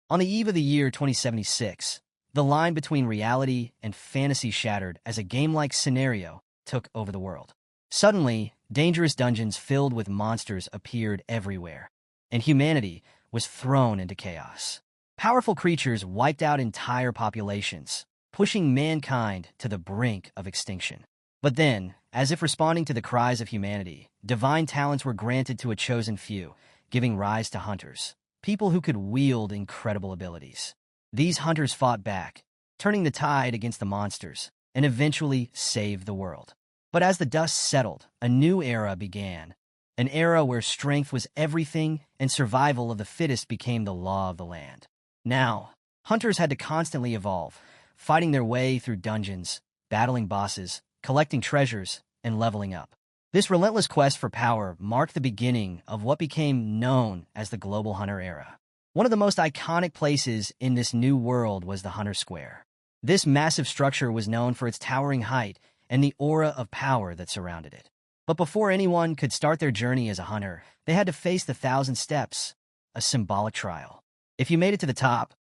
On the eve of the year 2076, the line between reality and fantasy shattered as a game-like scenario took over the world. Suddenly, dangerous dungeons filled with monsters appeared everywhere, and humanity was thrown into chaos. Powerful creatures wiped out entire populations, pushing mankind to the brink of extinction. But then, as if responding to the cries of humanity, divine talents were granted to a chosen few, giving rise to hunters, people who could wield incredible abilities. These hunters fought back, turning the tide against the monsters, and eventually saved the world. But as the dust settled, a new era began, an era where strength was everything and survival of the fittest became the law of the land. Now, hunters had to constantly evolve, fighting their way through dungeons, battling bosses, collecting treasures, and leveling up. This relentless quest for power marked the beginning of what became known as the Global Hunter Era. One of the most iconic places in this new world was the Hunter Square. This massive structure was known for its towering height and the aura of power that surrounded it. But before anyone could start their journey as a hunter, they had to face the 1,000 steps, a symbolic trial. If you made it to the top,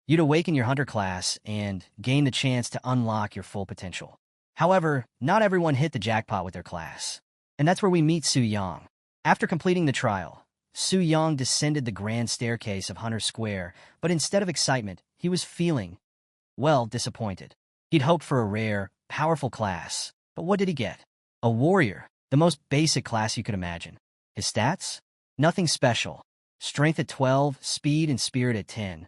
you'd awaken your hunter class and gain the chance to unlock your full potential. However, not everyone hit the jackpot with their class. And that's where we meet Su Yang. After completing the trial, Su Yang descended the grand staircase of Hunter Square, but instead of excitement, he was feeling, well, disappointed. He'd hoped for a rare, powerful class, but what did he get? A warrior, the most basic class you could imagine. His stats? Nothing special. Strength at 12, speed and spirit at 10.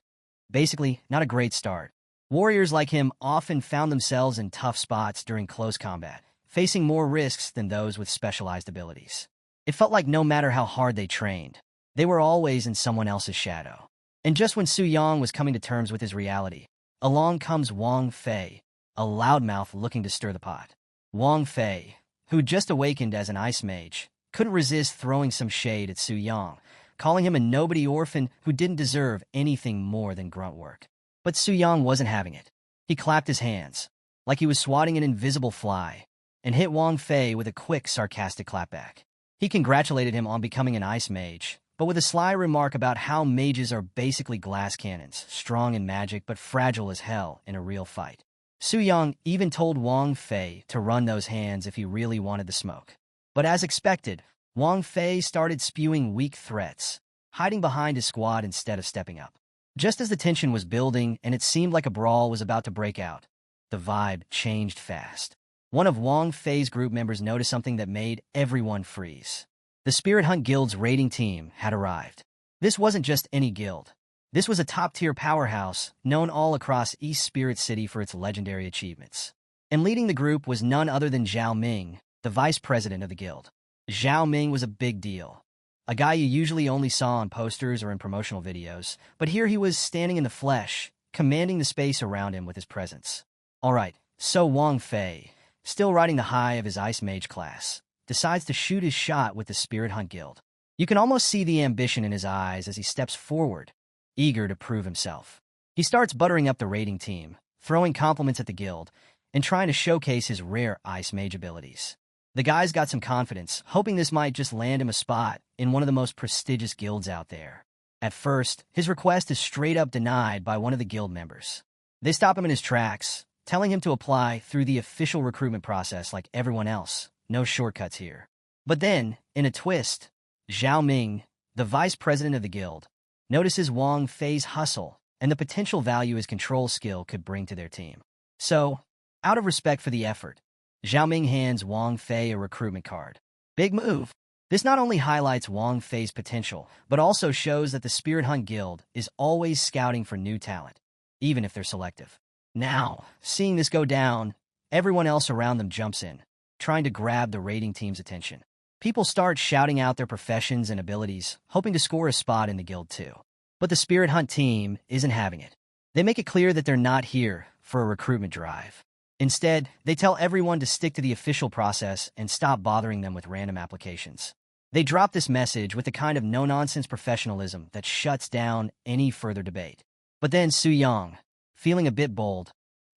Basically, not a great start. Warriors like him often found themselves in tough spots during close combat, facing more risks than those with specialized abilities. It felt like no matter how hard they trained, they were always in someone else's shadow. And just when Su Yang was coming to terms with his reality, along comes Wang Fei, a loudmouth looking to stir the pot. Wang Fei, who'd just awakened as an ice mage, couldn't resist throwing some shade at Su Yang, calling him a nobody orphan who didn't deserve anything more than grunt work. But Su Yang wasn't having it. He clapped his hands, like he was swatting an invisible fly, and hit Wang Fei with a quick, sarcastic clapback. He congratulated him on becoming an ice mage, but with a sly remark about how mages are basically glass cannons, strong in magic but fragile as hell in a real fight. Su Yang even told Wang Fei to run those hands if he really wanted the smoke. But as expected, Wang Fei started spewing weak threats, hiding behind his squad instead of stepping up. Just as the tension was building and it seemed like a brawl was about to break out, the vibe changed fast. One of Wang Fei's group members noticed something that made everyone freeze. The Spirit Hunt Guild's raiding team had arrived. This wasn't just any guild. This was a top-tier powerhouse known all across East Spirit City for its legendary achievements. And leading the group was none other than Zhao Ming, the vice president of the guild. Zhao Ming was a big deal. A guy you usually only saw on posters or in promotional videos, but here he was standing in the flesh, commanding the space around him with his presence. Alright, so Wang Fei, still riding the high of his Ice Mage class, decides to shoot his shot with the Spirit Hunt Guild. You can almost see the ambition in his eyes as he steps forward, eager to prove himself. He starts buttering up the raiding team, throwing compliments at the guild, and trying to showcase his rare Ice Mage abilities. The guy's got some confidence, hoping this might just land him a spot in one of the most prestigious guilds out there. At first, his request is straight up denied by one of the guild members. They stop him in his tracks, telling him to apply through the official recruitment process like everyone else. No shortcuts here. But then, in a twist, Zhao Ming, the vice president of the guild, notices Wang Fei's hustle and the potential value his control skill could bring to their team. So, out of respect for the effort, Zhao Ming hands Wang Fei a recruitment card. Big move. This not only highlights Wang Fei's potential, but also shows that the Spirit Hunt Guild is always scouting for new talent, even if they're selective. Now, seeing this go down, everyone else around them jumps in, trying to grab the raiding team's attention. People start shouting out their professions and abilities, hoping to score a spot in the guild too. But the Spirit Hunt team isn't having it. They make it clear that they're not here for a recruitment drive. Instead, they tell everyone to stick to the official process and stop bothering them with random applications. They drop this message with the kind of no-nonsense professionalism that shuts down any further debate. But then Su Yang, feeling a bit bold,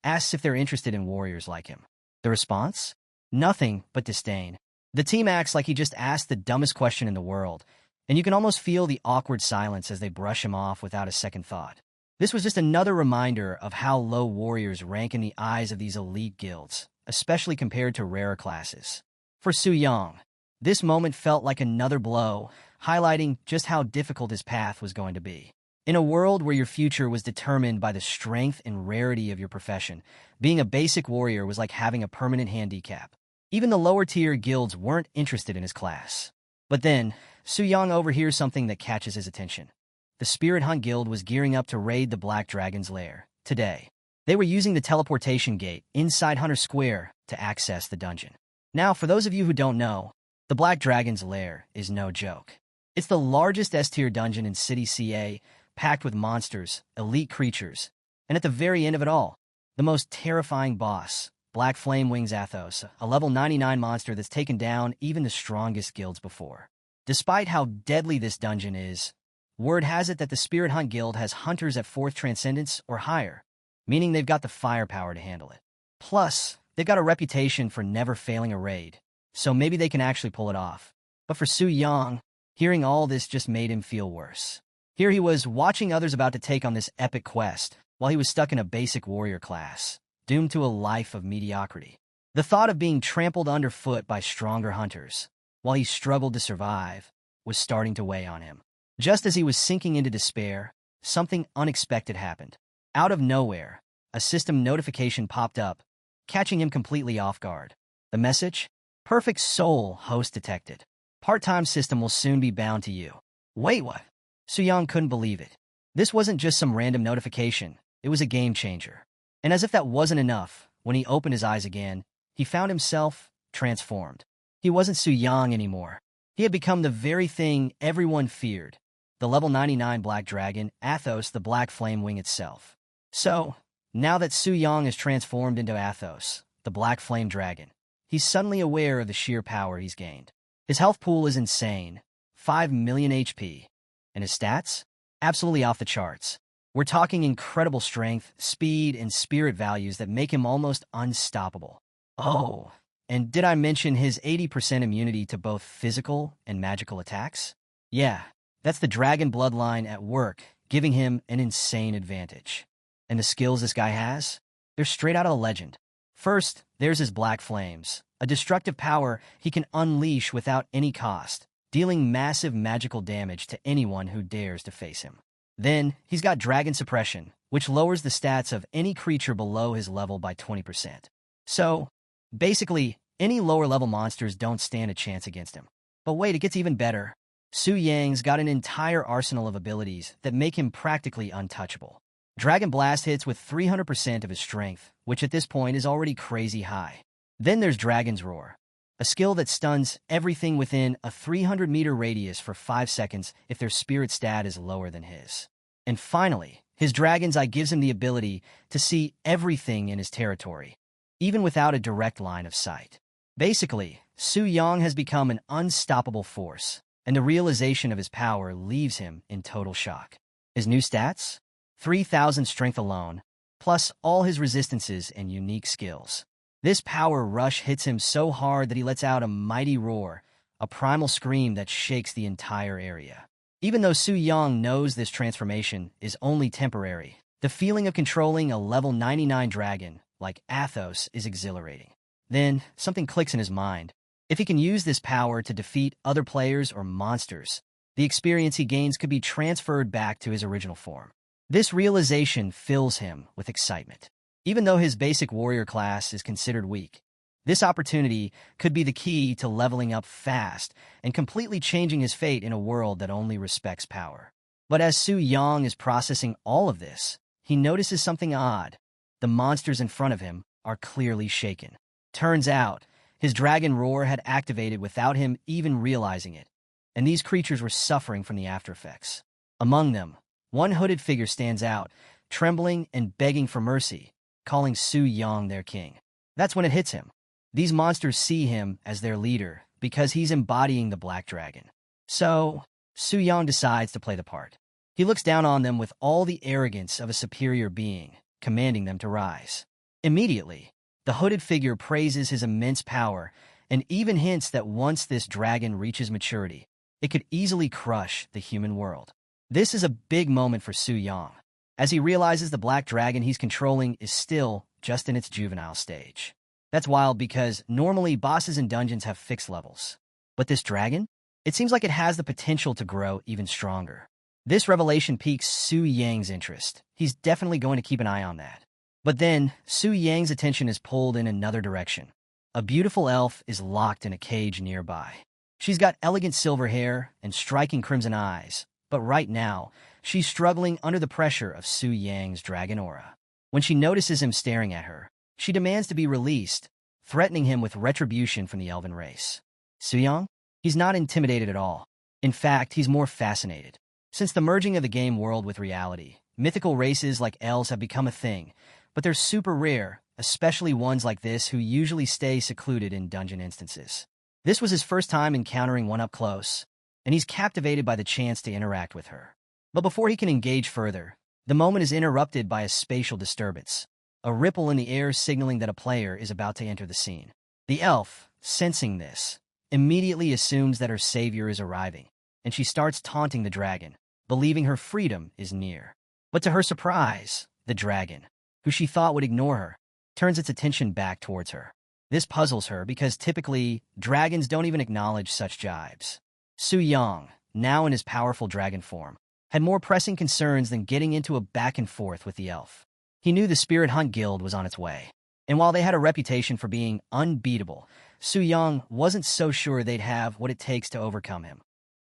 asks if they're interested in warriors like him. The response? Nothing but disdain. The team acts like he just asked the dumbest question in the world, and you can almost feel the awkward silence as they brush him off without a second thought. This was just another reminder of how low warriors rank in the eyes of these elite guilds, especially compared to rarer classes. For Su Yang, this moment felt like another blow, highlighting just how difficult his path was going to be. In a world where your future was determined by the strength and rarity of your profession, being a basic warrior was like having a permanent handicap. Even the lower-tier guilds weren't interested in his class. But then, Su Yang overhears something that catches his attention. The Spirit Hunt Guild was gearing up to raid the Black Dragon's lair today. They were using the teleportation gate inside Hunter Square to access the dungeon. Now, for those of you who don't know, the Black Dragon's lair is no joke. It's the largest S-tier dungeon in City CA, packed with monsters, elite creatures, and at the very end of it all, the most terrifying boss, Black Flame Wings Athos, a level 99 monster that's taken down even the strongest guilds before. Despite how deadly this dungeon is, word has it that the Spirit Hunt Guild has hunters at 4th Transcendence or higher, meaning they've got the firepower to handle it. Plus, they've got a reputation for never failing a raid, so maybe they can actually pull it off. But for Su Yang, hearing all this just made him feel worse. Here he was, watching others about to take on this epic quest, while he was stuck in a basic warrior class, doomed to a life of mediocrity. The thought of being trampled underfoot by stronger hunters, while he struggled to survive, was starting to weigh on him. Just as he was sinking into despair, something unexpected happened. Out of nowhere, a system notification popped up, catching him completely off guard. The message? Perfect soul host detected. Part-time system will soon be bound to you. Wait, what? Su Yang couldn't believe it. This wasn't just some random notification, it was a game changer. And as if that wasn't enough, when he opened his eyes again, he found himself transformed. He wasn't Su Yang anymore. He had become the very thing everyone feared, the level 99 Black Dragon, Athos the Black Flame Wing itself. So, now that Su Yang is transformed into Athos, the Black Flame Dragon, he's suddenly aware of the sheer power he's gained. His health pool is insane, 5 million HP. And his stats? Absolutely off the charts. We're talking incredible strength, speed, and spirit values that make him almost unstoppable. Oh, and did I mention his 80% immunity to both physical and magical attacks? Yeah, that's the dragon bloodline at work, giving him an insane advantage. And the skills this guy has? They're straight out of a legend. First, there's his Black Flames, a destructive power he can unleash without any cost, dealing massive magical damage to anyone who dares to face him. Then, he's got Dragon Suppression, which lowers the stats of any creature below his level by 20%. So, basically, any lower-level monsters don't stand a chance against him. But wait, it gets even better. Su Yang's got an entire arsenal of abilities that make him practically untouchable. Dragon Blast hits with 300% of his strength, which at this point is already crazy high. Then there's Dragon's Roar, a skill that stuns everything within a 300-meter radius for 5 seconds if their spirit stat is lower than his. And finally, his Dragon's Eye gives him the ability to see everything in his territory, even without a direct line of sight. Basically, Su Yang has become an unstoppable force, and the realization of his power leaves him in total shock. His new stats? 3,000 strength alone, plus all his resistances and unique skills. This power rush hits him so hard that he lets out a mighty roar, a primal scream that shakes the entire area. Even though Su Yang knows this transformation is only temporary, the feeling of controlling a level 99 dragon like Athos is exhilarating. Then, something clicks in his mind. If he can use this power to defeat other players or monsters, the experience he gains could be transferred back to his original form. This realization fills him with excitement. Even though his basic warrior class is considered weak, this opportunity could be the key to leveling up fast and completely changing his fate in a world that only respects power. But as Su Yang is processing all of this, he notices something odd. The monsters in front of him are clearly shaken. Turns out, his Dragon Roar had activated without him even realizing it, and these creatures were suffering from the aftereffects. Among them, one hooded figure stands out, trembling and begging for mercy, calling Su Yang their king. That's when it hits him. These monsters see him as their leader because he's embodying the Black Dragon. So, Su Yang decides to play the part. He looks down on them with all the arrogance of a superior being, commanding them to rise. Immediately, the hooded figure praises his immense power and even hints that once this dragon reaches maturity, it could easily crush the human world. This is a big moment for Su Yang. as he realizes the black dragon he's controlling is still just in its juvenile stage. That's wild because normally bosses in dungeons have fixed levels. But this dragon? It seems like it has the potential to grow even stronger. This revelation piques Su Yang's interest. He's definitely going to keep an eye on that. But then, Su Yang's attention is pulled in another direction. A beautiful elf is locked in a cage nearby. She's got elegant silver hair and striking crimson eyes, but right now, she's struggling under the pressure of Su Yang's dragon aura. When she notices him staring at her, she demands to be released, threatening him with retribution from the elven race. Su Yang? He's not intimidated at all. In fact, he's more fascinated. Since the merging of the game world with reality, mythical races like elves have become a thing, but they're super rare, especially ones like this who usually stay secluded in dungeon instances. This was his first time encountering one up close, and he's captivated by the chance to interact with her. But before he can engage further, the moment is interrupted by a spatial disturbance, a ripple in the air signaling that a player is about to enter the scene. The elf, sensing this, immediately assumes that her savior is arriving, and she starts taunting the dragon, believing her freedom is near. But to her surprise, the dragon, who she thought would ignore her, turns its attention back towards her. This puzzles her because typically, dragons don't even acknowledge such jibes. Su Yang, now in his powerful dragon form, had more pressing concerns than getting into a back and forth with the elf. He knew the Spirit Hunt Guild was on its way, and while they had a reputation for being unbeatable, Su Yang wasn't so sure they'd have what it takes to overcome him,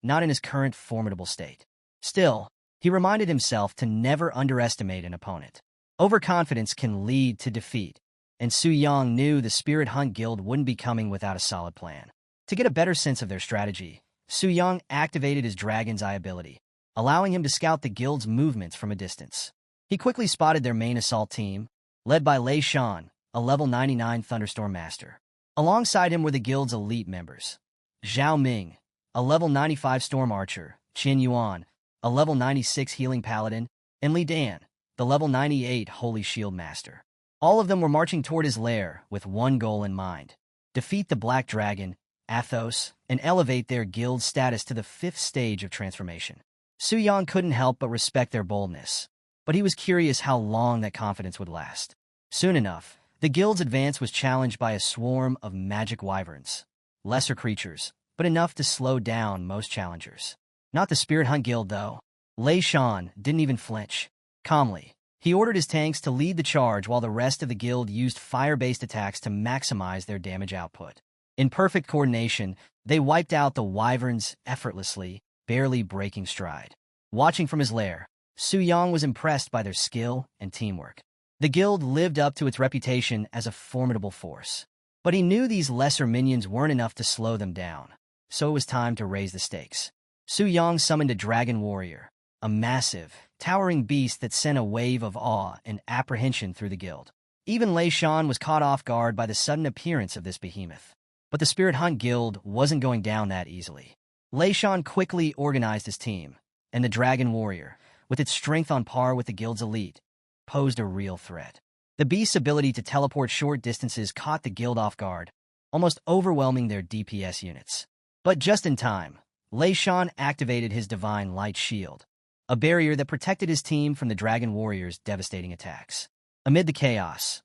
not in his current formidable state. Still, he reminded himself to never underestimate an opponent. Overconfidence can lead to defeat, and Su Yang knew the Spirit Hunt Guild wouldn't be coming without a solid plan. To get a better sense of their strategy, Su Yang activated his Dragon's Eye ability, allowing him to scout the guild's movements from a distance. He quickly spotted their main assault team, led by Lei Shan, a level 99 Thunderstorm Master. Alongside him were the guild's elite members: Zhao Ming, a level 95 Storm Archer, Qin Yuan, a level 96 Healing Paladin, and Li Dan, the level 98 Holy Shield Master. All of them were marching toward his lair with one goal in mind: defeat the Black Dragon, Athos, and elevate their guild's status to the 5th stage of transformation. Su Yang couldn't help but respect their boldness, but he was curious how long that confidence would last. Soon enough, the guild's advance was challenged by a swarm of magic wyverns, lesser creatures, but enough to slow down most challengers. Not the Spirit Hunt Guild, though. Lei Shan didn't even flinch. Calmly, he ordered his tanks to lead the charge while the rest of the guild used fire-based attacks to maximize their damage output. In perfect coordination, they wiped out the wyverns effortlessly, barely breaking stride. Watching from his lair, Su Yang was impressed by their skill and teamwork. The guild lived up to its reputation as a formidable force. But he knew these lesser minions weren't enough to slow them down, so it was time to raise the stakes. Su Yang summoned a dragon warrior, a massive, towering beast that sent a wave of awe and apprehension through the guild. Even Lei Shan was caught off guard by the sudden appearance of this behemoth. But the Spirit Hunt Guild wasn't going down that easily. Lei Shan quickly organized his team, and the dragon warrior, with its strength on par with the guild's elite, posed a real threat. The beast's ability to teleport short distances caught the guild off guard, almost overwhelming their DPS units. But just in time, Lei Shan activated his Divine Light Shield, a barrier that protected his team from the dragon warrior's devastating attacks. Amid the chaos,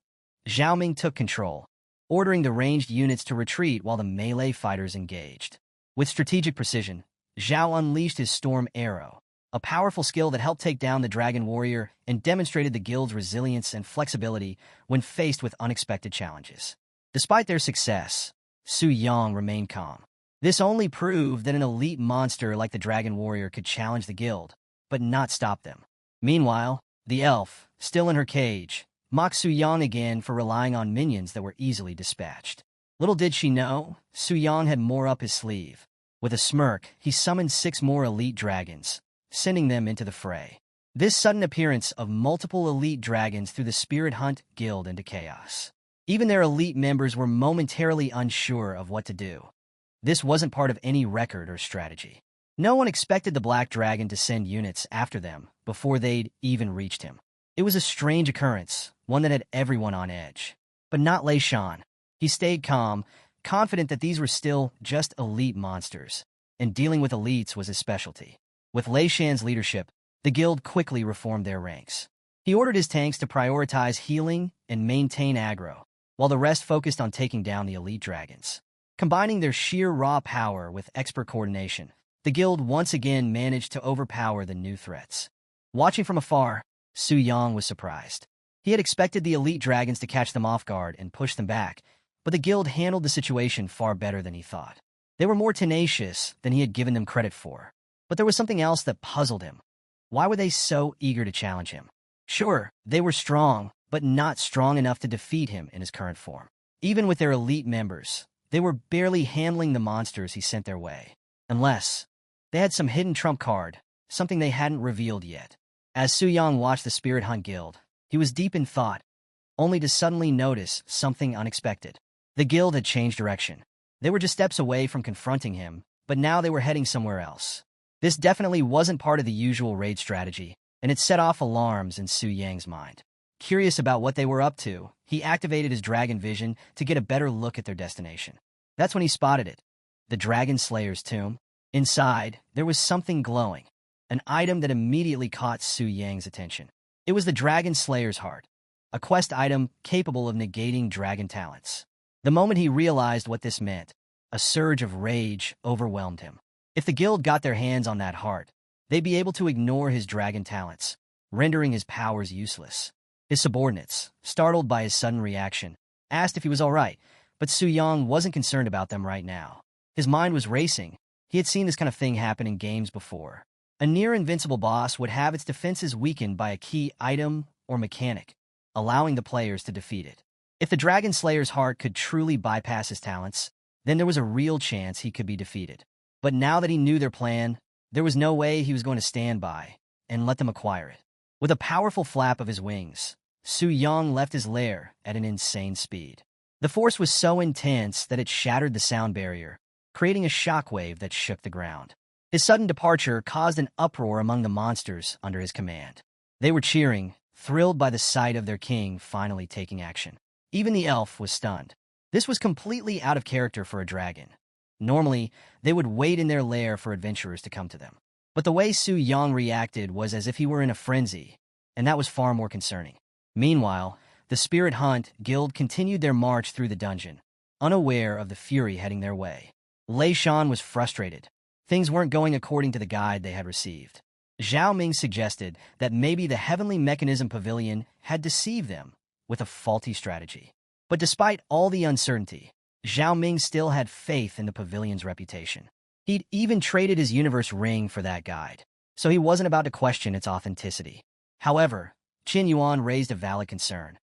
Zhao Ming took control, ordering the ranged units to retreat while the melee fighters engaged. With strategic precision, Zhao unleashed his Storm Arrow, a powerful skill that helped take down the dragon warrior and demonstrated the guild's resilience and flexibility when faced with unexpected challenges. Despite their success, Su Yang remained calm. This only proved that an elite monster like the dragon warrior could challenge the guild, but not stop them. Meanwhile, the elf, still in her cage, mocked Su Yang again for relying on minions that were easily dispatched. Little did she know, Su Yang had more up his sleeve. With a smirk, he summoned 6 more elite dragons, sending them into the fray. This sudden appearance of multiple elite dragons threw the Spirit Hunt Guild into chaos. Even their elite members were momentarily unsure of what to do. This wasn't part of any record or strategy. No one expected the Black Dragon to send units after them before they'd even reached him. It was a strange occurrence, one that had everyone on edge. But not Lei Shan. He stayed calm, confident that these were still just elite monsters, and dealing with elites was his specialty. With Lei Shan's leadership, The guild quickly reformed their ranks. He ordered his tanks to prioritize healing and maintain aggro, while the rest focused on taking down the elite dragons. Combining their sheer raw power with expert coordination, the guild once again managed to overpower the new threats. Watching from afar, Su Yang was surprised. He had expected the elite dragons to catch them off guard and push them back, but the guild handled the situation far better than he thought. They were more tenacious than he had given them credit for. But there was something else that puzzled him. Why were they so eager to challenge him? Sure, they were strong, but not strong enough to defeat him in his current form. Even with their elite members, they were barely handling the monsters he sent their way. Unless they had some hidden trump card, something they hadn't revealed yet. As Su Yang watched the Spirit Hunt Guild, he was deep in thought, only to suddenly notice something unexpected. The guild had changed direction. They were just steps away from confronting him, but now they were heading somewhere else. This definitely wasn't part of the usual raid strategy, and it set off alarms in Su Yang's mind. Curious about what they were up to, he activated his dragon vision to get a better look at their destination. That's when he spotted it. The Dragon Slayer's tomb. Inside, there was something glowing, an item that immediately caught Su Yang's attention. It was the Dragon Slayer's heart, a quest item capable of negating dragon talents. The moment he realized what this meant, a surge of rage overwhelmed him. If the guild got their hands on that heart, they'd be able to ignore his dragon talents, rendering his powers useless. His subordinates, startled by his sudden reaction, asked if he was all right, but Su Yang wasn't concerned about them right now. His mind was racing. He had seen this kind of thing happen in games before. A near-invincible boss would have its defenses weakened by a key item or mechanic, allowing the players to defeat it. If the Dragon Slayer's heart could truly bypass his talents, then there was a real chance he could be defeated. But now that he knew their plan, there was no way he was going to stand by and let them acquire it. With a powerful flap of his wings, Su Yang left his lair at an insane speed. The force was so intense that it shattered the sound barrier, creating a shockwave that shook the ground. His sudden departure caused an uproar among the monsters under his command. They were cheering, thrilled by the sight of their king finally taking action. Even the elf was stunned. This was completely out of character for a dragon. Normally, they would wait in their lair for adventurers to come to them. But the way Su Yang reacted was as if he were in a frenzy, and that was far more concerning. Meanwhile, the Spirit Hunt Guild continued their march through the dungeon, unaware of the fury heading their way. Lei Shan was frustrated. Things weren't going according to the guide they had received. Zhao Ming suggested that maybe the Heavenly Mechanism Pavilion had deceived them with a faulty strategy. But despite all the uncertainty, Zhao Ming still had faith in the pavilion's reputation. He'd even traded his universe ring for that guide, so he wasn't about to question its authenticity. However, Qin Yuan raised a valid concern.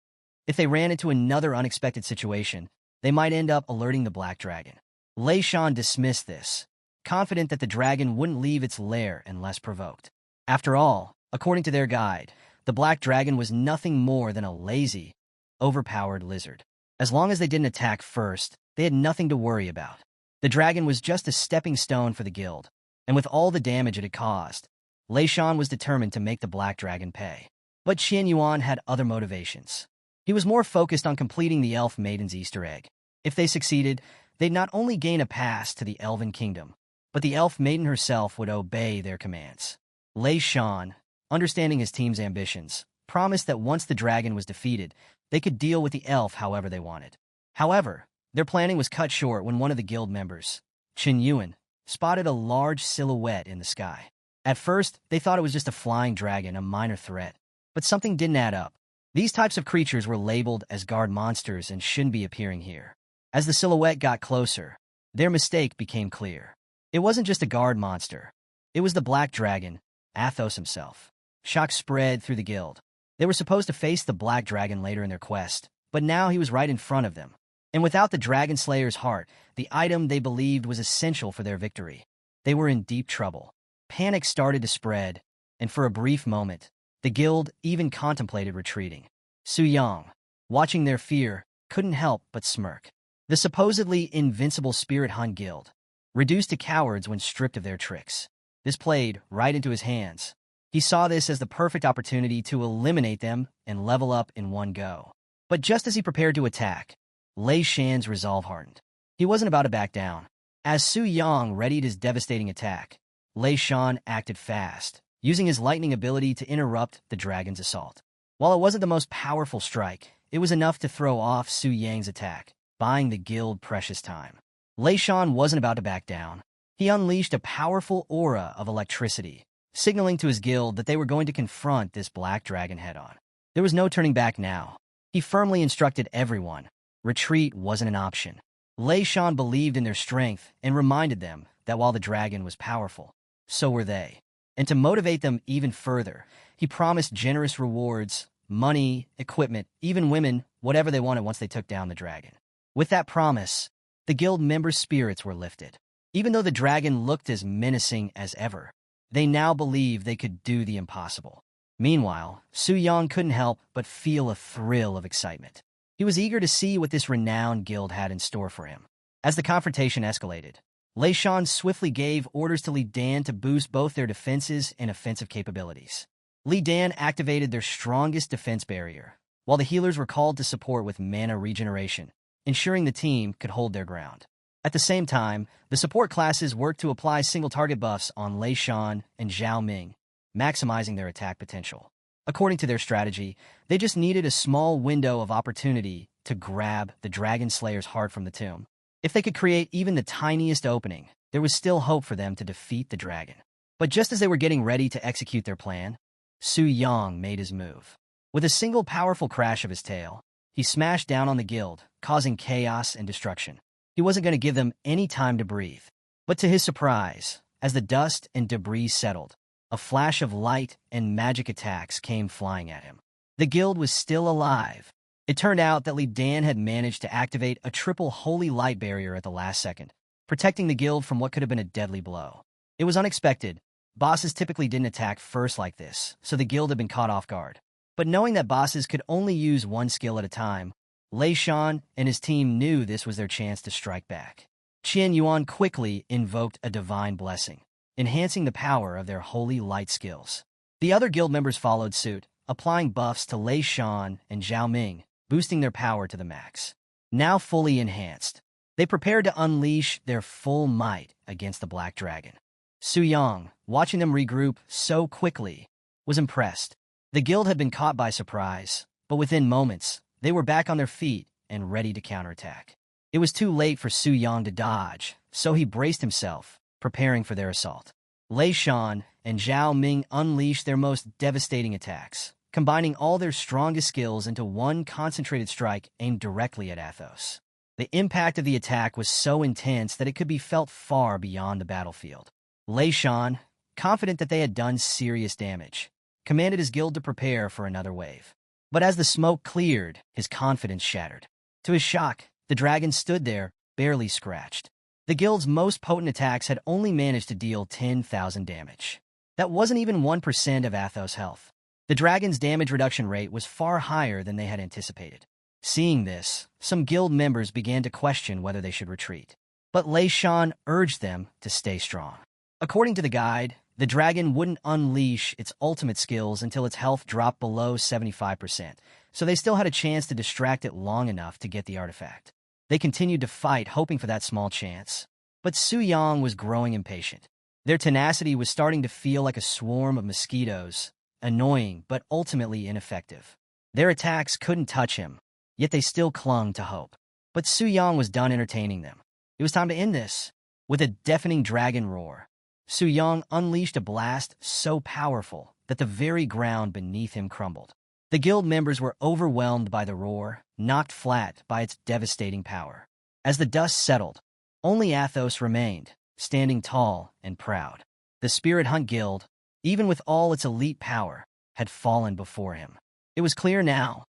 If they ran into another unexpected situation, they might end up alerting the Black Dragon. Lei Shan dismissed this, confident that the dragon wouldn't leave its lair unless provoked. After all, according to their guide, the Black Dragon was nothing more than a lazy, overpowered lizard. As long as they didn't attack first, they had nothing to worry about. The dragon was just a stepping stone for the guild, and with all the damage it had caused, Lei Shan was determined to make the Black Dragon pay. But Qian Yuan had other motivations. He was more focused on completing the Elf Maiden's Easter egg. If they succeeded, they'd not only gain a pass to the Elven Kingdom, but the Elf Maiden herself would obey their commands. Lei Shan, understanding his team's ambitions, promised that once the dragon was defeated, they could deal with the elf however they wanted. However, their planning was cut short when one of the guild members, Qin Yuan, spotted a large silhouette in the sky. At first, they thought it was just a flying dragon, a minor threat. But something didn't add up. These types of creatures were labeled as guard monsters and shouldn't be appearing here. As the silhouette got closer, their mistake became clear. It wasn't just a guard monster. It was the Black Dragon, Athos himself. Shock spread through the guild. They were supposed to face the Black Dragon later in their quest, but now he was right in front of them. And without the Dragon Slayer's heart, the item they believed was essential for their victory, they were in deep trouble. Panic started to spread, and for a brief moment, the guild even contemplated retreating. Su Yang, watching their fear, couldn't help but smirk. The supposedly invincible Spirit Hunt Guild, reduced to cowards when stripped of their tricks. This played right into his hands. He saw this as the perfect opportunity to eliminate them and level up in one go. But just as he prepared to attack, Lei Shan's resolve hardened. He wasn't about to back down. As Su Yang readied his devastating attack, Lei Shan acted fast, using his lightning ability to interrupt the dragon's assault. While it wasn't the most powerful strike, it was enough to throw off Su Yang's attack, buying the guild precious time. Lei Shan wasn't about to back down. He unleashed a powerful aura of electricity, signaling to his guild that they were going to confront this black dragon head-on. There was no turning back now. He firmly instructed everyone. Retreat wasn't an option. Lei Shan believed in their strength and reminded them that while the dragon was powerful, so were they. And to motivate them even further, he promised generous rewards, money, equipment, even women, whatever they wanted once they took down the dragon. With that promise, the guild members' spirits were lifted. Even though the dragon looked as menacing as ever, they now believed they could do the impossible. Meanwhile, Su Yang couldn't help but feel a thrill of excitement. He was eager to see what this renowned guild had in store for him. As the confrontation escalated, Lei Shan swiftly gave orders to Li Dan to boost both their defenses and offensive capabilities. Li Dan activated their strongest defense barrier, while the healers were called to support with mana regeneration, ensuring the team could hold their ground. At the same time, the support classes worked to apply single-target buffs on Lei Shan and Zhao Ming, maximizing their attack potential. According to their strategy, they just needed a small window of opportunity to grab the Dragon Slayer's heart from the tomb. If they could create even the tiniest opening, there was still hope for them to defeat the dragon. But just as they were getting ready to execute their plan, Su Yang made his move. With a single powerful crash of his tail, he smashed down on the guild, causing chaos and destruction. He wasn't going to give them any time to breathe. But to his surprise, as the dust and debris settled, a flash of light and magic attacks came flying at him. The guild was still alive. It turned out that Li Dan had managed to activate a triple holy light barrier at the last second, protecting the guild from what could have been a deadly blow. It was unexpected. Bosses typically didn't attack first like this, so the guild had been caught off guard. But knowing that bosses could only use one skill at a time, Lei Shan and his team knew this was their chance to strike back. Qian Yuan quickly invoked a divine blessing, enhancing the power of their holy light skills. The other guild members followed suit, applying buffs to Lei Shan and Zhao Ming, boosting their power to the max. Now fully enhanced, they prepared to unleash their full might against the Black Dragon. Su Yang, watching them regroup so quickly, was impressed. The guild had been caught by surprise, but within moments, they were back on their feet and ready to counterattack. It was too late for Su Yang to dodge, so he braced himself, preparing for their assault. Lei Shan and Zhao Ming unleashed their most devastating attacks, combining all their strongest skills into one concentrated strike aimed directly at Athos. The impact of the attack was so intense that it could be felt far beyond the battlefield. Lei Shan, confident that they had done serious damage, commanded his guild to prepare for another wave. But as the smoke cleared, his confidence shattered. To his shock, the dragon stood there, barely scratched. The guild's most potent attacks had only managed to deal 10,000 damage. That wasn't even 1% of Athos' health. The dragon's damage reduction rate was far higher than they had anticipated. Seeing this, some guild members began to question whether they should retreat. But Lei Shan urged them to stay strong. According to the guide, the dragon wouldn't unleash its ultimate skills until its health dropped below 75%, so they still had a chance to distract it long enough to get the artifact. They continued to fight, hoping for that small chance. But Su Yang was growing impatient. Their tenacity was starting to feel like a swarm of mosquitoes, annoying but ultimately ineffective. Their attacks couldn't touch him, yet they still clung to hope. But Su Yang was done entertaining them. It was time to end this. With a deafening dragon roar, Su Yang unleashed a blast so powerful that the very ground beneath him crumbled. The guild members were overwhelmed by the roar, knocked flat by its devastating power. As the dust settled, only Athos remained, standing tall and proud. The Spirit Hunt Guild, even with all its elite power, had fallen before him. It was clear now,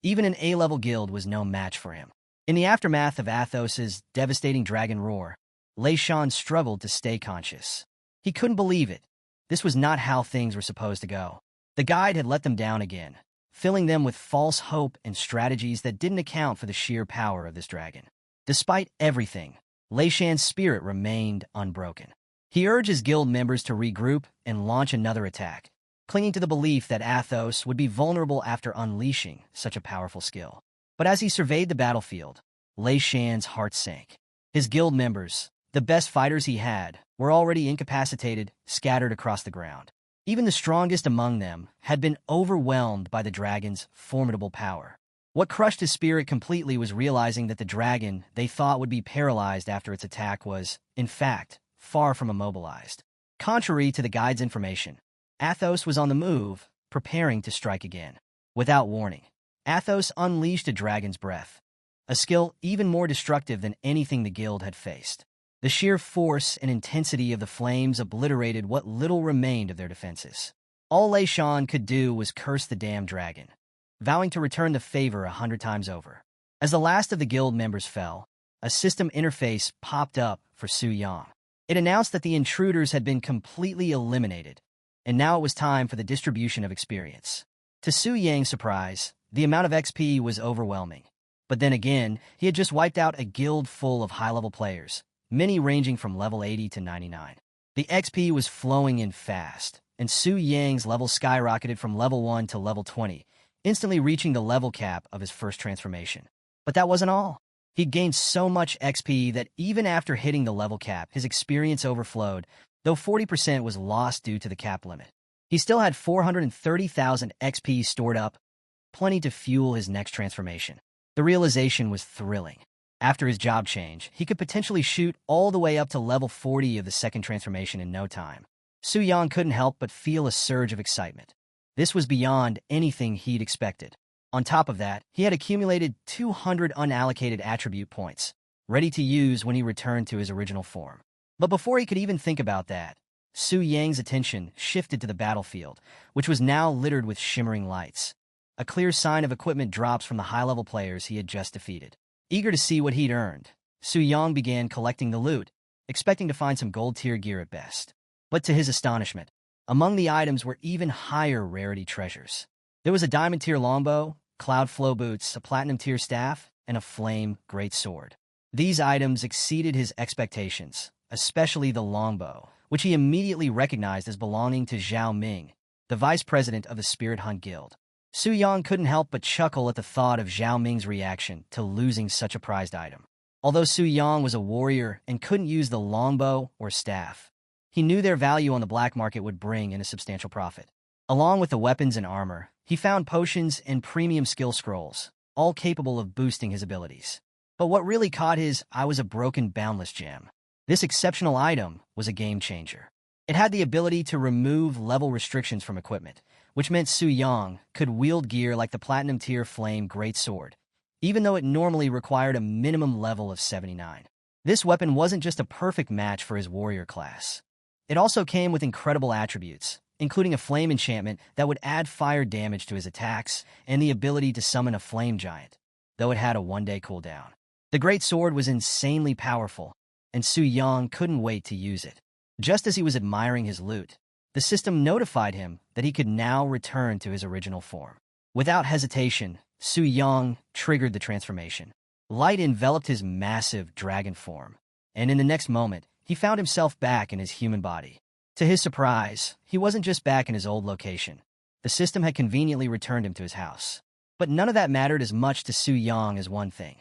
even an A-level guild was no match for him. In the aftermath of Athos's devastating dragon roar, Lei Shan struggled to stay conscious. He couldn't believe it. This was not how things were supposed to go. The guide had let them down again, filling them with false hope and strategies that didn't account for the sheer power of this dragon. Despite everything, Lei Shan's spirit remained unbroken. He urged his guild members to regroup and launch another attack, clinging to the belief that Athos would be vulnerable after unleashing such a powerful skill. But as he surveyed the battlefield, Lei Shan's heart sank. His guild members, the best fighters he had, were already incapacitated, scattered across the ground. Even the strongest among them had been overwhelmed by the dragon's formidable power. What crushed his spirit completely was realizing that the dragon they thought would be paralyzed after its attack was, in fact, far from immobilized. Contrary to the guide's information, Athos was on the move, preparing to strike again. Without warning, Athos unleashed a dragon's breath, a skill even more destructive than anything the guild had faced. The sheer force and intensity of the flames obliterated what little remained of their defenses. All Lei Shan could do was curse the damned dragon, vowing to return the favor 100 times over. As the last of the guild members fell, a system interface popped up for Su Yang. It announced that the intruders had been completely eliminated, and now it was time for the distribution of experience. To Su Yang's surprise, the amount of XP was overwhelming. But then again, he had just wiped out a guild full of high-level players, many ranging from level 80 to 99. The XP was flowing in fast, and Su Yang's level skyrocketed from level 1 to level 20, instantly reaching the level cap of his first transformation. But that wasn't all. He'd gained so much XP that even after hitting the level cap, his experience overflowed, though 40% was lost due to the cap limit. He still had 430,000 XP stored up, plenty to fuel his next transformation. The realization was thrilling. After his job change, he could potentially shoot all the way up to level 40 of the second transformation in no time. Su Yang couldn't help but feel a surge of excitement. This was beyond anything he'd expected. On top of that, he had accumulated 200 unallocated attribute points, ready to use when he returned to his original form. But before he could even think about that, Su Yang's attention shifted to the battlefield, which was now littered with shimmering lights, a clear sign of equipment drops from the high-level players he had just defeated. Eager to see what he'd earned, Su Yang began collecting the loot, expecting to find some gold-tier gear at best. But to his astonishment, among the items were even higher rarity treasures. There was a diamond-tier longbow, cloud flow boots, a platinum-tier staff, and a flame greatsword. These items exceeded his expectations, especially the longbow, which he immediately recognized as belonging to Zhao Ming, the vice president of the Spirit Hunt Guild. Su Yang couldn't help but chuckle at the thought of Zhao Ming's reaction to losing such a prized item. Although Su Yang was a warrior and couldn't use the longbow or staff, he knew their value on the black market would bring in a substantial profit. Along with the weapons and armor, he found potions and premium skill scrolls, all capable of boosting his abilities. But what really caught his eye was a broken boundless gem. This exceptional item was a game changer. It had the ability to remove level restrictions from equipment, which meant Su Yang could wield gear like the platinum-tier flame greatsword, even though it normally required a minimum level of 79. This weapon wasn't just a perfect match for his warrior class. It also came with incredible attributes, including a flame enchantment that would add fire damage to his attacks and the ability to summon a flame giant, though it had a one-day cooldown. The greatsword was insanely powerful, and Su Yang couldn't wait to use it. Just as he was admiring his loot, the system notified him that he could now return to his original form. Without hesitation, Su Yang triggered the transformation. Light enveloped his massive dragon form, and in the next moment, he found himself back in his human body. To his surprise, he wasn't just back in his old location. The system had conveniently returned him to his house. But none of that mattered as much to Su Yang as one thing.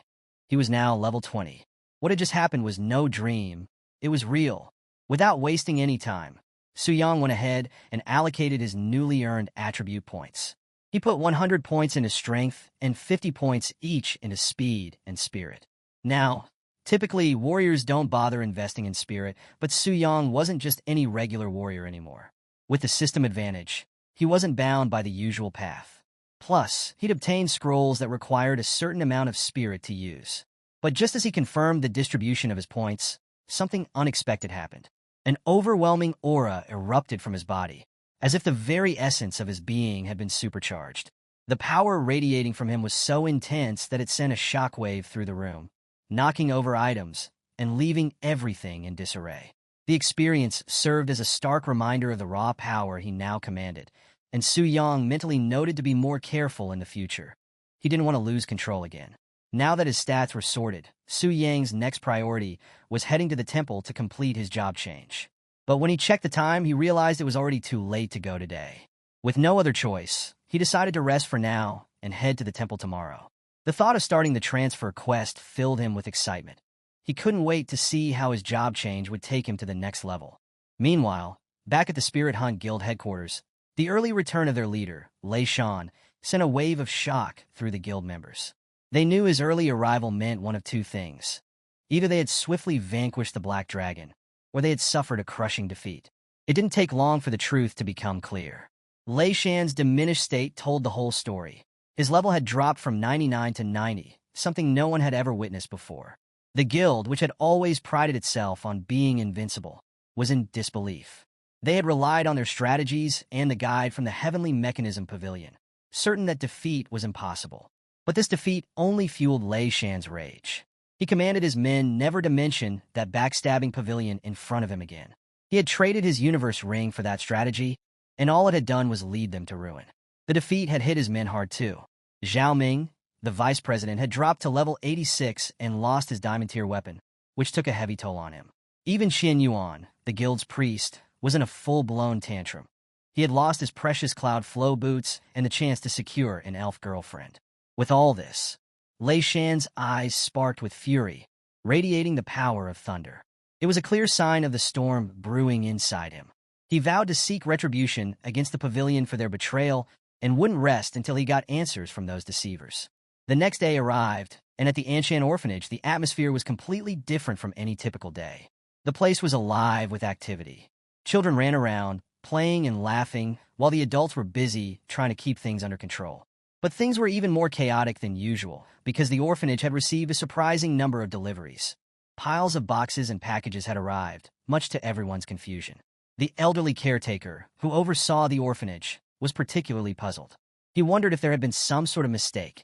He was now level 20. What had just happened was no dream. It was real. Without wasting any time, Su Yang went ahead and allocated his newly earned attribute points. He put 100 points into strength and 50 points each into speed and spirit. Now, typically, warriors don't bother investing in spirit, but Su Yang wasn't just any regular warrior anymore. With the system advantage, he wasn't bound by the usual path. Plus, he'd obtained scrolls that required a certain amount of spirit to use. But just as he confirmed the distribution of his points, something unexpected happened. An overwhelming aura erupted from his body, as if the very essence of his being had been supercharged. The power radiating from him was so intense that it sent a shockwave through the room, knocking over items and leaving everything in disarray. The experience served as a stark reminder of the raw power he now commanded, and Su Yang mentally noted to be more careful in the future. He didn't want to lose control again. Now that his stats were sorted, Su Yang's next priority was heading to the temple to complete his job change. But when he checked the time, he realized it was already too late to go today. With no other choice, he decided to rest for now and head to the temple tomorrow. The thought of starting the transfer quest filled him with excitement. He couldn't wait to see how his job change would take him to the next level. Meanwhile, Back at the Spirit Hunt Guild headquarters, the early return of their leader, Lei Shan, sent a wave of shock through the guild members. They knew his early arrival meant one of two things. Either they had swiftly vanquished the Black Dragon, or they had suffered a crushing defeat. It didn't take long for the truth to become clear. Lei Shan's diminished state told the whole story. His level had dropped from 99 to 90, something no one had ever witnessed before. The guild, which had always prided itself on being invincible, was in disbelief. They had relied on their strategies and the guide from the Heavenly Mechanism Pavilion, certain that defeat was impossible. But this defeat only fueled Lei Shan's rage. He commanded his men never to mention that backstabbing pavilion in front of him again. He had traded his universe ring for that strategy, and all it had done was lead them to ruin. The defeat had hit his men hard too. Zhao Ming, the vice president, had dropped to level 86 and lost his diamond tier weapon, which took a heavy toll on him. Even Xian Yuan, the guild's priest, was in a full-blown tantrum. He had lost his precious cloud flow boots and the chance to secure an elf girlfriend. With all this, Lei Shan's eyes sparked with fury, radiating the power of thunder. It was a clear sign of the storm brewing inside him. He vowed to seek retribution against the pavilion for their betrayal and wouldn't rest until he got answers from those deceivers. The next day arrived, and at the Anshan orphanage, the atmosphere was completely different from any typical day. The place was alive with activity. Children ran around, playing and laughing, while the adults were busy trying to keep things under control. But things were even more chaotic than usual, because the orphanage had received a surprising number of deliveries. Piles of boxes and packages had arrived, much to everyone's confusion. The elderly caretaker, who oversaw the orphanage, was particularly puzzled. He wondered if there had been some sort of mistake.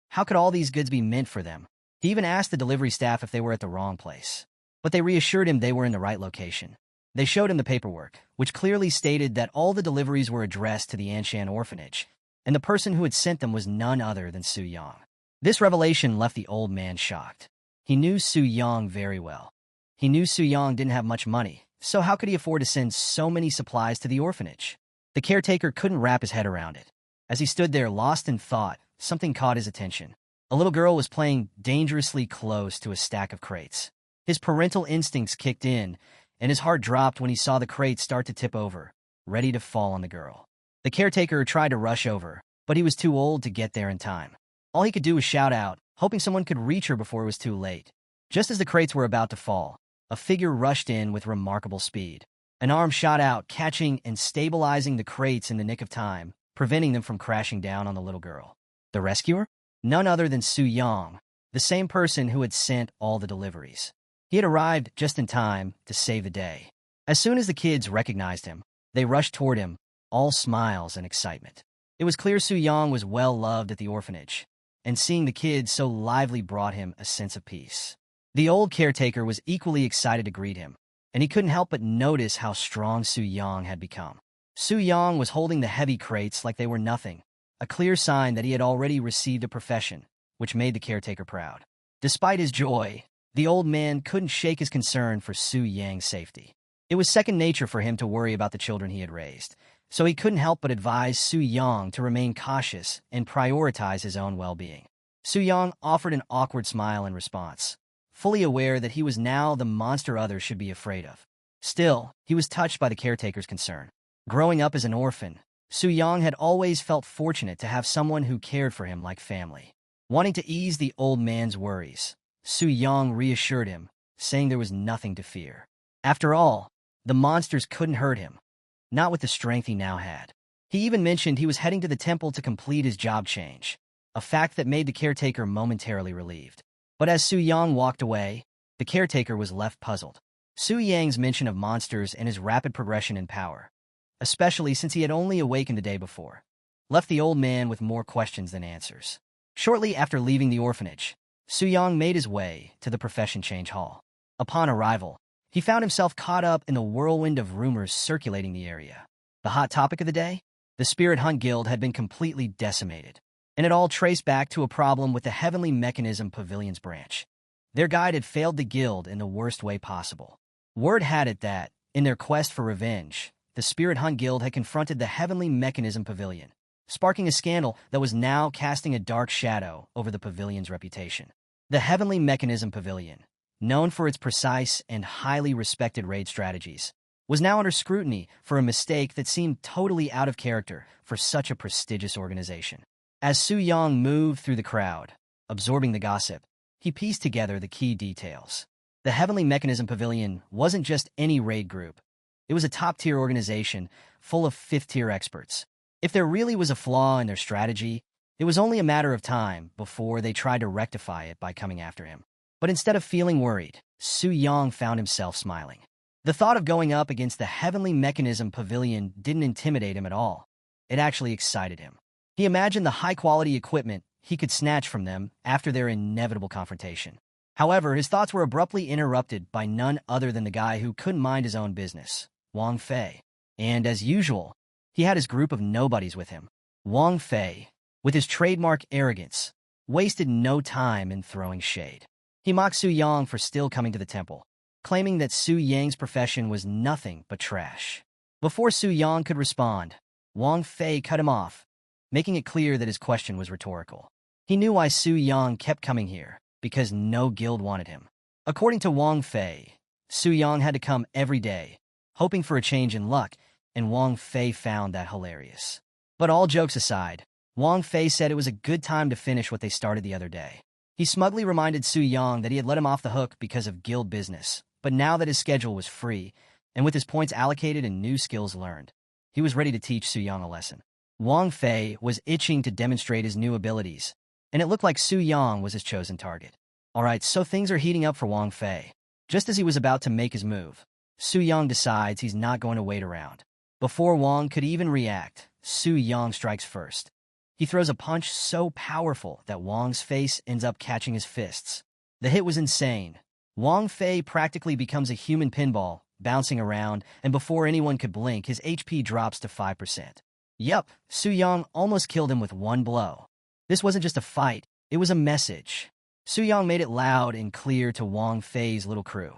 How could all these goods be meant for them? He even asked the delivery staff if they were at the wrong place. But they reassured him they were in the right location. They showed him the paperwork, which clearly stated that all the deliveries were addressed to the Anshan orphanage, and the person who had sent them was none other than Su Yang. This revelation left the old man shocked. He knew Su Yang very well. He knew Su Yang didn't have much money, so how could he afford to send so many supplies to the orphanage? The caretaker couldn't wrap his head around it. As he stood there lost in thought, something caught his attention. A little girl was playing dangerously close to a stack of crates. His parental instincts kicked in, and his heart dropped when he saw the crates start to tip over, ready to fall on the girl. The caretaker tried to rush over, but he was too old to get there in time. All he could do was shout out, hoping someone could reach her before it was too late. Just as the crates were about to fall, a figure rushed in with remarkable speed. An arm shot out, catching and stabilizing the crates in the nick of time, preventing them from crashing down on the little girl. The rescuer? None other than Su Yang, the same person who had sent all the deliveries. He had arrived just in time to save the day. As soon as the kids recognized him, they rushed toward him, all smiles and excitement. It was clear Su Yang was well loved at the orphanage, and seeing the kids so lively brought him a sense of peace. The old caretaker was equally excited to greet him, and he couldn't help but notice how strong Su Yang had become. Su Yang was holding the heavy crates like they were nothing, a clear sign that he had already received a profession, which made the caretaker proud. Despite his joy, the old man couldn't shake his concern for Su Yang's safety. It was second nature for him to worry about the children he had raised, so he couldn't help but advise Su Yang to remain cautious and prioritize his own well-being. Su Yang offered an awkward smile in response, fully aware that he was now the monster others should be afraid of. Still, he was touched by the caretaker's concern. Growing up as an orphan, Su Yang had always felt fortunate to have someone who cared for him like family. Wanting to ease the old man's worries, Su Yang reassured him, saying there was nothing to fear. After all, the monsters couldn't hurt him, not with the strength he now had. He even mentioned he was heading to the temple to complete his job change, a fact that made the caretaker momentarily relieved. But as Su Yang walked away, the caretaker was left puzzled. Su Yang's mention of monsters and his rapid progression in power, especially since he had only awakened the day before, left the old man with more questions than answers. Shortly after leaving the orphanage, Su Yang made his way to the profession change hall. Upon arrival, he found himself caught up in the whirlwind of rumors circulating the area. The hot topic of the day? The Spirit Hunt Guild had been completely decimated, and it all traced back to a problem with the Heavenly Mechanism Pavilion's branch. Their guide had failed the guild in the worst way possible. Word had it that, in their quest for revenge, the Spirit Hunt Guild had confronted the Heavenly Mechanism Pavilion, sparking a scandal that was now casting a dark shadow over the pavilion's reputation. The Heavenly Mechanism Pavilion, known for its precise and highly respected raid strategies, was now under scrutiny for a mistake that seemed totally out of character for such a prestigious organization. As Su Yang moved through the crowd, absorbing the gossip, he pieced together the key details. The Heavenly Mechanism Pavilion wasn't just any raid group. It was a top-tier organization full of fifth-tier experts. If there really was a flaw in their strategy, it was only a matter of time before they tried to rectify it by coming after him. But instead of feeling worried, Su Yang found himself smiling. The thought of going up against the Heavenly Mechanism Pavilion didn't intimidate him at all. It actually excited him. He imagined the high-quality equipment he could snatch from them after their inevitable confrontation. However, his thoughts were abruptly interrupted by none other than the guy who couldn't mind his own business, Wang Fei. And as usual, he had his group of nobodies with him. Wang Fei, with his trademark arrogance, wasted no time in throwing shade. He mocked Su Yang for still coming to the temple, claiming that Su Yang's profession was nothing but trash. Before Su Yang could respond, Wang Fei cut him off, making it clear that his question was rhetorical. He knew why Su Yang kept coming here, because no guild wanted him. According to Wang Fei, Su Yang had to come every day, hoping for a change in luck, and Wang Fei found that hilarious. But all jokes aside, Wang Fei said it was a good time to finish what they started the other day. He smugly reminded Su Yang that he had let him off the hook because of guild business, but now that his schedule was free, and with his points allocated and new skills learned, he was ready to teach Su Yang a lesson. Wang Fei was itching to demonstrate his new abilities, and it looked like Su Yang was his chosen target. Alright, so things are heating up for Wang Fei. Just as he was about to make his move, Su Yang decides he's not going to wait around. Before Wang could even react, Su Yang strikes first. He throws a punch so powerful that Wang's face ends up catching his fists. The hit was insane. Wang Fei practically becomes a human pinball, bouncing around, and before anyone could blink, his HP drops to 5%. Yup, Su Yang almost killed him with one blow. This wasn't just a fight, it was a message. Su Yang made it loud and clear to Wang Fei's little crew.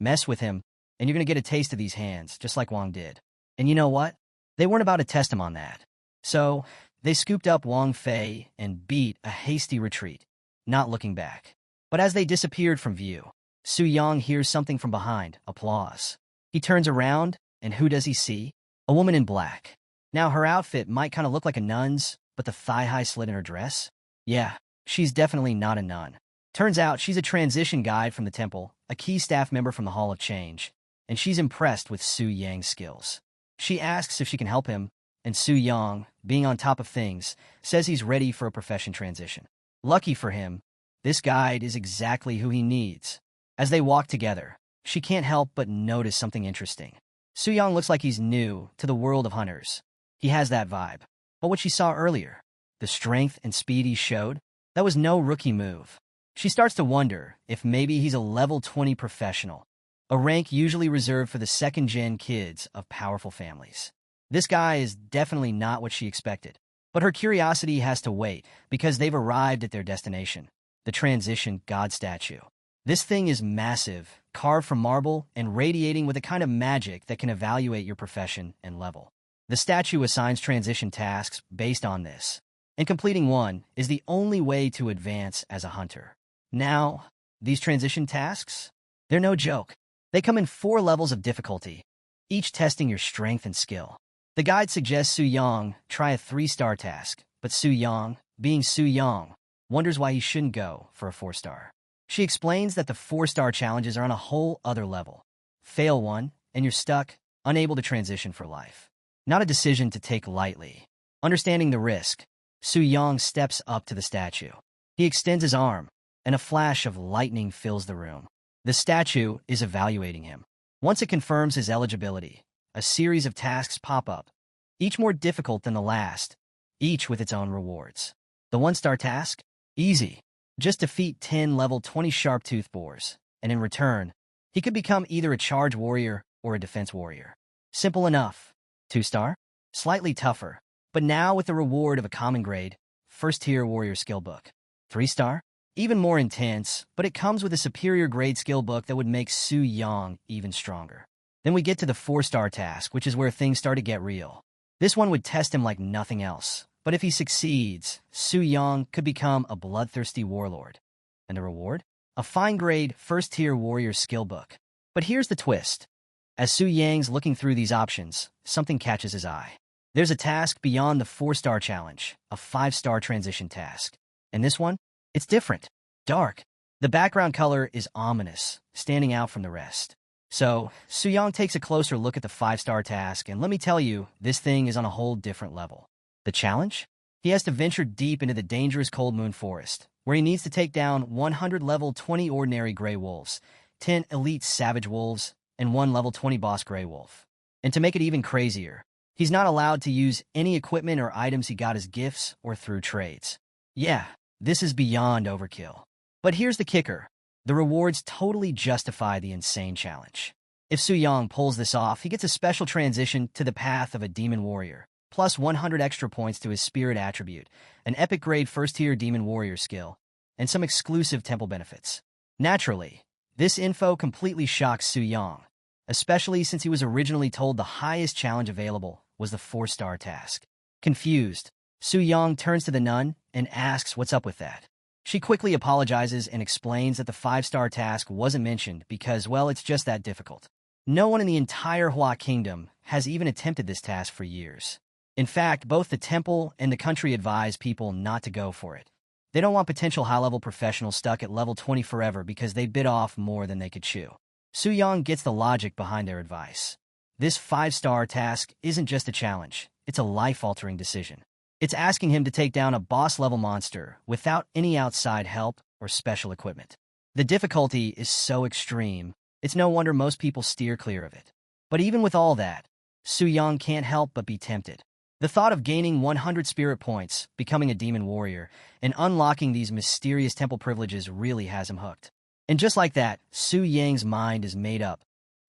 Mess with him, and you're gonna get a taste of these hands, just like Wang did. And you know what? They weren't about to test him on that. So, they scooped up Wang Fei and beat a hasty retreat, not looking back. But as they disappeared from view, Su Yang hears something from behind, applause. He turns around, and who does he see? A woman in black. Now, her outfit might kind of look like a nun's, but the thigh-high slit in her dress? Yeah, she's definitely not a nun. Turns out she's a transition guide from the temple, a key staff member from the Hall of Change, and she's impressed with Su Yang's skills. She asks if she can help him, and Su Yang, being on top of things, says he's ready for a profession transition. Lucky for him, this guide is exactly who he needs. As they walk together, she can't help but notice something interesting. Su Yang looks like he's new to the world of hunters. He has that vibe. But what she saw earlier, the strength and speed he showed, that was no rookie move. She starts to wonder if maybe he's a level 20 professional, a rank usually reserved for the second-gen kids of powerful families. This guy is definitely not what she expected. But her curiosity has to wait, because they've arrived at their destination, the Transition God statue. This thing is massive, carved from marble, and radiating with a kind of magic that can evaluate your profession and level. The statue assigns transition tasks based on this, and completing one is the only way to advance as a hunter. Now, these transition tasks? They're no joke. They come in 4 levels of difficulty, each testing your strength and skill. The guide suggests Su Yang try a 3-star task, but Su Yang, being Su Yang, wonders why he shouldn't go for a 4-star. She explains that the 4-star challenges are on a whole other level. Fail one, and you're stuck, unable to transition for life. Not a decision to take lightly. Understanding the risk, Su Yang steps up to the statue. He extends his arm, and a flash of lightning fills the room. The statue is evaluating him. Once it confirms his eligibility, a series of tasks pop up, each more difficult than the last, each with its own rewards. The 1-star task? Easy. Just defeat 10 level 20 sharp-tooth boars, and in return, he could become either a charge warrior or a defense warrior. Simple enough. 2-star? Slightly tougher, but now with the reward of a common grade, 1st-tier warrior skill book. 3-star? Even more intense, but it comes with a superior grade skill book that would make Su Yang even stronger. Then we get to the 4-star task, which is where things start to get real. This one would test him like nothing else, but if he succeeds, Su Yang could become a bloodthirsty warlord. And the reward? A fine grade, 1st-tier warrior skill book. But here's the twist. As Su Yang's looking through these options, something catches his eye. There's a task beyond the 4-star challenge, a 5-star transition task. And this one? It's different. Dark. The background color is ominous, standing out from the rest. So, Su Yang takes a closer look at the 5-star task, and let me tell you, this thing is on a whole different level. The challenge? He has to venture deep into the dangerous Cold Moon Forest, where he needs to take down 100 level 20 ordinary gray wolves, 10 elite savage wolves, and 1 level 20 boss gray wolf. And to make it even crazier, he's not allowed to use any equipment or items he got as gifts or through trades. Yeah, this is beyond overkill. But here's the kicker. The rewards totally justify the insane challenge. If Su Yang pulls this off, he gets a special transition to the path of a demon warrior, plus 100 extra points to his spirit attribute, an epic grade first-tier demon warrior skill, and some exclusive temple benefits. Naturally, this info completely shocks Su Yang, especially since he was originally told the highest challenge available was the 4-star task. Confused, Su Yang turns to the nun and asks what's up with that. She quickly apologizes and explains that the 5-star task wasn't mentioned because, well, it's just that difficult. No one in the entire Hua Kingdom has even attempted this task for years. In fact, both the temple and the country advise people not to go for it. They don't want potential high-level professionals stuck at level 20 forever because they bit off more than they could chew. Su Yang gets the logic behind their advice. This 5-star task isn't just a challenge, it's a life-altering decision. It's asking him to take down a boss-level monster without any outside help or special equipment. The difficulty is so extreme, it's no wonder most people steer clear of it. But even with all that, Su Yang can't help but be tempted. The thought of gaining 100 spirit points, becoming a demon warrior, and unlocking these mysterious temple privileges really has him hooked. And just like that, Su Yang's mind is made up.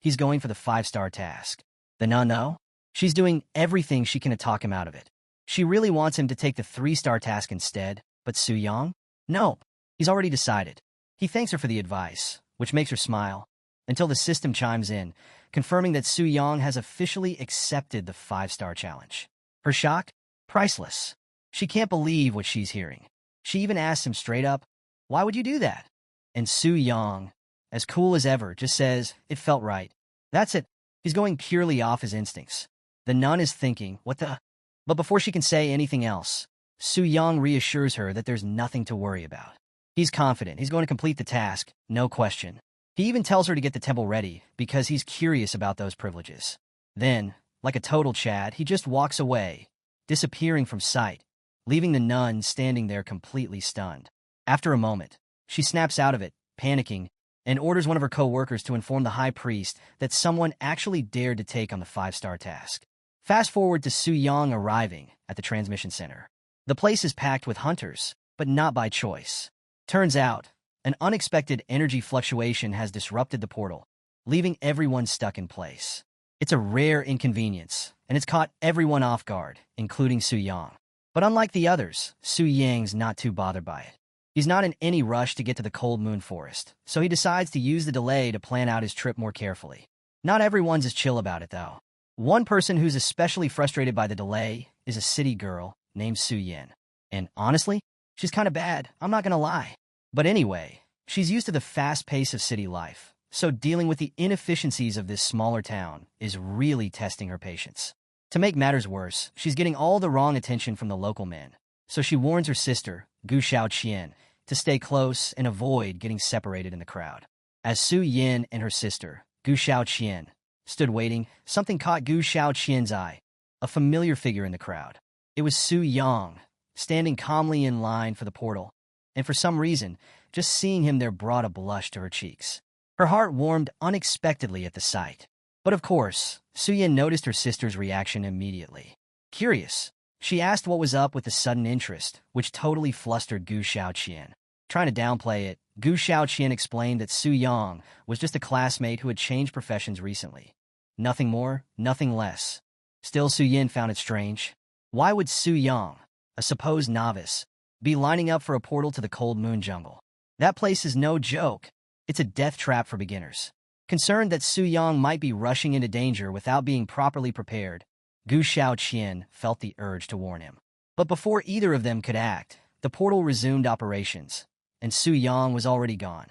He's going for the 5-star task. The nun, though? She's doing everything she can to talk him out of it. She really wants him to take the 3-star task instead, but Su Yang? No, he's already decided. He thanks her for the advice, which makes her smile, until the system chimes in, confirming that Su Yang has officially accepted the 5-star challenge. Her shock? Priceless. She can't believe what she's hearing. She even asks him straight up, "Why would you do that?" And Su Yang, as cool as ever, just says, "It felt right." That's it. He's going purely off his instincts. The nun is thinking, what the? But before she can say anything else, Su Yang reassures her that there's nothing to worry about. He's confident he's going to complete the task, no question. He even tells her to get the temple ready because he's curious about those privileges. Then, like a total Chad, he just walks away, disappearing from sight, leaving the nun standing there completely stunned. After a moment, she snaps out of it, panicking, and orders one of her co-workers to inform the high priest that someone actually dared to take on the 5-star task. Fast forward to Su Yang arriving at the transmission center. The place is packed with hunters, but not by choice. Turns out, an unexpected energy fluctuation has disrupted the portal, leaving everyone stuck in place. It's a rare inconvenience, and it's caught everyone off guard, including Su Yang. But unlike the others, Su Yang's not too bothered by it. He's not in any rush to get to the Cold Moon Forest, so he decides to use the delay to plan out his trip more carefully. Not everyone's as chill about it, though. One person who's especially frustrated by the delay is a city girl named Su Yin. And honestly, she's kind of bad, I'm not gonna lie. But anyway, she's used to the fast pace of city life, so dealing with the inefficiencies of this smaller town is really testing her patience. To make matters worse, she's getting all the wrong attention from the local men, so she warns her sister, Gu Xiaoqian, to stay close and avoid getting separated in the crowd. As Su Yin and her sister, Gu Xiaoqian, stood waiting, something caught Gu Xiaoqian's eye, a familiar figure in the crowd. It was Su Yang, standing calmly in line for the portal, and for some reason, just seeing him there brought a blush to her cheeks. Her heart warmed unexpectedly at the sight. But of course, Su Yin noticed her sister's reaction immediately. Curious, she asked what was up with the sudden interest, which totally flustered Gu Xiaoqian. Trying to downplay it, Gu Xiaoqian explained that Su Yang was just a classmate who had changed professions recently. Nothing more, nothing less. Still, Su Yin found it strange. Why would Su Yang, a supposed novice, be lining up for a portal to the Cold Moon Jungle? That place is no joke. It's a death trap for beginners. Concerned that Su Yang might be rushing into danger without being properly prepared, Gu Xiaoqian felt the urge to warn him. But before either of them could act, the portal resumed operations, and Su Yang was already gone,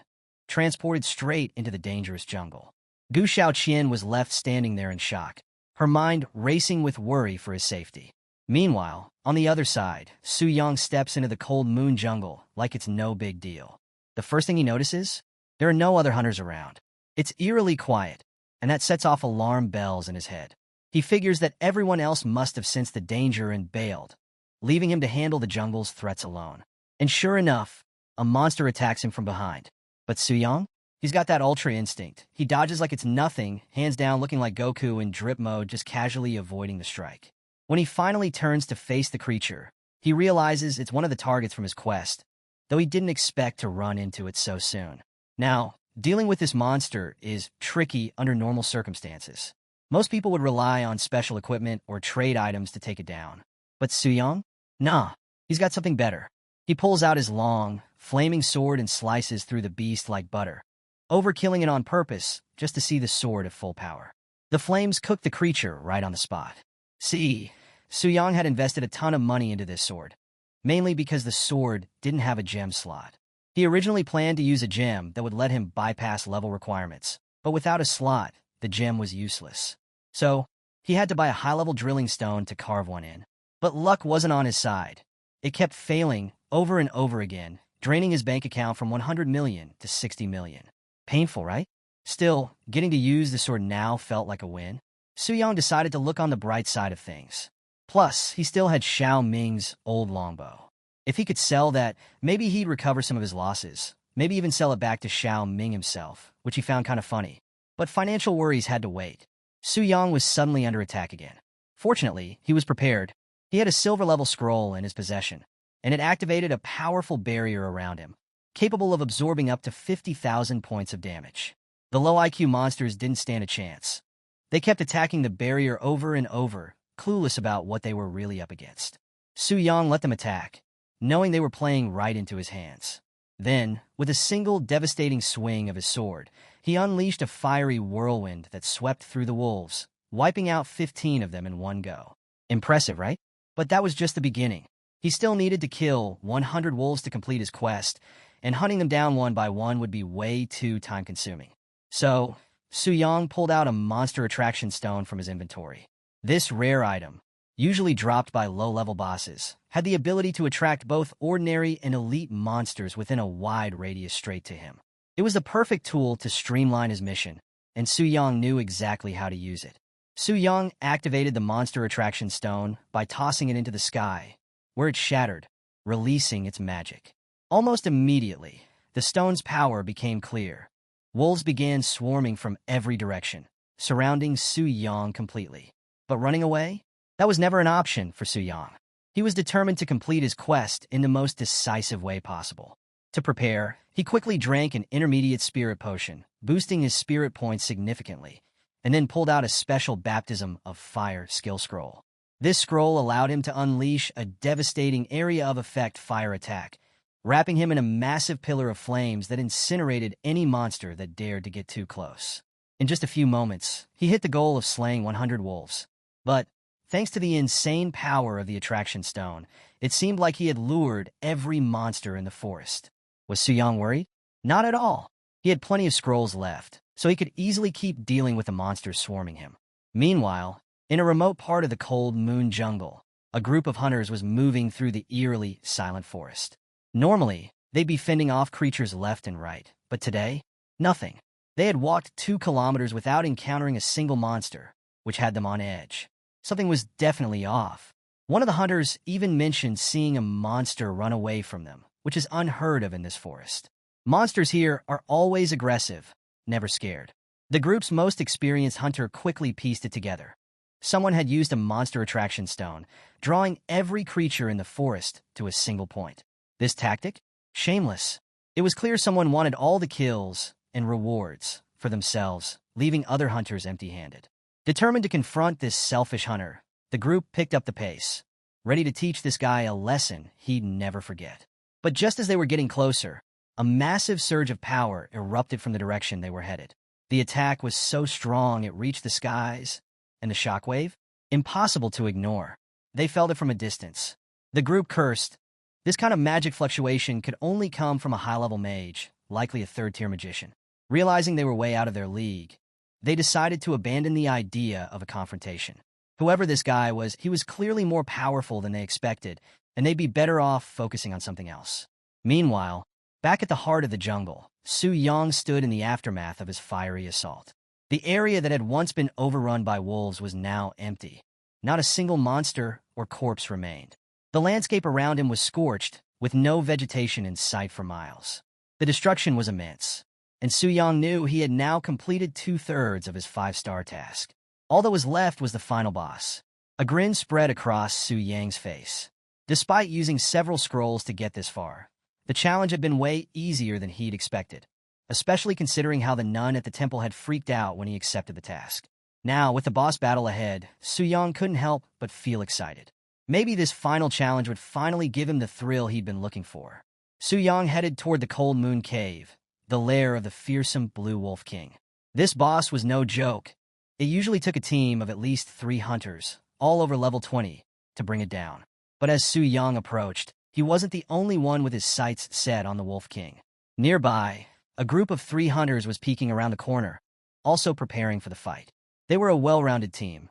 transported straight into the dangerous jungle. Gu Xiaoqian was left standing there in shock, her mind racing with worry for his safety. Meanwhile, on the other side, Su Yang steps into the cold moon jungle like it's no big deal. The first thing he notices? There are no other hunters around. It's eerily quiet, and that sets off alarm bells in his head. He figures that everyone else must have sensed the danger and bailed, leaving him to handle the jungle's threats alone. And sure enough, a monster attacks him from behind. But Su Yang? He's got that ultra instinct. He dodges like it's nothing, hands down looking like Goku in drip mode, just casually avoiding the strike. When he finally turns to face the creature, he realizes it's one of the targets from his quest, though he didn't expect to run into it so soon. Now, dealing with this monster is tricky under normal circumstances. Most people would rely on special equipment or trade items to take it down. But Su Yang? Nah, he's got something better. He pulls out his long, flaming sword and slices through the beast like butter, overkilling it on purpose just to see the sword at full power. The flames cook the creature right on the spot. See, Su Yang had invested a ton of money into this sword, mainly because the sword didn't have a gem slot. He originally planned to use a gem that would let him bypass level requirements, but without a slot, the gem was useless. So, he had to buy a high-level drilling stone to carve one in. But luck wasn't on his side. It kept failing over and over again, draining his bank account from 100 million to 60 million. Painful, right? Still, getting to use the sword now felt like a win. Su Yang decided to look on the bright side of things. Plus, he still had Xiao Ming's old longbow. If he could sell that, maybe he'd recover some of his losses. Maybe even sell it back to Xiao Ming himself, which he found kind of funny. But financial worries had to wait. Su Yang was suddenly under attack again. Fortunately, he was prepared. He had a silver-level scroll in his possession, and it activated a powerful barrier around him, capable of absorbing up to 50,000 points of damage. The low IQ monsters didn't stand a chance. They kept attacking the barrier over and over, clueless about what they were really up against. Su Yang let them attack, knowing they were playing right into his hands. Then, with a single devastating swing of his sword, he unleashed a fiery whirlwind that swept through the wolves, wiping out 15 of them in one go. Impressive, right? But that was just the beginning. He still needed to kill 100 wolves to complete his quest, and hunting them down one by one would be way too time-consuming. So, Su Yang pulled out a monster attraction stone from his inventory. This rare item, usually dropped by low-level bosses, had the ability to attract both ordinary and elite monsters within a wide radius straight to him. It was the perfect tool to streamline his mission, and Su Yang knew exactly how to use it. Su Yang activated the monster attraction stone by tossing it into the sky, where it shattered, releasing its magic. Almost immediately, the stone's power became clear. Wolves began swarming from every direction, surrounding Su Yang completely. But running away? That was never an option for Su Yang. He was determined to complete his quest in the most decisive way possible. To prepare, he quickly drank an intermediate spirit potion, boosting his spirit points significantly, and then pulled out a special baptism of fire skill scroll. This scroll allowed him to unleash a devastating area of effect fire attack, wrapping him in a massive pillar of flames that incinerated any monster that dared to get too close. In just a few moments, he hit the goal of slaying 100 wolves. But, thanks to the insane power of the attraction stone, it seemed like he had lured every monster in the forest. Was Su Yang worried? Not at all. He had plenty of scrolls left, so he could easily keep dealing with the monsters swarming him. Meanwhile, in a remote part of the cold moon jungle, a group of hunters was moving through the eerily silent forest. Normally, they'd be fending off creatures left and right, but today, nothing. They had walked 2 kilometers without encountering a single monster, which had them on edge. Something was definitely off. One of the hunters even mentioned seeing a monster run away from them, which is unheard of in this forest. Monsters here are always aggressive, never scared. The group's most experienced hunter quickly pieced it together. Someone had used a monster attraction stone, drawing every creature in the forest to a single point. This tactic? Shameless. It was clear someone wanted all the kills and rewards for themselves, leaving other hunters empty-handed. Determined to confront this selfish hunter, the group picked up the pace, ready to teach this guy a lesson he'd never forget. But just as they were getting closer, a massive surge of power erupted from the direction they were headed. The attack was so strong it reached the skies, and the shockwave? Impossible to ignore. They felt it from a distance. The group cursed. This kind of magic fluctuation could only come from a high-level mage, likely a third-tier magician. Realizing they were way out of their league, they decided to abandon the idea of a confrontation. Whoever this guy was, he was clearly more powerful than they expected, and they'd be better off focusing on something else. Meanwhile, back at the heart of the jungle, Su Yang stood in the aftermath of his fiery assault. The area that had once been overrun by wolves was now empty. Not a single monster or corpse remained. The landscape around him was scorched, with no vegetation in sight for miles. The destruction was immense, and Su Yang knew he had now completed 2/3 of his 5-star task. All that was left was the final boss. A grin spread across Su Yang's face. Despite using several scrolls to get this far, the challenge had been way easier than he'd expected, especially considering how the nun at the temple had freaked out when he accepted the task. Now, with the boss battle ahead, Su Yang couldn't help but feel excited. Maybe this final challenge would finally give him the thrill he'd been looking for. Su Yang headed toward the Cold Moon Cave, the lair of the fearsome Blue Wolf King. This boss was no joke. It usually took a team of at least 3 hunters, all over level 20, to bring it down. But as Su Yang approached, he wasn't the only one with his sights set on the Wolf King. Nearby, a group of 3 hunters was peeking around the corner, also preparing for the fight. They were a well-rounded team.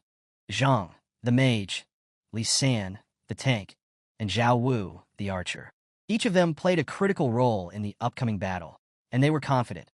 Zhang, the mage, Li San, the tank, and Zhao Wu, the archer. Each of them played a critical role in the upcoming battle, and they were confident,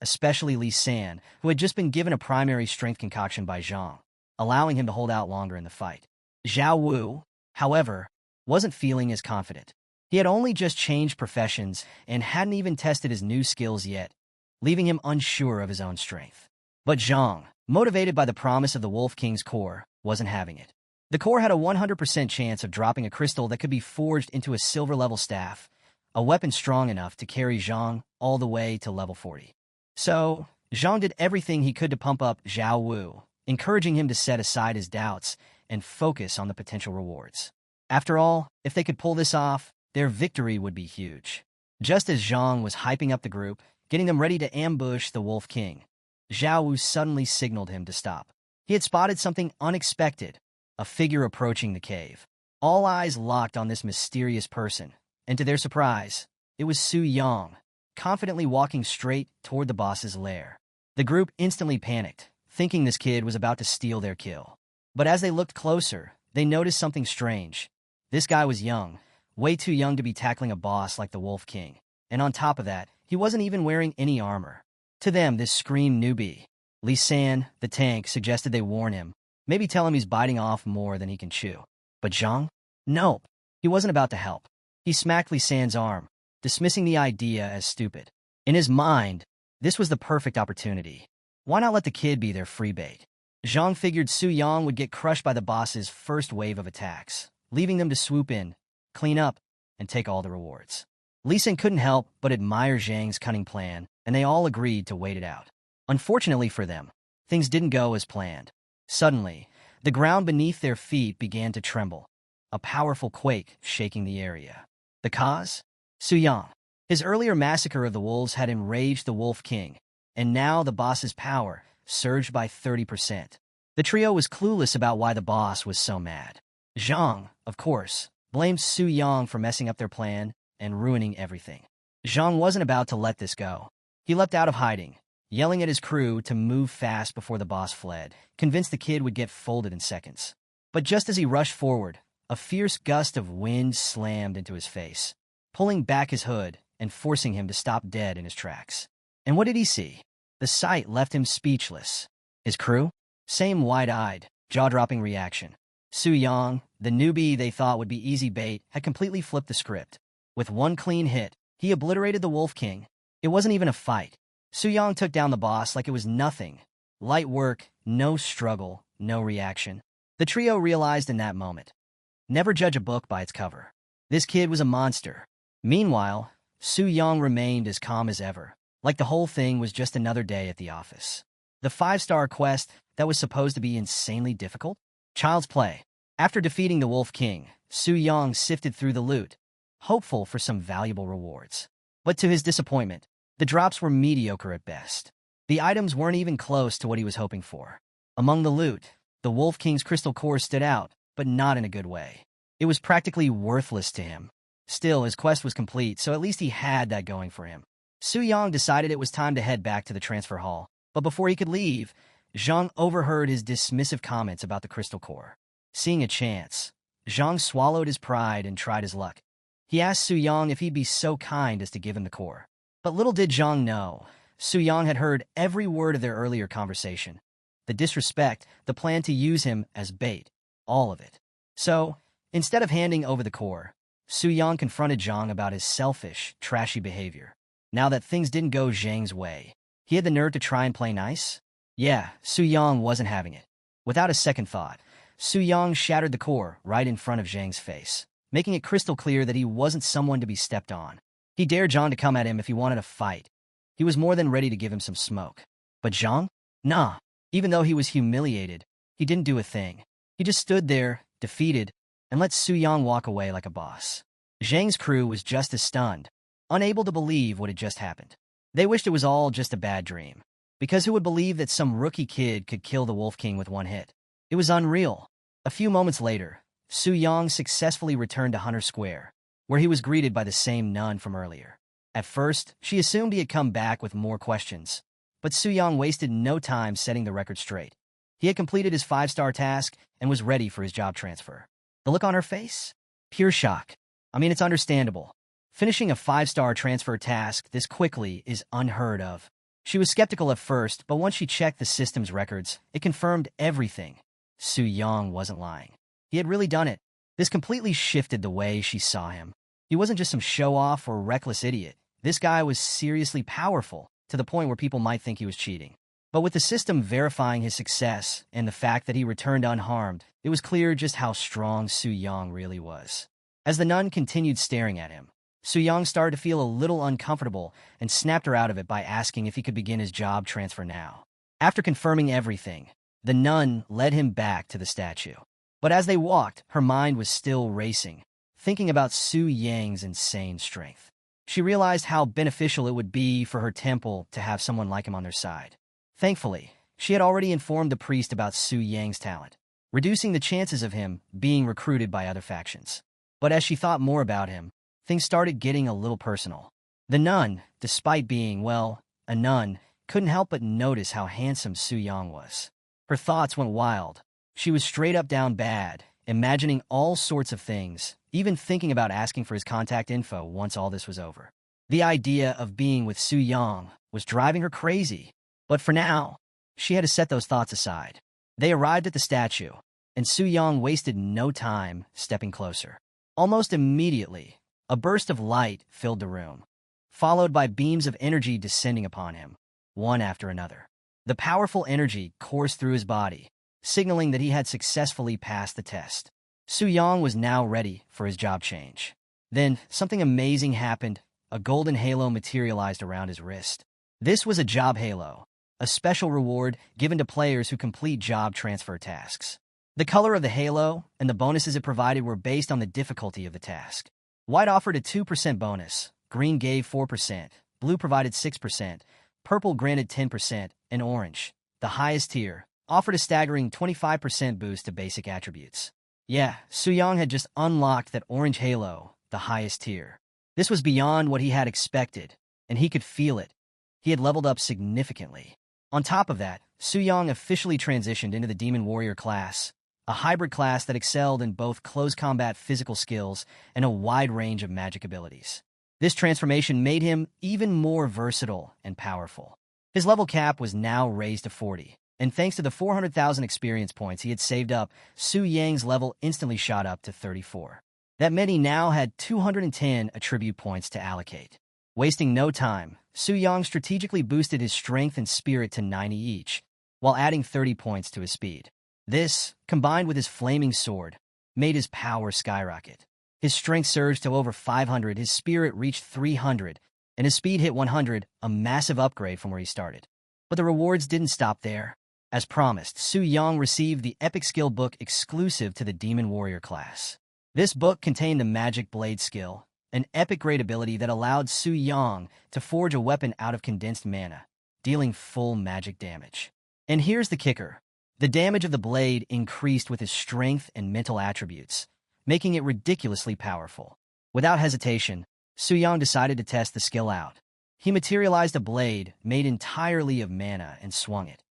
especially Li San, who had just been given a primary strength concoction by Zhang, allowing him to hold out longer in the fight. Zhao Wu, however, wasn't feeling as confident. He had only just changed professions and hadn't even tested his new skills yet, leaving him unsure of his own strength. But Zhang, motivated by the promise of the Wolf King's core, wasn't having it. The core had a 100% chance of dropping a crystal that could be forged into a silver-level staff, a weapon strong enough to carry Zhang all the way to level 40. So, Zhang did everything he could to pump up Zhao Wu, encouraging him to set aside his doubts and focus on the potential rewards. After all, if they could pull this off, their victory would be huge. Just as Zhang was hyping up the group, getting them ready to ambush the Wolf King, Zhao Wu suddenly signaled him to stop. He had spotted something unexpected, a figure approaching the cave. All eyes locked on this mysterious person, and to their surprise, it was Su Yang, confidently walking straight toward the boss's lair. The group instantly panicked, thinking this kid was about to steal their kill. But as they looked closer, they noticed something strange. This guy was young, way too young to be tackling a boss like the Wolf King. And on top of that, he wasn't even wearing any armor. To them, this screamed newbie. Li San, the tank, suggested they warn him, maybe tell him he's biting off more than he can chew. But Zhang? Nope. He wasn't about to help. He smacked Li San's arm, dismissing the idea as stupid. In his mind, this was the perfect opportunity. Why not let the kid be their free bait? Zhang figured Su Yang would get crushed by the boss's first wave of attacks, leaving them to swoop in, clean up, and take all the rewards. Li San couldn't help but admire Zhang's cunning plan, and they all agreed to wait it out. Unfortunately for them, things didn't go as planned. Suddenly, the ground beneath their feet began to tremble, a powerful quake shaking the area. The cause? Su Yang. His earlier massacre of the wolves had enraged the Wolf King, and now the boss's power surged by 30%. The trio was clueless about why the boss was so mad. Zhang, of course, blamed Su Yang for messing up their plan and ruining everything. Zhang wasn't about to let this go. He leapt out of hiding, yelling at his crew to move fast before the boss fled, convinced the kid would get folded in seconds. But just as he rushed forward, a fierce gust of wind slammed into his face, pulling back his hood and forcing him to stop dead in his tracks. And what did he see? The sight left him speechless. His crew? Same wide-eyed, jaw-dropping reaction. Su Yang, the newbie they thought would be easy bait, had completely flipped the script. With one clean hit, he obliterated the Wolf King. It wasn't even a fight. Su Yang took down the boss like it was nothing. Light work, no struggle, no reaction. The trio realized in that moment. Never judge a book by its cover. This kid was a monster. Meanwhile, Su Yang remained as calm as ever, like the whole thing was just another day at the office. The 5-star quest that was supposed to be insanely difficult? Child's play. After defeating the Wolf King, Su Yang sifted through the loot, hopeful for some valuable rewards. But to his disappointment, the drops were mediocre at best. The items weren't even close to what he was hoping for. Among the loot, the Wolf King's crystal core stood out, but not in a good way. It was practically worthless to him. Still, his quest was complete, so at least he had that going for him. Su Yang decided it was time to head back to the transfer hall, but before he could leave, Zhang overheard his dismissive comments about the crystal core. Seeing a chance, Zhang swallowed his pride and tried his luck. He asked Su Yang if he'd be so kind as to give him the core. But little did Zhang know, Su Yang had heard every word of their earlier conversation. The disrespect, the plan to use him as bait, all of it. So, instead of handing over the core, Su Yang confronted Zhang about his selfish, trashy behavior. Now that things didn't go Zhang's way, he had the nerve to try and play nice? Yeah, Su Yang wasn't having it. Without a second thought, Su Yang shattered the core right in front of Zhang's face, making it crystal clear that he wasn't someone to be stepped on. He dared Zhang to come at him if he wanted a fight. He was more than ready to give him some smoke. But Zhang? Nah. Even though he was humiliated, he didn't do a thing. He just stood there, defeated, and let Su Yang walk away like a boss. Zhang's crew was just as stunned, unable to believe what had just happened. They wished it was all just a bad dream, because who would believe that some rookie kid could kill the Wolf King with one hit? It was unreal. A few moments later, Su Yang successfully returned to Hunter Square, where he was greeted by the same nun from earlier. At first, she assumed he had come back with more questions, but Su Yang wasted no time setting the record straight. He had completed his 5-star task and was ready for his job transfer. The look on her face? Pure shock. I mean, it's understandable. Finishing a 5-star transfer task this quickly is unheard of. She was skeptical at first, but once she checked the system's records, it confirmed everything. Su Yang wasn't lying. He had really done it. This completely shifted the way she saw him. He wasn't just some show-off or reckless idiot. This guy was seriously powerful, to the point where people might think he was cheating. But with the system verifying his success and the fact that he returned unharmed, it was clear just how strong Su Yang really was. As the nun continued staring at him, Su Yang started to feel a little uncomfortable and snapped her out of it by asking if he could begin his job transfer now. After confirming everything, the nun led him back to the statue. But as they walked, her mind was still racing, thinking about Su Yang's insane strength. She realized how beneficial it would be for her temple to have someone like him on their side. Thankfully, she had already informed the priest about Su Yang's talent, reducing the chances of him being recruited by other factions. But as she thought more about him, things started getting a little personal. The nun, despite being, well, a nun, couldn't help but notice how handsome Su Yang was. Her thoughts went wild. She was straight up down bad, imagining all sorts of things, even thinking about asking for his contact info once all this was over. The idea of being with Su Yang was driving her crazy. But for now, she had to set those thoughts aside. They arrived at the statue, and Su Yang wasted no time stepping closer. Almost immediately, a burst of light filled the room, followed by beams of energy descending upon him, one after another. The powerful energy coursed through his body, signaling that he had successfully passed the test. Su Yang was now ready for his job change. Then, something amazing happened. A golden halo materialized around his wrist. This was a job halo, a special reward given to players who complete job transfer tasks. The color of the halo and the bonuses it provided were based on the difficulty of the task. White offered a 2% bonus, green gave 4%, blue provided 6%, purple granted 10%, and orange, the highest tier, offered a staggering 25% boost to basic attributes. Yeah, Su Yang had just unlocked that orange halo, the highest tier. This was beyond what he had expected, and he could feel it. He had leveled up significantly. On top of that, Su Yang officially transitioned into the Demon Warrior class, a hybrid class that excelled in both close combat physical skills and a wide range of magic abilities. This transformation made him even more versatile and powerful. His level cap was now raised to 40, and thanks to the 400,000 experience points he had saved up, Su Yang's level instantly shot up to 34. That meant he now had 210 attribute points to allocate. Wasting no time, Su Yang strategically boosted his strength and spirit to 90 each, while adding 30 points to his speed. This, combined with his flaming sword, made his power skyrocket. His strength surged to over 500, his spirit reached 300, and his speed hit 100, a massive upgrade from where he started. But the rewards didn't stop there. As promised, Su Yang received the Epic Skill Book exclusive to the Demon Warrior class. This book contained the Magic Blade skill, an epic-grade ability that allowed Su Yang to forge a weapon out of condensed mana, dealing full magic damage. And here's the kicker. The damage of the blade increased with his strength and mental attributes, making it ridiculously powerful. Without hesitation, Su Yang decided to test the skill out. He materialized a blade made entirely of mana and swung it.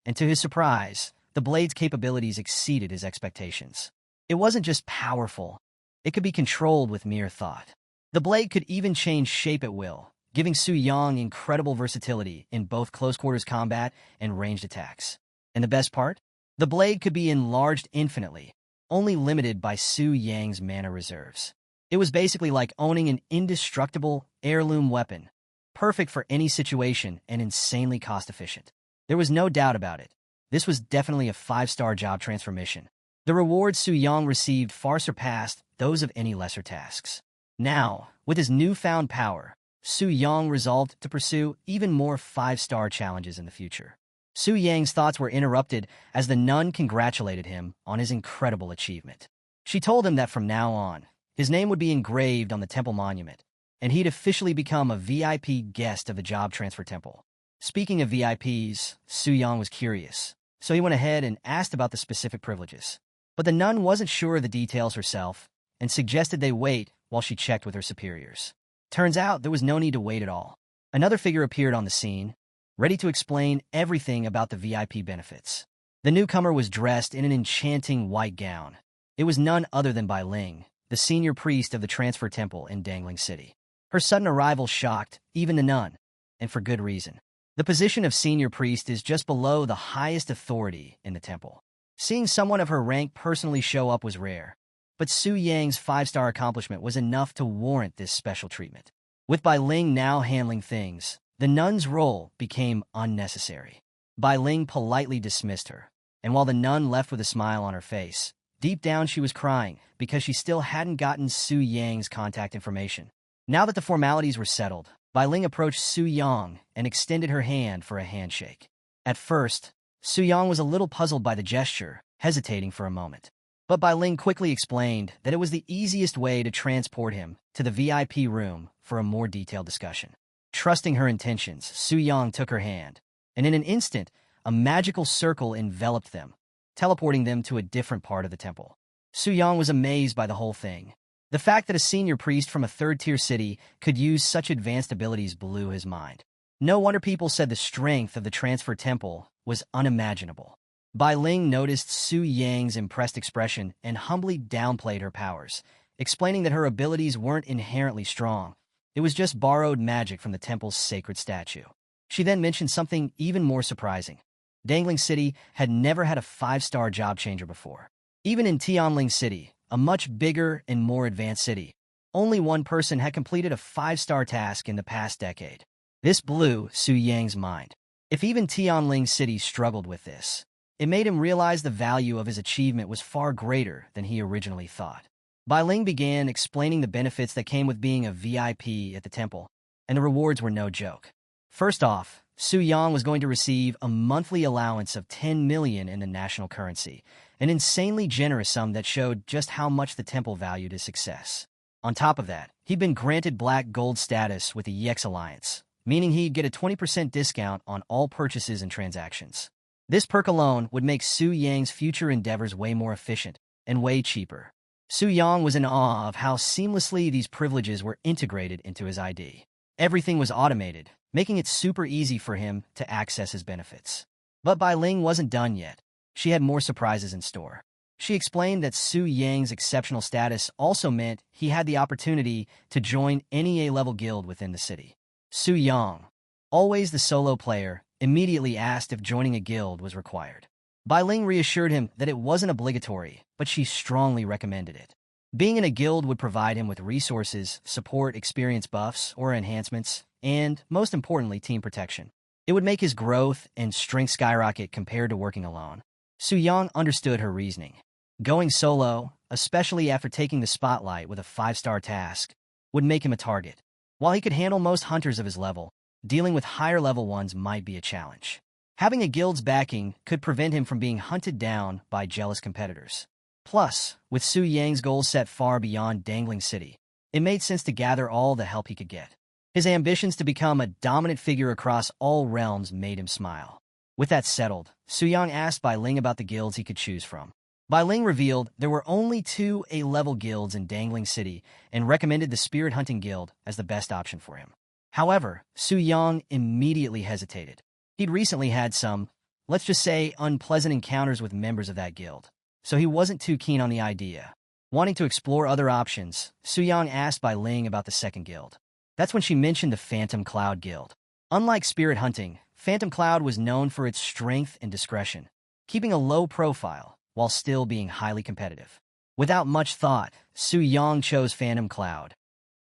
And to his surprise, the blade's capabilities exceeded his expectations. It wasn't just powerful, it could be controlled with mere thought. The blade could even change shape at will, giving Su Yang incredible versatility in both close-quarters combat and ranged attacks. And the best part? The blade could be enlarged infinitely, only limited by Su Yang's mana reserves. It was basically like owning an indestructible heirloom weapon, perfect for any situation and insanely cost-efficient. There was no doubt about it. This was definitely a 5-star job transfer mission. The rewards Su Yang received far surpassed those of any lesser tasks. Now, with his newfound power, Su Yang resolved to pursue even more 5-star challenges in the future. Su Yang's thoughts were interrupted as the nun congratulated him on his incredible achievement. She told him that from now on, his name would be engraved on the temple monument, and he'd officially become a VIP guest of the Job Transfer Temple. Speaking of VIPs, Su Yang was curious, so he went ahead and asked about the specific privileges. But the nun wasn't sure of the details herself and suggested they wait while she checked with her superiors. Turns out there was no need to wait at all. Another figure appeared on the scene, ready to explain everything about the VIP benefits. The newcomer was dressed in an enchanting white gown. It was none other than Bai Ling, the senior priest of the Transfer Temple in Dangling City. Her sudden arrival shocked even the nun, and for good reason. The position of senior priest is just below the highest authority in the temple. Seeing someone of her rank personally show up was rare, but Su Yang's 5-star accomplishment was enough to warrant this special treatment. With Bai Ling now handling things, the nun's role became unnecessary. Bai Ling politely dismissed her, and while the nun left with a smile on her face, deep down she was crying because she still hadn't gotten Su Yang's contact information. Now that the formalities were settled, Bai Ling approached Su Yang and extended her hand for a handshake. At first, Su Yang was a little puzzled by the gesture, hesitating for a moment. But Bai Ling quickly explained that it was the easiest way to transport him to the VIP room for a more detailed discussion. Trusting her intentions, Su Yang took her hand, and in an instant, a magical circle enveloped them, teleporting them to a different part of the temple. Su Yang was amazed by the whole thing. The fact that a senior priest from a third-tier city could use such advanced abilities blew his mind. No wonder people said the strength of the Transfer Temple was unimaginable. Bai Ling noticed Su Yang's impressed expression and humbly downplayed her powers, explaining that her abilities weren't inherently strong. It was just borrowed magic from the temple's sacred statue. She then mentioned something even more surprising. Dangling City had never had a 5-star job changer before. Even in Tianling City, a much bigger and more advanced city, only one person had completed a 5-star task in the past decade. This blew Su Yang's mind. If even Tianling City struggled with this, it made him realize the value of his achievement was far greater than he originally thought. Bai Ling began explaining the benefits that came with being a VIP at the temple, and the rewards were no joke. First off, Su Yang was going to receive a monthly allowance of 10 million in the national currency, an insanely generous sum that showed just how much the temple valued his success. On top of that, he'd been granted black gold status with the EX Alliance, meaning he'd get a 20% discount on all purchases and transactions. This perk alone would make Su Yang's future endeavors way more efficient and way cheaper. Su Yang was in awe of how seamlessly these privileges were integrated into his ID. Everything was automated, making it super easy for him to access his benefits. But Bai Ling wasn't done yet. She had more surprises in store. She explained that Su Yang's exceptional status also meant he had the opportunity to join any A-level guild within the city. Su Yang, always the solo player, immediately asked if joining a guild was required. Bai Ling reassured him that it wasn't obligatory, but she strongly recommended it. Being in a guild would provide him with resources, support, experience buffs or enhancements, and, most importantly, team protection. It would make his growth and strength skyrocket compared to working alone. Su Yang understood her reasoning. Going solo, especially after taking the spotlight with a 5-star task, would make him a target. While he could handle most hunters of his level, dealing with higher-level ones might be a challenge. Having a guild's backing could prevent him from being hunted down by jealous competitors. Plus, with Su Yang's goals set far beyond Dangling City, it made sense to gather all the help he could get. His ambitions to become a dominant figure across all realms made him smile. With that settled, Su Yang asked Bai Ling about the guilds he could choose from. Bai Ling revealed there were only 2 A-level guilds in Dangling City and recommended the Spirit Hunting Guild as the best option for him. However, Su Yang immediately hesitated. He'd recently had some let's just say, unpleasant encounters with members of that guild. So he wasn't too keen on the idea. Wanting to explore other options, Suyang asked Bai Ling about the second guild. That's when she mentioned the Phantom Cloud Guild. Unlike spirit hunting, Phantom Cloud was known for its strength and discretion, keeping a low profile while still being highly competitive. Without much thought, Suyang chose Phantom Cloud.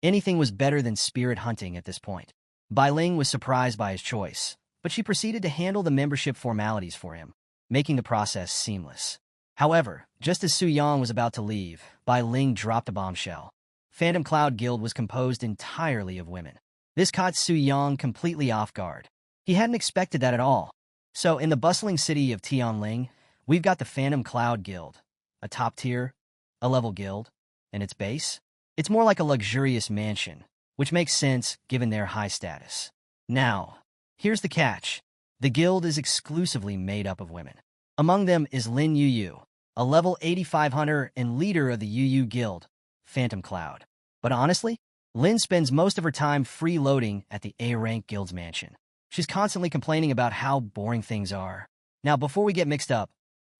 Anything was better than spirit hunting at this point. Bai Ling was surprised by his choice, but she proceeded to handle the membership formalities for him, making the process seamless. However, just as Suyang was about to leave, Bai Ling dropped a bombshell. Phantom Cloud Guild was composed entirely of women. This caught Suyang completely off guard. He hadn't expected that at all. So, in the bustling city of Tianling, we've got the Phantom Cloud Guild, a top tier, a level guild, and its base? It's more like a luxurious mansion, which makes sense given their high status. Now, here's the catch. The guild is exclusively made up of women. Among them is Lin Yuyu, a level 85 hunter and leader of the Yuyu Guild, Phantom Cloud. But honestly, Lin spends most of her time freeloading at the A-rank guild's mansion. She's constantly complaining about how boring things are. Now, before we get mixed up,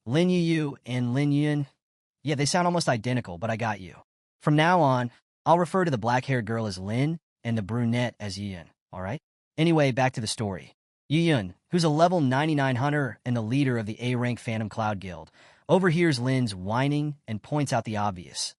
Lin Yuyu and Lin Yun, yeah, they sound almost identical, but I got you. From now on, I'll refer to the black-haired girl as Lin and the brunette as Yun, alright? Anyway, back to the story. Yun, who's a level 99 hunter and the leader of the A-rank Phantom Cloud Guild, overhears Lin's whining and points out the obvious.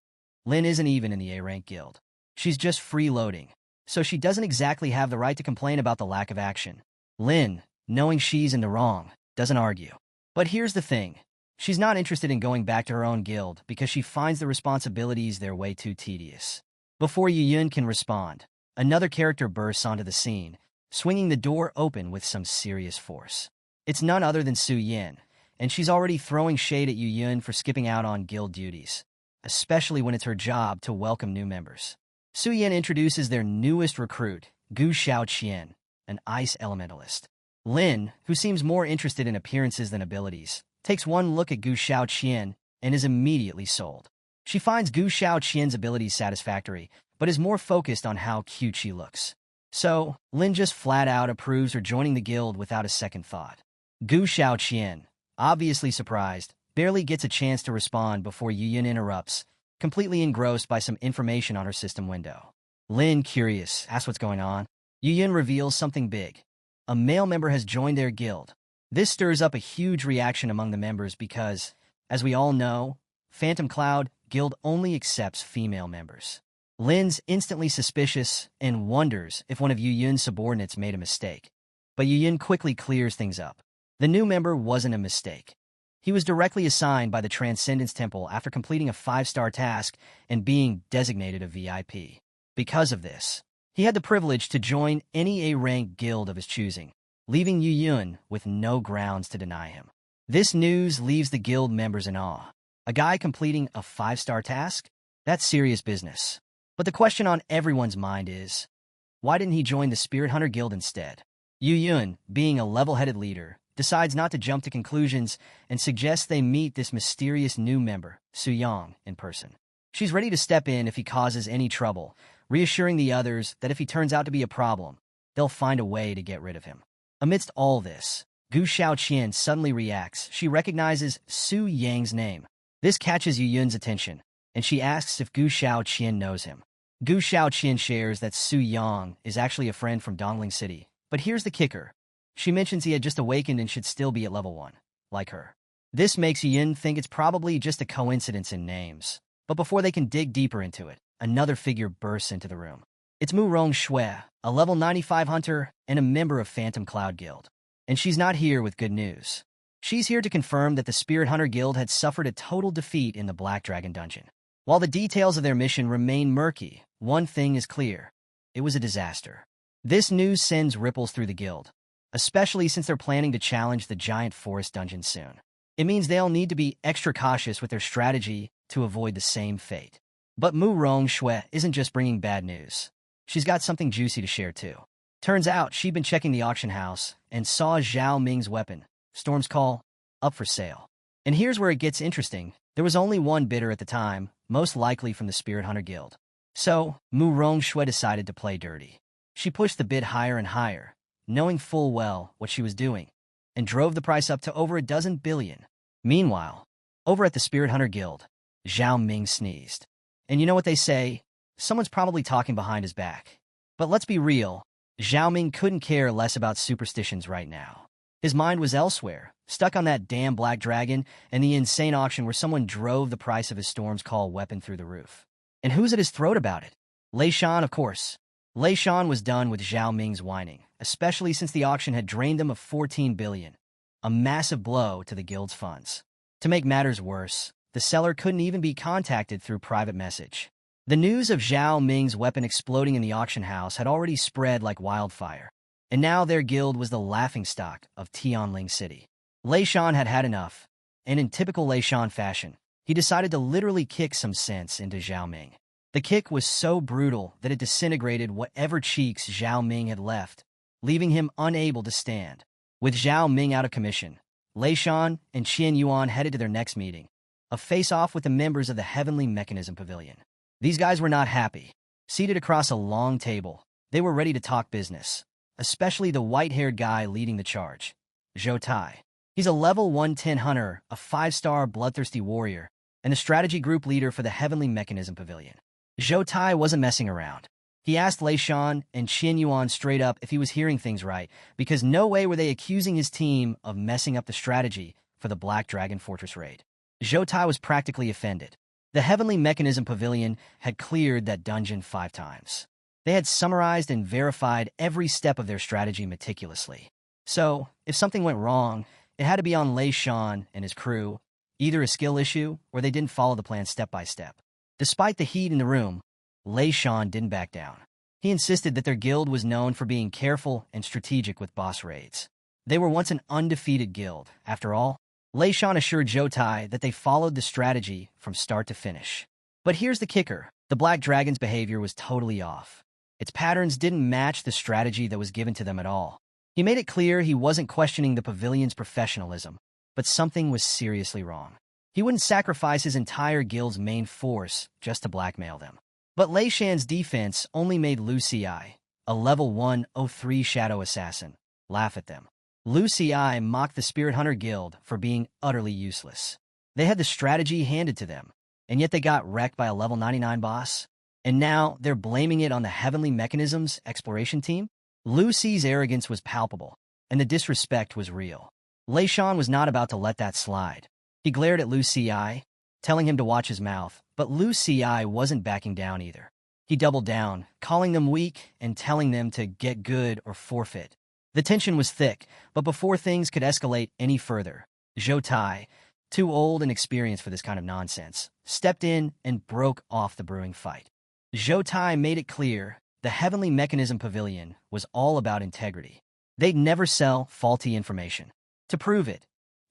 Lin isn't even in the A-rank guild. She's just freeloading, so she doesn't exactly have the right to complain about the lack of action. Lin, knowing she's in the wrong, doesn't argue. But here's the thing. She's not interested in going back to her own guild because she finds the responsibilities there way too tedious. Before Yun can respond, another character bursts onto the scene, swinging the door open with some serious force. It's none other than Su Yin, and she's already throwing shade at Yun for skipping out on guild duties, especially when it's her job to welcome new members. Su Yin introduces their newest recruit, Gu Xiaoqian, an ice elementalist. Lin, who seems more interested in appearances than abilities, takes one look at Gu Xiaoqian and is immediately sold. She finds Gu Xiaoqian's abilities satisfactory, but is more focused on how cute she looks. So, Lin just flat out approves her joining the guild without a second thought. Gu Xiaoqian, obviously surprised, barely gets a chance to respond before Yun interrupts, completely engrossed by some information on her system window. Lin, curious, asks what's going on. Yun reveals something big. A male member has joined their guild. This stirs up a huge reaction among the members because, as we all know, Phantom Cloud Guild only accepts female members. Lin's instantly suspicious and wonders if one of Yun's subordinates made a mistake. But Yun quickly clears things up. The new member wasn't a mistake. He was directly assigned by the Transcendence Temple after completing a 5-star task and being designated a VIP. Because of this, he had the privilege to join any A-rank guild of his choosing, leaving Yun with no grounds to deny him. This news leaves the guild members in awe. A guy completing a 5-star task? That's serious business. But the question on everyone's mind is, why didn't he join the Spirit Hunter Guild instead? Yun, being a level-headed leader, decides not to jump to conclusions and suggests they meet this mysterious new member, Suyang, in person. She's ready to step in if he causes any trouble, reassuring the others that if he turns out to be a problem, they'll find a way to get rid of him. Amidst all this, Gu Xiaoqian suddenly reacts. She recognizes Su Yang's name. This catches Yun's attention, and she asks if Gu Xiaoqian knows him. Gu Xiaoqian shares that Su Yang is actually a friend from Dongling City. But here's the kicker. She mentions he had just awakened and should still be at level 1, like her. This makes Yun think it's probably just a coincidence in names. But before they can dig deeper into it, another figure bursts into the room. It's Mu Rongshui, a level 95 hunter and a member of Phantom Cloud Guild. And she's not here with good news. She's here to confirm that the Spirit Hunter Guild had suffered a total defeat in the Black Dragon Dungeon. While the details of their mission remain murky, one thing is clear. It was a disaster. This news sends ripples through the guild, especially since they're planning to challenge the Giant Forest Dungeon soon. It means they'll need to be extra cautious with their strategy to avoid the same fate. But Mu Rongshui isn't just bringing bad news. She's got something juicy to share too. Turns out she'd been checking the auction house and saw Zhao Ming's weapon, Storm's Call, up for sale. And here's where it gets interesting. There was only one bidder at the time, most likely from the Spirit Hunter Guild. So, Mu Rongshui decided to play dirty. She pushed the bid higher and higher, knowing full well what she was doing. and drove the price up to over a dozen billion. Meanwhile, over at the Spirit Hunter Guild, Zhao Ming sneezed. And you know what they say? Someone's probably talking behind his back. But let's be real, Zhao Ming couldn't care less about superstitions right now. His mind was elsewhere, stuck on that damn black dragon and the insane auction where someone drove the price of his Storm's Call weapon through the roof. And who's at his throat about it? Lei Shan, of course. Lei Shan was done with Zhao Ming's whining, especially since the auction had drained them of 14 billion, a massive blow to the guild's funds. To make matters worse, the seller couldn't even be contacted through private message. The news of Zhao Ming's weapon exploding in the auction house had already spread like wildfire, and now their guild was the laughingstock of Tianling City. Lei Shan had had enough, and in typical Lei Shan fashion, he decided to literally kick some sense into Zhao Ming. The kick was so brutal that it disintegrated whatever cheeks Zhao Ming had left, leaving him unable to stand. With Zhao Ming out of commission, Lei Shan and Qian Yuan headed to their next meeting, a face-off with the members of the Heavenly Mechanism Pavilion. These guys were not happy. Seated across a long table, they were ready to talk business, especially the white-haired guy leading the charge, Zhou Tai. He's a level 110 hunter, a 5-star bloodthirsty warrior, and the strategy group leader for the Heavenly Mechanism Pavilion. Zhou Tai wasn't messing around. He asked Lei Shan and Qian Yuan straight up if he was hearing things right, because no way were they accusing his team of messing up the strategy for the Black Dragon Fortress raid. Zhou Tai was practically offended. The Heavenly Mechanism Pavilion had cleared that dungeon 5 times. They had summarized and verified every step of their strategy meticulously. So, if something went wrong, it had to be on Lei Shan and his crew, either a skill issue or they didn't follow the plan step by step. Despite the heat in the room, Lei Shan didn't back down. He insisted that their guild was known for being careful and strategic with boss raids. They were once an undefeated guild, after all. Lei Shan assured Zhou Tai that they followed the strategy from start to finish. But here's the kicker. The Black Dragon's behavior was totally off. Its patterns didn't match the strategy that was given to them at all. He made it clear he wasn't questioning the pavilion's professionalism, but something was seriously wrong. He wouldn't sacrifice his entire guild's main force just to blackmail them. But Lei Shan's defense only made Lu Ci, a level 103 shadow assassin, laugh at them. Lu Ci mocked the Spirit Hunter Guild for being utterly useless. They had the strategy handed to them, and yet they got wrecked by a level 99 boss. And now they're blaming it on the Heavenly Mechanisms exploration team? Lu Ci's arrogance was palpable, and the disrespect was real. Lei Shan was not about to let that slide. He glared at Lu Ci, telling him to watch his mouth, but Lu Ci wasn't backing down either. He doubled down, calling them weak and telling them to get good or forfeit. The tension was thick, but before things could escalate any further, Zhou Tai, too old and experienced for this kind of nonsense, stepped in and broke off the brewing fight. Zhou Tai made it clear the Heavenly Mechanism Pavilion was all about integrity. They'd never sell faulty information. To prove it,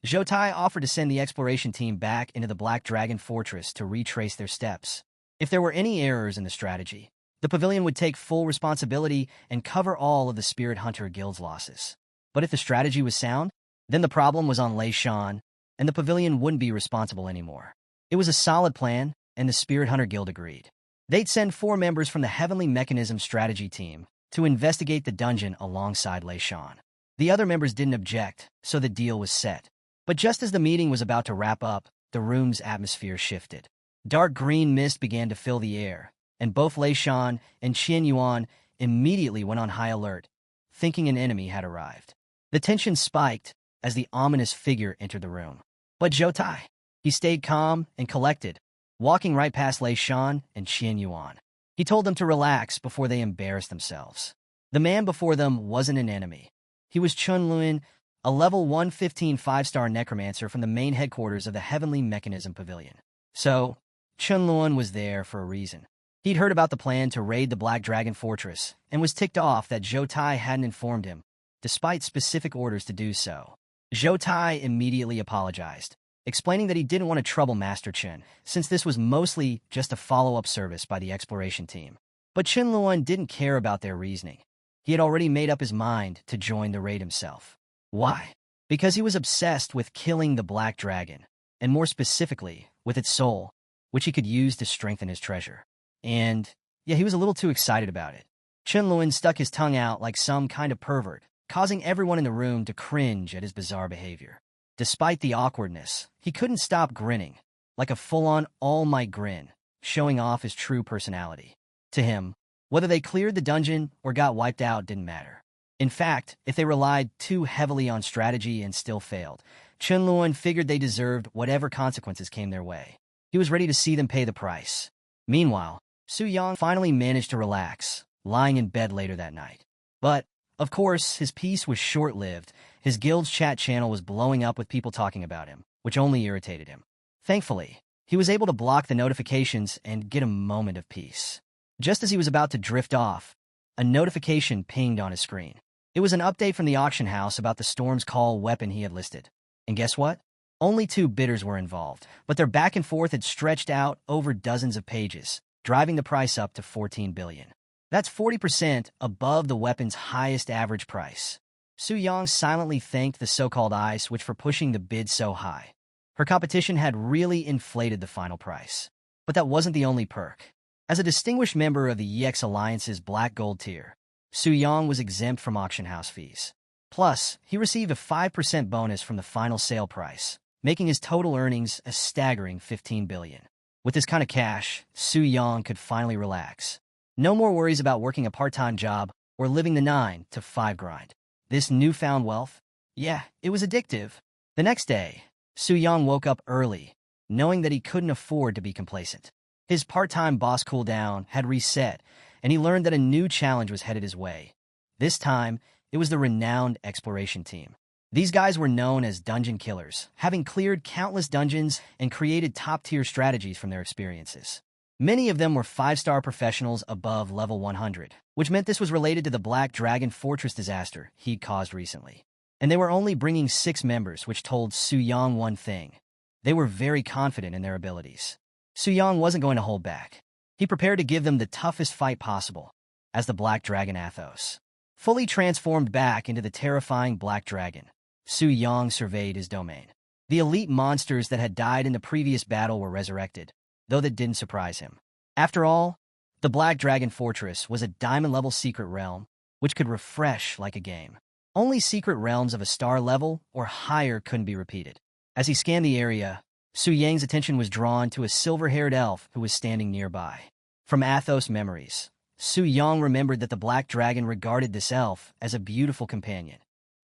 Zhou Tai offered to send the exploration team back into the Black Dragon Fortress to retrace their steps. If there were any errors in the strategy, the pavilion would take full responsibility and cover all of the Spirit Hunter Guild's losses. But if the strategy was sound, then the problem was on Lei Shan, and the pavilion wouldn't be responsible anymore. It was a solid plan, and the Spirit Hunter Guild agreed. They'd send 4 members from the Heavenly Mechanism strategy team to investigate the dungeon alongside Lei Shan. The other members didn't object, so the deal was set. But just as the meeting was about to wrap up, the room's atmosphere shifted. Dark green mist began to fill the air, and both Lei Shan and Qian Yuan immediately went on high alert, thinking an enemy had arrived. The tension spiked as the ominous figure entered the room. But Zhou Tai, he stayed calm and collected, walking right past Lei Shan and Qian Yuan. He told them to relax before they embarrassed themselves. The man before them wasn't an enemy. He was Chun Luan, a level 115 5-star necromancer from the main headquarters of the Heavenly Mechanism Pavilion. So, Chun Luan was there for a reason. He'd heard about the plan to raid the Black Dragon Fortress and was ticked off that Zhou Tai hadn't informed him, despite specific orders to do so. Zhou Tai immediately apologized, explaining that he didn't want to trouble Master Chen, since this was mostly just a follow-up service by the exploration team. But Chun Luan didn't care about their reasoning. He had already made up his mind to join the raid himself. Why? Because he was obsessed with killing the Black Dragon, and more specifically, with its soul, which he could use to strengthen his treasure. And, yeah, he was a little too excited about it. Chun Luan stuck his tongue out like some kind of pervert, causing everyone in the room to cringe at his bizarre behavior. Despite the awkwardness, he couldn't stop grinning, like a full-on all-might grin, showing off his true personality. To him, whether they cleared the dungeon or got wiped out didn't matter. In fact, if they relied too heavily on strategy and still failed, Chunluan figured they deserved whatever consequences came their way. He was ready to see them pay the price. Meanwhile, Su Yang finally managed to relax, lying in bed later that night. But, of course, his peace was short-lived. His guild's chat channel was blowing up with people talking about him, which only irritated him. Thankfully, he was able to block the notifications and get a moment of peace. Just as he was about to drift off, a notification pinged on his screen. It was an update from the auction house about the Storm's Call weapon he had listed. And guess what? Only 2 bidders were involved, but their back and forth had stretched out over dozens of pages, driving the price up to 14 billion. That's 40% above the weapon's highest average price. Su Yang silently thanked the so-called Ice Witch for pushing the bid so high. Her competition had really inflated the final price. But that wasn't the only perk. As a distinguished member of the EX Alliance's Black Gold tier, Su Yang was exempt from auction house fees. Plus, he received a 5% bonus from the final sale price, making his total earnings a staggering 15 billion. With this kind of cash, Su Yang could finally relax. No more worries about working a part-time job or living the 9-to-5 grind. This newfound wealth? Yeah, it was addictive. The next day, Su Yang woke up early, knowing that he couldn't afford to be complacent. His part-time boss cooldown had reset, and he learned that a new challenge was headed his way. This time, it was the renowned exploration team. These guys were known as dungeon killers, having cleared countless dungeons and created top-tier strategies from their experiences. Many of them were 5-star professionals above level 100, which meant this was related to the Black Dragon Fortress disaster he'd caused recently. And they were only bringing 6 members, which told Su Yang one thing. They were very confident in their abilities. Su Yang wasn't going to hold back. He prepared to give them the toughest fight possible, as the Black Dragon Athos. Fully transformed back into the terrifying Black Dragon, Su Yang surveyed his domain. The elite monsters that had died in the previous battle were resurrected, though that didn't surprise him. After all, the Black Dragon Fortress was a diamond-level secret realm, which could refresh like a game. Only secret realms of a star level or higher couldn't be repeated. As he scanned the area, Su Yang's attention was drawn to a silver-haired elf who was standing nearby. From Athos memories, Su Yang remembered that the Black Dragon regarded this elf as a beautiful companion.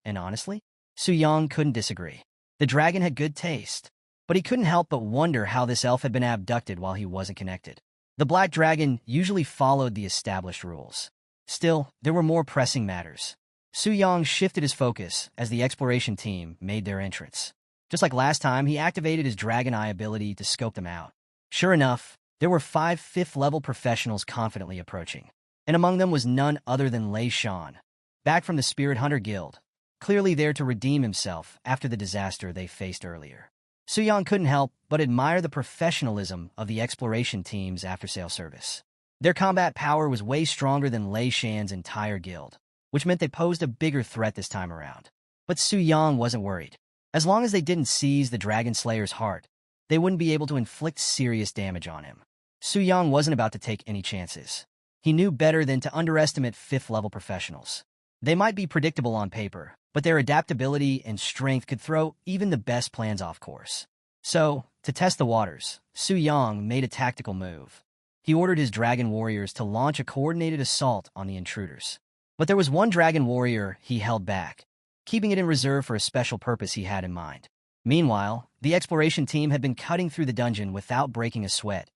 And honestly, Su Yang couldn't disagree. The dragon had good taste, but he couldn't help but wonder how this elf had been abducted while he wasn't connected. The Black Dragon usually followed the established rules. Still, there were more pressing matters. Su Yang shifted his focus as the exploration team made their entrance. Just like last time, he activated his Dragon Eye ability to scope them out. Sure enough, there were 5 5th-level professionals confidently approaching, and among them was none other than Lei Shan, back from the Spirit Hunter Guild, clearly there to redeem himself after the disaster they faced earlier. Su Yang couldn't help but admire the professionalism of the exploration team's after-sale service. Their combat power was way stronger than Lei Shan's entire guild, which meant they posed a bigger threat this time around. But Su Yang wasn't worried. As long as they didn't seize the Dragon Slayer's heart, they wouldn't be able to inflict serious damage on him. Su Yang wasn't about to take any chances. He knew better than to underestimate 5th-level professionals. They might be predictable on paper, but their adaptability and strength could throw even the best plans off course. So, to test the waters, Su Yang made a tactical move. He ordered his dragon warriors to launch a coordinated assault on the intruders. But there was one dragon warrior he held back, keeping it in reserve for a special purpose he had in mind. Meanwhile, the exploration team had been cutting through the dungeon without breaking a sweat,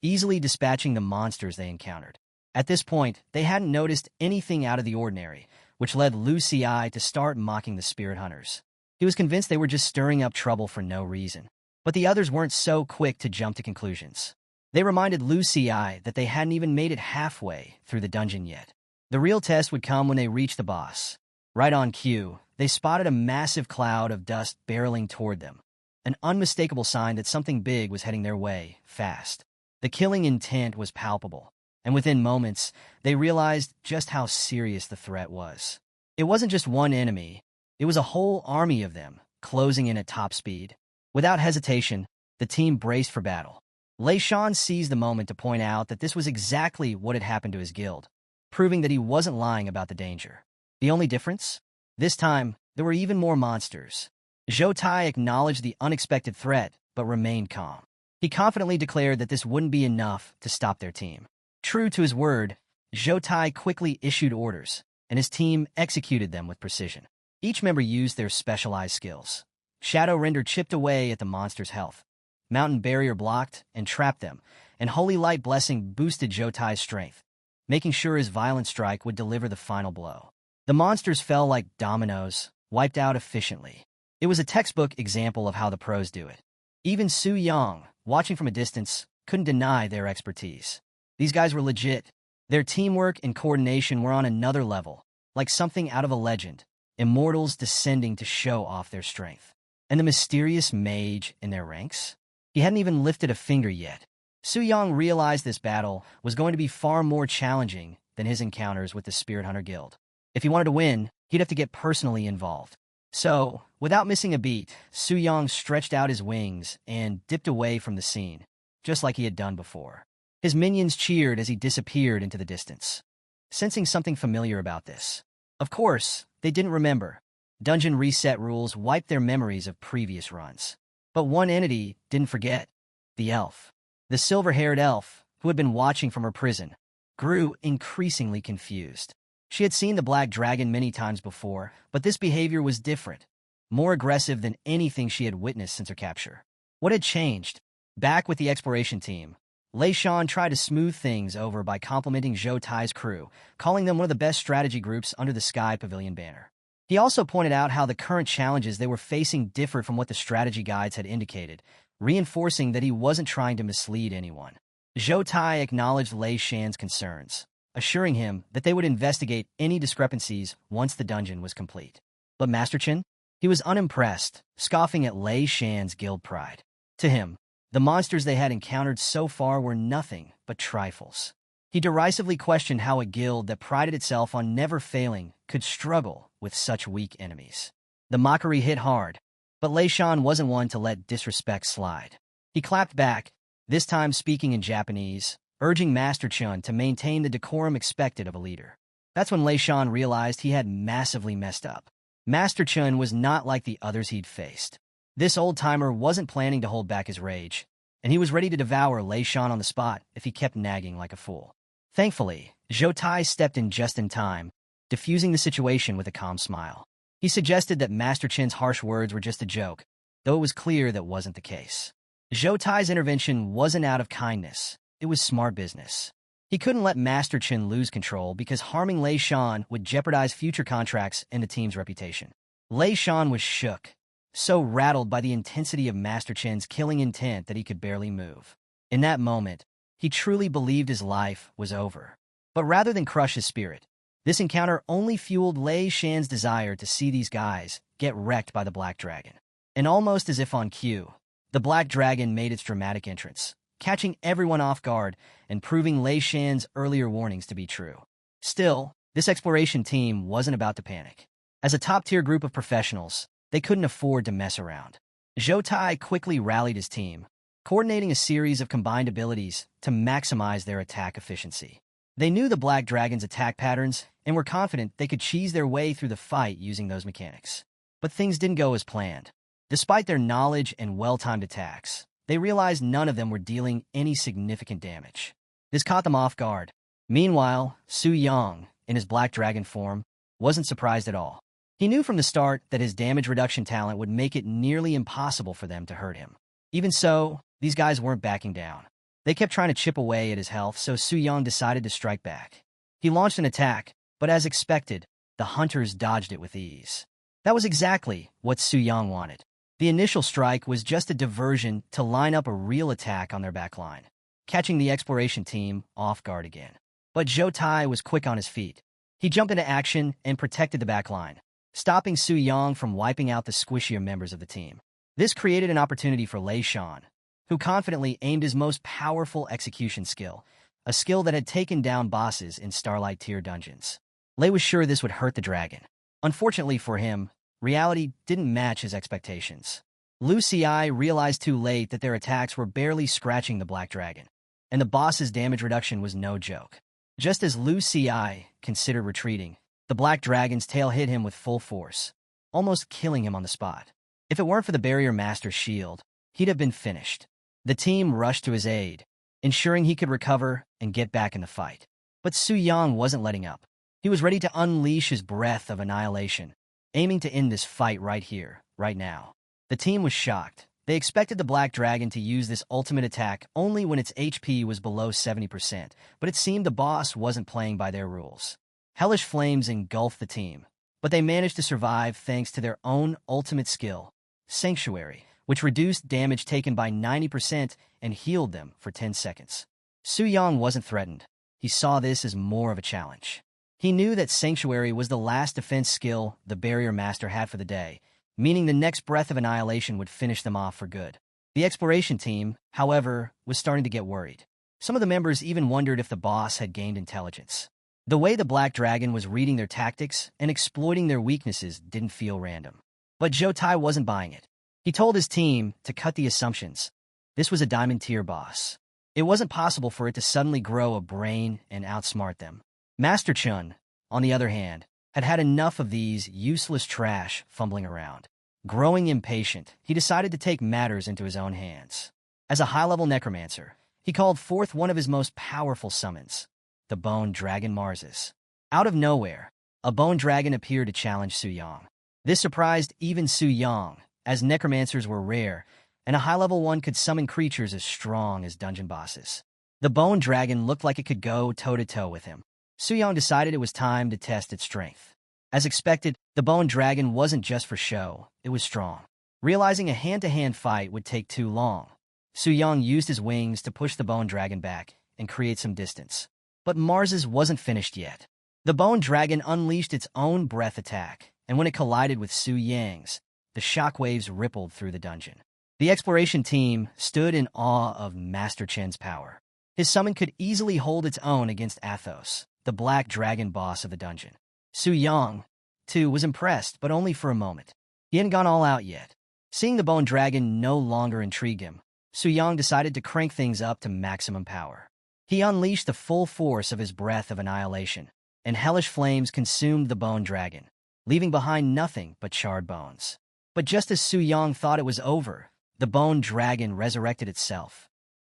easily dispatching the monsters they encountered. At this point, they hadn't noticed anything out of the ordinary, which led Lu Ci to start mocking the spirit hunters. He was convinced they were just stirring up trouble for no reason. But the others weren't so quick to jump to conclusions. They reminded Lu Ci that they hadn't even made it halfway through the dungeon yet. The real test would come when they reached the boss. Right on cue, they spotted a massive cloud of dust barreling toward them, an unmistakable sign that something big was heading their way, fast. The killing intent was palpable, and within moments, they realized just how serious the threat was. It wasn't just one enemy, it was a whole army of them, closing in at top speed. Without hesitation, the team braced for battle. Lei Shan seized the moment to point out that this was exactly what had happened to his guild, proving that he wasn't lying about the danger. The only difference? This time, there were even more monsters. Zhou Tai acknowledged the unexpected threat, but remained calm. He confidently declared that this wouldn't be enough to stop their team. True to his word, Zhou Tai quickly issued orders, and his team executed them with precision. Each member used their specialized skills. Shadow Render chipped away at the monster's health. Mountain Barrier blocked and trapped them, and Holy Light Blessing boosted Zhou Tai's strength, making sure his Violent Strike would deliver the final blow. The monsters fell like dominoes, wiped out efficiently. It was a textbook example of how the pros do it. Even Su Yang, watching from a distance, couldn't deny their expertise. These guys were legit. Their teamwork and coordination were on another level, like something out of a legend, immortals descending to show off their strength. And the mysterious mage in their ranks? He hadn't even lifted a finger yet. Su Yang realized this battle was going to be far more challenging than his encounters with the Spirit Hunter Guild. If he wanted to win, he'd have to get personally involved. So, without missing a beat, Su Yang stretched out his wings and dipped away from the scene, just like he had done before. His minions cheered as he disappeared into the distance, sensing something familiar about this. Of course, they didn't remember. Dungeon reset rules wiped their memories of previous runs. But one entity didn't forget. The elf. The silver-haired elf, who had been watching from her prison, grew increasingly confused. She had seen the black dragon many times before, but this behavior was different, more aggressive than anything she had witnessed since her capture. What had changed? Back with the exploration team, Lei Shan tried to smooth things over by complimenting Zhou Tai's crew, calling them one of the best strategy groups under the Sky Pavilion banner. He also pointed out how the current challenges they were facing differed from what the strategy guides had indicated, reinforcing that he wasn't trying to mislead anyone. Zhou Tai acknowledged Lei Shan's concerns, assuring him that they would investigate any discrepancies once the dungeon was complete. But Master Chen? He was unimpressed, scoffing at Lei Shan's guild pride. To him, the monsters they had encountered so far were nothing but trifles. He derisively questioned how a guild that prided itself on never failing could struggle with such weak enemies. The mockery hit hard, but Lei Shan wasn't one to let disrespect slide. He clapped back, this time speaking in Japanese, urging Master Chen to maintain the decorum expected of a leader. That's when Lei Shan realized he had massively messed up. Master Chen was not like the others he'd faced. This old-timer wasn't planning to hold back his rage, and he was ready to devour Lei Shan on the spot if he kept nagging like a fool. Thankfully, Zhou Tai stepped in just in time, diffusing the situation with a calm smile. He suggested that Master Chen's harsh words were just a joke, though it was clear that wasn't the case. Zhou Tai's intervention wasn't out of kindness, it was smart business. He couldn't let Master Chen lose control because harming Lei Shan would jeopardize future contracts and the team's reputation. Lei Shan was shook, so rattled by the intensity of Master Chen's killing intent that he could barely move. In that moment, he truly believed his life was over. But rather than crush his spirit, this encounter only fueled Lei Shan's desire to see these guys get wrecked by the Black Dragon. And almost as if on cue, the Black Dragon made its dramatic entrance, catching everyone off guard and proving Lei Shan's earlier warnings to be true. Still, this exploration team wasn't about to panic. As a top-tier group of professionals, they couldn't afford to mess around. Zhou Tai quickly rallied his team, coordinating a series of combined abilities to maximize their attack efficiency. They knew the Black Dragon's attack patterns and were confident they could cheese their way through the fight using those mechanics. But things didn't go as planned. Despite their knowledge and well-timed attacks, they realized none of them were dealing any significant damage. This caught them off guard. Meanwhile, Su Yang, in his Black Dragon form, wasn't surprised at all. He knew from the start that his damage reduction talent would make it nearly impossible for them to hurt him. Even so, these guys weren't backing down. They kept trying to chip away at his health, so Su Yang decided to strike back. He launched an attack, but as expected, the hunters dodged it with ease. That was exactly what Su Yang wanted. The initial strike was just a diversion to line up a real attack on their backline, catching the exploration team off guard again. But Zhou Tai was quick on his feet. He jumped into action and protected the backline, stopping Su Yang from wiping out the squishier members of the team. This created an opportunity for Lei Shan, who confidently aimed his most powerful execution skill, a skill that had taken down bosses in Starlight tier dungeons. Lei was sure this would hurt the dragon. Unfortunately for him, reality didn't match his expectations. Lu Xi realized too late that their attacks were barely scratching the Black Dragon, and the boss's damage reduction was no joke. Just as Lu Xi considered retreating, The black dragon's tail hit him with full force, almost killing him on the spot. If it weren't for the barrier master's shield, he'd have been finished. The team rushed to his aid, ensuring he could recover and get back in the fight. But Su Yang wasn't letting up. He was ready to unleash his breath of annihilation, aiming to end this fight right here, right now. The team was shocked. They expected the black dragon to use this ultimate attack only when its HP was below 70%, but it seemed the boss wasn't playing by their rules. Hellish flames engulfed the team, but they managed to survive thanks to their own ultimate skill, Sanctuary, which reduced damage taken by 90% and healed them for 10 seconds. Su Yang wasn't threatened. He saw this as more of a challenge. He knew that Sanctuary was the last defense skill the barrier master had for the day, meaning the next breath of annihilation would finish them off for good. The exploration team, however, was starting to get worried. Some of the members even wondered if the boss had gained intelligence. The way the black dragon was reading their tactics and exploiting their weaknesses didn't feel random. But Zhou Tai wasn't buying it. He told his team to cut the assumptions. This was a diamond tier boss. It wasn't possible for it to suddenly grow a brain and outsmart them. Master Chun, on the other hand, had had enough of these useless trash fumbling around. Growing impatient, he decided to take matters into his own hands. As a high-level necromancer, he called forth one of his most powerful summons, the Bone Dragon Marses. Out of nowhere, a bone dragon appeared to challenge Su Yang. This surprised even Su Yang, as necromancers were rare, and a high-level one could summon creatures as strong as dungeon bosses. The bone dragon looked like it could go toe-to-toe with him. Su Yang decided it was time to test its strength. As expected, the bone dragon wasn't just for show, it was strong. Realizing a hand-to-hand fight would take too long, Su Yang used his wings to push the bone dragon back and create some distance. But Mars's wasn't finished yet. The bone dragon unleashed its own breath attack, and when it collided with Su Yang's, the shockwaves rippled through the dungeon. The exploration team stood in awe of Master Chen's power. His summon could easily hold its own against Athos, the black dragon boss of the dungeon. Su Yang, too, was impressed, but only for a moment. He hadn't gone all out yet. Seeing the bone dragon no longer intrigued him, Su Yang decided to crank things up to maximum power. He unleashed the full force of his breath of annihilation, and hellish flames consumed the bone dragon, leaving behind nothing but charred bones. But just as Su Yang thought it was over, the bone dragon resurrected itself.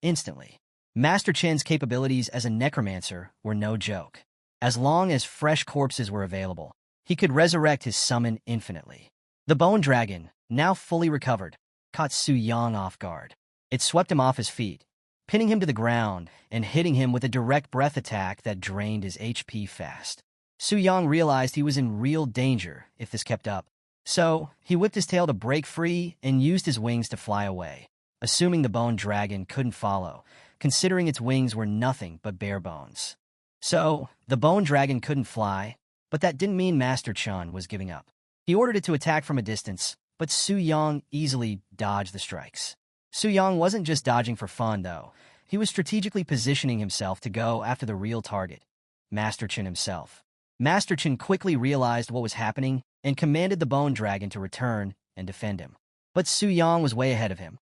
Instantly. Master Chen's capabilities as a necromancer were no joke. As long as fresh corpses were available, he could resurrect his summon infinitely. The bone dragon, now fully recovered, caught Su Yang off guard. It swept him off his feet, pinning him to the ground and hitting him with a direct breath attack that drained his HP fast. Su Yang realized he was in real danger if this kept up. So, he whipped his tail to break free and used his wings to fly away, assuming the bone dragon couldn't follow, considering its wings were nothing but bare bones. So, the bone dragon couldn't fly, but that didn't mean Master Chun was giving up. He ordered it to attack from a distance, but Su Yang easily dodged the strikes. Su Yang wasn't just dodging for fun, though. He was strategically positioning himself to go after the real target, Master Chun himself. Master Chun quickly realized what was happening and commanded the bone dragon to return and defend him. But Su Yang was way ahead of him.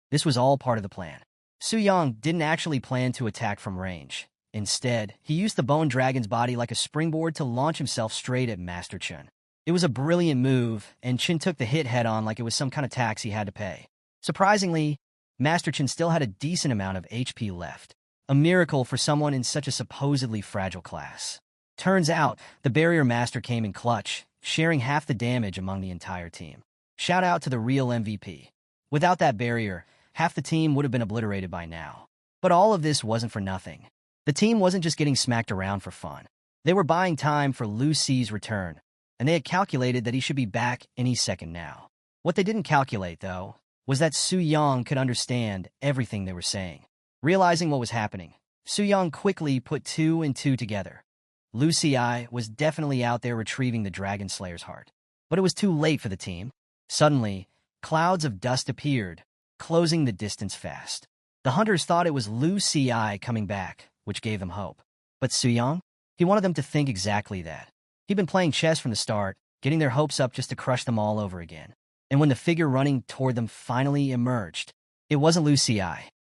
This was all part of the plan. Su Yang didn't actually plan to attack from range. Instead, he used the bone dragon's body like a springboard to launch himself straight at Master Chun. It was a brilliant move, and Chun took the hit head-on like it was some kind of tax he had to pay. Surprisingly, Master Chun still had a decent amount of HP left, a miracle for someone in such a supposedly fragile class. Turns out, the barrier master came in clutch, sharing half the damage among the entire team. Shout out to the real MVP. Without that barrier, half the team would have been obliterated by now. But all of this wasn't for nothing. The team wasn't just getting smacked around for fun. They were buying time for Lu Ci's return, and they had calculated that he should be back any second now. What they didn't calculate, though, was that Su Yang could understand everything they were saying. Realizing what was happening, Su Yang quickly put two and two together. Lu Ci was definitely out there retrieving the Dragon Slayer's heart. But it was too late for the team. Suddenly, clouds of dust appeared, closing the distance fast. The hunters thought it was Lu Ci coming back, which gave them hope. But Su Yang? He wanted them to think exactly that. He'd been playing chess from the start, getting their hopes up just to crush them all over again. And when the figure running toward them finally emerged, it wasn't Lu Ci.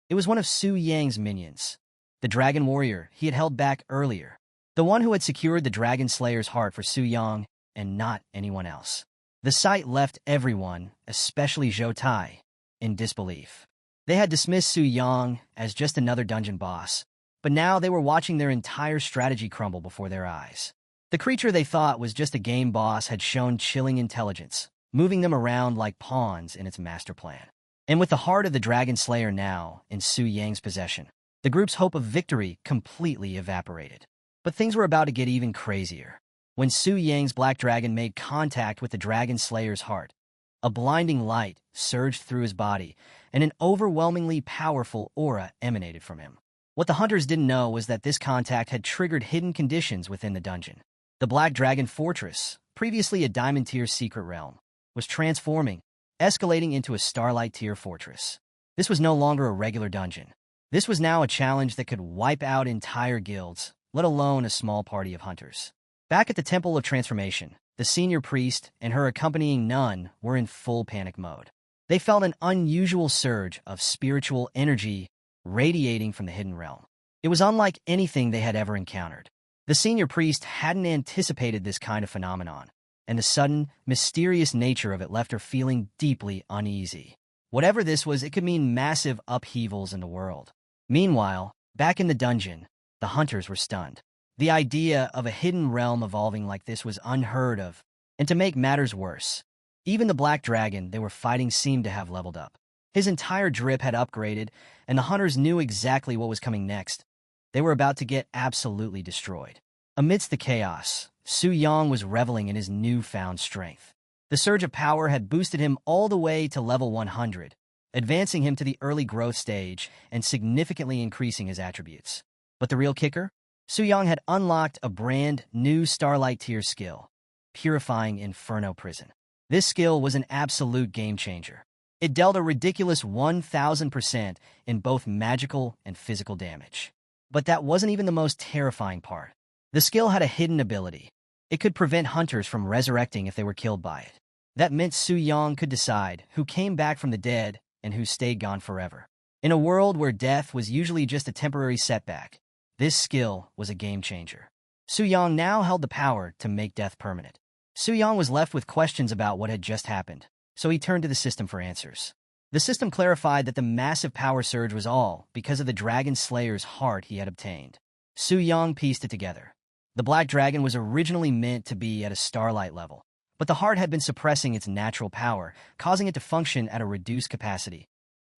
It was one of Su Yang's minions, the dragon warrior he had held back earlier. the one who had secured the Dragon Slayer's heart for Su Yang and not anyone else. The sight left everyone, especially Zhou Tai, in disbelief. They had dismissed Su Yang as just another dungeon boss, but now they were watching their entire strategy crumble before their eyes. The creature they thought was just a game boss had shown chilling intelligence, moving them around like pawns in its master plan. And with the heart of the Dragon Slayer now in Su Yang's possession, the group's hope of victory completely evaporated. But things were about to get even crazier. When Su Yang's Black Dragon made contact with the Dragon Slayer's heart, a blinding light surged through his body, and an overwhelmingly powerful aura emanated from him. What the hunters didn't know was that this contact had triggered hidden conditions within the dungeon. The Black Dragon Fortress, previously a Diamond Tier secret realm, was transforming, escalating into a Starlight Tier fortress. This was no longer a regular dungeon. This was now a challenge that could wipe out entire guilds, let alone a small party of hunters. Back at the Temple of Transformation, the senior priest and her accompanying nun were in full panic mode. They felt an unusual surge of spiritual energy radiating from the hidden realm. It was unlike anything they had ever encountered. The senior priest hadn't anticipated this kind of phenomenon, and the sudden, mysterious nature of it left her feeling deeply uneasy. Whatever this was, it could mean massive upheavals in the world. Meanwhile, back in the dungeon, the hunters were stunned. The idea of a hidden realm evolving like this was unheard of, and to make matters worse, even the Black Dragon they were fighting seemed to have leveled up. His entire drip had upgraded, and the hunters knew exactly what was coming next. They were about to get absolutely destroyed. Amidst the chaos, Su Yang was reveling in his newfound strength. The surge of power had boosted him all the way to level 100, advancing him to the early growth stage and significantly increasing his attributes. But the real kicker? Su Yang had unlocked a brand new Starlight Tier skill, Purifying Inferno Prison. This skill was an absolute game-changer. It dealt a ridiculous 1,000% in both magical and physical damage. But that wasn't even the most terrifying part. The skill had a hidden ability. It could prevent hunters from resurrecting if they were killed by it. That meant Su Yang could decide who came back from the dead and who stayed gone forever. In a world where death was usually just a temporary setback, this skill was a game-changer. Su Yang now held the power to make death permanent. Su Yang was left with questions about what had just happened, so he turned to the system for answers. The system clarified that the massive power surge was all because of the Dragon Slayer's heart he had obtained. Su Yang pieced it together. The Black Dragon was originally meant to be at a Starlight level, but the heart had been suppressing its natural power, causing it to function at a reduced capacity.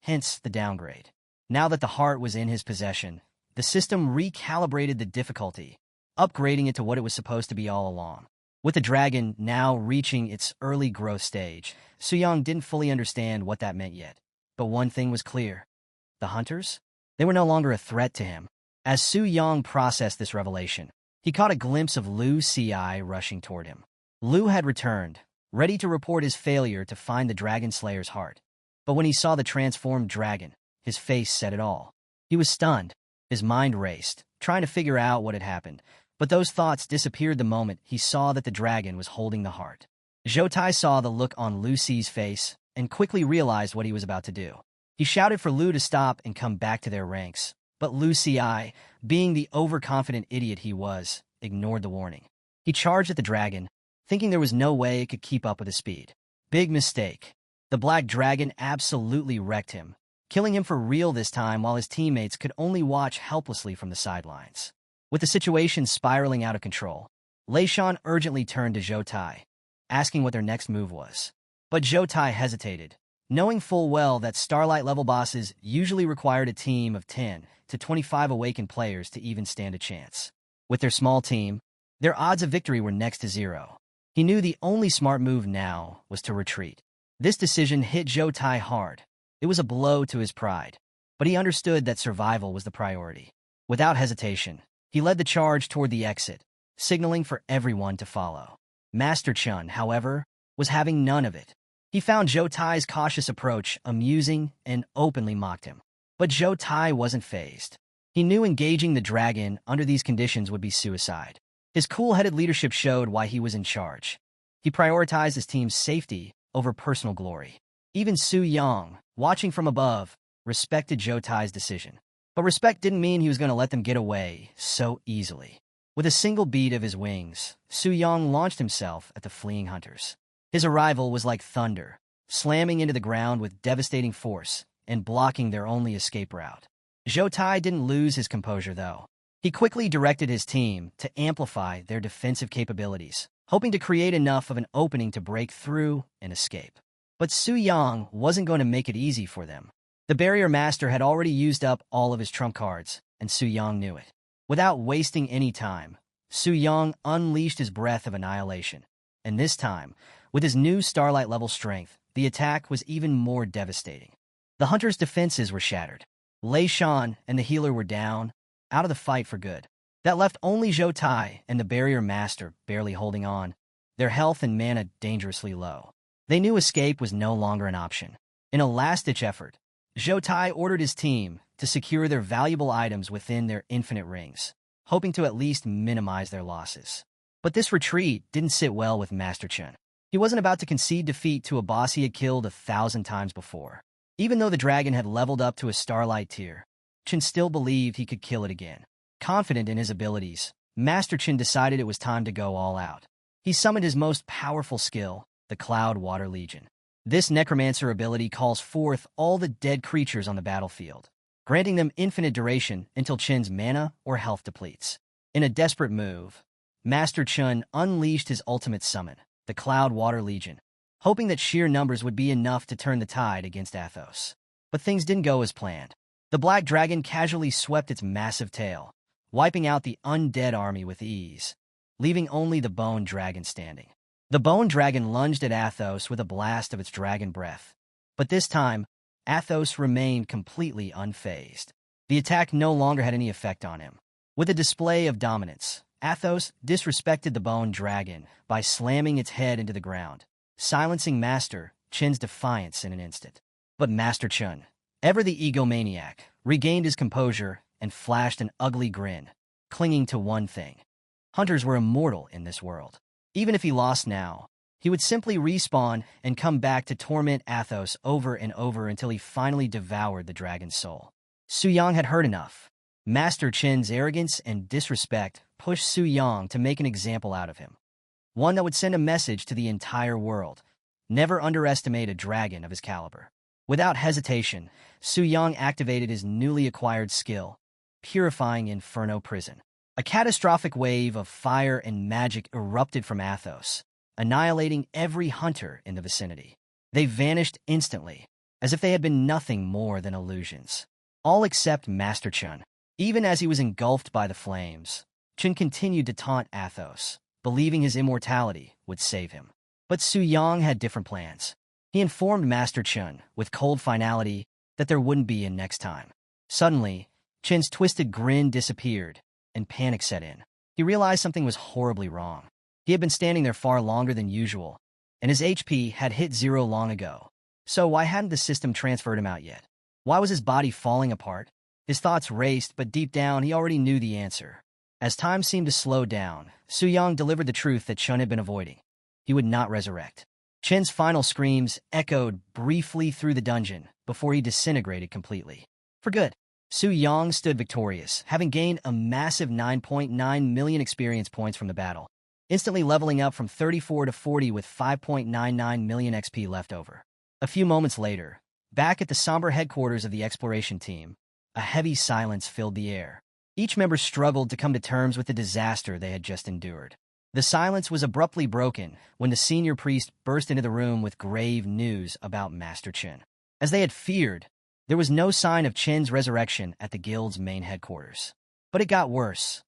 Hence the downgrade. Now that the heart was in his possession, the system recalibrated the difficulty, upgrading it to what it was supposed to be all along. With the dragon now reaching its early growth stage, Su Yang didn't fully understand what that meant yet. But one thing was clear. The hunters? They were no longer a threat to him. As Su Yang processed this revelation, he caught a glimpse of Lu Ci rushing toward him. Lu had returned, ready to report his failure to find the Dragon Slayer's heart. But when he saw the transformed dragon, his face said it all. He was stunned. His mind raced, trying to figure out what had happened. But those thoughts disappeared the moment he saw that the dragon was holding the heart. Zhou Tai saw the look on Lu Ci's face and quickly realized what he was about to do. He shouted for Lu to stop and come back to their ranks. But Lu Ci, being the overconfident idiot he was, ignored the warning. He charged at the dragon, thinking there was no way it could keep up with his speed. Big mistake. The Black Dragon absolutely wrecked him, killing him for real this time while his teammates could only watch helplessly from the sidelines. With the situation spiraling out of control, Lei Shan urgently turned to Zhou Tai, asking what their next move was. But Zhou Tai hesitated, knowing full well that Starlight-level bosses usually required a team of 10 to 25 awakened players to even stand a chance. With their small team, their odds of victory were next to zero. He knew the only smart move now was to retreat. This decision hit Zhou Tai hard. It was a blow to his pride, but he understood that survival was the priority. Without hesitation, he led the charge toward the exit, signaling for everyone to follow. Master Chun, however, was having none of it. He found Zhou Tai's cautious approach amusing and openly mocked him. But Zhou Tai wasn't fazed. He knew engaging the dragon under these conditions would be suicide. His cool-headed leadership showed why he was in charge. He prioritized his team's safety over personal glory. Even Su Yang, watching from above, respected Zhou Tai's decision. But respect didn't mean he was going to let them get away so easily. With a single beat of his wings, Su Yang launched himself at the fleeing hunters. His arrival was like thunder, slamming into the ground with devastating force and blocking their only escape route. Zhou Tai didn't lose his composure, though. He quickly directed his team to amplify their defensive capabilities, hoping to create enough of an opening to break through and escape. But Su Yang wasn't going to make it easy for them. The barrier master had already used up all of his trump cards, and Su Yang knew it. Without wasting any time, Su Yang unleashed his breath of annihilation. And this time, with his new Starlight-level strength, the attack was even more devastating. The hunter's defenses were shattered. Lei Shan and the healer were down, out of the fight for good. That left only Zhou Tai and the barrier master barely holding on, their health and mana dangerously low. They knew escape was no longer an option. In a last-ditch effort, Zhou Tai ordered his team to secure their valuable items within their infinite rings, hoping to at least minimize their losses. But this retreat didn't sit well with Master Chen. He wasn't about to concede defeat to a boss he had killed 1,000 times before. Even though the dragon had leveled up to a Starlight tier, Chen still believed he could kill it again. Confident in his abilities, Master Chen decided it was time to go all out. He summoned his most powerful skill, the Cloud Water Legion. This necromancer ability calls forth all the dead creatures on the battlefield, granting them infinite duration until Chen's mana or health depletes. In a desperate move, Master Chen unleashed his ultimate summon, the Cloud Water Legion, hoping that sheer numbers would be enough to turn the tide against Athos. But things didn't go as planned. The black dragon casually swept its massive tail, wiping out the undead army with ease, leaving only the bone dragon standing. The bone dragon lunged at Athos with a blast of its dragon breath, but this time, Athos remained completely unfazed. The attack no longer had any effect on him. With a display of dominance, Athos disrespected the bone dragon by slamming its head into the ground, silencing Master Chen's defiance in an instant. But Master Chen, ever the egomaniac, regained his composure and flashed an ugly grin, clinging to one thing. Hunters were immortal in this world. Even if he lost now, he would simply respawn and come back to torment Athos over and over until he finally devoured the dragon's soul. Su Yang had heard enough. Master Chen's arrogance and disrespect pushed Su Yang to make an example out of him. One that would send a message to the entire world. Never underestimate a dragon of his caliber. Without hesitation, Su Yang activated his newly acquired skill, Purifying Inferno Prison. A catastrophic wave of fire and magic erupted from Athos, annihilating every hunter in the vicinity. They vanished instantly, as if they had been nothing more than illusions. All except Master Chen. Even as he was engulfed by the flames, Chen continued to taunt Athos, believing his immortality would save him. But Su Yang had different plans. He informed Master Chen, with cold finality, that there wouldn't be a next time. Suddenly, Chen's twisted grin disappeared, and panic set in. He realized something was horribly wrong. He had been standing there far longer than usual, and his HP had hit 0 long ago. So why hadn't the system transferred him out yet? Why was his body falling apart? His thoughts raced, but deep down he already knew the answer. As time seemed to slow down, Su Yang delivered the truth that Chen had been avoiding. He would not resurrect. Chen's final screams echoed briefly through the dungeon before he disintegrated completely. For good. Su Yang stood victorious, having gained a massive 9.9 million experience points from the battle, instantly leveling up from 34 to 40 with 5.99 million XP left over. A few moments later, back at the somber headquarters of the exploration team, a heavy silence filled the air. Each member struggled to come to terms with the disaster they had just endured. The silence was abruptly broken when the senior priest burst into the room with grave news about Master Chen. As they had feared, there was no sign of Chen's resurrection at the guild's main headquarters. But it got worse.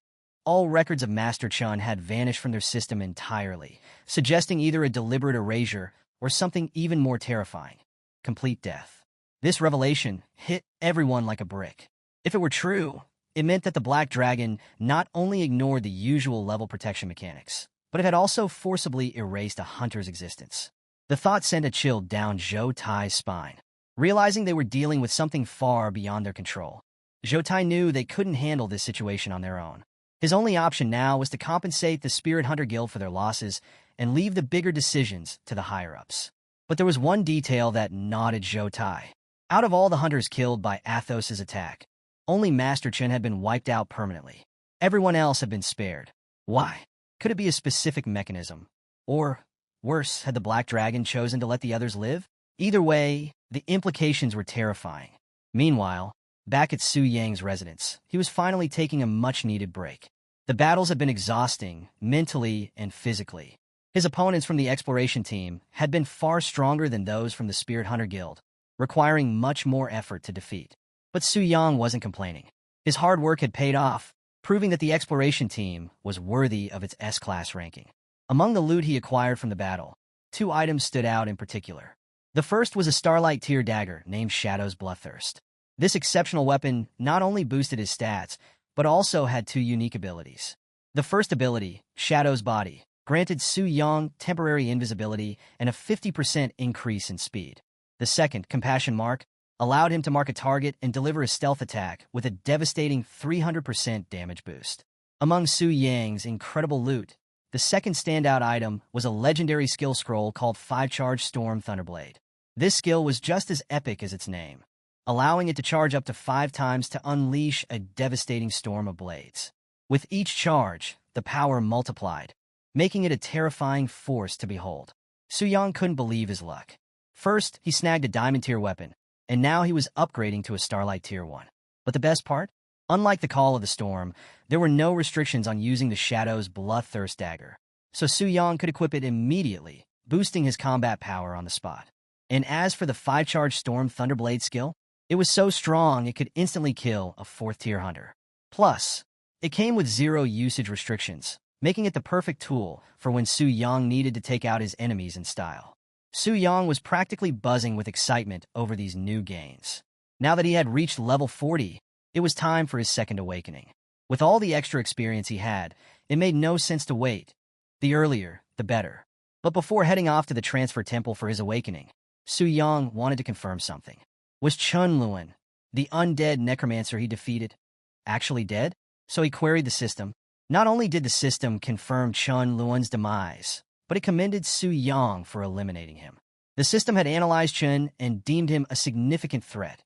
All records of Master Chen had vanished from their system entirely, suggesting either a deliberate erasure or something even more terrifying: complete death. This revelation hit everyone like a brick. If it were true, it meant that the Black Dragon not only ignored the usual level protection mechanics, but it had also forcibly erased a hunter's existence. The thought sent a chill down Zhou Tai's spine. Realizing they were dealing with something far beyond their control, Zhou Tai knew they couldn't handle this situation on their own. His only option now was to compensate the Spirit Hunter Guild for their losses and leave the bigger decisions to the higher-ups. But there was one detail that gnawed Zhou Tai. Out of all the hunters killed by Athos's attack, only Master Chen had been wiped out permanently. Everyone else had been spared. Why? Could it be a specific mechanism? Or, worse, had the Black Dragon chosen to let the others live? Either way, the implications were terrifying. Meanwhile, back at Su Yang's residence, he was finally taking a much-needed break. The battles had been exhausting, mentally and physically. His opponents from the exploration team had been far stronger than those from the Spirit Hunter Guild, requiring much more effort to defeat. But Su Yang wasn't complaining. His hard work had paid off, proving that the exploration team was worthy of its S-class ranking. Among the loot he acquired from the battle, 2 items stood out in particular. The first was a Starlight tier dagger named Shadow's Bloodthirst. This exceptional weapon not only boosted his stats, but also had 2 unique abilities. The first ability, Shadow's Body, granted Su Yang temporary invisibility and a 50% increase in speed. The second, Compassion Mark, allowed him to mark a target and deliver a stealth attack with a devastating 300% damage boost. Among Su Yang's incredible loot, the second standout item was a legendary skill scroll called 5-Charge Storm Thunderblade. This skill was just as epic as its name, allowing it to charge up to 5 times to unleash a devastating storm of blades. With each charge, the power multiplied, making it a terrifying force to behold. Su Yang couldn't believe his luck. First, he snagged a Diamond tier weapon, and now he was upgrading to a Starlight tier 1. But the best part? Unlike the Call of the Storm, there were no restrictions on using the Shadow's Bloodthirst dagger, so Su Yang could equip it immediately, boosting his combat power on the spot. And as for the 5-Charge Storm Thunderblade skill, it was so strong it could instantly kill a 4th-tier hunter. Plus, it came with 0 usage restrictions, making it the perfect tool for when Su Yang needed to take out his enemies in style. Su Yang was practically buzzing with excitement over these new gains. Now that he had reached level 40, it was time for his second awakening. With all the extra experience he had, it made no sense to wait. The earlier, the better. But before heading off to the transfer temple for his awakening, Su Yang wanted to confirm something. Was Chun Luan, the undead necromancer he defeated, actually dead? So he queried the system. Not only did the system confirm Chun Luan's demise, but it commended Su Yang for eliminating him. The system had analyzed Chun and deemed him a significant threat,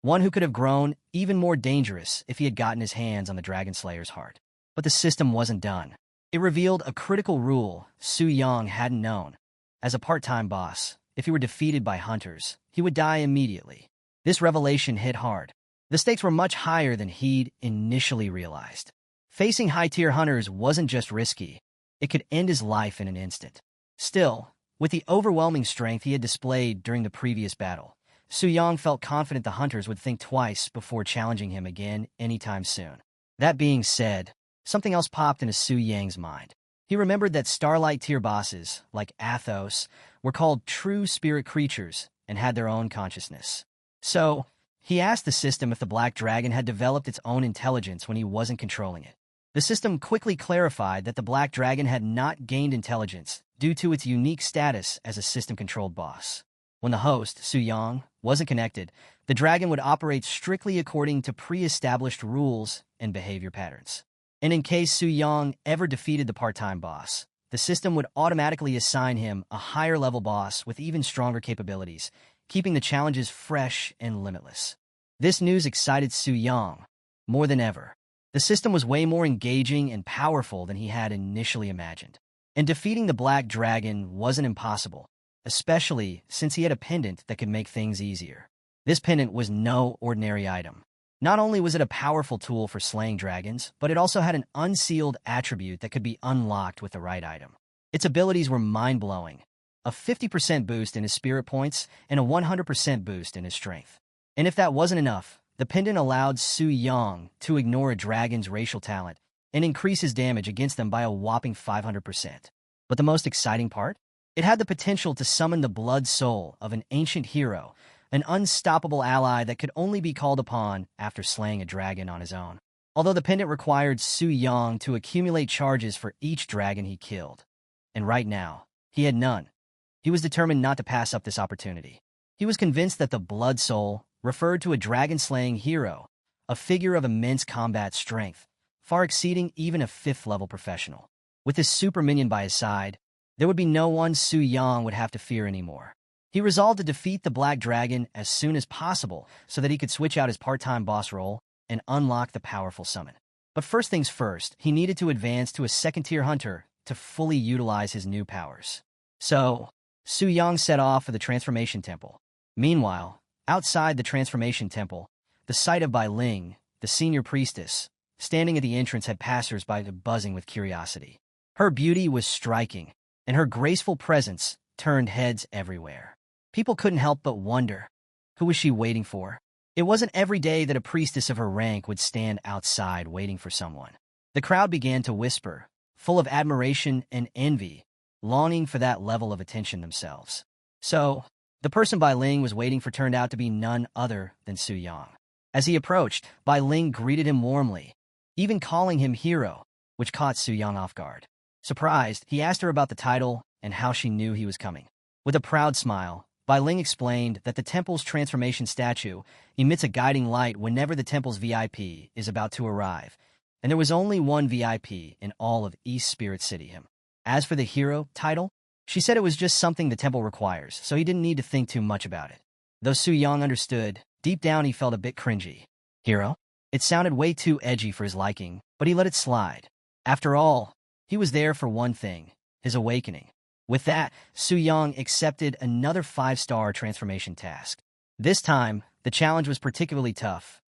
one who could have grown even more dangerous if he had gotten his hands on the Dragon Slayer's heart. But the system wasn't done. It revealed a critical rule Su Yang hadn't known. As a part-time boss, if he were defeated by hunters, he would die immediately. This revelation hit hard. The stakes were much higher than he'd initially realized. Facing high-tier hunters wasn't just risky, it could end his life in an instant. Still, with the overwhelming strength he had displayed during the previous battle, Su Yang felt confident the hunters would think twice before challenging him again anytime soon. That being said, something else popped into Su Yang's mind. He remembered that Starlight tier bosses, like Athos, were called true spirit creatures and had their own consciousness. So, he asked the system if the Black Dragon had developed its own intelligence when he wasn't controlling it. The system quickly clarified that the Black Dragon had not gained intelligence due to its unique status as a system-controlled boss. When the host, Su Yang, wasn't connected, the dragon would operate strictly according to pre-established rules and behavior patterns. And in case Su Yang ever defeated the part-time boss, the system would automatically assign him a higher-level boss with even stronger capabilities, keeping the challenges fresh and limitless. This news excited Su Yang more than ever. The system was way more engaging and powerful than he had initially imagined. And defeating the Black Dragon wasn't impossible, especially since he had a pendant that could make things easier. This pendant was no ordinary item. Not only was it a powerful tool for slaying dragons, but it also had an unsealed attribute that could be unlocked with the right item. Its abilities were mind-blowing. A 50% boost in his spirit points and a 100% boost in his strength. And if that wasn't enough, the pendant allowed Su Yang to ignore a dragon's racial talent and increase his damage against them by a whopping 500%. But the most exciting part? It had the potential to summon the blood soul of an ancient hero, an unstoppable ally that could only be called upon after slaying a dragon on his own. Although the pendant required Su Yang to accumulate charges for each dragon he killed. And right now, he had none. He was determined not to pass up this opportunity. He was convinced that the blood soul referred to a dragon-slaying hero, a figure of immense combat strength, far exceeding even a 5th-level professional. With his super minion by his side, there would be no one Su Yang would have to fear anymore. He resolved to defeat the Black Dragon as soon as possible so that he could switch out his part-time boss role and unlock the powerful summon. But first things first, he needed to advance to a second-tier hunter to fully utilize his new powers. So, Su Yang set off for the Transformation Temple. Meanwhile, outside the Transformation Temple, the sight of Bai Ling, the senior priestess, standing at the entrance had passers-by buzzing with curiosity. Her beauty was striking, and her graceful presence turned heads everywhere. People couldn't help but wonder, who was she waiting for? It wasn't every day that a priestess of her rank would stand outside waiting for someone. The crowd began to whisper, full of admiration and envy, longing for that level of attention themselves. So, the person Bai Ling was waiting for turned out to be none other than Su Yang. As he approached, Bai Ling greeted him warmly, even calling him hero, which caught Su Yang off guard. Surprised, he asked her about the title and how she knew he was coming. With a proud smile, Bai Ling explained that the temple's transformation statue emits a guiding light whenever the temple's VIP is about to arrive, and there was only one VIP in all of East Spirit City. As for the hero title, she said it was just something the temple requires, so he didn't need to think too much about it. Though Su Yang understood, deep down he felt a bit cringy. Hero? It sounded way too edgy for his liking, but he let it slide. After all, he was there for one thing, his awakening. With that, Su Yang accepted another 5-star transformation task. This time, the challenge was particularly tough.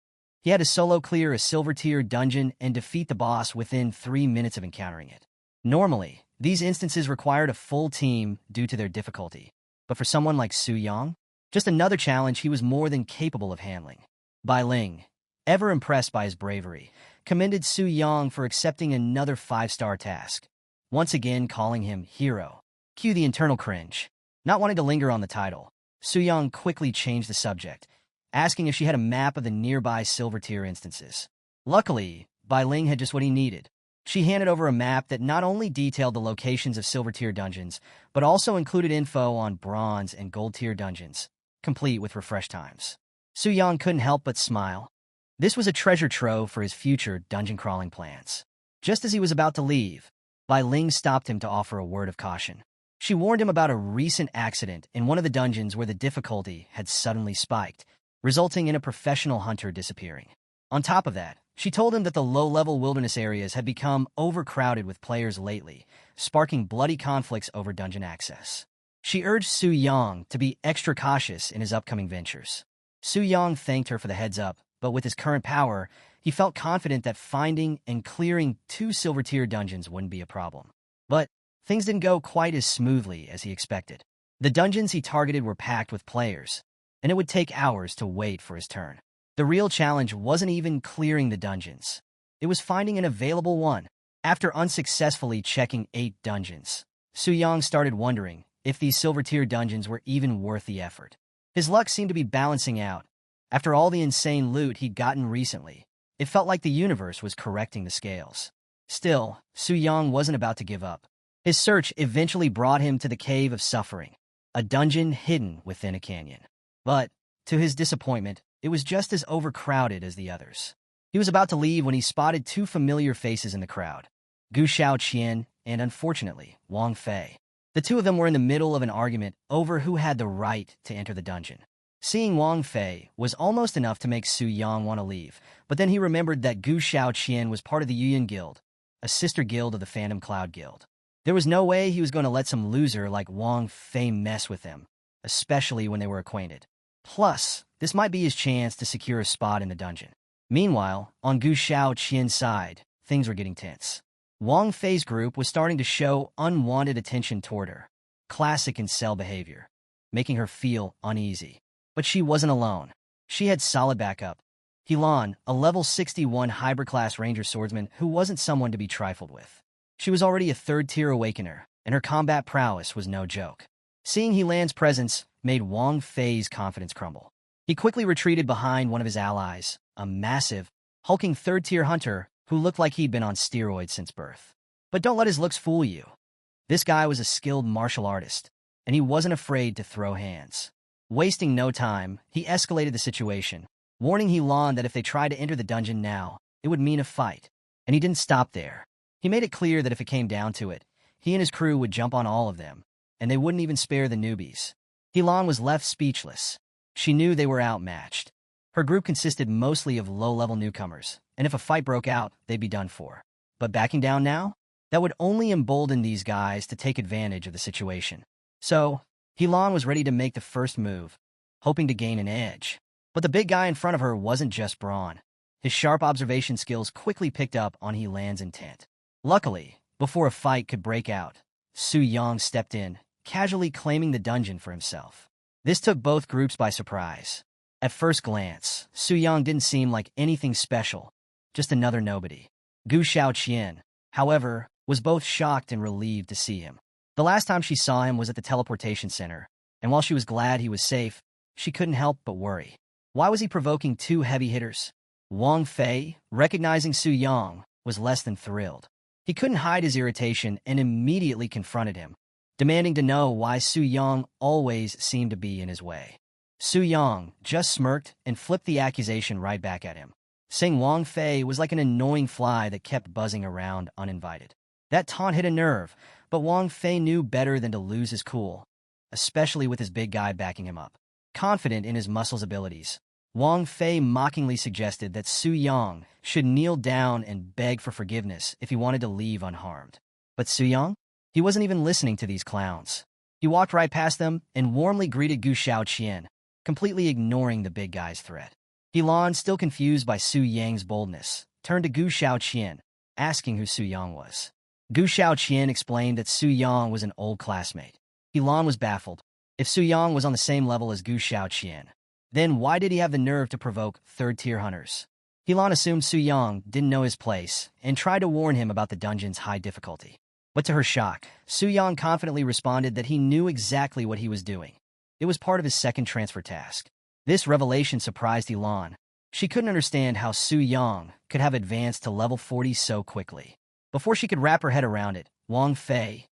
He had to solo clear a silver-tier dungeon and defeat the boss within 3 minutes of encountering it. Normally, these instances required a full team due to their difficulty. But for someone like Su Yang, just another challenge he was more than capable of handling. Bai Ling, ever impressed by his bravery, commended Su Yang for accepting another 5-star task, once again calling him hero. Cue the internal cringe. Not wanting to linger on the title, Su Yang quickly changed the subject, asking if she had a map of the nearby silver-tier instances. Luckily, Bai Ling had just what he needed. She handed over a map that not only detailed the locations of silver-tier dungeons, but also included info on bronze and gold-tier dungeons, complete with refresh times. Su Yang couldn't help but smile. This was a treasure trove for his future dungeon-crawling plans. Just as he was about to leave, Bai Ling stopped him to offer a word of caution. She warned him about a recent accident in one of the dungeons where the difficulty had suddenly spiked, resulting in a professional hunter disappearing. On top of that, she told him that the low-level wilderness areas had become overcrowded with players lately, sparking bloody conflicts over dungeon access. She urged Su Yang to be extra cautious in his upcoming ventures. Su Yang thanked her for the heads-up, but with his current power, he felt confident that finding and clearing 2 silver-tier dungeons wouldn't be a problem. But things didn't go quite as smoothly as he expected. The dungeons he targeted were packed with players, and it would take hours to wait for his turn. The real challenge wasn't even clearing the dungeons. It was finding an available one. After unsuccessfully checking 8 dungeons, Su Yang started wondering if these silver-tier dungeons were even worth the effort. His luck seemed to be balancing out. After all the insane loot he'd gotten recently, it felt like the universe was correcting the scales. Still, Su Yang wasn't about to give up. His search eventually brought him to the Cave of Suffering, a dungeon hidden within a canyon. But, to his disappointment, it was just as overcrowded as the others. He was about to leave when he spotted 2 familiar faces in the crowd, Gu Xiaoqian and, unfortunately, Wang Fei. The 2 of them were in the middle of an argument over who had the right to enter the dungeon. Seeing Wang Fei was almost enough to make Su Yang want to leave, but then he remembered that Gu Xiaoqian was part of the Yuyan Guild, a sister guild of the Phantom Cloud Guild. There was no way he was going to let some loser like Wang Fei mess with him, especially when they were acquainted. Plus, this might be his chance to secure a spot in the dungeon. Meanwhile, on Gu Xiaoqian's side, things were getting tense. Wang Fei's group was starting to show unwanted attention toward her, classic incel behavior, making her feel uneasy. But she wasn't alone. She had solid backup. Helan, a level 61 hybrid-class ranger swordsman who wasn't someone to be trifled with. She was already a 3rd-tier awakener, and her combat prowess was no joke. Seeing Helan's presence made Wang Fei's confidence crumble. He quickly retreated behind one of his allies, a massive, hulking 3rd-tier hunter who looked like he'd been on steroids since birth. But don't let his looks fool you. This guy was a skilled martial artist, and he wasn't afraid to throw hands. Wasting no time, he escalated the situation, warning Helan that if they tried to enter the dungeon now, it would mean a fight. And he didn't stop there. He made it clear that if it came down to it, he and his crew would jump on all of them, and they wouldn't even spare the newbies. Helan was left speechless. She knew they were outmatched. Her group consisted mostly of low-level newcomers, and if a fight broke out, they'd be done for. But backing down now? That would only embolden these guys to take advantage of the situation. So, Helan was ready to make the first move, hoping to gain an edge. But the big guy in front of her wasn't just brawn. His sharp observation skills quickly picked up on Helan's intent. Luckily, before a fight could break out, Su Yang stepped in, casually claiming the dungeon for himself. This took both groups by surprise. At first glance, Su Yang didn't seem like anything special, just another nobody. Gu Xiaoqian, however, was both shocked and relieved to see him. The last time she saw him was at the teleportation center, and while she was glad he was safe, she couldn't help but worry. Why was he provoking two heavy hitters? Wang Fei, recognizing Su Yang, was less than thrilled. He couldn't hide his irritation and immediately confronted him, demanding to know why Su Yang always seemed to be in his way. Su Yang just smirked and flipped the accusation right back at him, saying Wang Fei was like an annoying fly that kept buzzing around uninvited. That taunt hit a nerve, but Wang Fei knew better than to lose his cool, especially with his big guy backing him up. Confident in his muscles' abilities, Wang Fei mockingly suggested that Su Yang should kneel down and beg for forgiveness if he wanted to leave unharmed. But Su Yang? He wasn't even listening to these clowns. He walked right past them and warmly greeted Gu Xiaoqian, completely ignoring the big guy's threat. Helan, still confused by Su Yang's boldness, turned to Gu Xiaoqian, asking who Su Yang was. Gu Xiaoqian explained that Su Yang was an old classmate. Helan was baffled. If Su Yang was on the same level as Gu Xiaoqian, then why did he have the nerve to provoke third-tier hunters? Helan assumed Su Yang didn't know his place and tried to warn him about the dungeon's high difficulty. But to her shock, Su Yang confidently responded that he knew exactly what he was doing. It was part of his second transfer task. This revelation surprised Helan. She couldn't understand how Su Yang could have advanced to level 40 so quickly. Before she could wrap her head around it, Wang Fei,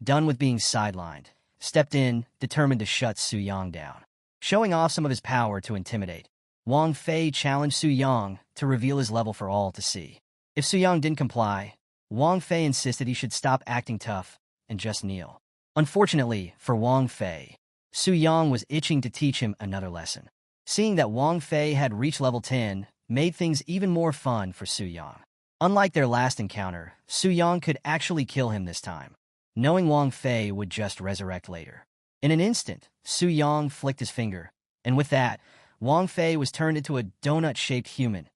done with being sidelined, stepped in, determined to shut Su Yang down. Showing off some of his power to intimidate, Wang Fei challenged Su Yang to reveal his level for all to see. If Su Yang didn't comply, Wang Fei insisted he should stop acting tough and just kneel. Unfortunately for Wang Fei, Su Yang was itching to teach him another lesson. Seeing that Wang Fei had reached level 10 made things even more fun for Su Yang. Unlike their last encounter, Su Yang could actually kill him this time, knowing Wang Fei would just resurrect later. In an instant, Su Yang flicked his finger, and with that, Wang Fei was turned into a donut-shaped human,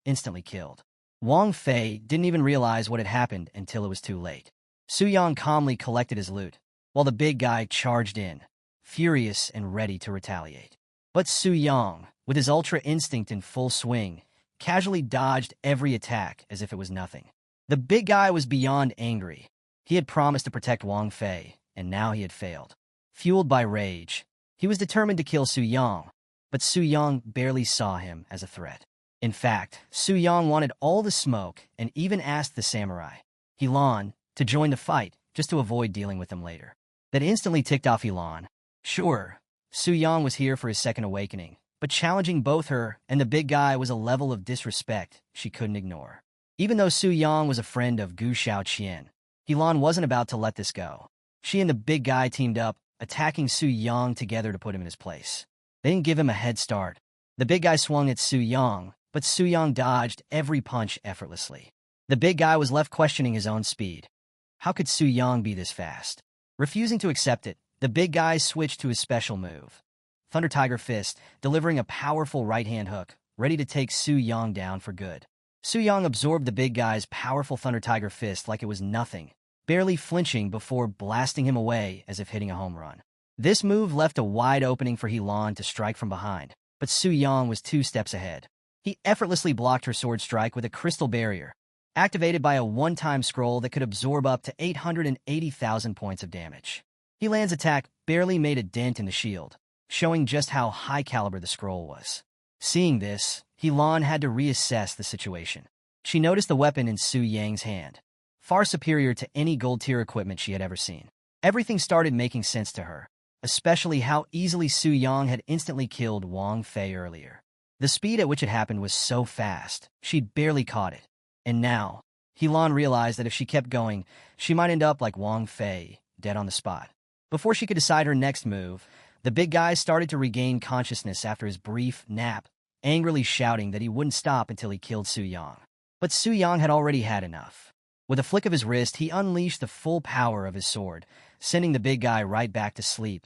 instantly killed. Wang Fei didn't even realize what had happened until it was too late. Su Yang calmly collected his loot, while the big guy charged in, furious and ready to retaliate. But Su Yang, with his ultra instinct in full swing, casually dodged every attack as if it was nothing. The big guy was beyond angry. He had promised to protect Wang Fei, and now he had failed. Fueled by rage, he was determined to kill Su Yang, but Su Yang barely saw him as a threat. In fact, Su Yang wanted all the smoke and even asked the samurai, Helan, to join the fight just to avoid dealing with him later. That instantly ticked off Helan. Sure, Su Yang was here for his second awakening, but challenging both her and the big guy was a level of disrespect she couldn't ignore. Even though Su Yang was a friend of Gu Xiaoqian, Helan wasn't about to let this go. She and the big guy teamed up, attacking Su Yang together to put him in his place. They didn't give him a head start. The big guy swung at Su Yang, but Su Yang dodged every punch effortlessly. The big guy was left questioning his own speed. How could Su Yang be this fast? Refusing to accept it, the big guy switched to his special move, Thunder Tiger Fist, delivering a powerful right-hand hook, ready to take Su Yang down for good. Su Yang absorbed the big guy's powerful Thunder Tiger Fist like it was nothing, barely flinching before blasting him away as if hitting a home run. This move left a wide opening for Helan to strike from behind, but Su Yang was 2 steps ahead. He effortlessly blocked her sword strike with a crystal barrier, activated by a one-time scroll that could absorb up to 880,000 points of damage. Helan's attack barely made a dent in the shield, showing just how high caliber the scroll was. Seeing this, Helan had to reassess the situation. She noticed the weapon in Su Yang's hand, far superior to any gold-tier equipment she had ever seen. Everything started making sense to her, especially how easily Su Yang had instantly killed Wang Fei earlier. The speed at which it happened was so fast, she'd barely caught it. And now, Helan realized that if she kept going, she might end up like Wang Fei, dead on the spot. Before she could decide her next move, the big guy started to regain consciousness after his brief nap, angrily shouting that he wouldn't stop until he killed Su Yang. But Su Yang had already had enough. With a flick of his wrist, he unleashed the full power of his sword, sending the big guy right back to sleep.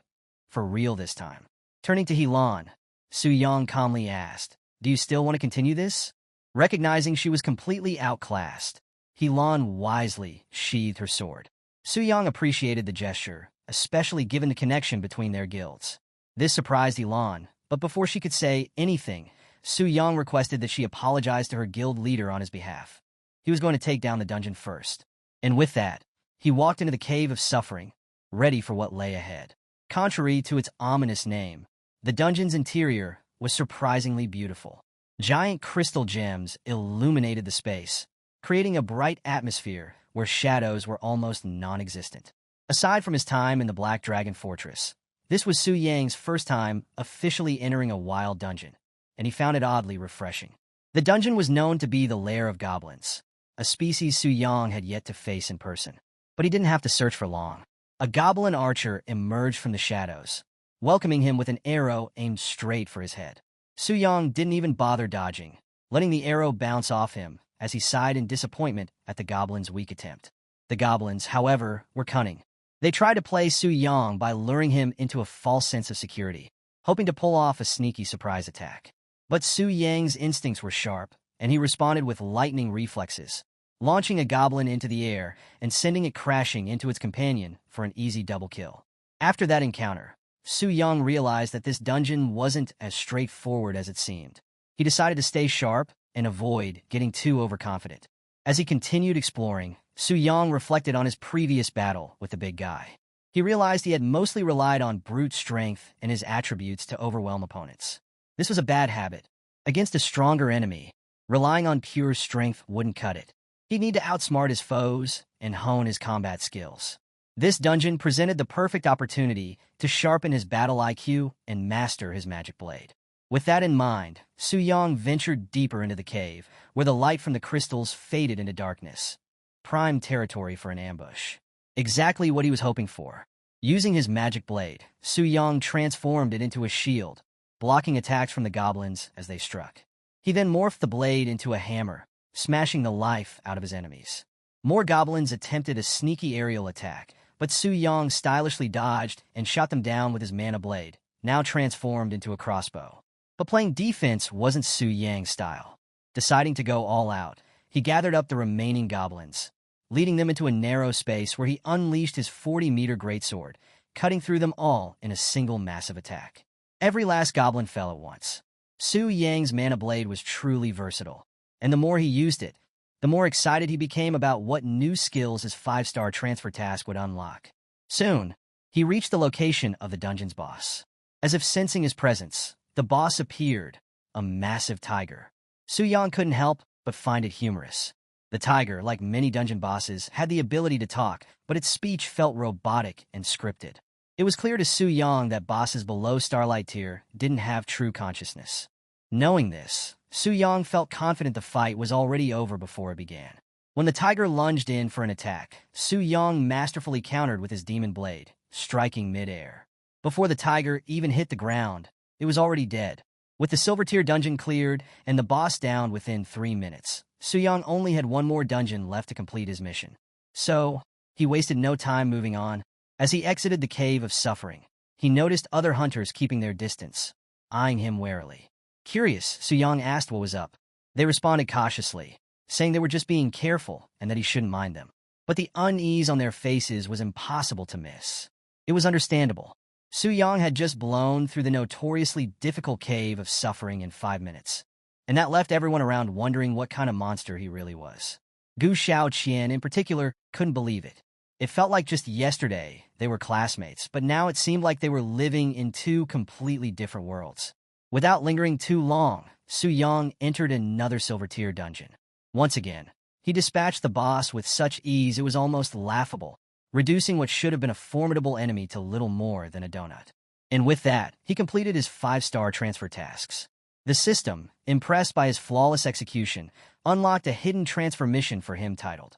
For real this time. Turning to Helan, Su Yang calmly asked, "Do you still want to continue this?" Recognizing she was completely outclassed, Helan wisely sheathed her sword. Su Yang appreciated the gesture, especially given the connection between their guilds. This surprised Helan, but before she could say anything, Su Yang requested that she apologize to her guild leader on his behalf. He was going to take down the dungeon first. And with that, he walked into the Cave of Suffering, ready for what lay ahead. Contrary to its ominous name, the dungeon's interior was surprisingly beautiful. Giant crystal gems illuminated the space, creating a bright atmosphere where shadows were almost non-existent. Aside from his time in the Black Dragon Fortress, this was Su Yang's first time officially entering a wild dungeon, and he found it oddly refreshing. The dungeon was known to be the lair of goblins, a species Su Yang had yet to face in person. But he didn't have to search for long. A goblin archer emerged from the shadows, welcoming him with an arrow aimed straight for his head. Su Yang didn't even bother dodging, letting the arrow bounce off him as he sighed in disappointment at the goblin's weak attempt. The goblins, however, were cunning. They tried to play Su Yang by luring him into a false sense of security, hoping to pull off a sneaky surprise attack. But Su Yang's instincts were sharp, and he responded with lightning reflexes, launching a goblin into the air and sending it crashing into its companion for an easy double kill. After that encounter, Su Yang realized that this dungeon wasn't as straightforward as it seemed. He decided to stay sharp and avoid getting too overconfident. As he continued exploring, Su Yang reflected on his previous battle with the big guy. He realized he had mostly relied on brute strength and his attributes to overwhelm opponents. This was a bad habit. Against a stronger enemy, relying on pure strength wouldn't cut it. He'd need to outsmart his foes and hone his combat skills. This dungeon presented the perfect opportunity to sharpen his battle IQ and master his magic blade. With that in mind, Su Yang ventured deeper into the cave, where the light from the crystals faded into darkness. Prime territory for an ambush. Exactly what he was hoping for. Using his magic blade, Su Yang transformed it into a shield, blocking attacks from the goblins as they struck. He then morphed the blade into a hammer, smashing the life out of his enemies. More goblins attempted a sneaky aerial attack, but Su Yang stylishly dodged and shot them down with his mana blade, now transformed into a crossbow. But playing defense wasn't Su Yang's style. Deciding to go all out, he gathered up the remaining goblins, leading them into a narrow space where he unleashed his 40-meter greatsword, cutting through them all in a single massive attack. Every last goblin fell at once. Su Yang's mana blade was truly versatile, and the more he used it, the more excited he became about what new skills his 5-star transfer task would unlock. Soon, he reached the location of the dungeon's boss. As if sensing his presence, the boss appeared, a massive tiger. Su Yang couldn't help but find it humorous. The tiger, like many dungeon bosses, had the ability to talk, but its speech felt robotic and scripted. It was clear to Su Yang that bosses below Starlight tier didn't have true consciousness. Knowing this, Su Yang felt confident the fight was already over before it began. When the tiger lunged in for an attack, Su Yang masterfully countered with his demon blade, striking mid-air. Before the tiger even hit the ground, it was already dead. With the silver tier dungeon cleared and the boss down within 3 minutes, Su Yang only had one more dungeon left to complete his mission. So, he wasted no time moving on. As he exited the Cave of Suffering, he noticed other hunters keeping their distance, eyeing him warily. Curious, Su Yang asked what was up. They responded cautiously, saying they were just being careful and that he shouldn't mind them. But the unease on their faces was impossible to miss. It was understandable. Su Yang had just blown through the notoriously difficult Cave of Suffering in 5 minutes, and that left everyone around wondering what kind of monster he really was. Gu Xiaoqian, in particular, couldn't believe it. It felt like just yesterday they were classmates, but now it seemed like they were living in 2 completely different worlds. Without lingering too long, Su Yang entered another silver tier dungeon. Once again, he dispatched the boss with such ease it was almost laughable, reducing what should have been a formidable enemy to little more than a donut. And with that, he completed his 5-star transfer tasks. The system, impressed by his flawless execution, unlocked a hidden transfer mission for him titled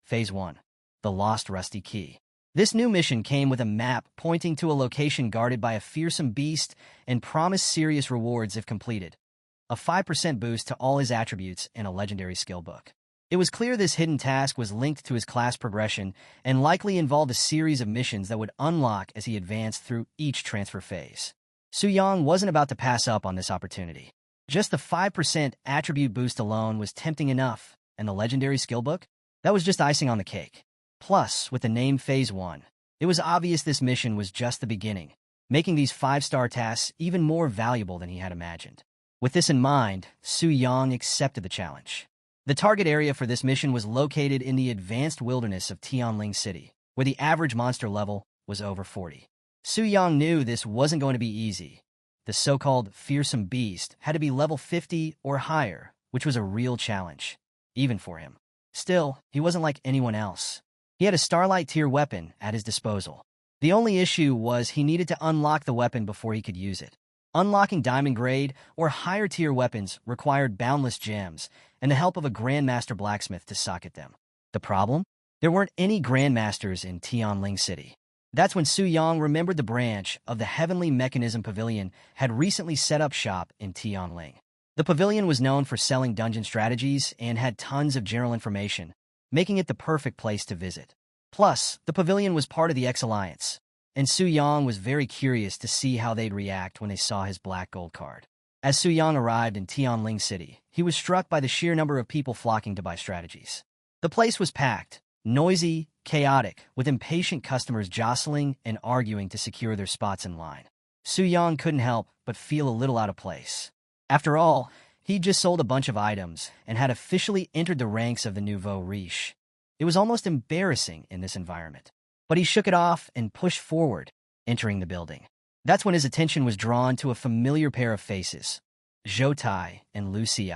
Phase 1, The Lost Rusty Key. This new mission came with a map pointing to a location guarded by a fearsome beast and promised serious rewards if completed. A 5% boost to all his attributes and a legendary skill book. It was clear this hidden task was linked to his class progression and likely involved a series of missions that would unlock as he advanced through each transfer phase. Su-young wasn't about to pass up on this opportunity. Just the 5% attribute boost alone was tempting enough, and the legendary skill book? That was just icing on the cake. Plus, with the name Phase 1, it was obvious this mission was just the beginning, making these 5-star tasks even more valuable than he had imagined. With this in mind, Su-young accepted the challenge. The target area for this mission was located in the advanced wilderness of Tianling City, where the average monster level was over 40. Su-young knew this wasn't going to be easy. The so-called fearsome beast had to be level 50 or higher, which was a real challenge, even for him. Still, he wasn't like anyone else. He had a Starlight tier weapon at his disposal. The only issue was he needed to unlock the weapon before he could use it. Unlocking diamond grade or higher tier weapons required boundless gems and the help of a Grandmaster blacksmith to socket them. The problem? There weren't any Grandmasters in Tianling City. That's when Su-young remembered the branch of the Heavenly Mechanism Pavilion had recently set up shop in Tianling. The pavilion was known for selling dungeon strategies and had tons of general information, making it the perfect place to visit. Plus, the pavilion was part of the X-Alliance, and Su-young was very curious to see how they'd react when they saw his black gold card. As Su-young arrived in Tianling City, he was struck by the sheer number of people flocking to buy strategies. The place was packed, noisy, chaotic, with impatient customers jostling and arguing to secure their spots in line. Su-young couldn't help but feel a little out of place. After all, he'd just sold a bunch of items and had officially entered the ranks of the nouveau riche. It was almost embarrassing in this environment. But he shook it off and pushed forward, entering the building. That's when his attention was drawn to a familiar pair of faces, Zhou Tai and Lu Xi.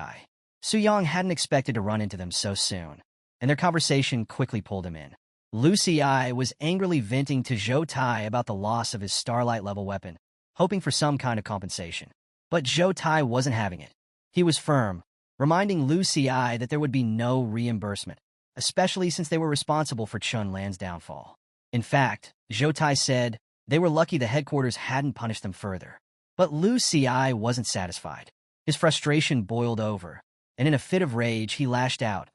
Su-young hadn't expected to run into them so soon, and their conversation quickly pulled him in. Lu Xi was angrily venting to Zhou Tai about the loss of his Starlight-level weapon, hoping for some kind of compensation. But Zhou Tai wasn't having it. He was firm, reminding Lu Xi that there would be no reimbursement, especially since they were responsible for Chun Lan's downfall. In fact, Zhou Tai said they were lucky the headquarters hadn't punished them further. But Lu Xi wasn't satisfied. His frustration boiled over, and in a fit of rage he lashed out,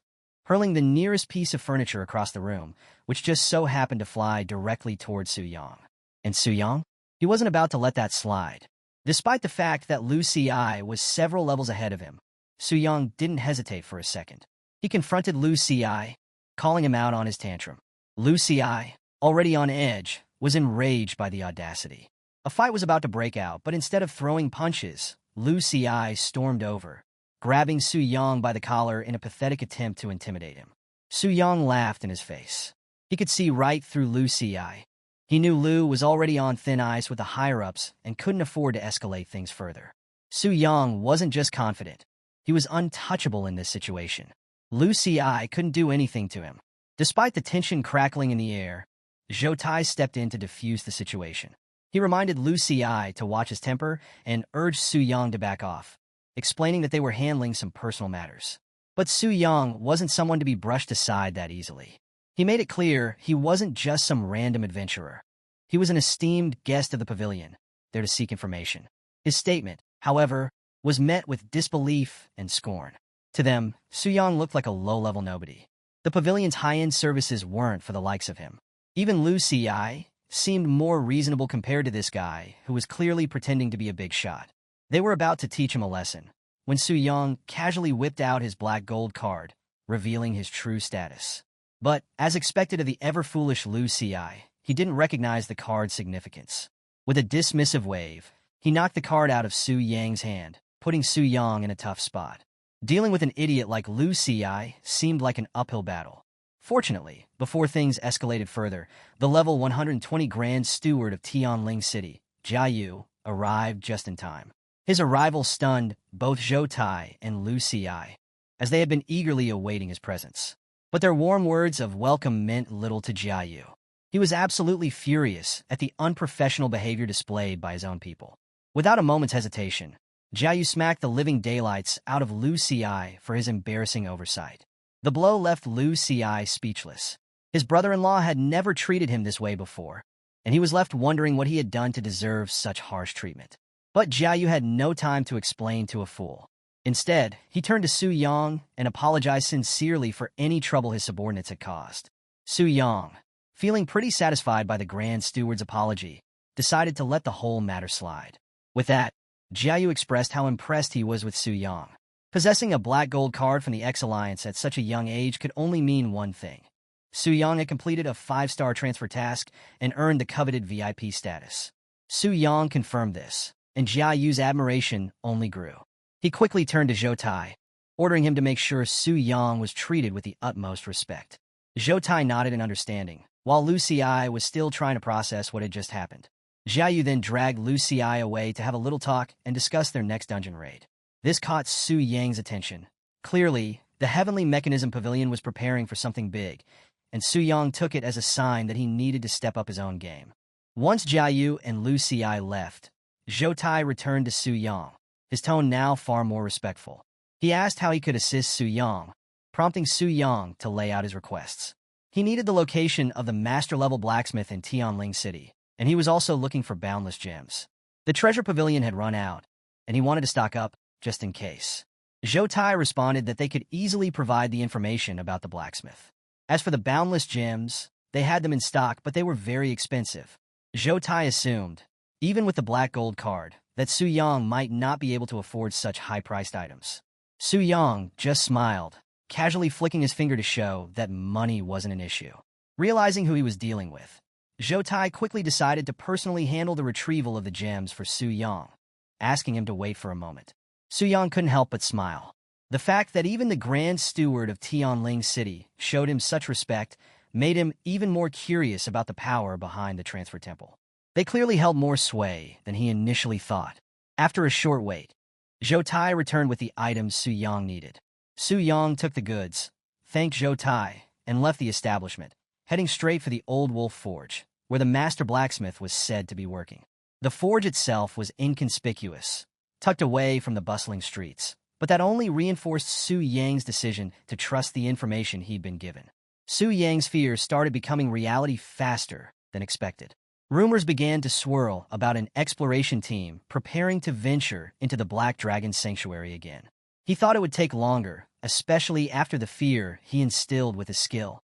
hurling the nearest piece of furniture across the room, which just so happened to fly directly towards Su-young. And Su-young? He wasn't about to let that slide. Despite the fact that Lu Xi was several levels ahead of him, Su-young didn't hesitate for a second. He confronted Lu Xi, calling him out on his tantrum. Lu Xi, already on edge, was enraged by the audacity. A fight was about to break out, but instead of throwing punches, Lu Xi stormed over, grabbing Su-young by the collar in a pathetic attempt to intimidate him. Su-young laughed in his face. He could see right through Lu Xi. He knew Lu was already on thin ice with the higher-ups and couldn't afford to escalate things further. Su-young wasn't just confident. He was untouchable in this situation. Lu Xi couldn't do anything to him. Despite the tension crackling in the air, Zhou Tai stepped in to defuse the situation. He reminded Lu Xi to watch his temper and urged Su-young to back off, explaining that they were handling some personal matters. But Su-young wasn't someone to be brushed aside that easily. He made it clear he wasn't just some random adventurer. He was an esteemed guest of the pavilion, there to seek information. His statement, however, was met with disbelief and scorn. To them, Su-young looked like a low-level nobody. The pavilion's high-end services weren't for the likes of him. Even Lu Xi seemed more reasonable compared to this guy, who was clearly pretending to be a big shot. They were about to teach him a lesson, when Su-young casually whipped out his black gold card, revealing his true status. But, as expected of the ever-foolish Lu Xi, he didn't recognize the card's significance. With a dismissive wave, he knocked the card out of Su-young's hand, putting Su-young in a tough spot. Dealing with an idiot like Lu Xi seemed like an uphill battle. Fortunately, before things escalated further, the level 120 Grand Steward of Tianling City, Jiayu, arrived just in time. His arrival stunned both Zhou Tai and Lu Xi, as they had been eagerly awaiting his presence. But their warm words of welcome meant little to Jiayu. He was absolutely furious at the unprofessional behavior displayed by his own people. Without a moment's hesitation, Jiayu smacked the living daylights out of Lu Xi for his embarrassing oversight. The blow left Lu Xi speechless. His brother-in-law had never treated him this way before, and he was left wondering what he had done to deserve such harsh treatment. But Jiayu had no time to explain to a fool. Instead, he turned to Su Yang and apologized sincerely for any trouble his subordinates had caused. Su Yang, feeling pretty satisfied by the Grand Steward's apology, decided to let the whole matter slide. With that, Jiayu expressed how impressed he was with Su Yang. Possessing a black gold card from the X-Alliance at such a young age could only mean one thing. Su Yang had completed a 5-star transfer task and earned the coveted VIP status. Su Yang confirmed this, and Jiayu's admiration only grew. He quickly turned to Zhou Tai, ordering him to make sure Su Yang was treated with the utmost respect. Zhou Tai nodded in understanding, while Lu Xi was still trying to process what had just happened. Jiayu then dragged Lu Xi away to have a little talk and discuss their next dungeon raid. This caught Su Yang's attention. Clearly, the Heavenly Mechanism Pavilion was preparing for something big, and Su Yang took it as a sign that he needed to step up his own game. Once Jiayu and Lu Xi left, Zhou Tai returned to Su Yang, his tone now far more respectful. He asked how he could assist Su Yang, prompting Su Yang to lay out his requests. He needed the location of the master-level blacksmith in Tianling City, and he was also looking for boundless gems. The treasure pavilion had run out, and he wanted to stock up just in case. Zhou Tai responded that they could easily provide the information about the blacksmith. As for the boundless gems, they had them in stock, but they were very expensive. Zhou Tai assumed, even with the black gold card, that Su Yang might not be able to afford such high-priced items. Su Yang just smiled, casually flicking his finger to show that money wasn't an issue. Realizing who he was dealing with, Zhou Tai quickly decided to personally handle the retrieval of the gems for Su Yang, asking him to wait for a moment. Su Yang couldn't help but smile. The fact that even the Grand Steward of Tianling City showed him such respect made him even more curious about the power behind the Transfer Temple. They clearly held more sway than he initially thought. After a short wait, Zhou Tai returned with the items Su Yang needed. Su Yang took the goods, thanked Zhou Tai, and left the establishment, heading straight for the Old Wolf Forge, where the master blacksmith was said to be working. The forge itself was inconspicuous, tucked away from the bustling streets, but that only reinforced Su Yang's decision to trust the information he'd been given. Su Yang's fears started becoming reality faster than expected. Rumors began to swirl about an exploration team preparing to venture into the Black Dragon Sanctuary again. He thought it would take longer, especially after the fear he instilled with his skill,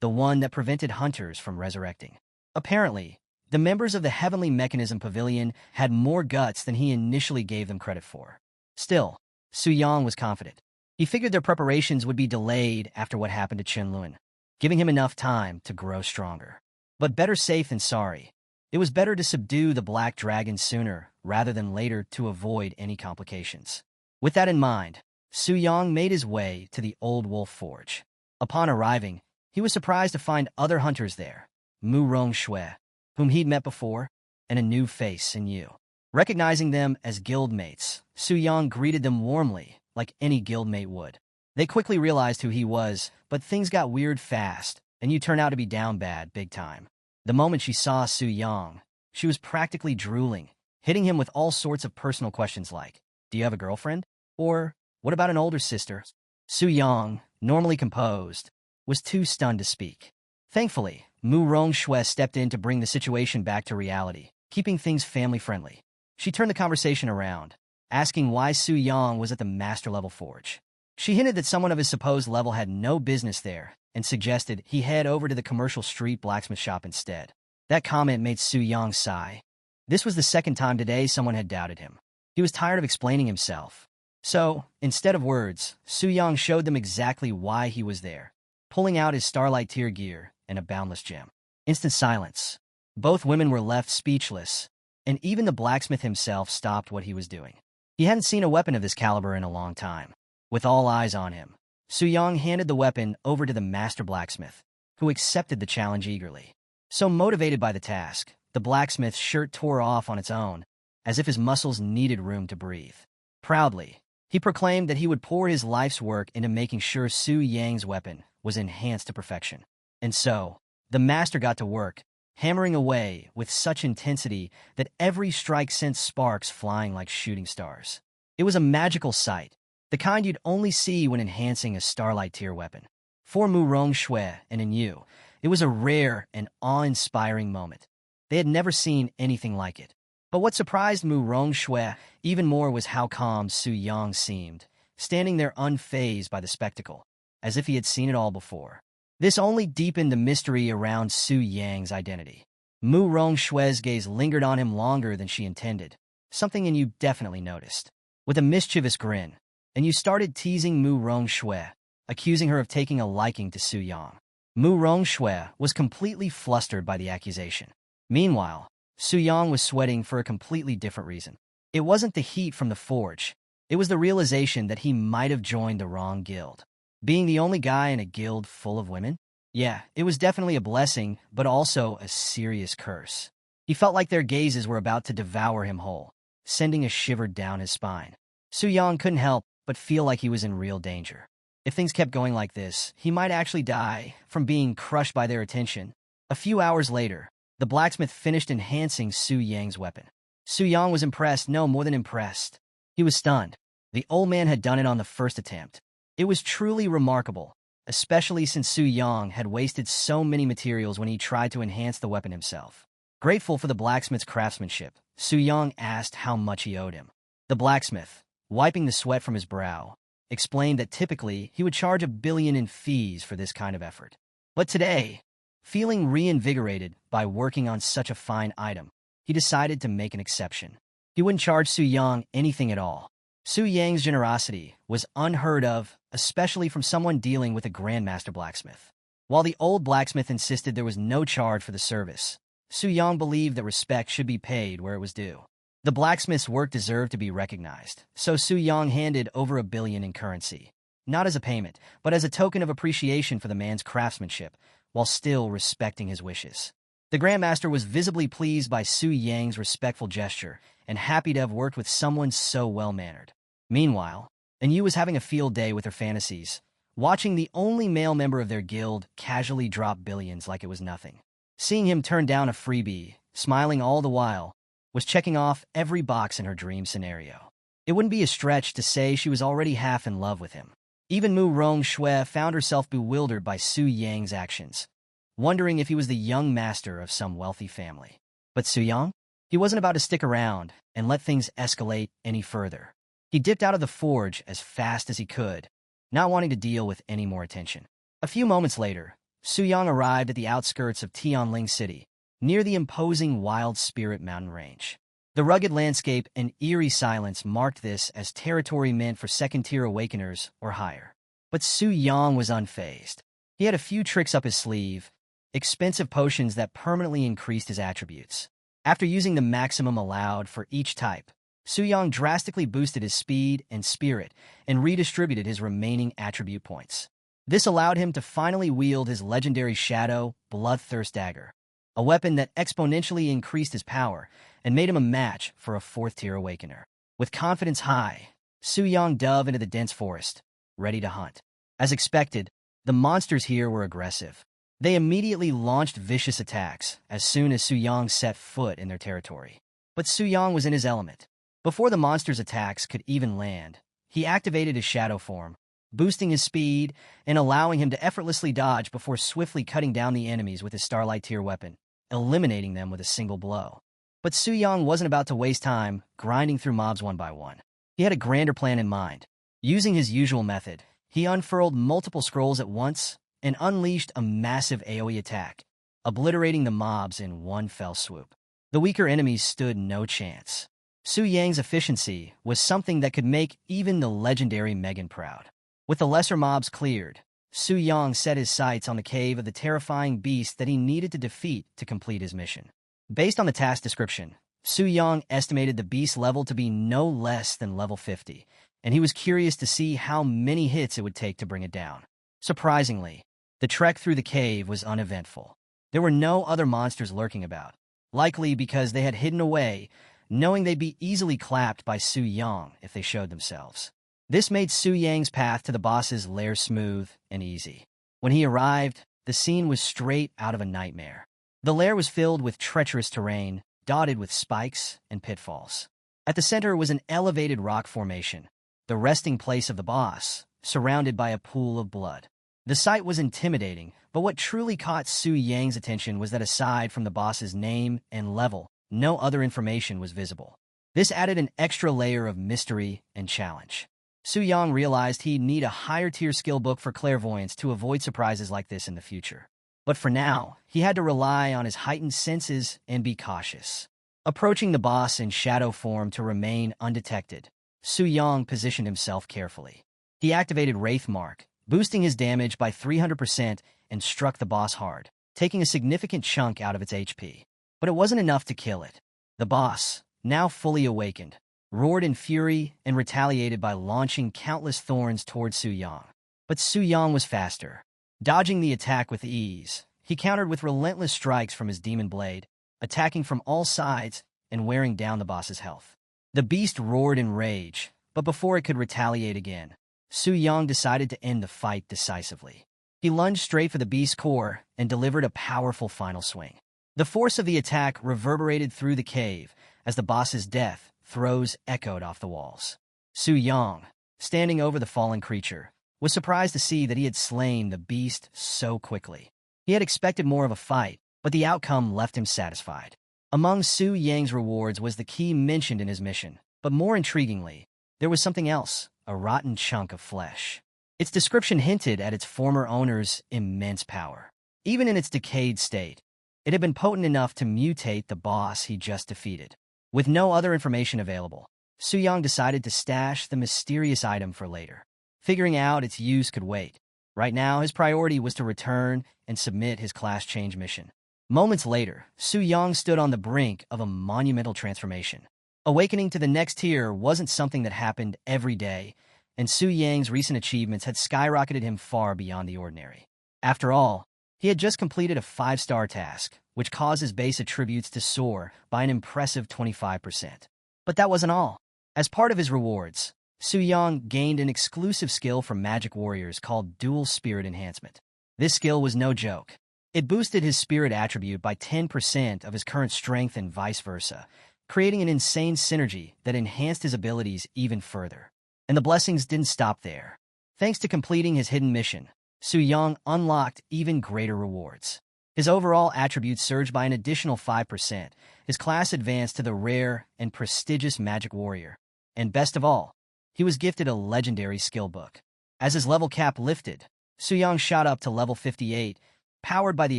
the one that prevented hunters from resurrecting. Apparently, the members of the Heavenly Mechanism Pavilion had more guts than he initially gave them credit for. Still, Su Yang was confident. He figured their preparations would be delayed after what happened to Chen Lun, giving him enough time to grow stronger. But better safe than sorry. It was better to subdue the Black Dragon sooner rather than later to avoid any complications. With that in mind, Su Yang made his way to the Old Wolf Forge. Upon arriving, he was surprised to find other hunters there, Mu Rongshui, whom he'd met before, and a new face in Yu. Recognizing them as guildmates, Su Yang greeted them warmly, like any guildmate would. They quickly realized who he was, but things got weird fast, and Yu turned out to be down bad big time. The moment she saw Su Yang, she was practically drooling, hitting him with all sorts of personal questions like, "Do you have a girlfriend?" Or, "What about an older sister?" Su Yang, normally composed, was too stunned to speak. Thankfully, Mu Rongshui stepped in to bring the situation back to reality, keeping things family-friendly. She turned the conversation around, asking why Su Yang was at the master-level forge. She hinted that someone of his supposed level had no business there, and suggested he head over to the commercial street blacksmith shop instead. That comment made Su Yang sigh. This was the second time today someone had doubted him. He was tired of explaining himself. So, instead of words, Su Yang showed them exactly why he was there, pulling out his Starlight Tier gear and a boundless gem. Instant silence. Both women were left speechless, and even the blacksmith himself stopped what he was doing. He hadn't seen a weapon of this caliber in a long time. With all eyes on him, Su Yang handed the weapon over to the master blacksmith, who accepted the challenge eagerly. So motivated by the task, the blacksmith's shirt tore off on its own, as if his muscles needed room to breathe. Proudly, he proclaimed that he would pour his life's work into making sure Su Yang's weapon was enhanced to perfection. And so, the master got to work, hammering away with such intensity that every strike sent sparks flying like shooting stars. It was a magical sight, the kind you'd only see when enhancing a Starlight Tier weapon. For Mu Rongshui and Yu, it was a rare and awe-inspiring moment. They had never seen anything like it. But what surprised Mu Rongshui even more was how calm Su Yang seemed, standing there unfazed by the spectacle, as if he had seen it all before. This only deepened the mystery around Su Yang's identity. Mu Rongshue's gaze lingered on him longer than she intended, something you definitely noticed. With a mischievous grin, and you started teasing Mu Rongshue, accusing her of taking a liking to Su Yang. Mu Rongshue was completely flustered by the accusation. Meanwhile, Su Yang was sweating for a completely different reason. It wasn't the heat from the forge. It was the realization that he might have joined the wrong guild. Being the only guy in a guild full of women? Yeah, it was definitely a blessing, but also a serious curse. He felt like their gazes were about to devour him whole, sending a shiver down his spine. Su Yang couldn't help but feel like he was in real danger. If things kept going like this, he might actually die from being crushed by their attention. A few hours later, the blacksmith finished enhancing Su Yang's weapon. Su Yang was impressed, no more than impressed. He was stunned. The old man had done it on the first attempt. It was truly remarkable, especially since Su Yang had wasted so many materials when he tried to enhance the weapon himself. Grateful for the blacksmith's craftsmanship, Su Yang asked how much he owed him. The blacksmith, wiping the sweat from his brow, explained that typically he would charge 1 billion in fees for this kind of effort. But today, feeling reinvigorated by working on such a fine item, he decided to make an exception. He wouldn't charge Su Yang anything at all. Su Yang's generosity was unheard of, especially from someone dealing with a grandmaster blacksmith. While the old blacksmith insisted there was no charge for the service, Su Yang believed that respect should be paid where it was due. The blacksmith's work deserved to be recognized, so Su Yang handed over 1 billion in currency, not as a payment, but as a token of appreciation for the man's craftsmanship, while still respecting his wishes. The Grandmaster was visibly pleased by Su Yang's respectful gesture and happy to have worked with someone so well-mannered. Meanwhile, Yu was having a field day with her fantasies, watching the only male member of their guild casually drop billions like it was nothing. Seeing him turn down a freebie, smiling all the while, was checking off every box in her dream scenario. It wouldn't be a stretch to say she was already half in love with him. Even Mu Rongshue found herself bewildered by Su Yang's actions, wondering if he was the young master of some wealthy family. But Su Yang? He wasn't about to stick around and let things escalate any further. He dipped out of the forge as fast as he could, not wanting to deal with any more attention. A few moments later, Su Yang arrived at the outskirts of Tianling City, near the imposing Wild Spirit mountain range. The rugged landscape and eerie silence marked this as territory meant for second-tier awakeners or higher. But Su Yang was unfazed. He had a few tricks up his sleeve, expensive potions that permanently increased his attributes. After using the maximum allowed for each type, Su Yang drastically boosted his speed and spirit and redistributed his remaining attribute points. This allowed him to finally wield his legendary Shadow Bloodthirst Dagger, a weapon that exponentially increased his power and made him a match for a 4th-tier awakener. With confidence high, Su Yang dove into the dense forest, ready to hunt. As expected, the monsters here were aggressive. They immediately launched vicious attacks as soon as Su Yang set foot in their territory. But Su Yang was in his element. Before the monsters' attacks could even land, he activated his shadow form, boosting his speed and allowing him to effortlessly dodge before swiftly cutting down the enemies with his Starlight tier weapon, eliminating them with a single blow. But Su Yang wasn't about to waste time grinding through mobs one by one. He had a grander plan in mind. Using his usual method, he unfurled multiple scrolls at once and unleashed a massive AoE attack, obliterating the mobs in one fell swoop. The weaker enemies stood no chance. Su Yang's efficiency was something that could make even the legendary Megan proud. With the lesser mobs cleared, Su Yang set his sights on the cave of the terrifying beast that he needed to defeat to complete his mission. Based on the task description, Su Yang estimated the beast's level to be no less than level 50, and he was curious to see how many hits it would take to bring it down. Surprisingly, the trek through the cave was uneventful. There were no other monsters lurking about, likely because they had hidden away, knowing they'd be easily clapped by Su Yang if they showed themselves. This made Su Yang's path to the boss's lair smooth and easy. When he arrived, the scene was straight out of a nightmare. The lair was filled with treacherous terrain, dotted with spikes and pitfalls. At the center was an elevated rock formation, the resting place of the boss, surrounded by a pool of blood. The sight was intimidating, but what truly caught Su Yang's attention was that aside from the boss's name and level, no other information was visible. This added an extra layer of mystery and challenge. Su Yang realized he'd need a higher-tier skill book for clairvoyance to avoid surprises like this in the future. But for now, he had to rely on his heightened senses and be cautious. Approaching the boss in shadow form to remain undetected, Su Yang positioned himself carefully. He activated Wraith Mark, boosting his damage by 300% and struck the boss hard, taking a significant chunk out of its HP. But it wasn't enough to kill it. The boss, now fully awakened, roared in fury and retaliated by launching countless thorns towards Su Yang. But Su Yang was faster. Dodging the attack with ease, he countered with relentless strikes from his demon blade, attacking from all sides and wearing down the boss's health. The beast roared in rage, but before it could retaliate again, Su Yang decided to end the fight decisively. He lunged straight for the beast's core and delivered a powerful final swing. The force of the attack reverberated through the cave as the boss's death throes echoed off the walls. Su Yang, standing over the fallen creature, was surprised to see that he had slain the beast so quickly. He had expected more of a fight, but the outcome left him satisfied. Among Su Yang's rewards was the key mentioned in his mission, but more intriguingly, there was something else, a rotten chunk of flesh. Its description hinted at its former owner's immense power. Even in its decayed state, it had been potent enough to mutate the boss he just defeated. With no other information available, Su Yang decided to stash the mysterious item for later. Figuring out its use could wait. Right now, his priority was to return and submit his class change mission. Moments later, Su Yang stood on the brink of a monumental transformation. Awakening to the next tier wasn't something that happened every day, and Su Yang's recent achievements had skyrocketed him far beyond the ordinary. After all, he had just completed a 5-star task, which caused his base attributes to soar by an impressive 25%. But that wasn't all. As part of his rewards, Su Yang gained an exclusive skill from magic warriors called Dual Spirit Enhancement. This skill was no joke. It boosted his spirit attribute by 10% of his current strength and vice versa, creating an insane synergy that enhanced his abilities even further. And the blessings didn't stop there. Thanks to completing his hidden mission, Su Yang unlocked even greater rewards. His overall attributes surged by an additional 5%. His class advanced to the rare and prestigious Magic Warrior. And best of all, he was gifted a legendary skill book. As his level cap lifted, Su Yang shot up to level 58, powered by the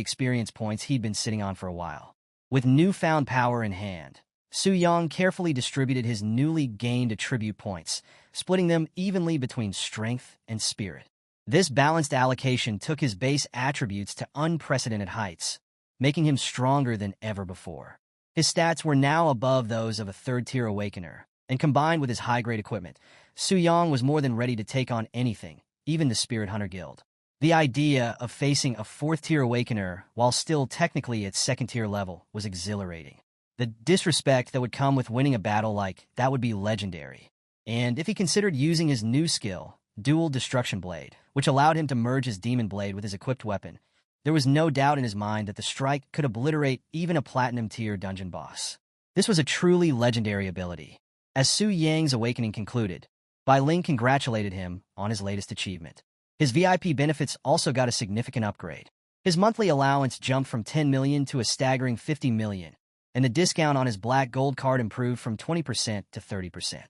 experience points he'd been sitting on for a while. With newfound power in hand, Su Yang carefully distributed his newly gained attribute points, splitting them evenly between strength and spirit. This balanced allocation took his base attributes to unprecedented heights, making him stronger than ever before. His stats were now above those of a third-tier Awakener, and combined with his high-grade equipment, Su Yang was more than ready to take on anything, even the Spirit Hunter Guild. The idea of facing a fourth-tier Awakener while still technically at second-tier level was exhilarating. The disrespect that would come with winning a battle like that would be legendary. And if he considered using his new skill, Dual Destruction Blade, which allowed him to merge his Demon Blade with his equipped weapon, there was no doubt in his mind that the strike could obliterate even a Platinum-tier dungeon boss. This was a truly legendary ability. As Su Yang's awakening concluded, Bai Ling congratulated him on his latest achievement. His VIP benefits also got a significant upgrade. His monthly allowance jumped from 10 million to a staggering 50 million, and the discount on his black gold card improved from 20% to 30%.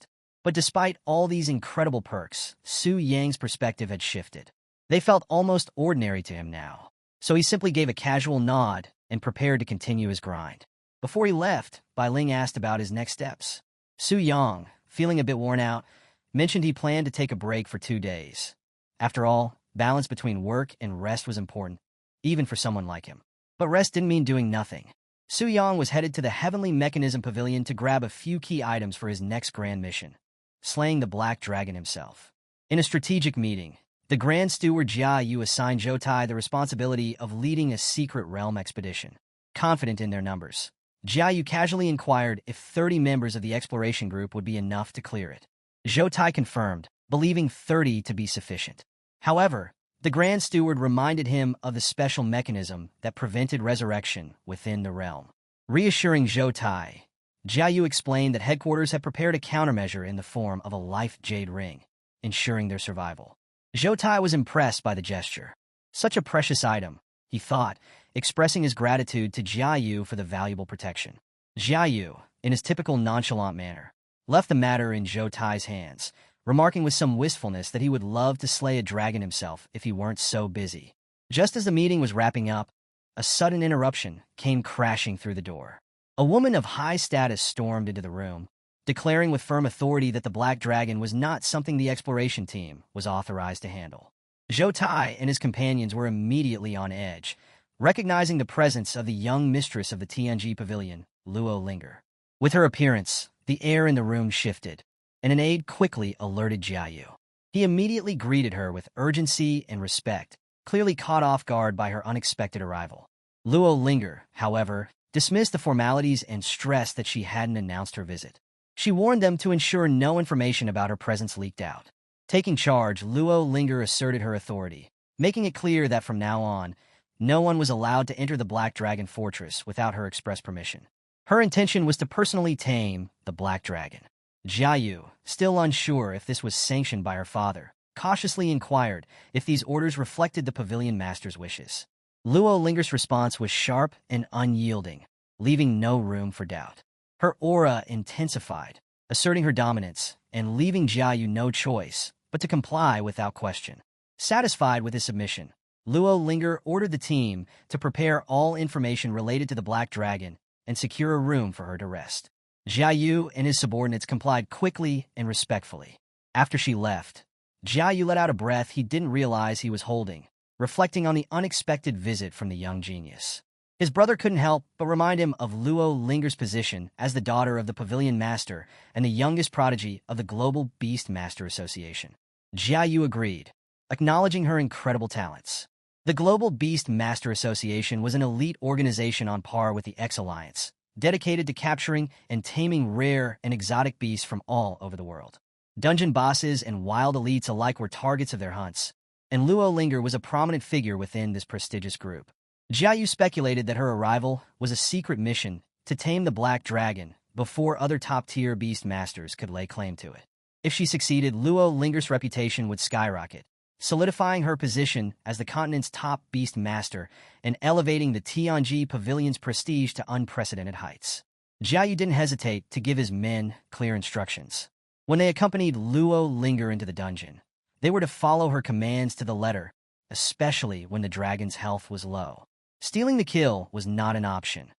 But despite all these incredible perks, Su Yang's perspective had shifted. They felt almost ordinary to him now, so he simply gave a casual nod and prepared to continue his grind. Before he left, Bai Ling asked about his next steps. Su Yang, feeling a bit worn out, mentioned he planned to take a break for 2 days. After all, balance between work and rest was important, even for someone like him. But rest didn't mean doing nothing. Su Yang was headed to the Heavenly Mechanism Pavilion to grab a few key items for his next grand mission, slaying the Black Dragon himself. In a strategic meeting, the Grand Steward Jia Yu assigned Zhou Tai the responsibility of leading a secret realm expedition. Confident in their numbers, Jia Yu casually inquired if 30 members of the exploration group would be enough to clear it. Zhou Tai confirmed, believing 30 to be sufficient. However, the Grand Steward reminded him of the special mechanism that prevented resurrection within the realm. Reassuring Zhou Tai, Jia Yu explained that headquarters had prepared a countermeasure in the form of a life jade ring, ensuring their survival. Zhou Tai was impressed by the gesture. Such a precious item, he thought, expressing his gratitude to Jia Yu for the valuable protection. Jia Yu, in his typical nonchalant manner, left the matter in Zhou Tai's hands, remarking with some wistfulness that he would love to slay a dragon himself if he weren't so busy. Just as the meeting was wrapping up, a sudden interruption came crashing through the door. A woman of high status stormed into the room, declaring with firm authority that the Black Dragon was not something the exploration team was authorized to handle. Zhou Tai and his companions were immediately on edge, recognizing the presence of the young mistress of the Tianji Pavilion, Luo Linger. With her appearance, the air in the room shifted, and an aide quickly alerted Jiayu. He immediately greeted her with urgency and respect, clearly caught off guard by her unexpected arrival. Luo Linger, however, dismissed the formalities and stressed that she hadn't announced her visit. She warned them to ensure no information about her presence leaked out. Taking charge, Luo Linger asserted her authority, making it clear that from now on, no one was allowed to enter the Black Dragon Fortress without her express permission. Her intention was to personally tame the Black Dragon. Jiayu, still unsure if this was sanctioned by her father, cautiously inquired if these orders reflected the pavilion master's wishes. Luo Linger's response was sharp and unyielding, leaving no room for doubt. Her aura intensified, asserting her dominance and leaving Jiayu no choice but to comply without question. Satisfied with his submission, Luo Linger ordered the team to prepare all information related to the Black Dragon and secure a room for her to rest. Jiayu and his subordinates complied quickly and respectfully. After she left, Jiayu let out a breath he didn't realize he was holding, reflecting on the unexpected visit from the young genius. His brother couldn't help but remind him of Luo Linger's position as the daughter of the Pavilion Master and the youngest prodigy of the Global Beast Master Association. Jiayu agreed, acknowledging her incredible talents. The Global Beast Master Association was an elite organization on par with the X-Alliance, dedicated to capturing and taming rare and exotic beasts from all over the world. Dungeon bosses and wild elites alike were targets of their hunts, and Luo Linger was a prominent figure within this prestigious group. Jiayu speculated that her arrival was a secret mission to tame the Black Dragon before other top-tier beast masters could lay claim to it. If she succeeded, Luo Linger's reputation would skyrocket, solidifying her position as the continent's top beast master and elevating the Tianji Pavilion's prestige to unprecedented heights. Jiayu didn't hesitate to give his men clear instructions. When they accompanied Luo Linger into the dungeon, they were to follow her commands to the letter, especially when the dragon's health was low. Stealing the kill was not an option.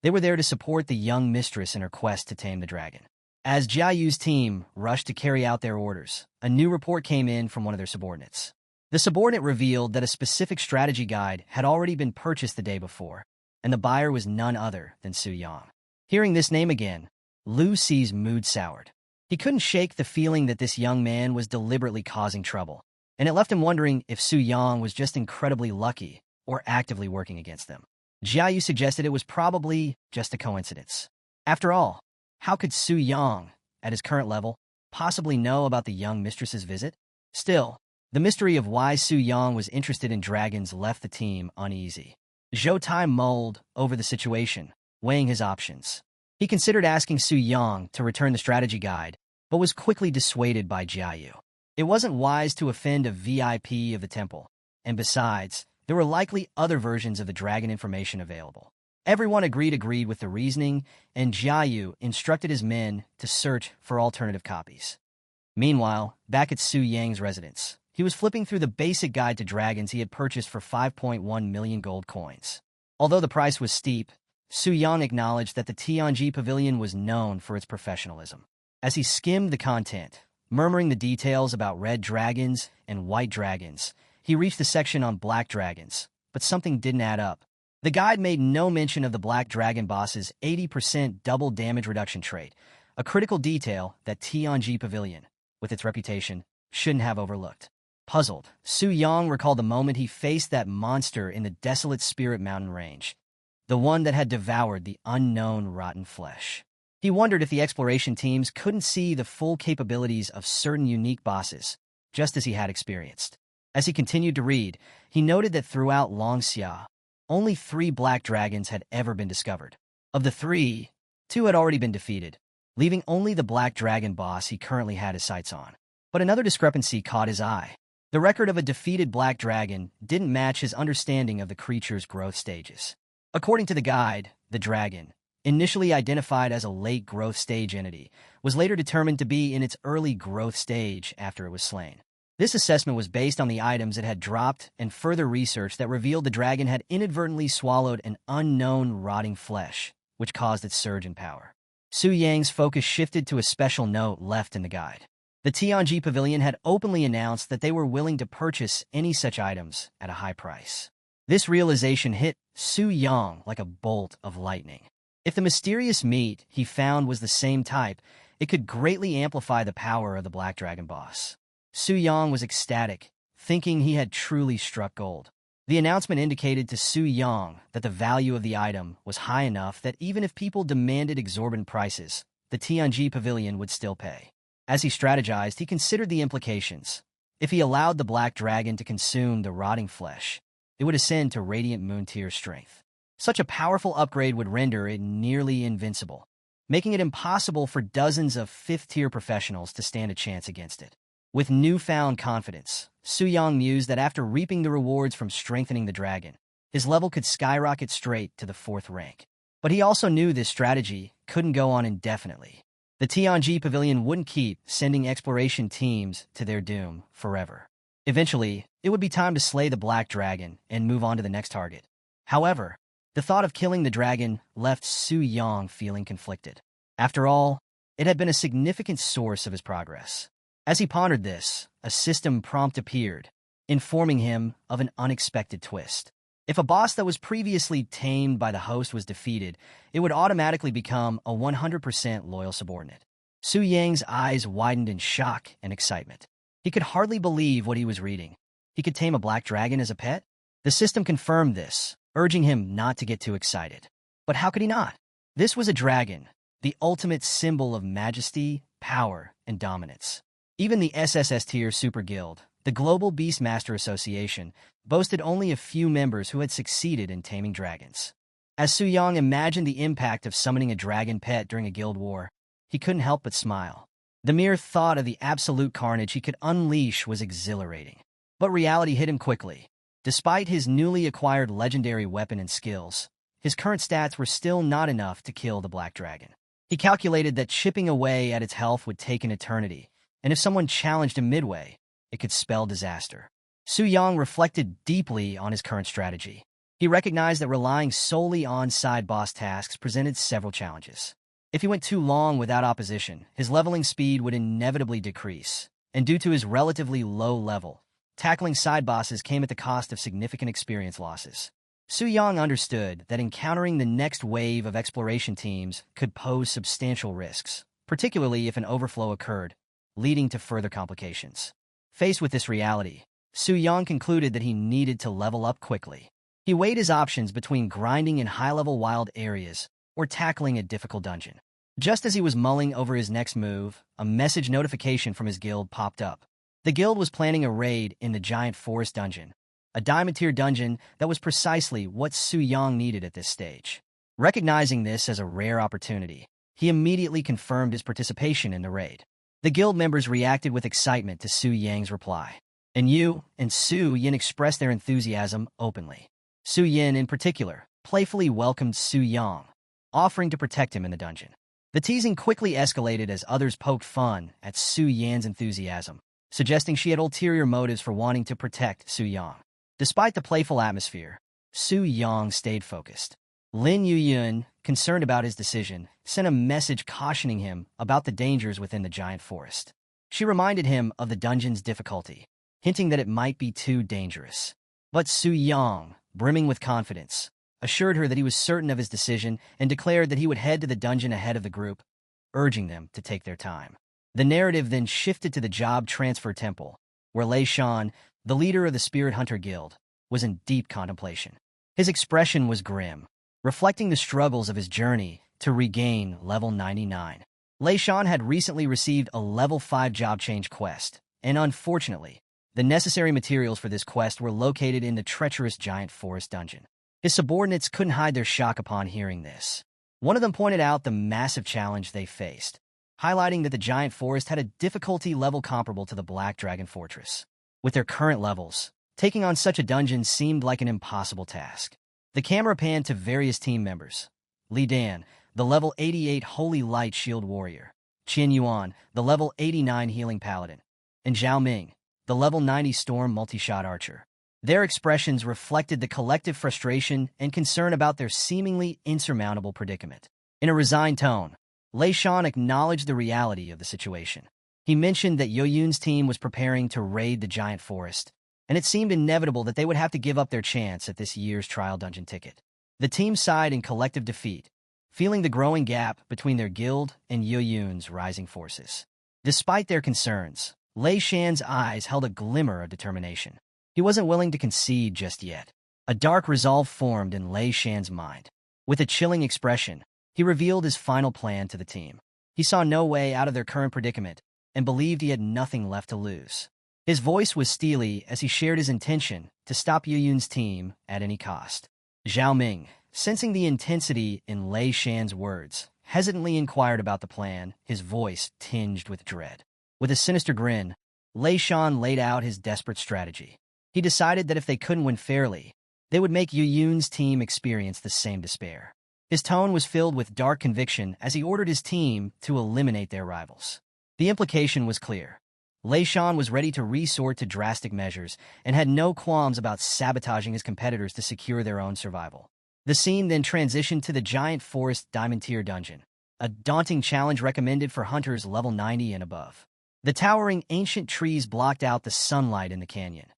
They were there to support the young mistress in her quest to tame the dragon. As Jiayu's team rushed to carry out their orders, a new report came in from one of their subordinates. The subordinate revealed that a specific strategy guide had already been purchased the day before, and the buyer was none other than Su Yang. Hearing this name again, Lu Ci's mood soured. He couldn't shake the feeling that this young man was deliberately causing trouble, and it left him wondering if Su Yang was just incredibly lucky or actively working against them. Jiayu suggested it was probably just a coincidence. After all, how could Su Yang, at his current level, possibly know about the young mistress's visit? Still, the mystery of why Su Yang was interested in dragons left the team uneasy. Zhou Tai mulled over the situation, weighing his options. He considered asking Su Yang to return the strategy guide, but was quickly dissuaded by Jiayu. It wasn't wise to offend a VIP of the temple, and besides, there were likely other versions of the dragon information available. Everyone agreed with the reasoning, and Jiayu instructed his men to search for alternative copies. Meanwhile, back at Su Yang's residence, he was flipping through the basic guide to dragons he had purchased for 5.1 million gold coins. Although the price was steep, Su Yang acknowledged that the Tianji Pavilion was known for its professionalism. As he skimmed the content, murmuring the details about red dragons and white dragons, he reached the section on black dragons, but something didn't add up. The guide made no mention of the Black Dragon boss's 80% double damage reduction trait, a critical detail that Tianji Pavilion, with its reputation, shouldn't have overlooked. Puzzled, Su Yang recalled the moment he faced that monster in the desolate Spirit Mountain range, the one that had devoured the unknown rotten flesh. He wondered if the exploration teams couldn't see the full capabilities of certain unique bosses, just as he had experienced. As he continued to read, he noted that throughout Longxia, only 3 black dragons had ever been discovered. Of the 3, 2 had already been defeated, leaving only the black dragon boss he currently had his sights on. But another discrepancy caught his eye. The record of a defeated black dragon didn't match his understanding of the creature's growth stages. According to the guide, the dragon, initially identified as a late growth stage entity, was later determined to be in its early growth stage after it was slain. This assessment was based on the items it had dropped and further research that revealed the dragon had inadvertently swallowed an unknown rotting flesh, which caused its surge in power. Su Yang's focus shifted to a special note left in the guide. The Tianji Pavilion had openly announced that they were willing to purchase any such items at a high price. This realization hit Su Yang like a bolt of lightning. If the mysterious meat he found was the same type, it could greatly amplify the power of the Black Dragon boss. Su Yang was ecstatic, thinking he had truly struck gold. The announcement indicated to Su Yang that the value of the item was high enough that even if people demanded exorbitant prices, the Tianji Pavilion would still pay. As he strategized, he considered the implications. If he allowed the Black Dragon to consume the rotting flesh, it would ascend to Radiant Moon tier strength. Such a powerful upgrade would render it nearly invincible, making it impossible for dozens of fifth-tier professionals to stand a chance against it. With newfound confidence, Su Yang mused that after reaping the rewards from strengthening the dragon, his level could skyrocket straight to the 4th rank. But he also knew this strategy couldn't go on indefinitely. The Tianji Pavilion wouldn't keep sending exploration teams to their doom forever. Eventually, it would be time to slay the Black Dragon and move on to the next target. However, the thought of killing the dragon left Su Yang feeling conflicted. After all, it had been a significant source of his progress. As he pondered this, a system prompt appeared, informing him of an unexpected twist. If a boss that was previously tamed by the host was defeated, it would automatically become a 100% loyal subordinate. Su Yang's eyes widened in shock and excitement. He could hardly believe what he was reading. He could tame a black dragon as a pet? The system confirmed this, urging him not to get too excited. But how could he not? This was a dragon, the ultimate symbol of majesty, power, and dominance. Even the SSS tier Super Guild, the Global Beastmaster Association, boasted only a few members who had succeeded in taming dragons. As Su Yang imagined the impact of summoning a dragon pet during a guild war, he couldn't help but smile. The mere thought of the absolute carnage he could unleash was exhilarating. But reality hit him quickly. Despite his newly acquired legendary weapon and skills, his current stats were still not enough to kill the black dragon. He calculated that chipping away at its health would take an eternity, and if someone challenged him midway, it could spell disaster. Su Yang reflected deeply on his current strategy. He recognized that relying solely on side boss tasks presented several challenges. If he went too long without opposition, his leveling speed would inevitably decrease, and due to his relatively low level, tackling side bosses came at the cost of significant experience losses. Su Yang understood that encountering the next wave of exploration teams could pose substantial risks, particularly if an overflow occurred, leading to further complications. Faced with this reality, Su Yang concluded that he needed to level up quickly. He weighed his options between grinding in high-level wild areas or tackling a difficult dungeon. Just as he was mulling over his next move, a message notification from his guild popped up. The guild was planning a raid in the Giant Forest dungeon, a diamond-tier dungeon that was precisely what Su Yang needed at this stage. Recognizing this as a rare opportunity, he immediately confirmed his participation in the raid. The guild members reacted with excitement to Su Yang's reply, and Yu and Su Yin expressed their enthusiasm openly. Su Yin, in particular, playfully welcomed Su Yang, offering to protect him in the dungeon. The teasing quickly escalated as others poked fun at Su Yan's enthusiasm, suggesting she had ulterior motives for wanting to protect Su Yang. Despite the playful atmosphere, Su Yang stayed focused. Lin Yuyun, concerned about his decision, sent a message cautioning him about the dangers within the giant forest. She reminded him of the dungeon's difficulty, hinting that it might be too dangerous. But Su Yang, brimming with confidence, assured her that he was certain of his decision and declared that he would head to the dungeon ahead of the group, urging them to take their time. The narrative then shifted to the Job Transfer Temple, where Lei Shan, the leader of the Spirit Hunter Guild, was in deep contemplation. His expression was grim, reflecting the struggles of his journey to regain level 99. Lei Shan had recently received a level 5 job change quest, and unfortunately, the necessary materials for this quest were located in the treacherous Giant Forest dungeon. His subordinates couldn't hide their shock upon hearing this. One of them pointed out the massive challenge they faced, highlighting that the Giant Forest had a difficulty level comparable to the Black Dragon Fortress. With their current levels, taking on such a dungeon seemed like an impossible task. The camera panned to various team members. Li Dan, the level 88 Holy Light Shield Warrior, Qin Yuan, the level 89 Healing Paladin, and Zhao Ming, the level 90 Storm Multi-Shot Archer. Their expressions reflected the collective frustration and concern about their seemingly insurmountable predicament. In a resigned tone, Lei Shan acknowledged the reality of the situation. He mentioned that Yoyun's team was preparing to raid the giant forest, and it seemed inevitable that they would have to give up their chance at this year's trial dungeon ticket. The team sighed in collective defeat, feeling the growing gap between their guild and Yoyun's rising forces. Despite their concerns, Lei Shan's eyes held a glimmer of determination. He wasn't willing to concede just yet. A dark resolve formed in Lei Shan's mind. With a chilling expression, he revealed his final plan to the team. He saw no way out of their current predicament and believed he had nothing left to lose. His voice was steely as he shared his intention to stop Yoyun's team at any cost. Zhao Ming, sensing the intensity in Lei Shan's words, hesitantly inquired about the plan, his voice tinged with dread. With a sinister grin, Lei Shan laid out his desperate strategy. He decided that if they couldn't win fairly, they would make Yoyun's team experience the same despair. His tone was filled with dark conviction as he ordered his team to eliminate their rivals. The implication was clear. Lei Shan was ready to resort to drastic measures and had no qualms about sabotaging his competitors to secure their own survival. The scene then transitioned to the giant forest diamond tier dungeon, a daunting challenge recommended for hunters level 90 and above. The towering ancient trees blocked out the sunlight in the canyon,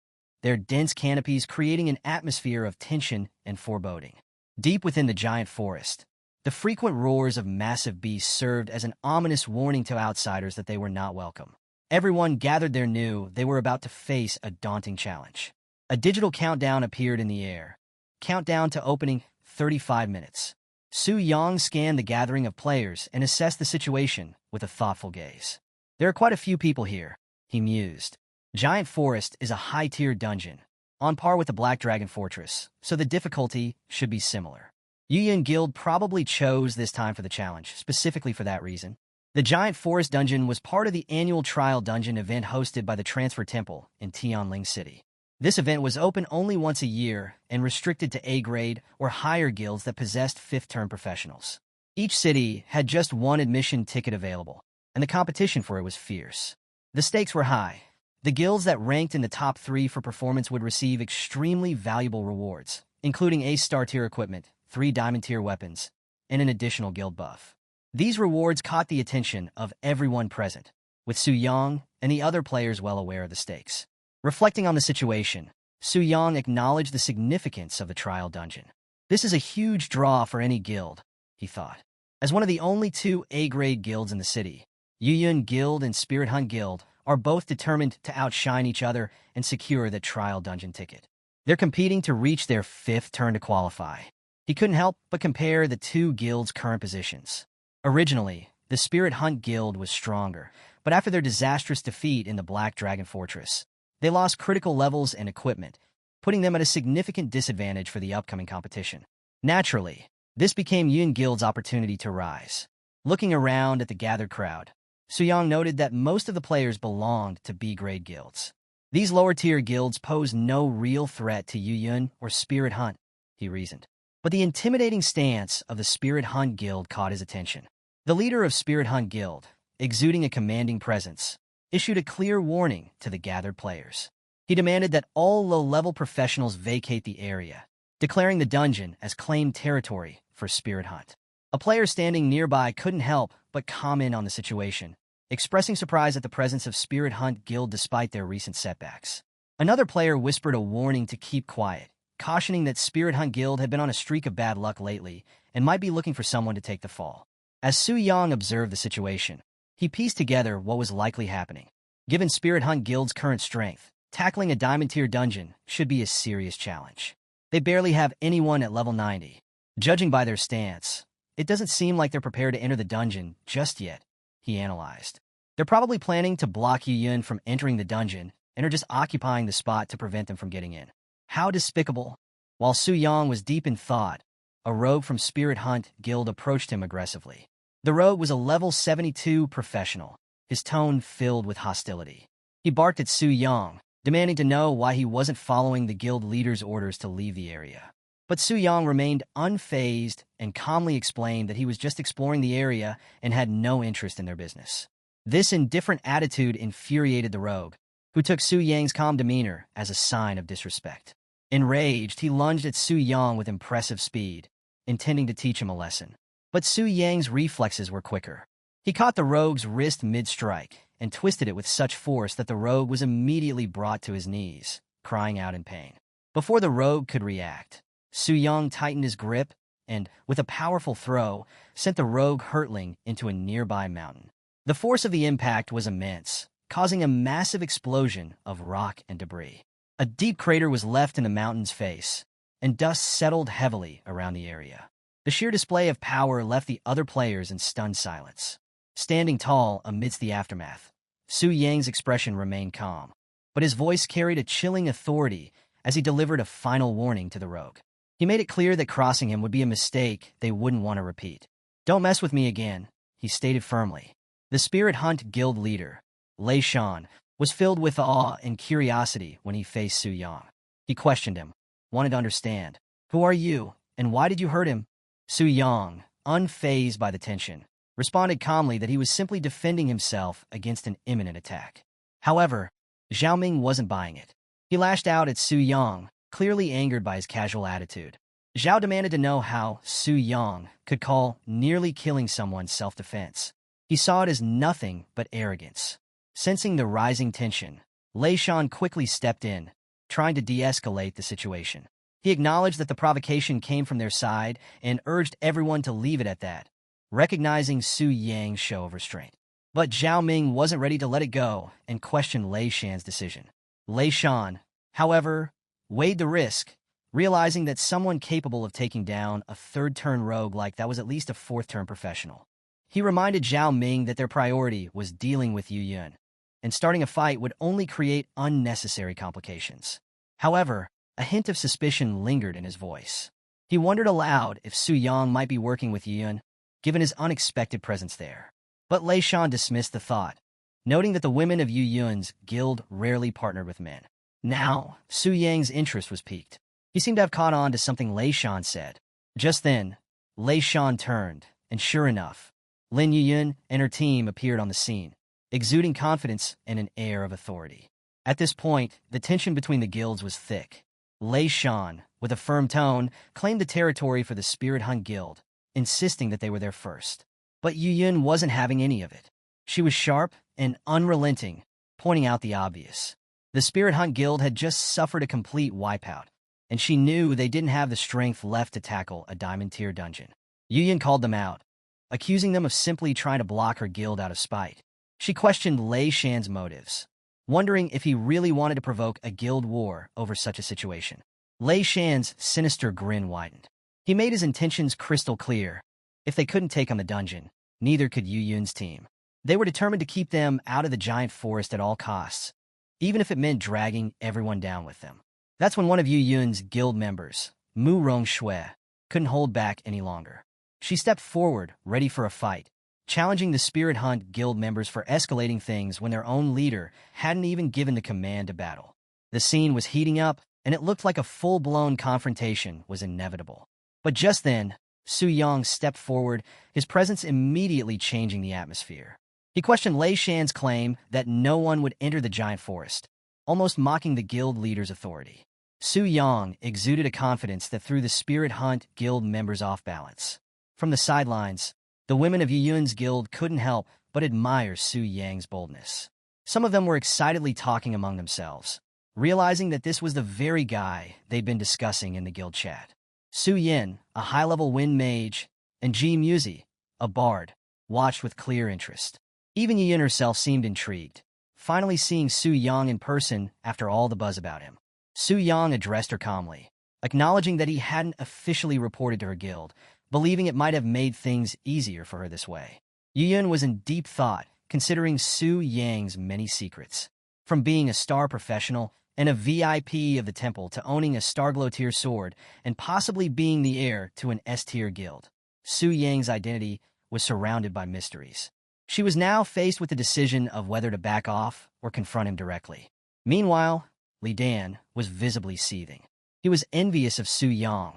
their dense canopies creating an atmosphere of tension and foreboding. Deep within the giant forest, the frequent roars of massive beasts served as an ominous warning to outsiders that they were not welcome. Everyone gathered there knew they were about to face a daunting challenge. A digital countdown appeared in the air. Countdown to opening, 35 minutes. Su Yang scanned the gathering of players and assessed the situation with a thoughtful gaze. There are quite a few people here, he mused. Giant Forest is a high-tier dungeon, on par with the Black Dragon Fortress, so the difficulty should be similar. Yoyun Guild probably chose this time for the challenge, specifically for that reason. The Giant Forest Dungeon was part of the annual Trial Dungeon event hosted by the Transfer Temple in Tianling City. This event was open only once a year and restricted to A-grade or higher guilds that possessed fifth-term professionals. Each city had just one admission ticket available, and the competition for it was fierce. The stakes were high. The guilds that ranked in the top 3 for performance would receive extremely valuable rewards, including A-star tier equipment, 3 diamond tier weapons, and an additional guild buff. These rewards caught the attention of everyone present, with Su Yang and the other players well aware of the stakes. Reflecting on the situation, Su Yang acknowledged the significance of the trial dungeon. This is a huge draw for any guild, he thought. As one of the only 2 A-grade guilds in the city, Yoyun Guild and Spirit Hunt Guild are both determined to outshine each other and secure the trial dungeon ticket. They're competing to reach their 5th turn to qualify. He couldn't help but compare the 2 guilds' current positions. Originally, the Spirit Hunt Guild was stronger, but after their disastrous defeat in the Black Dragon Fortress, they lost critical levels and equipment, putting them at a significant disadvantage for the upcoming competition. Naturally, this became Yoyun Guild's opportunity to rise. Looking around at the gathered crowd, Su Yang noted that most of the players belonged to B-grade guilds. These lower-tier guilds pose no real threat to Yoyun or Spirit Hunt, he reasoned. But the intimidating stance of the Spirit Hunt Guild caught his attention. The leader of Spirit Hunt Guild, exuding a commanding presence, issued a clear warning to the gathered players. He demanded that all low-level professionals vacate the area, declaring the dungeon as claimed territory for Spirit Hunt. A player standing nearby couldn't help but comment on the situation, expressing surprise at the presence of Spirit Hunt Guild despite their recent setbacks. Another player whispered a warning to keep quiet, cautioning that Spirit Hunt Guild had been on a streak of bad luck lately and might be looking for someone to take the fall. As Su Yang observed the situation, he pieced together what was likely happening. Given Spirit Hunt Guild's current strength, tackling a diamond-tier dungeon should be a serious challenge. They barely have anyone at level 90. Judging by their stance, it doesn't seem like they're prepared to enter the dungeon just yet, he analyzed. They're probably planning to block Yoyun from entering the dungeon and are just occupying the spot to prevent them from getting in. How despicable. While Su Yang was deep in thought, a rogue from Spirit Hunt Guild approached him aggressively. The rogue was a level 72 professional, his tone filled with hostility. He barked at Su Yang, demanding to know why he wasn't following the guild leader's orders to leave the area. But Su Yang remained unfazed and calmly explained that he was just exploring the area and had no interest in their business. This indifferent attitude infuriated the rogue, who took Su Yang's calm demeanor as a sign of disrespect. Enraged, he lunged at Su Yang with impressive speed, intending to teach him a lesson. But Su Yang's reflexes were quicker. He caught the rogue's wrist mid-strike and twisted it with such force that the rogue was immediately brought to his knees, crying out in pain. Before the rogue could react, Su Yang tightened his grip and, with a powerful throw, sent the rogue hurtling into a nearby mountain. The force of the impact was immense, causing a massive explosion of rock and debris. A deep crater was left in the mountain's face, and dust settled heavily around the area. The sheer display of power left the other players in stunned silence. Standing tall amidst the aftermath, Su Yang's expression remained calm, but his voice carried a chilling authority as he delivered a final warning to the rogue. He made it clear that crossing him would be a mistake they wouldn't want to repeat. "Don't mess with me again," he stated firmly. The Spirit Hunt Guild leader, Lei Shan, was filled with awe and curiosity when he faced Su Yang. He questioned him, wanted to understand, "Who are you, and why did you hurt him?" Su Yang, unfazed by the tension, responded calmly that he was simply defending himself against an imminent attack. However, Zhao Ming wasn't buying it. He lashed out at Su Yang, clearly angered by his casual attitude. Zhao demanded to know how Su Yang could call nearly killing someone self-defense. He saw it as nothing but arrogance. Sensing the rising tension, Lei Shan quickly stepped in, trying to de-escalate the situation. He acknowledged that the provocation came from their side and urged everyone to leave it at that, recognizing Su Yang's show of restraint. But Zhao Ming wasn't ready to let it go and questioned Lei Shan's decision. Lei Shan, however, weighed the risk, realizing that someone capable of taking down a third-turn rogue like that was at least a fourth-turn professional. He reminded Zhao Ming that their priority was dealing with Yu Yun, and starting a fight would only create unnecessary complications. However, a hint of suspicion lingered in his voice. He wondered aloud if Su Yang might be working with Yu Yun, given his unexpected presence there. But Lei Shan dismissed the thought, noting that the women of Yu Yun's guild rarely partnered with men. Now, Su Yang's interest was piqued. He seemed to have caught on to something Lei Shan said. Just then, Lei Shan turned, and sure enough, Lin Yuyun and her team appeared on the scene, exuding confidence and an air of authority. At this point, the tension between the guilds was thick. Lei Shan, with a firm tone, claimed the territory for the Spirit Hunt Guild, insisting that they were there first. But Yu Yun wasn't having any of it. She was sharp and unrelenting, pointing out the obvious. The Spirit Hunt Guild had just suffered a complete wipeout, and she knew they didn't have the strength left to tackle a diamond-tier dungeon. Yu Yun called them out, accusing them of simply trying to block her guild out of spite. She questioned Lei Shan's motives, wondering if he really wanted to provoke a guild war over such a situation. Lei Shan's sinister grin widened. He made his intentions crystal clear. If they couldn't take on the dungeon, neither could Yu Yun's team. They were determined to keep them out of the giant forest at all costs, even if it meant dragging everyone down with them. That's when one of Yu Yun's guild members, Mu Rongshui, couldn't hold back any longer. She stepped forward, ready for a fight, challenging the Spirit Hunt Guild members for escalating things when their own leader hadn't even given the command to battle. The scene was heating up, and it looked like a full-blown confrontation was inevitable. But just then, Su Yang stepped forward, his presence immediately changing the atmosphere. He questioned Lei Shan's claim that no one would enter the giant forest, almost mocking the guild leader's authority. Su Yang exuded a confidence that threw the Spirit Hunt Guild members off balance. From the sidelines, the women of Yu Yun's guild couldn't help but admire Su Yang's boldness. Some of them were excitedly talking among themselves, realizing that this was the very guy they'd been discussing in the guild chat. Su Yin, a high-level wind mage, and Ji Muzi, a bard, watched with clear interest. Even Yu Yun herself seemed intrigued, finally seeing Su Yang in person after all the buzz about him. Su Yang addressed her calmly, acknowledging that he hadn't officially reported to her guild, believing it might have made things easier for her this way. Yu Yun was in deep thought, considering Su Yang's many secrets. From being a star professional and a VIP of the temple to owning a Starglow tier sword and possibly being the heir to an S-tier guild, Su Yang's identity was surrounded by mysteries. She was now faced with the decision of whether to back off or confront him directly. Meanwhile, Li Dan was visibly seething. He was envious of Su Yang,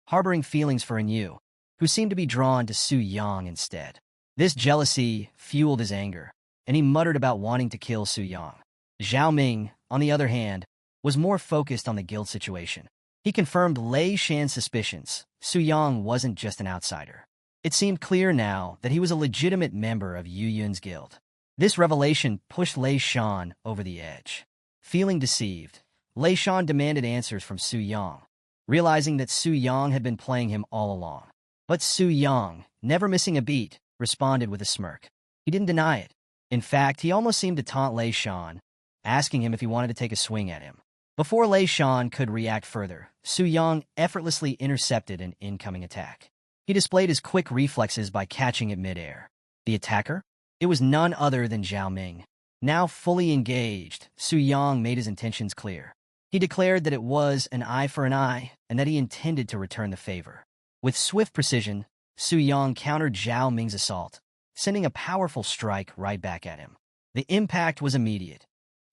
harboring feelings for Yu, who seemed to be drawn to Su Yang instead. This jealousy fueled his anger, and he muttered about wanting to kill Su Yang. Zhao Ming, on the other hand, was more focused on the guild situation. He confirmed Lei Shan's suspicions. Su Yang wasn't just an outsider. It seemed clear now that he was a legitimate member of Yu Yun's guild. This revelation pushed Lei Shan over the edge. Feeling deceived, Lei Shan demanded answers from Su Yang, realizing that Su Yang had been playing him all along. But Su Yang, never missing a beat, responded with a smirk. He didn't deny it. In fact, he almost seemed to taunt Lei Shan, asking him if he wanted to take a swing at him. Before Lei Shan could react further, Su Yang effortlessly intercepted an incoming attack. He displayed his quick reflexes by catching it midair. The attacker? It was none other than Zhao Ming. Now fully engaged, Su Yang made his intentions clear. He declared that it was an eye for an eye and that he intended to return the favor. With swift precision, Su Yang countered Zhao Ming's assault, sending a powerful strike right back at him. The impact was immediate.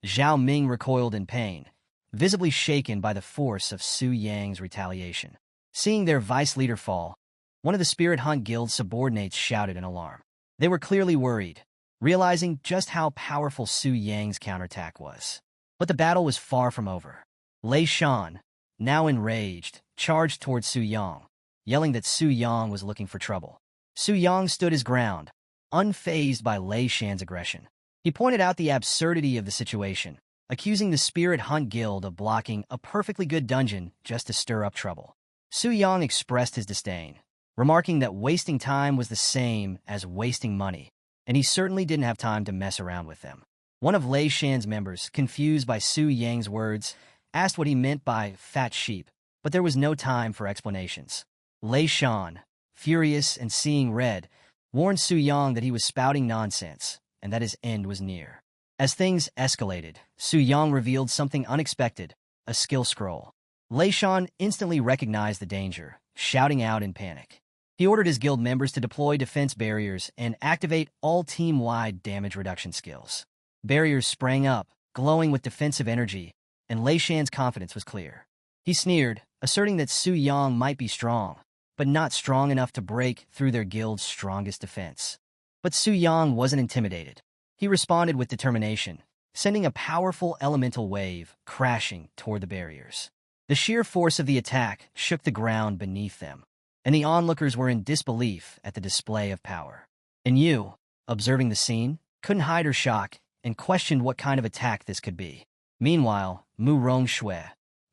Zhao Ming recoiled in pain, visibly shaken by the force of Su Yang's retaliation. Seeing their vice leader fall, one of the Spirit Hunt Guild's subordinates shouted in alarm. They were clearly worried, realizing just how powerful Su Yang's counterattack was. But the battle was far from over. Lei Shan, now enraged, charged towards Su Yang, yelling that Su Yang was looking for trouble. Su Yang stood his ground, unfazed by Lei Shan's aggression. He pointed out the absurdity of the situation, accusing the Spirit Hunt Guild of blocking a perfectly good dungeon just to stir up trouble. Su Yang expressed his disdain, remarking that wasting time was the same as wasting money, and he certainly didn't have time to mess around with them. One of Lei Shan's members, confused by Su Yang's words, asked what he meant by fat sheep, but there was no time for explanations. Lei Shan, furious and seeing red, warned Su Yang that he was spouting nonsense and that his end was near. As things escalated, Su Yang revealed something unexpected, a skill scroll. Lei Shan instantly recognized the danger, shouting out in panic. He ordered his guild members to deploy defense barriers and activate all team-wide damage reduction skills. Barriers sprang up, glowing with defensive energy, and Lei Shan's confidence was clear. He sneered, asserting that Su Yang might be strong, but not strong enough to break through their guild's strongest defense. But Su Yang wasn't intimidated. He responded with determination, sending a powerful elemental wave crashing toward the barriers. The sheer force of the attack shook the ground beneath them, and the onlookers were in disbelief at the display of power. And Yu, observing the scene, couldn't hide her shock and questioned what kind of attack this could be. Meanwhile, Mu Rongshui,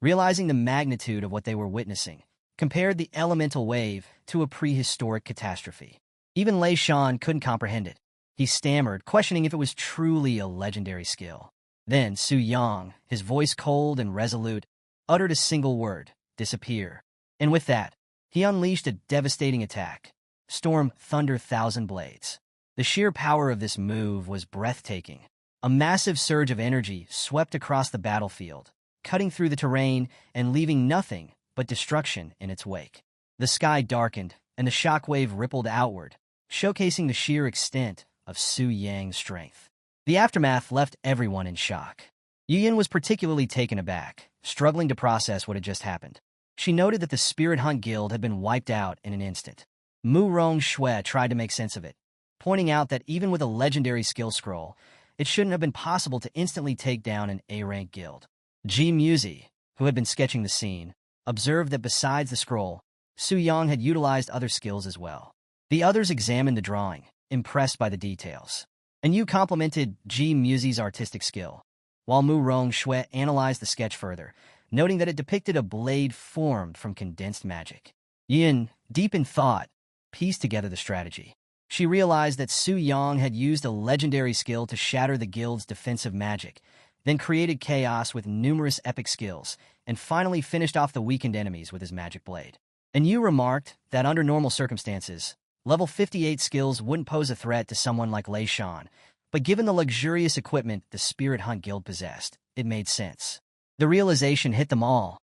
realizing the magnitude of what they were witnessing, compared the elemental wave to a prehistoric catastrophe. Even Lei Shan couldn't comprehend it. He stammered, questioning if it was truly a legendary skill. Then Su Yang, his voice cold and resolute, uttered a single word, disappear. And with that, he unleashed a devastating attack. Storm Thunder Thousand Blades. The sheer power of this move was breathtaking. A massive surge of energy swept across the battlefield, cutting through the terrain and leaving nothing but destruction in its wake. The sky darkened, and the shockwave rippled outward, showcasing the sheer extent of Su Yang's strength. The aftermath left everyone in shock. Yu Yin was particularly taken aback, struggling to process what had just happened. She noted that the Spirit Hunt Guild had been wiped out in an instant. Mu Rongshui tried to make sense of it, pointing out that even with a legendary skill scroll, it shouldn't have been possible to instantly take down an A-rank guild. Ji Muzi, who had been sketching the scene, observed that besides the scroll, Su Yang had utilized other skills as well. The others examined the drawing, impressed by the details. And Yu complimented Ji Muzi's artistic skill, while Mu Rongshui analyzed the sketch further, noting that it depicted a blade formed from condensed magic. Yin, deep in thought, pieced together the strategy. She realized that Su Yang had used a legendary skill to shatter the guild's defensive magic, then created chaos with numerous epic skills, and finally finished off the weakened enemies with his magic blade. And Yu remarked that under normal circumstances, level 58 skills wouldn't pose a threat to someone like Lei Shan, but given the luxurious equipment the Spirit Hunt Guild possessed, it made sense. The realization hit them all.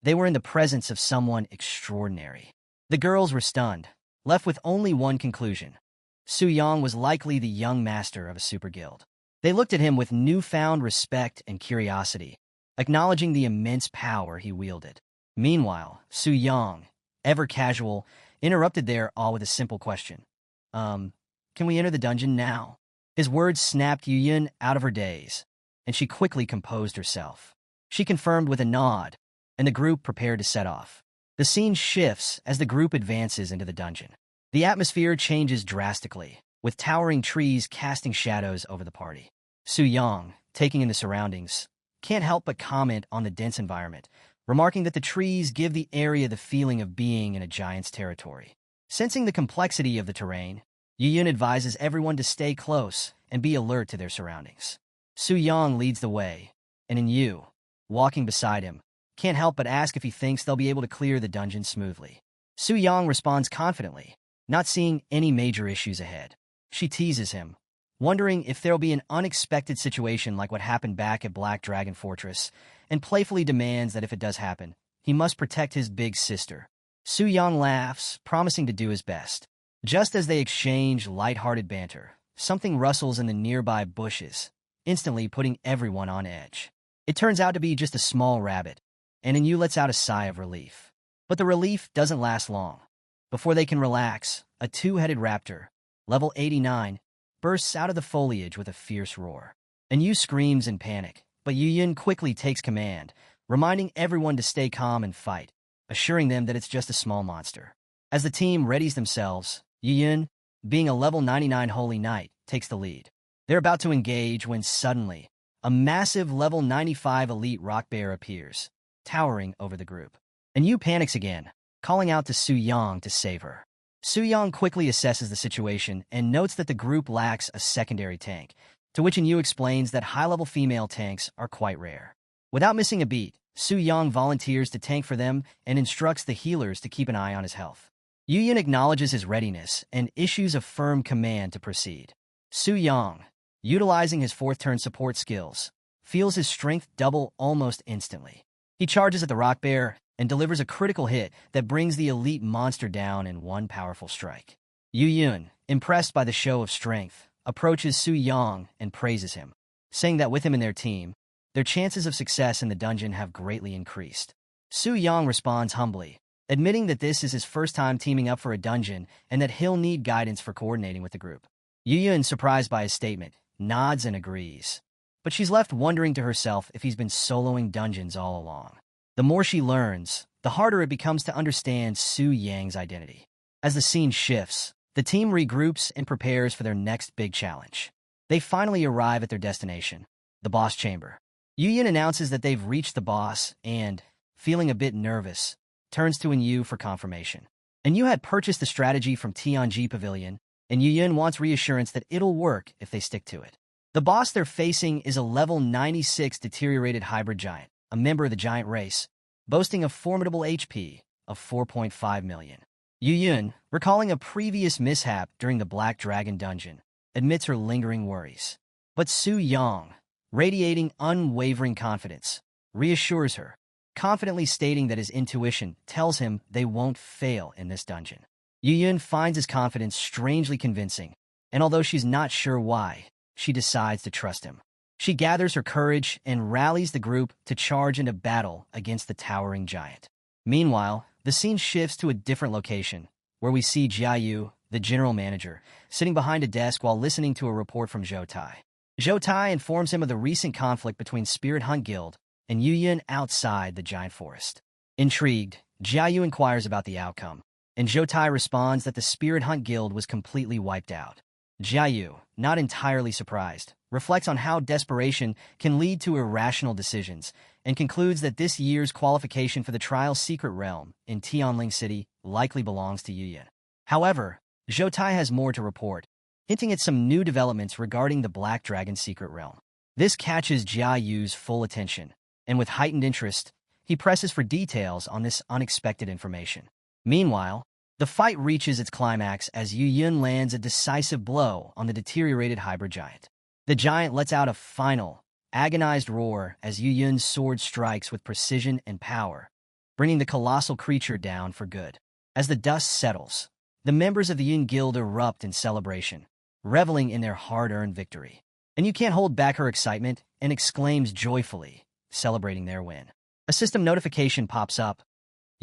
They were in the presence of someone extraordinary. The girls were stunned, left with only one conclusion. Su Yang was likely the young master of a super guild. They looked at him with newfound respect and curiosity, acknowledging the immense power he wielded. Meanwhile, Su Yang, ever casual, interrupted their awe with a simple question. Can we enter the dungeon now? His words snapped Yuyun out of her daze, and she quickly composed herself. She confirmed with a nod, and the group prepared to set off. The scene shifts as the group advances into the dungeon. The atmosphere changes drastically, with towering trees casting shadows over the party. Su Yang, taking in the surroundings, can't help but comment on the dense environment, remarking that the trees give the area the feeling of being in a giant's territory. Sensing the complexity of the terrain, Yuyun advises everyone to stay close and be alert to their surroundings. Su Yang leads the way, and Yu, walking beside him, can't help but ask if he thinks they'll be able to clear the dungeon smoothly. Su Yang responds confidently, not seeing any major issues ahead. She teases him, wondering if there'll be an unexpected situation like what happened back at Black Dragon Fortress, and playfully demands that if it does happen, he must protect his big sister. Su Yang laughs, promising to do his best. Just as they exchange light-hearted banter, something rustles in the nearby bushes, instantly putting everyone on edge. It turns out to be just a small rabbit, and Yu lets out a sigh of relief. But the relief doesn't last long. Before they can relax, a two-headed raptor, level 89, bursts out of the foliage with a fierce roar. Yu screams in panic, but Yuyun quickly takes command, reminding everyone to stay calm and fight, assuring them that it's just a small monster. As the team readies themselves, Yuyun, being a level 99 Holy Knight, takes the lead. They're about to engage when suddenly, a massive level 95 elite rock bear appears, towering over the group. Yu panics again, calling out to Su Yang to save her. Su Yang quickly assesses the situation and notes that the group lacks a secondary tank, to which Yu explains that high-level female tanks are quite rare. Without missing a beat, Su Yang volunteers to tank for them and instructs the healers to keep an eye on his health. Yuyun acknowledges his readiness and issues a firm command to proceed. Su Yang, utilizing his fourth-turn support skills, feels his strength double almost instantly. He charges at the rock bear and delivers a critical hit that brings the elite monster down in one powerful strike. Yuyun, impressed by the show of strength, approaches Su Yang and praises him, saying that with him in their team, their chances of success in the dungeon have greatly increased. Su Yang responds humbly, admitting that this is his first time teaming up for a dungeon and that he'll need guidance for coordinating with the group. Yuyun, surprised by his statement, nods and agrees. But she's left wondering to herself if he's been soloing dungeons all along. The more she learns, the harder it becomes to understand Su Yang's identity. As the scene shifts, the team regroups and prepares for their next big challenge. They finally arrive at their destination, the boss chamber. Yuyun announces that they've reached the boss and, feeling a bit nervous, turns to Yu for confirmation. Yu had purchased the strategy from Tianji Pavilion, and Yuyun wants reassurance that it'll work if they stick to it. The boss they're facing is a level 96 deteriorated hybrid giant, a member of the giant race, boasting a formidable HP of 4.5 million. Yuyun, recalling a previous mishap during the Black Dragon dungeon, admits her lingering worries. But Su Yang, radiating unwavering confidence, reassures her, confidently stating that his intuition tells him they won't fail in this dungeon. Yuyun finds his confidence strangely convincing, and although she's not sure why, she decides to trust him. She gathers her courage and rallies the group to charge into battle against the towering giant. Meanwhile, the scene shifts to a different location, where we see Jiayu, the general manager, sitting behind a desk while listening to a report from Zhou Tai. Zhou Tai informs him of the recent conflict between Spirit Hunt Guild and Yuyun outside the giant forest. Intrigued, Jiayu inquires about the outcome, and Zhou Tai responds that the Spirit Hunt Guild was completely wiped out. Jiayu, not entirely surprised, reflects on how desperation can lead to irrational decisions, and concludes that this year's qualification for the trial's secret realm in Tianling City likely belongs to Yuyun. However, Zhou Tai has more to report, hinting at some new developments regarding the Black Dragon secret realm. This catches Jiayu's full attention, and with heightened interest, he presses for details on this unexpected information. Meanwhile, the fight reaches its climax as Yuyun lands a decisive blow on the deteriorated hybrid giant. The giant lets out a final, agonized roar as Yuyun's sword strikes with precision and power, bringing the colossal creature down for good. As the dust settles, the members of the Yun Guild erupt in celebration, reveling in their hard-earned victory. And you can't hold back her excitement and exclaims joyfully, celebrating their win. A system notification pops up,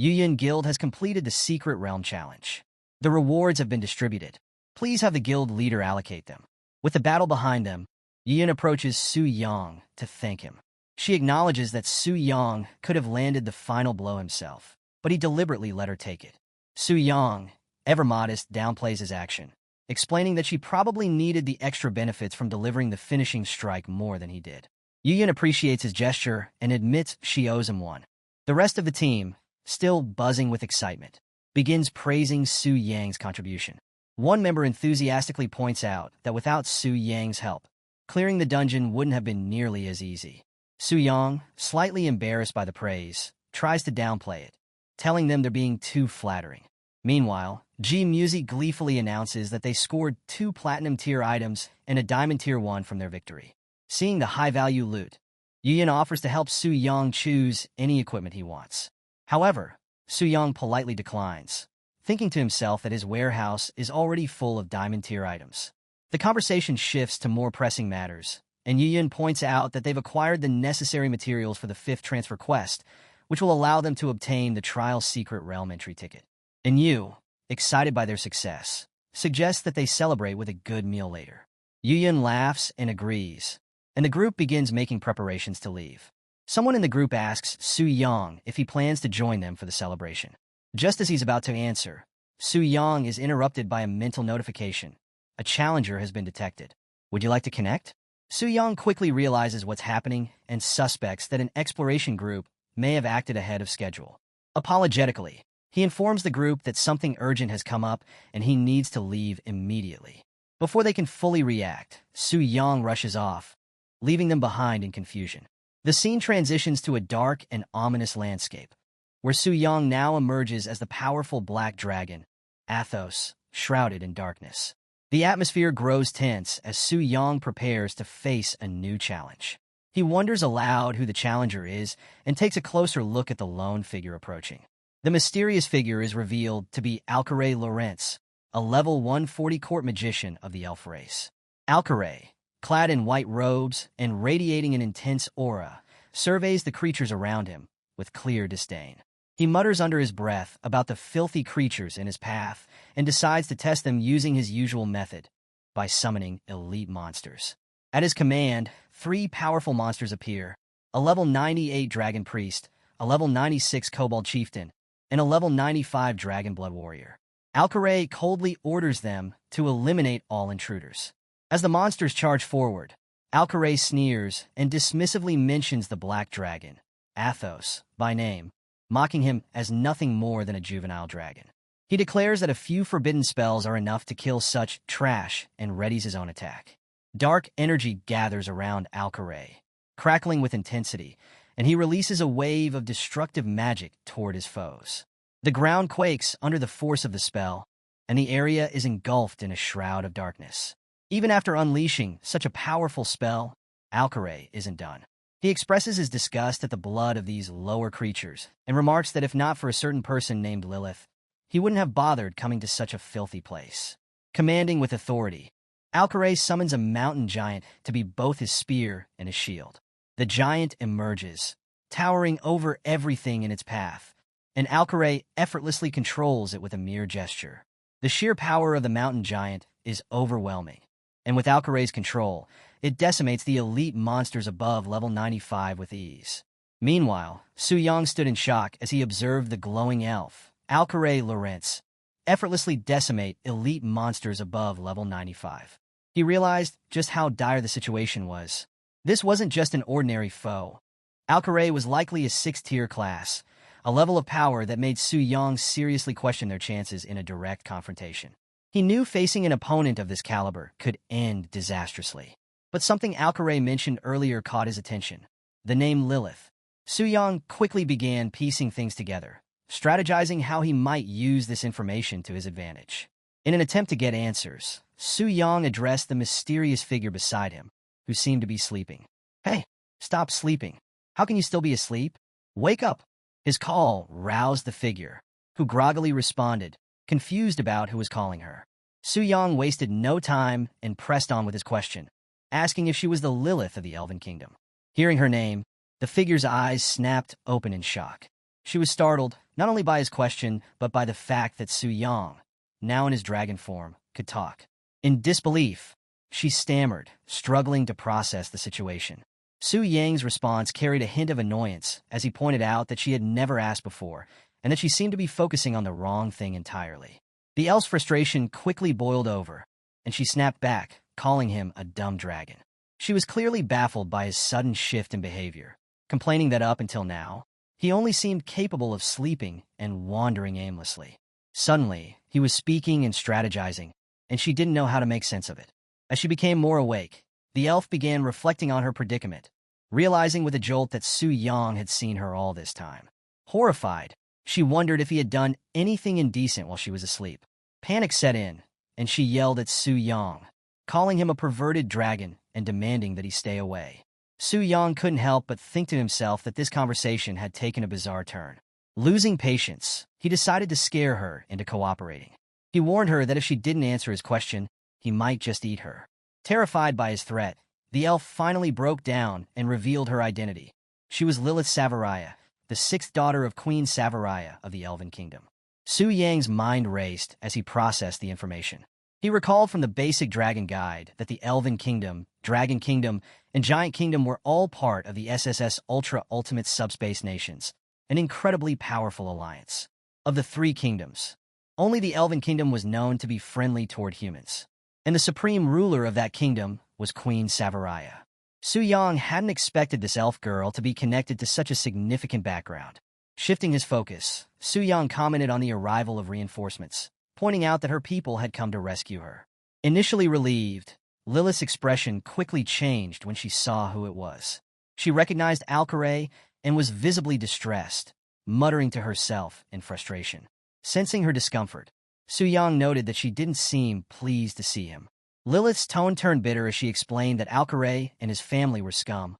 Yuyan Guild has completed the Secret Realm Challenge. The rewards have been distributed. Please have the guild leader allocate them. With the battle behind them, Yuyan approaches Su Yang to thank him. She acknowledges that Su Yang could have landed the final blow himself, but he deliberately let her take it. Su Yang, ever modest, downplays his action, explaining that she probably needed the extra benefits from delivering the finishing strike more than he did. Yuyan appreciates his gesture and admits she owes him one. The rest of the team, still buzzing with excitement, begins praising Su Yang's contribution. One member enthusiastically points out that without Su Yang's help, clearing the dungeon wouldn't have been nearly as easy. Su Yang, slightly embarrassed by the praise, tries to downplay it, telling them they're being too flattering. Meanwhile, G Music gleefully announces that they scored 2 platinum-tier items and a diamond-tier 1 from their victory. Seeing the high-value loot, Yuyan offers to help Su Yang choose any equipment he wants. However, Su Yang politely declines, thinking to himself that his warehouse is already full of diamond-tier items. The conversation shifts to more pressing matters, and Yuyan points out that they've acquired the necessary materials for the 5th transfer quest, which will allow them to obtain the Trial Secret Realm entry ticket. And Yu, excited by their success, suggests that they celebrate with a good meal later. Yuyan laughs and agrees, and the group begins making preparations to leave. Someone in the group asks Su Yang if he plans to join them for the celebration. Just as he's about to answer, Su Yang is interrupted by a mental notification. A challenger has been detected. Would you like to connect? Su Yang quickly realizes what's happening and suspects that an exploration group may have acted ahead of schedule. Apologetically, he informs the group that something urgent has come up and he needs to leave immediately. Before they can fully react, Su Yang rushes off, leaving them behind in confusion. The scene transitions to a dark and ominous landscape, where Su Yang now emerges as the powerful black dragon, Athos, shrouded in darkness. The atmosphere grows tense as Su Yang prepares to face a new challenge. He wonders aloud who the challenger is and takes a closer look at the lone figure approaching. The mysterious figure is revealed to be Alcaray Lawrence, a level 140 court magician of the elf race. Alcaray, clad in white robes and radiating an intense aura, surveys the creatures around him with clear disdain. He mutters under his breath about the filthy creatures in his path and decides to test them using his usual method, by summoning elite monsters. At his command, 3 powerful monsters appear: a level 98 Dragon Priest, a level 96 Kobold Chieftain, and a level 95 Dragon Blood Warrior. Alcaray coldly orders them to eliminate all intruders. As the monsters charge forward, Alcaray sneers and dismissively mentions the Black Dragon, Athos, by name, mocking him as nothing more than a juvenile dragon. He declares that a few forbidden spells are enough to kill such trash and readies his own attack. Dark energy gathers around Alcaray, crackling with intensity, and he releases a wave of destructive magic toward his foes. The ground quakes under the force of the spell, and the area is engulfed in a shroud of darkness. Even after unleashing such a powerful spell, Alcaray isn't done. He expresses his disgust at the blood of these lower creatures and remarks that if not for a certain person named Lilith, he wouldn't have bothered coming to such a filthy place. Commanding with authority, Alcaray summons a mountain giant to be both his spear and his shield. The giant emerges, towering over everything in its path, and Alcaray effortlessly controls it with a mere gesture. The sheer power of the mountain giant is overwhelming, and with Alcaray's control, it decimates the elite monsters above level 95 with ease. Meanwhile, Su Yang stood in shock as he observed the glowing elf, Alcaray Lawrence, effortlessly decimate elite monsters above level 95. He realized just how dire the situation was. This wasn't just an ordinary foe. Alcaray was likely a 6th-tier class, a level of power that made Su Yang seriously question their chances in a direct confrontation. He knew facing an opponent of this caliber could end disastrously. But something Alcaray mentioned earlier caught his attention: the name Lilith. Su Yang quickly began piecing things together, strategizing how he might use this information to his advantage. In an attempt to get answers, Su Yang addressed the mysterious figure beside him, who seemed to be sleeping. "Hey, stop sleeping. How can you still be asleep? Wake up!" His call roused the figure, who groggily responded, confused about who was calling her. Su Yang wasted no time and pressed on with his question, asking if she was the Lilith of the Elven Kingdom. Hearing her name, the figure's eyes snapped open in shock. She was startled, not only by his question, but by the fact that Su Yang, now in his dragon form, could talk. In disbelief, she stammered, struggling to process the situation. Su Yang's response carried a hint of annoyance as he pointed out that she had never asked before, and that she seemed to be focusing on the wrong thing entirely. The elf's frustration quickly boiled over, and she snapped back, calling him a dumb dragon. She was clearly baffled by his sudden shift in behavior, complaining that up until now, he only seemed capable of sleeping and wandering aimlessly. Suddenly, he was speaking and strategizing, and she didn't know how to make sense of it. As she became more awake, the elf began reflecting on her predicament, realizing with a jolt that Su Yang had seen her all this time. Horrified, she wondered if he had done anything indecent while she was asleep. Panic set in, and she yelled at Su Yang, calling him a perverted dragon and demanding that he stay away. Su Yang couldn't help but think to himself that this conversation had taken a bizarre turn. Losing patience, he decided to scare her into cooperating. He warned her that if she didn't answer his question, he might just eat her. Terrified by his threat, the elf finally broke down and revealed her identity. She was Lilith Savaraya, the sixth daughter of Queen Savaraya of the Elven Kingdom. Su Yang's mind raced as he processed the information. He recalled from the basic Dragon Guide that the Elven Kingdom, Dragon Kingdom, and Giant Kingdom were all part of the SSS Ultra Ultimate Subspace Nations, an incredibly powerful alliance. Of the three kingdoms, only the Elven Kingdom was known to be friendly toward humans, and the supreme ruler of that kingdom was Queen Savaraya. Su Yang hadn't expected this elf girl to be connected to such a significant background. Shifting his focus, Su Yang commented on the arrival of reinforcements, pointing out that her people had come to rescue her. Initially relieved, Lilith's expression quickly changed when she saw who it was. She recognized Alcaray and was visibly distressed, muttering to herself in frustration. Sensing her discomfort, Su Yang noted that she didn't seem pleased to see him. Lilith's tone turned bitter as she explained that Alcaray and his family were scum,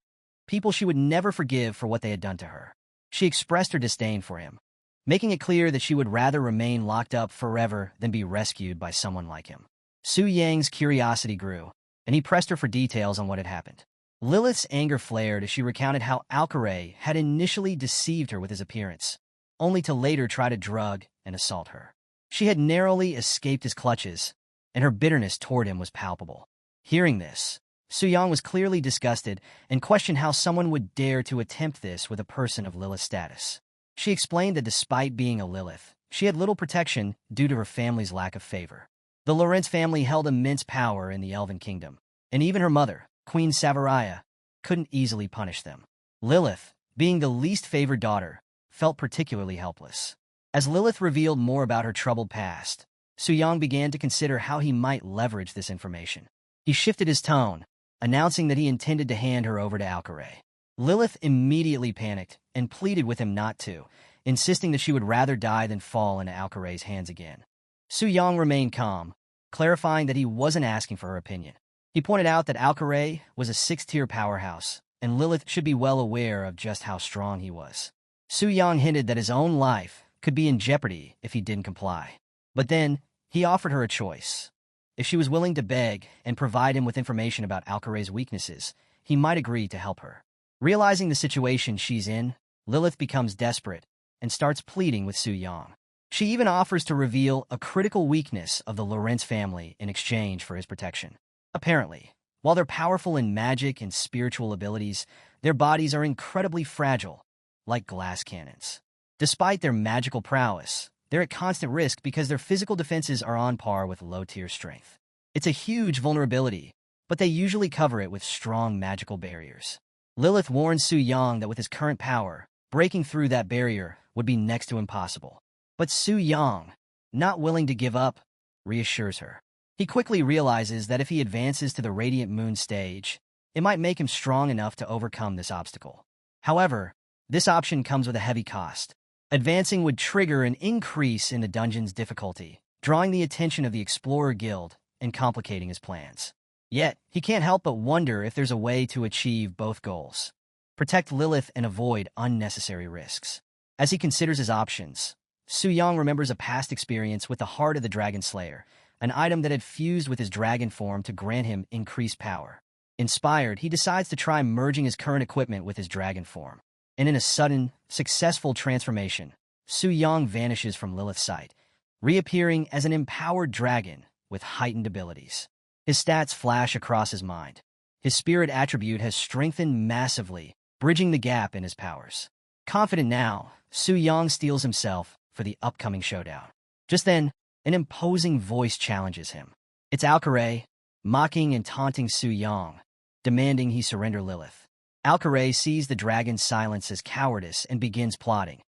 people she would never forgive for what they had done to her. She expressed her disdain for him, making it clear that she would rather remain locked up forever than be rescued by someone like him. Su Yang's curiosity grew, and he pressed her for details on what had happened. Lilith's anger flared as she recounted how Alcaray had initially deceived her with his appearance, only to later try to drug and assault her. She had narrowly escaped his clutches, and her bitterness toward him was palpable. Hearing this, Su Yang was clearly disgusted and questioned how someone would dare to attempt this with a person of Lilith's status. She explained that despite being a Lilith, she had little protection due to her family's lack of favor. The Lorentz family held immense power in the Elven Kingdom, and even her mother, Queen Savaraya, couldn't easily punish them. Lilith, being the least favored daughter, felt particularly helpless. As Lilith revealed more about her troubled past, Su Yang began to consider how he might leverage this information. He shifted his tone, announcing that he intended to hand her over to Alcaray. Lilith immediately panicked and pleaded with him not to, insisting that she would rather die than fall into Alcaray's hands again. Su Yang remained calm, clarifying that he wasn't asking for her opinion. He pointed out that Alcaray was a sixth-tier powerhouse, and Lilith should be well aware of just how strong he was. Su Yang hinted that his own life could be in jeopardy if he didn't comply. But then, he offered her a choice. If she was willing to beg and provide him with information about Alcaray's weaknesses, he might agree to help her. Realizing the situation she's in, Lilith becomes desperate and starts pleading with Su Yang. She even offers to reveal a critical weakness of the Lorentz family in exchange for his protection. Apparently, while they're powerful in magic and spiritual abilities, their bodies are incredibly fragile, like glass cannons. Despite their magical prowess, they're at constant risk because their physical defenses are on par with low-tier strength. It's a huge vulnerability, but they usually cover it with strong magical barriers. Lilith warns Su Yang that with his current power, breaking through that barrier would be next to impossible. But Su Yang, not willing to give up, reassures her. He quickly realizes that if he advances to the Radiant Moon stage, it might make him strong enough to overcome this obstacle. However, this option comes with a heavy cost. Advancing would trigger an increase in the dungeon's difficulty, drawing the attention of the Explorer Guild and complicating his plans. Yet, he can't help but wonder if there's a way to achieve both goals. Protect Lilith and avoid unnecessary risks. As he considers his options, Su Yang remembers a past experience with the Heart of the Dragon Slayer, an item that had fused with his dragon form to grant him increased power. Inspired, he decides to try merging his current equipment with his dragon form. and in a sudden, successful transformation, Su Yang vanishes from Lilith's sight, reappearing as an empowered dragon with heightened abilities. His stats flash across his mind. His spirit attribute has strengthened massively, bridging the gap in his powers. Confident now, Su Yang steels himself for the upcoming showdown. Just then, an imposing voice challenges him. It's Alcaray, mocking and taunting Su Yang, demanding he surrender Lilith. Alcaray sees the dragon's silence as cowardice and begins plotting,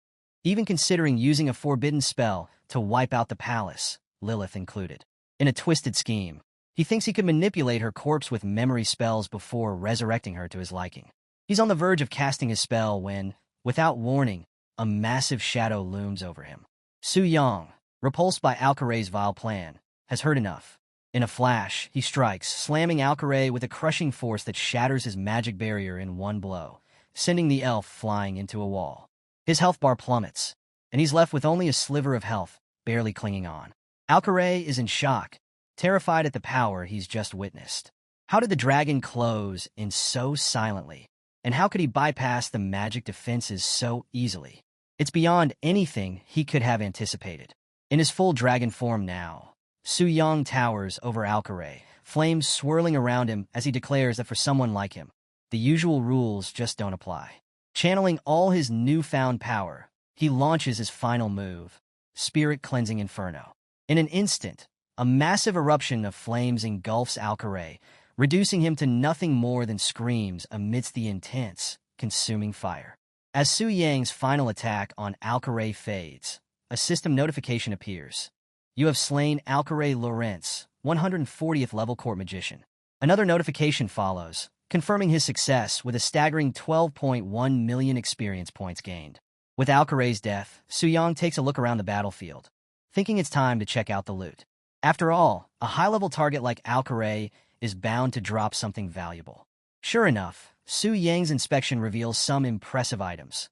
even considering using a forbidden spell to wipe out the palace, Lilith included. In a twisted scheme, he thinks he could manipulate her corpse with memory spells before resurrecting her to his liking. He's on the verge of casting his spell when, without warning, a massive shadow looms over him. Su Yang, repulsed by Alcaray's vile plan, has heard enough. In a flash, he strikes, slamming Alcaray with a crushing force that shatters his magic barrier in one blow, sending the elf flying into a wall. His health bar plummets, and he's left with only a sliver of health, barely clinging on. Alcaray is in shock, terrified at the power he's just witnessed. How did the dragon close in so silently? And how could he bypass the magic defenses so easily? It's beyond anything he could have anticipated. In his full dragon form now, Su Yang towers over Alcaray, flames swirling around him as he declares that for someone like him, the usual rules just don't apply. Channeling all his newfound power, he launches his final move, Spirit Cleansing Inferno. In an instant, a massive eruption of flames engulfs Alcaray, reducing him to nothing more than screams amidst the intense, consuming fire. As Su Yang's final attack on Alcaray fades, a system notification appears. You have slain Alcaray Lawrence, 140th level court magician. Another notification follows, confirming his success with a staggering 12.1 million experience points gained. With Alcaray's death, Su Yang takes a look around the battlefield, thinking it's time to check out the loot. After all, a high-level target like Alcaray is bound to drop something valuable. Sure enough, Su Yang's inspection reveals some impressive items.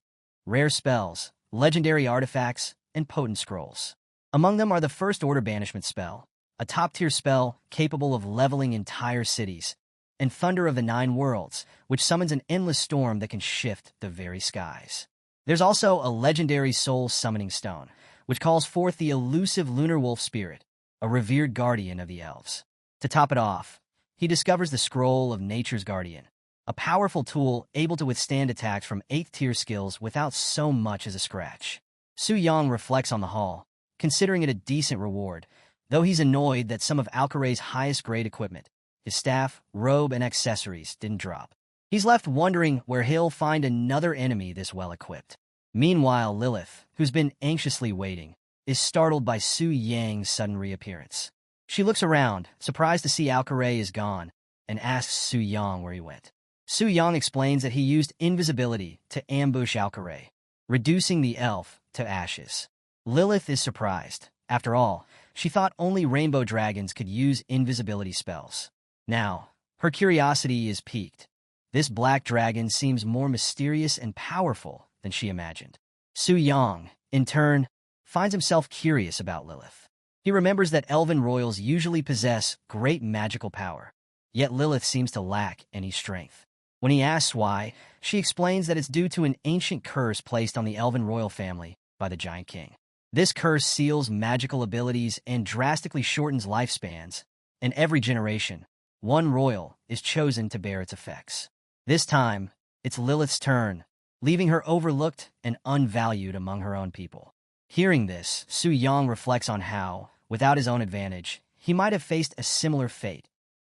Rare spells, legendary artifacts, and potent scrolls. Among them are the First Order Banishment spell, a top-tier spell capable of leveling entire cities, and Thunder of the Nine Worlds, which summons an endless storm that can shift the very skies. There's also a legendary soul summoning stone, which calls forth the elusive Lunar Wolf spirit, a revered guardian of the elves. To top it off, he discovers the Scroll of Nature's Guardian, a powerful tool able to withstand attacks from 8th-tier skills without so much as a scratch. Su Yang reflects on the haul, considering it a decent reward, though he's annoyed that some of Alcaray's highest-grade equipment, his staff, robe, and accessories, didn't drop. He's left wondering where he'll find another enemy this well-equipped. Meanwhile, Lilith, who's been anxiously waiting, is startled by Su Yang's sudden reappearance. She looks around, surprised to see Alcaray is gone, and asks Su Yang where he went. Su Yang explains that he used invisibility to ambush Alcaray, reducing the elf to ashes. Lilith is surprised. After all, she thought only rainbow dragons could use invisibility spells. Now, her curiosity is piqued. This black dragon seems more mysterious and powerful than she imagined. Su Yang, in turn, finds himself curious about Lilith. He remembers that elven royals usually possess great magical power, yet Lilith seems to lack any strength. When he asks why, she explains that it's due to an ancient curse placed on the elven royal family by the Giant King. This curse seals magical abilities and drastically shortens lifespans, and every generation, one royal is chosen to bear its effects. This time, it's Lilith's turn, leaving her overlooked and unvalued among her own people. Hearing this, Su Yang reflects on how, without his own advantage, he might have faced a similar fate,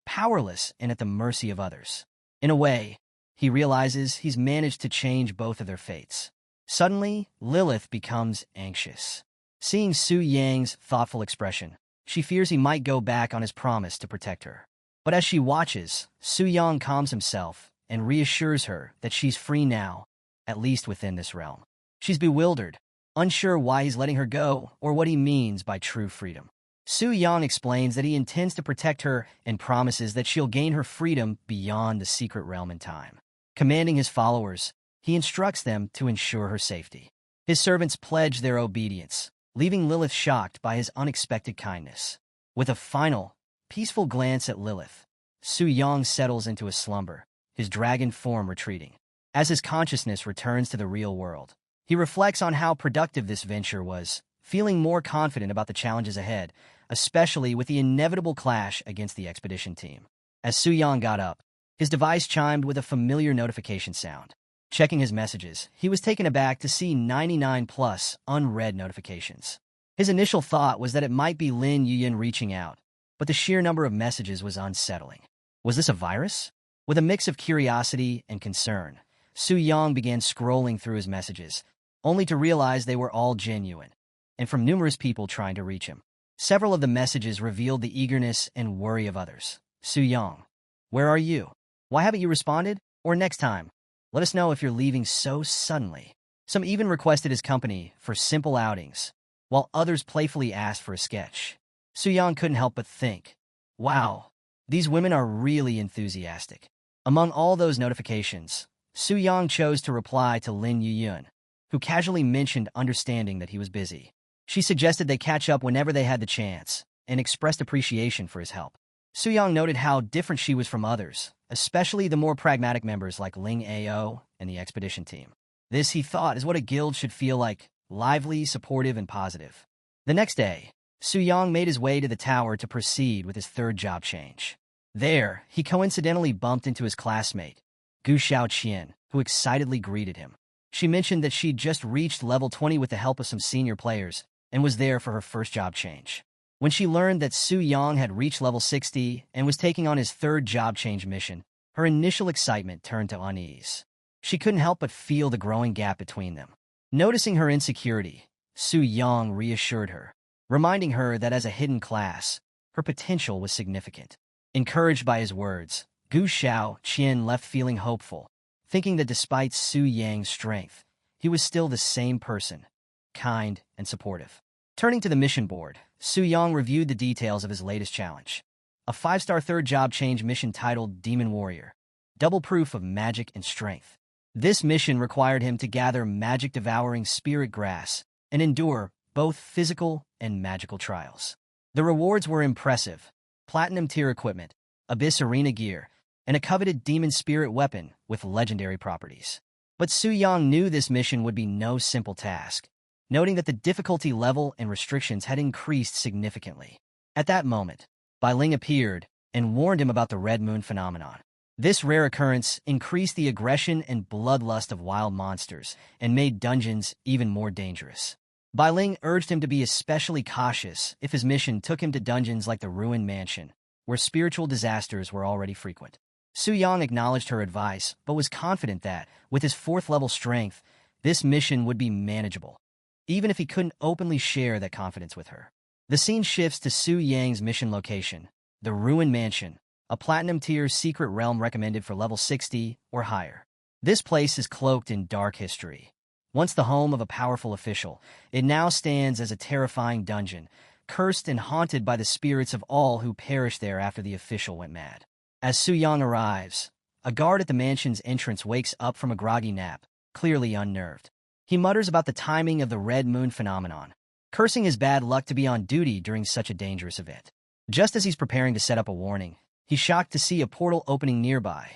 powerless and at the mercy of others. In a way, he realizes he's managed to change both of their fates. Suddenly, Lilith becomes anxious. Seeing Su Yang's thoughtful expression, she fears he might go back on his promise to protect her. But as she watches, Su Yang calms himself and reassures her that she's free now, at least within this realm. She's bewildered, unsure why he's letting her go or what he means by true freedom. Su Yang explains that he intends to protect her and promises that she'll gain her freedom beyond the secret realm in time. Commanding his followers, he instructs them to ensure her safety. His servants pledge their obedience, leaving Lilith shocked by his unexpected kindness. With a final, peaceful glance at Lilith, Su Yang settles into a slumber, his dragon form retreating. As his consciousness returns to the real world, he reflects on how productive this venture was, feeling more confident about the challenges ahead, especially with the inevitable clash against the expedition team. As Su-yang got up, his device chimed with a familiar notification sound. Checking his messages, he was taken aback to see 99+ unread notifications. His initial thought was that it might be Lin Yuyin reaching out, but the sheer number of messages was unsettling. Was this a virus? With a mix of curiosity and concern, Su-yang began scrolling through his messages, only to realize they were all genuine, and from numerous people trying to reach him. Several of the messages revealed the eagerness and worry of others. Su-yang, where are you? Why haven't you responded? Or next time, let us know if you're leaving so suddenly. Some even requested his company for simple outings, while others playfully asked for a sketch. Su-yang couldn't help but think, wow, these women are really enthusiastic. Among all those notifications, Su-yang chose to reply to Lin Yuyun, who casually mentioned understanding that he was busy. She suggested they catch up whenever they had the chance, and expressed appreciation for his help. Su-yang noted how different she was from others, especially the more pragmatic members like Ling Ao and the expedition team. This, he thought, is what a guild should feel like, lively, supportive, and positive. The next day, Su-yang made his way to the tower to proceed with his third job change. There, he coincidentally bumped into his classmate, Gu Xiaoqian, who excitedly greeted him. She mentioned that she'd just reached level 20 with the help of some senior players and was there for her first job change. When she learned that Su-yang had reached level 60 and was taking on his third job change mission, her initial excitement turned to unease. She couldn't help but feel the growing gap between them. Noticing her insecurity, Su-yang reassured her, reminding her that as a hidden class, her potential was significant. Encouraged by his words, Gu Xiaoqian left feeling hopeful, thinking that despite Su-yang's strength, he was still the same person, kind and supportive. Turning to the mission board, Su-yang reviewed the details of his latest challenge. A 5-star third job change mission titled Demon Warrior, double proof of magic and strength. This mission required him to gather magic-devouring spirit grass and endure both physical and magical trials. The rewards were impressive: platinum-tier equipment, abyss arena gear, and a coveted demon spirit weapon with legendary properties. But Su-yang knew this mission would be no simple task, noting that the difficulty level and restrictions had increased significantly. At that moment, Bai Ling appeared and warned him about the Red Moon phenomenon. This rare occurrence increased the aggression and bloodlust of wild monsters and made dungeons even more dangerous. Bai Ling urged him to be especially cautious if his mission took him to dungeons like the Ruined Mansion, where spiritual disasters were already frequent. Su-yang acknowledged her advice, but was confident that, with his 4th-level strength, this mission would be manageable, even if he couldn't openly share that confidence with her. The scene shifts to Su-yang's mission location, the Ruined Mansion, a platinum-tier secret realm recommended for level 60 or higher. This place is cloaked in dark history. Once the home of a powerful official, it now stands as a terrifying dungeon, cursed and haunted by the spirits of all who perished there after the official went mad. As Su-yang arrives, a guard at the mansion's entrance wakes up from a groggy nap, clearly unnerved. He mutters about the timing of the Red Moon phenomenon, cursing his bad luck to be on duty during such a dangerous event. Just as he's preparing to set up a warning, he's shocked to see a portal opening nearby.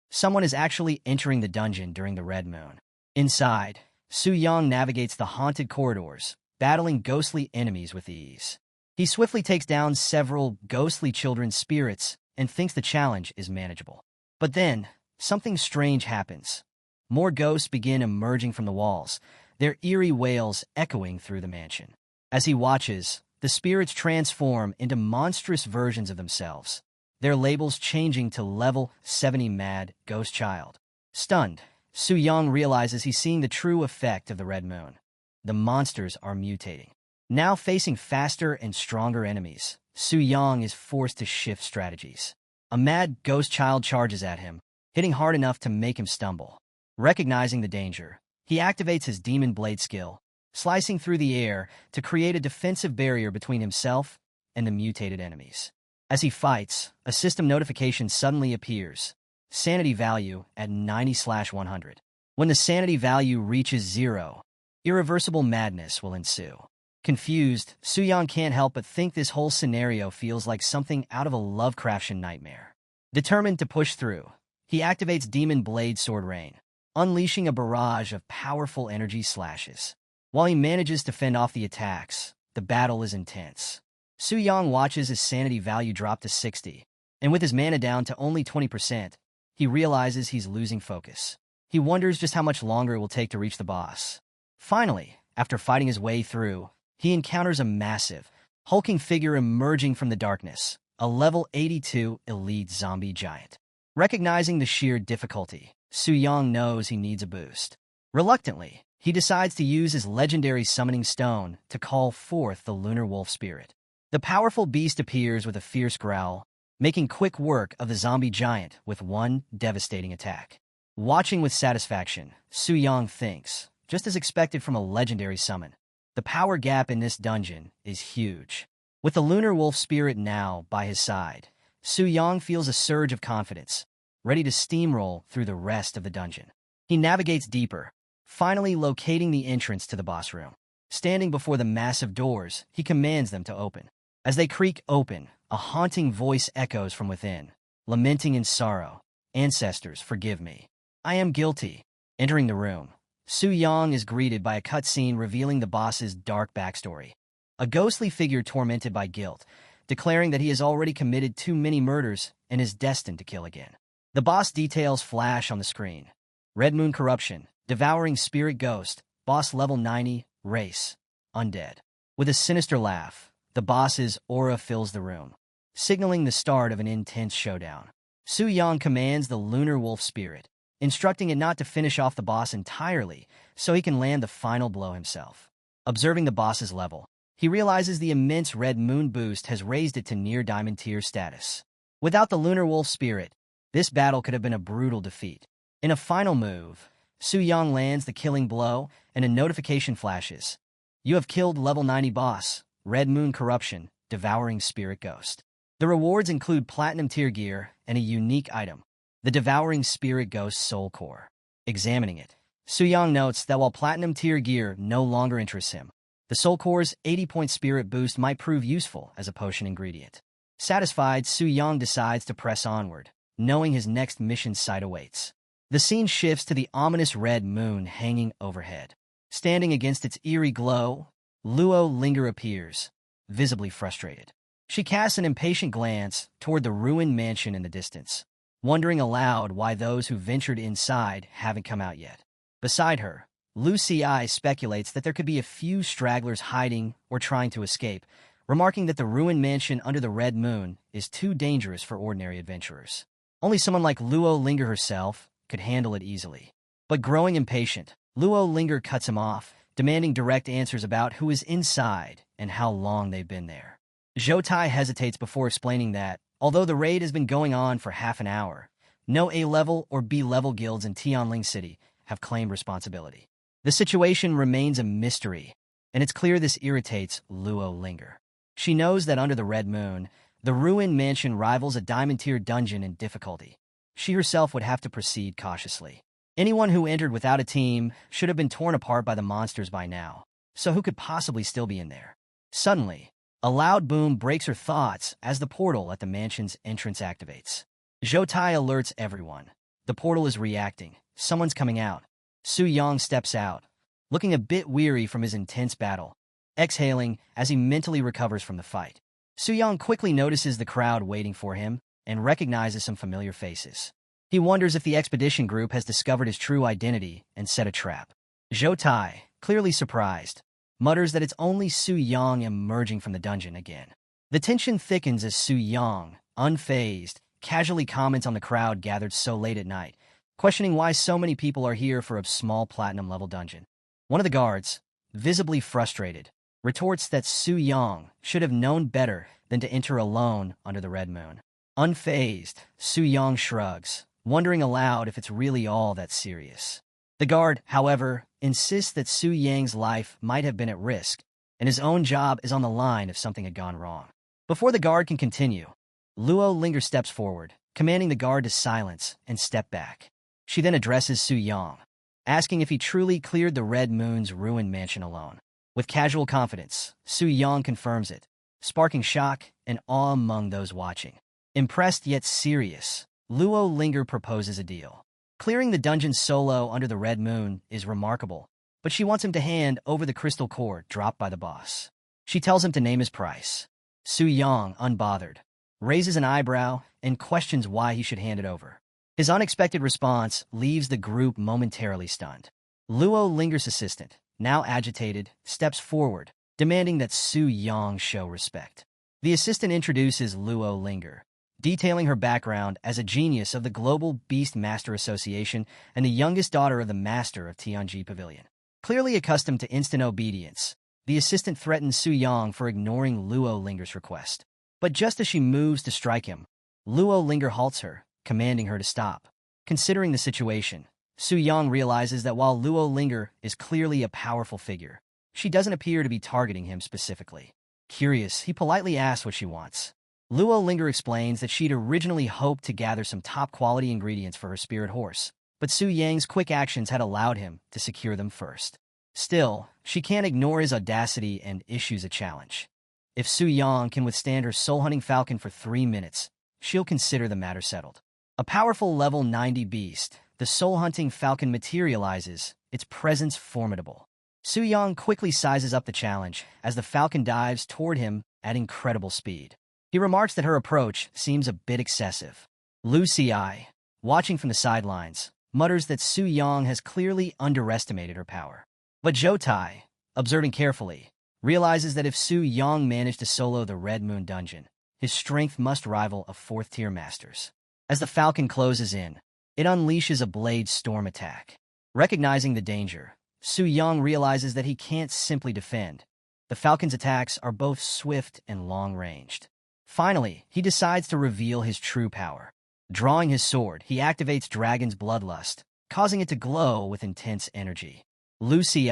Someone is actually entering the dungeon during the Red Moon. Inside, Su-yang navigates the haunted corridors, battling ghostly enemies with ease. He swiftly takes down several ghostly children's spirits and thinks the challenge is manageable. But then, something strange happens. More ghosts begin emerging from the walls, their eerie wails echoing through the mansion. As he watches, the spirits transform into monstrous versions of themselves, their labels changing to level 70 Mad Ghost Child. Stunned, Su-yang realizes he's seeing the true effect of the Red Moon. The monsters are mutating. Now facing faster and stronger enemies, Su-yang is forced to shift strategies. A Mad Ghost Child charges at him, hitting hard enough to make him stumble. Recognizing the danger, he activates his Demon Blade skill, slicing through the air to create a defensive barrier between himself and the mutated enemies. As he fights, a system notification suddenly appears. Sanity value at 90/100. When the sanity value reaches 0, irreversible madness will ensue. Confused, Su-yang can't help but think this whole scenario feels like something out of a Lovecraftian nightmare. Determined to push through, he activates Demon Blade Sword Rain, unleashing a barrage of powerful energy slashes. While he manages to fend off the attacks, the battle is intense. Su Yang watches his sanity value drop to 60, and with his mana down to only 20%, he realizes he's losing focus. He wonders just how much longer it will take to reach the boss. Finally, after fighting his way through, he encounters a massive, hulking figure emerging from the darkness, a level 82 elite zombie giant. Recognizing the sheer difficulty, Su Yang knows he needs a boost. Reluctantly, he decides to use his legendary summoning stone to call forth the lunar wolf spirit. The powerful beast appears with a fierce growl, making quick work of the zombie giant with one devastating attack. Watching with satisfaction, Su Yang thinks, just as expected from a legendary summon, the power gap in this dungeon is huge. With the lunar wolf spirit now by his side, Su Yang feels a surge of confidence, ready to steamroll through the rest of the dungeon. He navigates deeper, finally locating the entrance to the boss room. Standing before the massive doors, he commands them to open. As they creak open, a haunting voice echoes from within, lamenting in sorrow, "Ancestors, forgive me. I am guilty." Entering the room, Su Yang is greeted by a cutscene revealing the boss's dark backstory. A ghostly figure tormented by guilt, declaring that he has already committed too many murders and is destined to kill again. The boss details flash on the screen. Red Moon Corruption, Devouring Spirit Ghost, boss level 90, race, undead. With a sinister laugh, the boss's aura fills the room, signaling the start of an intense showdown. Su Yang commands the lunar wolf spirit, instructing it not to finish off the boss entirely so he can land the final blow himself. Observing the boss's level, he realizes the immense red moon boost has raised it to near diamond tier status. Without the lunar wolf spirit, this battle could have been a brutal defeat. In a final move, Su Yang lands the killing blow and a notification flashes. You have killed level 90 boss, Red Moon Corruption, Devouring Spirit Ghost. The rewards include platinum tier gear and a unique item, the Devouring Spirit Ghost Soul Core. Examining it, Su Yang notes that while platinum tier gear no longer interests him, the Soul Core's 80-point spirit boost might prove useful as a potion ingredient. Satisfied, Su Yang decides to press onward, knowing his next mission site awaits. The scene shifts to the ominous red moon hanging overhead. Standing against its eerie glow, Luo Linger appears, visibly frustrated. She casts an impatient glance toward the ruined mansion in the distance, wondering aloud why those who ventured inside haven't come out yet. Beside her, Lu Ci speculates that there could be a few stragglers hiding or trying to escape, remarking that the ruined mansion under the red moon is too dangerous for ordinary adventurers. Only someone like Luo Linger herself could handle it easily. But growing impatient, Luo Linger cuts him off, demanding direct answers about who is inside and how long they've been there. Zhou Tai hesitates before explaining that, although the raid has been going on for half an hour, no A-level or B-level guilds in Tianling City have claimed responsibility. The situation remains a mystery, and it's clear this irritates Luo Linger. She knows that under the red moon, the ruined mansion rivals a diamond-tier dungeon in difficulty. She herself would have to proceed cautiously. Anyone who entered without a team should have been torn apart by the monsters by now, so who could possibly still be in there? Suddenly, a loud boom breaks her thoughts as the portal at the mansion's entrance activates. Zhou Tai alerts everyone. The portal is reacting. Someone's coming out. Su Yang steps out, looking a bit weary from his intense battle, exhaling as he mentally recovers from the fight. Su Yang quickly notices the crowd waiting for him and recognizes some familiar faces. He wonders if the expedition group has discovered his true identity and set a trap. Zhou Tai, clearly surprised, mutters that it's only Su Yang emerging from the dungeon again. The tension thickens as Su Yang, unfazed, casually comments on the crowd gathered so late at night, questioning why so many people are here for a small platinum-level dungeon. One of the guards, visibly frustrated, retorts that Su Yang should have known better than to enter alone under the red moon. Unfazed, Su Yang shrugs, wondering aloud if it's really all that serious. The guard, however, insists that Su Yang's life might have been at risk, and his own job is on the line if something had gone wrong. Before the guard can continue, Luo Linger steps forward, commanding the guard to silence and step back. She then addresses Su Yang, asking if he truly cleared the Red Moon's ruined mansion alone. With casual confidence, Su Yang confirms it, sparking shock and awe among those watching. Impressed yet serious, Luo Linger proposes a deal. Clearing the dungeon solo under the red moon is remarkable, but she wants him to hand over the crystal core dropped by the boss. She tells him to name his price. Su Yang, unbothered, raises an eyebrow and questions why he should hand it over. His unexpected response leaves the group momentarily stunned. Luo Linger's assistant, now agitated, steps forward, demanding that Su Yang show respect. The assistant introduces Luo Linger, detailing her background as a genius of the Global Beast Master Association and the youngest daughter of the master of Tianji Pavilion. Clearly accustomed to instant obedience, the assistant threatens Su Yang for ignoring Luo Linger's request. But just as she moves to strike him, Luo Linger halts her, commanding her to stop. Considering the situation, Su Yang realizes that while Luo Linger is clearly a powerful figure, she doesn't appear to be targeting him specifically. Curious, he politely asks what she wants. Luo Linger explains that she'd originally hoped to gather some top-quality ingredients for her spirit horse, but Su Yang's quick actions had allowed him to secure them first. Still, she can't ignore his audacity and issues a challenge. If Su Yang can withstand her soul-hunting falcon for 3 minutes, she'll consider the matter settled. A powerful level 90 beast, the soul-hunting falcon materializes, its presence formidable. Su Yang quickly sizes up the challenge as the falcon dives toward him at incredible speed. He remarks that her approach seems a bit excessive. Lu Xi, watching from the sidelines, mutters that Su Yang has clearly underestimated her power. But Zhou Tai, observing carefully, realizes that if Su Yang managed to solo the Red Moon dungeon, his strength must rival a 4th-tier master's. As the falcon closes in, it unleashes a blade storm attack. Recognizing the danger, Su Yang realizes that he can't simply defend. The falcon's attacks are both swift and long-ranged. Finally, he decides to reveal his true power. Drawing his sword, he activates Dragon's Bloodlust, causing it to glow with intense energy. Lu Xi,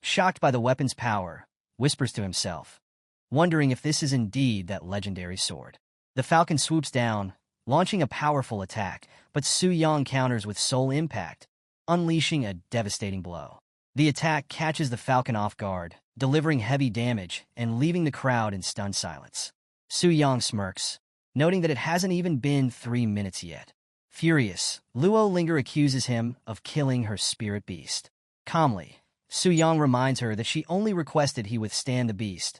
shocked by the weapon's power, whispers to himself, wondering if this is indeed that legendary sword. The falcon swoops down, launching a powerful attack, but Su Yang counters with Soul Impact, unleashing a devastating blow. The attack catches the falcon off guard, delivering heavy damage and leaving the crowd in stunned silence. Su Yang smirks, noting that it hasn't even been 3 minutes yet. Furious, Luo Linger accuses him of killing her spirit beast. Calmly, Su Yang reminds her that she only requested he withstand the beast,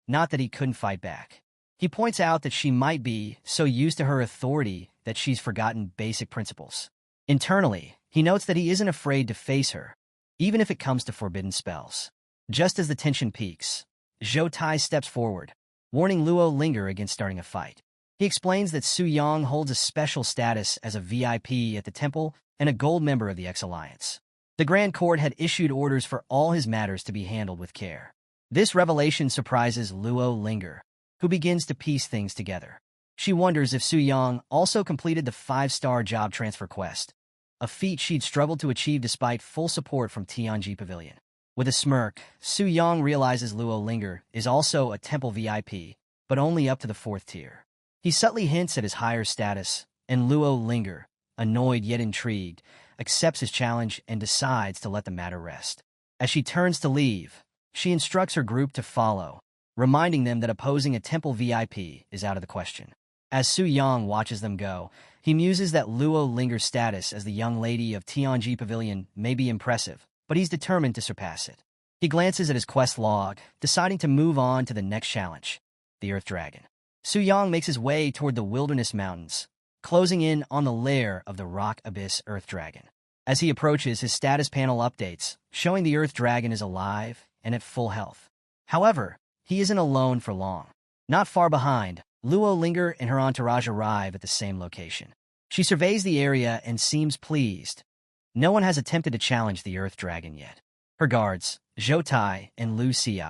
not that he couldn't fight back. He points out that she might be so used to her authority that she's forgotten basic principles. Internally, he notes that he isn't afraid to face her, even if it comes to forbidden spells. Just as the tension peaks, Zhou Tai steps forward, warning Luo Linger against starting a fight. He explains that Su Yang holds a special status as a VIP at the temple and a gold member of the X-Alliance. The Grand Court had issued orders for all his matters to be handled with care. This revelation surprises Luo Linger, who begins to piece things together. She wonders if Su Yang also completed the 5-star job transfer quest, a feat she'd struggled to achieve despite full support from Tianji Pavilion. With a smirk, Su Yang realizes Luo Linger is also a temple VIP, but only up to the 4th tier. He subtly hints at his higher status, and Luo Linger, annoyed yet intrigued, accepts his challenge and decides to let the matter rest. As she turns to leave, she instructs her group to follow, reminding them that opposing a temple VIP is out of the question. As Su Yang watches them go, he muses that Luo Linger's status as the young lady of Tianji Pavilion may be impressive, but he's determined to surpass it. He glances at his quest log, deciding to move on to the next challenge, the Earth Dragon. Su Yang makes his way toward the Wilderness Mountains, closing in on the lair of the Rock Abyss Earth Dragon. As he approaches, his status panel updates, showing the Earth Dragon is alive and at full health. However, he isn't alone for long. Not far behind, Luo Linger and her entourage arrive at the same location. She surveys the area and seems pleased. No one has attempted to challenge the Earth Dragon yet. Her guards, Zhou Tai and Lu Xi,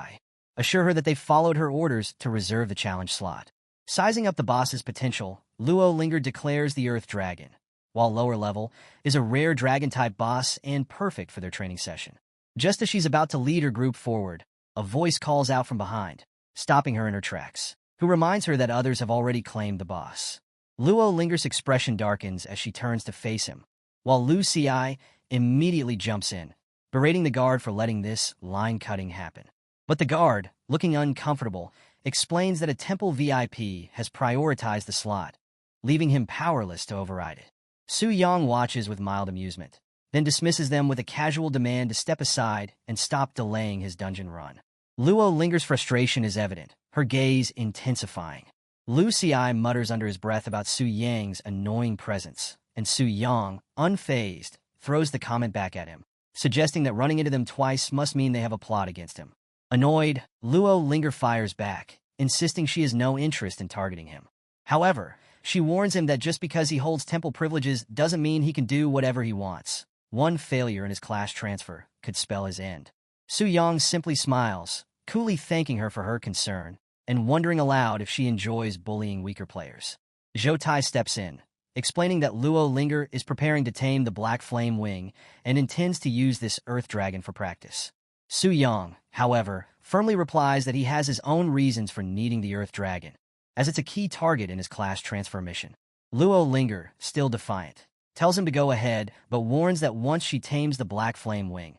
assure her that they followed her orders to reserve the challenge slot. Sizing up the boss's potential, Luo Linger declares the Earth Dragon, while lower level, is a rare dragon-type boss and perfect for their training session. Just as she's about to lead her group forward, a voice calls out from behind, stopping her in her tracks, who reminds her that others have already claimed the boss. Luo Linger's expression darkens as she turns to face him, while Lu Xi immediately jumps in, berating the guard for letting this line-cutting happen. But the guard, looking uncomfortable, explains that a temple VIP has prioritized the slot, leaving him powerless to override it. Su Yang watches with mild amusement, then dismisses them with a casual demand to step aside and stop delaying his dungeon run. Luo Linger's frustration is evident, her gaze intensifying. Lu Xi mutters under his breath about Su Yang's annoying presence, and Su Yang, unfazed, throws the comment back at him, suggesting that running into them twice must mean they have a plot against him. Annoyed, Luo Linger fires back, insisting she has no interest in targeting him. However, she warns him that just because he holds temple privileges doesn't mean he can do whatever he wants. One failure in his class transfer could spell his end. Su Yang simply smiles, coolly thanking her for her concern, and wondering aloud if she enjoys bullying weaker players. Zhou Tai steps in, explaining that Luo Linger is preparing to tame the Black Flame Wing and intends to use this Earth Dragon for practice. Su Yang, however, firmly replies that he has his own reasons for needing the Earth Dragon, as it's a key target in his class transfer mission. Luo Linger, still defiant, tells him to go ahead, but warns that once she tames the Black Flame Wing,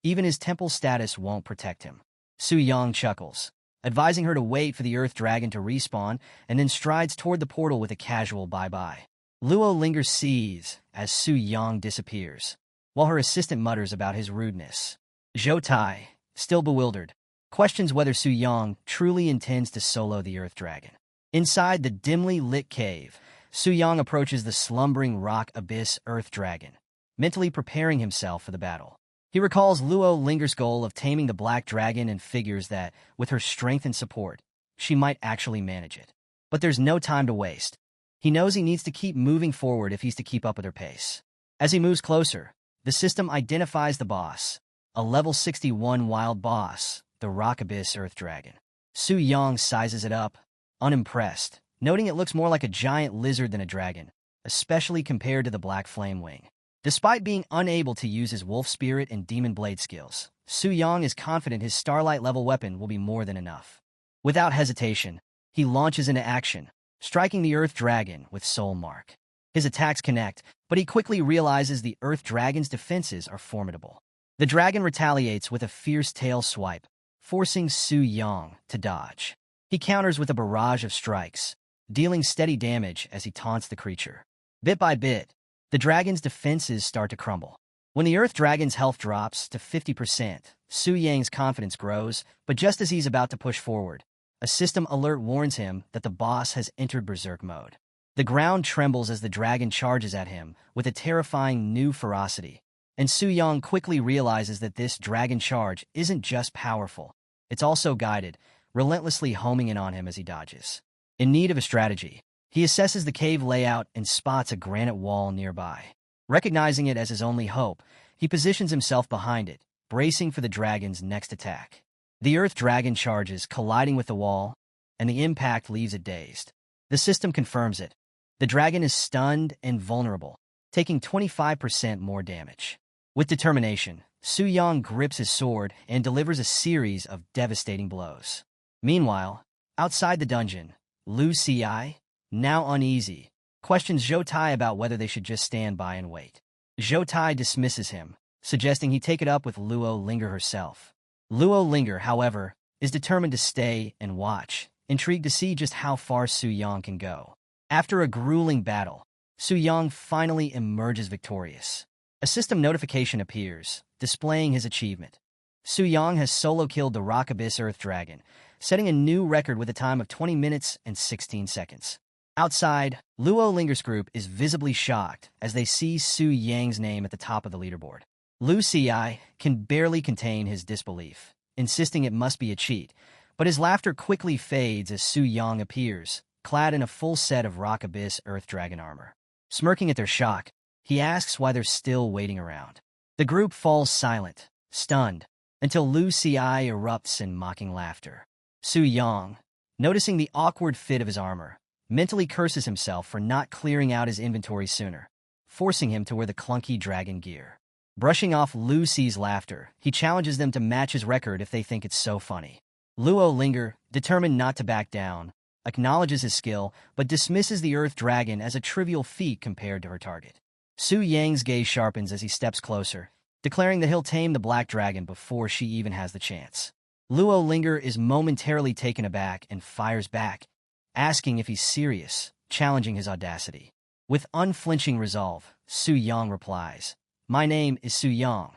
even his temple status won't protect him. Su Yang chuckles, advising her to wait for the Earth Dragon to respawn, and then strides toward the portal with a casual bye-bye. Luo Linger sees as Su Yang disappears, while her assistant mutters about his rudeness. Zhou Tai, still bewildered, questions whether Su Yang truly intends to solo the Earth Dragon. Inside the dimly lit cave, Su Yang approaches the slumbering rock abyss Earth Dragon, mentally preparing himself for the battle. He recalls Luo Linger's goal of taming the Black Dragon and figures that, with her strength and support, she might actually manage it. But there's no time to waste. He knows he needs to keep moving forward if he's to keep up with her pace. As he moves closer, the system identifies the boss, a level 61 wild boss, the Rock Abyss Earth Dragon. Su Yang sizes it up, unimpressed, noting it looks more like a giant lizard than a dragon, especially compared to the Black Flame Wing. Despite being unable to use his Wolf Spirit and Demon Blade skills, Su Yang is confident his Starlight-level weapon will be more than enough. Without hesitation, he launches into action, striking the Earth Dragon with Soul Mark. His attacks connect, but he quickly realizes the Earth Dragon's defenses are formidable. The dragon retaliates with a fierce tail swipe, forcing Su Yang to dodge. He counters with a barrage of strikes, dealing steady damage as he taunts the creature. Bit by bit, the dragon's defenses start to crumble. When the Earth Dragon's health drops to 50%, Su Yang's confidence grows, but just as he's about to push forward, a system alert warns him that the boss has entered Berserk mode. The ground trembles as the dragon charges at him with a terrifying new ferocity, and Su Yang quickly realizes that this dragon charge isn't just powerful, it's also guided, relentlessly homing in on him as he dodges. In need of a strategy, he assesses the cave layout and spots a granite wall nearby. Recognizing it as his only hope, he positions himself behind it, bracing for the dragon's next attack. The Earth Dragon charges, colliding with the wall, and the impact leaves it dazed. The system confirms it. The dragon is stunned and vulnerable, taking 25% more damage. With determination, Su Yang grips his sword and delivers a series of devastating blows. Meanwhile, outside the dungeon, Lu Xi, now uneasy, questions Zhou Tai about whether they should just stand by and wait. Zhou Tai dismisses him, suggesting he take it up with Luo Linger herself. Luo Linger, however, is determined to stay and watch, intrigued to see just how far Su Yang can go. After a grueling battle, Su Yang finally emerges victorious. A system notification appears, displaying his achievement. Su Yang has solo killed the Rock Abyss Earth Dragon, setting a new record with a time of 20 minutes and 16 seconds. Outside, Luo Linger's group is visibly shocked as they see Su Yang's name at the top of the leaderboard. Lu Xi can barely contain his disbelief, insisting it must be a cheat, but his laughter quickly fades as Su Yang appears, clad in a full set of Rock Abyss Earth Dragon armor. Smirking at their shock, he asks why they're still waiting around. The group falls silent, stunned, until Lu Xi erupts in mocking laughter. Su Yang, noticing the awkward fit of his armor, mentally curses himself for not clearing out his inventory sooner, forcing him to wear the clunky dragon gear. Brushing off Lu Xi's laughter, he challenges them to match his record if they think it's so funny. Luo Linger, determined not to back down, acknowledges his skill, but dismisses the Earth Dragon as a trivial feat compared to her target. Su Yang's gaze sharpens as he steps closer, declaring that he'll tame the Black Dragon before she even has the chance. Luo Linger is momentarily taken aback and fires back, asking if he's serious, challenging his audacity. With unflinching resolve, Su Yang replies, "My name is Su Yang.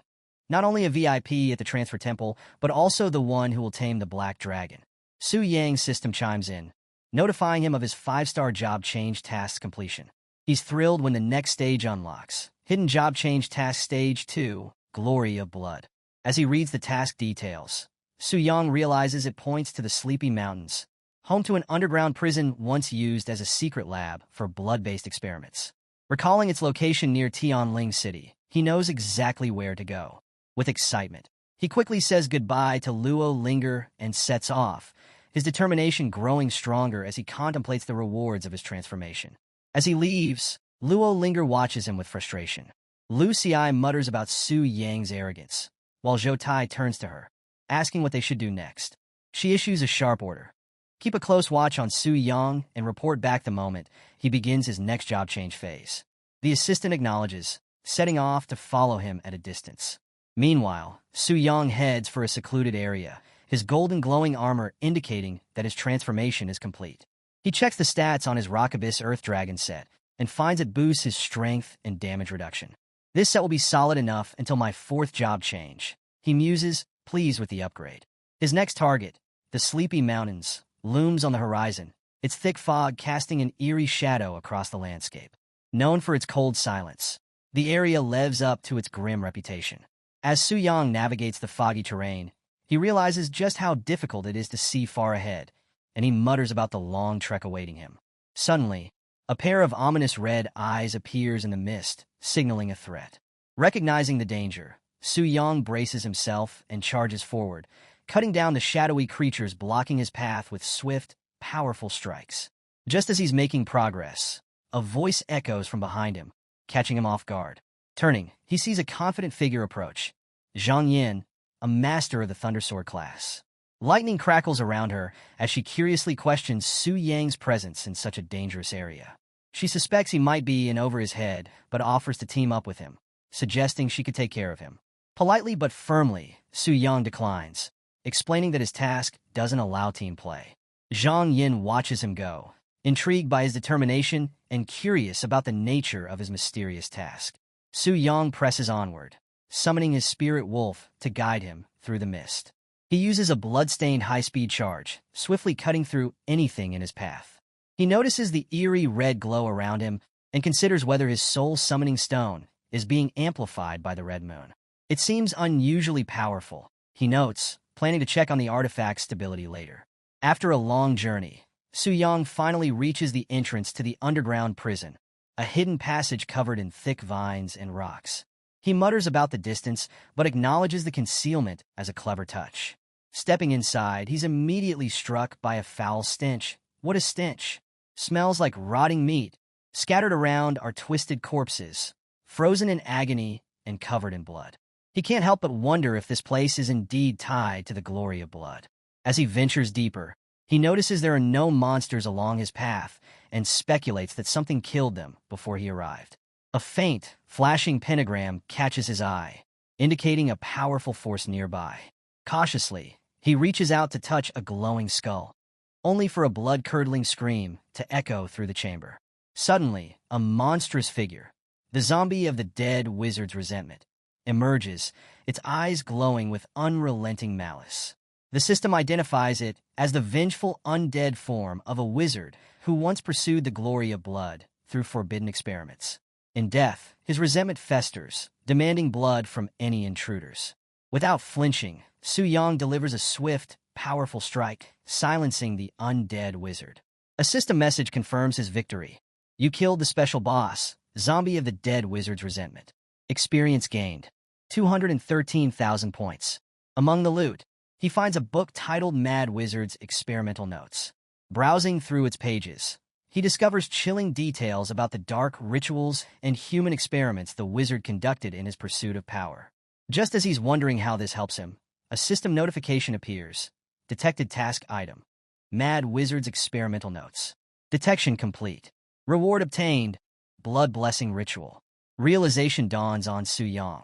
Not only a VIP at the Transfer Temple, but also the one who will tame the Black Dragon." Su Yang's system chimes in, notifying him of his 5-star job change task completion. He's thrilled when the next stage unlocks. Hidden Job Change Task Stage 2, Glory of Blood. As he reads the task details, Su Yang realizes it points to the Sleepy Mountains, home to an underground prison once used as a secret lab for blood-based experiments. Recalling its location near Tianling City, he knows exactly where to go. With excitement, he quickly says goodbye to Luo Linger and sets off, his determination growing stronger as he contemplates the rewards of his transformation. As he leaves, Luo Linger watches him with frustration. Lu Xi mutters about Su Yang's arrogance, while Zhou Tai turns to her, asking what they should do next. She issues a sharp order. Keep a close watch on Su Yang and report back the moment he begins his next job change phase. The assistant acknowledges, setting off to follow him at a distance. Meanwhile, Su Yang heads for a secluded area, his golden glowing armor indicating that his transformation is complete. He checks the stats on his Rock Abyss Earth Dragon set and finds it boosts his strength and damage reduction. This set will be solid enough until my 4th job change, he muses, pleased with the upgrade. His next target, the Sleepy Mountains, looms on the horizon, its thick fog casting an eerie shadow across the landscape. Known for its cold silence, the area lives up to its grim reputation. As Su Yang navigates the foggy terrain, he realizes just how difficult it is to see far ahead, and he mutters about the long trek awaiting him. Suddenly, a pair of ominous red eyes appears in the mist, signaling a threat. Recognizing the danger, Su Yang braces himself and charges forward, cutting down the shadowy creatures blocking his path with swift, powerful strikes. Just as he's making progress, a voice echoes from behind him, catching him off guard. Turning, he sees a confident figure approach, Zhang Yin, a master of the Thundersword class. Lightning crackles around her as she curiously questions Su Yang's presence in such a dangerous area. She suspects he might be in over his head, but offers to team up with him, suggesting she could take care of him. Politely but firmly, Su Yang declines, explaining that his task doesn't allow team play. Zhang Yin watches him go, intrigued by his determination and curious about the nature of his mysterious task. Su Yang presses onward, summoning his spirit wolf to guide him through the mist. He uses a blood-stained high-speed charge, swiftly cutting through anything in his path. He notices the eerie red glow around him and considers whether his soul-summoning stone is being amplified by the red moon. It seems unusually powerful, he notes, planning to check on the artifact's stability later. After a long journey, Su Yang finally reaches the entrance to the underground prison, a hidden passage covered in thick vines and rocks. He mutters about the distance, but acknowledges the concealment as a clever touch. Stepping inside, he's immediately struck by a foul stench. What a stench! Smells like rotting meat. Scattered around are twisted corpses, frozen in agony and covered in blood. He can't help but wonder if this place is indeed tied to the glory of blood. As he ventures deeper, he notices there are no monsters along his path and speculates that something killed them before he arrived. A faint, flashing pentagram catches his eye, indicating a powerful force nearby. Cautiously, he reaches out to touch a glowing skull, only for a blood-curdling scream to echo through the chamber. Suddenly, a monstrous figure, the zombie of the dead wizard's resentment, emerges, its eyes glowing with unrelenting malice. The system identifies it as the vengeful undead form of a wizard who once pursued the glory of blood through forbidden experiments. In death, his resentment festers, demanding blood from any intruders. Without flinching, Su Yang delivers a swift, powerful strike, silencing the undead wizard. A system message confirms his victory. You killed the special boss, zombie of the dead wizard's resentment. Experience gained, 213,000 points. Among the loot, he finds a book titled Mad Wizard's Experimental Notes. Browsing through its pages, he discovers chilling details about the dark rituals and human experiments the wizard conducted in his pursuit of power. Just as he's wondering how this helps him, a system notification appears. Detected task item. Mad Wizard's Experimental Notes. Detection complete. Reward obtained. Blood Blessing Ritual. Realization dawns on Su Yang.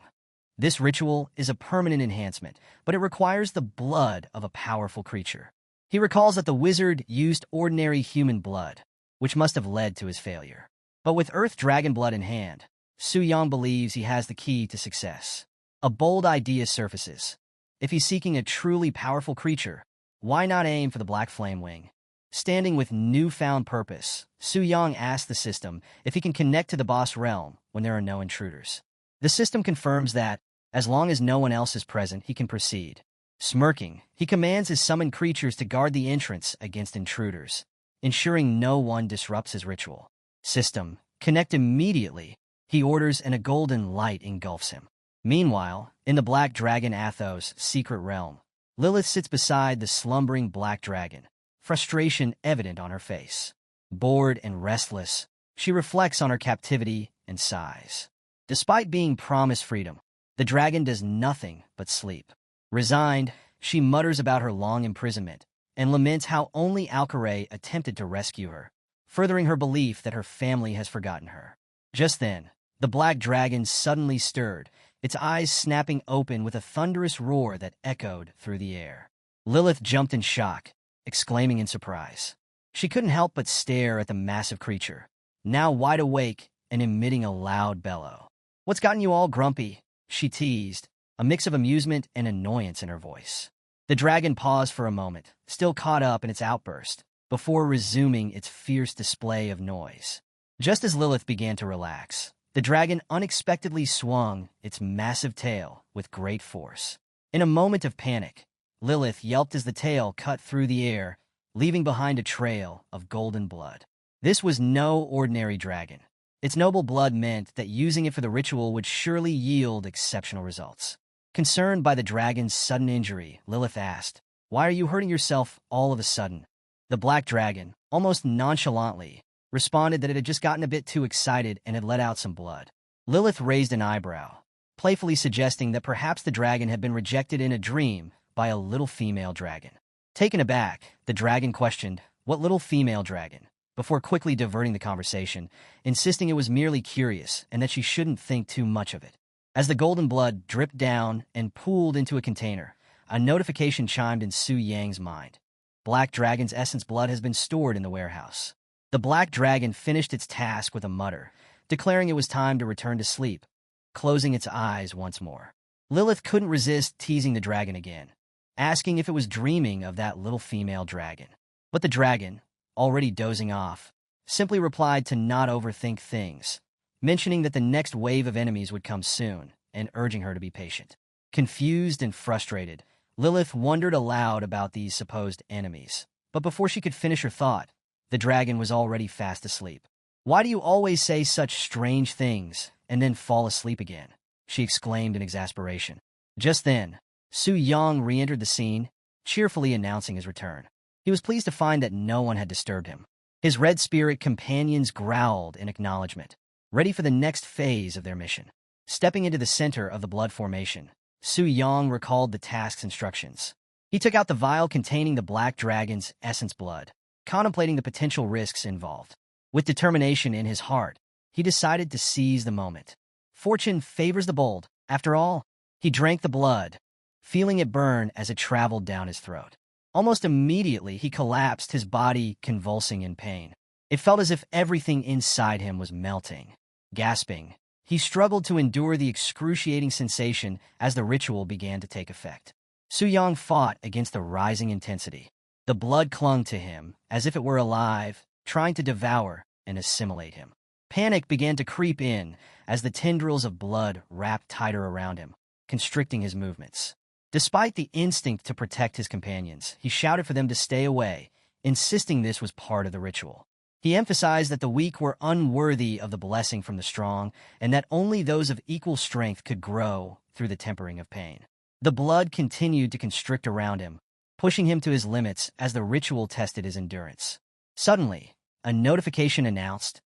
This ritual is a permanent enhancement, but it requires the blood of a powerful creature. He recalls that the wizard used ordinary human blood, which must have led to his failure. But with Earth Dragon blood in hand, Su Yang believes he has the key to success. A bold idea surfaces. If he's seeking a truly powerful creature, why not aim for the Black Flame Wing? Standing with newfound purpose, Su Yang asks the system if he can connect to the boss realm when there are no intruders. The system confirms that, as long as no one else is present, he can proceed. Smirking, he commands his summoned creatures to guard the entrance against intruders, ensuring no one disrupts his ritual. System, connect immediately, he orders, and a golden light engulfs him. Meanwhile, in the Black Dragon Athos' secret realm, Lilith sits beside the slumbering Black Dragon, frustration evident on her face. Bored and restless, she reflects on her captivity and sighs. Despite being promised freedom, the dragon does nothing but sleep. Resigned, she mutters about her long imprisonment and laments how only Alcaray attempted to rescue her, furthering her belief that her family has forgotten her. Just then, the Black Dragon suddenly stirred, its eyes snapping open with a thunderous roar that echoed through the air. Lilith jumped in shock, exclaiming in surprise. She couldn't help but stare at the massive creature, now wide awake and emitting a loud bellow. "What's gotten you all grumpy?" she teased, a mix of amusement and annoyance in her voice. The dragon paused for a moment, still caught up in its outburst, before resuming its fierce display of noise. Just as Lilith began to relax, the dragon unexpectedly swung its massive tail with great force. In a moment of panic, Lilith yelped as the tail cut through the air, leaving behind a trail of golden blood. This was no ordinary dragon. Its noble blood meant that using it for the ritual would surely yield exceptional results. Concerned by the dragon's sudden injury, Lilith asked, "Why are you hurting yourself all of a sudden?" The Black Dragon, almost nonchalantly, responded that it had just gotten a bit too excited and had let out some blood. Lilith raised an eyebrow, playfully suggesting that perhaps the dragon had been rejected in a dream by a little female dragon. Taken aback, the dragon questioned, "What little female dragon?" before quickly diverting the conversation, insisting it was merely curious and that she shouldn't think too much of it. As the golden blood dripped down and pooled into a container, a notification chimed in Su Yang's mind. Black Dragon's essence blood has been stored in the warehouse. The Black Dragon finished its task with a mutter, declaring it was time to return to sleep, closing its eyes once more. Lilith couldn't resist teasing the dragon again, asking if it was dreaming of that little female dragon. But the dragon, already dozing off, simply replied to not overthink things, mentioning that the next wave of enemies would come soon and urging her to be patient. Confused and frustrated, Lilith wondered aloud about these supposed enemies. But before she could finish her thought, the dragon was already fast asleep. "Why do you always say such strange things and then fall asleep again?" she exclaimed in exasperation. Just then, Su Yang re-entered the scene, cheerfully announcing his return. He was pleased to find that no one had disturbed him. His Red Spirit companions growled in acknowledgement, ready for the next phase of their mission. Stepping into the center of the blood formation, Su Yang recalled the task's instructions. He took out the vial containing the Black Dragon's essence blood, contemplating the potential risks involved. With determination in his heart, he decided to seize the moment. Fortune favors the bold. After all, he drank the blood, feeling it burn as it traveled down his throat. Almost immediately, he collapsed, his body convulsing in pain. It felt as if everything inside him was melting. Gasping, he struggled to endure the excruciating sensation as the ritual began to take effect. Su Yang fought against the rising intensity. The blood clung to him as if it were alive, trying to devour and assimilate him. Panic began to creep in as the tendrils of blood wrapped tighter around him, constricting his movements. Despite the instinct to protect his companions, he shouted for them to stay away, insisting this was part of the ritual. He emphasized that the weak were unworthy of the blessing from the strong, and that only those of equal strength could grow through the tempering of pain. The blood continued to constrict around him, pushing him to his limits as the ritual tested his endurance. Suddenly, a notification announced,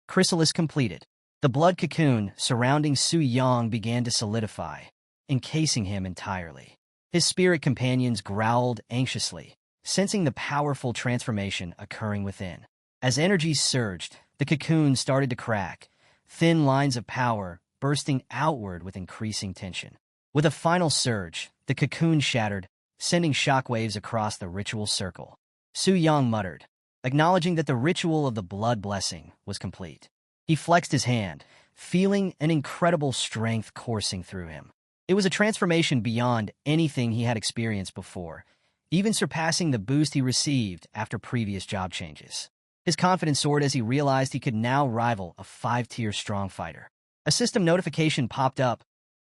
"Chrysalis completed." The blood cocoon surrounding Su Yang began to solidify, encasing him entirely. His spirit companions growled anxiously, sensing the powerful transformation occurring within. As energy surged, the cocoon started to crack, thin lines of power bursting outward with increasing tension. With a final surge, the cocoon shattered, sending shockwaves across the ritual circle. Su Yang muttered, acknowledging that the ritual of the blood blessing was complete. He flexed his hand, feeling an incredible strength coursing through him. It was a transformation beyond anything he had experienced before, even surpassing the boost he received after previous job changes. His confidence soared as he realized he could now rival a 5-tier strong fighter. A system notification popped up,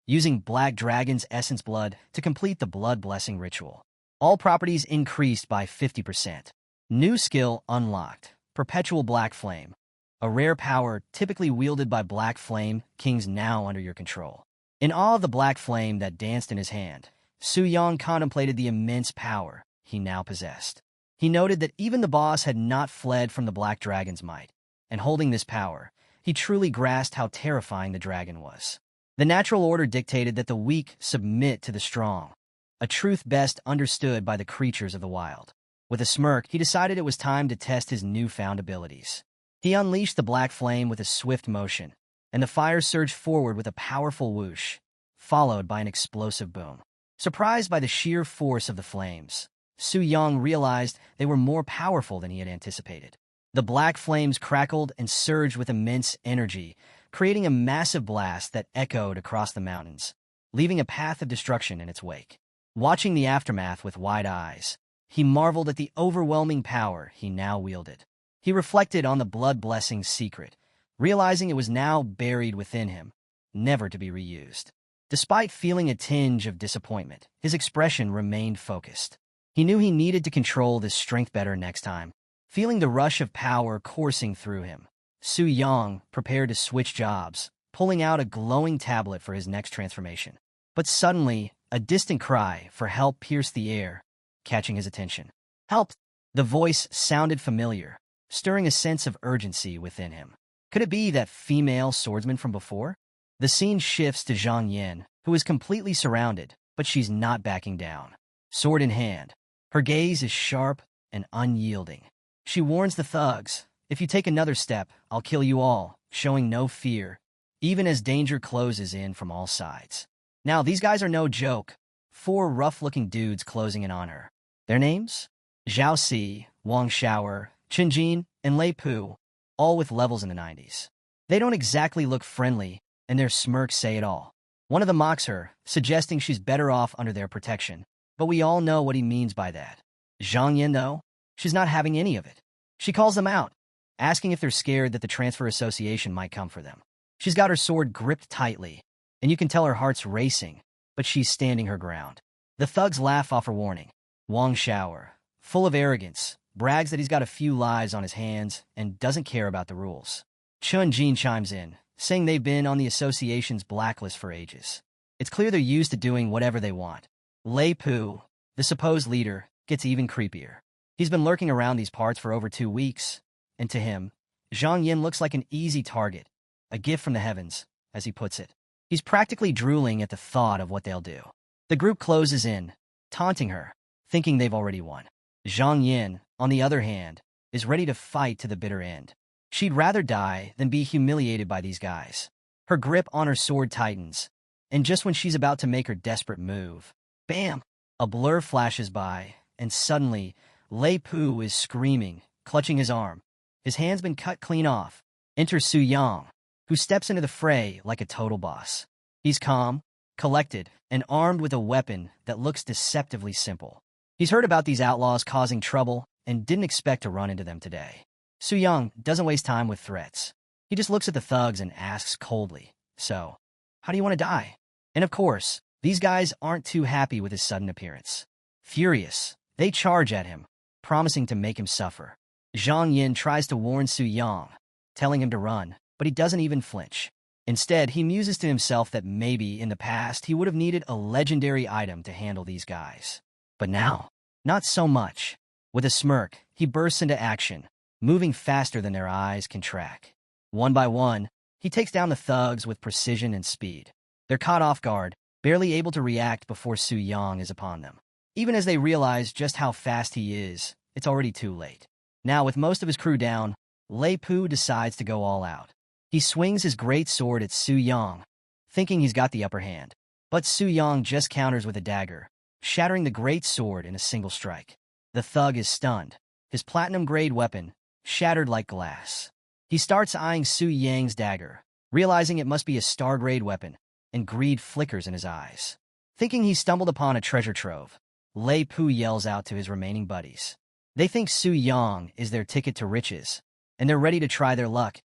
using Black Dragon's essence blood to complete the blood blessing ritual. All properties increased by 50%. New skill unlocked, Perpetual Black Flame. A rare power typically wielded by Black Flame Kings now under your control. In awe of the Black Flame that danced in his hand, Su Yang contemplated the immense power he now possessed. He noted that even the boss had not fled from the Black Dragon's might, and holding this power, he truly grasped how terrifying the dragon was. The natural order dictated that the weak submit to the strong, a truth best understood by the creatures of the wild. With a smirk, he decided it was time to test his newfound abilities. He unleashed the Black Flame with a swift motion, and the fire surged forward with a powerful whoosh, followed by an explosive boom. Surprised by the sheer force of the flames, Su Yang realized they were more powerful than he had anticipated. The black flames crackled and surged with immense energy, creating a massive blast that echoed across the mountains, leaving a path of destruction in its wake. Watching the aftermath with wide eyes, he marveled at the overwhelming power he now wielded. He reflected on the blood blessing's secret, realizing it was now buried within him, never to be reused. Despite feeling a tinge of disappointment, his expression remained focused. He knew he needed to control this strength better next time. Feeling the rush of power coursing through him, Su Yang prepared to switch jobs, pulling out a glowing tablet for his next transformation. But suddenly, a distant cry for help pierced the air, catching his attention. "Help!" The voice sounded familiar, stirring a sense of urgency within him. Could it be that female swordsman from before? The scene shifts to Zhang Yin, who is completely surrounded, but she's not backing down. Sword in hand, her gaze is sharp and unyielding. She warns the thugs, "If you take another step, I'll kill you all," showing no fear, even as danger closes in from all sides. Now, these guys are no joke. 4 rough-looking dudes closing in on her. Their names? Zhao Si, Wang Xiaoer, Chen Jin, and Lei Pu, all with levels in the 90s. They don't exactly look friendly, and their smirks say it all. One of them mocks her, suggesting she's better off under their protection, but we all know what he means by that. Zhang Yin, though, she's not having any of it. She calls them out, asking if they're scared that the transfer association might come for them. She's got her sword gripped tightly, and you can tell her heart's racing, but she's standing her ground. The thugs laugh off her warning. Wang Xiaoer, full of arrogance, brags that he's got a few lives on his hands and doesn't care about the rules. Chen Jin chimes in, saying they've been on the association's blacklist for ages. It's clear they're used to doing whatever they want. Lei Pu, the supposed leader, gets even creepier. He's been lurking around these parts for over 2 weeks, and to him, Zhang Yin looks like an easy target, a gift from the heavens, as he puts it. He's practically drooling at the thought of what they'll do. The group closes in, taunting her, thinking they've already won. Zhang Yin, on the other hand, is ready to fight to the bitter end. She'd rather die than be humiliated by these guys. Her grip on her sword tightens, and just when she's about to make her desperate move, bam! A blur flashes by, and suddenly, Lei Pu is screaming, clutching his arm. His hand's been cut clean off. Enter Su Yang, who steps into the fray like a total boss. He's calm, collected, and armed with a weapon that looks deceptively simple. He's heard about these outlaws causing trouble and didn't expect to run into them today. Su Yang doesn't waste time with threats. He just looks at the thugs and asks coldly, "So, how do you want to die?" And of course, these guys aren't too happy with his sudden appearance. Furious, they charge at him, promising to make him suffer. Zhang Yin tries to warn Su Yang, telling him to run, but he doesn't even flinch. Instead, he muses to himself that maybe in the past he would have needed a legendary item to handle these guys. But now, not so much. With a smirk, he bursts into action, moving faster than their eyes can track. One by one, he takes down the thugs with precision and speed. They're caught off guard, barely able to react before Su Yang is upon them. Even as they realize just how fast he is, it's already too late. Now, with most of his crew down, Lei Pu decides to go all out. He swings his great sword at Su Yang, thinking he's got the upper hand. But Su Yang just counters with a dagger, shattering the great sword in a single strike. The thug is stunned, his platinum-grade weapon shattered like glass. He starts eyeing Su Yang's dagger, realizing it must be a star-grade weapon, and greed flickers in his eyes. Thinking he stumbled upon a treasure trove, Lei Pu yells out to his remaining buddies. They think Su Yang is their ticket to riches, and they're ready to try their luck,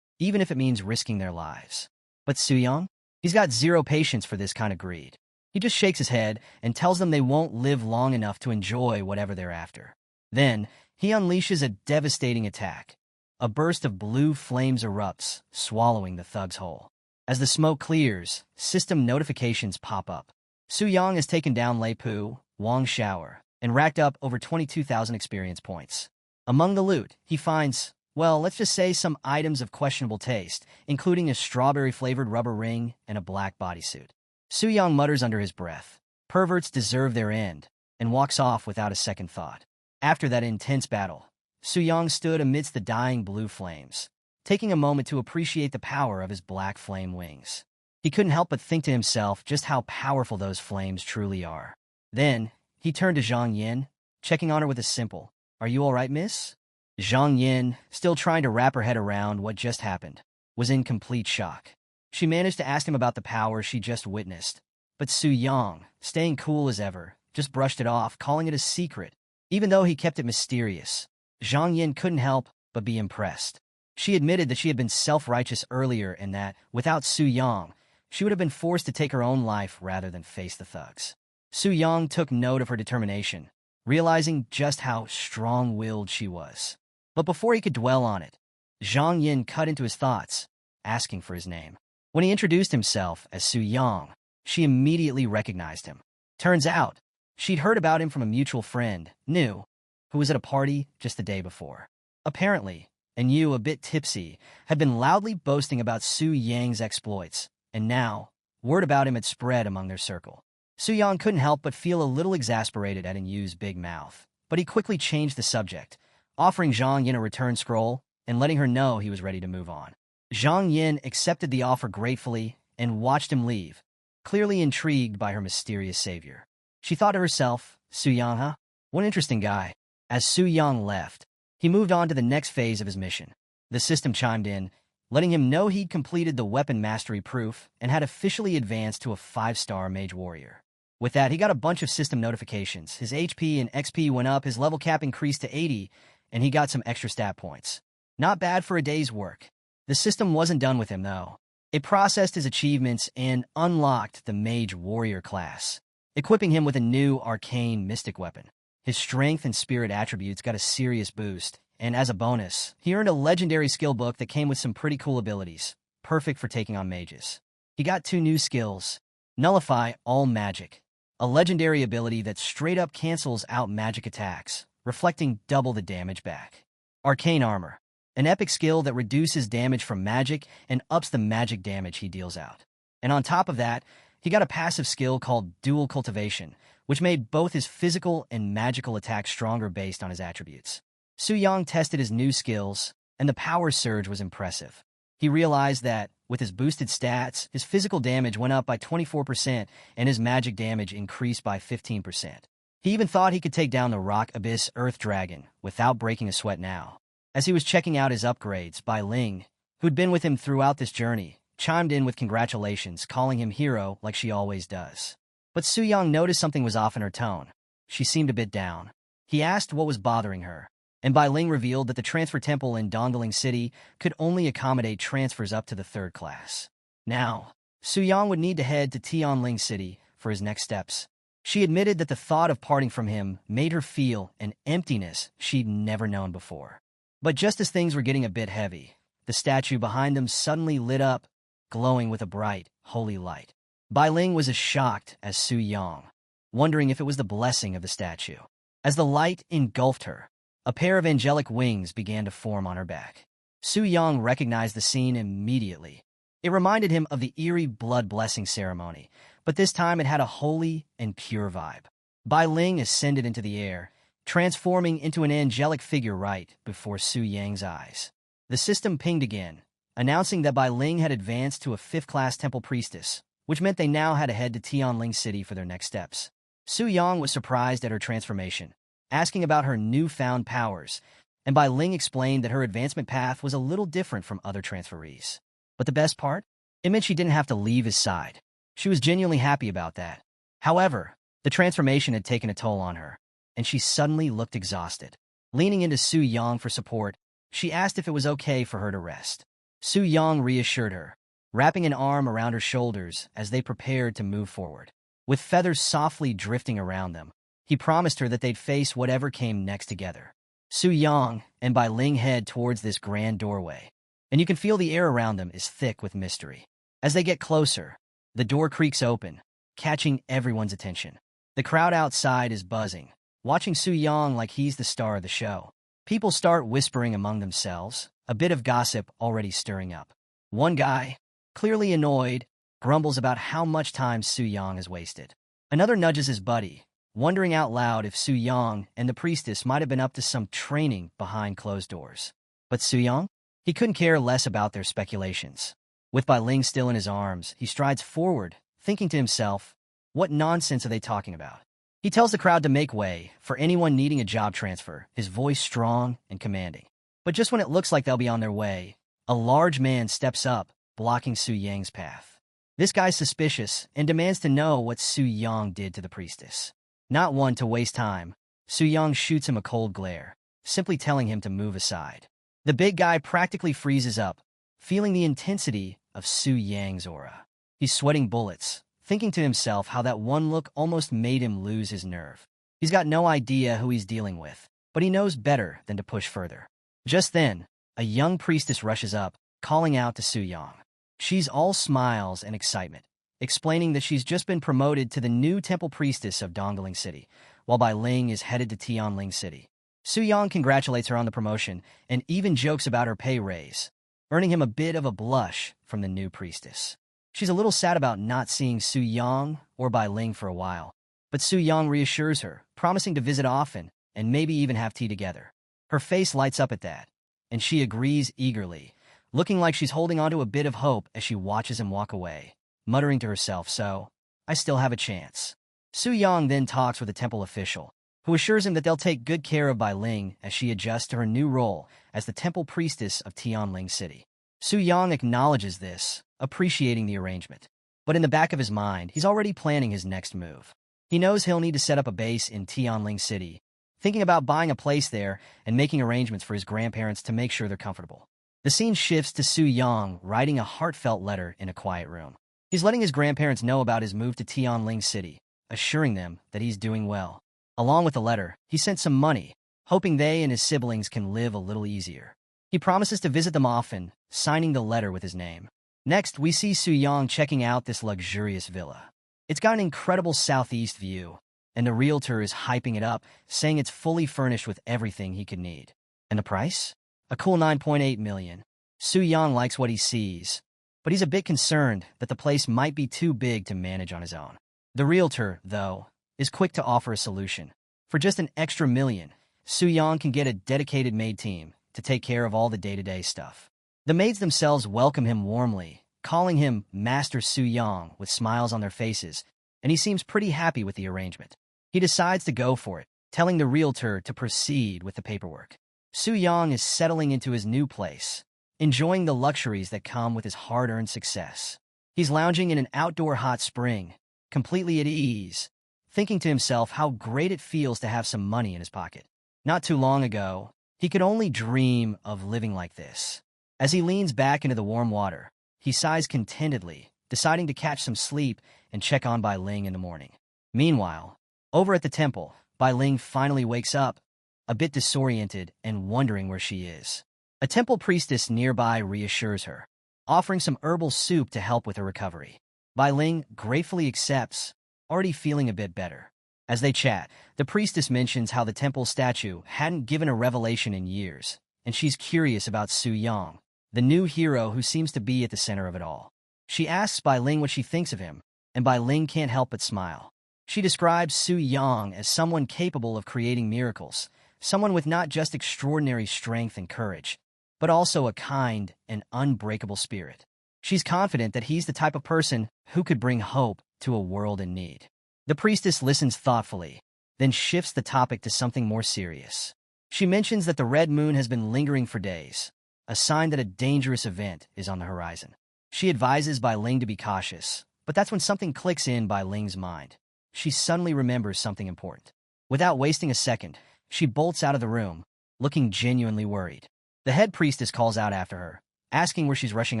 even if it means risking their lives. But Su Yang? He's got zero patience for this kind of greed. He just shakes his head and tells them they won't live long enough to enjoy whatever they're after. Then, he unleashes a devastating attack. A burst of blue flames erupts, swallowing the thug's whole. As the smoke clears, system notifications pop up. Su Yang has taken down Lei Pu, Wang Shower, and racked up over 22,000 experience points. Among the loot, he finds, well, let's just say some items of questionable taste, including a strawberry-flavored rubber ring and a black bodysuit. Su Yang mutters under his breath, "Perverts deserve their end," and walks off without a second thought. After that intense battle, Su Yang stood amidst the dying blue flames, taking a moment to appreciate the power of his black flame wings. He couldn't help but think to himself just how powerful those flames truly are. Then, he turned to Zhang Yin, checking on her with a simple, "Are you all right, miss?" Zhang Yin, still trying to wrap her head around what just happened, was in complete shock. She managed to ask him about the power she just witnessed, but Su Yang, staying cool as ever, just brushed it off, calling it a secret. Even though he kept it mysterious, Zhang Yin couldn't help but be impressed. She admitted that she had been self-righteous earlier and that, without Su Yang, she would have been forced to take her own life rather than face the thugs. Su Yang took note of her determination, realizing just how strong-willed she was. But before he could dwell on it, Zhang Yin cut into his thoughts, asking for his name. When he introduced himself as Su Yang, she immediately recognized him. Turns out, she'd heard about him from a mutual friend, Nu, who was at a party just the day before. Apparently, and Nu, a bit tipsy, had been loudly boasting about Su Yang's exploits, and now, word about him had spread among their circle. Su Yang couldn't help but feel a little exasperated at Nu's big mouth, but he quickly changed the subject, offering Zhang Yin a return scroll and letting her know he was ready to move on. Zhang Yin accepted the offer gratefully and watched him leave, clearly intrigued by her mysterious savior. She thought to herself, "Su Yang, huh? What an interesting guy." As Su Yang left, he moved on to the next phase of his mission. The system chimed in, letting him know he'd completed the weapon mastery proof and had officially advanced to a 5-star mage warrior. With that, he got a bunch of system notifications. His HP and XP went up, his level cap increased to 80, and he got some extra stat points. Not bad for a day's work. The system wasn't done with him, though. It processed his achievements and unlocked the Mage Warrior class, equipping him with a new arcane mystic weapon. His strength and spirit attributes got a serious boost, and as a bonus, he earned a legendary skill book that came with some pretty cool abilities, perfect for taking on mages. He got 2 new skills: Nullify All Magic, a legendary ability that straight up cancels out magic attacks, reflecting double the damage back. Arcane Armor, an epic skill that reduces damage from magic and ups the magic damage he deals out. And on top of that, he got a passive skill called Dual Cultivation, which made both his physical and magical attacks stronger based on his attributes. Su Yang tested his new skills, and the power surge was impressive. He realized that, with his boosted stats, his physical damage went up by 24% and his magic damage increased by 15%. He even thought he could take down the Rock Abyss Earth Dragon without breaking a sweat now. As he was checking out his upgrades, Bai Ling, who'd been with him throughout this journey, chimed in with congratulations, calling him hero like she always does. But Su Yang noticed something was off in her tone. She seemed a bit down. He asked what was bothering her, and Bai Ling revealed that the transfer temple in Dongling City could only accommodate transfers up to the 3rd class. Now, Su Yang would need to head to Tianling City for his next steps. She admitted that the thought of parting from him made her feel an emptiness she'd never known before. But just as things were getting a bit heavy, the statue behind them suddenly lit up, glowing with a bright, holy light. Bai Ling was as shocked as Su Yang, wondering if it was the blessing of the statue. As the light engulfed her, a pair of angelic wings began to form on her back. Su Yang recognized the scene immediately. It reminded him of the eerie blood blessing ceremony, but this time it had a holy and pure vibe. Bai Ling ascended into the air, transforming into an angelic figure right before Su Yang's eyes. The system pinged again, announcing that Bai Ling had advanced to a 5th-class temple priestess, which meant they now had to head to Tianling City for their next steps. Su Yang was surprised at her transformation, asking about her newfound powers, and Bai Ling explained that her advancement path was a little different from other transferees. But the best part? It meant she didn't have to leave his side. She was genuinely happy about that. However, the transformation had taken a toll on her, and she suddenly looked exhausted. Leaning into Su Yang for support, she asked if it was okay for her to rest. Su Yang reassured her, wrapping an arm around her shoulders as they prepared to move forward. With feathers softly drifting around them, he promised her that they'd face whatever came next together. Su Yang and Bai Ling head towards this grand doorway, and you can feel the air around them is thick with mystery. As they get closer, the door creaks open, catching everyone's attention. The crowd outside is buzzing, watching Su Yang like he's the star of the show. People start whispering among themselves, a bit of gossip already stirring up. One guy, clearly annoyed, grumbles about how much time Su Yang has wasted. Another nudges his buddy, wondering out loud if Su Yang and the priestess might have been up to some training behind closed doors. But Su Yang? He couldn't care less about their speculations. With Bai Ling still in his arms, he strides forward, thinking to himself, what nonsense are they talking about? He tells the crowd to make way for anyone needing a job transfer, his voice strong and commanding. But just when it looks like they'll be on their way, a large man steps up, blocking Su Yang's path. This guy's suspicious and demands to know what Su Yang did to the priestess. Not one to waste time, Su Yang shoots him a cold glare, simply telling him to move aside. The big guy practically freezes up, feeling the intensity of Su Yang's aura. He's sweating bullets, thinking to himself how that one look almost made him lose his nerve. He's got no idea who he's dealing with, but he knows better than to push further. Just then, a young priestess rushes up, calling out to Su Yang. She's all smiles and excitement, explaining that she's just been promoted to the new temple priestess of Dongling City, while Bai Ling is headed to Tianling City. Su Yang congratulates her on the promotion and even jokes about her pay raise, earning him a bit of a blush from the new priestess. She's a little sad about not seeing Su Yang or Bai Ling for a while, but Su Yang reassures her, promising to visit often and maybe even have tea together. Her face lights up at that, and she agrees eagerly, looking like she's holding onto a bit of hope as she watches him walk away, muttering to herself, so, I still have a chance. Su Yang then talks with a temple official, who assures him that they'll take good care of Bai Ling as she adjusts to her new role as the temple priestess of Tianling City. Su Yang acknowledges this, appreciating the arrangement. But in the back of his mind, he's already planning his next move. He knows he'll need to set up a base in Tianling City, thinking about buying a place there and making arrangements for his grandparents to make sure they're comfortable. The scene shifts to Su Yang writing a heartfelt letter in a quiet room. He's letting his grandparents know about his move to Tianling City, assuring them that he's doing well. Along with the letter, he sent some money, hoping they and his siblings can live a little easier. He promises to visit them often, signing the letter with his name. Next, we see Su Yang checking out this luxurious villa. It's got an incredible southeast view, and the realtor is hyping it up, saying it's fully furnished with everything he could need. And the price? A cool 9.8 million. Su Yang likes what he sees, but he's a bit concerned that the place might be too big to manage on his own. The realtor, though, is quick to offer a solution. For just an extra million, Su Yang can get a dedicated maid team to take care of all the day-to-day stuff. The maids themselves welcome him warmly, calling him Master Su Yang with smiles on their faces, and he seems pretty happy with the arrangement. He decides to go for it, telling the realtor to proceed with the paperwork. Su Yang is settling into his new place, enjoying the luxuries that come with his hard-earned success. He's lounging in an outdoor hot spring, completely at ease, thinking to himself how great it feels to have some money in his pocket. Not too long ago, he could only dream of living like this. As he leans back into the warm water, he sighs contentedly, deciding to catch some sleep and check on Bai Ling in the morning. Meanwhile, over at the temple, Bai Ling finally wakes up, a bit disoriented and wondering where she is. A temple priestess nearby reassures her, offering some herbal soup to help with her recovery. Bai Ling gratefully accepts, already feeling a bit better. As they chat, the priestess mentions how the temple statue hadn't given a revelation in years, and she's curious about Su Yang, the new hero who seems to be at the center of it all. She asks Bai Ling what she thinks of him, and Bai Ling can't help but smile. She describes Su Yang as someone capable of creating miracles, someone with not just extraordinary strength and courage, but also a kind and unbreakable spirit. She's confident that he's the type of person who could bring hope to a world in need. The priestess listens thoughtfully, then shifts the topic to something more serious. She mentions that the red moon has been lingering for days, a sign that a dangerous event is on the horizon. She advises Bai Ling to be cautious, but that's when something clicks in Bai Ling's mind. She suddenly remembers something important. Without wasting a second, she bolts out of the room, looking genuinely worried. The head priestess calls out after her, asking where she's rushing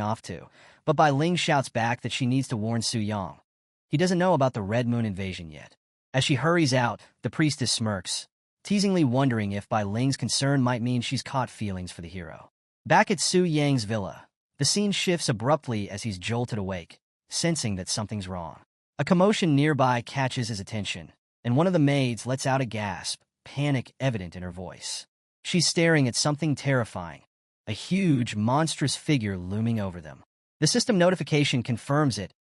off to, but Bai Ling shouts back that she needs to warn Su Yang. He doesn't know about the Red Moon invasion yet. As she hurries out, the priestess smirks, teasingly wondering if Bai Ling's concern might mean she's caught feelings for the hero. Back at Su Yang's villa, the scene shifts abruptly as he's jolted awake, sensing that something's wrong. A commotion nearby catches his attention, and one of the maids lets out a gasp, panic evident in her voice. She's staring at something terrifying, a huge, monstrous figure looming over them. The system notification confirms it.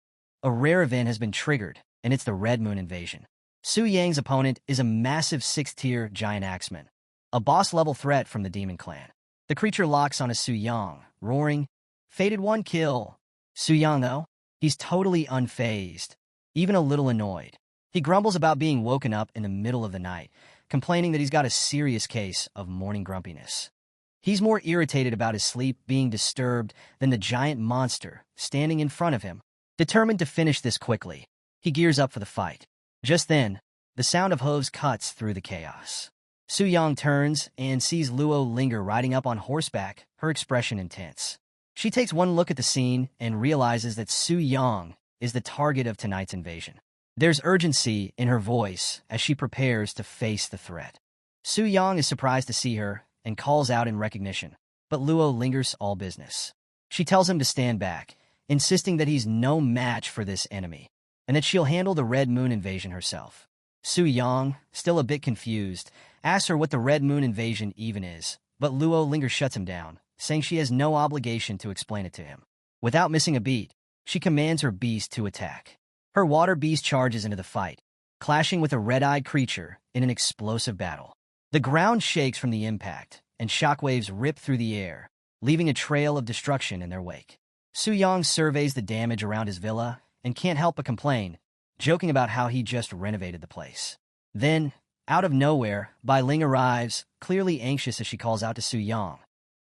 A rare event has been triggered, and it's the Red Moon invasion. Su Yang's opponent is a massive 6th-tier giant axeman, a boss-level threat from the Demon Clan. The creature locks onto Su Yang, roaring, "Fated 1 kill." Su Yang, though, he's totally unfazed, even a little annoyed. He grumbles about being woken up in the middle of the night, complaining that he's got a serious case of morning grumpiness. He's more irritated about his sleep being disturbed than the giant monster standing in front of him. Determined to finish this quickly, he gears up for the fight. Just then, the sound of hooves cuts through the chaos. Su Yang turns and sees Luo Linger riding up on horseback, her expression intense. She takes one look at the scene and realizes that Su Yang is the target of tonight's invasion. There's urgency in her voice as she prepares to face the threat. Su Yang is surprised to see her and calls out in recognition, but Luo lingers all business. She tells him to stand back, insisting that he's no match for this enemy, and that she'll handle the Red Moon invasion herself. Su Yang, still a bit confused, asks her what the Red Moon invasion even is, but Luo Linger shuts him down, saying she has no obligation to explain it to him. Without missing a beat, she commands her beast to attack. Her water beast charges into the fight, clashing with a red-eyed creature in an explosive battle. The ground shakes from the impact, and shockwaves rip through the air, leaving a trail of destruction in their wake. Su Yang surveys the damage around his villa and can't help but complain, joking about how he just renovated the place. Then, out of nowhere, Bai Ling arrives, clearly anxious as she calls out to Su Yang,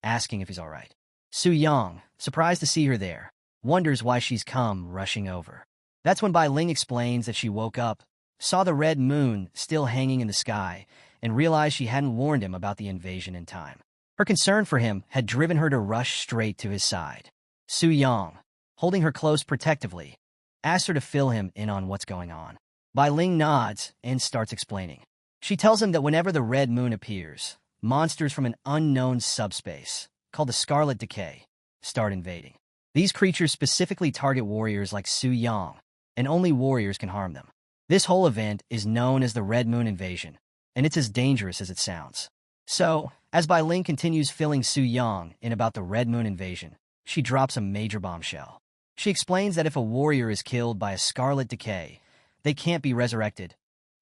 asking if he's all right. Su Yang, surprised to see her there, wonders why she's come rushing over. That's when Bai Ling explains that she woke up, saw the red moon still hanging in the sky, and realized she hadn't warned him about the invasion in time. Her concern for him had driven her to rush straight to his side. Su Yang, holding her close protectively, asks her to fill him in on what's going on. Bai Ling nods and starts explaining. She tells him that whenever the red moon appears, monsters from an unknown subspace, called the Scarlet Decay, start invading. These creatures specifically target warriors like Su Yang, and only warriors can harm them. This whole event is known as the Red Moon invasion, and it's as dangerous as it sounds. So, as Bai Ling continues filling Su Yang in about the Red Moon invasion, she drops a major bombshell. She explains that if a warrior is killed by a Scarlet Decay, they can't be resurrected.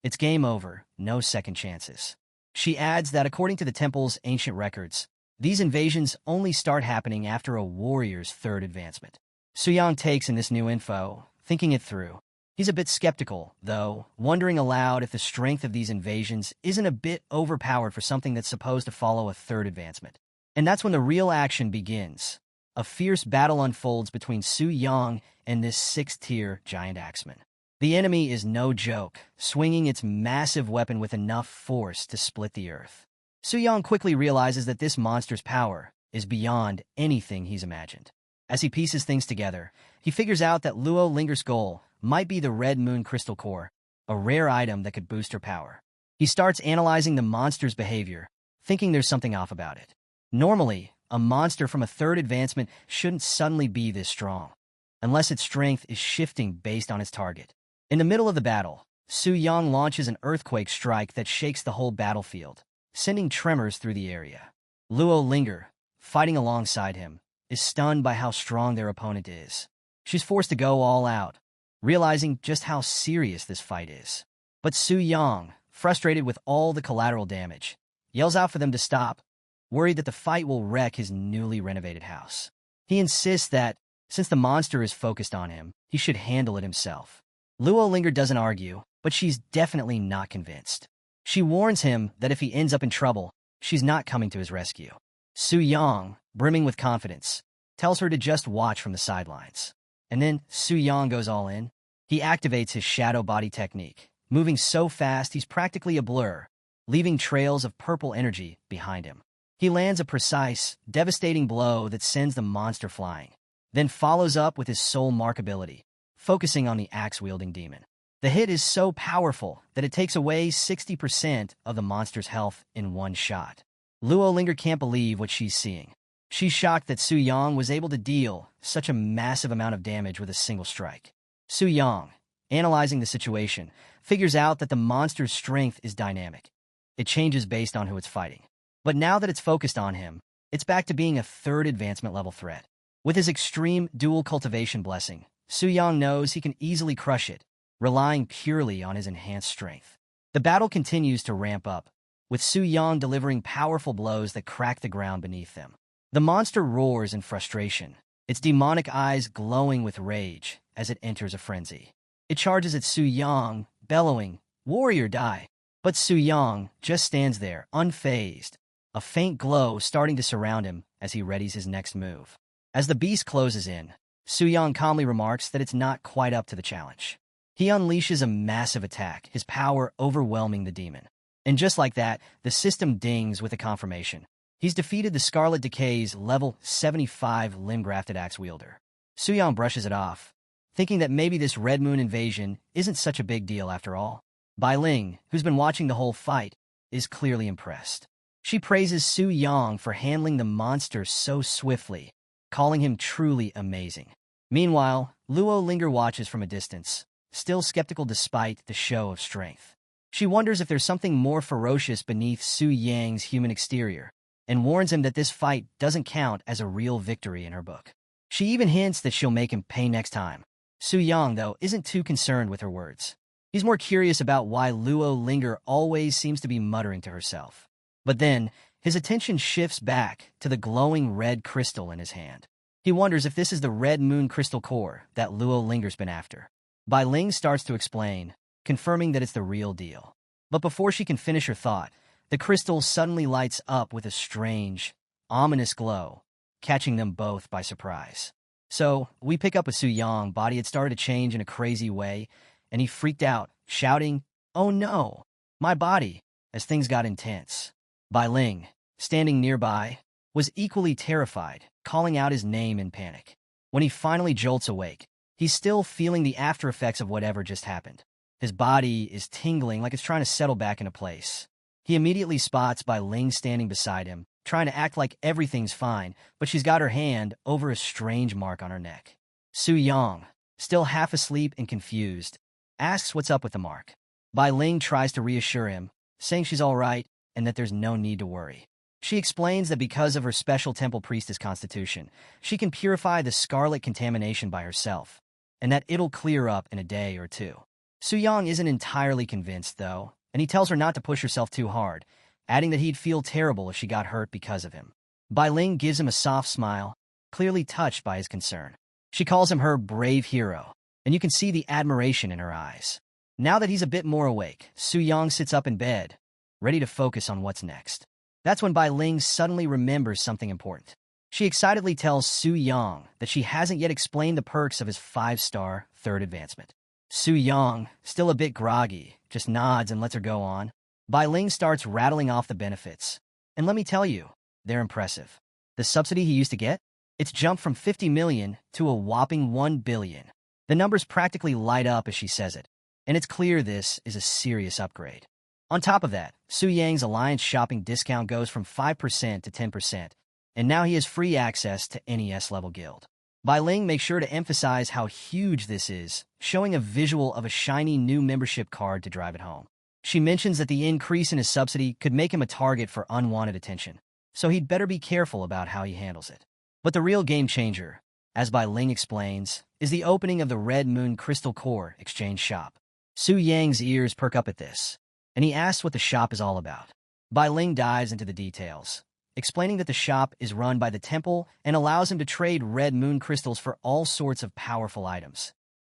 It's game over, no second chances. She adds that according to the temple's ancient records, these invasions only start happening after a warrior's 3rd advancement. Su Yang takes in this new info, thinking it through. He's a bit skeptical, though, wondering aloud if the strength of these invasions isn't a bit overpowered for something that's supposed to follow a 3rd advancement. And that's when the real action begins. A fierce battle unfolds between Su Yang and this 6th-tier giant axeman. The enemy is no joke, swinging its massive weapon with enough force to split the earth. Su Yang quickly realizes that this monster's power is beyond anything he's imagined. As he pieces things together, he figures out that Luo Linger's goal might be the Red Moon Crystal Core, a rare item that could boost her power. He starts analyzing the monster's behavior, thinking there's something off about it. Normally, a monster from a 3rd advancement shouldn't suddenly be this strong, unless its strength is shifting based on its target. In the middle of the battle, Su Yang launches an earthquake strike that shakes the whole battlefield, sending tremors through the area. Luo Linger, fighting alongside him, is stunned by how strong their opponent is. She's forced to go all out, realizing just how serious this fight is. But Su Yang, frustrated with all the collateral damage, yells out for them to stop, worried that the fight will wreck his newly renovated house. He insists that, since the monster is focused on him, he should handle it himself. Luo Linger doesn't argue, but she's definitely not convinced. She warns him that if he ends up in trouble, she's not coming to his rescue. Su Yang, brimming with confidence, tells her to just watch from the sidelines. And then Su Yang goes all in. He activates his shadow body technique, moving so fast he's practically a blur, leaving trails of purple energy behind him. He lands a precise, devastating blow that sends the monster flying, then follows up with his soul mark ability, focusing on the axe-wielding demon. The hit is so powerful that it takes away 60% of the monster's health in one shot. Luo Linger can't believe what she's seeing. She's shocked that Su Yang was able to deal such a massive amount of damage with a single strike. Su Yang, analyzing the situation, figures out that the monster's strength is dynamic. It changes based on who it's fighting. But now that it's focused on him, it's back to being a third advancement level threat. With his extreme dual cultivation blessing, Su Yang knows he can easily crush it, relying purely on his enhanced strength. The battle continues to ramp up, with Su Yang delivering powerful blows that crack the ground beneath them. The monster roars in frustration, its demonic eyes glowing with rage as it enters a frenzy. It charges at Su Yang, bellowing, "Warrior, die!" But Su Yang just stands there, unfazed, a faint glow starting to surround him as he readies his next move. As the beast closes in, Su Yang calmly remarks that it's not quite up to the challenge. He unleashes a massive attack, his power overwhelming the demon. And just like that, the system dings with a confirmation. He's defeated the Scarlet Decay's level 75 limb-grafted axe wielder. Su Yang brushes it off, thinking that maybe this Red Moon invasion isn't such a big deal after all. Bai Ling, who's been watching the whole fight, is clearly impressed. She praises Su Yang for handling the monster so swiftly, calling him truly amazing. Meanwhile, Luo Linger watches from a distance, still skeptical despite the show of strength. She wonders if there's something more ferocious beneath Su Yang's human exterior, and warns him that this fight doesn't count as a real victory in her book. She even hints that she'll make him pay next time. Su Yang, though, isn't too concerned with her words. He's more curious about why Luo Linger always seems to be muttering to herself. But then, his attention shifts back to the glowing red crystal in his hand. He wonders if this is the Red Moon crystal core that Luo Linger's been after. Bai Ling starts to explain, confirming that it's the real deal. But before she can finish her thought, the crystal suddenly lights up with a strange, ominous glow, catching them both by surprise. So, we pick up with Su Yang. Body had started to change in a crazy way, and he freaked out, shouting, "Oh no, my body," as things got intense. Bai Ling, standing nearby, was equally terrified, calling out his name in panic. When he finally jolts awake, he's still feeling the after effects of whatever just happened. His body is tingling like it's trying to settle back into place. He immediately spots Bai Ling standing beside him, trying to act like everything's fine, but she's got her hand over a strange mark on her neck. Su Yang, still half asleep and confused, asks what's up with the mark. Bai Ling tries to reassure him, saying she's all right and that there's no need to worry. She explains that because of her special temple priestess constitution, she can purify the scarlet contamination by herself, and that it'll clear up in a day or two. Su Yang isn't entirely convinced, though, and he tells her not to push herself too hard, adding that he'd feel terrible if she got hurt because of him. Bai Ling gives him a soft smile, clearly touched by his concern. She calls him her brave hero, and you can see the admiration in her eyes. Now that he's a bit more awake, Su Yang sits up in bed, ready to focus on what's next. That's when Bai Ling suddenly remembers something important. She excitedly tells Su Yang that she hasn't yet explained the perks of his 5-star third advancement. Su Yang, still a bit groggy, just nods and lets her go on. Bai Ling starts rattling off the benefits. And let me tell you, they're impressive. The subsidy he used to get? It's jumped from 50 million to a whopping 1 billion. The numbers practically light up as she says it, and it's clear this is a serious upgrade. On top of that, Su Yang's Alliance shopping discount goes from 5% to 10%, and now he has free access to NES-level guild. Bai Ling makes sure to emphasize how huge this is, showing a visual of a shiny new membership card to drive it home. She mentions that the increase in his subsidy could make him a target for unwanted attention, so he'd better be careful about how he handles it. But the real game changer, as Bai Ling explains, is the opening of the Red Moon Crystal Core exchange shop. Su Yang's ears perk up at this, and he asks what the shop is all about. Bai Ling dives into the details, explaining that the shop is run by the temple and allows him to trade Red Moon crystals for all sorts of powerful items.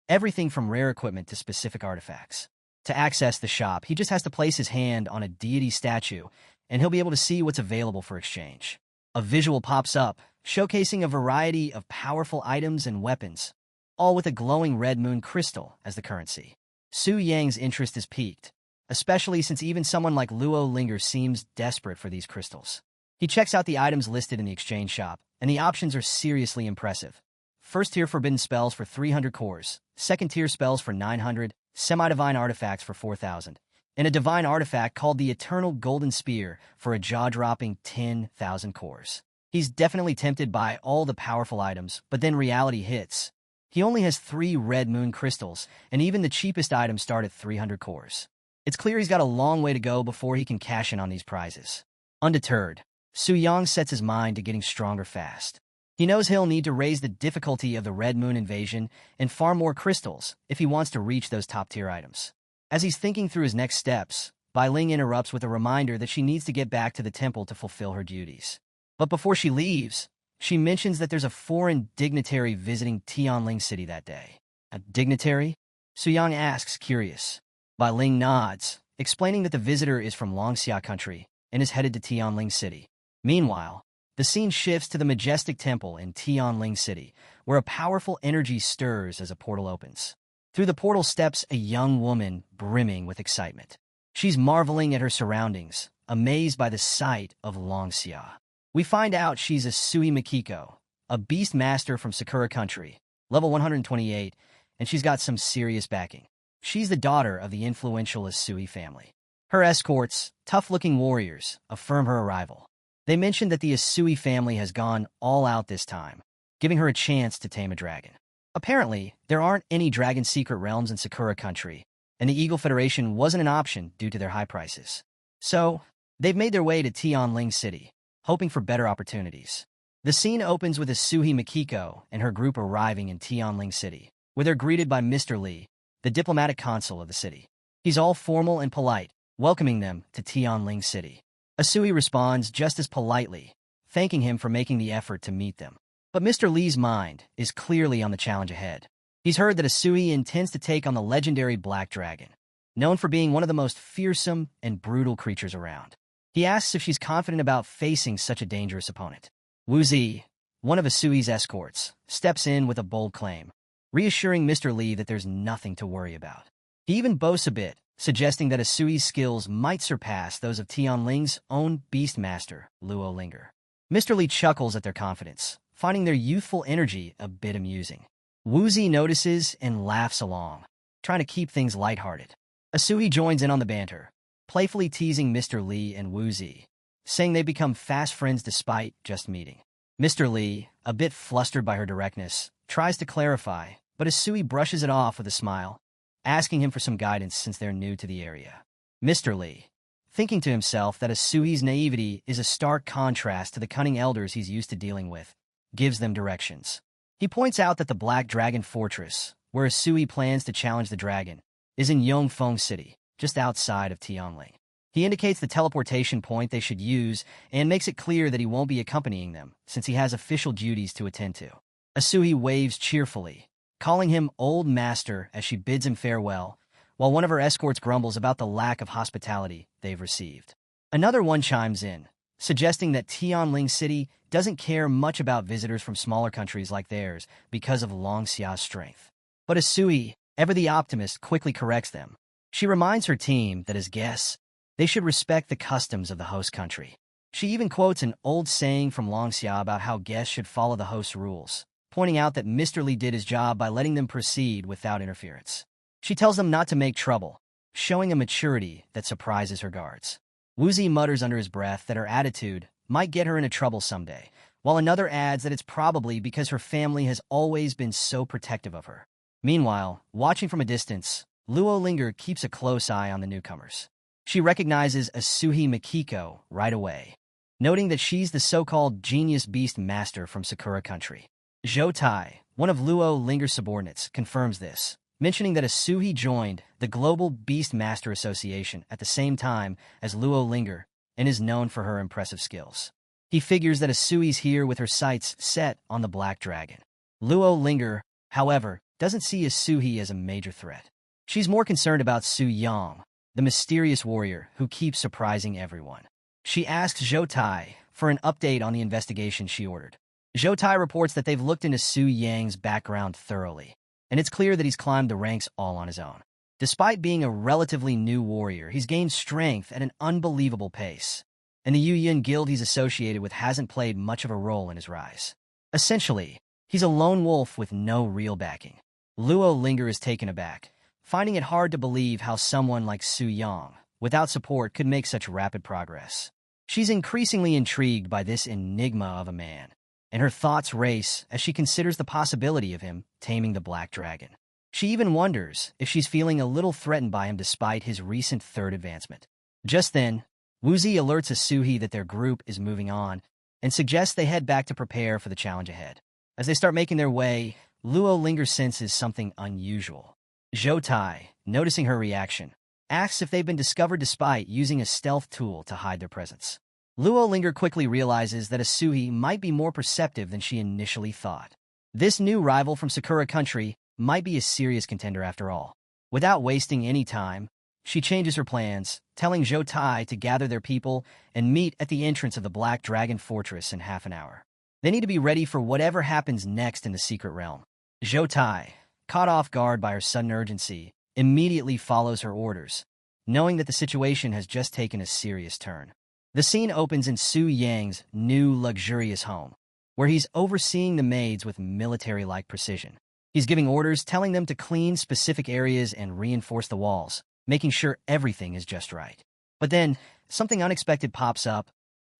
Everything from rare equipment to specific artifacts. To access the shop, he just has to place his hand on a deity statue, and he'll be able to see what's available for exchange. A visual pops up, showcasing a variety of powerful items and weapons, all with a glowing red moon crystal as the currency. Su Yang's interest is piqued, especially since even someone like Luo Linger seems desperate for these crystals. He checks out the items listed in the exchange shop, and the options are seriously impressive. First-tier forbidden spells for 300 cores, second-tier spells for 900, semi-divine artifacts for 4,000, and a divine artifact called the Eternal Golden Spear for a jaw-dropping 10,000 cores. He's definitely tempted by all the powerful items, but then reality hits. He only has 3 red moon crystals, and even the cheapest items start at 300 cores. It's clear he's got a long way to go before he can cash in on these prizes. Undeterred, Su Yang sets his mind to getting stronger fast. He knows he'll need to raise the difficulty of the Red Moon invasion and farm more crystals if he wants to reach those top-tier items. As he's thinking through his next steps, Bai Ling interrupts with a reminder that she needs to get back to the temple to fulfill her duties. But before she leaves, she mentions that there's a foreign dignitary visiting Tianling City that day. A dignitary? Su Yang asks, curious. Bai Ling nods, explaining that the visitor is from Longxia country and is headed to Tianling City. Meanwhile, the scene shifts to the majestic temple in Tianling City, where a powerful energy stirs as a portal opens. Through the portal steps a young woman brimming with excitement. She's marveling at her surroundings, amazed by the sight of Longxia. We find out she's a Sui Mikiko, a beast master from Sakura country, level 128, and she's got some serious backing. She's the daughter of the influential Asui family. Her escorts, tough-looking warriors, affirm her arrival. They mention that the Asui family has gone all out this time, giving her a chance to tame a dragon. Apparently, there aren't any dragon secret realms in Sakura country, and the Eagle Federation wasn't an option due to their high prices. So, they've made their way to Tianling City, hoping for better opportunities. The scene opens with Asui Mikiko and her group arriving in Tianling City, where they're greeted by Mr. Li, the diplomatic consul of the city. He's all formal and polite, welcoming them to Tianling City. Asui responds just as politely, thanking him for making the effort to meet them. But Mr. Li's mind is clearly on the challenge ahead. He's heard that Asui intends to take on the legendary Black Dragon, known for being one of the most fearsome and brutal creatures around. He asks if she's confident about facing such a dangerous opponent. Wu Zi, one of Asui's escorts, steps in with a bold claim, reassuring Mr. Li that there's nothing to worry about. He even boasts a bit, suggesting that Asui's skills might surpass those of Tianling's own beastmaster, Luo Linger. Mr. Li chuckles at their confidence, finding their youthful energy a bit amusing. Wu Zi notices and laughs along, trying to keep things lighthearted. Asui joins in on the banter, playfully teasing Mr. Li and Wu Zi, saying they've become fast friends despite just meeting. Mr. Li, a bit flustered by her directness, tries to clarify, but Asui brushes it off with a smile, asking him for some guidance since they're new to the area. Mr. Li, thinking to himself that Asui's naivety is a stark contrast to the cunning elders he's used to dealing with, gives them directions. He points out that the Black Dragon Fortress, where Asui plans to challenge the dragon, is in Yongfeng City, just outside of Tianling. He indicates the teleportation point they should use and makes it clear that he won't be accompanying them, since he has official duties to attend to. Asui waves cheerfully, calling him Old Master as she bids him farewell, while one of her escorts grumbles about the lack of hospitality they've received. Another one chimes in, suggesting that Tianling City doesn't care much about visitors from smaller countries like theirs because of Longxia's strength. But Asui, ever the optimist, quickly corrects them. She reminds her team that as guests, they should respect the customs of the host country. She even quotes an old saying from Longxia about how guests should follow the host's rules, pointing out that Mr. Li did his job by letting them proceed without interference. She tells them not to make trouble, showing a maturity that surprises her guards. Wu Zi mutters under his breath that her attitude might get her into trouble someday, while another adds that it's probably because her family has always been so protective of her. Meanwhile, watching from a distance, Luo Linger keeps a close eye on the newcomers. She recognizes Asui Mikiko right away, noting that she's the so-called genius beast master from Sakura country. Zhou Tai, one of Luo Linger's subordinates, confirms this, mentioning that Asui joined the Global Beast Master Association at the same time as Luo Linger and is known for her impressive skills. He figures that Asui's here with her sights set on the Black Dragon. Luo Linger, however, doesn't see Asui as a major threat. She's more concerned about Su Yang, the mysterious warrior who keeps surprising everyone. She asks Zhou Tai for an update on the investigation she ordered. Zhou Tai reports that they've looked into Su Yang's background thoroughly, and it's clear that he's climbed the ranks all on his own. Despite being a relatively new warrior, he's gained strength at an unbelievable pace, and the Yu Yun guild he's associated with hasn't played much of a role in his rise. Essentially, he's a lone wolf with no real backing. Luo Linger is taken aback, finding it hard to believe how someone like Su Yang, without support, could make such rapid progress. She's increasingly intrigued by this enigma of a man, and her thoughts race as she considers the possibility of him taming the Black Dragon. She even wonders if she's feeling a little threatened by him despite his recent third advancement. Just then, Wuzi alerts Asuhi that their group is moving on and suggests they head back to prepare for the challenge ahead. As they start making their way, Luo Linger senses something unusual. Zhou Tai, noticing her reaction, asks if they've been discovered despite using a stealth tool to hide their presence. Luo Linger quickly realizes that Asuhi might be more perceptive than she initially thought. This new rival from Sakura country might be a serious contender after all. Without wasting any time, she changes her plans, telling Zhou Tai to gather their people and meet at the entrance of the Black Dragon Fortress in half an hour. They need to be ready for whatever happens next in the secret realm. Zhou Tai, caught off guard by her sudden urgency, immediately follows her orders, knowing that the situation has just taken a serious turn. The scene opens in Su Yang's new luxurious home, where he's overseeing the maids with military-like precision. He's giving orders, telling them to clean specific areas and reinforce the walls, making sure everything is just right. But then, something unexpected pops up,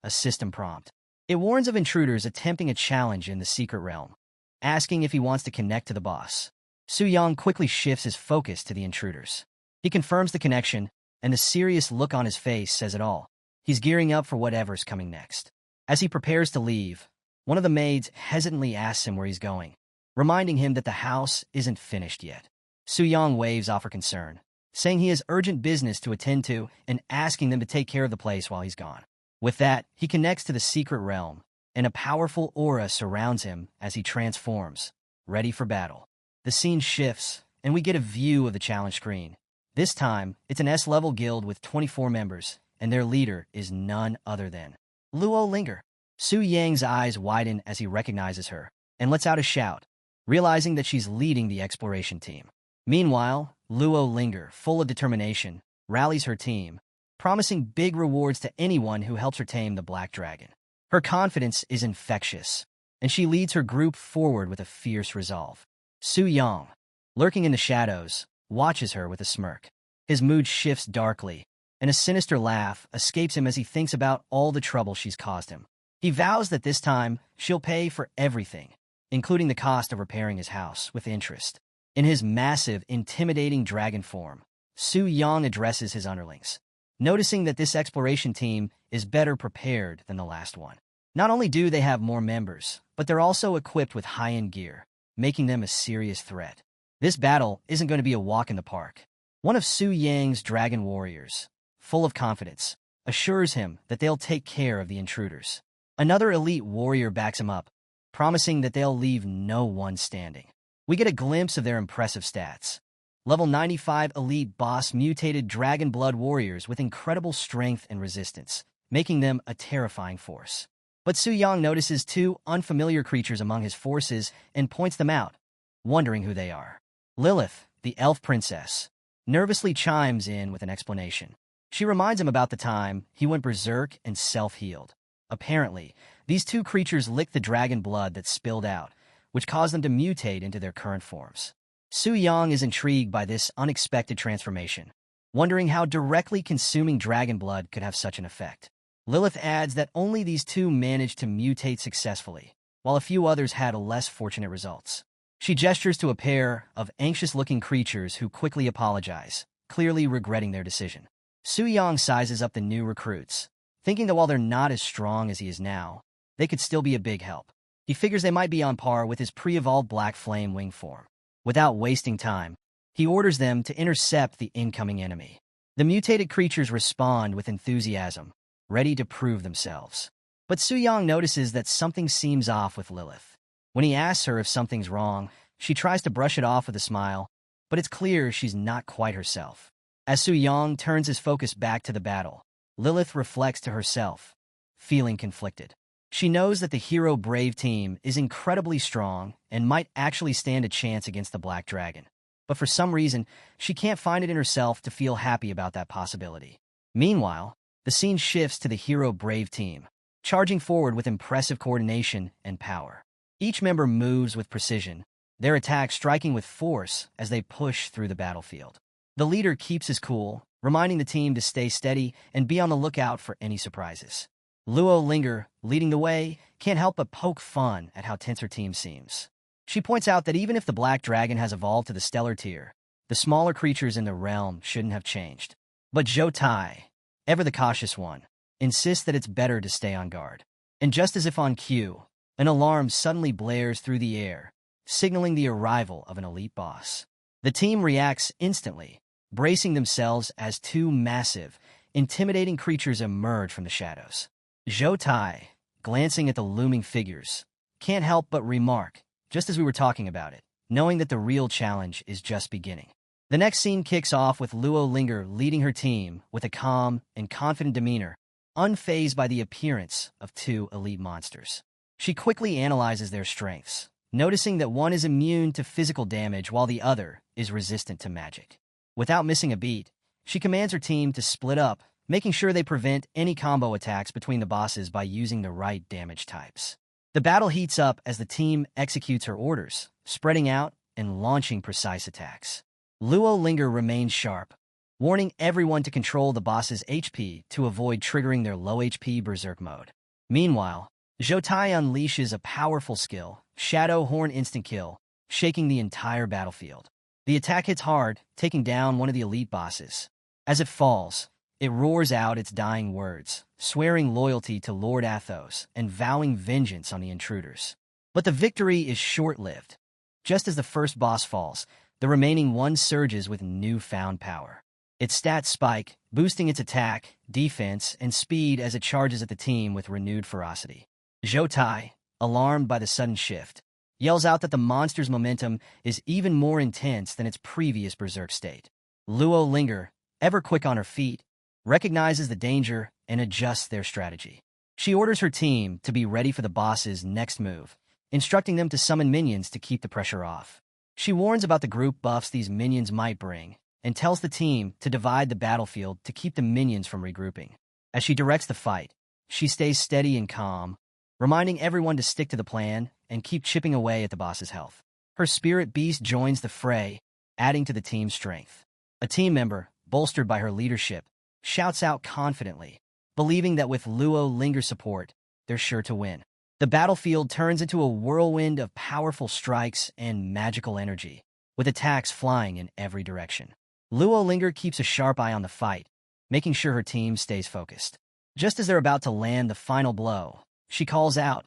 a system prompt. It warns of intruders attempting a challenge in the secret realm, asking if he wants to connect to the boss. Su Yang quickly shifts his focus to the intruders. He confirms the connection, and the serious look on his face says it all. He's gearing up for whatever's coming next. As he prepares to leave, one of the maids hesitantly asks him where he's going, reminding him that the house isn't finished yet. Su Yang waves off her concern, saying he has urgent business to attend to and asking them to take care of the place while he's gone. With that, he connects to the secret realm, and a powerful aura surrounds him as he transforms, ready for battle. The scene shifts, and we get a view of the challenge screen. This time, it's an S-level guild with 24 members, and their leader is none other than Luo Linger. Su Yang's eyes widen as he recognizes her, and lets out a shout, realizing that she's leading the exploration team. Meanwhile, Luo Linger, full of determination, rallies her team, promising big rewards to anyone who helps her tame the Black Dragon. Her confidence is infectious, and she leads her group forward with a fierce resolve. Su Yang, lurking in the shadows, watches her with a smirk. His mood shifts darkly, and a sinister laugh escapes him as he thinks about all the trouble she's caused him. He vows that this time, she'll pay for everything, including the cost of repairing his house, with interest. In his massive, intimidating dragon form, Su Yang addresses his underlings, noticing that this exploration team is better prepared than the last one. Not only do they have more members, but they're also equipped with high-end gear, making them a serious threat. This battle isn't going to be a walk in the park. One of Su Yang's dragon warriors, full of confidence, assures him that they'll take care of the intruders. Another elite warrior backs him up, promising that they'll leave no one standing. We get a glimpse of their impressive stats. Level 95 elite boss mutated dragon blood warriors with incredible strength and resistance, making them a terrifying force. But Su Yang notices two unfamiliar creatures among his forces and points them out, wondering who they are. Lilith, the elf princess, nervously chimes in with an explanation. She reminds him about the time he went berserk and self-healed. Apparently, these two creatures licked the dragon blood that spilled out, which caused them to mutate into their current forms. Su Yang is intrigued by this unexpected transformation, wondering how directly consuming dragon blood could have such an effect. Lilith adds that only these two managed to mutate successfully, while a few others had less fortunate results. She gestures to a pair of anxious-looking creatures who quickly apologize, clearly regretting their decision. Su Yang sizes up the new recruits, thinking that while they're not as strong as he is now, they could still be a big help. He figures they might be on par with his pre-evolved Black Flame wing form. Without wasting time, he orders them to intercept the incoming enemy. The mutated creatures respond with enthusiasm, ready to prove themselves. But Su Yang notices that something seems off with Lilith. When he asks her if something's wrong, she tries to brush it off with a smile, but it's clear she's not quite herself. As Su Yang turns his focus back to the battle, Lilith reflects to herself, feeling conflicted. She knows that the Hero Brave team is incredibly strong and might actually stand a chance against the Black Dragon. But for some reason, she can't find it in herself to feel happy about that possibility. Meanwhile, the scene shifts to the Hero Brave team, charging forward with impressive coordination and power. Each member moves with precision, their attacks striking with force as they push through the battlefield. The leader keeps his cool, reminding the team to stay steady and be on the lookout for any surprises. Luo Linger, leading the way, can't help but poke fun at how tense her team seems. She points out that even if the Black Dragon has evolved to the Stellar tier, the smaller creatures in the realm shouldn't have changed. But Zhou Tai, ever the cautious one, insists that it's better to stay on guard. And just as if on cue, an alarm suddenly blares through the air, signaling the arrival of an elite boss. The team reacts instantly, bracing themselves as two massive, intimidating creatures emerge from the shadows. Zhou Tai, glancing at the looming figures, can't help but remark, just as we were talking about it, knowing that the real challenge is just beginning. The next scene kicks off with Luo Linger leading her team with a calm and confident demeanor, unfazed by the appearance of two elite monsters. She quickly analyzes their strengths, noticing that one is immune to physical damage while the other is resistant to magic. Without missing a beat, she commands her team to split up, making sure they prevent any combo attacks between the bosses by using the right damage types. The battle heats up as the team executes her orders, spreading out and launching precise attacks. Luo Linger remains sharp, warning everyone to control the boss's HP to avoid triggering their low HP Berserk mode. Meanwhile, Zhou Tai unleashes a powerful skill, Shadow Horn Instant Kill, shaking the entire battlefield. The attack hits hard, taking down one of the elite bosses. As it falls, it roars out its dying words, swearing loyalty to Lord Athos and vowing vengeance on the intruders. But the victory is short-lived. Just as the first boss falls, the remaining one surges with newfound power. Its stats spike, boosting its attack, defense, and speed as it charges at the team with renewed ferocity. Zhou Tai, alarmed by the sudden shift, yells out that the monster's momentum is even more intense than its previous berserk state. Luo Linger, ever quick on her feet, recognizes the danger and adjusts their strategy. She orders her team to be ready for the boss's next move, instructing them to summon minions to keep the pressure off. She warns about the group buffs these minions might bring, and tells the team to divide the battlefield to keep the minions from regrouping. As she directs the fight, she stays steady and calm, reminding everyone to stick to the plan and keep chipping away at the boss's health. Her spirit beast joins the fray, adding to the team's strength. A team member, bolstered by her leadership, shouts out confidently, believing that with Luo Linger's support, they're sure to win. The battlefield turns into a whirlwind of powerful strikes and magical energy, with attacks flying in every direction. Luo Linger keeps a sharp eye on the fight, making sure her team stays focused. Just as they're about to land the final blow, she calls out,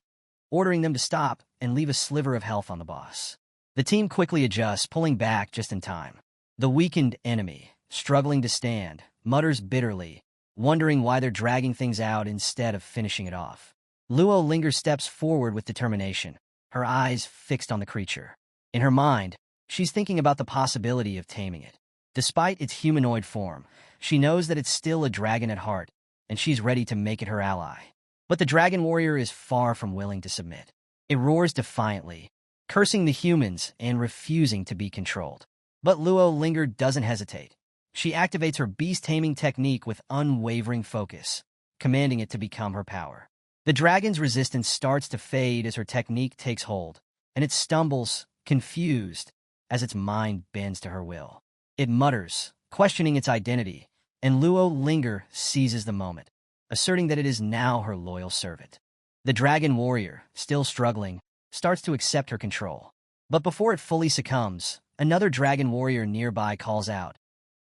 ordering them to stop and leave a sliver of health on the boss. The team quickly adjusts, pulling back just in time. The weakened enemy, struggling to stand, mutters bitterly, wondering why they're dragging things out instead of finishing it off. Luo Linger steps forward with determination, her eyes fixed on the creature. In her mind, she's thinking about the possibility of taming it. Despite its humanoid form, she knows that it's still a dragon at heart, and she's ready to make it her ally. But the dragon warrior is far from willing to submit. It roars defiantly, cursing the humans and refusing to be controlled. But Luo Linger doesn't hesitate. She activates her beast-taming technique with unwavering focus, commanding it to become her power. The dragon's resistance starts to fade as her technique takes hold, and it stumbles, confused, as its mind bends to her will. It mutters, questioning its identity, and Luo Linger seizes the moment, asserting that it is now her loyal servant. The dragon warrior, still struggling, starts to accept her control. But before it fully succumbs, another dragon warrior nearby calls out,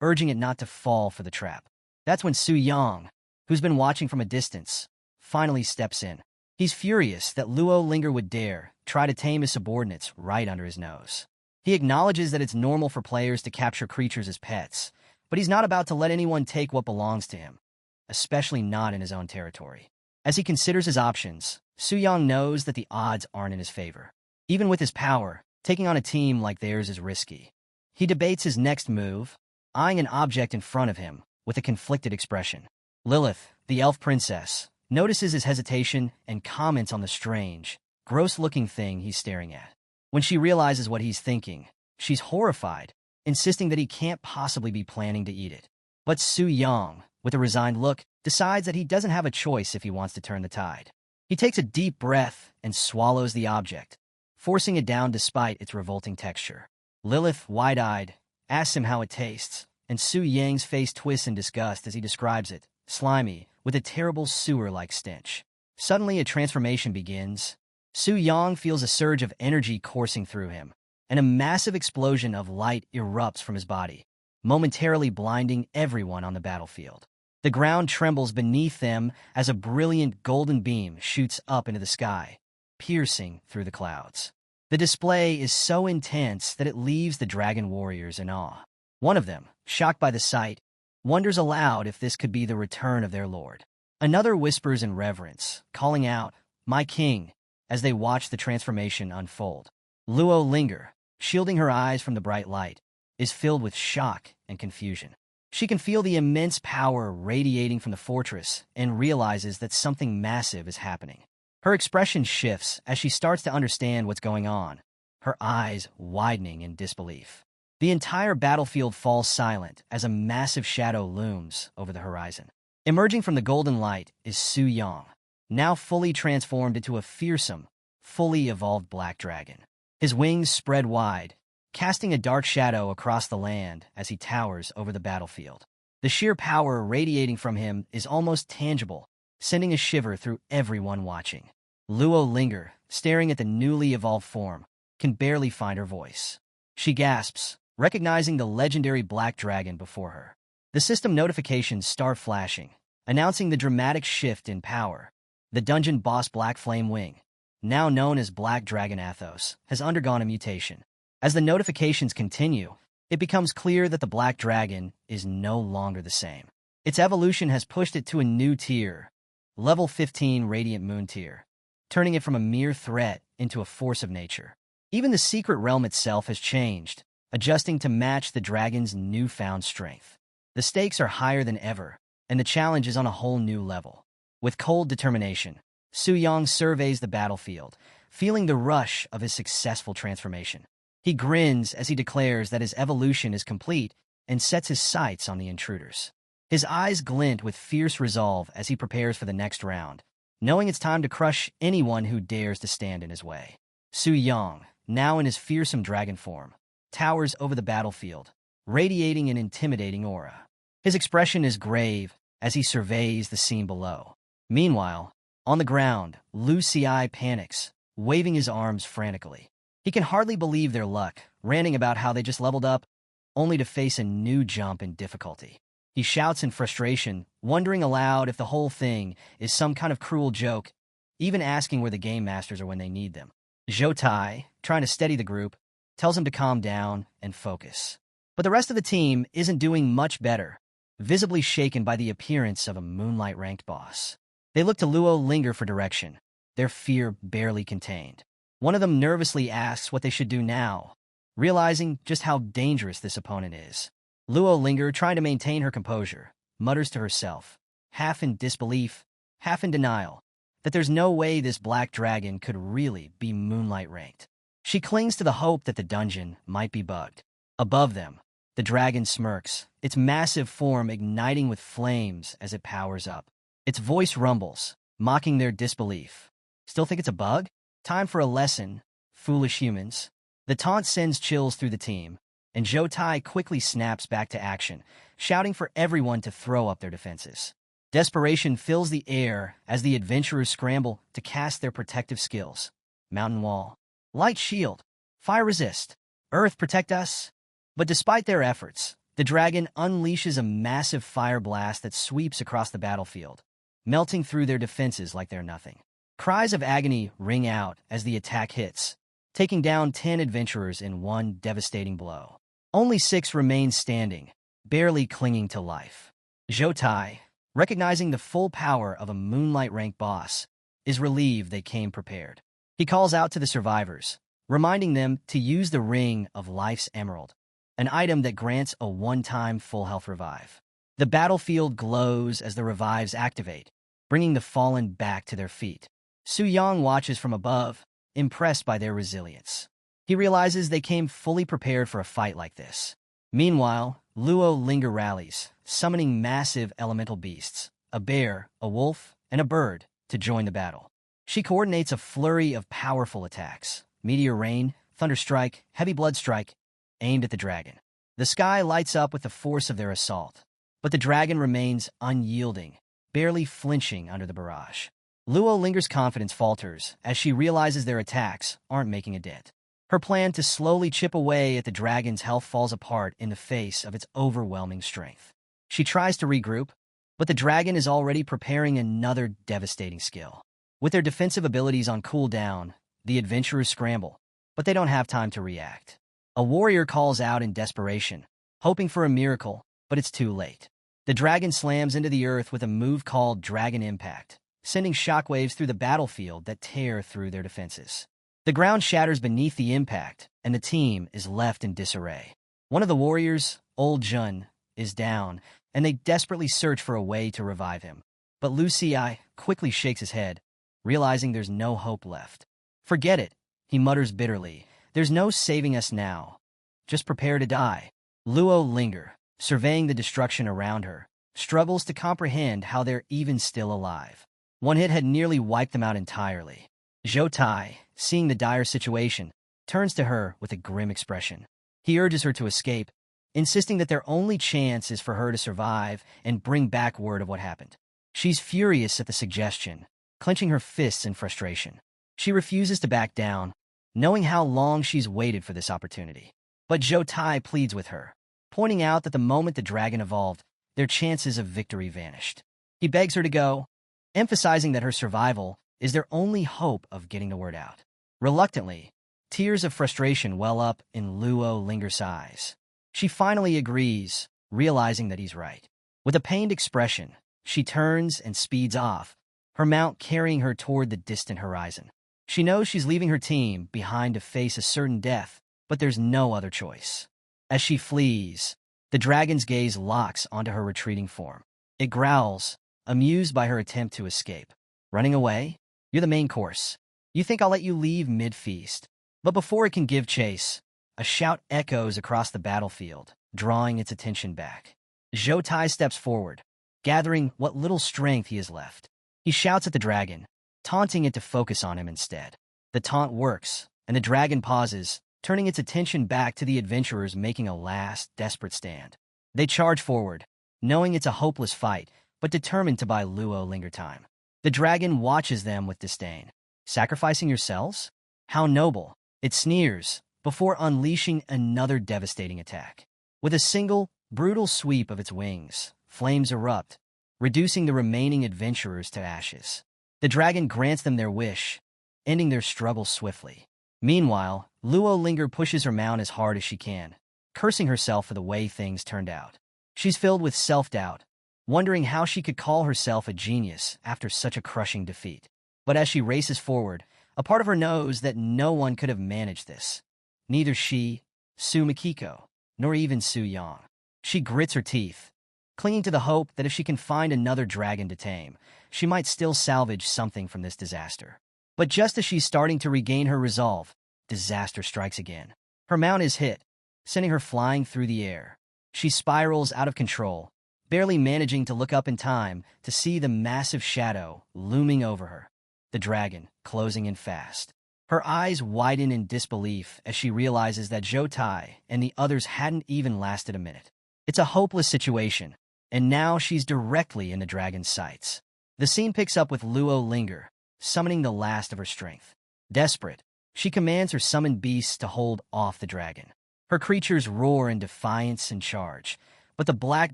urging it not to fall for the trap. That's when Su Yang, who's been watching from a distance, finally steps in. He's furious that Luo Linger would dare try to tame his subordinates right under his nose. He acknowledges that it's normal for players to capture creatures as pets, but he's not about to let anyone take what belongs to him, especially not in his own territory. As he considers his options, Su Yang knows that the odds aren't in his favor. Even with his power, taking on a team like theirs is risky. He debates his next move, eyeing an object in front of him with a conflicted expression. Lilith, the elf princess, notices his hesitation and comments on the strange, gross-looking thing he's staring at. When she realizes what he's thinking, she's horrified, insisting that he can't possibly be planning to eat it. But Su Yang, with a resigned look, decides that he doesn't have a choice if he wants to turn the tide. He takes a deep breath and swallows the object, forcing it down despite its revolting texture. Lilith, wide-eyed, asks him how it tastes, and Su Yang's face twists in disgust as he describes it, slimy, with a terrible sewer-like stench. Suddenly, a transformation begins. Su Yang feels a surge of energy coursing through him, and a massive explosion of light erupts from his body, momentarily blinding everyone on the battlefield. The ground trembles beneath them as a brilliant golden beam shoots up into the sky, piercing through the clouds. The display is so intense that it leaves the dragon warriors in awe. One of them, shocked by the sight, wonders aloud if this could be the return of their lord. Another whispers in reverence, calling out, "My king," as they watch the transformation unfold. Luo Linger, shielding her eyes from the bright light, is filled with shock and confusion. She can feel the immense power radiating from the fortress and realizes that something massive is happening. Her expression shifts as she starts to understand what's going on, her eyes widening in disbelief. The entire battlefield falls silent as a massive shadow looms over the horizon. Emerging from the golden light is Su Yang, now fully transformed into a fearsome, fully evolved black dragon. His wings spread wide, casting a dark shadow across the land as he towers over the battlefield. The sheer power radiating from him is almost tangible, sending a shiver through everyone watching. Luo Linger, staring at the newly evolved form, can barely find her voice. She gasps, recognizing the legendary black dragon before her. The system notifications start flashing, announcing the dramatic shift in power. The dungeon boss Black Flame Wing, now known as Black Dragon Athos, has undergone a mutation. As the notifications continue, it becomes clear that the Black Dragon is no longer the same. Its evolution has pushed it to a new tier, level 15 Radiant Moon tier, turning it from a mere threat into a force of nature. Even the secret realm itself has changed, adjusting to match the dragon's newfound strength. The stakes are higher than ever, and the challenge is on a whole new level. With cold determination, Su Yang surveys the battlefield, feeling the rush of his successful transformation. He grins as he declares that his evolution is complete and sets his sights on the intruders. His eyes glint with fierce resolve as he prepares for the next round, knowing it's time to crush anyone who dares to stand in his way. Su Yang, now in his fearsome dragon form, towers over the battlefield, radiating an intimidating aura. His expression is grave as he surveys the scene below. Meanwhile, on the ground, Lu Xi panics, waving his arms frantically. He can hardly believe their luck, ranting about how they just leveled up, only to face a new jump in difficulty. He shouts in frustration, wondering aloud if the whole thing is some kind of cruel joke, even asking where the game masters are when they need them. Zhou Tai, trying to steady the group, tells him to calm down and focus. But the rest of the team isn't doing much better, visibly shaken by the appearance of a Moonlight-ranked boss. They look to Luo Linger for direction, their fear barely contained. One of them nervously asks what they should do now, realizing just how dangerous this opponent is. Luo Linger, trying to maintain her composure, mutters to herself, half in disbelief, half in denial, that there's no way this black dragon could really be Moonlight-ranked. She clings to the hope that the dungeon might be bugged. Above them, the dragon smirks, its massive form igniting with flames as it powers up. Its voice rumbles, mocking their disbelief. Still think it's a bug? Time for a lesson, foolish humans. The taunt sends chills through the team, and Zhou Tai quickly snaps back to action, shouting for everyone to throw up their defenses. Desperation fills the air as the adventurers scramble to cast their protective skills. Mountain Wall, Light Shield, Fire Resist, Earth Protect Us. But despite their efforts, the dragon unleashes a massive fire blast that sweeps across the battlefield, melting through their defenses like they're nothing. Cries of agony ring out as the attack hits, taking down 10 adventurers in one devastating blow. Only 6 remain standing, barely clinging to life. Zhou Tai, recognizing the full power of a Moonlight-ranked boss, is relieved they came prepared. He calls out to the survivors, reminding them to use the Ring of Life's Emerald, an item that grants a one-time full health revive. The battlefield glows as the revives activate, bringing the fallen back to their feet. Su Yang watches from above, impressed by their resilience. He realizes they came fully prepared for a fight like this. Meanwhile, Luo Linger rallies, summoning massive elemental beasts, a bear, a wolf, and a bird, to join the battle. She coordinates a flurry of powerful attacks: meteor rain, thunder strike, heavy blood strike, aimed at the dragon. The sky lights up with the force of their assault, but the dragon remains unyielding, barely flinching under the barrage. Luo Linger's confidence falters as she realizes their attacks aren't making a dent. Her plan to slowly chip away at the dragon's health falls apart in the face of its overwhelming strength. She tries to regroup, but the dragon is already preparing another devastating skill. With their defensive abilities on cooldown, the adventurers scramble, but they don't have time to react. A warrior calls out in desperation, hoping for a miracle, but it's too late. The dragon slams into the earth with a move called Dragon Impact, sending shockwaves through the battlefield that tear through their defenses. The ground shatters beneath the impact, and the team is left in disarray. One of the warriors, Old Jun, is down, and they desperately search for a way to revive him. But Lu Ci quickly shakes his head, realizing there's no hope left. "Forget it," he mutters bitterly. "There's no saving us now. Just prepare to die." Luo Linger, surveying the destruction around her, struggles to comprehend how they're even still alive. One hit had nearly wiped them out entirely. Zhou Tai, seeing the dire situation, turns to her with a grim expression. He urges her to escape, insisting that their only chance is for her to survive and bring back word of what happened. She's furious at the suggestion, clenching her fists in frustration. She refuses to back down, knowing how long she's waited for this opportunity. But Zhou Tai pleads with her, pointing out that the moment the dragon evolved, their chances of victory vanished. He begs her to go, emphasizing that her survival is their only hope of getting the word out. Reluctantly, tears of frustration well up in Luo Linger's eyes. She finally agrees, realizing that he's right. With a pained expression, she turns and speeds off, her mount carrying her toward the distant horizon. She knows she's leaving her team behind to face a certain death, but there's no other choice. As she flees, the dragon's gaze locks onto her retreating form. It growls, amused by her attempt to escape. "Running away? You're the main course. You think I'll let you leave mid-feast?" But before it can give chase, a shout echoes across the battlefield, drawing its attention back. Zhou Tai steps forward, gathering what little strength he has left. He shouts at the dragon, taunting it to focus on him instead. The taunt works, and the dragon pauses, turning its attention back to the adventurers making a last, desperate stand. They charge forward, knowing it's a hopeless fight, but determined to buy Luo Linger time. The dragon watches them with disdain. "Sacrificing yourselves? How noble," it sneers, before unleashing another devastating attack. With a single, brutal sweep of its wings, flames erupt, reducing the remaining adventurers to ashes. The dragon grants them their wish, ending their struggle swiftly. Meanwhile, Luo Linger pushes her mount as hard as she can, cursing herself for the way things turned out. She's filled with self-doubt, wondering how she could call herself a genius after such a crushing defeat. But as she races forward, a part of her knows that no one could have managed this. Neither she, Su Mikiko, nor even Su Yang. She grits her teeth, clinging to the hope that if she can find another dragon to tame, she might still salvage something from this disaster. But just as she's starting to regain her resolve, disaster strikes again. Her mount is hit, sending her flying through the air. She spirals out of control, barely managing to look up in time to see the massive shadow looming over her, the dragon closing in fast. Her eyes widen in disbelief as she realizes that Zhou Tai and the others hadn't even lasted a minute. It's a hopeless situation, and now she's directly in the dragon's sights. The scene picks up with Luo Linger, summoning the last of her strength. Desperate, she commands her summoned beasts to hold off the dragon. Her creatures roar in defiance and charge, but the black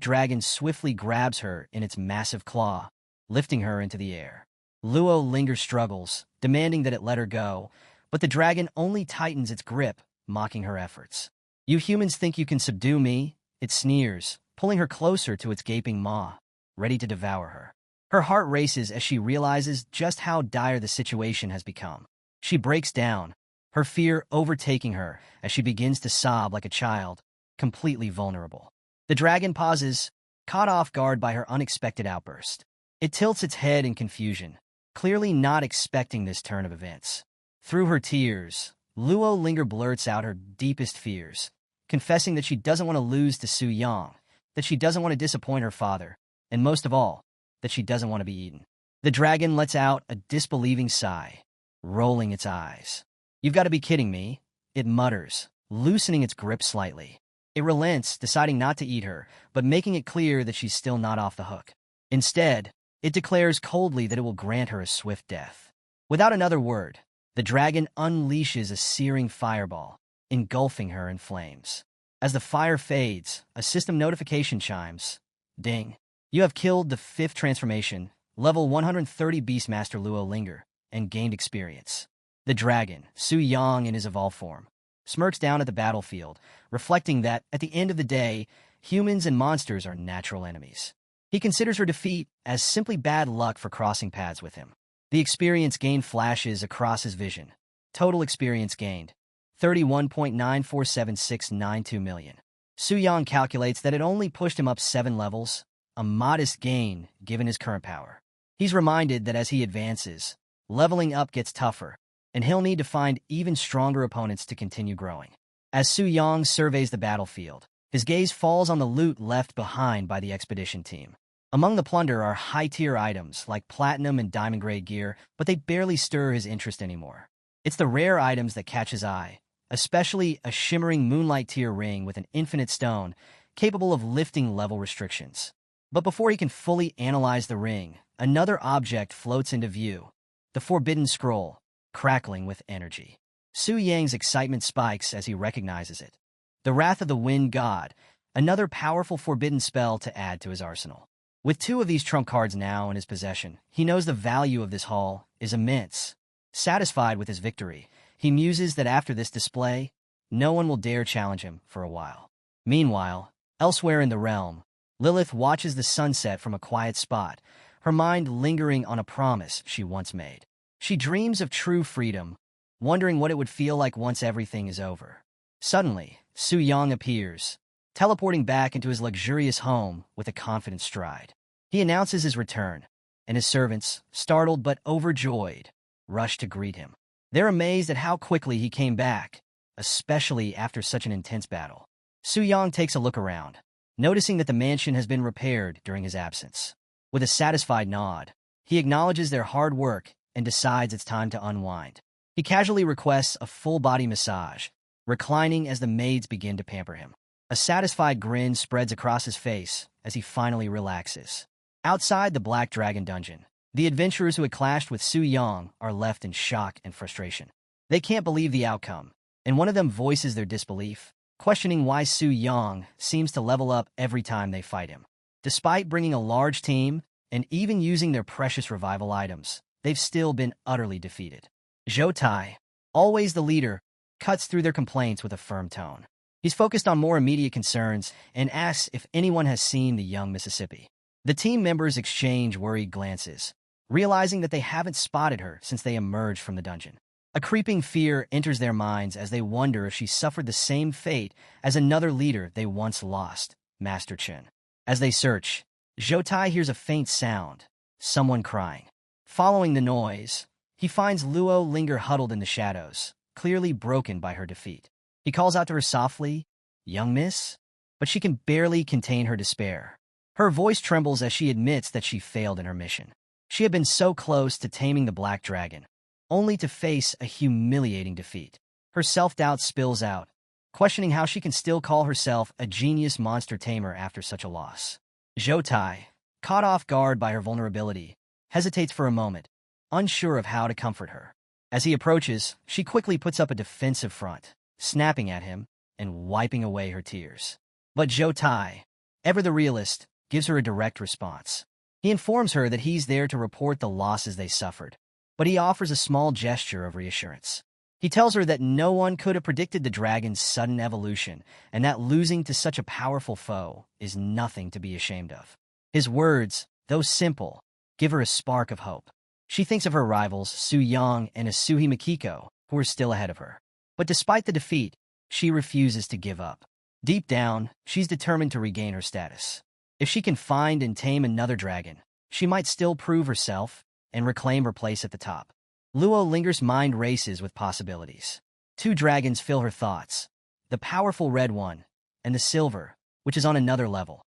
dragon swiftly grabs her in its massive claw, lifting her into the air. Luo Linger struggles, demanding that it let her go, but the dragon only tightens its grip, mocking her efforts. "You humans think you can subdue me?" it sneers, pulling her closer to its gaping maw, ready to devour her. Her heart races as she realizes just how dire the situation has become. She breaks down, her fear overtaking her as she begins to sob like a child, completely vulnerable. The dragon pauses, caught off guard by her unexpected outburst. It tilts its head in confusion, clearly not expecting this turn of events. Through her tears, Luo Linger blurts out her deepest fears, confessing that she doesn't want to lose to Su Yang, that she doesn't want to disappoint her father, and most of all, that she doesn't want to be eaten. The dragon lets out a disbelieving sigh, rolling its eyes. "You've got to be kidding me," it mutters, loosening its grip slightly. It relents, deciding not to eat her, but making it clear that she's still not off the hook. Instead, it declares coldly that it will grant her a swift death. Without another word, the dragon unleashes a searing fireball, engulfing her in flames. As the fire fades, a system notification chimes. Ding. You have killed the 5th transformation, level 130 Beastmaster Luo Linger, and gained experience. The dragon, Su Yang in his evolved form, smirks down at the battlefield, reflecting that, at the end of the day, humans and monsters are natural enemies. He considers her defeat as simply bad luck for crossing paths with him. The experience gain flashes across his vision. Total experience gained, 31.9476992 million. Su Yang calculates that it only pushed him up 7 levels, a modest gain given his current power. He's reminded that as he advances, leveling up gets tougher, and he'll need to find even stronger opponents to continue growing. As Su Yang surveys the battlefield, his gaze falls on the loot left behind by the expedition team. Among the plunder are high-tier items like platinum and diamond-grade gear, but they barely stir his interest anymore. It's the rare items that catch his eye, especially a shimmering moonlight-tier ring with an infinite stone, capable of lifting level restrictions. But before he can fully analyze the ring, another object floats into view, the Forbidden Scroll, crackling with energy. Su Yang's excitement spikes as he recognizes it. The Wrath of the Wind God, another powerful forbidden spell to add to his arsenal. With 2 of these trump cards now in his possession, he knows the value of this haul is immense. Satisfied with his victory, he muses that after this display, no one will dare challenge him for a while. Meanwhile, elsewhere in the realm, Lilith watches the sunset from a quiet spot, her mind lingering on a promise she once made. She dreams of true freedom, wondering what it would feel like once everything is over. Suddenly, Su Yang appears, teleporting back into his luxurious home with a confident stride. He announces his return, and his servants, startled but overjoyed, rush to greet him. They're amazed at how quickly he came back, especially after such an intense battle. Su Yang takes a look around, noticing that the mansion has been repaired during his absence. With a satisfied nod, he acknowledges their hard work and decides it's time to unwind. He casually requests a full-body massage, reclining as the maids begin to pamper him. A satisfied grin spreads across his face as he finally relaxes. Outside the Black Dragon dungeon, the adventurers who had clashed with Su Yang are left in shock and frustration. They can't believe the outcome, and one of them voices their disbelief, questioning why Su Yang seems to level up every time they fight him. Despite bringing a large team and even using their precious revival items, they've still been utterly defeated. Zhou Tai, always the leader, cuts through their complaints with a firm tone. He's focused on more immediate concerns and asks if anyone has seen the young Mississippi. The team members exchange worried glances, realizing that they haven't spotted her since they emerged from the dungeon. A creeping fear enters their minds as they wonder if she suffered the same fate as another leader they once lost, Master Chen. As they search, Zhou Tai hears a faint sound, someone crying. Following the noise, he finds Luo Linger huddled in the shadows, clearly broken by her defeat. He calls out to her softly, "Young miss?" But she can barely contain her despair. Her voice trembles as she admits that she failed in her mission. She had been so close to taming the Black Dragon, only to face a humiliating defeat. Her self-doubt spills out, questioning how she can still call herself a genius monster tamer after such a loss. Zhou Tai, caught off guard by her vulnerability, hesitates for a moment, unsure of how to comfort her. As he approaches, she quickly puts up a defensive front, snapping at him and wiping away her tears. But Zhou Tai, ever the realist, gives her a direct response. He informs her that he's there to report the losses they suffered, but he offers a small gesture of reassurance. He tells her that no one could have predicted the dragon's sudden evolution, and that losing to such a powerful foe is nothing to be ashamed of. His words, though simple, give her a spark of hope. She thinks of her rivals, Su Yang and Asuhi Mikiko, who are still ahead of her. But despite the defeat, she refuses to give up. Deep down, she's determined to regain her status. If she can find and tame another dragon, she might still prove herself and reclaim her place at the top. Luo lingers, mind races with possibilities. Two dragons fill her thoughts, the powerful red one and the silver, which is on another level.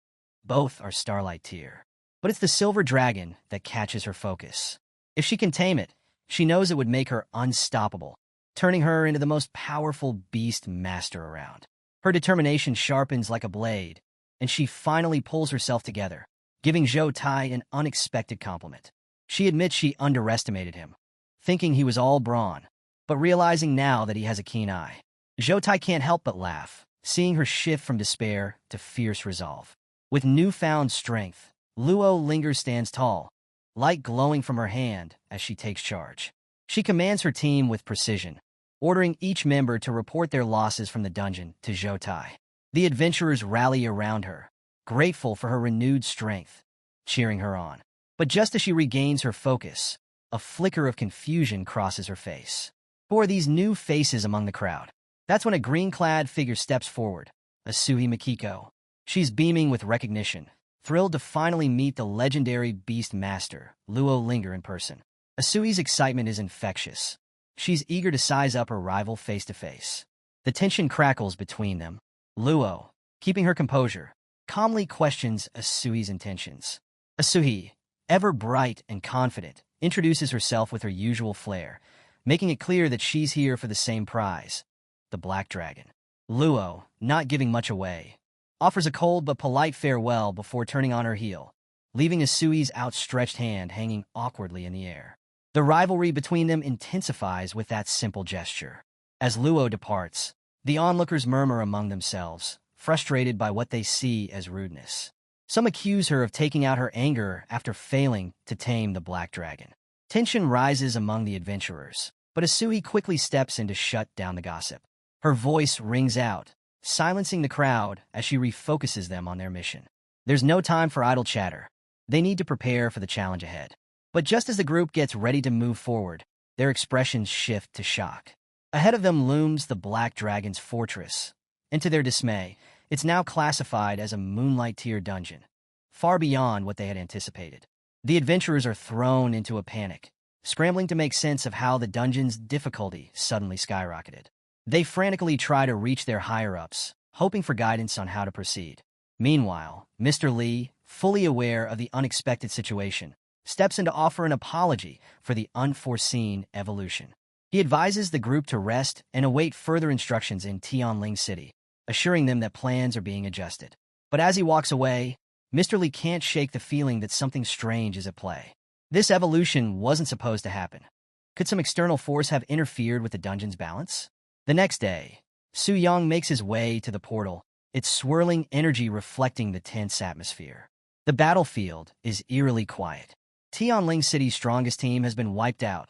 Both are starlight tier. But it's the silver dragon that catches her focus. If she can tame it, she knows it would make her unstoppable, turning her into the most powerful beast master around. Her determination sharpens like a blade, and she finally pulls herself together, giving Zhou Tai an unexpected compliment. She admits she underestimated him, thinking he was all brawn, but realizing now that he has a keen eye. Zhou Tai can't help but laugh, seeing her shift from despair to fierce resolve. With newfound strength, Luo lingers, stands tall, light glowing from her hand as she takes charge. She commands her team with precision, ordering each member to report their losses from the dungeon to Zhou Tai. The adventurers rally around her, grateful for her renewed strength, cheering her on. But just as she regains her focus, a flicker of confusion crosses her face. Who are these new faces among the crowd? That's when a green-clad figure steps forward, Asui Mikiko. She's beaming with recognition, thrilled to finally meet the legendary beast master, Luo Linger, in person. Asui's excitement is infectious. She's eager to size up her rival face-to-face. The tension crackles between them. Luo, keeping her composure, calmly questions Asui's intentions. Asui, ever bright and confident, introduces herself with her usual flair, making it clear that she's here for the same prize, the Black Dragon. Luo, not giving much away, offers a cold but polite farewell before turning on her heel, leaving Asui's outstretched hand hanging awkwardly in the air. The rivalry between them intensifies with that simple gesture. As Luo departs, the onlookers murmur among themselves, frustrated by what they see as rudeness. Some accuse her of taking out her anger after failing to tame the Black Dragon. Tension rises among the adventurers, but Asui quickly steps in to shut down the gossip. Her voice rings out, silencing the crowd as she refocuses them on their mission. There's no time for idle chatter. They need to prepare for the challenge ahead. But just as the group gets ready to move forward, their expressions shift to shock. Ahead of them looms the Black Dragon's fortress, and to their dismay, it's now classified as a Moonlight Tier dungeon, far beyond what they had anticipated. The adventurers are thrown into a panic, scrambling to make sense of how the dungeon's difficulty suddenly skyrocketed. They frantically try to reach their higher-ups, hoping for guidance on how to proceed. Meanwhile, Mr. Lee, fully aware of the unexpected situation, steps in to offer an apology for the unforeseen evolution. He advises the group to rest and await further instructions in Tianling City, assuring them that plans are being adjusted. But as he walks away, Mr. Lee can't shake the feeling that something strange is at play. This evolution wasn't supposed to happen. Could some external force have interfered with the dungeon's balance? The next day, Su Yang makes his way to the portal, its swirling energy reflecting the tense atmosphere. The battlefield is eerily quiet. Tianling City's strongest team has been wiped out,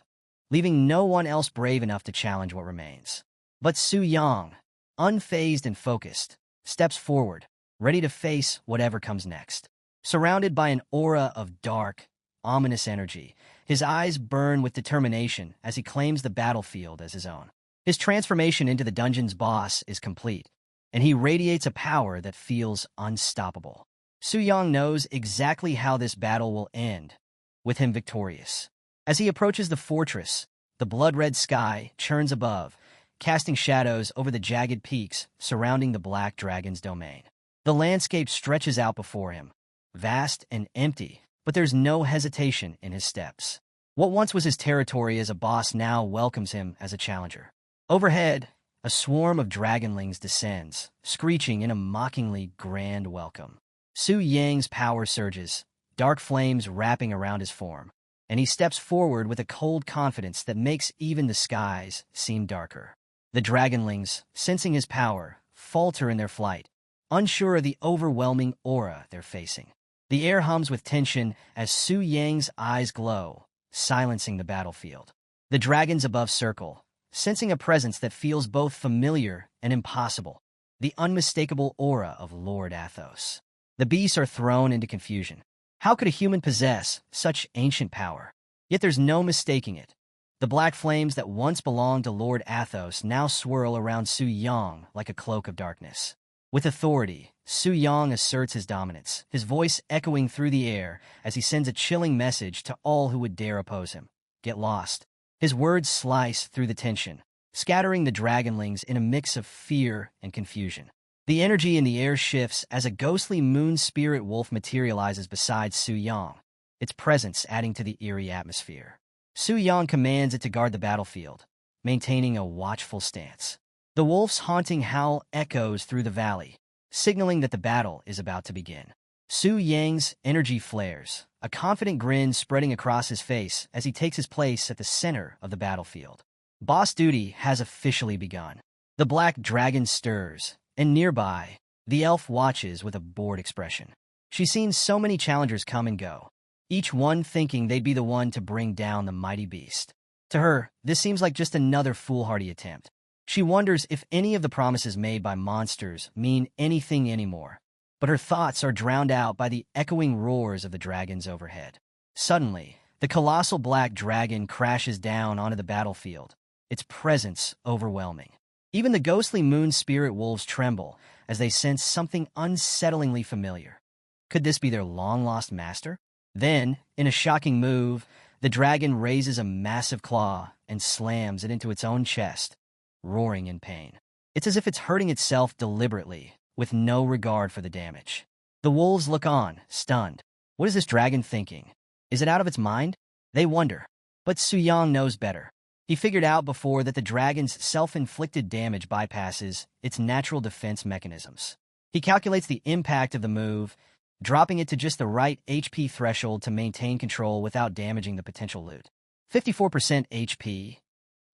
leaving no one else brave enough to challenge what remains. But Su Yang, unfazed and focused, steps forward, ready to face whatever comes next. Surrounded by an aura of dark, ominous energy, his eyes burn with determination as he claims the battlefield as his own. His transformation into the dungeon's boss is complete, and he radiates a power that feels unstoppable. Su Yang knows exactly how this battle will end, with him victorious. As he approaches the fortress, the blood-red sky churns above, casting shadows over the jagged peaks surrounding the Black Dragon's domain. The landscape stretches out before him, vast and empty, but there's no hesitation in his steps. What once was his territory as a boss now welcomes him as a challenger. Overhead, a swarm of dragonlings descends, screeching in a mockingly grand welcome. Su Yang's power surges, dark flames wrapping around his form, and he steps forward with a cold confidence that makes even the skies seem darker. The dragonlings, sensing his power, falter in their flight, unsure of the overwhelming aura they're facing. The air hums with tension as Su Yang's eyes glow, silencing the battlefield. The dragons above circle, sensing a presence that feels both familiar and impossible, the unmistakable aura of Lord Athos. The beasts are thrown into confusion. How could a human possess such ancient power? Yet there's no mistaking it. The black flames that once belonged to Lord Athos now swirl around Su Yang like a cloak of darkness. With authority, Su Yang asserts his dominance, his voice echoing through the air as he sends a chilling message to all who would dare oppose him. Get lost. His words slice through the tension, scattering the dragonlings in a mix of fear and confusion. The energy in the air shifts as a ghostly moon spirit wolf materializes beside Su Yang, its presence adding to the eerie atmosphere. Su Yang commands it to guard the battlefield, maintaining a watchful stance. The wolf's haunting howl echoes through the valley, signaling that the battle is about to begin. Su Yang's energy flares, a confident grin spreading across his face as he takes his place at the center of the battlefield. Boss duty has officially begun. The black dragon stirs, and nearby, the elf watches with a bored expression. She's seen so many challengers come and go, each one thinking they'd be the one to bring down the mighty beast. To her, this seems like just another foolhardy attempt. She wonders if any of the promises made by monsters mean anything anymore, but her thoughts are drowned out by the echoing roars of the dragons overhead. Suddenly, the colossal black dragon crashes down onto the battlefield, its presence overwhelming. Even the ghostly moon spirit wolves tremble as they sense something unsettlingly familiar. Could this be their long-lost master? Then, in a shocking move, the dragon raises a massive claw and slams it into its own chest, roaring in pain. It's as if it's hurting itself deliberately, with no regard for the damage. The wolves look on, stunned. What is this dragon thinking? Is it out of its mind? They wonder. But Su Yang knows better. He figured out before that the dragon's self-inflicted damage bypasses its natural defense mechanisms. He calculates the impact of the move, dropping it to just the right HP threshold to maintain control without damaging the potential loot. 54% HP.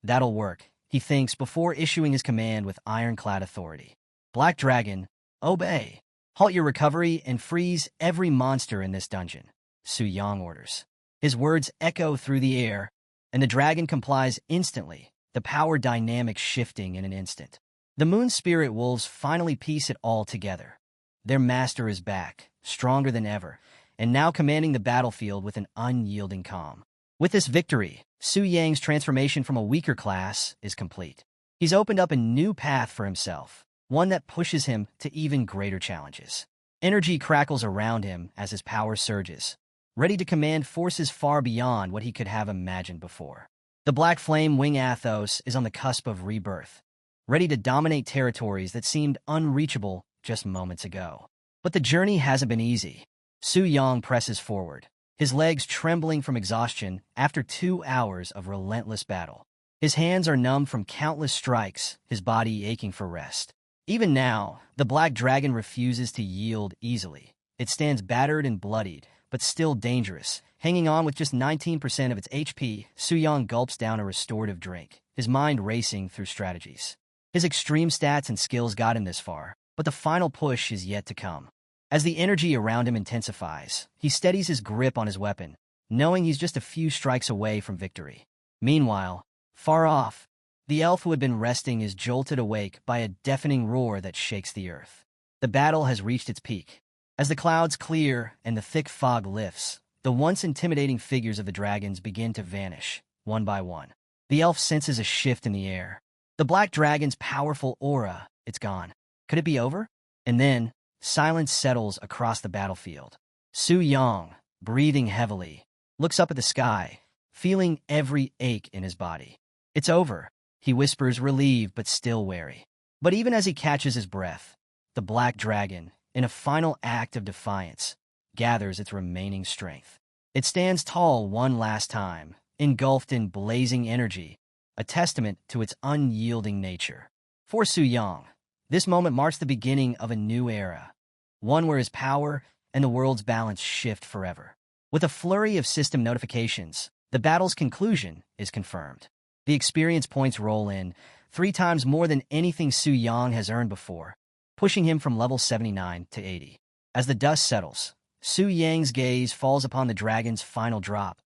That'll work, he thinks before issuing his command with ironclad authority. Black Dragon, obey. Halt your recovery and freeze every monster in this dungeon, Su Yang orders. His words echo through the air, and the dragon complies instantly, the power dynamic shifting in an instant. The moon spirit wolves finally piece it all together. Their master is back, stronger than ever, and now commanding the battlefield with an unyielding calm. With this victory, Su Yang's transformation from a weaker class is complete. He's opened up a new path for himself, one that pushes him to even greater challenges. Energy crackles around him as his power surges, ready to command forces far beyond what he could have imagined before. The Black Flame Wing Athos is on the cusp of rebirth, ready to dominate territories that seemed unreachable just moments ago. But the journey hasn't been easy. Su Yang presses forward, his legs trembling from exhaustion after 2 hours of relentless battle. His hands are numb from countless strikes, his body aching for rest. Even now, the Black Dragon refuses to yield easily. It stands battered and bloodied, but still dangerous. Hanging on with just 19% of its HP, Su Yang gulps down a restorative drink, his mind racing through strategies. His extreme stats and skills got him this far, but the final push is yet to come. As the energy around him intensifies, he steadies his grip on his weapon, knowing he's just a few strikes away from victory. Meanwhile, far off, the elf who had been resting is jolted awake by a deafening roar that shakes the earth. The battle has reached its peak. As the clouds clear and the thick fog lifts, the once intimidating figures of the dragons begin to vanish, one by one. The elf senses a shift in the air. The Black Dragon's powerful aura, it's gone. Could it be over? And then, silence settles across the battlefield. Su Yang, breathing heavily, looks up at the sky, feeling every ache in his body. It's over, he whispers, relieved but still wary. But even as he catches his breath, the Black Dragon, in a final act of defiance, gathers its remaining strength. It stands tall one last time, engulfed in blazing energy, a testament to its unyielding nature. For Su Yang, this moment marks the beginning of a new era, one where his power and the world's balance shift forever. With a flurry of system notifications, the battle's conclusion is confirmed. The experience points roll in, 3 times more than anything Su Yang has earned before, pushing him from level 79 to 80. As the dust settles, Su Yang's gaze falls upon the dragon's final drop,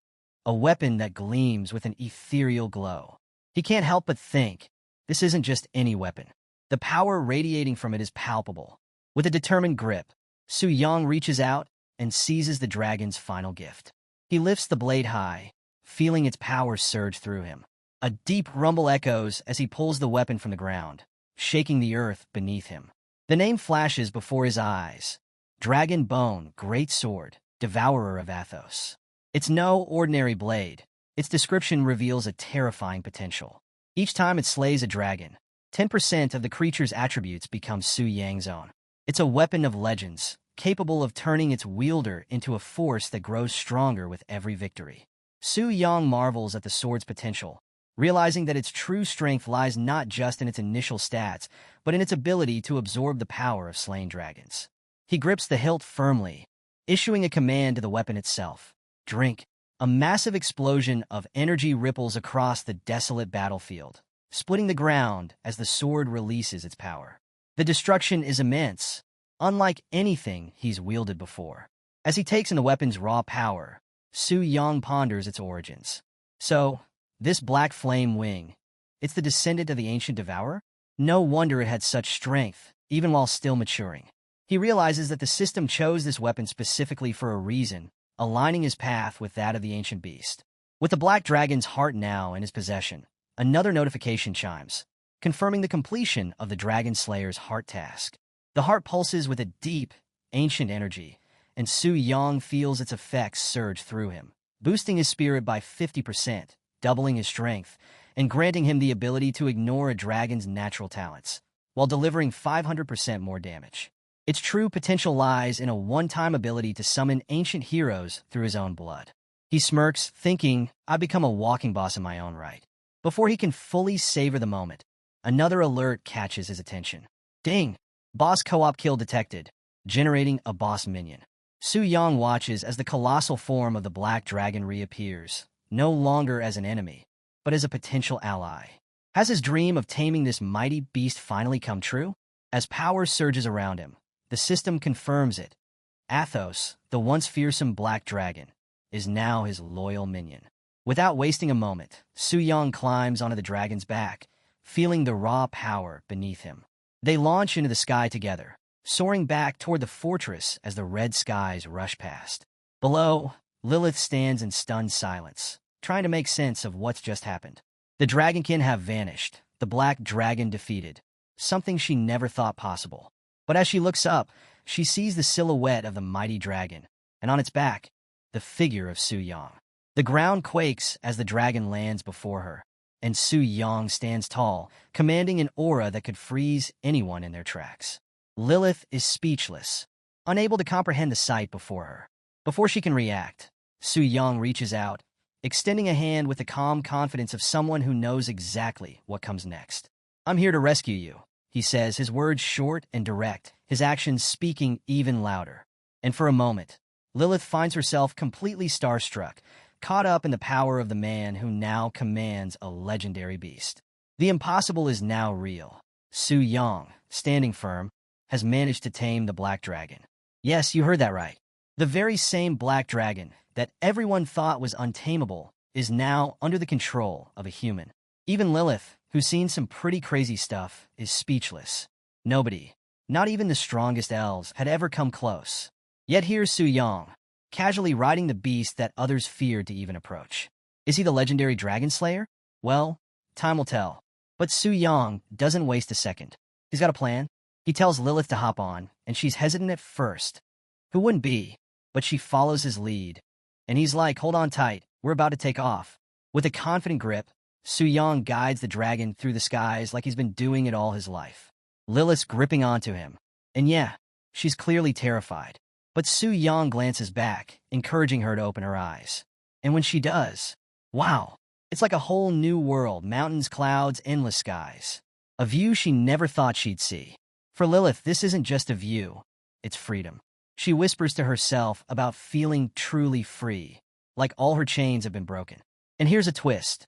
a weapon that gleams with an ethereal glow. He can't help but think, this isn't just any weapon. The power radiating from it is palpable. With a determined grip, Su Yang reaches out and seizes the dragon's final gift. He lifts the blade high, feeling its power surge through him. A deep rumble echoes as he pulls the weapon from the ground, shaking the earth beneath him. The name flashes before his eyes. Dragon Bone, Great Sword, Devourer of Athos. It's no ordinary blade. Its description reveals a terrifying potential. Each time it slays a dragon, 10% of the creature's attributes become Su Yang's own. It's a weapon of legends, capable of turning its wielder into a force that grows stronger with every victory. Su Yang marvels at the sword's potential, realizing that its true strength lies not just in its initial stats, but in its ability to absorb the power of slain dragons. He grips the hilt firmly, issuing a command to the weapon itself. Drink. A massive explosion of energy ripples across the desolate battlefield, splitting the ground as the sword releases its power. The destruction is immense, unlike anything he's wielded before. As he takes in the weapon's raw power, Su Yang ponders its origins. So, this black flame wing, it's the descendant of the ancient devourer? No wonder it had such strength, even while still maturing. He realizes that the system chose this weapon specifically for a reason, aligning his path with that of the ancient beast. With the black dragon's heart now in his possession, another notification chimes, confirming the completion of the Dragon Slayer's heart task. The heart pulses with a deep, ancient energy, and Su Yang feels its effects surge through him, boosting his spirit by 50%, doubling his strength, and granting him the ability to ignore a dragon's natural talents, while delivering 500% more damage. Its true potential lies in a one-time ability to summon ancient heroes through his own blood. He smirks, thinking, I've become a walking boss in my own right. Before he can fully savor the moment, another alert catches his attention. Ding! Boss co-op kill detected, generating a boss minion. Su Yang watches as the colossal form of the black dragon reappears, no longer as an enemy, but as a potential ally. Has his dream of taming this mighty beast finally come true? As power surges around him, the system confirms it. Athos, the once fearsome black dragon, is now his loyal minion. Without wasting a moment, Su Yang climbs onto the dragon's back, feeling the raw power beneath him. They launch into the sky together, soaring back toward the fortress as the red skies rush past. Below, Lilith stands in stunned silence, trying to make sense of what's just happened. The dragonkin have vanished, the black dragon defeated, something she never thought possible. But as she looks up, she sees the silhouette of the mighty dragon, and on its back, the figure of Su Yang. The ground quakes as the dragon lands before her, and Su Yang stands tall, commanding an aura that could freeze anyone in their tracks. Lilith is speechless, unable to comprehend the sight before her. Before she can react, Su Yang reaches out, extending a hand with the calm confidence of someone who knows exactly what comes next. I'm here to rescue you, he says, his words short and direct, his actions speaking even louder. And for a moment, Lilith finds herself completely starstruck, caught up in the power of the man who now commands a legendary beast. The impossible is now real. Su Yang, standing firm, has managed to tame the black dragon. Yes, you heard that right. The very same black dragon that everyone thought was untamable is now under the control of a human. Even Lilith, who's seen some pretty crazy stuff, is speechless. Nobody, not even the strongest elves, had ever come close. Yet here's Su Yang, casually riding the beast that others feared to even approach. Is he the legendary dragon slayer? Well, time will tell. But Su Yang doesn't waste a second. He's got a plan. He tells Lilith to hop on, and she's hesitant at first. Who wouldn't be? But she follows his lead. And he's like, hold on tight, we're about to take off. With a confident grip, Su Yang guides the dragon through the skies like he's been doing it all his life. Lilith's gripping onto him. And yeah, she's clearly terrified. But Su Yang glances back, encouraging her to open her eyes. And when she does, wow, it's like a whole new world, mountains, clouds, endless skies. A view she never thought she'd see. For Lilith, this isn't just a view, it's freedom. She whispers to herself about feeling truly free, like all her chains have been broken. And here's a twist.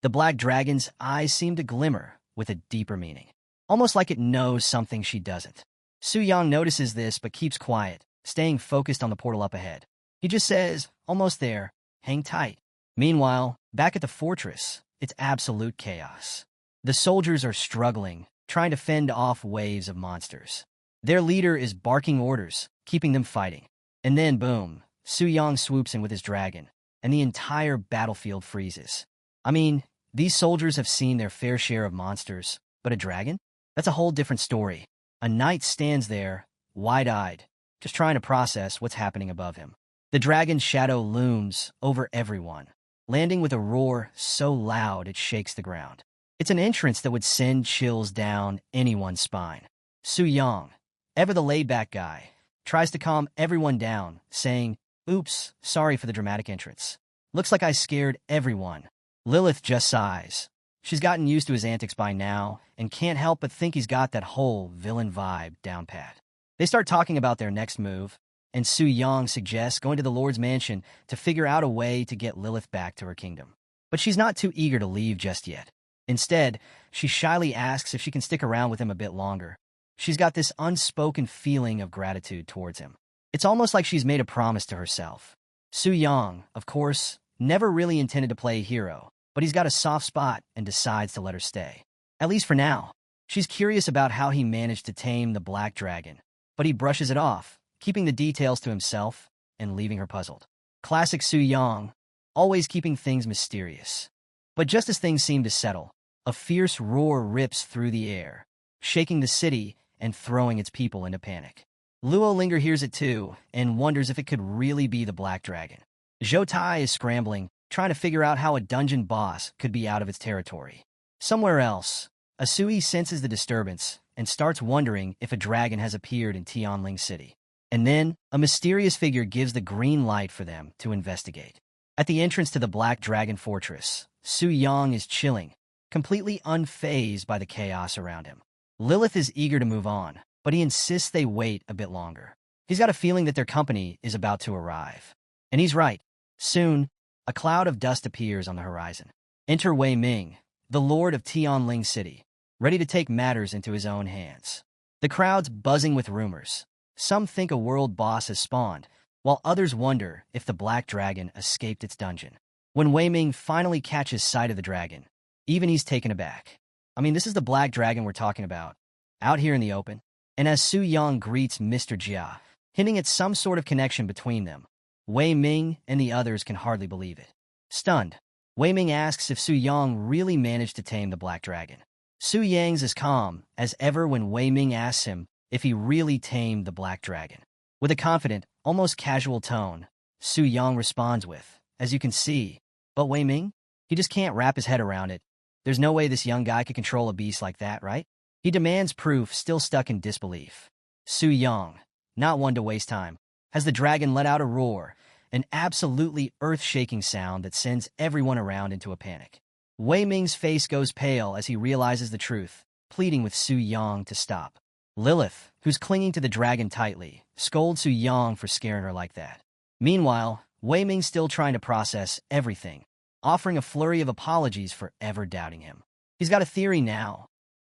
The black dragon's eyes seem to glimmer with a deeper meaning, almost like it knows something she doesn't. Su Yang notices this but keeps quiet, staying focused on the portal up ahead. He just says, almost there, hang tight. Meanwhile, back at the fortress, it's absolute chaos. The soldiers are struggling, trying to fend off waves of monsters. Their leader is barking orders, keeping them fighting. And then, boom, Su Yang swoops in with his dragon, and the entire battlefield freezes. I mean, these soldiers have seen their fair share of monsters, but a dragon? That's a whole different story. A knight stands there, wide-eyed, just trying to process what's happening above him. The dragon's shadow looms over everyone, landing with a roar so loud it shakes the ground. It's an entrance that would send chills down anyone's spine. Su Yang, ever the laid-back guy, tries to calm everyone down, saying, "Oops, sorry for the dramatic entrance. Looks like I scared everyone." Lilith just sighs. She's gotten used to his antics by now and can't help but think he's got that whole villain vibe down pat. They start talking about their next move, and Su Yang suggests going to the Lord's mansion to figure out a way to get Lilith back to her kingdom. But she's not too eager to leave just yet. Instead, she shyly asks if she can stick around with him a bit longer. She's got this unspoken feeling of gratitude towards him. It's almost like she's made a promise to herself. Su Yang, of course, never really intended to play a hero, but he's got a soft spot and decides to let her stay. At least for now. She's curious about how he managed to tame the black dragon, but he brushes it off, keeping the details to himself and leaving her puzzled. Classic Su Yang, always keeping things mysterious. But just as things seem to settle, a fierce roar rips through the air, shaking the city and throwing its people into panic. Luo Linger hears it too and wonders if it could really be the black dragon. Zhou Tai is scrambling, trying to figure out how a dungeon boss could be out of its territory. Somewhere else, Asui senses the disturbance and starts wondering if a dragon has appeared in Tianling City. And then, a mysterious figure gives the green light for them to investigate. At the entrance to the Black Dragon Fortress, Su Yang is chilling, completely unfazed by the chaos around him. Lilith is eager to move on, but he insists they wait a bit longer. He's got a feeling that their company is about to arrive. And he's right. Soon, a cloud of dust appears on the horizon. Enter Wei Ming, the lord of Tianling City, ready to take matters into his own hands. The crowd's buzzing with rumors. Some think a world boss has spawned, while others wonder if the Black Dragon escaped its dungeon. When Wei Ming finally catches sight of the dragon, even he's taken aback. I mean, this is the Black Dragon we're talking about, out here in the open. And as Su Yang greets Mr. Jia, hinting at some sort of connection between them, Wei Ming and the others can hardly believe it. Stunned, Wei Ming asks if Su Yang really managed to tame the Black Dragon. Su Yang's as calm as ever when Wei Ming asks him if he really tamed the Black Dragon. With a confident, almost casual tone, Su Yang responds with, "As you can see." But Wei Ming? He just can't wrap his head around it. There's no way this young guy could control a beast like that, right? He demands proof, still stuck in disbelief. Su Yang, not one to waste time, has the dragon let out a roar, an absolutely earth-shaking sound that sends everyone around into a panic. Wei Ming's face goes pale as he realizes the truth, pleading with Su Yang to stop. Lilith, who's clinging to the dragon tightly, scolds Su Yang for scaring her like that. Meanwhile, Wei Ming's still trying to process everything, offering a flurry of apologies for ever doubting him. He's got a theory now.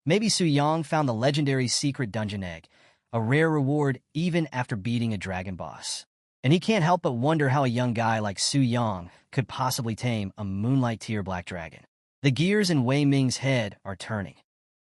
Maybe Su Yang found the legendary secret dungeon egg, a rare reward even after beating a dragon boss. And he can't help but wonder how a young guy like Su Yang could possibly tame a moonlight-tier black dragon. The gears in Wei Ming's head are turning.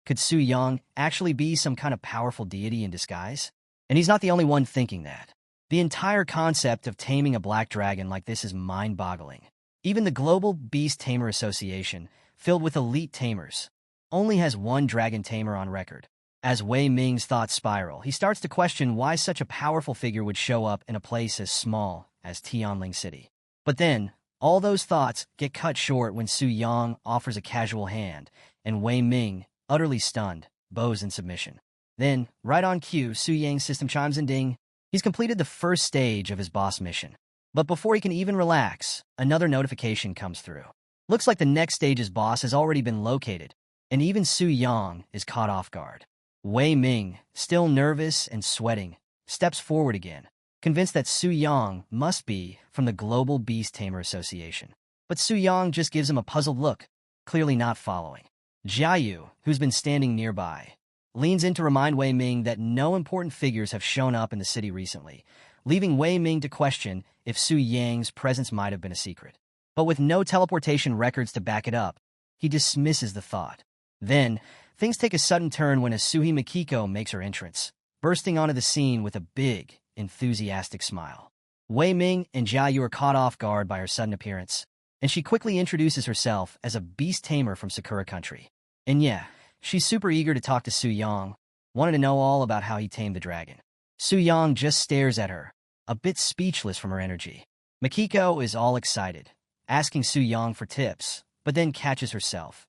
Could Su Yang actually be some kind of powerful deity in disguise? And he's not the only one thinking that. The entire concept of taming a black dragon like this is mind-boggling. Even the Global Beast Tamer Association, filled with elite tamers, only has one dragon tamer on record. As Wei Ming's thoughts spiral, he starts to question why such a powerful figure would show up in a place as small as Tianling City. But then, all those thoughts get cut short when Su Yang offers a casual hand, and Wei Ming, utterly stunned, bows in submission. Then, right on cue, Su Yang's system chimes and ding. He's completed the first stage of his boss mission. But before he can even relax, another notification comes through. Looks like the next stage's boss has already been located, and even Su Yang is caught off guard. Wei Ming, still nervous and sweating, steps forward again, convinced that Su Yang must be from the Global Beast Tamer Association. But Su Yang just gives him a puzzled look, clearly not following. Jiayu, who's been standing nearby, leans in to remind Wei Ming that no important figures have shown up in the city recently, leaving Wei Ming to question if Su Yang's presence might have been a secret. But with no teleportation records to back it up, he dismisses the thought. Then, things take a sudden turn when Asuhi Mikiko makes her entrance, bursting onto the scene with a big, enthusiastic smile. Wei Ming and Jiayu are caught off guard by her sudden appearance, and she quickly introduces herself as a beast tamer from Sakura Country. And yeah, she's super eager to talk to Su Yang, wanted to know all about how he tamed the dragon. Su-yang just stares at her, a bit speechless from her energy. Makiko is all excited, asking Su-yang for tips, but then catches herself.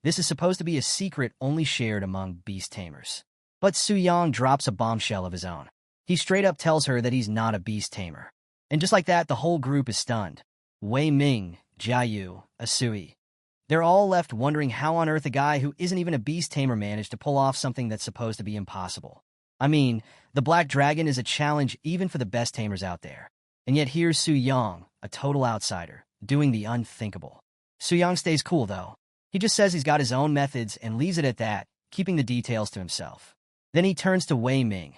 This is supposed to be a secret only shared among beast tamers. But Su-yang drops a bombshell of his own. He straight up tells her that he's not a beast tamer. And just like that, the whole group is stunned. Wei Ming, Jiayu, Asui. They're all left wondering how on earth a guy who isn't even a beast tamer managed to pull off something that's supposed to be impossible. I mean, the black dragon is a challenge even for the best tamers out there. And yet here's Su-yang, a total outsider, doing the unthinkable. Su-yang stays cool, though. He just says he's got his own methods and leaves it at that, keeping the details to himself. Then he turns to Wei Ming,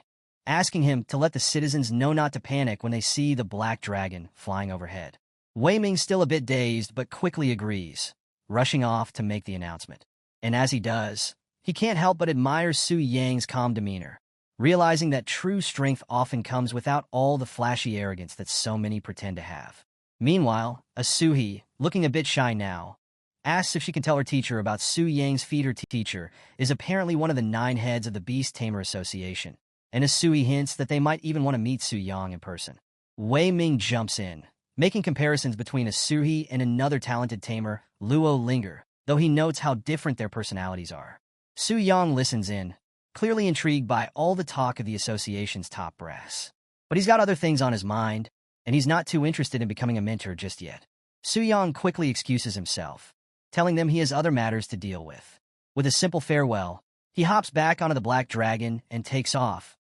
asking him to let the citizens know not to panic when they see the black dragon flying overhead. Wei Ming's still a bit dazed, but quickly agrees, rushing off to make the announcement. And as he does, he can't help but admire Su-yang's calm demeanor, realizing that true strength often comes without all the flashy arrogance that so many pretend to have. Meanwhile, Asuhi, looking a bit shy now, asks if she can tell her teacher about Su-yang's feat. Her teacher is apparently one of the 9 heads of the Beast Tamer Association, and Asui hints that they might even want to meet Su-yang in person. Wei Ming jumps in, making comparisons between Asuhi and another talented tamer, Luo Linger, though he notes how different their personalities are. Su-yang listens in, clearly intrigued by all the talk of the association's top brass. But he's got other things on his mind, and he's not too interested in becoming a mentor just yet. Su-yang quickly excuses himself, telling them he has other matters to deal with. With a simple farewell, he hops back onto the black dragon and takes off,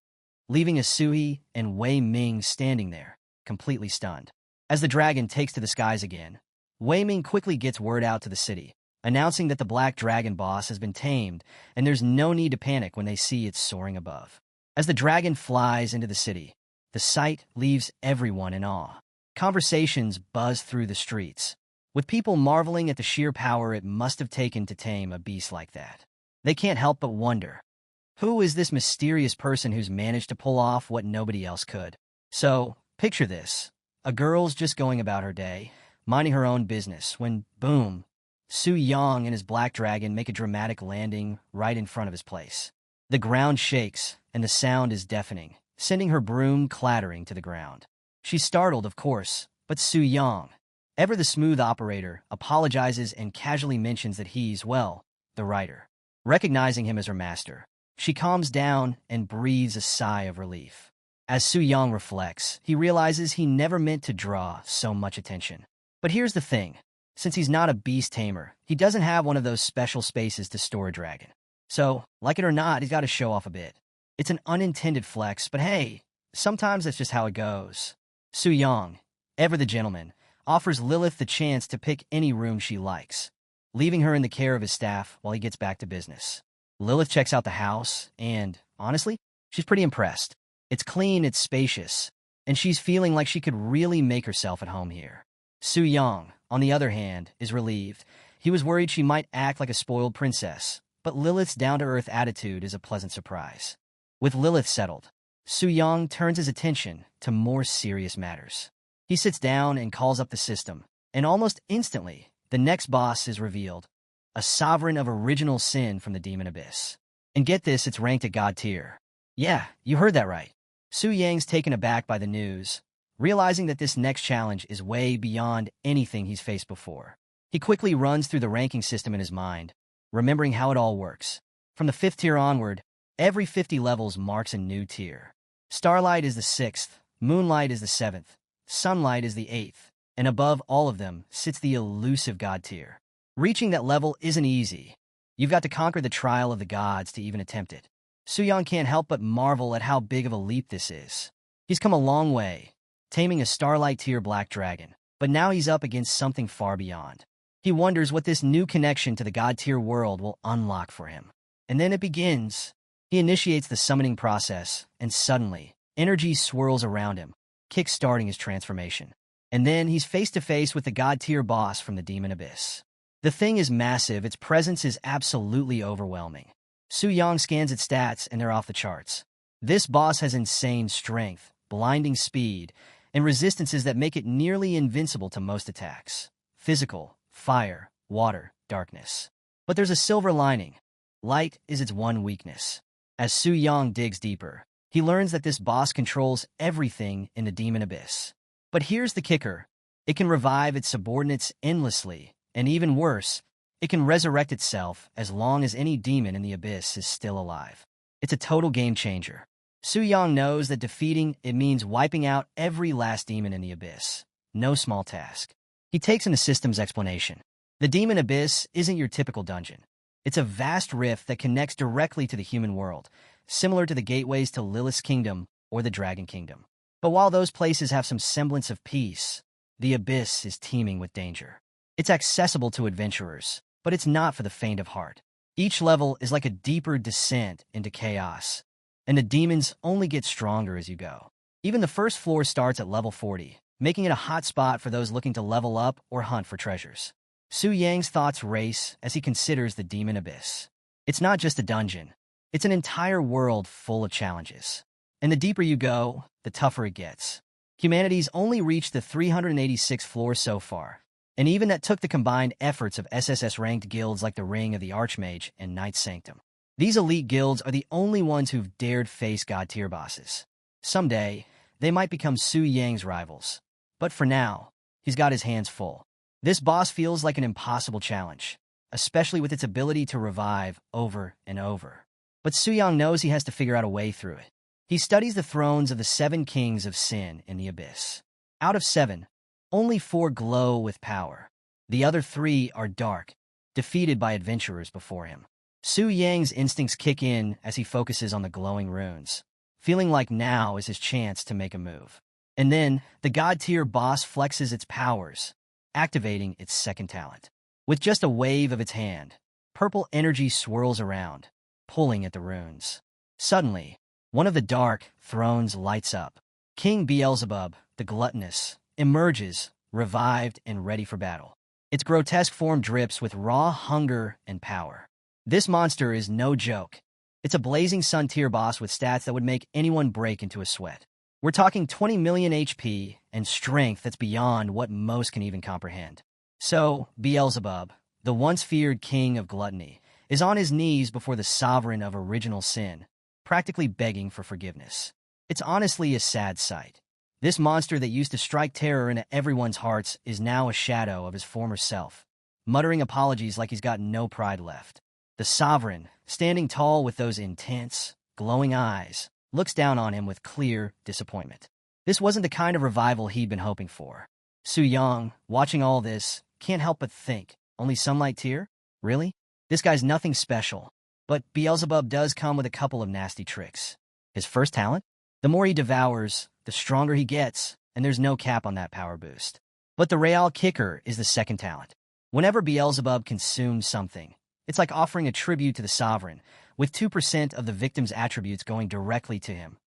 leaving Asui and Wei Ming standing there, completely stunned. As the dragon takes to the skies again, Wei Ming quickly gets word out to the city, announcing that the black dragon boss has been tamed and there's no need to panic when they see it soaring above. As the dragon flies into the city, the sight leaves everyone in awe. Conversations buzz through the streets, with people marveling at the sheer power it must have taken to tame a beast like that. They can't help but wonder, who is this mysterious person who's managed to pull off what nobody else could? So, picture this. A girl's just going about her day, minding her own business, when, boom, Su-yang and his black dragon make a dramatic landing right in front of his place. The ground shakes, and the sound is deafening, sending her broom clattering to the ground. She's startled, of course, but Su-yang, ever the smooth operator, apologizes and casually mentions that he's, well, the writer. Recognizing him as her master, she calms down and breathes a sigh of relief. As Su-yang reflects, he realizes he never meant to draw so much attention. But here's the thing. Since he's not a beast tamer, he doesn't have one of those special spaces to store a dragon. So, like it or not, he's got to show off a bit. It's an unintended flex, but hey, sometimes that's just how it goes. Su-yang, ever the gentleman, offers Lilith the chance to pick any room she likes, leaving her in the care of his staff while he gets back to business. Lilith checks out the house, and, honestly, she's pretty impressed. It's clean, it's spacious, and she's feeling like she could really make herself at home here. Su-yang, on the other hand, is relieved. He was worried she might act like a spoiled princess, but Lilith's down-to-earth attitude is a pleasant surprise. With Lilith settled, Su-yang turns his attention to more serious matters. He sits down and calls up the system, and almost instantly, the next boss is revealed, a sovereign of original sin from the demon abyss. And get this, it's ranked at God tier. Yeah, you heard that right. Su-yang's taken aback by the news, realizing that this next challenge is way beyond anything he's faced before. He quickly runs through the ranking system in his mind, remembering how it all works. From the 5th tier onward, every 50 levels marks a new tier. Starlight is the 6th, Moonlight is the 7th, Sunlight is the 8th, and above all of them sits the elusive God tier. Reaching that level isn't easy. You've got to conquer the trial of the gods to even attempt it. Su-yang can't help but marvel at how big of a leap this is. He's come a long way, taming a Starlight tier black dragon, but now he's up against something far beyond. He wonders what this new connection to the God tier world will unlock for him. And then it begins. He initiates the summoning process, and suddenly, energy swirls around him, kick-starting his transformation. And then he's face-to-face with the God tier boss from the demon abyss. The thing is massive, its presence is absolutely overwhelming. Su-yang scans its stats, and they're off the charts. This boss has insane strength, blinding speed, and resistances that make it nearly invincible to most attacks. Physical, fire, water, darkness. But there's a silver lining. Light is its one weakness. As Su Yang digs deeper, he learns that this boss controls everything in the demon abyss. But here's the kicker. It can revive its subordinates endlessly, and even worse, it can resurrect itself as long as any demon in the abyss is still alive. It's a total game changer. Su Yang knows that defeating it means wiping out every last demon in the abyss. No small task. He takes in the system's explanation. The demon abyss isn't your typical dungeon. It's a vast rift that connects directly to the human world, similar to the gateways to Lilith's kingdom or the Dragon Kingdom. But while those places have some semblance of peace, the abyss is teeming with danger. It's accessible to adventurers, but it's not for the faint of heart. Each level is like a deeper descent into chaos, and the demons only get stronger as you go. Even the first floor starts at level 40, making it a hot spot for those looking to level up or hunt for treasures. Su Yang's thoughts race as he considers the demon abyss. It's not just a dungeon. It's an entire world full of challenges. And the deeper you go, the tougher it gets. Humanity's only reached the 386th floor so far, and even that took the combined efforts of SSS-ranked guilds like the Ring of the Archmage and Knights Sanctum. These elite guilds are the only ones who've dared face god-tier bosses. Someday, they might become Su Yang's rivals. But for now, he's got his hands full. This boss feels like an impossible challenge, especially with its ability to revive over and over. But Su Yang knows he has to figure out a way through it. He studies the thrones of the 7 kings of sin in the abyss. Out of 7, only 4 glow with power. The other 3 are dark, defeated by adventurers before him. Su Yang's instincts kick in as he focuses on the glowing runes, feeling like now is his chance to make a move. And then, the god-tier boss flexes its powers, activating its second talent. With just a wave of its hand, purple energy swirls around, pulling at the runes. Suddenly, one of the dark thrones lights up. King Beelzebub, the gluttonous, emerges, revived and ready for battle. Its grotesque form drips with raw hunger and power. This monster is no joke. It's a blazing sun tier boss with stats that would make anyone break into a sweat. We're talking 20 million HP and strength that's beyond what most can even comprehend. So, Beelzebub, the once feared king of gluttony, is on his knees before the sovereign of original sin, practically begging for forgiveness. It's honestly a sad sight. This monster that used to strike terror into everyone's hearts is now a shadow of his former self, muttering apologies like he's got no pride left. The sovereign, standing tall with those intense, glowing eyes, looks down on him with clear disappointment. This wasn't the kind of revival he'd been hoping for. Su Yang, watching all this, can't help but think, only sunlight tier? Really? This guy's nothing special. But Beelzebub does come with a couple of nasty tricks. His first talent? The more he devours, the stronger he gets, and there's no cap on that power boost. But the real kicker is the second talent. Whenever Beelzebub consumes something, it's like offering a tribute to the sovereign, with 2% of the victim's attributes going directly to him,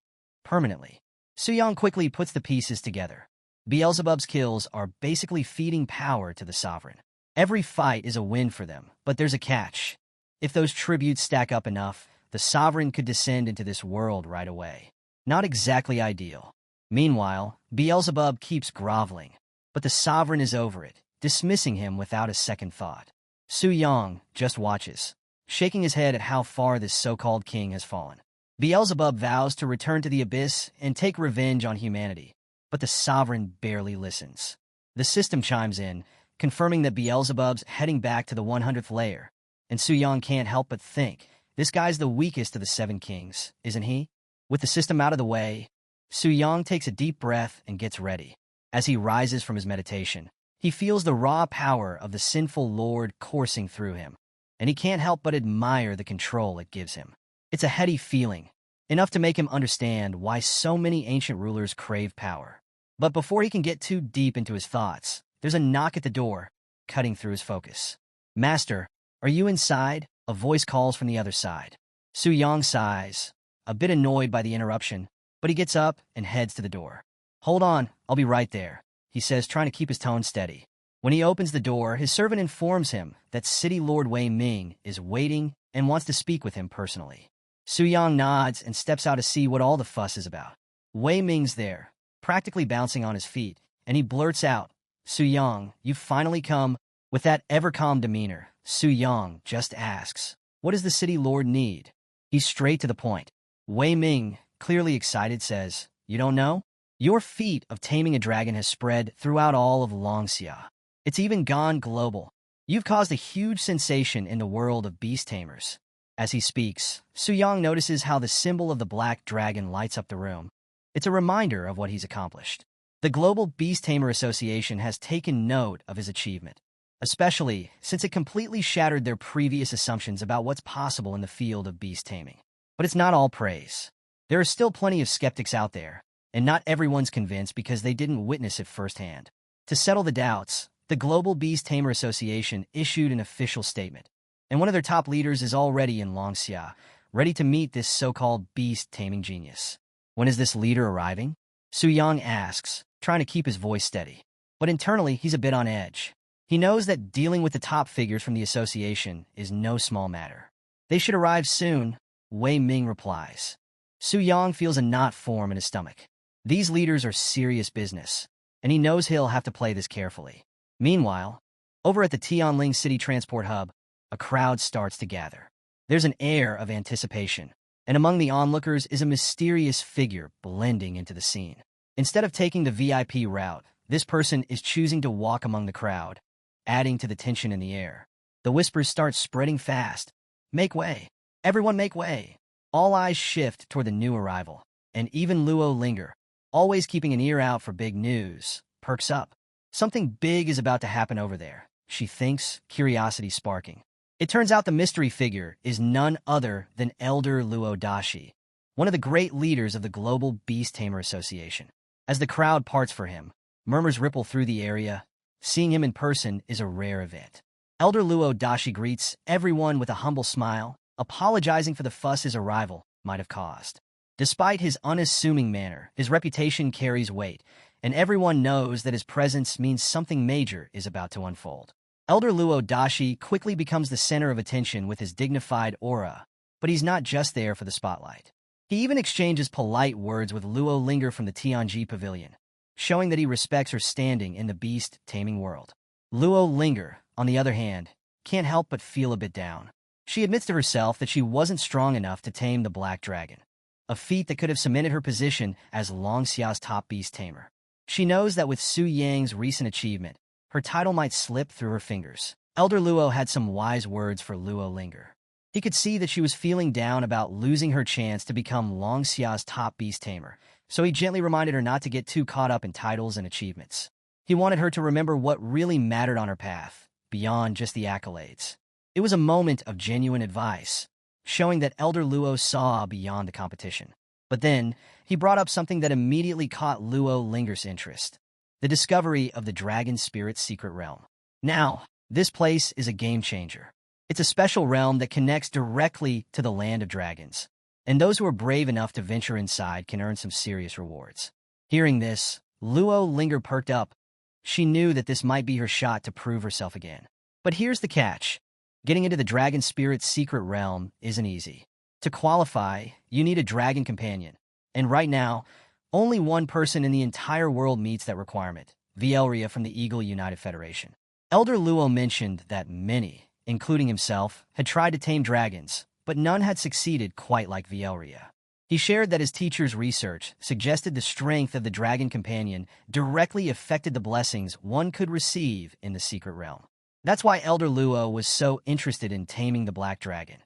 permanently. Su Yang quickly puts the pieces together. Beelzebub's kills are basically feeding power to the sovereign. Every fight is a win for them, but there's a catch. If those tributes stack up enough, the sovereign could descend into this world right away. Not exactly ideal. Meanwhile, Beelzebub keeps groveling, but the sovereign is over it, dismissing him without a second thought. Su Yang just watches, shaking his head at how far this so-called king has fallen. Beelzebub vows to return to the abyss and take revenge on humanity, but the sovereign barely listens. The system chimes in, confirming that Beelzebub's heading back to the 100th layer, and Su Yang can't help but think, this guy's the weakest of the 7 kings, isn't he? With the system out of the way, Su Yang takes a deep breath and gets ready. As he rises from his meditation, he feels the raw power of the sinful lord coursing through him, and he can't help but admire the control it gives him. It's a heady feeling, enough to make him understand why so many ancient rulers crave power. But before he can get too deep into his thoughts, there's a knock at the door, cutting through his focus. "Master, are you inside?" A voice calls from the other side. Su Yang sighs, a bit annoyed by the interruption, but he gets up and heads to the door. "Hold on, I'll be right there," he says, trying to keep his tone steady. When he opens the door, his servant informs him that City Lord Wei Ming is waiting and wants to speak with him personally. Su Yang nods and steps out to see what all the fuss is about. Wei Ming's there, practically bouncing on his feet, and he blurts out, "Su Yang, you've finally come." With that ever-calm demeanor, Su Yang just asks, "What does the City Lord need?" He's straight to the point. Wei Ming, clearly excited, says, "You don't know? Your feat of taming a dragon has spread throughout all of Longxia. It's even gone global. You've caused a huge sensation in the world of beast tamers." As he speaks, Su Yang notices how the symbol of the black dragon lights up the room. It's a reminder of what he's accomplished. The Global Beast Tamer Association has taken note of his achievement, especially since it completely shattered their previous assumptions about what's possible in the field of beast taming. But it's not all praise. There are still plenty of skeptics out there, and not everyone's convinced because they didn't witness it firsthand. To settle the doubts, the Global Beast Tamer Association issued an official statement, and one of their top leaders is already in Longxia, ready to meet this so-called beast-taming genius. When is this leader arriving? Su Yang asks, trying to keep his voice steady. But internally, he's a bit on edge. He knows that dealing with the top figures from the association is no small matter. They should arrive soon, Wei Ming replies. Su Yang feels a knot form in his stomach. These leaders are serious business, and he knows he'll have to play this carefully. Meanwhile, over at the Tianling City Transport Hub, a crowd starts to gather. There's an air of anticipation, and among the onlookers is a mysterious figure blending into the scene. Instead of taking the VIP route, this person is choosing to walk among the crowd, adding to the tension in the air. The whispers start spreading fast. "Make way! Everyone make way!" All eyes shift toward the new arrival, and even Luo Linger, always keeping an ear out for big news, perks up. Something big is about to happen over there, she thinks, curiosity sparking. It turns out the mystery figure is none other than Elder Luo Dashi, one of the great leaders of the Global Beast Tamer Association. As the crowd parts for him, murmurs ripple through the area. Seeing him in person is a rare event. Elder Luo Dashi greets everyone with a humble smile, apologizing for the fuss his arrival might have caused. Despite his unassuming manner, his reputation carries weight, and everyone knows that his presence means something major is about to unfold. Elder Luo Dashi quickly becomes the center of attention with his dignified aura, but he's not just there for the spotlight. He even exchanges polite words with Luo Linger from the Tianji Pavilion, showing that he respects her standing in the beast-taming world. Luo Linger, on the other hand, can't help but feel a bit down. She admits to herself that she wasn't strong enough to tame the black dragon, a feat that could have cemented her position as Longxia's top beast tamer. She knows that with Su Yang's recent achievement, her title might slip through her fingers. Elder Luo had some wise words for Luo Linger. He could see that she was feeling down about losing her chance to become Longxia's top beast tamer, so he gently reminded her not to get too caught up in titles and achievements. He wanted her to remember what really mattered on her path, beyond just the accolades. It was a moment of genuine advice, showing that Elder Luo saw beyond the competition. But then, he brought up something that immediately caught Luo Linger's interest: the discovery of the Dragon Spirit's secret realm. Now, this place is a game-changer. It's a special realm that connects directly to the land of dragons, and those who are brave enough to venture inside can earn some serious rewards. Hearing this, Luo Linger perked up. She knew that this might be her shot to prove herself again. But here's the catch. Getting into the Dragon Spirit's secret realm isn't easy. To qualify, you need a dragon companion, and right now, only one person in the entire world meets that requirement: Vielria from the Eagle United Federation. Elder Luo mentioned that many, including himself, had tried to tame dragons, but none had succeeded quite like Vielria. He shared that his teacher's research suggested the strength of the dragon companion directly affected the blessings one could receive in the secret realm. That's why Elder Luo was so interested in taming the black dragon.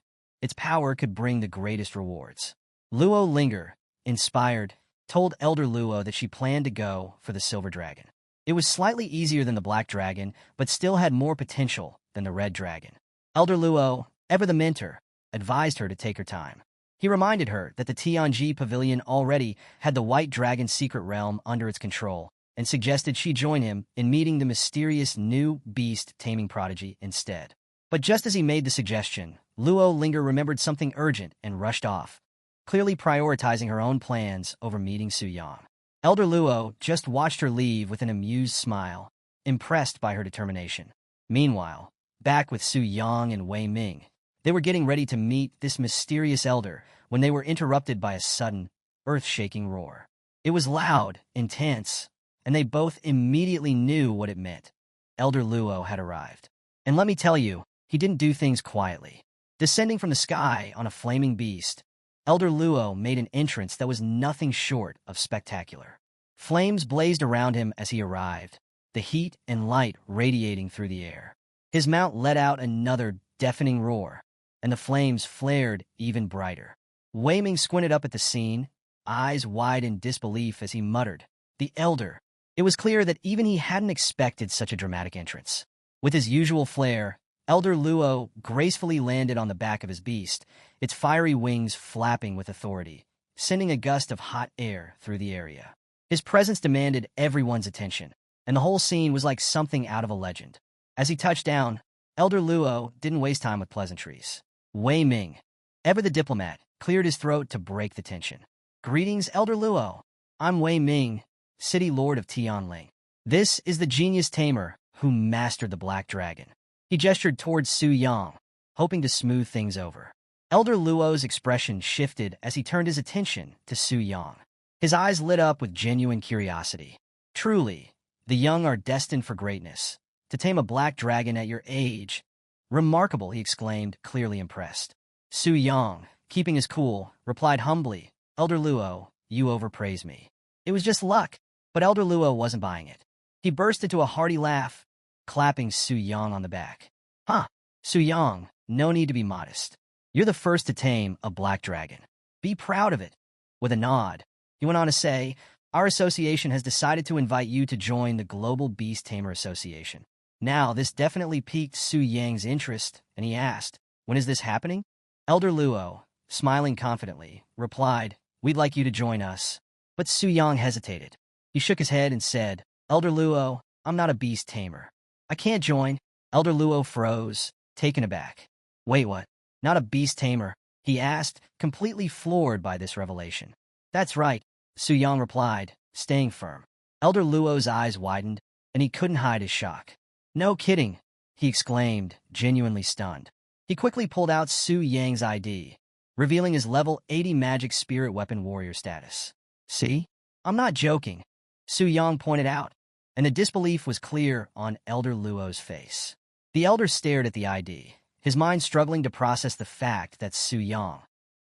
Its power could bring the greatest rewards. Luo Linger, inspired, told Elder Luo that she planned to go for the silver dragon. It was slightly easier than the black dragon, but still had more potential than the red dragon. Elder Luo, ever the mentor, advised her to take her time. He reminded her that the Tianji Pavilion already had the white dragon's secret realm under its control, and suggested she join him in meeting the mysterious new beast-taming prodigy instead. But just as he made the suggestion, Luo Linger remembered something urgent and rushed off, clearly prioritizing her own plans over meeting Su Yang. Elder Luo just watched her leave with an amused smile, impressed by her determination. Meanwhile, back with Su Yang and Wei Ming, they were getting ready to meet this mysterious elder when they were interrupted by a sudden, earth-shaking roar. It was loud, intense, and they both immediately knew what it meant. Elder Luo had arrived. And let me tell you, he didn't do things quietly. Descending from the sky on a flaming beast, Elder Luo made an entrance that was nothing short of spectacular. Flames blazed around him as he arrived, the heat and light radiating through the air. His mount let out another deafening roar, and the flames flared even brighter. Wei Ming squinted up at the scene, eyes wide in disbelief as he muttered, "The Elder." It was clear that even he hadn't expected such a dramatic entrance. With his usual flair, Elder Luo gracefully landed on the back of his beast, its fiery wings flapping with authority, sending a gust of hot air through the area. His presence demanded everyone's attention, and the whole scene was like something out of a legend. As he touched down, Elder Luo didn't waste time with pleasantries. Wei Ming, ever the diplomat, cleared his throat to break the tension. "Greetings, Elder Luo. I'm Wei Ming, City Lord of Tianling. This is the genius tamer who mastered the Black Dragon." He gestured towards Su Yang, hoping to smooth things over. Elder Luo's expression shifted as he turned his attention to Su Yang. His eyes lit up with genuine curiosity. "Truly, the young are destined for greatness. To tame a black dragon at your age. Remarkable," he exclaimed, clearly impressed. Su Yang, keeping his cool, replied humbly, "Elder Luo, you overpraise me. It was just luck." But Elder Luo wasn't buying it. He burst into a hearty laugh, clapping Su Yang on the back. "Huh, Su Yang, no need to be modest. You're the first to tame a black dragon. Be proud of it." With a nod, he went on to say, "Our association has decided to invite you to join the Global Beast Tamer Association." Now, this definitely piqued Su Yang's interest, and he asked, "When is this happening?" Elder Luo, smiling confidently, replied, "We'd like you to join us." But Su Yang hesitated. He shook his head and said, "Elder Luo, I'm not a beast tamer. I can't join." Elder Luo froze, taken aback. "Wait, what? Not a beast tamer?" he asked, completely floored by this revelation. "That's right," Su Yang replied, staying firm. Elder Luo's eyes widened, and he couldn't hide his shock. "No kidding," he exclaimed, genuinely stunned. He quickly pulled out Su Yang's ID, revealing his level 80 magic spirit weapon warrior status. "See? I'm not joking," Su Yang pointed out, and the disbelief was clear on Elder Luo's face. The elder stared at the ID, his mind struggling to process the fact that Su Yang,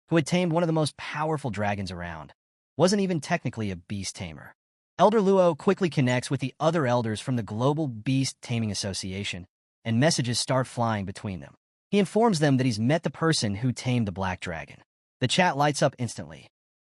who had tamed one of the most powerful dragons around, wasn't even technically a beast tamer. Elder Luo quickly connects with the other elders from the Global Beast Taming Association, and messages start flying between them. He informs them that he's met the person who tamed the Black Dragon. The chat lights up instantly.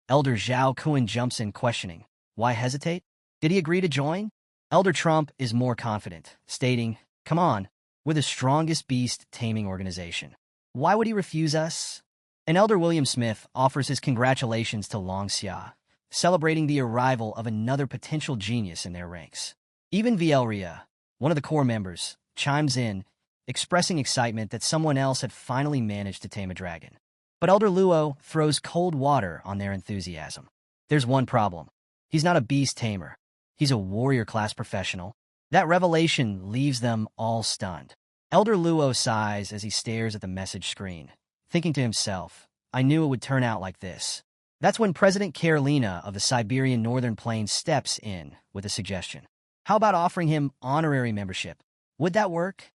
Elder Zhao Kun jumps in questioning, "Why hesitate? Did he agree to join?" Elder Trump is more confident, stating, "Come on, we're the strongest beast taming organization. Why would he refuse us?" And Elder William Smith offers his congratulations to Long Xia, celebrating the arrival of another potential genius in their ranks. Even Vielria, one of the core members, chimes in, expressing excitement that someone else had finally managed to tame a dragon. But Elder Luo throws cold water on their enthusiasm. There's one problem. He's not a beast tamer. He's a warrior-class professional. That revelation leaves them all stunned. Elder Luo sighs as he stares at the message screen, thinking to himself, "I knew it would turn out like this." That's when President Carolina of the Siberian Northern Plains steps in with a suggestion. How about offering him honorary membership? Would that work?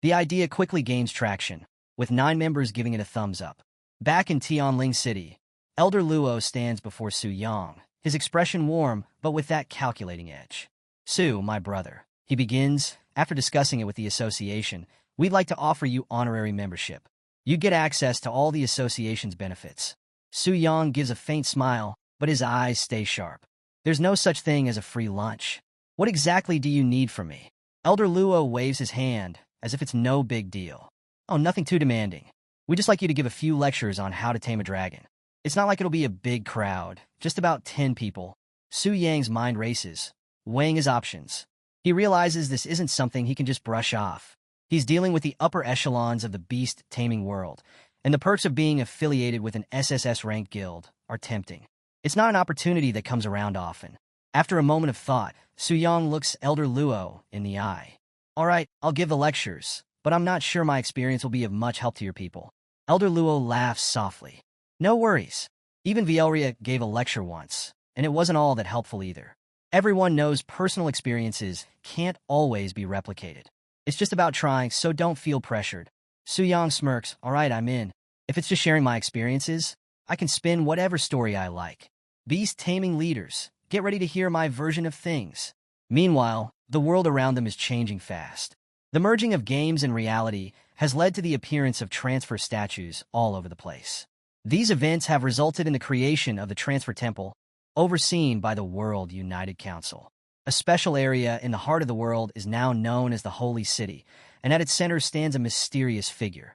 The idea quickly gains traction, with 9 members giving it a thumbs up. Back in Tianling City, Elder Luo stands before Su Yang, his expression warm, but with that calculating edge. "Su, my brother," he begins, after discussing it with the association, "we'd like to offer you honorary membership. You get access to all the association's benefits." Su Yang gives a faint smile, but his eyes stay sharp. "There's no such thing as a free lunch. What exactly do you need from me?" Elder Luo waves his hand, as if it's no big deal. "Oh, nothing too demanding. We'd just like you to give a few lectures on how to tame a dragon. It's not like it'll be a big crowd, just about 10 people." Su Yang's mind races, weighing his options. He realizes this isn't something he can just brush off. He's dealing with the upper echelons of the beast taming world, and the perks of being affiliated with an SSS-ranked guild are tempting. It's not an opportunity that comes around often. After a moment of thought, Su Yang looks Elder Luo in the eye. "All right, I'll give the lectures, but I'm not sure my experience will be of much help to your people." Elder Luo laughs softly. "No worries. Even Vielria gave a lecture once, and it wasn't all that helpful either. Everyone knows personal experiences can't always be replicated. It's just about trying, so don't feel pressured." Suyang smirks. All right, I'm in. If it's just sharing my experiences, I can spin whatever story I like. Beast taming leaders, get ready to hear my version of things. Meanwhile, the world around them is changing fast. The merging of games and reality has led to the appearance of transfer statues all over the place. These events have resulted in the creation of the Transfer Temple, overseen by the World United Council. A special area in the heart of the world is now known as the Holy City, and at its center stands a mysterious figure,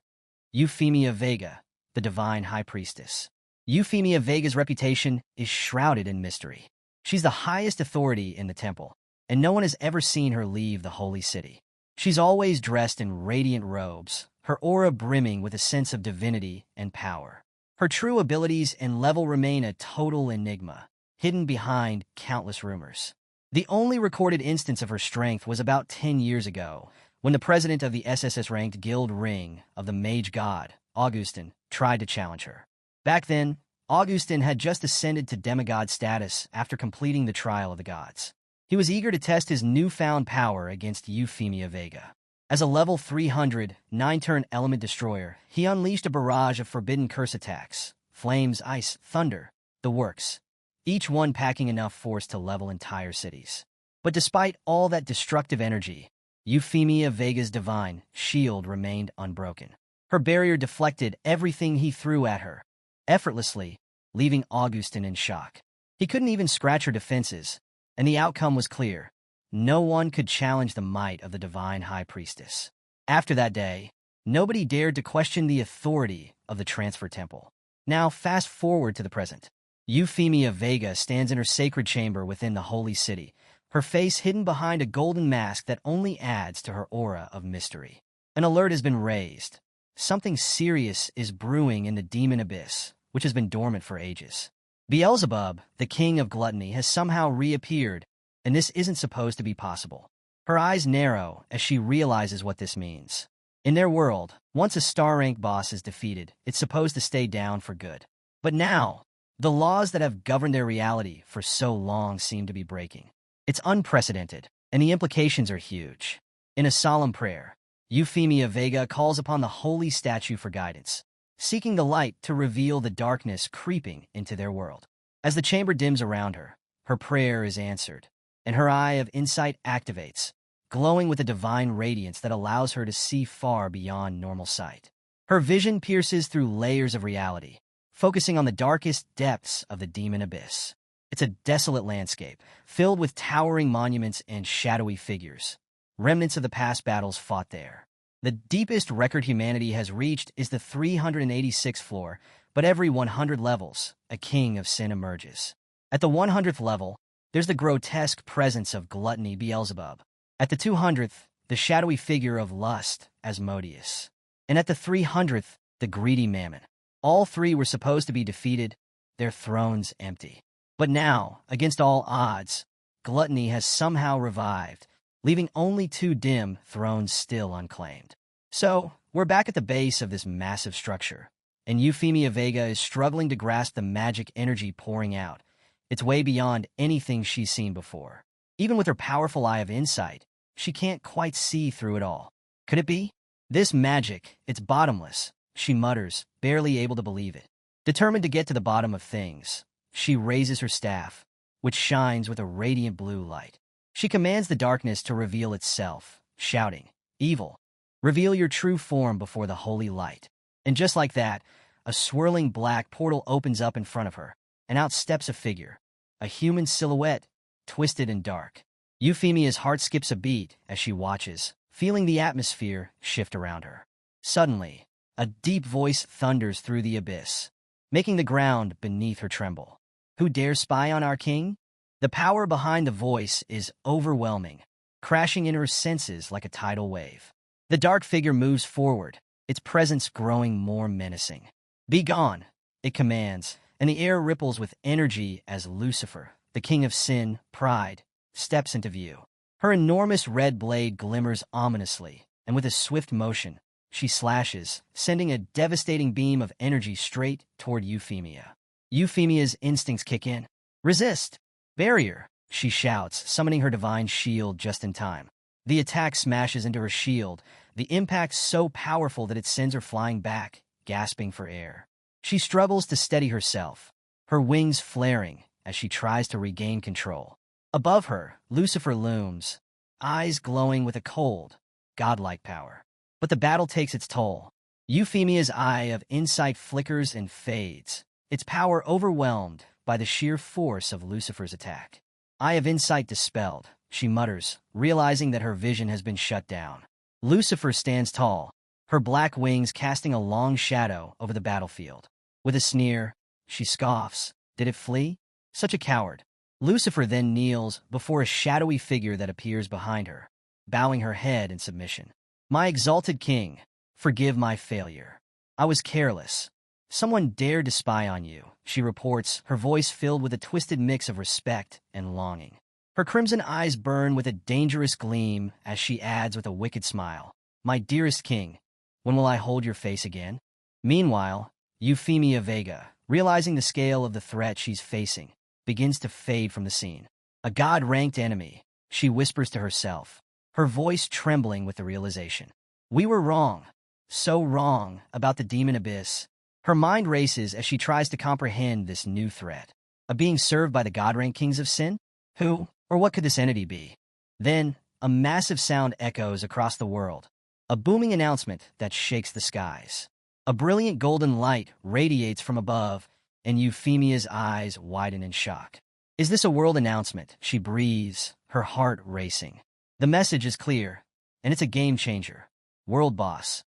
Euphemia Vega, the Divine High Priestess. Euphemia Vega's reputation is shrouded in mystery. She's the highest authority in the temple, and no one has ever seen her leave the Holy City. She's always dressed in radiant robes, her aura brimming with a sense of divinity and power. Her true abilities and level remain a total enigma, hidden behind countless rumors. The only recorded instance of her strength was about 10 years ago, when the president of the SSS-ranked Guild Ring of the Mage God, Augustin, tried to challenge her. Back then, Augustin had just ascended to demigod status after completing the Trial of the Gods. He was eager to test his newfound power against Euphemia Vega. As a level 300, 9-turn element destroyer, he unleashed a barrage of forbidden curse attacks, flames, ice, thunder, the works, each one packing enough force to level entire cities. But despite all that destructive energy, Euphemia Vega's divine shield remained unbroken. Her barrier deflected everything he threw at her, effortlessly, leaving Augustin in shock. He couldn't even scratch her defenses, and the outcome was clear. No one could challenge the might of the Divine High Priestess. After that day, nobody dared to question the authority of the Transfer Temple. Now, fast forward to the present. Euphemia Vega stands in her sacred chamber within the Holy City, her face hidden behind a golden mask that only adds to her aura of mystery. An alert has been raised. Something serious is brewing in the demon abyss, which has been dormant for ages. Beelzebub, the king of gluttony, has somehow reappeared, and this isn't supposed to be possible. Her eyes narrow as she realizes what this means. In their world, once a star-ranked boss is defeated, it's supposed to stay down for good. But now, the laws that have governed their reality for so long seem to be breaking. It's unprecedented, and the implications are huge. In a solemn prayer, Euphemia Vega calls upon the holy statue for guidance, seeking the light to reveal the darkness creeping into their world. As the chamber dims around her, her prayer is answered, and her eye of insight activates, glowing with a divine radiance that allows her to see far beyond normal sight. Her vision pierces through layers of reality, focusing on the darkest depths of the demon abyss. It's a desolate landscape, filled with towering monuments and shadowy figures, remnants of the past battles fought there. The deepest record humanity has reached is the 386th floor, but every 100 levels, a king of sin emerges. At the 100th level, there's the grotesque presence of gluttony Beelzebub. At the 200th, the shadowy figure of lust Asmodeus. And at the 300th, the greedy Mammon. All three were supposed to be defeated, their thrones empty. But now, against all odds, gluttony has somehow revived, leaving only two dim thrones still unclaimed. So, we're back at the base of this massive structure, and Euphemia Vega is struggling to grasp the magic energy pouring out. It's way beyond anything she's seen before. Even with her powerful eye of insight, she can't quite see through it all. Could it be? This magic, it's bottomless, she mutters, barely able to believe it. Determined to get to the bottom of things, she raises her staff, which shines with a radiant blue light. She commands the darkness to reveal itself, shouting, "Evil, reveal your true form before the holy light." And just like that, a swirling black portal opens up in front of her, and out steps a figure, a human silhouette, twisted and dark. Euphemia's heart skips a beat as she watches, feeling the atmosphere shift around her. Suddenly, a deep voice thunders through the abyss, making the ground beneath her tremble. Who dares spy on our king? The power behind the voice is overwhelming, crashing into her senses like a tidal wave. The dark figure moves forward, its presence growing more menacing. "Be gone," it commands, and the air ripples with energy as Lucifer, the king of sin, pride, steps into view. Her enormous red blade glimmers ominously, and with a swift motion, she slashes, sending a devastating beam of energy straight toward Euphemia. Euphemia's instincts kick in. "Resist! Barrier!" she shouts, summoning her divine shield just in time. The attack smashes into her shield, the impact so powerful that it sends her flying back, gasping for air. She struggles to steady herself, her wings flaring as she tries to regain control. Above her, Lucifer looms, eyes glowing with a cold, godlike power. But the battle takes its toll. Euphemia's eye of insight flickers and fades, its power overwhelmed by the sheer force of Lucifer's attack. Eye of insight dispelled, she mutters, realizing that her vision has been shut down. Lucifer stands tall, her black wings casting a long shadow over the battlefield. With a sneer, she scoffs. Did it flee? Such a coward. Lucifer then kneels before a shadowy figure that appears behind her, bowing her head in submission. My exalted king, forgive my failure. I was careless. Someone dared to spy on you, she reports, her voice filled with a twisted mix of respect and longing. Her crimson eyes burn with a dangerous gleam as she adds with a wicked smile, my dearest king, when will I hold your face again? Meanwhile, Euphemia Vega, realizing the scale of the threat she's facing, begins to fade from the scene. A god-ranked enemy, she whispers to herself, her voice trembling with the realization. We were wrong, so wrong about the demon abyss. Her mind races as she tries to comprehend this new threat. A being served by the god-ranked kings of sin? Who, or what could this entity be? Then, a massive sound echoes across the world, a booming announcement that shakes the skies. A brilliant golden light radiates from above, and Euphemia's eyes widen in shock. Is this a world announcement? She breathes, her heart racing. The message is clear, and it's a game-changer. World boss,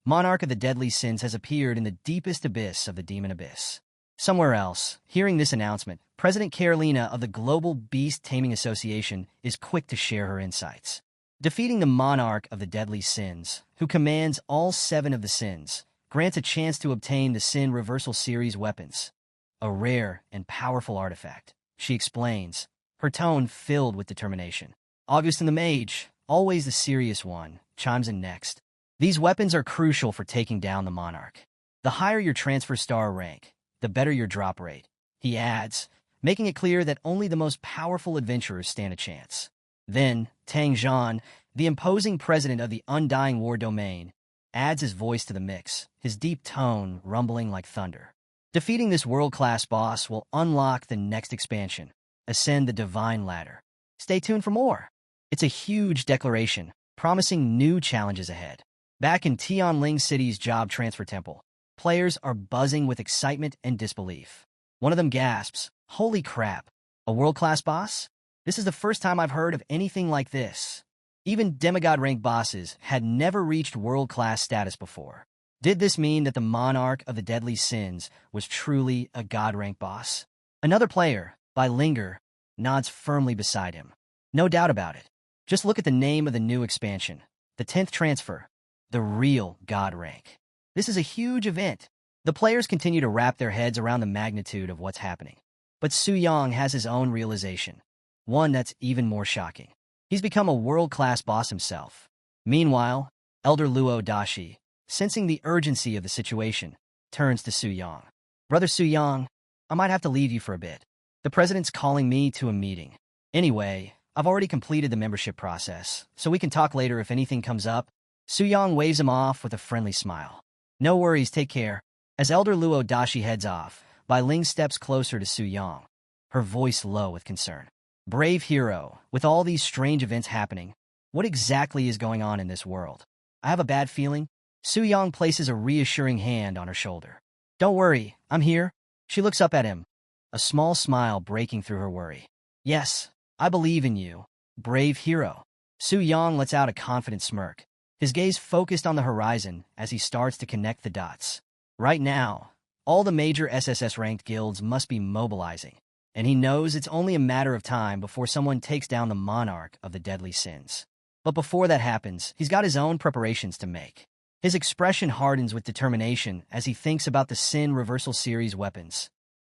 monarch of the deadly sins, has appeared in the deepest abyss of the demon abyss. Somewhere else, hearing this announcement, President Carolina of the Global Beast Taming Association is quick to share her insights. Defeating the monarch of the deadly sins, who commands all 7 of the sins, grants a chance to obtain the Sin Reversal Series weapons, a rare and powerful artifact, she explains, her tone filled with determination. Augustin the Mage, always the serious one, chimes in next. These weapons are crucial for taking down the monarch. The higher your transfer star rank, the better your drop rate, he adds, making it clear that only the most powerful adventurers stand a chance. Then, Tang Zhan, the imposing president of the Undying War Domain, adds his voice to the mix, his deep tone rumbling like thunder. Defeating this world-class boss will unlock the next expansion, ascend the Divine Ladder. Stay tuned for more. It's a huge declaration, promising new challenges ahead. Back in Tianling City's job transfer temple, players are buzzing with excitement and disbelief. One of them gasps, holy crap, a world-class boss? This is the first time I've heard of anything like this. Even demigod-ranked bosses had never reached world-class status before. Did this mean that the monarch of the deadly sins was truly a god-ranked boss? Another player, by Linger, nods firmly beside him. No doubt about it. Just look at the name of the new expansion, the 10th transfer, the real god rank. This is a huge event. The players continue to wrap their heads around the magnitude of what's happening. But Su Yang has his own realization, one that's even more shocking. He's become a world-class boss himself. Meanwhile, Elder Luo Dashi, sensing the urgency of the situation, turns to Su Yang. Brother Su Yang, I might have to leave you for a bit. The president's calling me to a meeting. Anyway, I've already completed the membership process, so we can talk later if anything comes up. Su Yang waves him off with a friendly smile. No worries, take care. As Elder Luo Dashi heads off, Bai Ling steps closer to Su Yang, her voice low with concern. Brave hero, with all these strange events happening, what exactly is going on in this world? I have a bad feeling. Su Yang places a reassuring hand on her shoulder. Don't worry, I'm here. She looks up at him, a small smile breaking through her worry. Yes, I believe in you, brave hero. Su Yang lets out a confident smirk, his gaze focused on the horizon as he starts to connect the dots. Right now, all the major SSS-ranked guilds must be mobilizing, and he knows it's only a matter of time before someone takes down the monarch of the deadly sins. But before that happens, he's got his own preparations to make. His expression hardens with determination as he thinks about the Sin Reversal Series weapons.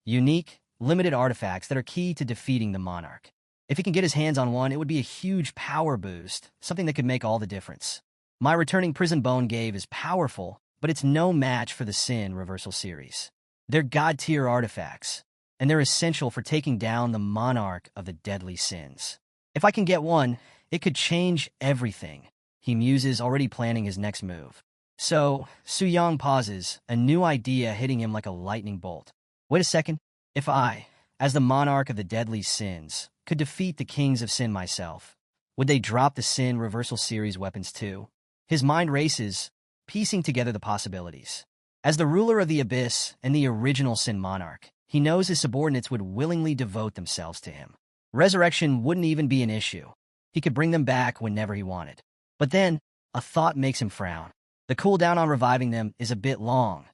Unique, limited artifacts that are key to defeating the monarch. If he can get his hands on one, it would be a huge power boost, something that could make all the difference. My returning prison bone gave is powerful, but it's no match for the Sin Reversal Series. They're god-tier artifacts, and they're essential for taking down the monarch of the deadly sins. If I can get one, it could change everything, he muses, already planning his next move. So, Su-young pauses, a new idea hitting him like a lightning bolt. Wait a second. If I, as the monarch of the deadly sins, could defeat the kings of sin myself, would they drop the sin reversal series weapons too? His mind races, piecing together the possibilities. As the ruler of the abyss and the original sin monarch, he knows his subordinates would willingly devote themselves to him. Resurrection wouldn't even be an issue. He could bring them back whenever he wanted. But then, a thought makes him frown. The cooldown on reviving them is a bit long.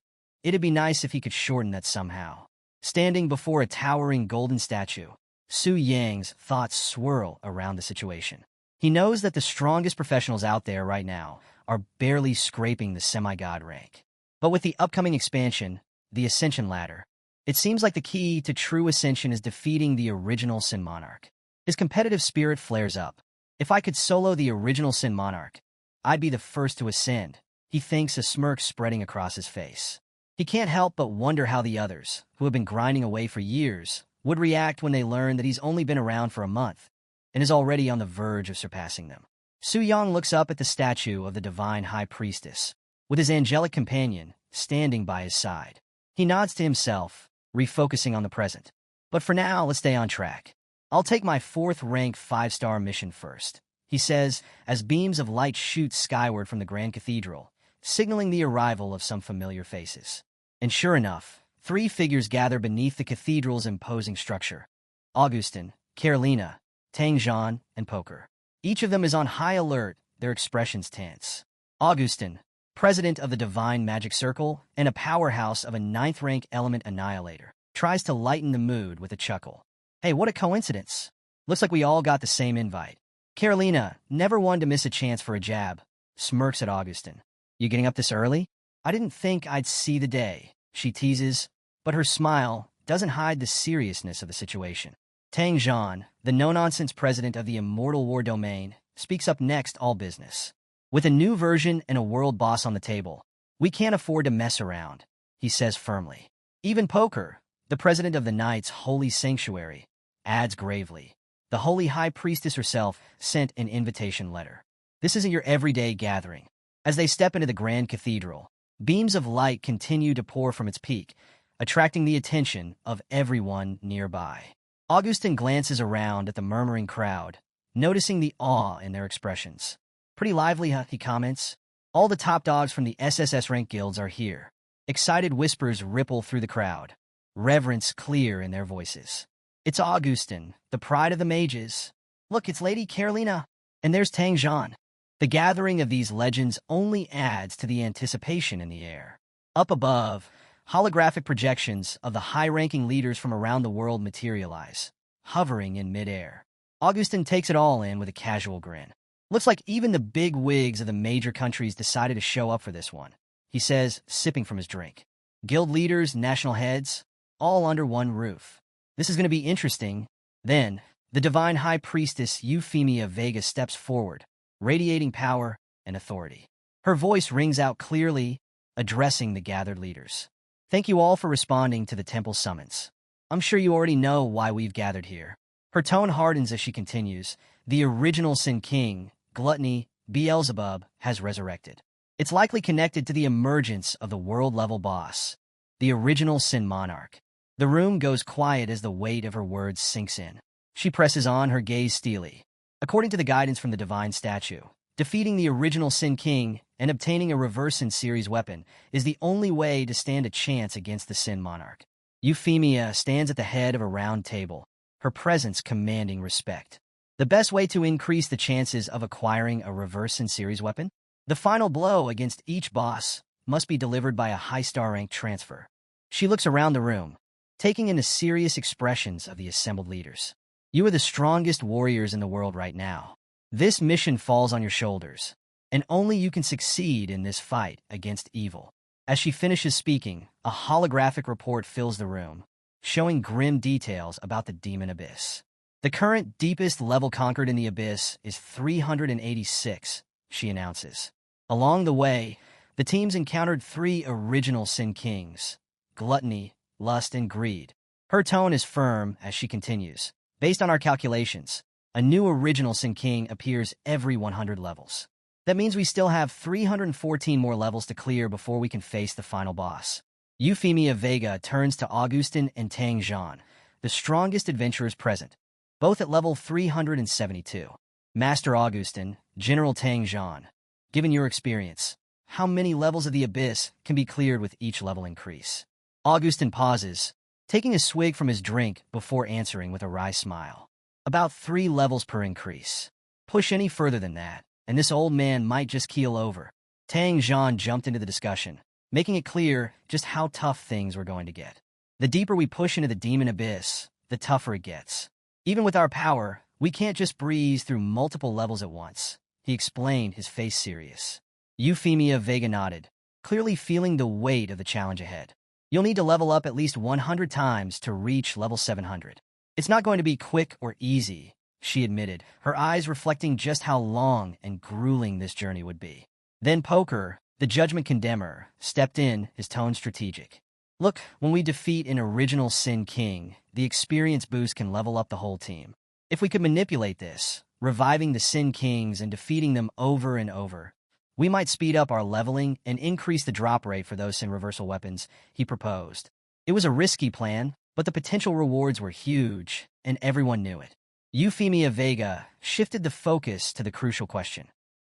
It'd be nice if he could shorten that somehow. Standing before a towering golden statue, Su-young's thoughts swirl around the situation. He knows that the strongest professionals out there right now are barely scraping the semi-god rank. But with the upcoming expansion, the Ascension Ladder, it seems like the key to true ascension is defeating the original Sin Monarch. His competitive spirit flares up. If I could solo the original Sin Monarch, I'd be the first to ascend, he thinks, a smirk spreading across his face. He can't help but wonder how the others, who have been grinding away for years, would react when they learn that he's only been around for a month and is already on the verge of surpassing them. Su-young looks up at the statue of the divine high priestess, with his angelic companion standing by his side. He nods to himself, refocusing on the present. But for now, let's stay on track. I'll take my 4th-ranked 5-star mission first, he says, as beams of light shoot skyward from the Grand Cathedral, signaling the arrival of some familiar faces. And sure enough, 3 figures gather beneath the cathedral's imposing structure. Augustin, Carolina, Tangjean, and Poker. Each of them is on high alert, their expressions tense. Augustin, president of the Divine Magic Circle and a powerhouse of a 9th-rank element annihilator, tries to lighten the mood with a chuckle. Hey, what a coincidence. Looks like we all got the same invite. Carolina, never one to miss a chance for a jab, smirks at Augustin. You getting up this early? I didn't think I'd see the day, she teases, but her smile doesn't hide the seriousness of the situation. Tangjean, the no-nonsense president of the Immortal War Domain, speaks up next, all business. With a new version and a world boss on the table, we can't afford to mess around, he says firmly. Even Poker, the president of the Knight's Holy Sanctuary, adds gravely. The Holy High Priestess herself sent an invitation letter. This isn't your everyday gathering. As they step into the Grand Cathedral, beams of light continue to pour from its peak, attracting the attention of everyone nearby. Augustin glances around at the murmuring crowd, noticing the awe in their expressions. Pretty lively, huh? He comments. All the top dogs from the SSS rank guilds are here. Excited whispers ripple through the crowd, reverence clear in their voices. It's Augustin, the pride of the mages. Look, it's Lady Carolina. And there's Tangjean. The gathering of these legends only adds to the anticipation in the air. Up above, holographic projections of the high-ranking leaders from around the world materialize, hovering in midair. Augustin takes it all in with a casual grin. Looks like even the big wigs of the major countries decided to show up for this one, he says, sipping from his drink. Guild leaders, national heads, all under one roof. This is going to be interesting. Then, the divine high priestess Euphemia Vega steps forward, radiating power and authority. Her voice rings out clearly, addressing the gathered leaders. Thank you all for responding to the temple summons. I'm sure you already know why we've gathered here. Her tone hardens as she continues. The original Sin King, Gluttony, Beelzebub, has resurrected. It's likely connected to the emergence of the world-level boss, the original Sin Monarch. The room goes quiet as the weight of her words sinks in. She presses on, her gaze steely. According to the guidance from the divine statue, defeating the original Sin King and obtaining a reverse Sin series weapon is the only way to stand a chance against the Sin Monarch. Euphemia stands at the head of a round table, her presence commanding respect. The best way to increase the chances of acquiring a reverse Sin series weapon? The final blow against each boss must be delivered by a high-star rank transfer. She looks around the room, taking in the serious expressions of the assembled leaders. You are the strongest warriors in the world right now. This mission falls on your shoulders, and only you can succeed in this fight against evil. As she finishes speaking, a holographic report fills the room, showing grim details about the Demon Abyss. The current deepest level conquered in the Abyss is 386, she announces. Along the way, the teams encountered 3 original Sin Kings, Gluttony, Lust, and Greed. Her tone is firm as she continues. Based on our calculations, a new original Sin King appears every 100 levels. That means we still have 314 more levels to clear before we can face the final boss. Euphemia Vega turns to Augustin and Tang Zhan, the strongest adventurers present, both at level 372. Master Augustin, General Tang Zhan, given your experience, how many levels of the abyss can be cleared with each level increase? Augustin pauses, taking a swig from his drink before answering with a wry smile. About 3 levels per increase. Push any further than that, and this old man might just keel over. Tang Zhan jumped into the discussion, making it clear just how tough things were going to get. The deeper we push into the demon abyss, the tougher it gets. Even with our power, we can't just breeze through multiple levels at once, he explained, his face serious. Euphemia Vega nodded, clearly feeling the weight of the challenge ahead. You'll need to level up at least 100 times to reach level 700. It's not going to be quick or easy, she admitted, her eyes reflecting just how long and grueling this journey would be. Then Poker, the judgment condemner, stepped in, his tone strategic. Look, when we defeat an original Sin King, the experience boost can level up the whole team. If we could manipulate this, reviving the Sin Kings and defeating them over and over, we might speed up our leveling and increase the drop rate for those Sin reversal weapons, he proposed. It was a risky plan, but the potential rewards were huge, and everyone knew it. Euphemia Vega shifted the focus to the crucial question.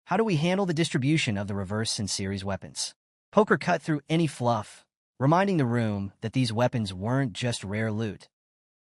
How do we handle the distribution of the reverse Sin series weapons? Poker cut through any fluff, reminding the room that these weapons weren't just rare loot.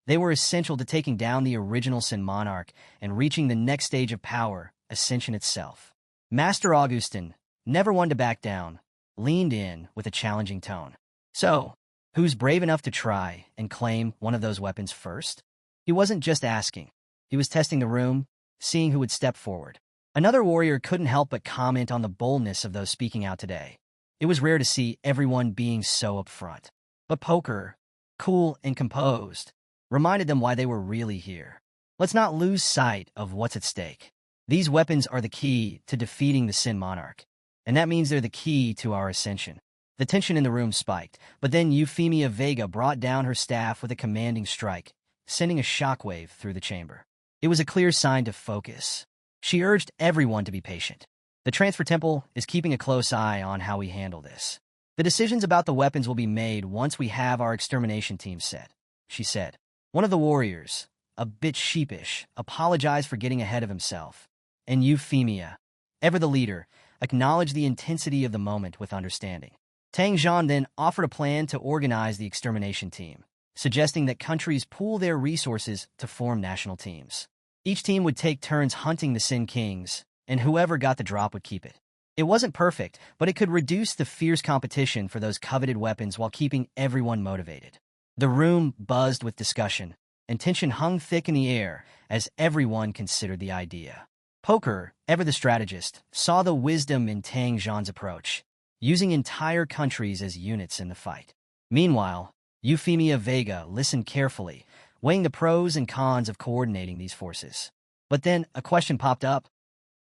They were essential to taking down the original Sin Monarch and reaching the next stage of power, Ascension itself. Master Augustin, never one to back down, leaned in with a challenging tone. So, who's brave enough to try and claim one of those weapons first? He wasn't just asking. He was testing the room, seeing who would step forward. Another warrior couldn't help but comment on the boldness of those speaking out today. It was rare to see everyone being so upfront. But Poker, cool and composed, reminded them why they were really here. Let's not lose sight of what's at stake. These weapons are the key to defeating the Sin Monarch, and that means they're the key to our ascension. The tension in the room spiked, but then Euphemia Vega brought down her staff with a commanding strike, sending a shockwave through the chamber. It was a clear sign to focus. She urged everyone to be patient. The Transfer Temple is keeping a close eye on how we handle this. The decisions about the weapons will be made once we have our extermination team set, she said. One of the warriors, a bit sheepish, apologized for getting ahead of himself, and Euphemia, ever the leader, acknowledged the intensity of the moment with understanding. Tang Zhan then offered a plan to organize the extermination team, suggesting that countries pool their resources to form national teams. Each team would take turns hunting the Sin Kings, and whoever got the drop would keep it. It wasn't perfect, but it could reduce the fierce competition for those coveted weapons while keeping everyone motivated. The room buzzed with discussion, and tension hung thick in the air as everyone considered the idea. Poker, ever the strategist, saw the wisdom in Tang Zhan's approach, using entire countries as units in the fight. Meanwhile, Euphemia Vega listened carefully, weighing the pros and cons of coordinating these forces. But then a question popped up.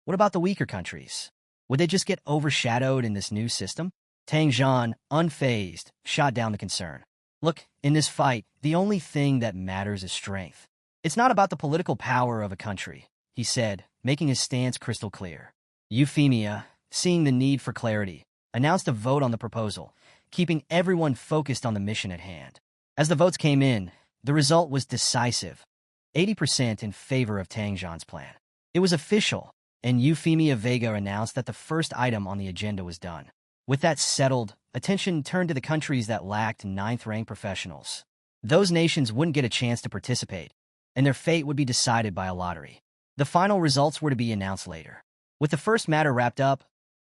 What about the weaker countries? Would they just get overshadowed in this new system? Tang Zhan, unfazed, shot down the concern. Look, in this fight, the only thing that matters is strength. It's not about the political power of a country, he said, making his stance crystal clear. Euphemia, seeing the need for clarity, announced a vote on the proposal, keeping everyone focused on the mission at hand. As the votes came in, the result was decisive, 80% in favor of Tang Zhan's plan. It was official, and Euphemia Vega announced that the first item on the agenda was done. With that settled, attention turned to the countries that lacked 9th-rank professionals. Those nations wouldn't get a chance to participate, and their fate would be decided by a lottery. The final results were to be announced later. With the first matter wrapped up,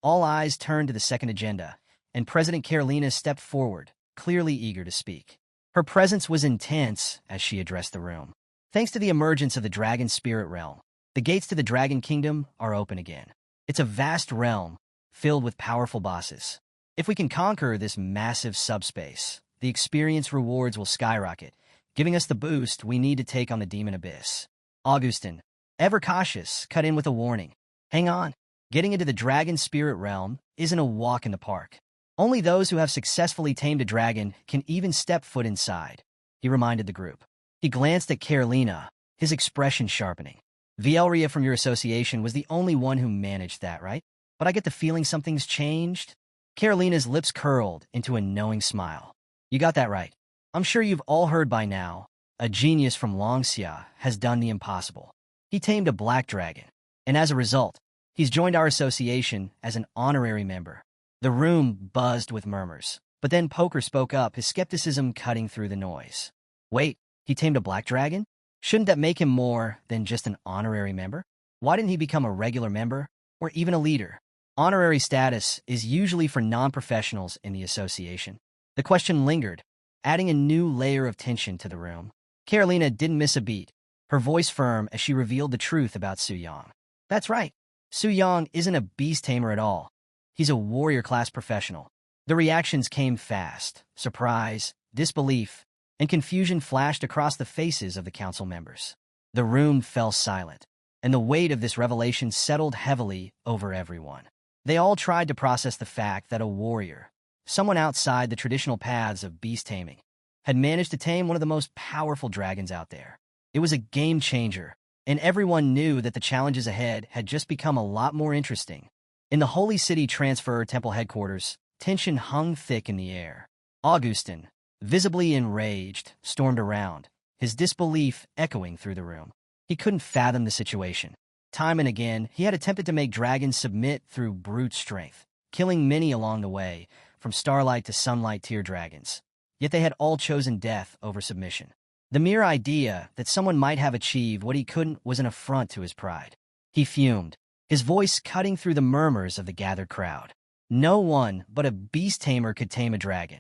all eyes turned to the second agenda, and President Carolina stepped forward, clearly eager to speak. Her presence was intense as she addressed the room. Thanks to the emergence of the Dragon Spirit Realm, the gates to the Dragon Kingdom are open again. It's a vast realm, filled with powerful bosses. If we can conquer this massive subspace, the experience rewards will skyrocket, giving us the boost we need to take on the Demon Abyss. Augustin, ever cautious, cut in with a warning. Hang on. Getting into the Dragon Spirit Realm isn't a walk in the park. Only those who have successfully tamed a dragon can even step foot inside, he reminded the group. He glanced at Carolina, his expression sharpening. Vielria from your association was the only one who managed that, right? but I get the feeling something's changed. Carolina's lips curled into a knowing smile. You got that right. I'm sure you've all heard by now, a genius from Longxia has done the impossible. He tamed a black dragon, and as a result, he's joined our association as an honorary member. The room buzzed with murmurs, but then Poker spoke up, his skepticism cutting through the noise. Wait, he tamed a black dragon? Shouldn't that make him more than just an honorary member? Why didn't he become a regular member, or even a leader? Honorary status is usually for non-professionals in the association. The question lingered, adding a new layer of tension to the room. Carolina didn't miss a beat, her voice firm as she revealed the truth about Su Yang. That's right, Su Yang isn't a beast tamer at all. He's a warrior-class professional. The reactions came fast. Surprise, disbelief, and confusion flashed across the faces of the council members. The room fell silent, and the weight of this revelation settled heavily over everyone. They all tried to process the fact that a warrior, someone outside the traditional paths of beast taming, had managed to tame one of the most powerful dragons out there. It was a game changer, and everyone knew that the challenges ahead had just become a lot more interesting. In the Holy City Transfer Temple headquarters, tension hung thick in the air. Augustin, visibly enraged, stormed around, his disbelief echoing through the room. He couldn't fathom the situation. Time and again, he had attempted to make dragons submit through brute strength, killing many along the way, from Starlight to Sunlight tier dragons. Yet they had all chosen death over submission. The mere idea that someone might have achieved what he couldn't was an affront to his pride. He fumed, his voice cutting through the murmurs of the gathered crowd. No one but a beast tamer could tame a dragon.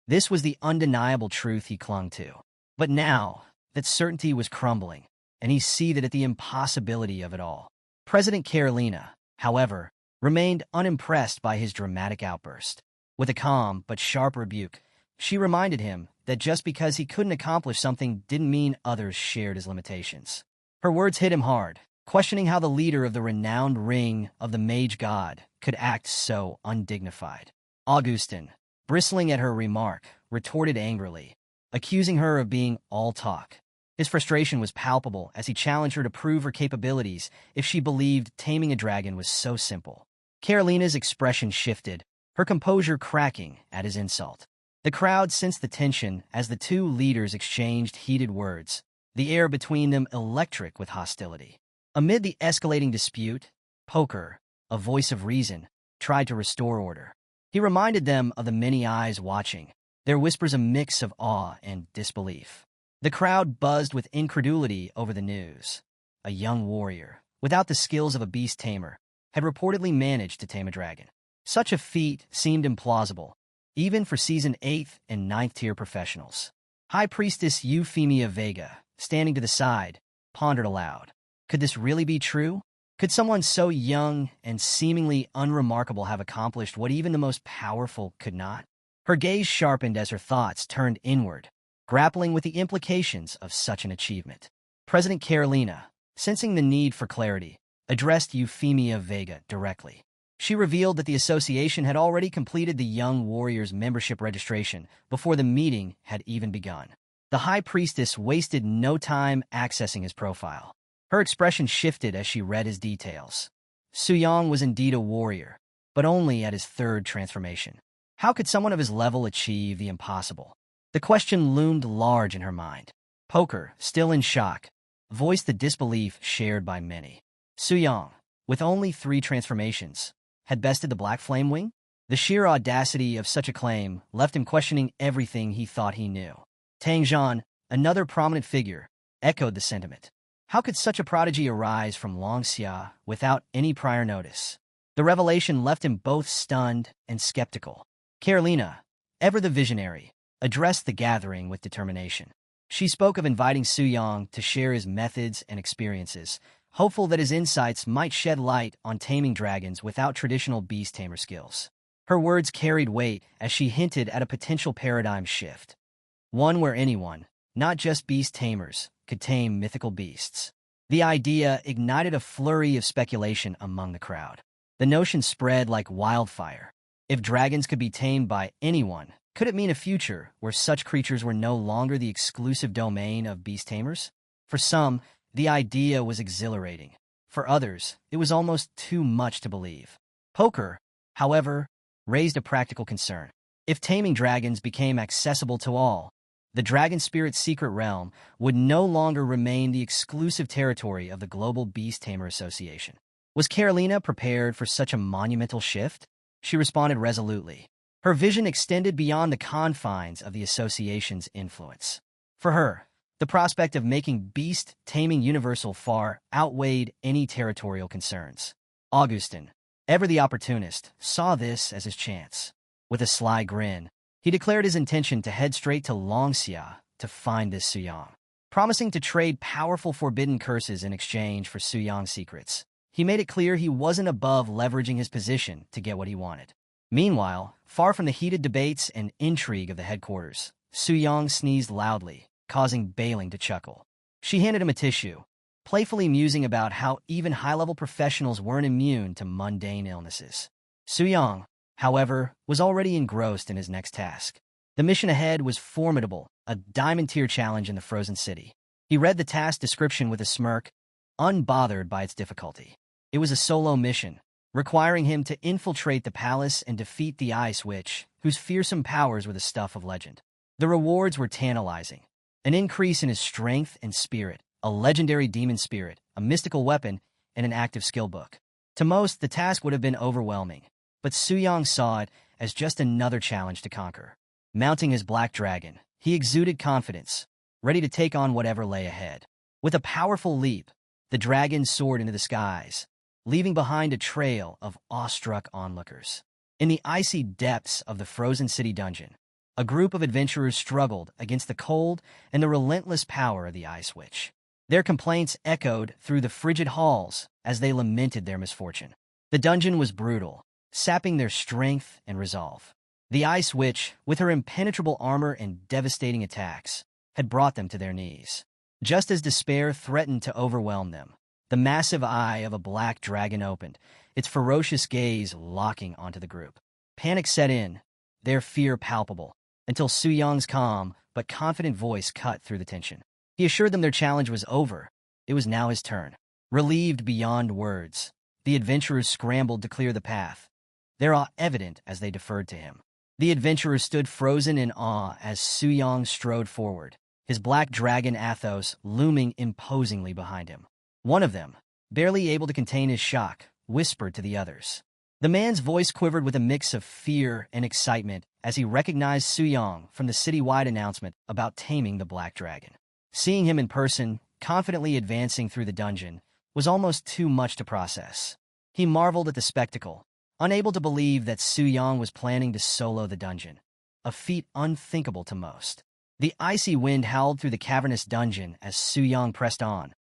This was the undeniable truth he clung to. But now, that certainty was crumbling, and he seethed at the impossibility of it all. President Carolina, however, remained unimpressed by his dramatic outburst. With a calm but sharp rebuke, she reminded him that just because he couldn't accomplish something didn't mean others shared his limitations. Her words hit him hard, questioning how the leader of the renowned ring of the mage god could act so undignified. Augustin, bristling at her remark, retorted angrily, accusing her of being all talk. His frustration was palpable as he challenged her to prove her capabilities if she believed taming a dragon was so simple. Carolina's expression shifted, her composure cracking at his insult. The crowd sensed the tension as the two leaders exchanged heated words, the air between them electric with hostility. Amid the escalating dispute, Poker, a voice of reason, tried to restore order. He reminded them of the many eyes watching, their whispers a mix of awe and disbelief. The crowd buzzed with incredulity over the news. A young warrior, without the skills of a beast tamer, had reportedly managed to tame a dragon. Such a feat seemed implausible, even for Season 8th and 9th tier professionals. High Priestess Euphemia Vega, standing to the side, pondered aloud. Could this really be true? Could someone so young and seemingly unremarkable have accomplished what even the most powerful could not? Her gaze sharpened as her thoughts turned inward, grappling with the implications of such an achievement. President Carolina, sensing the need for clarity, addressed Euphemia Vega directly. She revealed that the association had already completed the young warrior's membership registration before the meeting had even begun. The High Priestess wasted no time accessing his profile. Her expression shifted as she read his details. Su Yang was indeed a warrior, but only at his third transformation. How could someone of his level achieve the impossible? The question loomed large in her mind. Poker, still in shock, voiced the disbelief shared by many. Su Yang, with only 3 transformations, had bested the Black Flame Wing? The sheer audacity of such a claim left him questioning everything he thought he knew. Tang Zhan, another prominent figure, echoed the sentiment. How could such a prodigy arise from Longxia without any prior notice? The revelation left him both stunned and skeptical. Carolina, ever the visionary, addressed the gathering with determination. She spoke of inviting Su Yang to share his methods and experiences, hopeful that his insights might shed light on taming dragons without traditional beast tamer skills. Her words carried weight as she hinted at a potential paradigm shift. One where anyone, not just beast tamers, could tame mythical beasts. The idea ignited a flurry of speculation among the crowd. The notion spread like wildfire. If dragons could be tamed by anyone, could it mean a future where such creatures were no longer the exclusive domain of beast tamers? For some, the idea was exhilarating. For others, it was almost too much to believe. Poker, however, raised a practical concern. If taming dragons became accessible to all, the Dragon Spirit's secret realm would no longer remain the exclusive territory of the Global Beast Tamer Association. Was Carolina prepared for such a monumental shift? She responded resolutely. Her vision extended beyond the confines of the association's influence. For her, the prospect of making beast taming universal far outweighed any territorial concerns. Augustin, ever the opportunist, saw this as his chance. With a sly grin, he declared his intention to head straight to Longxia to find this Suyang, promising to trade powerful forbidden curses in exchange for Suyang's secrets. He made it clear he wasn't above leveraging his position to get what he wanted. Meanwhile, far from the heated debates and intrigue of the headquarters, Suyang sneezed loudly, causing Bailing to chuckle. She handed him a tissue, playfully musing about how even high-level professionals weren't immune to mundane illnesses. Suyang, however, was already engrossed in his next task. The mission ahead was formidable, a diamond-tier challenge in the Frozen City. He read the task description with a smirk, unbothered by its difficulty. It was a solo mission, requiring him to infiltrate the palace and defeat the Ice Witch, whose fearsome powers were the stuff of legend. The rewards were tantalizing. An increase in his strength and spirit, a legendary demon spirit, a mystical weapon, and an active skill book. To most, the task would have been overwhelming, but Suyang saw it as just another challenge to conquer. Mounting his black dragon, he exuded confidence, ready to take on whatever lay ahead. With a powerful leap, the dragon soared into the skies, leaving behind a trail of awestruck onlookers. In the icy depths of the Frozen City dungeon, a group of adventurers struggled against the cold and the relentless power of the Ice Witch. Their complaints echoed through the frigid halls as they lamented their misfortune. The dungeon was brutal, sapping their strength and resolve. The Ice Witch, with her impenetrable armor and devastating attacks, had brought them to their knees. Just as despair threatened to overwhelm them, the massive eye of a black dragon opened, its ferocious gaze locking onto the group. Panic set in, their fear palpable, until Suyang's calm but confident voice cut through the tension. He assured them their challenge was over. It was now his turn. Relieved beyond words, the adventurers scrambled to clear the path, their awe evident as they deferred to him. The adventurers stood frozen in awe as Suyang strode forward, his black dragon Athos looming imposingly behind him. One of them, barely able to contain his shock, whispered to the others. The man's voice quivered with a mix of fear and excitement as he recognized Suyang from the citywide announcement about taming the black dragon. Seeing him in person, confidently advancing through the dungeon, was almost too much to process. He marveled at the spectacle, unable to believe that Suyang was planning to solo the dungeon, a feat unthinkable to most. The icy wind howled through the cavernous dungeon as Suyang pressed on,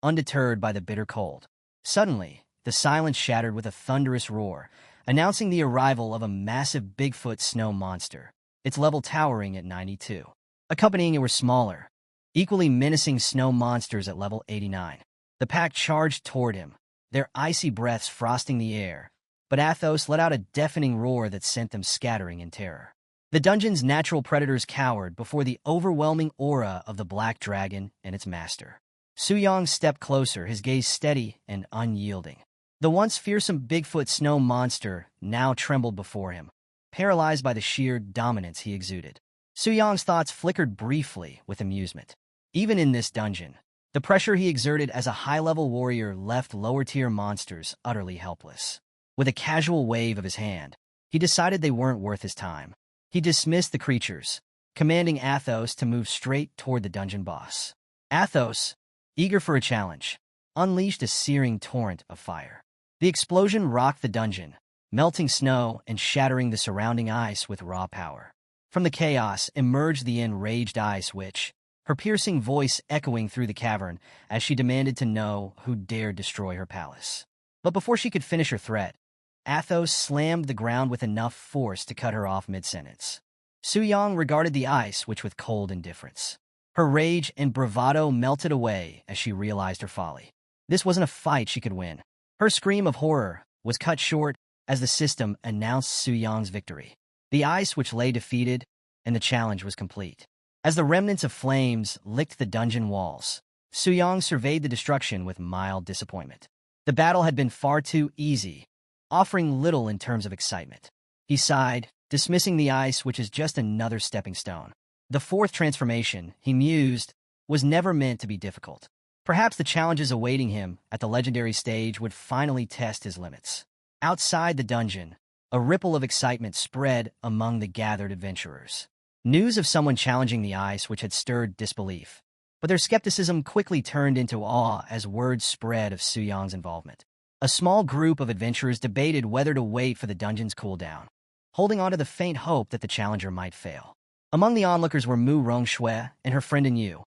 undeterred by the bitter cold. Suddenly, the silence shattered with a thunderous roar, announcing the arrival of a massive Bigfoot snow monster, its level towering at 92. Accompanying it were smaller, equally menacing snow monsters at level 89. The pack charged toward him, their icy breaths frosting the air, but Athos let out a deafening roar that sent them scattering in terror. The dungeon's natural predators cowered before the overwhelming aura of the black dragon and its master. Suyang stepped closer, his gaze steady and unyielding. The once fearsome Bigfoot snow monster now trembled before him, paralyzed by the sheer dominance he exuded. Suyang's thoughts flickered briefly with amusement. Even in this dungeon, the pressure he exerted as a high-level warrior left lower-tier monsters utterly helpless. With a casual wave of his hand, he decided they weren't worth his time. He dismissed the creatures, commanding Athos to move straight toward the dungeon boss. Athos, eager for a challenge, unleashed a searing torrent of fire. The explosion rocked the dungeon, melting snow and shattering the surrounding ice with raw power. From the chaos emerged the enraged Ice Witch, her piercing voice echoing through the cavern as she demanded to know who dared destroy her palace. But before she could finish her threat, Athos slammed the ground with enough force to cut her off mid-sentence. Suyang regarded the Ice Witch with cold indifference. Her rage and bravado melted away as she realized her folly. This wasn't a fight she could win. Her scream of horror was cut short as the system announced Suyang's victory. The Ice Witch lay defeated, and the challenge was complete. As the remnants of flames licked the dungeon walls, Suyang surveyed the destruction with mild disappointment. The battle had been far too easy, offering little in terms of excitement. He sighed, dismissing the ice, which is just another stepping stone. The fourth transformation, he mused, was never meant to be difficult. Perhaps the challenges awaiting him at the legendary stage would finally test his limits. Outside the dungeon, a ripple of excitement spread among the gathered adventurers. News of someone challenging the ice which had stirred disbelief. But their skepticism quickly turned into awe as word spread of Su Yang's involvement. A small group of adventurers debated whether to wait for the dungeon's cooldown, holding on to the faint hope that the challenger might fail. Among the onlookers were Mu Rongshui and her friend Yu,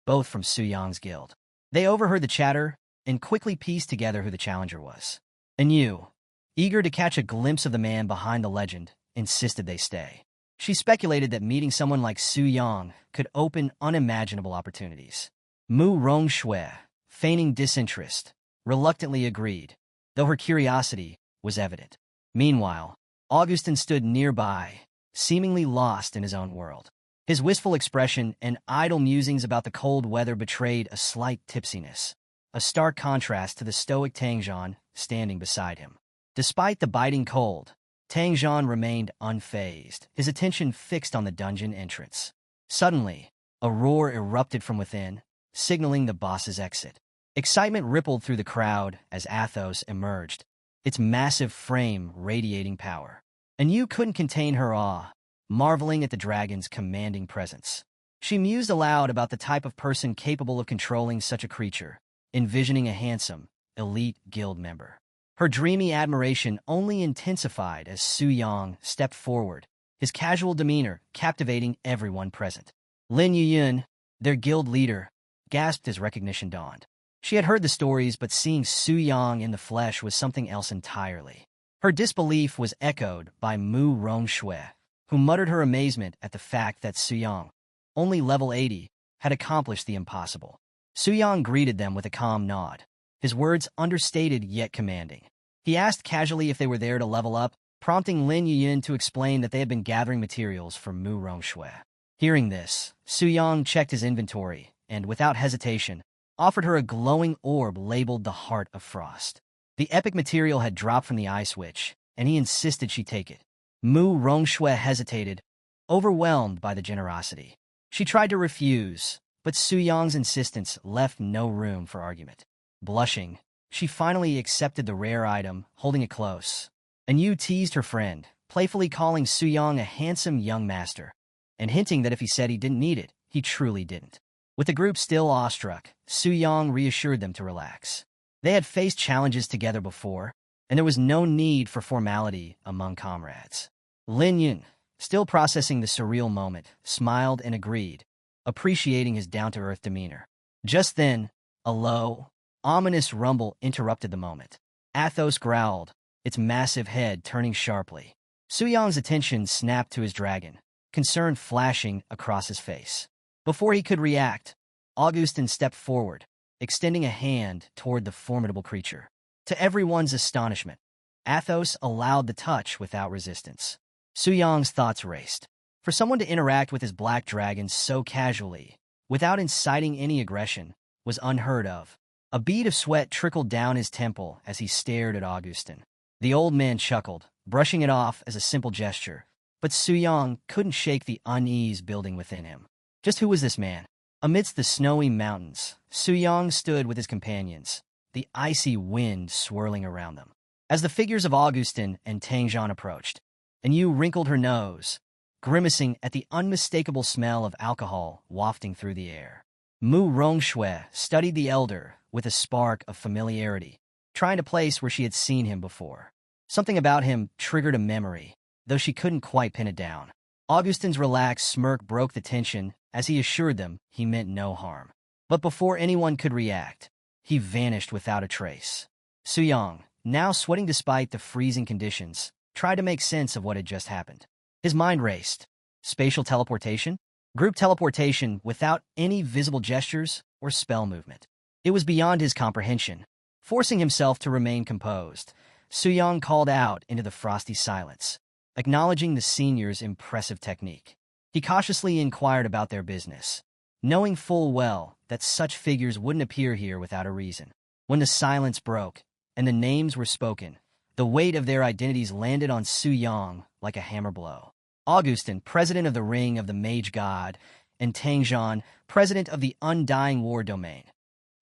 both from Su Yang's guild. They overheard the chatter and quickly pieced together who the challenger was. Yu, eager to catch a glimpse of the man behind the legend, insisted they stay. She speculated that meeting someone like Su Yang could open unimaginable opportunities. Mu Rongshui, feigning disinterest, reluctantly agreed, though her curiosity was evident. Meanwhile, Augustin stood nearby, seemingly lost in his own world. His wistful expression and idle musings about the cold weather betrayed a slight tipsiness, a stark contrast to the stoic Tangzhan standing beside him. Despite the biting cold, Tangzhan remained unfazed, his attention fixed on the dungeon entrance. Suddenly, a roar erupted from within, signaling the boss's exit. Excitement rippled through the crowd as Athos emerged, its massive frame radiating power. And you couldn't contain her awe, marveling at the dragon's commanding presence. She mused aloud about the type of person capable of controlling such a creature, envisioning a handsome, elite guild member. Her dreamy admiration only intensified as Su Yang stepped forward, his casual demeanor captivating everyone present. Lin Yuyun, their guild leader, gasped as recognition dawned. She had heard the stories, but seeing Su Yang in the flesh was something else entirely. Her disbelief was echoed by Mu Rongshui, who muttered her amazement at the fact that Su Yang, only level 80, had accomplished the impossible. Su Yang greeted them with a calm nod, his words understated yet commanding. He asked casually if they were there to level up, prompting Lin Yuyun to explain that they had been gathering materials for Mu Rongshui. Hearing this, Su Yang checked his inventory and, without hesitation, offered her a glowing orb labeled the Heart of Frost. The epic material had dropped from the Ice Witch, and he insisted she take it. Mu Rongshui hesitated, overwhelmed by the generosity. She tried to refuse, but Su Yang's insistence left no room for argument. Blushing, she finally accepted the rare item, holding it close. And Yu teased her friend, playfully calling Su Yang a handsome young master, and hinting that if he said he didn't need it, he truly didn't. With the group still awestruck, Su Yang reassured them to relax. They had faced challenges together before, and there was no need for formality among comrades. Lin Yun, still processing the surreal moment, smiled and agreed, appreciating his down-to-earth demeanor. Just then, a low, ominous rumble interrupted the moment. Athos growled, its massive head turning sharply. Su Yang's attention snapped to his dragon, concern flashing across his face. Before he could react, Augustin stepped forward, extending a hand toward the formidable creature. To everyone's astonishment, Athos allowed the touch without resistance. Su Yang's thoughts raced. For someone to interact with his black dragon so casually, without inciting any aggression, was unheard of. A bead of sweat trickled down his temple as he stared at Augustin. The old man chuckled, brushing it off as a simple gesture, but Su Yang couldn't shake the unease building within him. Just who was this man? Amidst the snowy mountains, Su Yang stood with his companions, the icy wind swirling around them. As the figures of Augustin and Tangzhan approached, and Yu wrinkled her nose, grimacing at the unmistakable smell of alcohol wafting through the air. Mu Rongshui studied the elder with a spark of familiarity, trying to place where she had seen him before. Something about him triggered a memory, though she couldn't quite pin it down. Augustin's relaxed smirk broke the tension as he assured them he meant no harm. But before anyone could react, he vanished without a trace. Su Yang, now sweating despite the freezing conditions, tried to make sense of what had just happened. His mind raced. Spatial teleportation? Group teleportation without any visible gestures or spell movement. It was beyond his comprehension. Forcing himself to remain composed, Su Yang called out into the frosty silence, acknowledging the senior's impressive technique. He cautiously inquired about their business, knowing full well that such figures wouldn't appear here without a reason. When the silence broke and the names were spoken, The weight of their identities landed on Su Yang like a hammer blow. Augustin, president of the Ring of the Mage God, and Tang Zhan, president of the Undying War Domain.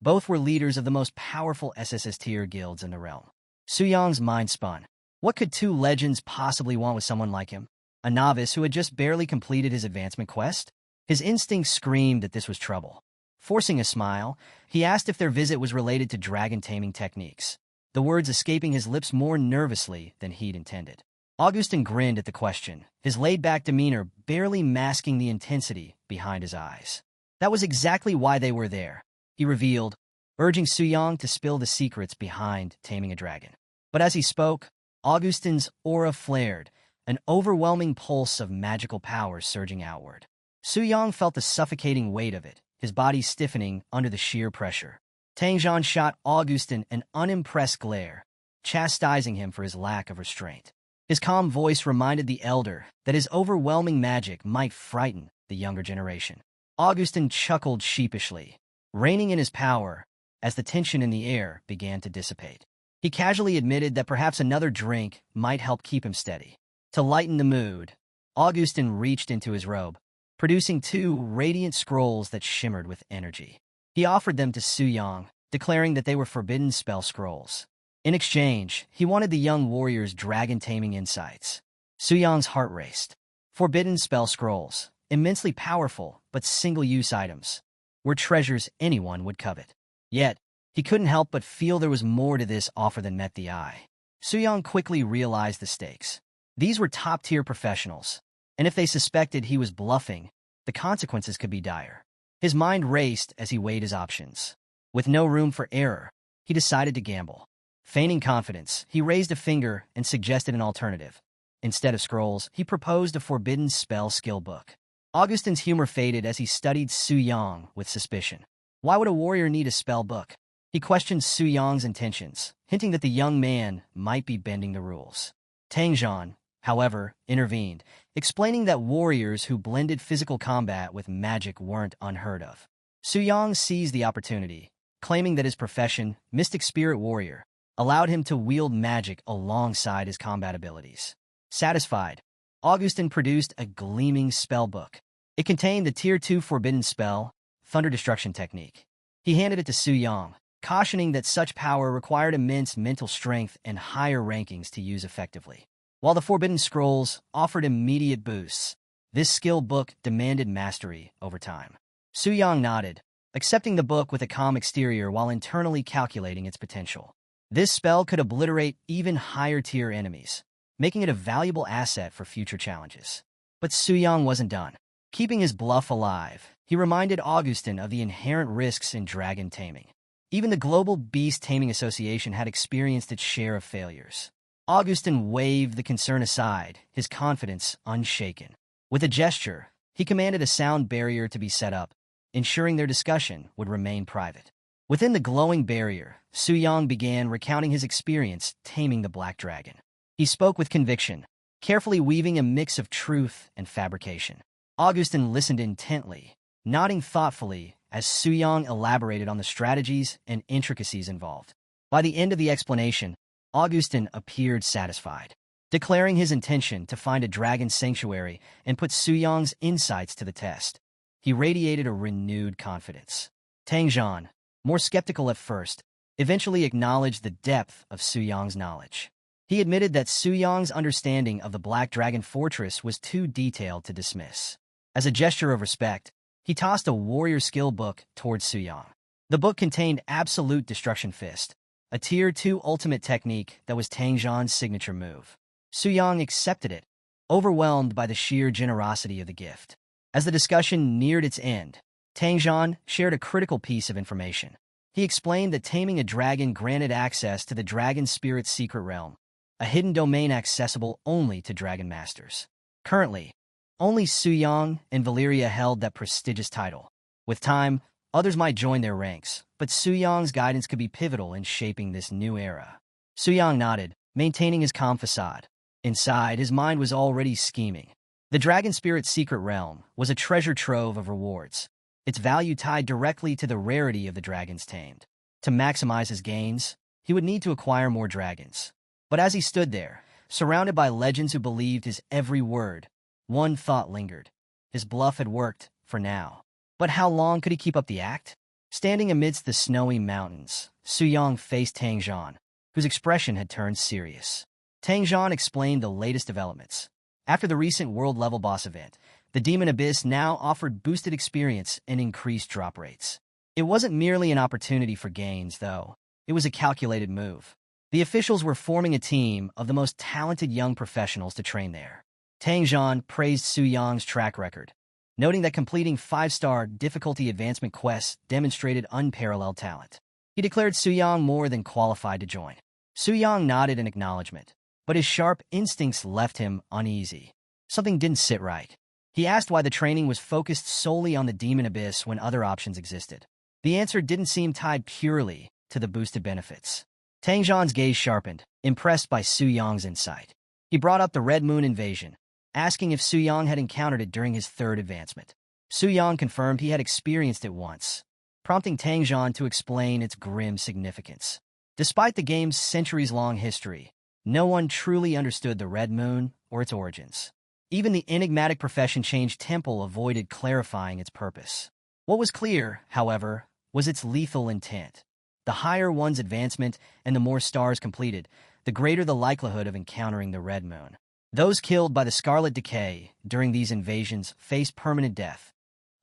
Both were leaders of the most powerful SSS tier guilds in the realm. Su Yang's mind spun. What could two legends possibly want with someone like him? A novice who had just barely completed his advancement quest? His instincts screamed that this was trouble. Forcing a smile, he asked if their visit was related to dragon taming techniques, the words escaping his lips more nervously than he'd intended. Augustin grinned at the question, his laid-back demeanor barely masking the intensity behind his eyes. That was exactly why they were there, he revealed, urging Su Yang to spill the secrets behind taming a dragon. But as he spoke, Augustin's aura flared, an overwhelming pulse of magical power surging outward. Su Yang felt the suffocating weight of it, his body stiffening under the sheer pressure. Tang Zhan shot Augustin an unimpressed glare, chastising him for his lack of restraint. His calm voice reminded the elder that his overwhelming magic might frighten the younger generation. Augustin chuckled sheepishly, reining in his power as the tension in the air began to dissipate. He casually admitted that perhaps another drink might help keep him steady. To lighten the mood, Augustin reached into his robe, producing two radiant scrolls that shimmered with energy. He offered them to Su Yang, declaring that they were forbidden spell scrolls. In exchange, he wanted the young warrior's dragon-taming insights. Su Yang's heart raced. Forbidden spell scrolls, immensely powerful but single-use items, were treasures anyone would covet. Yet, he couldn't help but feel there was more to this offer than met the eye. Su Yang quickly realized the stakes. These were top-tier professionals, and if they suspected he was bluffing, the consequences could be dire. His mind raced as he weighed his options. With no room for error, he decided to gamble. Feigning confidence, he raised a finger and suggested an alternative. Instead of scrolls, he proposed a forbidden spell skill book. Augustin's humor faded as he studied Su Yang with suspicion. Why would a warrior need a spell book? He questioned Su Yang's intentions, hinting that the young man might be bending the rules. Tang Zhan, however, intervened, explaining that warriors who blended physical combat with magic weren't unheard of. Su Yang seized the opportunity, claiming that his profession, Mystic Spirit Warrior, allowed him to wield magic alongside his combat abilities. Satisfied, Augustin produced a gleaming spell book. It contained the Tier 2 forbidden spell, Thunder Destruction Technique. He handed it to Su Yang, cautioning that such power required immense mental strength and higher rankings to use effectively. While the Forbidden Scrolls offered immediate boosts, this skill book demanded mastery over time. Su Yang nodded, accepting the book with a calm exterior while internally calculating its potential. This spell could obliterate even higher-tier enemies, making it a valuable asset for future challenges. But Su Yang wasn't done. Keeping his bluff alive, he reminded Augustin of the inherent risks in dragon taming. Even the Global Beast Taming Association had experienced its share of failures. Augustin waved the concern aside, his confidence unshaken. With a gesture, he commanded a sound barrier to be set up, ensuring their discussion would remain private. Within the glowing barrier, Su Yang began recounting his experience taming the black dragon. He spoke with conviction, carefully weaving a mix of truth and fabrication. Augustin listened intently, nodding thoughtfully as Su Yang elaborated on the strategies and intricacies involved. By the end of the explanation, Augustin appeared satisfied, declaring his intention to find a dragon sanctuary and put Su Yang's insights to the test. He radiated a renewed confidence. Tang Zhan, more skeptical at first, eventually acknowledged the depth of Su Yang's knowledge. He admitted that Su Yang's understanding of the Black Dragon Fortress was too detailed to dismiss. As a gesture of respect, he tossed a warrior skill book towards Su Yang. The book contained Absolute Destruction Fist, a Tier 2 ultimate technique that was Tang Zhan's signature move. Su Yang accepted it, overwhelmed by the sheer generosity of the gift. As the discussion neared its end, Tang Zhan shared a critical piece of information. He explained that taming a dragon granted access to the dragon spirit's secret realm, a hidden domain accessible only to dragon masters. Currently, only Su Yang and Valeria held that prestigious title. With time, others might join their ranks, but Su Yang's guidance could be pivotal in shaping this new era. Su Yang nodded, maintaining his calm facade. Inside, his mind was already scheming. The dragon spirit's secret realm was a treasure trove of rewards, its value tied directly to the rarity of the dragons tamed. To maximize his gains, he would need to acquire more dragons. But as he stood there, surrounded by legends who believed his every word, one thought lingered. His bluff had worked, for now. But how long could he keep up the act? Standing amidst the snowy mountains, Suyang faced Tang Zhan, whose expression had turned serious. Tang Zhan explained the latest developments. After the recent world-level boss event, the Demon Abyss now offered boosted experience and increased drop rates. It wasn't merely an opportunity for gains, though. It was a calculated move. The officials were forming a team of the most talented young professionals to train there. Tang Zhan praised Su Yang's track record, noting that completing 5-star difficulty advancement quests demonstrated unparalleled talent. He declared Su Yang more than qualified to join. Su Yang nodded in acknowledgement, but his sharp instincts left him uneasy. Something didn't sit right. He asked why the training was focused solely on the Demon Abyss when other options existed. The answer didn't seem tied purely to the boosted benefits. Tang Zhan's gaze sharpened, impressed by Su Yang's insight. He brought up the Red Moon invasion, asking if Su Yang had encountered it during his third advancement. Su Yang confirmed he had experienced it once, prompting Tang Zhan to explain its grim significance. Despite the game's centuries-long history, no one truly understood the Red Moon or its origins. Even the enigmatic Profession Change Temple avoided clarifying its purpose. What was clear, however, was its lethal intent. The higher one's advancement and the more stars completed, the greater the likelihood of encountering the Red Moon. Those killed by the Scarlet Decay during these invasions faced permanent death,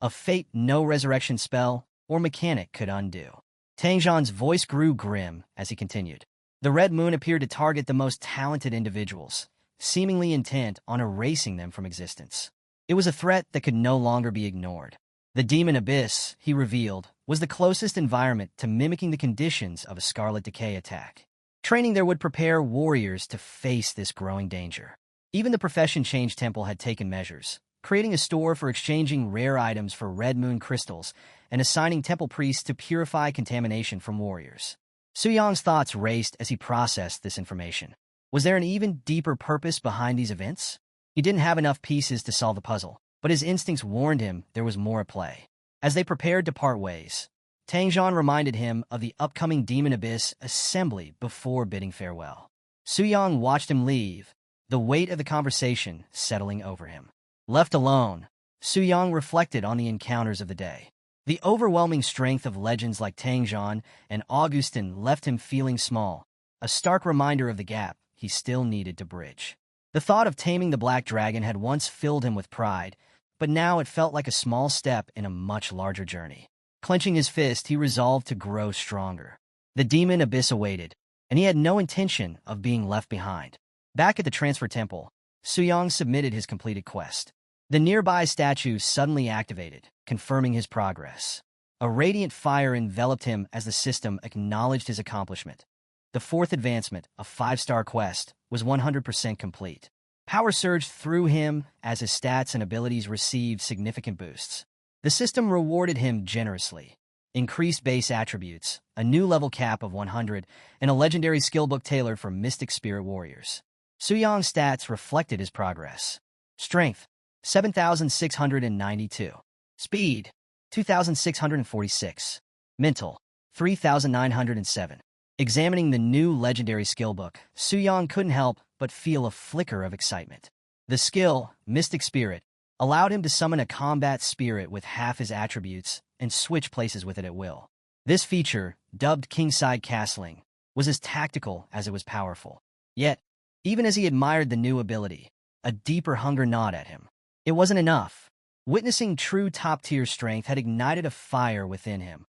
a fate no resurrection spell or mechanic could undo. Tang Zhan's voice grew grim as he continued. The Red Moon appeared to target the most talented individuals, seemingly intent on erasing them from existence. It was a threat that could no longer be ignored. The Demon Abyss, he revealed, was the closest environment to mimicking the conditions of a Scarlet Decay attack. Training there would prepare warriors to face this growing danger. Even the Profession Change Temple had taken measures, creating a store for exchanging rare items for Red Moon crystals and assigning temple priests to purify contamination from warriors. Su Yang's thoughts raced as he processed this information. Was there an even deeper purpose behind these events? He didn't have enough pieces to solve the puzzle, but his instincts warned him there was more at play. As they prepared to part ways, Tang Zhan reminded him of the upcoming Demon Abyss assembly before bidding farewell. Su Yang watched him leave, the weight of the conversation settling over him. Left alone, Su Yang reflected on the encounters of the day. The overwhelming strength of legends like Tang Zhan and Augustin left him feeling small, a stark reminder of the gap he still needed to bridge. The thought of taming the Black Dragon had once filled him with pride, but now it felt like a small step in a much larger journey. Clenching his fist, he resolved to grow stronger. The Demon Abyss awaited, and he had no intention of being left behind. Back at the Transfer Temple, Su Yang submitted his completed quest. The nearby statue suddenly activated, confirming his progress. A radiant fire enveloped him as the system acknowledged his accomplishment. The fourth advancement, a 5-star quest, was 100% complete. Power surged through him as his stats and abilities received significant boosts. The system rewarded him generously. Increased base attributes, a new level cap of 100, and a legendary skill book tailored for Mystic Spirit Warriors. Su Yang's stats reflected his progress. Strength, 7,692. Speed, 2,646. Mental, 3,907. Examining the new legendary skill book, Su Yang couldn't help but feel a flicker of excitement. The skill, Mystic Spirit, allowed him to summon a combat spirit with half his attributes and switch places with it at will. This feature, dubbed Kingside Castling, was as tactical as it was powerful. Yet, even as he admired the new ability, a deeper hunger gnawed at him. It wasn't enough. Witnessing true top-tier strength had ignited a fire within him,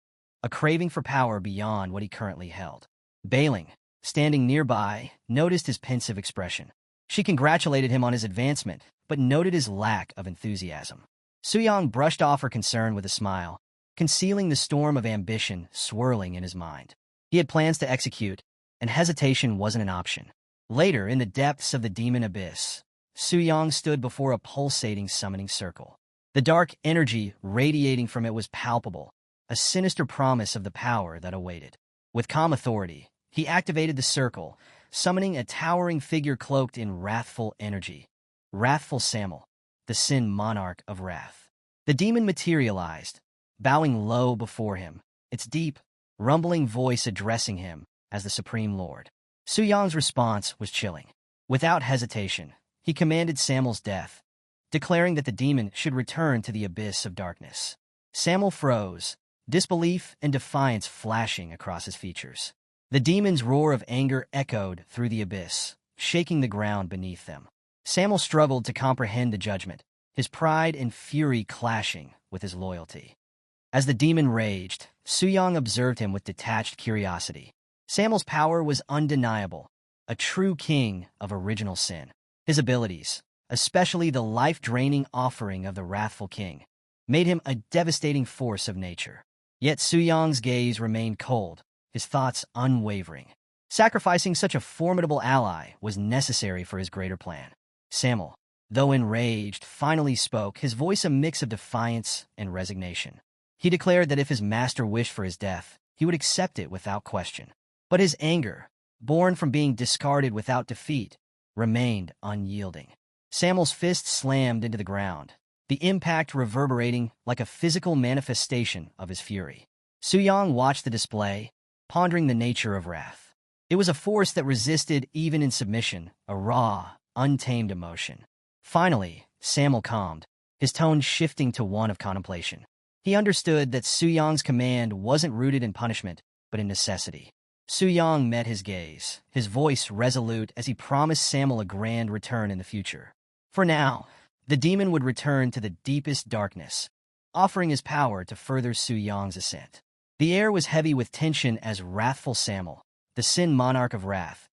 a craving for power beyond what he currently held. Bailing, standing nearby, noticed his pensive expression. She congratulated him on his advancement, but noted his lack of enthusiasm. Su Yang brushed off her concern with a smile, concealing the storm of ambition swirling in his mind. He had plans to execute, and hesitation wasn't an option. Later, in the depths of the Demon Abyss, Su Yang stood before a pulsating summoning circle. The dark energy radiating from it was palpable, a sinister promise of the power that awaited. With calm authority, he activated the circle, summoning a towering figure cloaked in wrathful energy. Wrathful Samuel, the Sin Monarch of Wrath. The demon materialized, bowing low before him, its deep, rumbling voice addressing him as the Supreme Lord. Su Yang's response was chilling. Without hesitation, he commanded Samuel's death, declaring that the demon should return to the abyss of darkness. Samuel froze, disbelief and defiance flashing across his features. The demon's roar of anger echoed through the abyss, shaking the ground beneath them. Samuel struggled to comprehend the judgment, his pride and fury clashing with his loyalty. As the demon raged, Su Yang observed him with detached curiosity. Samuel's power was undeniable, a true king of original sin. His abilities, especially the life-draining offering of the wrathful king, made him a devastating force of nature. Yet Su Yang's gaze remained cold, his thoughts unwavering. Sacrificing such a formidable ally was necessary for his greater plan. Samuel, though enraged, finally spoke, his voice a mix of defiance and resignation. He declared that if his master wished for his death, he would accept it without question. But his anger, born from being discarded without defeat, remained unyielding. Samuel's fist slammed into the ground, the impact reverberating like a physical manifestation of his fury. Su Yang watched the display, pondering the nature of wrath. It was a force that resisted even in submission, a raw, untamed emotion. Finally, Samuel calmed, his tone shifting to one of contemplation. He understood that Su Yang's command wasn't rooted in punishment, but in necessity. Su Yang met his gaze, his voice resolute as he promised Samuel a grand return in the future. For now, the demon would return to the deepest darkness, offering his power to further Su Yang's ascent. The air was heavy with tension as wrathful Samuel, the Sin Monarch of Wrath,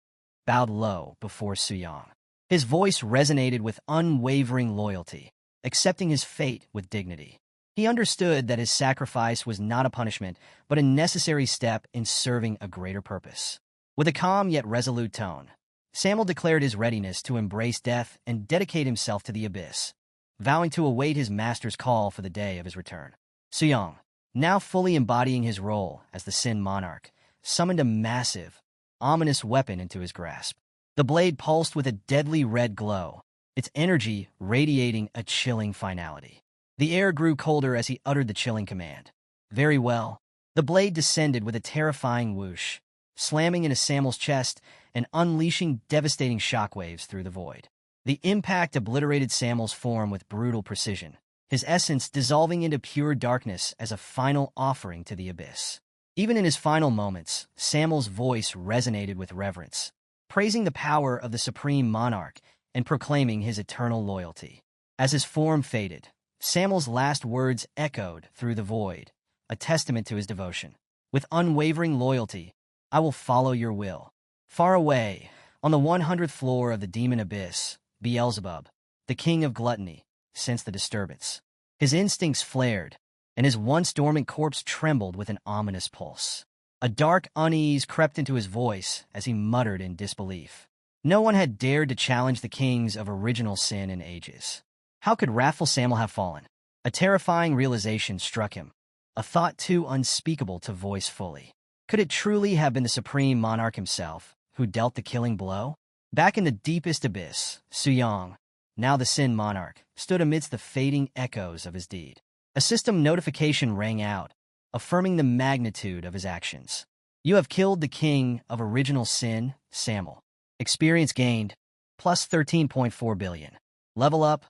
bowed low before Su Yang. His voice resonated with unwavering loyalty, accepting his fate with dignity. He understood that his sacrifice was not a punishment, but a necessary step in serving a greater purpose. With a calm yet resolute tone, Samuel declared his readiness to embrace death and dedicate himself to the abyss, vowing to await his master's call for the day of his return. Su Yang, now fully embodying his role as the Sin Monarch, summoned a massive, ominous weapon into his grasp. The blade pulsed with a deadly red glow, its energy radiating a chilling finality. The air grew colder as he uttered the chilling command. Very well. The blade descended with a terrifying whoosh, slamming into Samuel's chest and unleashing devastating shockwaves through the void. The impact obliterated Samuel's form with brutal precision, his essence dissolving into pure darkness as a final offering to the abyss. Even in his final moments, Samuel's voice resonated with reverence, praising the power of the supreme monarch and proclaiming his eternal loyalty. As his form faded, Samuel's last words echoed through the void, a testament to his devotion. With unwavering loyalty, I will follow your will. Far away, on the 100th floor of the demon abyss, Beelzebub, the king of gluttony, sensed the disturbance. His instincts flared, and his once dormant corpse trembled with an ominous pulse. A dark unease crept into his voice as he muttered in disbelief. No one had dared to challenge the kings of original sin in ages. How could wrathful Samuel have fallen? A terrifying realization struck him, a thought too unspeakable to voice fully. Could it truly have been the supreme monarch himself who dealt the killing blow? Back in the deepest abyss, Su Yang, now the Sin Monarch, stood amidst the fading echoes of his deed. A system notification rang out, affirming the magnitude of his actions. You have killed the king of original sin, Samuel. Experience gained, plus 13.4 billion. Level up,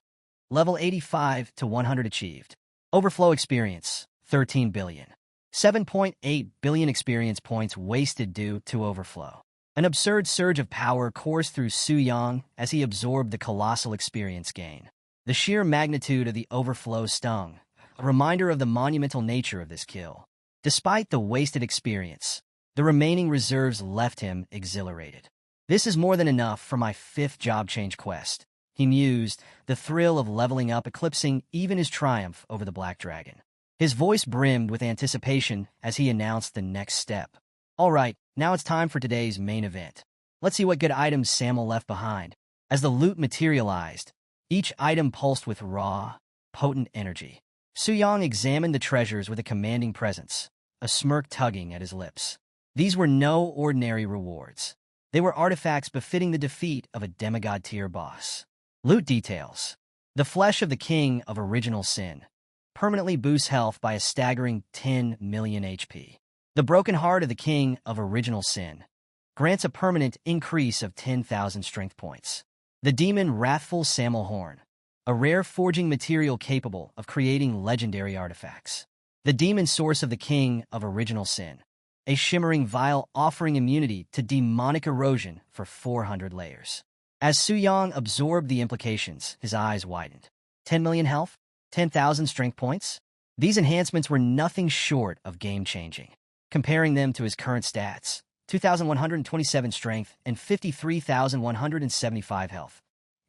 level 85 to 100 achieved. Overflow experience, 13 billion. 7.8 billion experience points wasted due to overflow. An absurd surge of power coursed through Su Yang as he absorbed the colossal experience gain. The sheer magnitude of the overflow stung, a reminder of the monumental nature of this kill. Despite the wasted experience, the remaining reserves left him exhilarated. This is more than enough for my 5th job change quest, he mused, the thrill of leveling up eclipsing even his triumph over the Black Dragon. His voice brimmed with anticipation as he announced the next step. All right, now it's time for today's main event. Let's see what good items Samuel left behind. As the loot materialized, each item pulsed with raw, potent energy. Su Yang examined the treasures with a commanding presence, a smirk tugging at his lips. These were no ordinary rewards. They were artifacts befitting the defeat of a demigod-tier boss. Loot details. The flesh of the king of original sin permanently boosts health by a staggering 10 million HP. The broken heart of the king of original sin grants a permanent increase of 10,000 strength points. The demon Wrathful Samel Horn, a rare forging material capable of creating legendary artifacts. The demon source of the king of original sin, a shimmering vial offering immunity to demonic erosion for 400 layers. As Suyang absorbed the implications, his eyes widened. 10 million health? 10,000 strength points? These enhancements were nothing short of game-changing. Comparing them to his current stats, 2,127 strength and 53,175 health,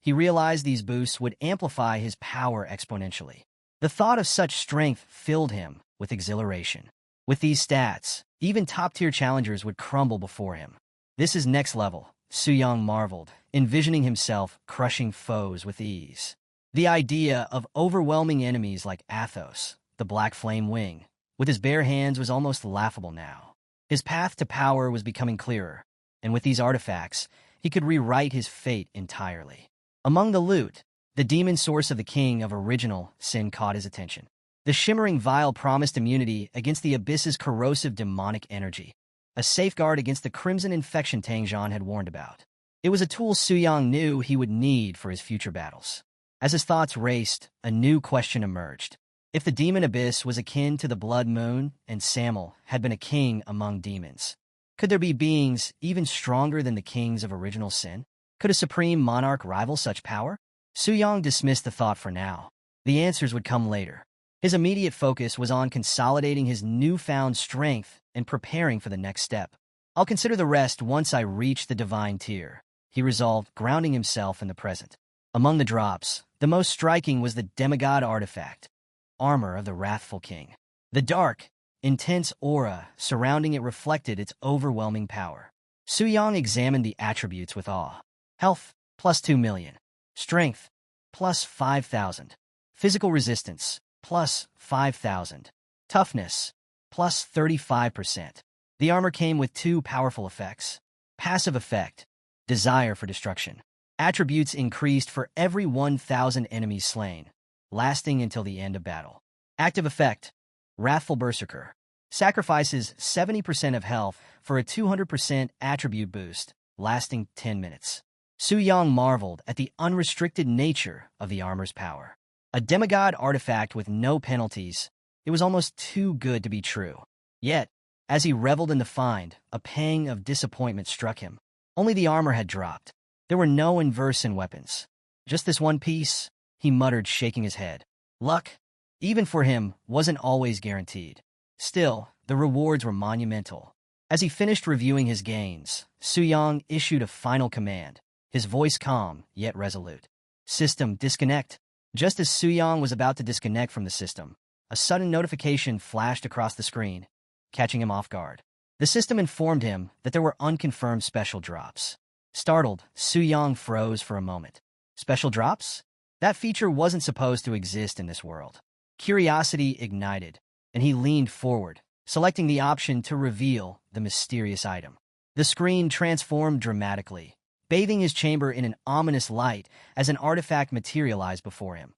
he realized these boosts would amplify his power exponentially. The thought of such strength filled him with exhilaration. With these stats, even top-tier challengers would crumble before him. This is next level, Suyang marveled, envisioning himself crushing foes with ease. The idea of overwhelming enemies like Athos, the Black Flame Wing, with his bare hands was almost laughable now. His path to power was becoming clearer, and with these artifacts, he could rewrite his fate entirely. Among the loot, the demon source of the king of original sin caught his attention. The shimmering vial promised immunity against the abyss's corrosive demonic energy, a safeguard against the crimson infection Tang Zhan had warned about. It was a tool Suyang knew he would need for his future battles. As his thoughts raced, a new question emerged. If the demon abyss was akin to the Blood Moon and Samel had been a king among demons, could there be beings even stronger than the kings of original sin? Could a supreme monarch rival such power? Suyang dismissed the thought for now. The answers would come later. His immediate focus was on consolidating his newfound strength and preparing for the next step. I'll consider the rest once I reach the divine tier, he resolved, grounding himself in the present. Among the drops, the most striking was the demigod artifact, Armor of the Wrathful King. The dark, intense aura surrounding it reflected its overwhelming power. Suyang examined the attributes with awe. Health, plus 2 million. Strength, plus 5,000. Physical resistance, plus 5,000. Toughness, plus 35%. The armor came with two powerful effects. Passive effect, desire for destruction. Attributes increased for every 1,000 enemies slain, lasting until the end of battle. Active effect, Wrathful Berserker. Sacrifices 70% of health for a 200% attribute boost, lasting 10 minutes. Suyang marveled at the unrestricted nature of the armor's power. A demigod artifact with no penalties, it was almost too good to be true. Yet, as he reveled in the find, a pang of disappointment struck him. Only the armor had dropped. There were no inverse in weapons. Just this one piece, he muttered, shaking his head. Luck, even for him, wasn't always guaranteed. Still, the rewards were monumental. As he finished reviewing his gains, Suyang issued a final command, his voice calm, yet resolute. System disconnect. Just as Suyang was about to disconnect from the system, a sudden notification flashed across the screen, catching him off guard. The system informed him that there were unconfirmed special drops. Startled, Suyang froze for a moment. Special drops? That feature wasn't supposed to exist in this world. Curiosity ignited, and he leaned forward, selecting the option to reveal the mysterious item. The screen transformed dramatically, bathing his chamber in an ominous light as an artifact materialized before him.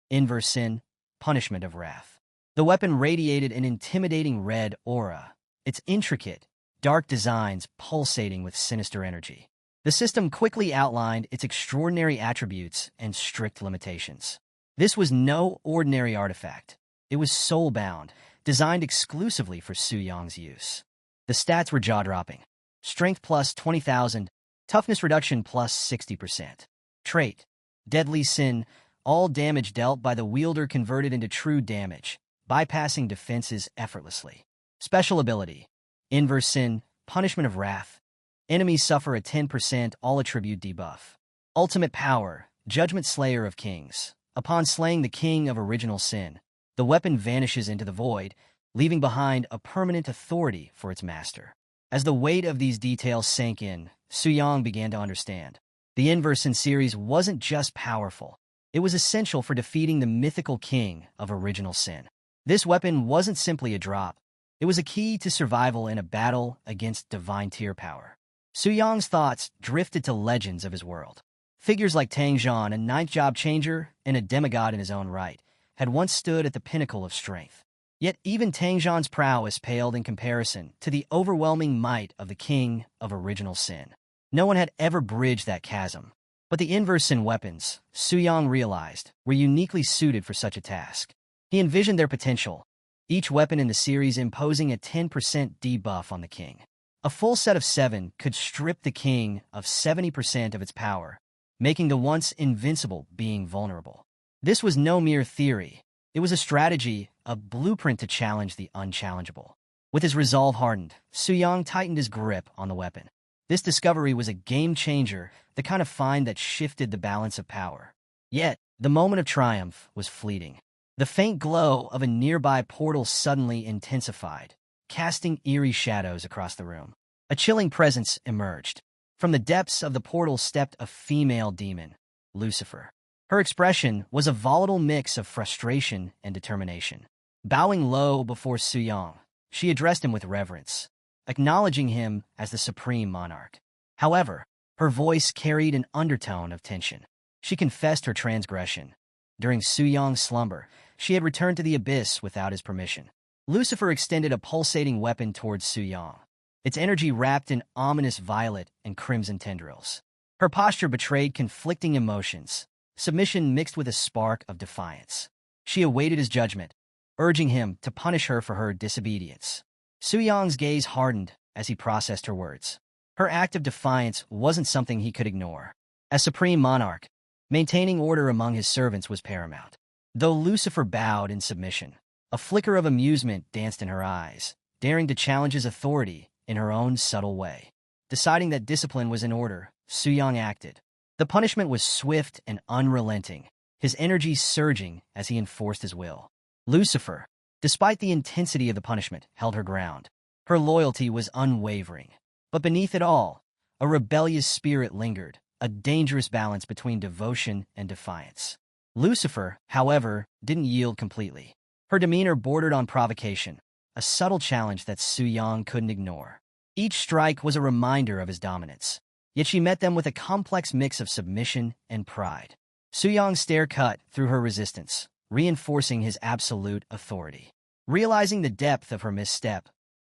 Inverse Sin, Punishment of Wrath. The weapon radiated an intimidating red aura, its intricate, dark designs pulsating with sinister energy. The system quickly outlined its extraordinary attributes and strict limitations. This was no ordinary artifact. It was soul-bound, designed exclusively for Suyang's use. The stats were jaw-dropping. Strength plus 20,000, toughness reduction plus 60%. Trait, Deadly Sin, all damage dealt by the wielder converted into true damage, bypassing defenses effortlessly. Special ability, Inverse Sin, Punishment of Wrath. Enemies suffer a 10% all-attribute debuff. Ultimate power, Judgment Slayer of Kings. Upon slaying the king of original sin, the weapon vanishes into the void, leaving behind a permanent authority for its master. As the weight of these details sank in, Suyang began to understand. The Inverse Sin series wasn't just powerful. It was essential for defeating the mythical king of original sin. This weapon wasn't simply a drop. It was a key to survival in a battle against divine tier power. Suyang's thoughts drifted to legends of his world. Figures like Tang Zhan, a ninth job changer and a demigod in his own right, had once stood at the pinnacle of strength. Yet even Tang Zhan's prowess paled in comparison to the overwhelming might of the king of original sin. No one had ever bridged that chasm. But the inverse sin weapons, Su Yang realized, were uniquely suited for such a task. He envisioned their potential, each weapon in the series imposing a 10% debuff on the king. A full set of 7 could strip the king of 70% of its power, making the once invincible being vulnerable. This was no mere theory. It was a strategy, a blueprint to challenge the unchallengeable. With his resolve hardened, Su Yang tightened his grip on the weapon. This discovery was a game-changer, the kind of find that shifted the balance of power. Yet, the moment of triumph was fleeting. The faint glow of a nearby portal suddenly intensified, casting eerie shadows across the room. A chilling presence emerged. From the depths of the portal stepped a female demon, Lucifer. Her expression was a volatile mix of frustration and determination. Bowing low before Su Yang, she addressed him with reverence, acknowledging him as the supreme monarch. However, her voice carried an undertone of tension. She confessed her transgression. During Su Yang's slumber, she had returned to the abyss without his permission. Lucifer extended a pulsating weapon towards Su Yang, its energy wrapped in ominous violet and crimson tendrils. Her posture betrayed conflicting emotions, submission mixed with a spark of defiance. She awaited his judgment, urging him to punish her for her disobedience. Su Yang's gaze hardened as he processed her words. Her act of defiance wasn't something he could ignore. As supreme monarch, maintaining order among his servants was paramount. Though Lucifer bowed in submission, a flicker of amusement danced in her eyes, daring to challenge his authority in her own subtle way. Deciding that discipline was in order, Su Yang acted. The punishment was swift and unrelenting, his energy surging as he enforced his will. Lucifer, despite the intensity of the punishment, held her ground. Her loyalty was unwavering. But beneath it all, a rebellious spirit lingered, a dangerous balance between devotion and defiance. Lucifer, however, didn't yield completely. Her demeanor bordered on provocation, a subtle challenge that Su Yang couldn't ignore. Each strike was a reminder of his dominance, yet she met them with a complex mix of submission and pride. Su Yang's stare cut through her resistance, reinforcing his absolute authority. Realizing the depth of her misstep,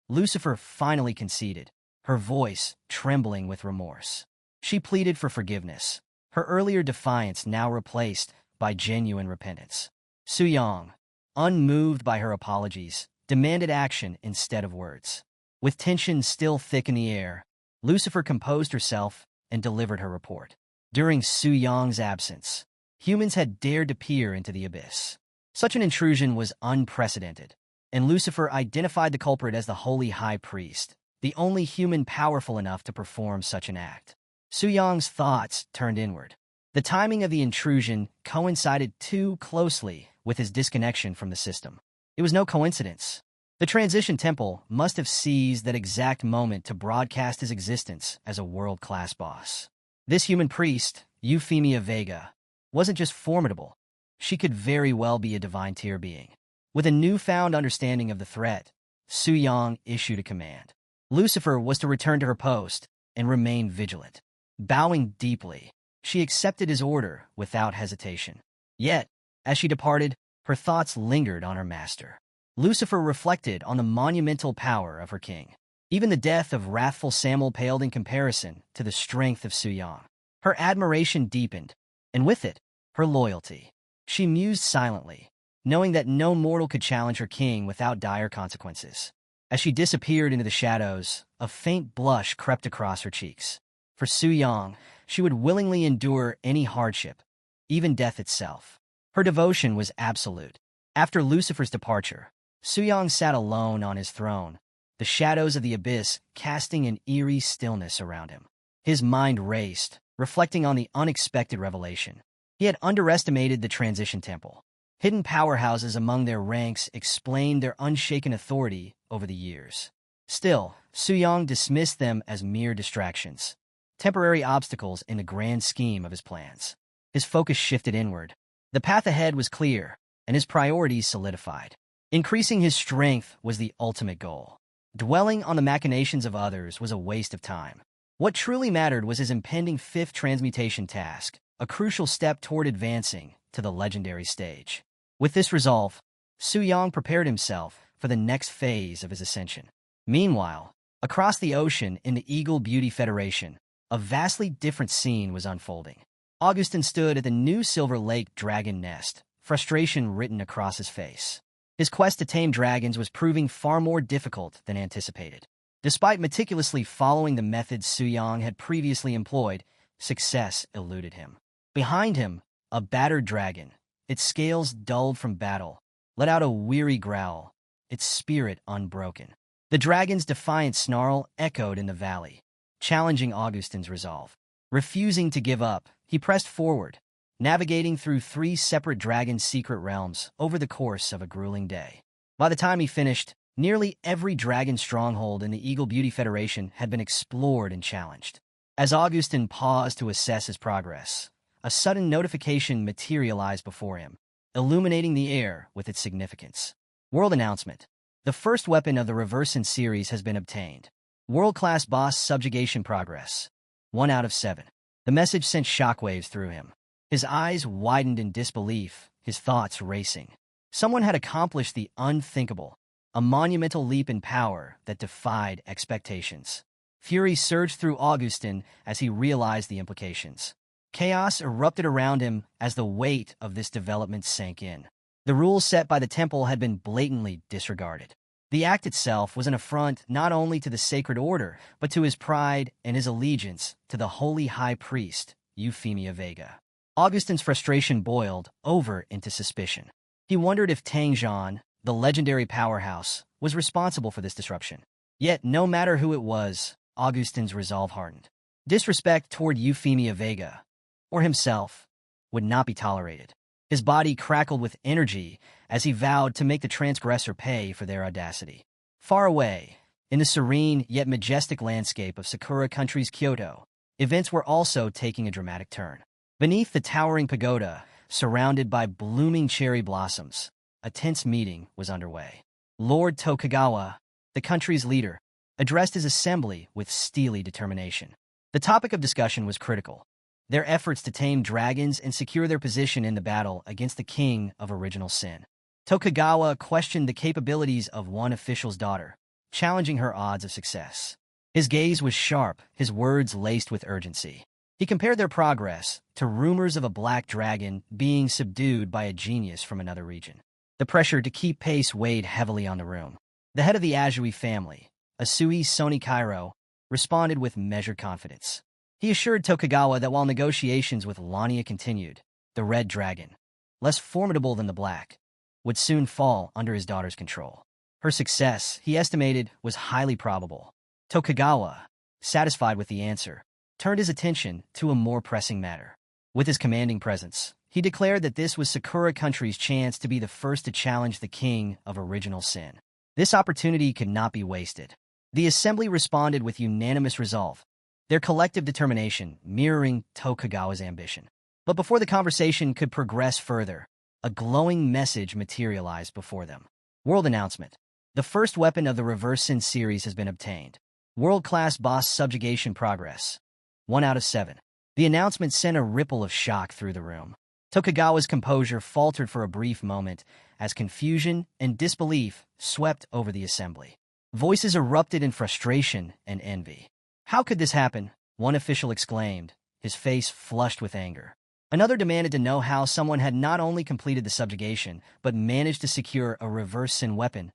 Lucifer finally conceded, her voice trembling with remorse. She pleaded for forgiveness, her earlier defiance now replaced by genuine repentance. Su Yang, unmoved by her apologies, demanded action instead of words. With tension still thick in the air, Lucifer composed herself and delivered her report. During Su Yang's absence, humans had dared to peer into the abyss. Such an intrusion was unprecedented, and Lucifer identified the culprit as the Holy High Priest, the only human powerful enough to perform such an act. Su Yang's thoughts turned inward. The timing of the intrusion coincided too closely with his disconnection from the system. It was no coincidence. The Transition Temple must have seized that exact moment to broadcast his existence as a world-class boss. This human priest, Euphemia Vega, wasn't just formidable. She could very well be a divine tier being. With a newfound understanding of the threat, Su Yang issued a command. Lucifer was to return to her post and remain vigilant. Bowing deeply, she accepted his order without hesitation. Yet, as she departed, her thoughts lingered on her master. Lucifer reflected on the monumental power of her king. Even the death of wrathful Samuel paled in comparison to the strength of Su Yang. Her admiration deepened, and with it, her loyalty. She mused silently, knowing that no mortal could challenge her king without dire consequences. As she disappeared into the shadows, a faint blush crept across her cheeks. For Su Yang, she would willingly endure any hardship, even death itself. Her devotion was absolute. After Lucifer's departure, Su Yang sat alone on his throne, the shadows of the abyss casting an eerie stillness around him. His mind raced, reflecting on the unexpected revelation. He had underestimated the Transition Temple. Hidden powerhouses among their ranks explained their unshaken authority over the years. Still, Su Yang dismissed them as mere distractions, temporary obstacles in the grand scheme of his plans. His focus shifted inward. The path ahead was clear, and his priorities solidified. Increasing his strength was the ultimate goal. Dwelling on the machinations of others was a waste of time. What truly mattered was his impending fifth transmutation task, a crucial step toward advancing to the legendary stage. With this resolve, Su-yang prepared himself for the next phase of his ascension. Meanwhile, across the ocean in the Eagle Beauty Federation, a vastly different scene was unfolding. Augustin stood at the new Silver Lake dragon nest, frustration written across his face. His quest to tame dragons was proving far more difficult than anticipated. Despite meticulously following the methods Su-yang had previously employed, success eluded him. Behind him, a battered dragon, its scales dulled from battle, let out a weary growl, its spirit unbroken. The dragon's defiant snarl echoed in the valley, challenging Augustin's resolve. Refusing to give up, he pressed forward, navigating through 3 separate dragon's secret realms over the course of a grueling day. By the time he finished, nearly every dragon stronghold in the Eagle Beauty Federation had been explored and challenged. As Augustin paused to assess his progress, a sudden notification materialized before him, illuminating the air with its significance. World announcement. The first weapon of the Reverse-In series has been obtained. World-class boss subjugation progress. 1 out of 7. The message sent shockwaves through him. His eyes widened in disbelief, his thoughts racing. Someone had accomplished the unthinkable, a monumental leap in power that defied expectations. Fury surged through Augustin as he realized the implications. Chaos erupted around him as the weight of this development sank in. The rules set by the temple had been blatantly disregarded. The act itself was an affront not only to the sacred order, but to his pride and his allegiance to the holy high priest, Euphemia Vega. Augustin's frustration boiled over into suspicion. He wondered if Tangzhan, the legendary powerhouse, was responsible for this disruption. Yet, no matter who it was, Augustin's resolve hardened. Disrespect toward Euphemia Vega, or himself, would not be tolerated. His body crackled with energy as he vowed to make the transgressor pay for their audacity. Far away, in the serene yet majestic landscape of Sakura Country's Kyoto, events were also taking a dramatic turn. Beneath the towering pagoda, surrounded by blooming cherry blossoms, a tense meeting was underway. Lord Tokugawa, the country's leader, addressed his assembly with steely determination. The topic of discussion was critical: their efforts to tame dragons and secure their position in the battle against the king of original sin. Tokugawa questioned the capabilities of one official's daughter, challenging her odds of success. His gaze was sharp, his words laced with urgency. He compared their progress to rumors of a black dragon being subdued by a genius from another region. The pressure to keep pace weighed heavily on the room. The head of the Azui family, Asui Sonikairo, responded with measured confidence. He assured Tokugawa that while negotiations with Lania continued, the red dragon, less formidable than the black, would soon fall under his daughter's control. Her success, he estimated, was highly probable. Tokugawa, satisfied with the answer, turned his attention to a more pressing matter. With his commanding presence, he declared that this was Sakura Country's chance to be the first to challenge the king of original sin. This opportunity could not be wasted. The assembly responded with unanimous resolve, their collective determination mirroring Tokugawa's ambition. But before the conversation could progress further, a glowing message materialized before them. World announcement. The first weapon of the Reverse-In series has been obtained. World-class boss subjugation progress. 1 out of 7. The announcement sent a ripple of shock through the room. Tokugawa's composure faltered for a brief moment as confusion and disbelief swept over the assembly. Voices erupted in frustration and envy. How could this happen? One official exclaimed, his face flushed with anger. Another demanded to know how someone had not only completed the subjugation, but managed to secure a Reverse-In weapon,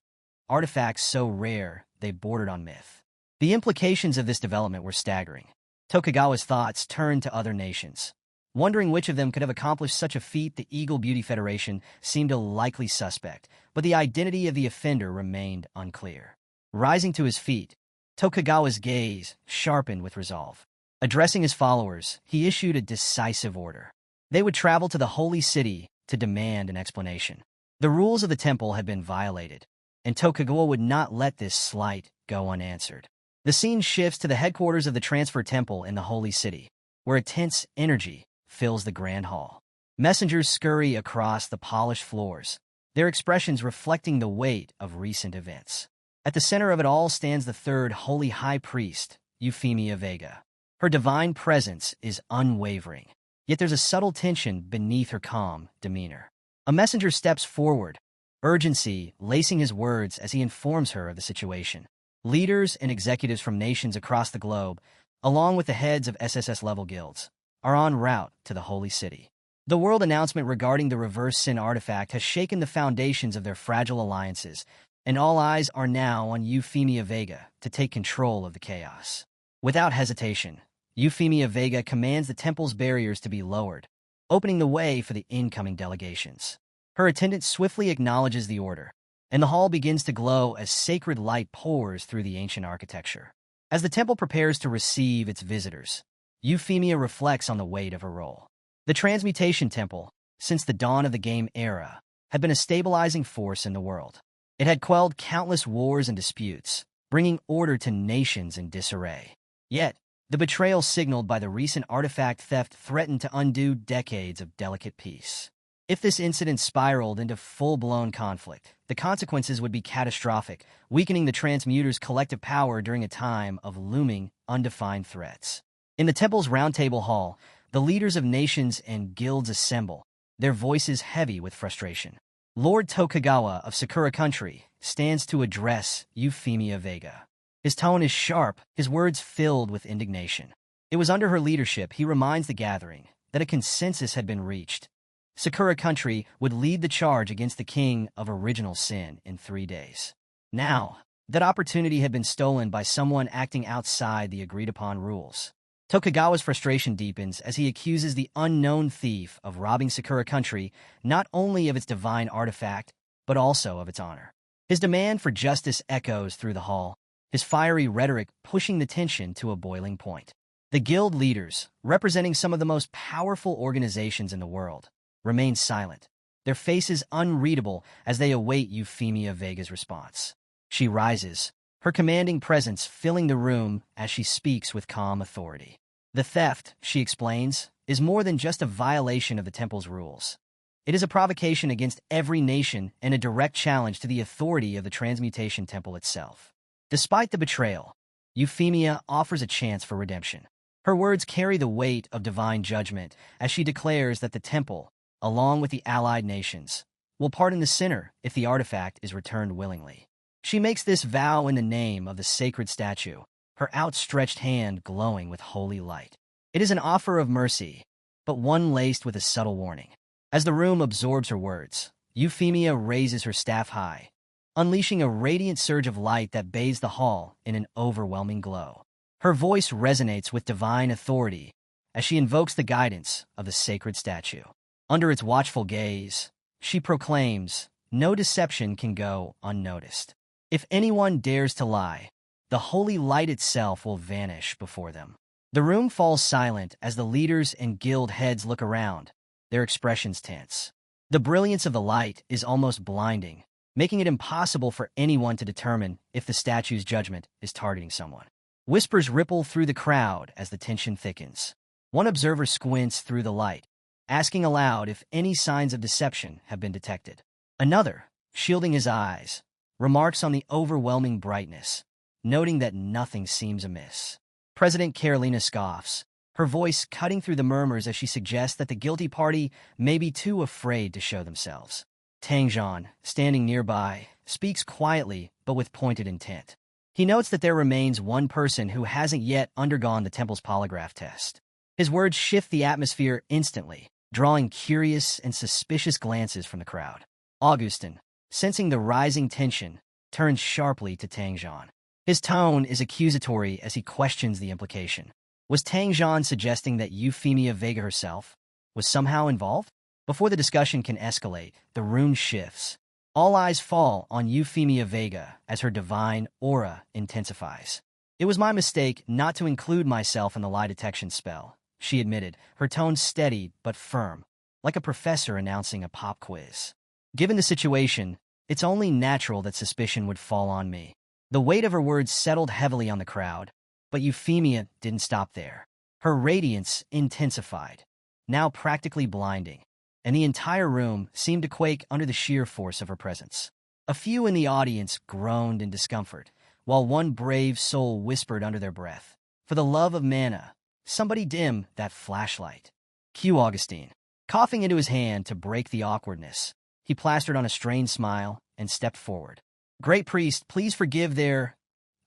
artifacts so rare they bordered on myth. The implications of this development were staggering. Tokugawa's thoughts turned to other nations. Wondering which of them could have accomplished such a feat, the Eagle Beauty Federation seemed a likely suspect, but the identity of the offender remained unclear. Rising to his feet, Tokugawa's gaze sharpened with resolve. Addressing his followers, he issued a decisive order. They would travel to the holy city to demand an explanation. The rules of the temple had been violated, and Tokugawa would not let this slight go unanswered. The scene shifts to the headquarters of the Transfer Temple in the Holy City, where a tense energy fills the Grand Hall. Messengers scurry across the polished floors, their expressions reflecting the weight of recent events. At the center of it all stands the third Holy High Priest, Euphemia Vega. Her divine presence is unwavering, yet there's a subtle tension beneath her calm demeanor. A messenger steps forward, urgency lacing his words as he informs her of the situation. Leaders and executives from nations across the globe, along with the heads of SSS-level guilds, are en route to the Holy City. The world announcement regarding the reverse sin artifact has shaken the foundations of their fragile alliances, and all eyes are now on Euphemia Vega to take control of the chaos. Without hesitation, Euphemia Vega commands the temple's barriers to be lowered, opening the way for the incoming delegations. Her attendant swiftly acknowledges the order, and the hall begins to glow as sacred light pours through the ancient architecture. As the temple prepares to receive its visitors, Euphemia reflects on the weight of her role. The Transmutation Temple, since the dawn of the game era, had been a stabilizing force in the world. It had quelled countless wars and disputes, bringing order to nations in disarray. Yet, the betrayal signaled by the recent artifact theft threatened to undo decades of delicate peace. If this incident spiraled into full-blown conflict, the consequences would be catastrophic, weakening the Transmuter's collective power during a time of looming, undefined threats. In the temple's roundtable hall, the leaders of nations and guilds assemble, their voices heavy with frustration. Lord Tokugawa of Sakura Country stands to address Euphemia Vega. His tone is sharp, his words filled with indignation. It was under her leadership, he reminds the gathering, that a consensus had been reached. Sakura Country would lead the charge against the king of original sin in 3 days. Now, that opportunity had been stolen by someone acting outside the agreed-upon rules. Tokugawa's frustration deepens as he accuses the unknown thief of robbing Sakura Country not only of its divine artifact, but also of its honor. His demand for justice echoes through the hall, his fiery rhetoric pushing the tension to a boiling point. The guild leaders, representing some of the most powerful organizations in the world, remain silent, their faces unreadable as they await Euphemia Vega's response. She rises, her commanding presence filling the room as she speaks with calm authority. The theft, she explains, is more than just a violation of the temple's rules. It is a provocation against every nation and a direct challenge to the authority of the Transmutation Temple itself. Despite the betrayal, Euphemia offers a chance for redemption. Her words carry the weight of divine judgment as she declares that the temple, along with the allied nations, will pardon the sinner if the artifact is returned willingly. She makes this vow in the name of the sacred statue, her outstretched hand glowing with holy light. It is an offer of mercy, but one laced with a subtle warning. As the room absorbs her words, Euphemia raises her staff high, unleashing a radiant surge of light that bathes the hall in an overwhelming glow. Her voice resonates with divine authority as she invokes the guidance of the sacred statue. Under its watchful gaze, she proclaims, "No deception can go unnoticed. If anyone dares to lie, the holy light itself will vanish before them." The room falls silent as the leaders and guild heads look around, their expressions tense. The brilliance of the light is almost blinding, making it impossible for anyone to determine if the statue's judgment is targeting someone. Whispers ripple through the crowd as the tension thickens. One observer squints through the light, asking aloud if any signs of deception have been detected. Another, shielding his eyes, remarks on the overwhelming brightness, noting that nothing seems amiss. President Carolina scoffs, her voice cutting through the murmurs as she suggests that the guilty party may be too afraid to show themselves. Tangzhan, standing nearby, speaks quietly but with pointed intent. He notes that there remains one person who hasn't yet undergone the temple's polygraph test. His words shift the atmosphere instantly, drawing curious and suspicious glances from the crowd. Augustin, sensing the rising tension, turns sharply to Tangzhan. His tone is accusatory as he questions the implication. Was Tangzhan suggesting that Euphemia Vega herself was somehow involved? Before the discussion can escalate, the room shifts. All eyes fall on Euphemia Vega as her divine aura intensifies. "It was my mistake not to include myself in the lie detection spell," she admitted, her tone steady but firm, like a professor announcing a pop quiz. "Given the situation, it's only natural that suspicion would fall on me." The weight of her words settled heavily on the crowd, but Euphemia didn't stop there. Her radiance intensified, now practically blinding, and the entire room seemed to quake under the sheer force of her presence. A few in the audience groaned in discomfort, while one brave soul whispered under their breath, "For the love of mana, somebody dim that flashlight." Q. Augustine, coughing into his hand to break the awkwardness, He plastered on a strained smile and stepped forward. "Great priest, please forgive their,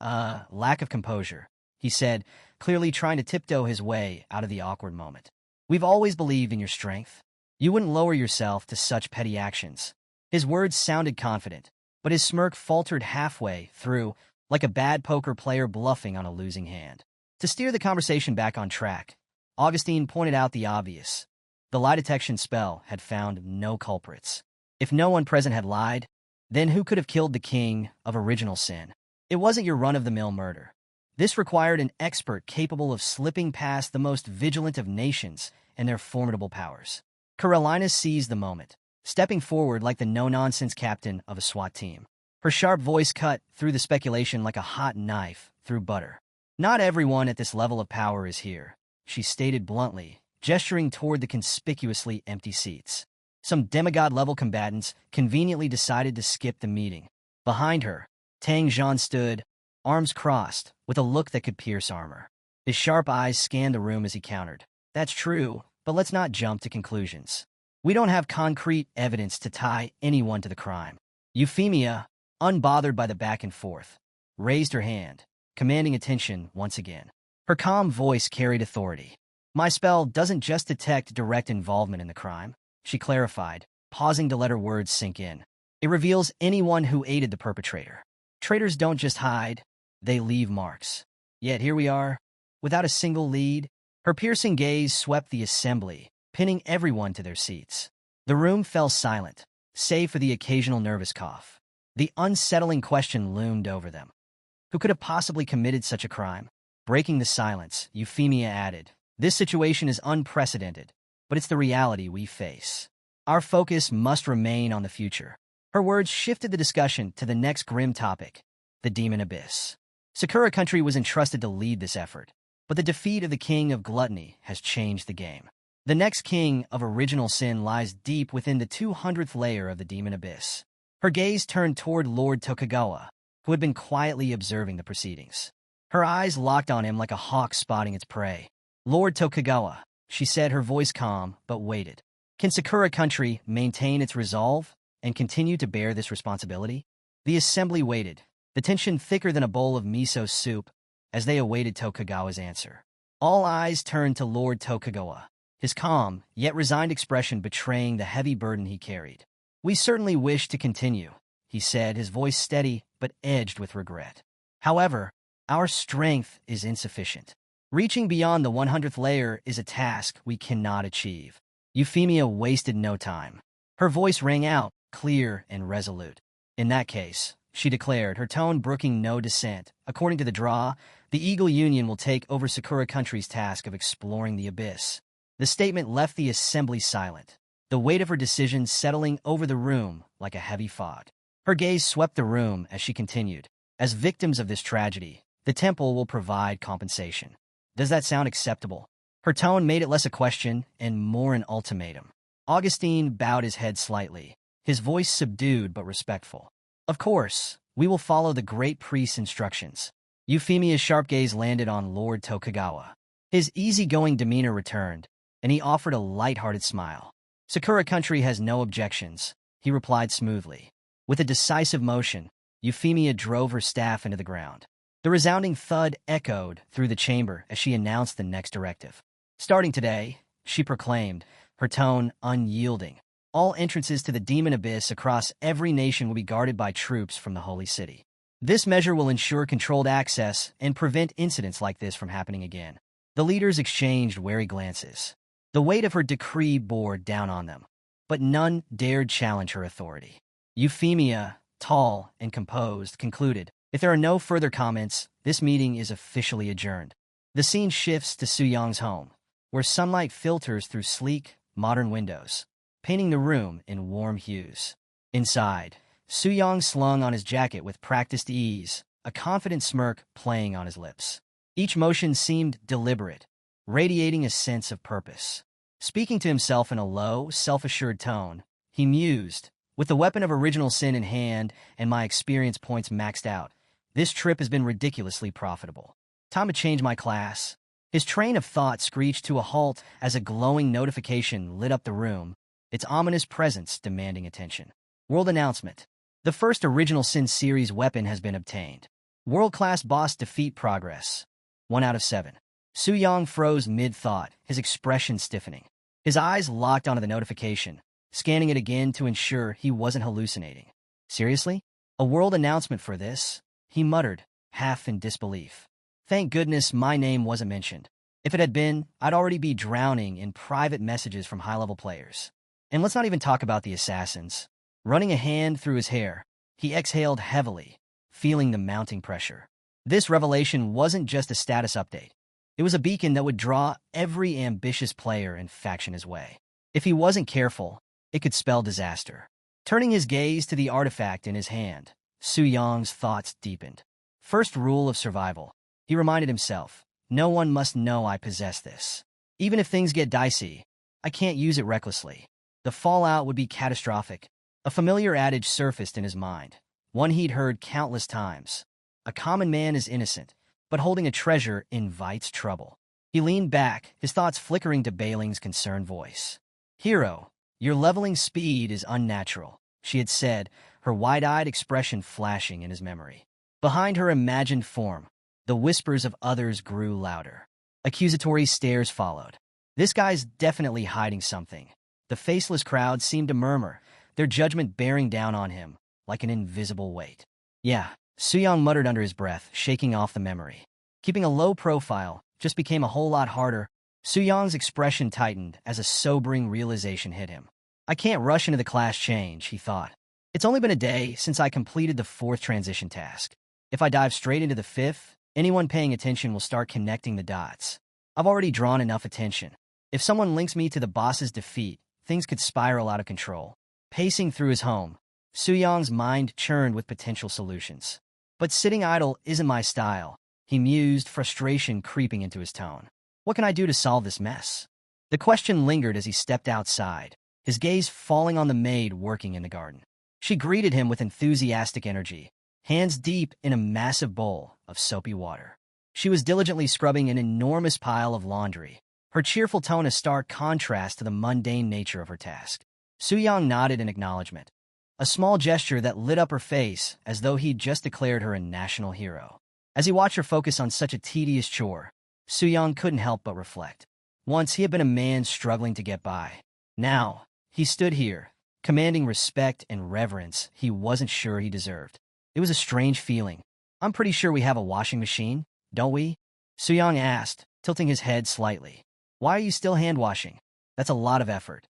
lack of composure," he said, clearly trying to tiptoe his way out of the awkward moment. "We've always believed in your strength. You wouldn't lower yourself to such petty actions." His words sounded confident, but his smirk faltered halfway through, like a bad poker player bluffing on a losing hand. To steer the conversation back on track, Augustine pointed out the obvious. The lie detection spell had found no culprits. If no one present had lied, then who could have killed the king of original sin? It wasn't your run-of-the-mill murder. This required an expert capable of slipping past the most vigilant of nations and their formidable powers. Carolina seized the moment, stepping forward like the no-nonsense captain of a SWAT team. Her sharp voice cut through the speculation like a hot knife through butter. "Not everyone at this level of power is here," she stated bluntly, gesturing toward the conspicuously empty seats. Some demigod-level combatants conveniently decided to skip the meeting. Behind her, Tang Zhan stood, arms crossed, with a look that could pierce armor. His sharp eyes scanned the room as he countered. "That's true, but let's not jump to conclusions. We don't have concrete evidence to tie anyone to the crime." Euphemia, unbothered by the back and forth, raised her hand, commanding attention once again. Her calm voice carried authority. "My spell doesn't just detect direct involvement in the crime," she clarified, pausing to let her words sink in. "It reveals anyone who aided the perpetrator. Traitors don't just hide, they leave marks. Yet here we are, without a single lead." Her piercing gaze swept the assembly, pinning everyone to their seats. The room fell silent, save for the occasional nervous cough. The unsettling question loomed over them. Who could have possibly committed such a crime? Breaking the silence, Euphemia added, "This situation is unprecedented, but it's the reality we face. Our focus must remain on the future." Her words shifted the discussion to the next grim topic, the Demon Abyss. Sakura Country was entrusted to lead this effort, but the defeat of the King of Gluttony has changed the game. The next king of original sin lies deep within the 200th layer of the Demon Abyss. Her gaze turned toward Lord Tokugawa, who had been quietly observing the proceedings. Her eyes locked on him like a hawk spotting its prey. "Lord Tokugawa," she said, her voice calm but weighted. "Can Sakura Country maintain its resolve and continue to bear this responsibility?" The assembly waited, the tension thicker than a bowl of miso soup, as they awaited Tokugawa's answer. All eyes turned to Lord Tokugawa, his calm, yet resigned expression betraying the heavy burden he carried. "We certainly wish to continue," he said, his voice steady but edged with regret. "However, our strength is insufficient. Reaching beyond the 100th layer is a task we cannot achieve." Euphemia wasted no time. Her voice rang out, clear and resolute. "In that case," she declared, her tone brooking no dissent, "according to the draw, the Eagle Union will take over Sakura Country's task of exploring the abyss." The statement left the assembly silent, the weight of her decision settling over the room like a heavy fog. Her gaze swept the room as she continued. "As victims of this tragedy, the temple will provide compensation. Does that sound acceptable?" Her tone made it less a question and more an ultimatum. Augustine bowed his head slightly, his voice subdued but respectful. "Of course, we will follow the great priest's instructions." Euphemia's sharp gaze landed on Lord Tokugawa. His easygoing demeanor returned, and he offered a light-hearted smile. "Sakura Country has no objections," he replied smoothly. With a decisive motion, Euphemia drove her staff into the ground. The resounding thud echoed through the chamber as she announced the next directive. "Starting today," she proclaimed, her tone unyielding, "all entrances to the Demon Abyss across every nation will be guarded by troops from the Holy City. This measure will ensure controlled access and prevent incidents like this from happening again." The leaders exchanged wary glances. The weight of her decree bore down on them, but none dared challenge her authority. Euphemia, tall and composed, concluded, "If there are no further comments, this meeting is officially adjourned." The scene shifts to Su Yang's home, where sunlight filters through sleek, modern windows, painting the room in warm hues. Inside, Su Yang slung on his jacket with practiced ease, a confident smirk playing on his lips. Each motion seemed deliberate, radiating a sense of purpose. Speaking to himself in a low, self-assured tone, he mused, "With the weapon of original sin in hand and my experience points maxed out, this trip has been ridiculously profitable. Time to change my class." His train of thought screeched to a halt as a glowing notification lit up the room, its ominous presence demanding attention. World announcement. The first original Sin series weapon has been obtained. World-class boss defeat progress. 1 out of 7. Su-Yang froze mid-thought, his expression stiffening. His eyes locked onto the notification, scanning it again to ensure he wasn't hallucinating. Seriously? A world announcement for this? He muttered, half in disbelief. Thank goodness my name wasn't mentioned. If it had been, I'd already be drowning in private messages from high-level players. And let's not even talk about the assassins. Running a hand through his hair, he exhaled heavily, feeling the mounting pressure. This revelation wasn't just a status update. It was a beacon that would draw every ambitious player and faction his way. If he wasn't careful, it could spell disaster. Turning his gaze to the artifact in his hand, Su-Yang's thoughts deepened. First rule of survival, he reminded himself, no one must know I possess this. Even if things get dicey, I can't use it recklessly. The fallout would be catastrophic. A familiar adage surfaced in his mind, one he'd heard countless times. A common man is innocent, but holding a treasure invites trouble. He leaned back, his thoughts flickering to Bailing's concerned voice. Hero, your leveling speed is unnatural, she had said, her wide-eyed expression flashing in his memory. Behind her imagined form, the whispers of others grew louder. Accusatory stares followed. This guy's definitely hiding something. The faceless crowd seemed to murmur, their judgment bearing down on him like an invisible weight. Yeah, Su-Yang muttered under his breath, shaking off the memory. Keeping a low profile just became a whole lot harder. Su-Yang's expression tightened as a sobering realization hit him. I can't rush into the class change, he thought. It's only been a day since I completed the 4th transition task. If I dive straight into the 5th, anyone paying attention will start connecting the dots. I've already drawn enough attention. If someone links me to the boss's defeat, things could spiral out of control. Pacing through his home, Su-Yang's mind churned with potential solutions. But sitting idle isn't my style, he mused, frustration creeping into his tone. What can I do to solve this mess? The question lingered as he stepped outside, his gaze falling on the maid working in the garden. She greeted him with enthusiastic energy, hands deep in a massive bowl of soapy water. She was diligently scrubbing an enormous pile of laundry, her cheerful tone a stark contrast to the mundane nature of her task. Su-Yang nodded in acknowledgement, a small gesture that lit up her face as though he'd just declared her a national hero. As he watched her focus on such a tedious chore, Su-Yang couldn't help but reflect. Once he had been a man struggling to get by. Now, he stood here, commanding respect and reverence he wasn't sure he deserved. It was a strange feeling. I'm pretty sure we have a washing machine, don't we? Su-Yang asked, tilting his head slightly. Why are you still hand-washing? That's a lot of effort.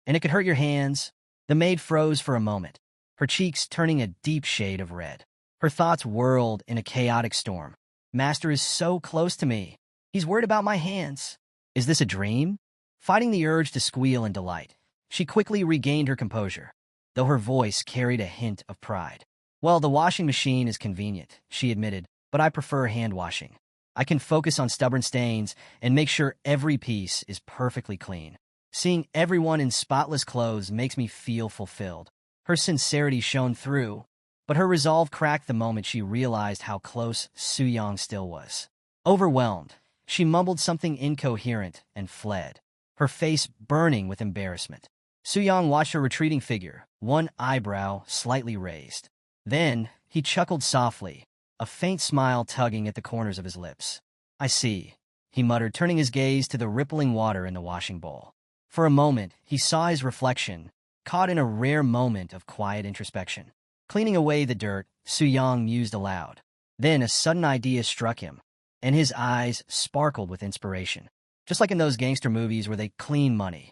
And it could hurt your hands. The maid froze for a moment, her cheeks turning a deep shade of red. Her thoughts whirled in a chaotic storm. Master is so close to me. He's worried about my hands. Is this a dream? Fighting the urge to squeal in delight, she quickly regained her composure, though her voice carried a hint of pride. Well, the washing machine is convenient, she admitted, but I prefer hand-washing. I can focus on stubborn stains and make sure every piece is perfectly clean. Seeing everyone in spotless clothes makes me feel fulfilled. Her sincerity shone through, but her resolve cracked the moment she realized how close Su-Yang still was. Overwhelmed, she mumbled something incoherent and fled, her face burning with embarrassment. Su-Yang watched her retreating figure, one eyebrow slightly raised. Then, he chuckled softly, a faint smile tugging at the corners of his lips. I see, he muttered, turning his gaze to the rippling water in the washing bowl. For a moment, he saw his reflection, caught in a rare moment of quiet introspection. Cleaning away the dirt, Su-Yang mused aloud. Then a sudden idea struck him, and his eyes sparkled with inspiration. Just like in those gangster movies where they clean money.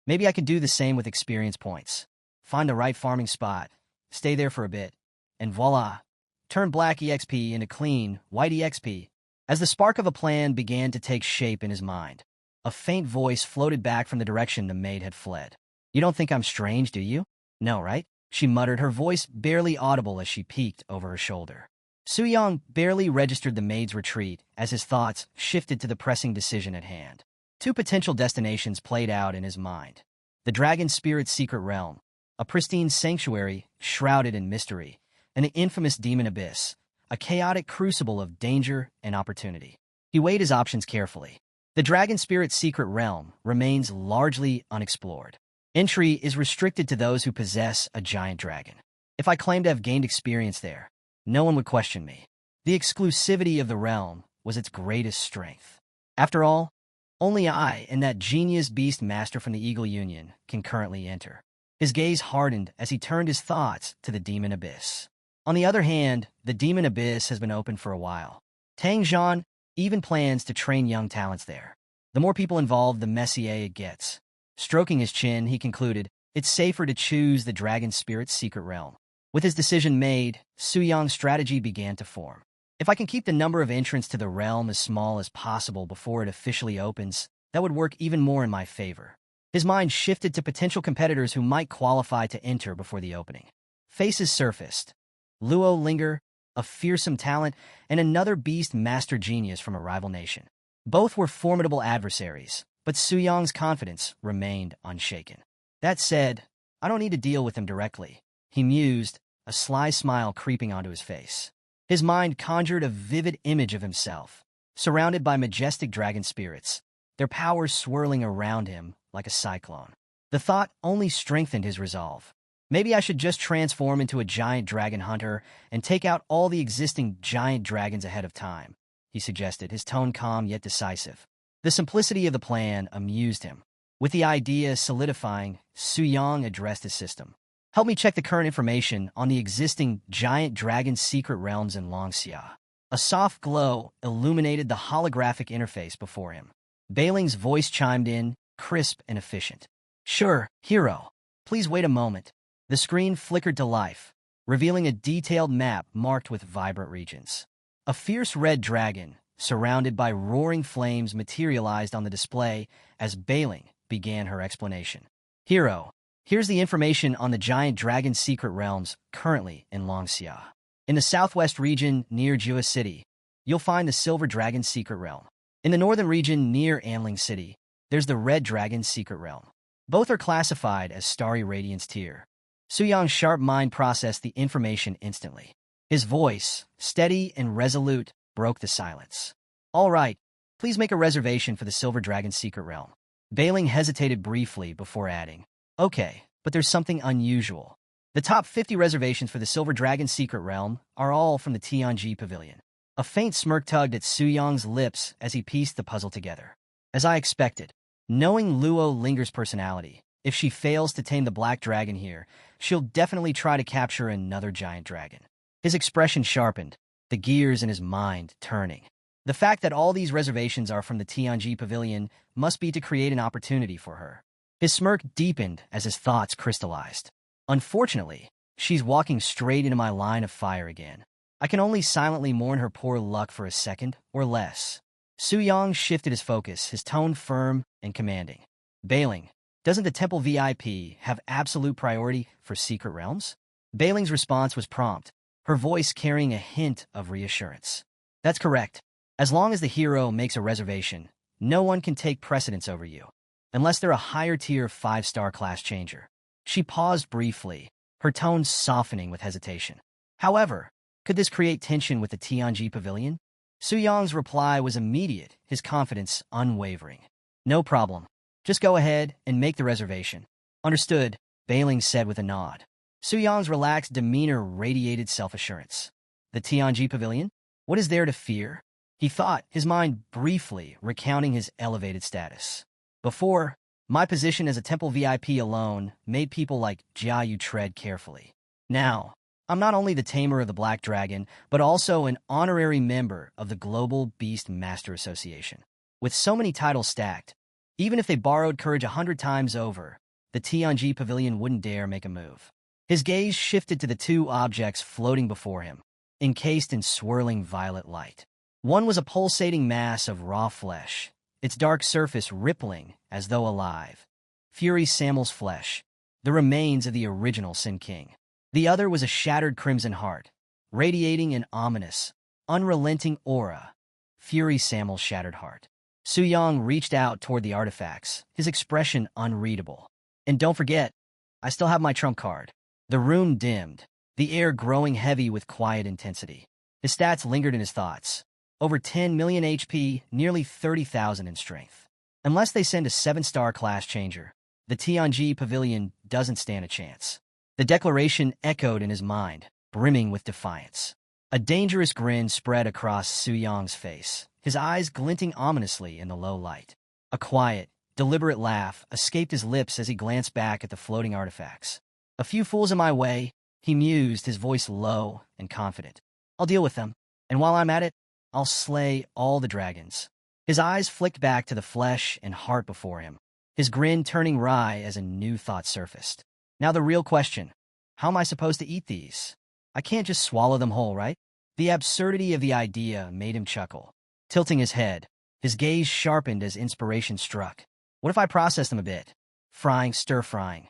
Maybe I could do the same with experience points. Find the right farming spot, stay there for a bit, and voila, turn black EXP into clean, white EXP. As the spark of a plan began to take shape in his mind, a faint voice floated back from the direction the maid had fled. You don't think I'm strange, do you? No, right? She muttered, her voice barely audible as she peeked over her shoulder. Su-Yang barely registered the maid's retreat as his thoughts shifted to the pressing decision at hand. 2 potential destinations played out in his mind. The Dragon Spirit's secret realm, a pristine sanctuary shrouded in mystery, and the infamous Demon Abyss, a chaotic crucible of danger and opportunity. He weighed his options carefully. The Dragon Spirit's secret realm remains largely unexplored. Entry is restricted to those who possess a giant dragon. If I claim to have gained experience there, no one would question me. The exclusivity of the realm was its greatest strength. After all, only I and that genius beast master from the Eagle Union can currently enter. His gaze hardened as he turned his thoughts to the Demon Abyss. On the other hand, the Demon Abyss has been open for a while. Tang Zhan even plans to train young talents there. The more people involved, the messier it gets. Stroking his chin, he concluded, it's safer to choose the Dragon Spirit's secret realm. With his decision made, Su Yang's strategy began to form. If I can keep the number of entrants to the realm as small as possible before it officially opens, that would work even more in my favor. His mind shifted to potential competitors who might qualify to enter before the opening. Faces surfaced. Luo Linger, a fearsome talent, and another beast master genius from a rival nation. Both were formidable adversaries, but Su Yang's confidence remained unshaken. That said, I don't need to deal with them directly, he mused, a sly smile creeping onto his face. His mind conjured a vivid image of himself, surrounded by majestic dragon spirits, their powers swirling around him like a cyclone. The thought only strengthened his resolve. Maybe I should just transform into a giant dragon hunter and take out all the existing giant dragons ahead of time, he suggested, his tone calm yet decisive. The simplicity of the plan amused him. With the idea solidifying, Su Yang addressed his system. Help me check the current information on the existing giant dragon secret realms in Longxia. A soft glow illuminated the holographic interface before him. Bailing's voice chimed in, crisp and efficient. Sure, hero. Please wait a moment. The screen flickered to life, revealing a detailed map marked with vibrant regions. A fierce red dragon, surrounded by roaring flames, materialized on the display as Bailing began her explanation. Hero, here's the information on the giant dragon secret realms currently in Longxia. In the southwest region near Jua City, you'll find the Silver Dragon Secret Realm. In the northern region near Anling City, there's the Red Dragon Secret Realm. Both are classified as Starry Radiance tier. Su Yang's sharp mind processed the information instantly. His voice, steady and resolute, broke the silence. All right, please make a reservation for the Silver Dragon Secret Realm. Bailing hesitated briefly before adding, okay, but there's something unusual. The top 50 reservations for the Silver Dragon Secret Realm are all from the Tianji Pavilion. A faint smirk tugged at Su Yang's lips as he pieced the puzzle together. As I expected, knowing Luo Linger's personality, if she fails to tame the Black Dragon here, she'll definitely try to capture another giant dragon. His expression sharpened, the gears in his mind turning. The fact that all these reservations are from the Tianji Pavilion must be to create an opportunity for her. His smirk deepened as his thoughts crystallized. Unfortunately, she's walking straight into my line of fire again. I can only silently mourn her poor luck for a second or less. Su Yang shifted his focus, his tone firm and commanding. Bailing, doesn't the Temple VIP have absolute priority for secret realms? Bailing's response was prompt, her voice carrying a hint of reassurance. That's correct. As long as the hero makes a reservation, no one can take precedence over you, unless they're a higher-tier 5-star class changer. She paused briefly, her tone softening with hesitation. However, could this create tension with the Tianji Pavilion? Su Yang's reply was immediate, his confidence unwavering. No problem. Just go ahead and make the reservation. Understood, Bailing said with a nod. Su Yang's relaxed demeanor radiated self-assurance. The Tianji Pavilion? What is there to fear? He thought, his mind briefly recounting his elevated status. Before, my position as a Temple VIP alone made people like Jiayu tread carefully. Now, I'm not only the tamer of the Black Dragon, but also an honorary member of the Global Beast Master Association. With so many titles stacked, even if they borrowed courage 100 times over, the Tianji Pavilion wouldn't dare make a move. His gaze shifted to the two objects floating before him, encased in swirling violet light. One was a pulsating mass of raw flesh, its dark surface rippling as though alive. Fury Samuel's flesh, the remains of the original Sin King. The other was a shattered crimson heart, radiating an ominous, unrelenting aura. Fury Samuel's shattered heart. Su Yang reached out toward the artifacts, his expression unreadable. And don't forget, I still have my trump card. The room dimmed, the air growing heavy with quiet intensity. His stats lingered in his thoughts. Over 10 million HP, nearly 30,000 in strength. Unless they send a 7-star class changer, The Tianji Pavilion doesn't stand a chance. The declaration echoed in his mind, brimming with defiance. A dangerous grin spread across Su Yong's face, his eyes glinting ominously in the low light. A quiet, deliberate laugh escaped his lips as he glanced back at the floating artifacts. A few fools in my way, he mused, his voice low and confident. I'll deal with them, and while I'm at it, I'll slay all the dragons. His eyes flicked back to the flesh and heart before him, his grin turning wry as a new thought surfaced. Now the real question, how am I supposed to eat these? I can't just swallow them whole, right? The absurdity of the idea made him chuckle. Tilting his head, his gaze sharpened as inspiration struck. What if I process them a bit? Frying, stir-frying.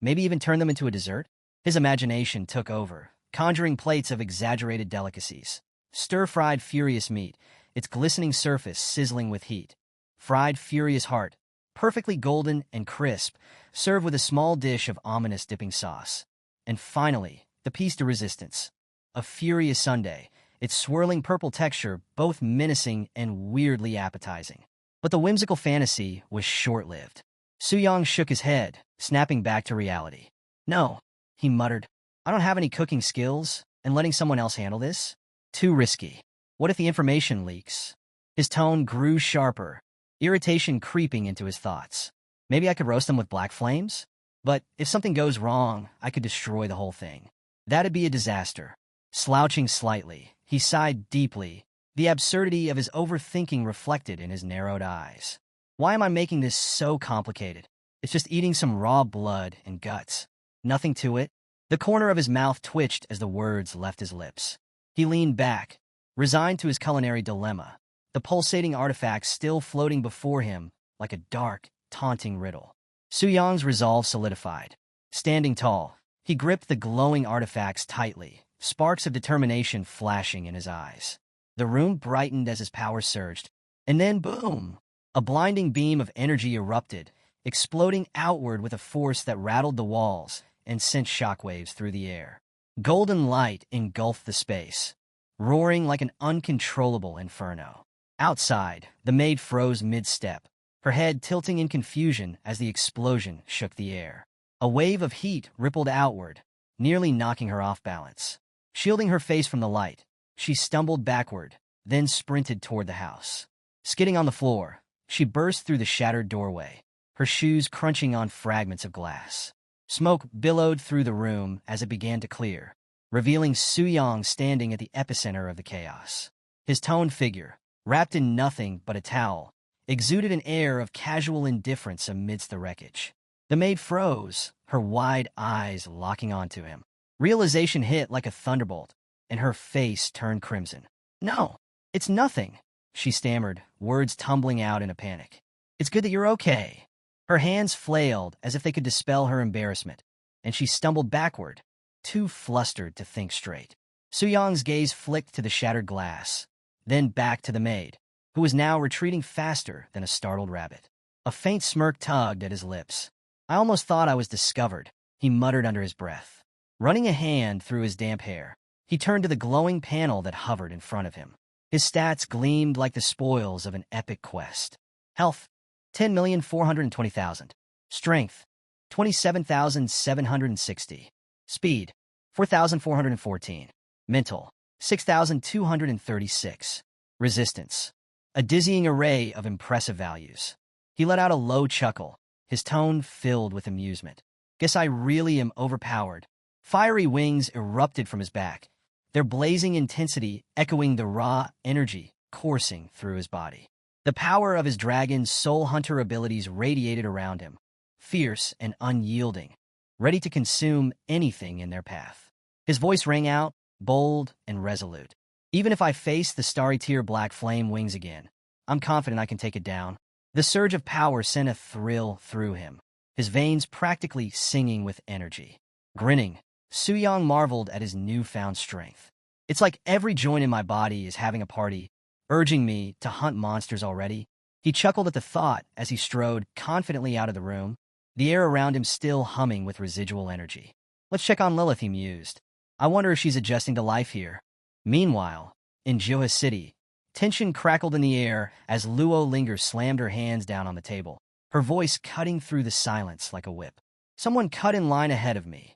Maybe even turn them into a dessert? His imagination took over, conjuring plates of exaggerated delicacies. Stir-fried furious meat, its glistening surface sizzling with heat. Fried furious heart, perfectly golden and crisp, served with a small dish of ominous dipping sauce. And finally, the piece de resistance. A furious sundae, its swirling purple texture both menacing and weirdly appetizing. But the whimsical fantasy was short-lived. Su Yang shook his head, snapping back to reality. No, he muttered. I don't have any cooking skills, and letting someone else handle this? Too risky. What if the information leaks? His tone grew sharper, irritation creeping into his thoughts. Maybe I could roast them with black flames? But if something goes wrong, I could destroy the whole thing. That'd be a disaster. Slouching slightly, he sighed deeply, the absurdity of his overthinking reflected in his narrowed eyes. Why am I making this so complicated? It's just eating some raw blood and guts. Nothing to it. The corner of his mouth twitched as the words left his lips. He leaned back, resigned to his culinary dilemma, the pulsating artifact still floating before him like a dark, taunting riddle. Su Yang's resolve solidified. Standing tall, he gripped the glowing artifacts tightly, sparks of determination flashing in his eyes. The room brightened as his power surged, and then boom! A blinding beam of energy erupted, exploding outward with a force that rattled the walls and sent shockwaves through the air. Golden light engulfed the space, roaring like an uncontrollable inferno. Outside, the maid froze mid-step, her head tilting in confusion as the explosion shook the air. A wave of heat rippled outward, nearly knocking her off balance. Shielding her face from the light, she stumbled backward, then sprinted toward the house. Skidding on the floor, she burst through the shattered doorway, her shoes crunching on fragments of glass. Smoke billowed through the room as it began to clear, revealing Su Yang standing at the epicenter of the chaos. His toned figure, wrapped in nothing but a towel, exuded an air of casual indifference amidst the wreckage. The maid froze, her wide eyes locking onto him. Realization hit like a thunderbolt, and her face turned crimson. No, it's nothing, she stammered, words tumbling out in a panic. It's good that you're okay. Her hands flailed as if they could dispel her embarrassment, and she stumbled backward, too flustered to think straight. Su Yang's gaze flicked to the shattered glass, then back to the maid, who was now retreating faster than a startled rabbit. A faint smirk tugged at his lips. I almost thought I was discovered, he muttered under his breath. Running a hand through his damp hair, he turned to the glowing panel that hovered in front of him. His stats gleamed like the spoils of an epic quest. Health, 10,420,000. Strength, 27,760. Speed, 4,414. Mental, 6,236. Resistance, a dizzying array of impressive values. He let out a low chuckle, his tone filled with amusement. Guess I really am overpowered. Fiery wings erupted from his back, their blazing intensity echoing the raw energy coursing through his body. The power of his dragon's soul hunter abilities radiated around him, fierce and unyielding, ready to consume anything in their path. His voice rang out, bold and resolute. Even if I face the starry tier black flame wings again, I'm confident I can take it down. The surge of power sent a thrill through him, his veins practically singing with energy. Grinning, Su Yang marveled at his newfound strength. It's like every joint in my body is having a party, urging me to hunt monsters already. He chuckled at the thought as he strode confidently out of the room, the air around him still humming with residual energy. Let's check on Lilith, he mused. I wonder if she's adjusting to life here. Meanwhile, in Johua City, tension crackled in the air as Luo Linger slammed her hands down on the table, her voice cutting through the silence like a whip. Someone cut in line ahead of me.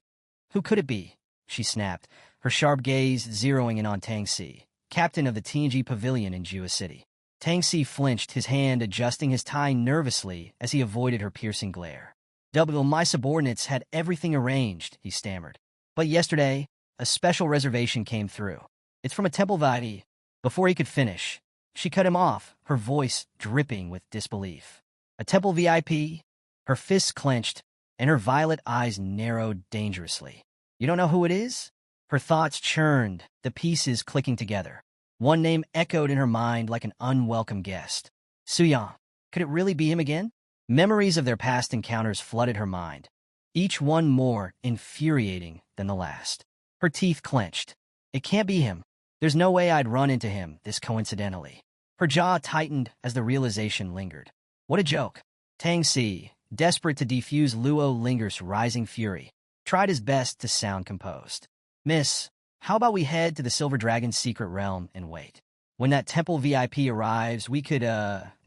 Who could it be? She snapped, her sharp gaze zeroing in on Tang Si, captain of the TNG pavilion in Jua City. Tang Si flinched, his hand adjusting his tie nervously as he avoided her piercing glare. My subordinates had everything arranged, he stammered. But yesterday, a special reservation came through. It's from a temple VIP. Before he could finish, she cut him off, her voice dripping with disbelief. A temple VIP? Her fists clenched, and her violet eyes narrowed dangerously. You don't know who it is? Her thoughts churned, the pieces clicking together. One name echoed in her mind like an unwelcome guest. Suyang. Could it really be him again? Memories of their past encounters flooded her mind, each one more infuriating than the last. Her teeth clenched. It can't be him. There's no way I'd run into him this coincidentally. Her jaw tightened as the realization lingered. What a joke. Tang Si, desperate to defuse Luo Linger's rising fury, tried his best to sound composed. Miss, how about we head to the Silver Dragon's secret realm and wait? When that temple VIP arrives, we could,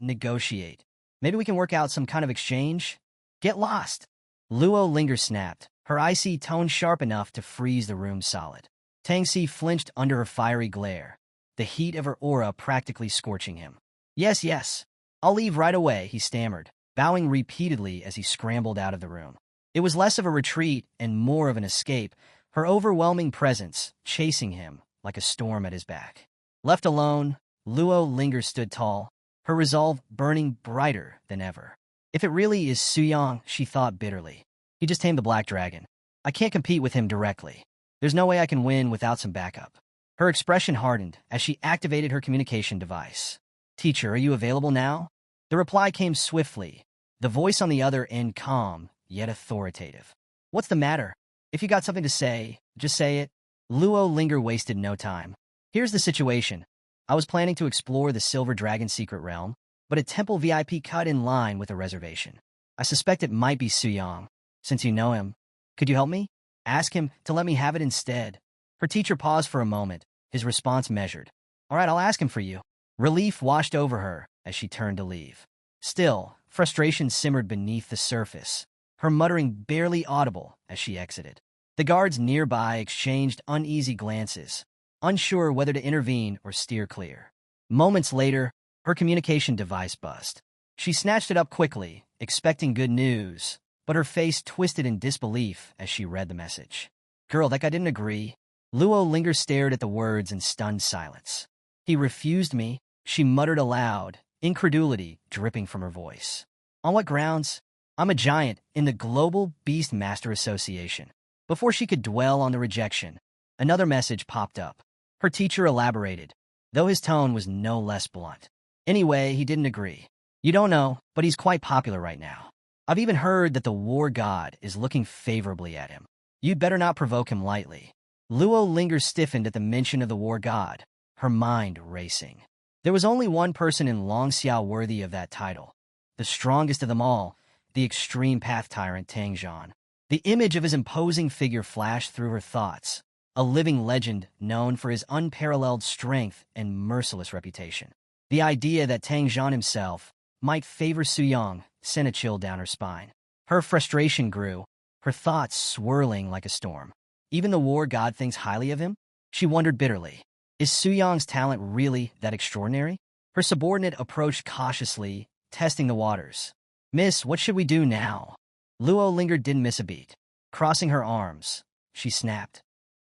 negotiate. Maybe we can work out some kind of exchange? Get lost. Luo Linger snapped, her icy tone sharp enough to freeze the room solid. Tang Si flinched under her fiery glare, the heat of her aura practically scorching him. Yes. I'll leave right away, he stammered, bowing repeatedly as he scrambled out of the room. It was less of a retreat and more of an escape, her overwhelming presence chasing him like a storm at his back. Left alone, Luo Linger stood tall, her resolve burning brighter than ever. If it really is Suyang, she thought bitterly. He just tamed the Black Dragon. I can't compete with him directly. There's no way I can win without some backup. Her expression hardened as she activated her communication device. Teacher, are you available now? The reply came swiftly, the voice on the other end calm, yet authoritative. What's the matter? If you got something to say, just say it. Luo Linger wasted no time. Here's the situation. I was planning to explore the Silver Dragon's secret realm, but a temple VIP cut in line with a reservation. I suspect it might be Suyang. Since you know him, could you help me? Ask him to let me have it instead. Her teacher paused for a moment, his response measured. All right, I'll ask him for you. Relief washed over her as she turned to leave. Still, frustration simmered beneath the surface, her muttering barely audible as she exited. The guards nearby exchanged uneasy glances, unsure whether to intervene or steer clear. Moments later, her communication device buzzed. She snatched it up quickly, expecting good news, but her face twisted in disbelief as she read the message. Girl, that guy didn't agree. Luo Linger stared at the words in stunned silence. He refused me, she muttered aloud, incredulity dripping from her voice. On what grounds? I'm a giant in the Global Beastmaster Association. Before she could dwell on the rejection, another message popped up. Her teacher elaborated, though his tone was no less blunt. Anyway, he didn't agree. You don't know, but he's quite popular right now. I've even heard that the war god is looking favorably at him. You'd better not provoke him lightly. Luo Linger stiffened at the mention of the war god, her mind racing. There was only one person in Longxiao worthy of that title, the strongest of them all, the extreme path tyrant Tang Zhan. The image of his imposing figure flashed through her thoughts, a living legend known for his unparalleled strength and merciless reputation. The idea that Tang Zhan himself might favor Suyang sent a chill down her spine. Her frustration grew, her thoughts swirling like a storm. Even the war god thinks highly of him? She wondered bitterly. Is Suyang's talent really that extraordinary? Her subordinate approached cautiously, testing the waters. Miss, what should we do now? Luo Linger didn't miss a beat. Crossing her arms, she snapped.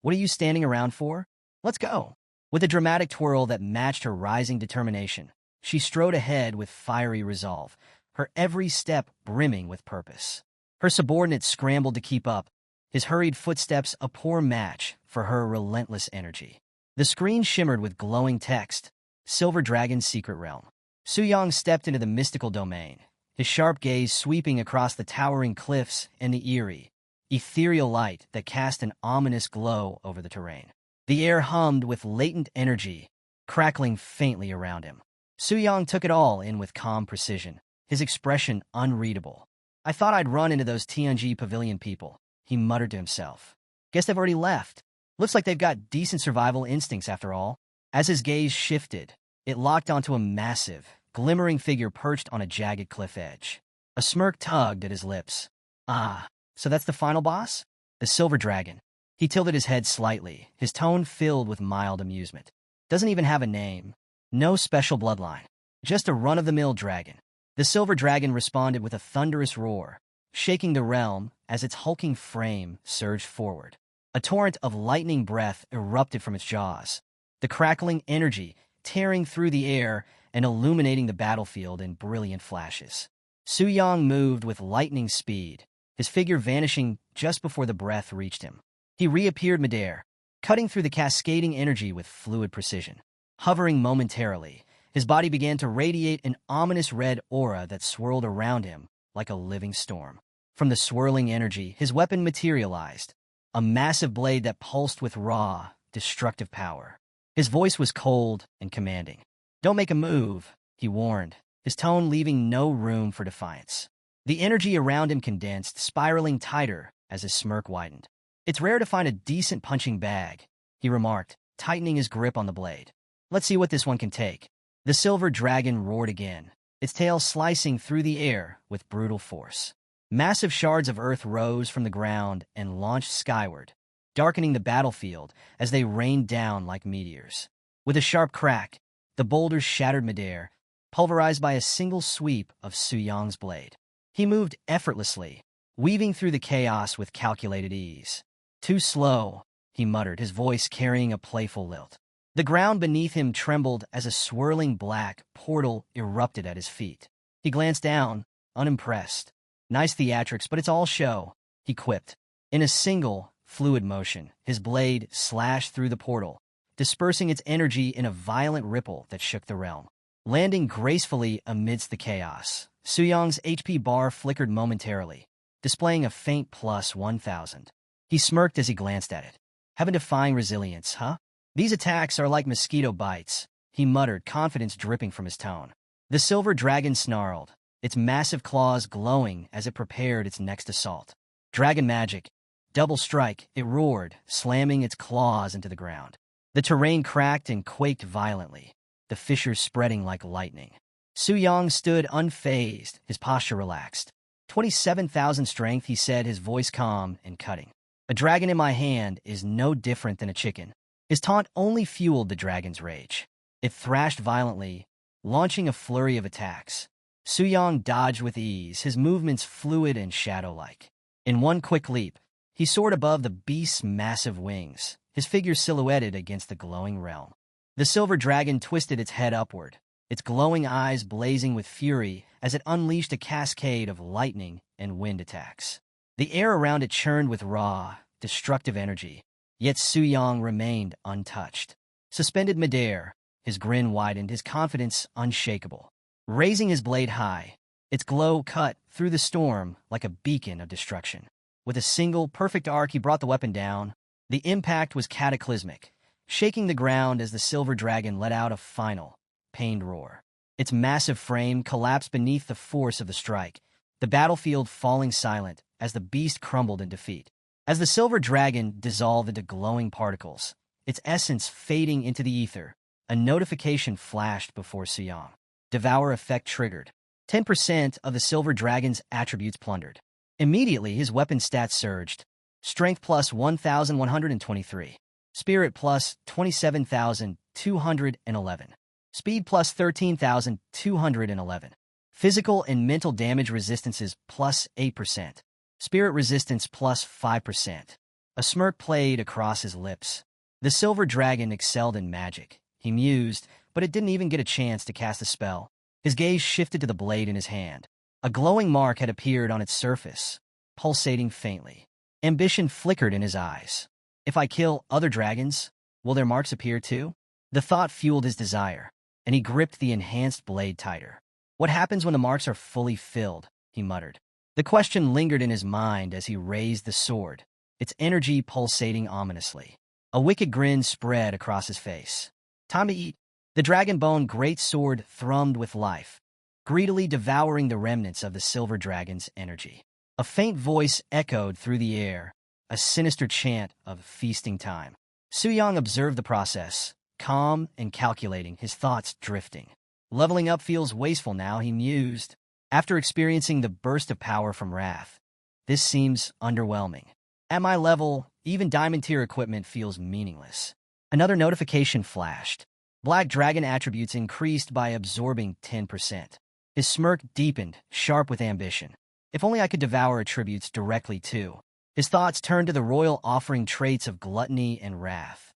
What are you standing around for? Let's go. With a dramatic twirl that matched her rising determination, she strode ahead with fiery resolve, her every step brimming with purpose. Her subordinate scrambled to keep up, his hurried footsteps a poor match for her relentless energy. The screen shimmered with glowing text, Silver Dragon's secret realm. Suyang stepped into the mystical domain, his sharp gaze sweeping across the towering cliffs and the eerie, ethereal light that cast an ominous glow over the terrain. The air hummed with latent energy, crackling faintly around him. Suyang took it all in with calm precision, his expression unreadable. I thought I'd run into those TNG pavilion people, he muttered to himself. Guess they've already left. Looks like they've got decent survival instincts after all. As his gaze shifted, it locked onto a massive, glimmering figure perched on a jagged cliff edge. A smirk tugged at his lips. Ah, so that's the final boss? The silver dragon. He tilted his head slightly, his tone filled with mild amusement. Doesn't even have a name. No special bloodline. Just a run-of-the-mill dragon. The silver dragon responded with a thunderous roar, shaking the realm as its hulking frame surged forward. A torrent of lightning breath erupted from its jaws, the crackling energy tearing through the air and illuminating the battlefield in brilliant flashes. Su Yang moved with lightning speed, his figure vanishing just before the breath reached him. He reappeared midair, cutting through the cascading energy with fluid precision. Hovering momentarily, his body began to radiate an ominous red aura that swirled around him like a living storm. From the swirling energy, his weapon materialized, a massive blade that pulsed with raw, destructive power. His voice was cold and commanding. "Don't make a move," he warned, his tone leaving no room for defiance. The energy around him condensed, spiraling tighter as his smirk widened. "It's rare to find a decent punching bag," he remarked, tightening his grip on the blade. "Let's see what this one can take." The silver dragon roared again, its tail slicing through the air with brutal force. Massive shards of earth rose from the ground and launched skyward, darkening the battlefield as they rained down like meteors. With a sharp crack, the boulders shattered midair, pulverized by a single sweep of Su Yang's blade. He moved effortlessly, weaving through the chaos with calculated ease. "Too slow," he muttered, his voice carrying a playful lilt. The ground beneath him trembled as a swirling black portal erupted at his feet. He glanced down, unimpressed. "Nice theatrics, but it's all show," he quipped. In a single, fluid motion, his blade slashed through the portal, dispersing its energy in a violent ripple that shook the realm. Landing gracefully amidst the chaos, Su Yang's HP bar flickered momentarily, displaying a faint plus 1,000. He smirked as he glanced at it. "Have a defying resilience, huh? These attacks are like mosquito bites," he muttered, confidence dripping from his tone. The silver dragon snarled, its massive claws glowing as it prepared its next assault. "Dragon magic. Double strike," it roared, slamming its claws into the ground. The terrain cracked and quaked violently, the fissures spreading like lightning. Su Yang stood unfazed, his posture relaxed. 27,000 strength, he said, his voice calm and cutting. "A dragon in my hand is no different than a chicken." His taunt only fueled the dragon's rage. It thrashed violently, launching a flurry of attacks. Su Yang dodged with ease, his movements fluid and shadow-like. In one quick leap, he soared above the beast's massive wings, his figure silhouetted against the glowing realm. The silver dragon twisted its head upward, its glowing eyes blazing with fury as it unleashed a cascade of lightning and wind attacks. The air around it churned with raw, destructive energy, yet Su Yang remained untouched. Suspended midair, his grin widened, his confidence unshakable. Raising his blade high, its glow cut through the storm like a beacon of destruction. With a single, perfect arc, he brought the weapon down. The impact was cataclysmic, shaking the ground as the silver dragon let out a final, pained roar. Its massive frame collapsed beneath the force of the strike, the battlefield falling silent as the beast crumbled in defeat. As the silver dragon dissolved into glowing particles, its essence fading into the ether, a notification flashed before Su Yang. Devour effect triggered. 10% of the silver dragon's attributes plundered. Immediately, his weapon stats surged. Strength plus 1,123. Spirit plus 27,211. Speed plus 13,211. Physical and mental damage resistances plus 8%. Spirit resistance plus 5%. A smirk played across his lips. The silver dragon excelled in magic, he mused, but it didn't even get a chance to cast a spell. His gaze shifted to the blade in his hand. A glowing mark had appeared on its surface, pulsating faintly. Ambition flickered in his eyes. If I kill other dragons, will their marks appear too? The thought fueled his desire, and he gripped the enhanced blade tighter. What happens when the marks are fully filled? He muttered. The question lingered in his mind as he raised the sword, its energy pulsating ominously. A wicked grin spread across his face. "Time to eat." The dragon-bone great sword thrummed with life, greedily devouring the remnants of the silver dragon's energy. A faint voice echoed through the air, a sinister chant of feasting time. Su Yang observed the process, calm and calculating, his thoughts drifting. Leveling up feels wasteful now, he mused. After experiencing the burst of power from Wrath, this seems underwhelming. At my level, even diamond tier equipment feels meaningless. Another notification flashed. Black Dragon attributes increased by absorbing 10%. His smirk deepened, sharp with ambition. If only I could devour attributes directly too. His thoughts turned to the royal offering traits of gluttony and wrath,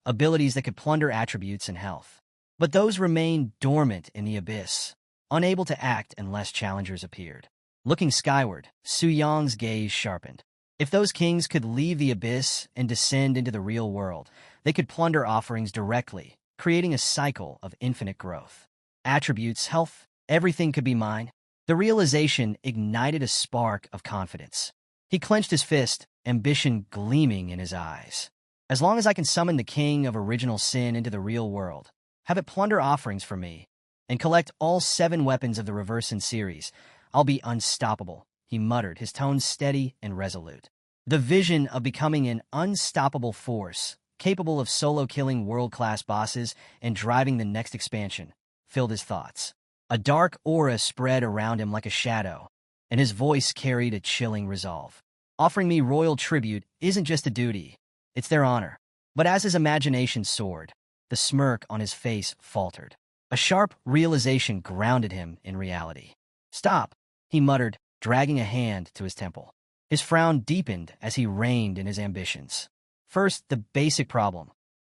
abilities that could plunder attributes and health. But those remained dormant in the abyss, unable to act unless challengers appeared. Looking skyward, Su Yong's gaze sharpened. If those kings could leave the abyss and descend into the real world, they could plunder offerings directly, creating a cycle of infinite growth. Attributes, health, everything could be mine. The realization ignited a spark of confidence. He clenched his fist, ambition gleaming in his eyes. As long as I can summon the king of original sin into the real world, have it plunder offerings for me, and collect all 7 weapons of the Reverse in series, I'll be unstoppable, he muttered, his tone steady and resolute. The vision of becoming an unstoppable force, capable of solo-killing world-class bosses and driving the next expansion, filled his thoughts. A dark aura spread around him like a shadow, and his voice carried a chilling resolve. Offering me royal tribute isn't just a duty, it's their honor. But as his imagination soared, the smirk on his face faltered. A sharp realization grounded him in reality. "Stop," he muttered, dragging a hand to his temple. His frown deepened as he reined in his ambitions. First, the basic problem.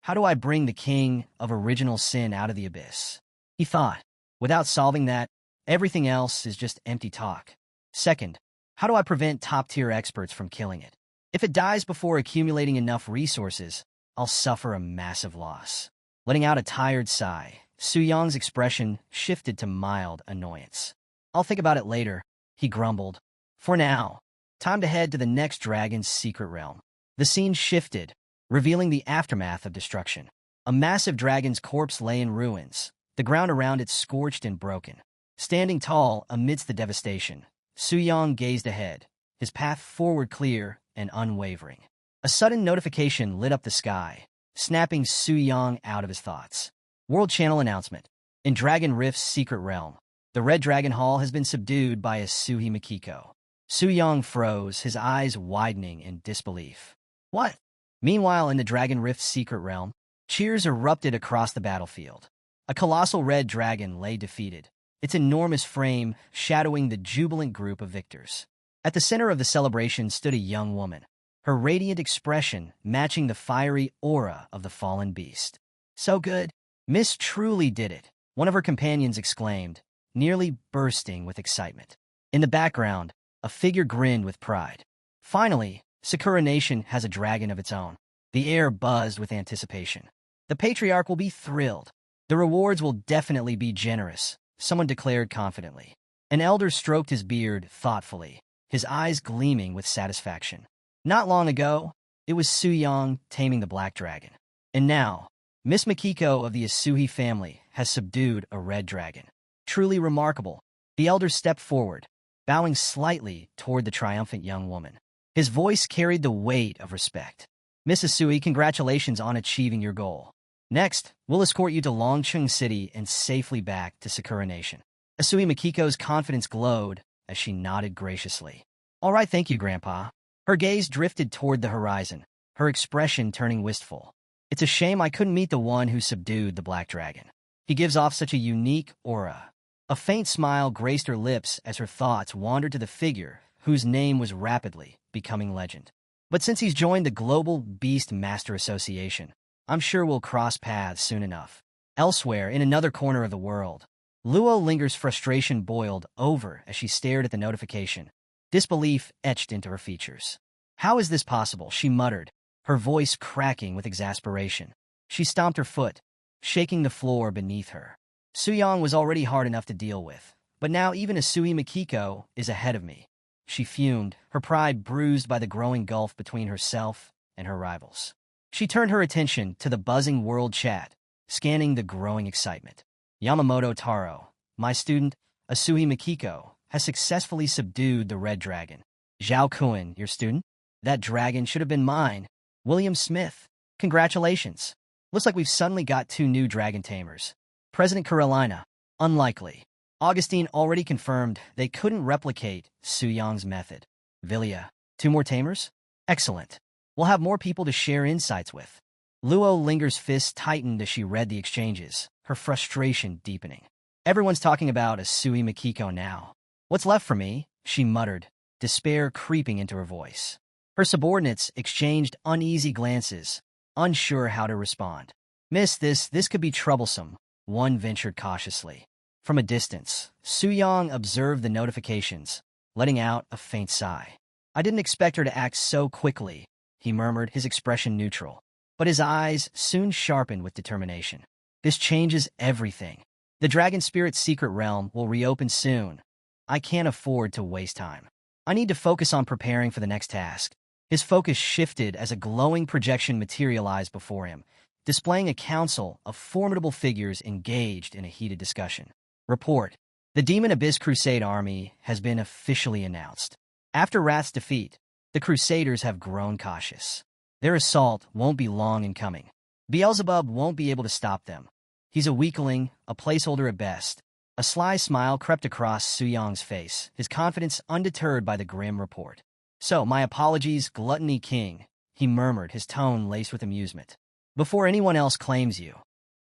How do I bring the king of original sin out of the abyss? He thought. Without solving that, everything else is just empty talk. Second, how do I prevent top-tier experts from killing it? If it dies before accumulating enough resources, I'll suffer a massive loss. Letting out a tired sigh, Su Yong's expression shifted to mild annoyance. "I'll think about it later," he grumbled. "For now, time to head to the next dragon's secret realm." The scene shifted, revealing the aftermath of destruction. A massive dragon's corpse lay in ruins, the ground around it scorched and broken. Standing tall amidst the devastation, Su Yong gazed ahead, his path forward clear and unwavering. A sudden notification lit up the sky, snapping Su Yong out of his thoughts. World Channel announcement. In Dragon Rift's secret realm, the Red Dragon Hall has been subdued by a Suhi Makiko. Su Yong froze, his eyes widening in disbelief. What? Meanwhile, in the Dragon Rift's secret realm, cheers erupted across the battlefield. A colossal red dragon lay defeated, its enormous frame shadowing the jubilant group of victors. At the center of the celebration stood a young woman, her radiant expression matching the fiery aura of the fallen beast. "So good. Miss truly did it," one of her companions exclaimed, nearly bursting with excitement. In the background, a figure grinned with pride. Finally, Sakura Nation has a dragon of its own. The air buzzed with anticipation. The patriarch will be thrilled. The rewards will definitely be generous, someone declared confidently. An elder stroked his beard thoughtfully, his eyes gleaming with satisfaction. Not long ago, it was Su Yong taming the black dragon. And now, Miss Makiko of the Asuhi family has subdued a red dragon. Truly remarkable. The elder stepped forward, bowing slightly toward the triumphant young woman. His voice carried the weight of respect. "Miss Asui, congratulations on achieving your goal. Next, we'll escort you to Longcheng City and safely back to Sakura Nation." Asui Makiko's confidence glowed as she nodded graciously. "All right, thank you, Grandpa." Her gaze drifted toward the horizon, her expression turning wistful. "It's a shame I couldn't meet the one who subdued the black dragon. He gives off such a unique aura." A faint smile graced her lips as her thoughts wandered to the figure whose name was rapidly becoming legend. "But since he's joined the Global Beast Master Association, I'm sure we'll cross paths soon enough." Elsewhere, in another corner of the world, Luo Linger's frustration boiled over as she stared at the notification. Disbelief etched into her features. "How is this possible?" she muttered, her voice cracking with exasperation. She stomped her foot, shaking the floor beneath her. Su Yong was already hard enough to deal with, but now even Asui Makiko is ahead of me. She fumed, her pride bruised by the growing gulf between herself and her rivals. She turned her attention to the buzzing world chat, scanning the growing excitement. "Yamamoto Taro, my student, Asui Makiko, has successfully subdued the red dragon. Zhao Kun, your student? That dragon should have been mine. William Smith, congratulations. Looks like we've suddenly got 2 new dragon tamers. President Carolina, unlikely. Augustine already confirmed they couldn't replicate Su Yang's method. Villia, 2 more tamers? Excellent. We'll have more people to share insights with. Luo Linger's fists tightened as she read the exchanges, her frustration deepening. Everyone's talking about a Sui Makiko now. What's left for me? She muttered, despair creeping into her voice. Her subordinates exchanged uneasy glances, unsure how to respond. Miss, this could be troublesome, one ventured cautiously. From a distance, Su Yang observed the notifications, letting out a faint sigh. I didn't expect her to act so quickly, he murmured, his expression neutral. But his eyes soon sharpened with determination. This changes everything. The Dragon Spirit's secret realm will reopen soon. I can't afford to waste time. I need to focus on preparing for the next task. His focus shifted as a glowing projection materialized before him, displaying a council of formidable figures engaged in a heated discussion. Report. The Demon Abyss Crusade army has been officially announced. After Wrath's defeat, the Crusaders have grown cautious. Their assault won't be long in coming. Beelzebub won't be able to stop them. He's a weakling, a placeholder at best. A sly smile crept across Su Yang's face, his confidence undeterred by the grim report. So, my apologies, Gluttony King, he murmured, his tone laced with amusement. Before anyone else claims you,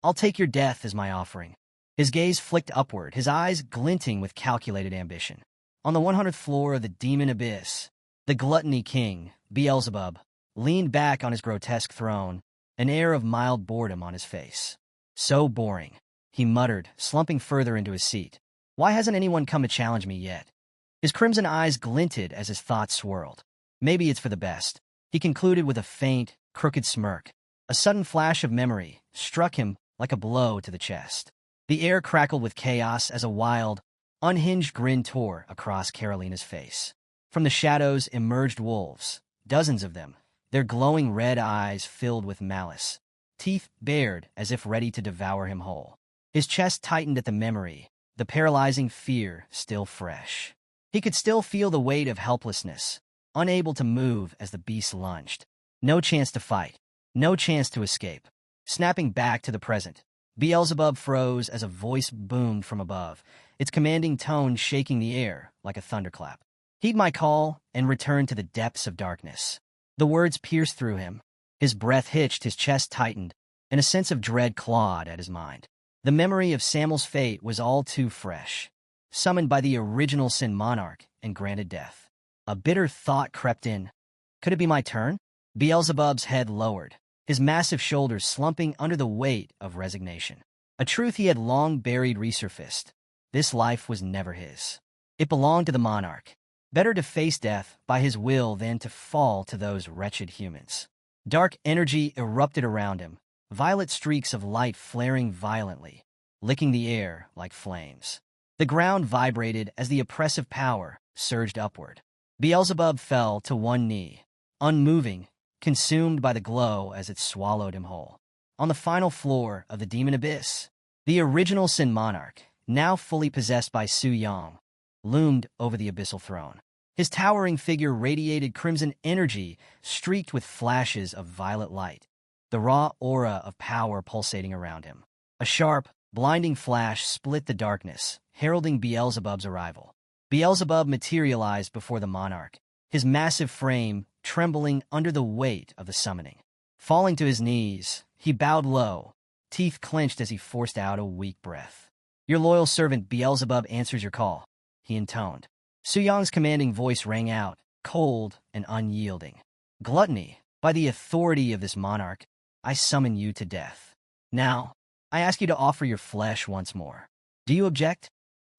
I'll take your death as my offering. His gaze flicked upward, his eyes glinting with calculated ambition. On the 100th floor of the Demon Abyss, the Gluttony King, Beelzebub, leaned back on his grotesque throne, an air of mild boredom on his face. So boring, he muttered, slumping further into his seat. Why hasn't anyone come to challenge me yet? His crimson eyes glinted as his thoughts swirled. Maybe it's for the best, he concluded with a faint, crooked smirk. A sudden flash of memory struck him like a blow to the chest. The air crackled with chaos as a wild, unhinged grin tore across Carolina's face. From the shadows emerged wolves, dozens of them, their glowing red eyes filled with malice, teeth bared as if ready to devour him whole. His chest tightened at the memory, the paralyzing fear still fresh. He could still feel the weight of helplessness, unable to move as the beast lunged. No chance to fight, no chance to escape. Snapping back to the present, Beelzebub froze as a voice boomed from above, its commanding tone shaking the air like a thunderclap. Heed my call and return to the depths of darkness. The words pierced through him. His breath hitched, his chest tightened, and a sense of dread clawed at his mind. The memory of Samuel's fate was all too fresh, summoned by the original Sin Monarch and granted death. A bitter thought crept in. Could it be my turn? Beelzebub's head lowered, his massive shoulders slumping under the weight of resignation. A truth he had long buried resurfaced. This life was never his. It belonged to the monarch. Better to face death by his will than to fall to those wretched humans. Dark energy erupted around him, violet streaks of light flaring violently, licking the air like flames. The ground vibrated as the oppressive power surged upward. Beelzebub fell to one knee, unmoving, consumed by the glow as it swallowed him whole. On the final floor of the Demon Abyss, the original Sin Monarch, now fully possessed by Su Yang, loomed over the abyssal throne. His towering figure radiated crimson energy streaked with flashes of violet light, the raw aura of power pulsating around him. A sharp, blinding flash split the darkness, heralding Beelzebub's arrival. Beelzebub materialized before the monarch, his massive frame trembling under the weight of the summoning. Falling to his knees, he bowed low, teeth clenched as he forced out a weak breath. Your loyal servant Beelzebub answers your call, he intoned. Su Yang's commanding voice rang out, cold and unyielding. Gluttony, by the authority of this monarch, I summon you to death. Now, I ask you to offer your flesh once more. Do you object?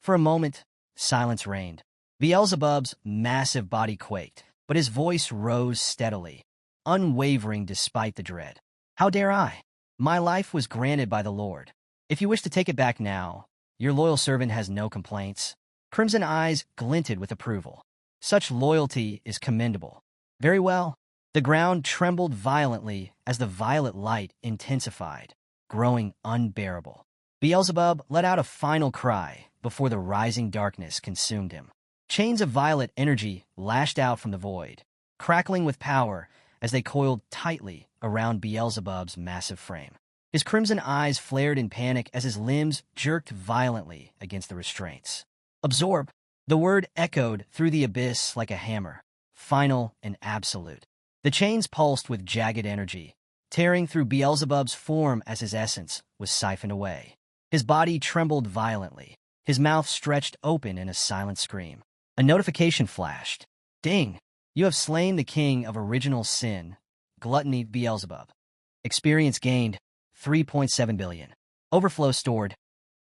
For a moment, silence reigned. Beelzebub's massive body quaked, but his voice rose steadily, unwavering despite the dread. How dare I? My life was granted by the Lord. If you wish to take it back now, your loyal servant has no complaints. Crimson eyes glinted with approval. Such loyalty is commendable. Very well. The ground trembled violently as the violet light intensified, growing unbearable. Beelzebub let out a final cry before the rising darkness consumed him. Chains of violet energy lashed out from the void, crackling with power as they coiled tightly around Beelzebub's massive frame. His crimson eyes flared in panic as his limbs jerked violently against the restraints. Absorb! The word echoed through the abyss like a hammer, final and absolute. The chains pulsed with jagged energy, tearing through Beelzebub's form as his essence was siphoned away. His body trembled violently, his mouth stretched open in a silent scream. A notification flashed. Ding! You have slain the king of original sin, Gluttony Beelzebub. Experience gained, 3.7 billion. Overflow stored,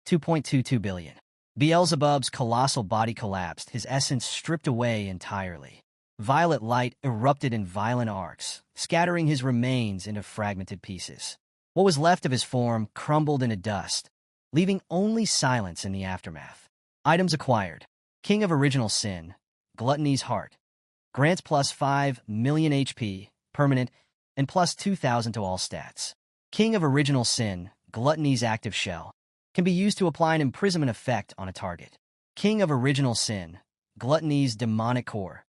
2.22 billion. Beelzebub's colossal body collapsed, his essence stripped away entirely. Violet light erupted in violent arcs, scattering his remains into fragmented pieces. What was left of his form crumbled into dust, leaving only silence in the aftermath. Items acquired. King of Original Sin, Gluttony's Heart. Grants plus 5 million HP, permanent, and plus 2,000 to all stats. King of Original Sin, Gluttony's Active Shell. Can be used to apply an imprisonment effect on a target. King of Original Sin, Gluttony's Demonic Core.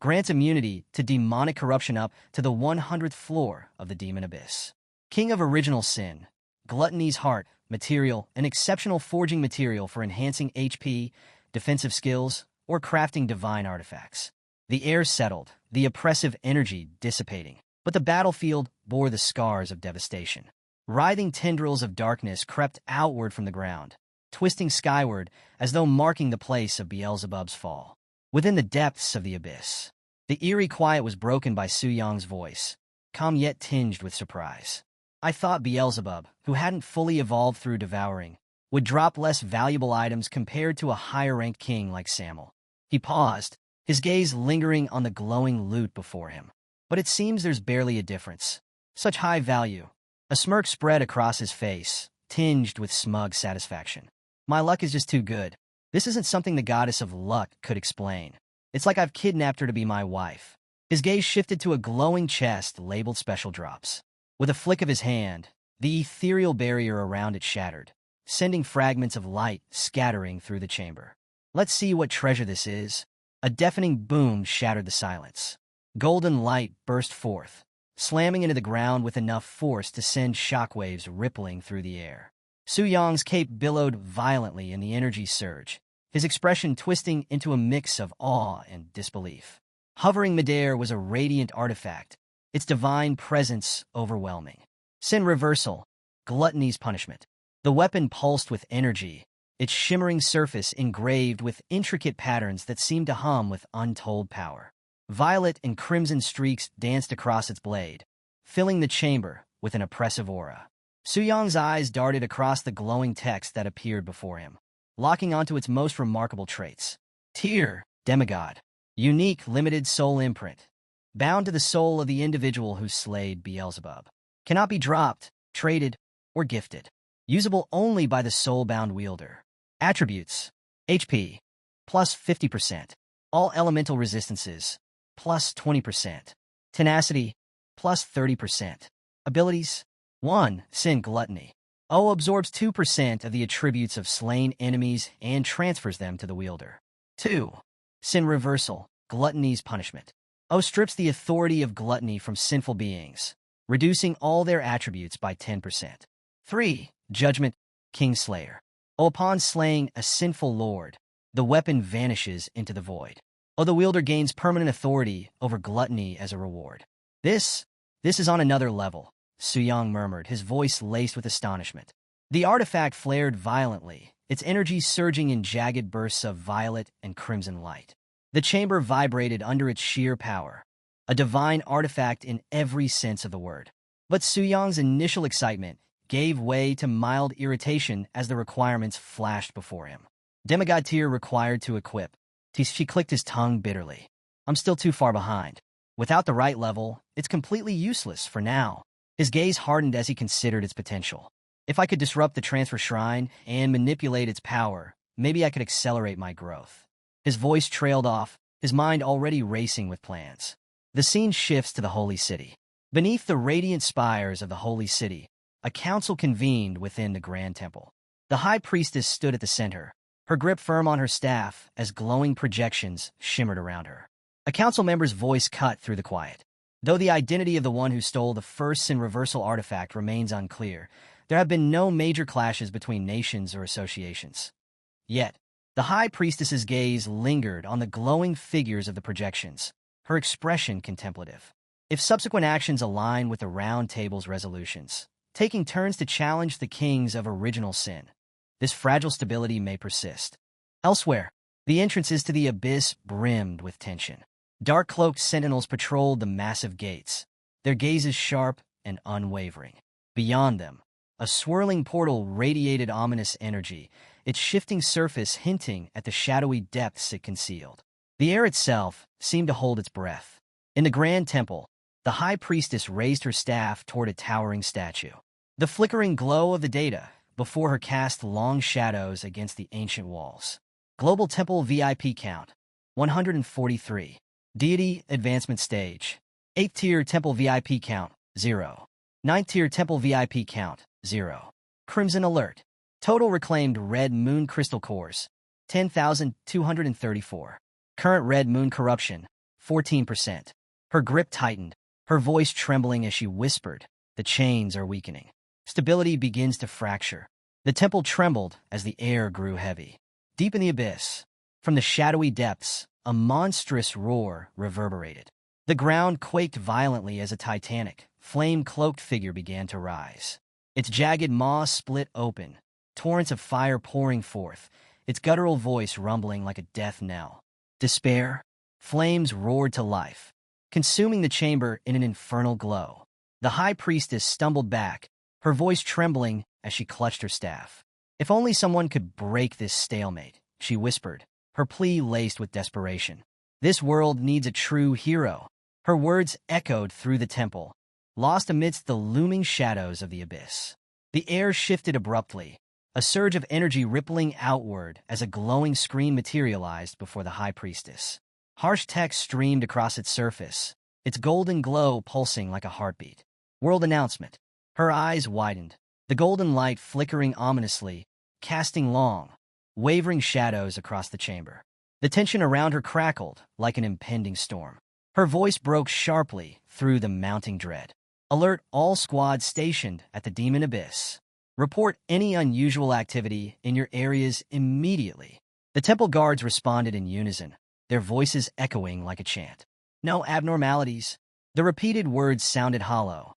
Grants immunity to demonic corruption up to the 100th floor of the Demon Abyss. King of Original Sin, Gluttony's Heart, material, an exceptional forging material for enhancing HP, defensive skills, or crafting divine artifacts. The air settled, the oppressive energy dissipating, but the battlefield bore the scars of devastation. Writhing tendrils of darkness crept outward from the ground, twisting skyward as though marking the place of Beelzebub's fall. Within the depths of the abyss, the eerie quiet was broken by Su Yang's voice, calm yet tinged with surprise. I thought Beelzebub, who hadn't fully evolved through devouring, would drop less valuable items compared to a higher-ranked king like Samuel. He paused, his gaze lingering on the glowing loot before him. But it seems there's barely a difference. Such high value. A smirk spread across his face, tinged with smug satisfaction. My luck is just too good. This isn't something the goddess of luck could explain. It's like I've kidnapped her to be my wife. His gaze shifted to a glowing chest labeled Special Drops. With a flick of his hand, the ethereal barrier around it shattered, sending fragments of light scattering through the chamber. Let's see what treasure this is. A deafening boom shattered the silence. Golden light burst forth, slamming into the ground with enough force to send shockwaves rippling through the air. Su Yang's cape billowed violently in the energy surge, his expression twisting into a mix of awe and disbelief. Hovering midair was a radiant artifact, its divine presence overwhelming. Sin Reversal, Gluttony's Punishment. The weapon pulsed with energy, its shimmering surface engraved with intricate patterns that seemed to hum with untold power. Violet and crimson streaks danced across its blade, filling the chamber with an oppressive aura. Su Yang's eyes darted across the glowing text that appeared before him, locking onto its most remarkable traits. Tier, Demigod. Unique limited soul imprint. Bound to the soul of the individual who slayed Beelzebub. Cannot be dropped, traded, or gifted. Usable only by the soul-bound wielder. Attributes. HP. Plus 50%. All elemental resistances. Plus 20%. Tenacity. Plus 30%. Abilities. 1. Sin Gluttony. O absorbs 2% of the attributes of slain enemies and transfers them to the wielder. 2. Sin Reversal. Gluttony's Punishment. O strips the authority of gluttony from sinful beings, reducing all their attributes by 10%. 3. Judgment. Kingslayer. O upon slaying a sinful lord, the weapon vanishes into the void. O the wielder gains permanent authority over gluttony as a reward. This is on another level, Su Yang murmured, his voice laced with astonishment. The artifact flared violently, its energy surging in jagged bursts of violet and crimson light. The chamber vibrated under its sheer power, a divine artifact in every sense of the word. But Su Yang's initial excitement gave way to mild irritation as the requirements flashed before him. Demigod tier required to equip. She clicked his tongue bitterly. I'm still too far behind. Without the right level, it's completely useless for now. His gaze hardened as he considered its potential. If I could disrupt the transfer shrine and manipulate its power, maybe I could accelerate my growth. His voice trailed off, his mind already racing with plans. The scene shifts to the Holy City. Beneath the radiant spires of the Holy City, a council convened within the Grand Temple. The High Priestess stood at the center, her grip firm on her staff as glowing projections shimmered around her. A council member's voice cut through the quiet. Though the identity of the one who stole the first Sin Reversal artifact remains unclear, there have been no major clashes between nations or associations. Yet, the High Priestess's gaze lingered on the glowing figures of the projections, her expression contemplative. If subsequent actions align with the Round Table's resolutions, taking turns to challenge the kings of original sin, this fragile stability may persist. Elsewhere, the entrances to the abyss brimmed with tension. Dark-cloaked sentinels patrolled the massive gates, their gazes sharp and unwavering. Beyond them, a swirling portal radiated ominous energy, its shifting surface hinting at the shadowy depths it concealed. The air itself seemed to hold its breath. In the grand temple, the High Priestess raised her staff toward a towering statue. The flickering glow of the data before her cast long shadows against the ancient walls. Global Temple VIP count, 143. Deity Advancement Stage. 8th Tier Temple VIP count, 0. 9th Tier Temple VIP count, 0. Crimson Alert. Total reclaimed Red Moon Crystal Cores, 10,234. Current Red Moon Corruption, 14%. Her grip tightened, her voice trembling as she whispered, "The chains are weakening. Stability begins to fracture." The temple trembled as the air grew heavy. Deep in the abyss, from the shadowy depths, a monstrous roar reverberated. The ground quaked violently as a titanic, flame-cloaked figure began to rise. Its jagged maw split open, torrents of fire pouring forth, its guttural voice rumbling like a death knell. Despair, flames roared to life, consuming the chamber in an infernal glow. The High Priestess stumbled back, her voice trembling as she clutched her staff. "If only someone could break this stalemate," she whispered, her plea laced with desperation. "This world needs a true hero." Her words echoed through the temple, lost amidst the looming shadows of the abyss. The air shifted abruptly, a surge of energy rippling outward as a glowing screen materialized before the High Priestess. Harsh text streamed across its surface, its golden glow pulsing like a heartbeat. World announcement. Her eyes widened, the golden light flickering ominously, casting long, wavering shadows across the chamber. The tension around her crackled like an impending storm. Her voice broke sharply through the mounting dread. "Alert all squads stationed at the Demon Abyss. Report any unusual activity in your areas immediately." The temple guards responded in unison, their voices echoing like a chant. "No abnormalities." The repeated words sounded hollow,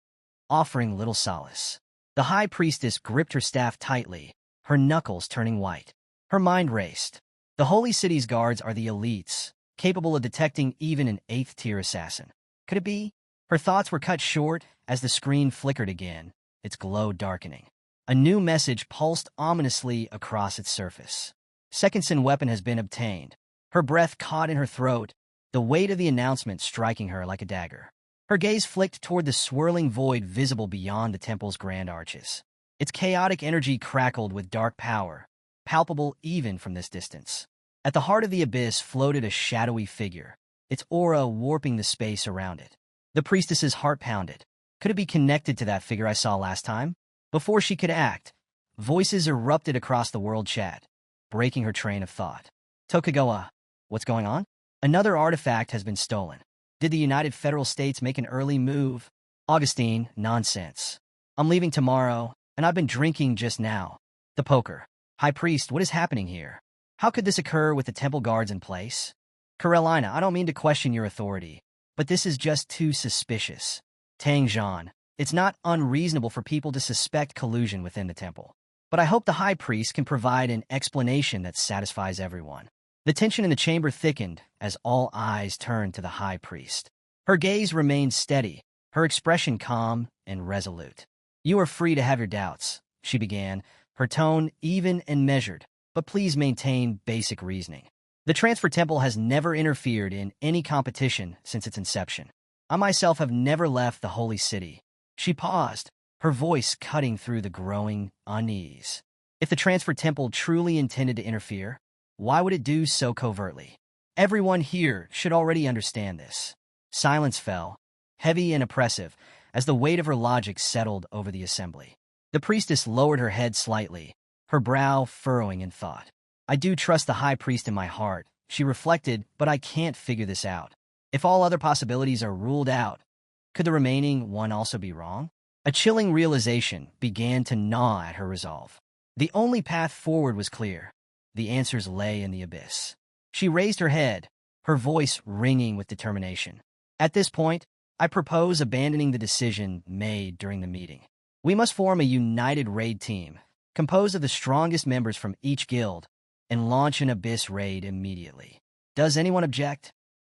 offering little solace. The High Priestess gripped her staff tightly, her knuckles turning white. Her mind raced. The Holy City's guards are the elites, capable of detecting even an 8th-tier assassin. Could it be? Her thoughts were cut short as the screen flickered again, its glow darkening. A new message pulsed ominously across its surface. "Second-sin weapon has been obtained." Her breath caught in her throat, the weight of the announcement striking her like a dagger. Her gaze flicked toward the swirling void visible beyond the temple's grand arches. Its chaotic energy crackled with dark power, palpable even from this distance. At the heart of the abyss floated a shadowy figure, its aura warping the space around it. The priestess's heart pounded. Could it be connected to that figure I saw last time? Before she could act, voices erupted across the world chat, breaking her train of thought. "Tokugawa, what's going on? Another artifact has been stolen. Did the United Federal States make an early move?" "Augustine, nonsense. I'm leaving tomorrow, and I've been drinking just now." The poker. "High Priest, what is happening here? How could this occur with the temple guards in place?" "Carolina, I don't mean to question your authority, but this is just too suspicious." Tang Zhan, "It's not unreasonable for people to suspect collusion within the temple, but I hope the High Priest can provide an explanation that satisfies everyone." The tension in the chamber thickened as all eyes turned to the High Priest. Her gaze remained steady, her expression calm and resolute. "You are free to have your doubts," she began, her tone even and measured, "but please maintain basic reasoning. The Transfer Temple has never interfered in any competition since its inception. I myself have never left the Holy City." She paused, her voice cutting through the growing unease. If the Transfer Temple truly intended to interfere, why would it do so covertly? Everyone here should already understand this. Silence fell, heavy and oppressive, as the weight of her logic settled over the assembly. The priestess lowered her head slightly, her brow furrowing in thought. "I do trust the High Priest in my heart," she reflected, "but I can't figure this out. If all other possibilities are ruled out, could the remaining one also be wrong?" A chilling realization began to gnaw at her resolve. The only path forward was clear. The answers lay in the abyss. She raised her head, her voice ringing with determination. At this point, I propose abandoning the decision made during the meeting. We must form a united raid team, composed of the strongest members from each guild, and launch an abyss raid immediately. Does anyone object?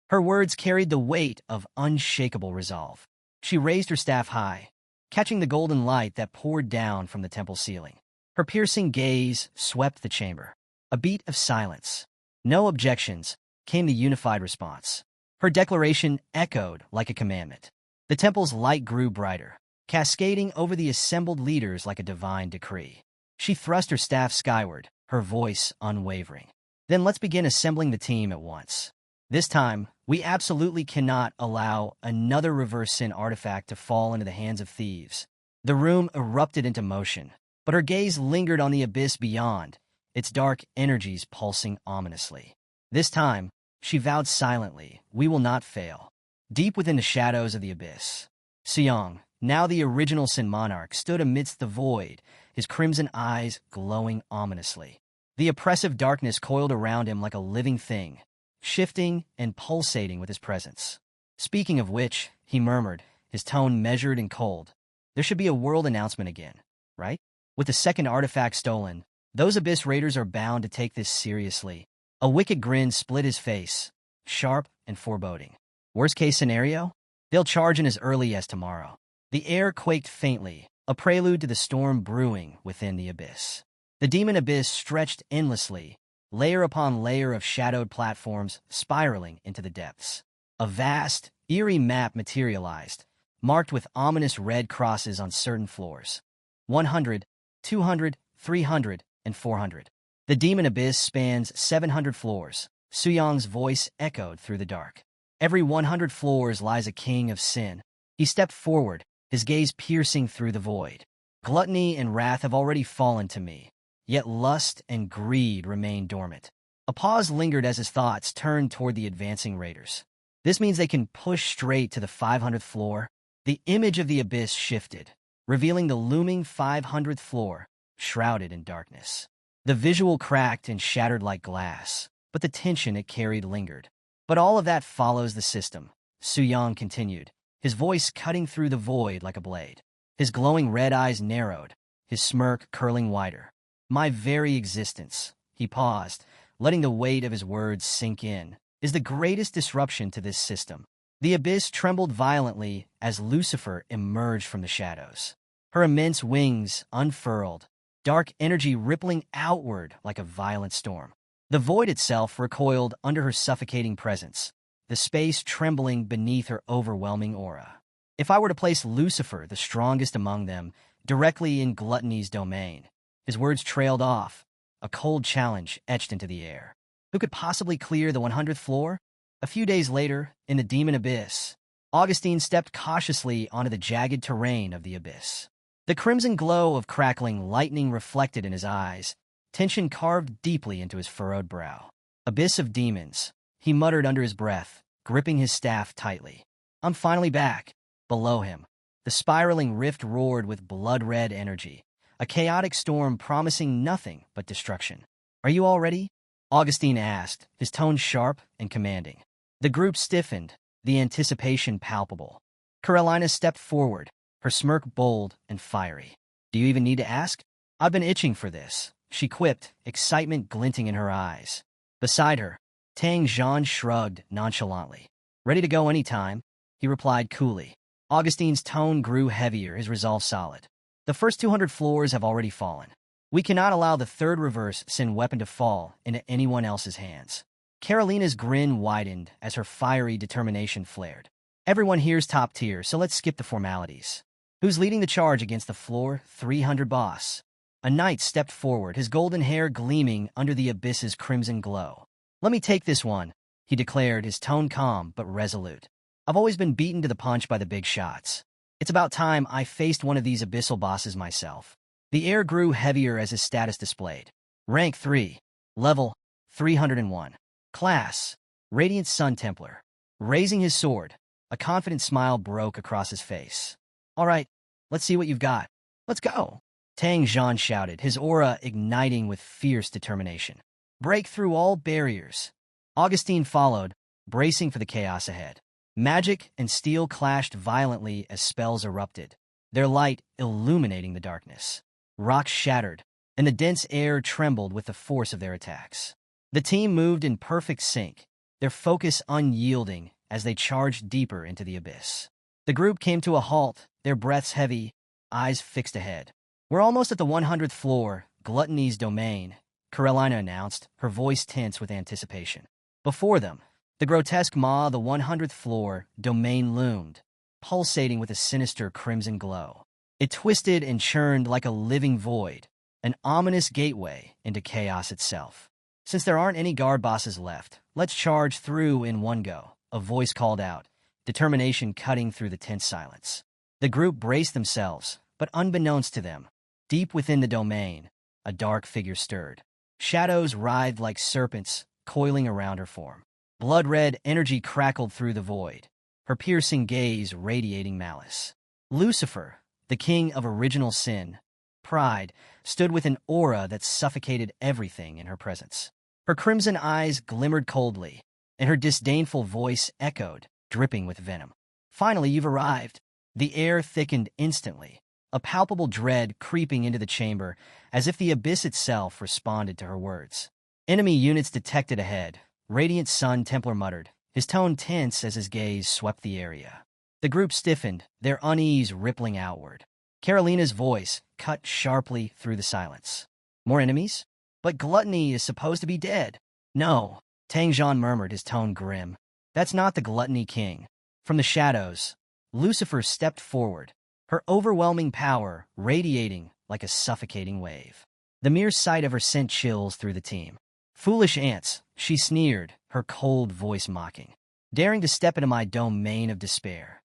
Her words carried the weight of unshakable resolve. She raised her staff high, catching the golden light that poured down from the temple ceiling. Her piercing gaze swept the chamber. A beat of silence. No objections, came the unified response. Her declaration echoed like a commandment. The temple's light grew brighter, cascading over the assembled leaders like a divine decree. She thrust her staff skyward, her voice unwavering. Then let's begin assembling the team at once. This time, we absolutely cannot allow another reverse sin artifact to fall into the hands of thieves. The room erupted into motion, but her gaze lingered on the abyss beyond, its dark energies pulsing ominously. This time, she vowed silently, we will not fail. Deep within the shadows of the abyss, Suyong, now the original Sin Monarch, stood amidst the void, his crimson eyes glowing ominously. The oppressive darkness coiled around him like a living thing, shifting and pulsating with his presence. Speaking of which, he murmured, his tone measured and cold, there should be a world announcement again, right? With the second artifact stolen, those Abyss Raiders are bound to take this seriously. A wicked grin split his face, sharp and foreboding. Worst-case scenario? They'll charge in as early as tomorrow. The air quaked faintly, a prelude to the storm brewing within the abyss. The demon abyss stretched endlessly, layer upon layer of shadowed platforms spiraling into the depths. A vast, eerie map materialized, marked with ominous red crosses on certain floors. 100, 200, 300, and 400. The demon abyss spans 700 floors. Suyong's voice echoed through the dark. Every 100 floors lies a king of sin. He stepped forward, his gaze piercing through the void. Gluttony and wrath have already fallen to me, yet lust and greed remain dormant. A pause lingered as his thoughts turned toward the advancing raiders. This means they can push straight to the 500th floor. The image of the abyss shifted, revealing the looming 500th floor, shrouded in darkness. The visual cracked and shattered like glass, but the tension it carried lingered. But all of that follows the system, Suyong continued, his voice cutting through the void like a blade. His glowing red eyes narrowed, his smirk curling wider. My very existence, he paused, letting the weight of his words sink in, is the greatest disruption to this system. The abyss trembled violently as Lucifer emerged from the shadows. Her immense wings unfurled, dark energy rippling outward like a violent storm. The void itself recoiled under her suffocating presence, the space trembling beneath her overwhelming aura. If I were to place Lucifer, the strongest among them, directly in Gluttony's domain, his words trailed off, a cold challenge etched into the air. Who could possibly clear the 100th floor? A few days later, in the demon abyss, Augustine stepped cautiously onto the jagged terrain of the abyss. The crimson glow of crackling lightning reflected in his eyes, tension carved deeply into his furrowed brow. Abyss of demons, he muttered under his breath, gripping his staff tightly. I'm finally back. Below him, the spiraling rift roared with blood-red energy, a chaotic storm promising nothing but destruction. Are you all ready? Augustine asked, his tone sharp and commanding. The group stiffened, the anticipation palpable. Carolina stepped forward, her smirk bold and fiery. Do you even need to ask? I've been itching for this, she quipped, excitement glinting in her eyes. Beside her, Tang Zhan shrugged nonchalantly. Ready to go any time, he replied coolly. Augustine's tone grew heavier, his resolve solid. The first 200 floors have already fallen. We cannot allow the third reverse sin weapon to fall into anyone else's hands. Carolina's grin widened as her fiery determination flared. Everyone here's top tier, so let's skip the formalities. Who's leading the charge against the floor 300 boss? A knight stepped forward, his golden hair gleaming under the abyss's crimson glow. Let me take this one, he declared, his tone calm but resolute. I've always been beaten to the punch by the big shots. It's about time I faced one of these abyssal bosses myself. The air grew heavier as his status displayed. Rank 3. Level 301. Class Radiant Sun Templar. Raising his sword, a confident smile broke across his face. All right, Let's see what you've got. Let's go. Tang Zhan shouted, his aura igniting with fierce determination. Break through all barriers. Augustine followed, bracing for the chaos ahead. Magic and steel clashed violently as spells erupted, their light illuminating the darkness. Rocks shattered, and the dense air trembled with the force of their attacks. The team moved in perfect sync, their focus unyielding as they charged deeper into the abyss. The group came to a halt, their breaths heavy, eyes fixed ahead. We're almost at the 100th floor, Gluttony's domain, Carolina announced, her voice tense with anticipation. Before them, the grotesque maw of the 100th floor domain loomed, pulsating with a sinister crimson glow. It twisted and churned like a living void, an ominous gateway into chaos itself. Since there aren't any guard bosses left, let's charge through in one go, a voice called out, determination cutting through the tense silence. The group braced themselves, but unbeknownst to them, deep within the domain, a dark figure stirred. Shadows writhed like serpents, coiling around her form. Blood-red energy crackled through the void, her piercing gaze radiating malice. Lucifer, the king of original sin, pride, stood with an aura that suffocated everything in her presence. Her crimson eyes glimmered coldly, and her disdainful voice echoed, dripping with venom. Finally, you've arrived. The air thickened instantly, a palpable dread creeping into the chamber, as if the abyss itself responded to her words. Enemy units detected ahead, Radiant Sun Templar muttered, his tone tense as his gaze swept the area. The group stiffened, their unease rippling outward. Carolina's voice cut sharply through the silence. More enemies? But Gluttony is supposed to be dead. No, Tang Zhan murmured, his tone grim. That's not the Gluttony King. From the shadows, Lucifer stepped forward, her overwhelming power radiating like a suffocating wave. The mere sight of her sent chills through the team. Foolish ants, she sneered, her cold voice mocking. Daring to step into my domain of despair.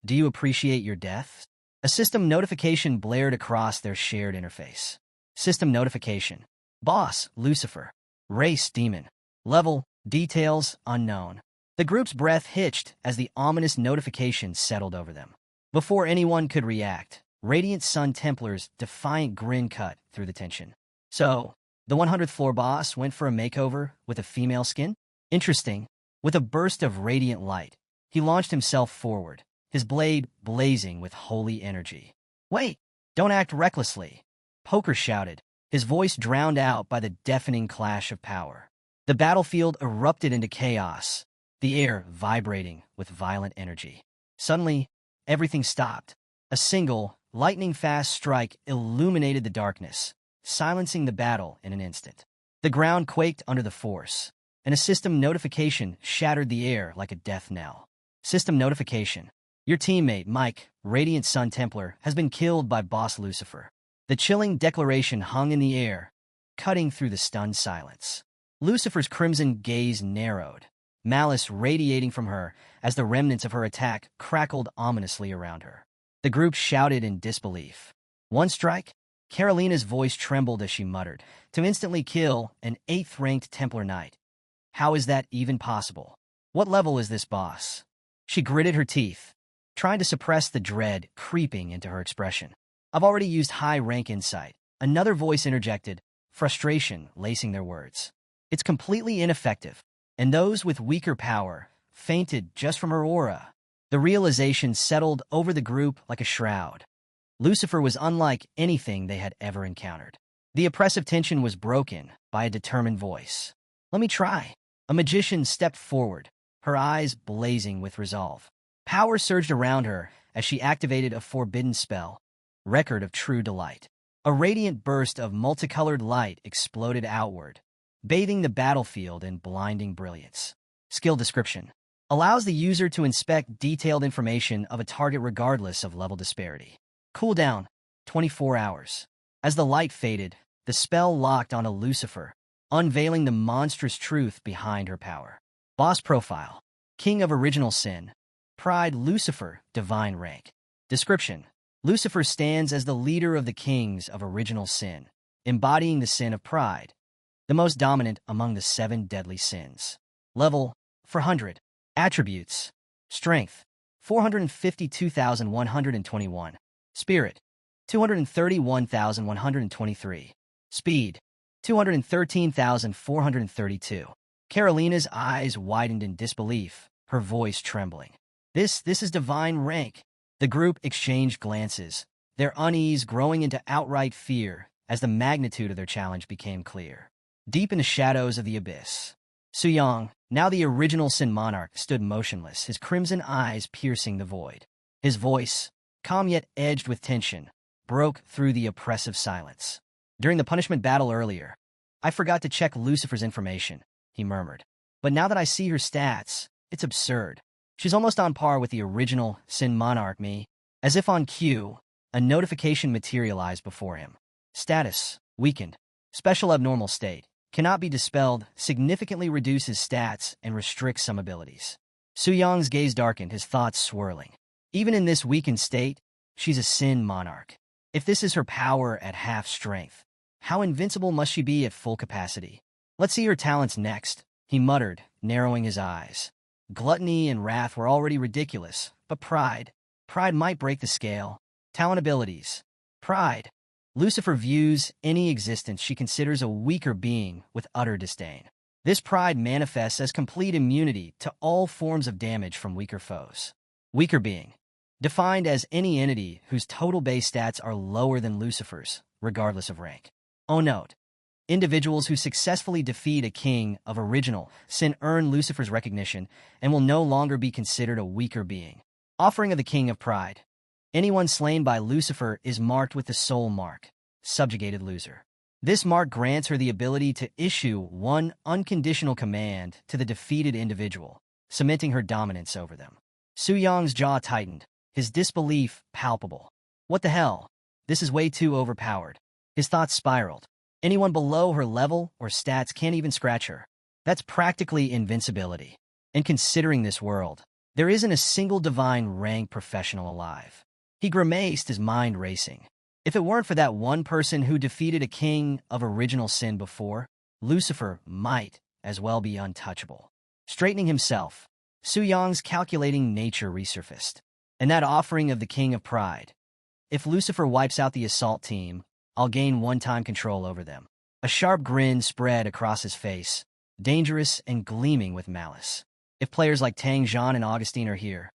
Do you appreciate your death? A system notification blared across their shared interface. System notification. Boss, Lucifer. Race, demon. Level, details, unknown. The group's breath hitched as the ominous notification settled over them. Before anyone could react, Radiant Sun Templar's defiant grin cut through the tension. So, the 100th floor boss went for a makeover with a female skin? Interesting. With a burst of radiant light, he launched himself forward, his blade blazing with holy energy. Wait, don't act recklessly, Poker shouted, his voice drowned out by the deafening clash of power. The battlefield erupted into chaos, the air vibrating with violent energy. Suddenly, everything stopped. A single, lightning-fast strike illuminated the darkness, silencing the battle in an instant. The ground quaked under the force, and a system notification shattered the air like a death knell. System notification. Your teammate, Mike, Radiant Sun Templar, has been killed by Boss Lucifer. The chilling declaration hung in the air, cutting through the stunned silence. Lucifer's crimson gaze narrowed, malice radiating from her as the remnants of her attack crackled ominously around her. The group shouted in disbelief. One strike? Carolina's voice trembled as she muttered, to instantly kill an 8th-ranked Templar Knight. How is that even possible? What level is this boss? She gritted her teeth, trying to suppress the dread creeping into her expression. I've already used high-rank insight. Another voice interjected, frustration lacing their words. It's completely ineffective, and those with weaker power fainted just from her aura. The realization settled over the group like a shroud. Lucifer was unlike anything they had ever encountered. The oppressive tension was broken by a determined voice. Let me try. A magician stepped forward, her eyes blazing with resolve. Power surged around her as she activated a forbidden spell, Record of True Delight. A radiant burst of multicolored light exploded outward, bathing the battlefield in blinding brilliance. Skill description. Allows the user to inspect detailed information of a target regardless of level disparity. Cooldown, 24 hours. As the light faded, the spell locked onto Lucifer, unveiling the monstrous truth behind her power. Boss profile. King of original sin. Pride Lucifer, divine rank. Description. Lucifer stands as the leader of the kings of original sin, embodying the sin of pride, the most dominant among the 7 deadly sins. Level, 400. Attributes. Strength, 452,121. Spirit, 231,123. Speed, 213,432. Carolina's eyes widened in disbelief, her voice trembling. This is divine rank. The group exchanged glances, their unease growing into outright fear as the magnitude of their challenge became clear. Deep in the shadows of the abyss, Suyang, now the original Sin Monarch, stood motionless, his crimson eyes piercing the void. His voice, calm yet edged with tension, broke through the oppressive silence. During the punishment battle earlier, I forgot to check Lucifer's information, he murmured. But now that I see her stats, it's absurd. She's almost on par with the original Sin Monarch me. As if on cue, a notification materialized before him. Status, weakened. Special abnormal state. Cannot be dispelled, significantly reduces stats and restricts some abilities. Suyang's gaze darkened, his thoughts swirling. Even in this weakened state, she's a Sin Monarch. If this is her power at half strength, how invincible must she be at full capacity? Let's see her talents next, he muttered, narrowing his eyes. Gluttony and wrath were already ridiculous, but pride might break the scale. Talent abilities. Pride. Lucifer views any existence she considers a weaker being with utter disdain. This pride manifests as complete immunity to all forms of damage from weaker foes. Weaker being. Defined as any entity whose total base stats are lower than Lucifer's, regardless of rank. Oh, note. Individuals who successfully defeat a king of original sin earn Lucifer's recognition and will no longer be considered a weaker being. Offering of the King of Pride. Anyone slain by Lucifer is marked with the soul mark, subjugated loser. This mark grants her the ability to issue one unconditional command to the defeated individual, cementing her dominance over them. Suyang's jaw tightened, his disbelief palpable. What the hell? This is way too overpowered. His thoughts spiraled. Anyone below her level or stats can't even scratch her. That's practically invincibility. And considering this world, there isn't a single divine rank professional alive. He grimaced, his mind racing. If it weren't for that one person who defeated a king of original sin before, Lucifer might as well be untouchable. Straightening himself, Suyang's calculating nature resurfaced. And that offering of the King of Pride. If Lucifer wipes out the assault team, I'll gain one-time control over them. A sharp grin spread across his face, dangerous and gleaming with malice. If players like Tang Zhan and Augustine are here,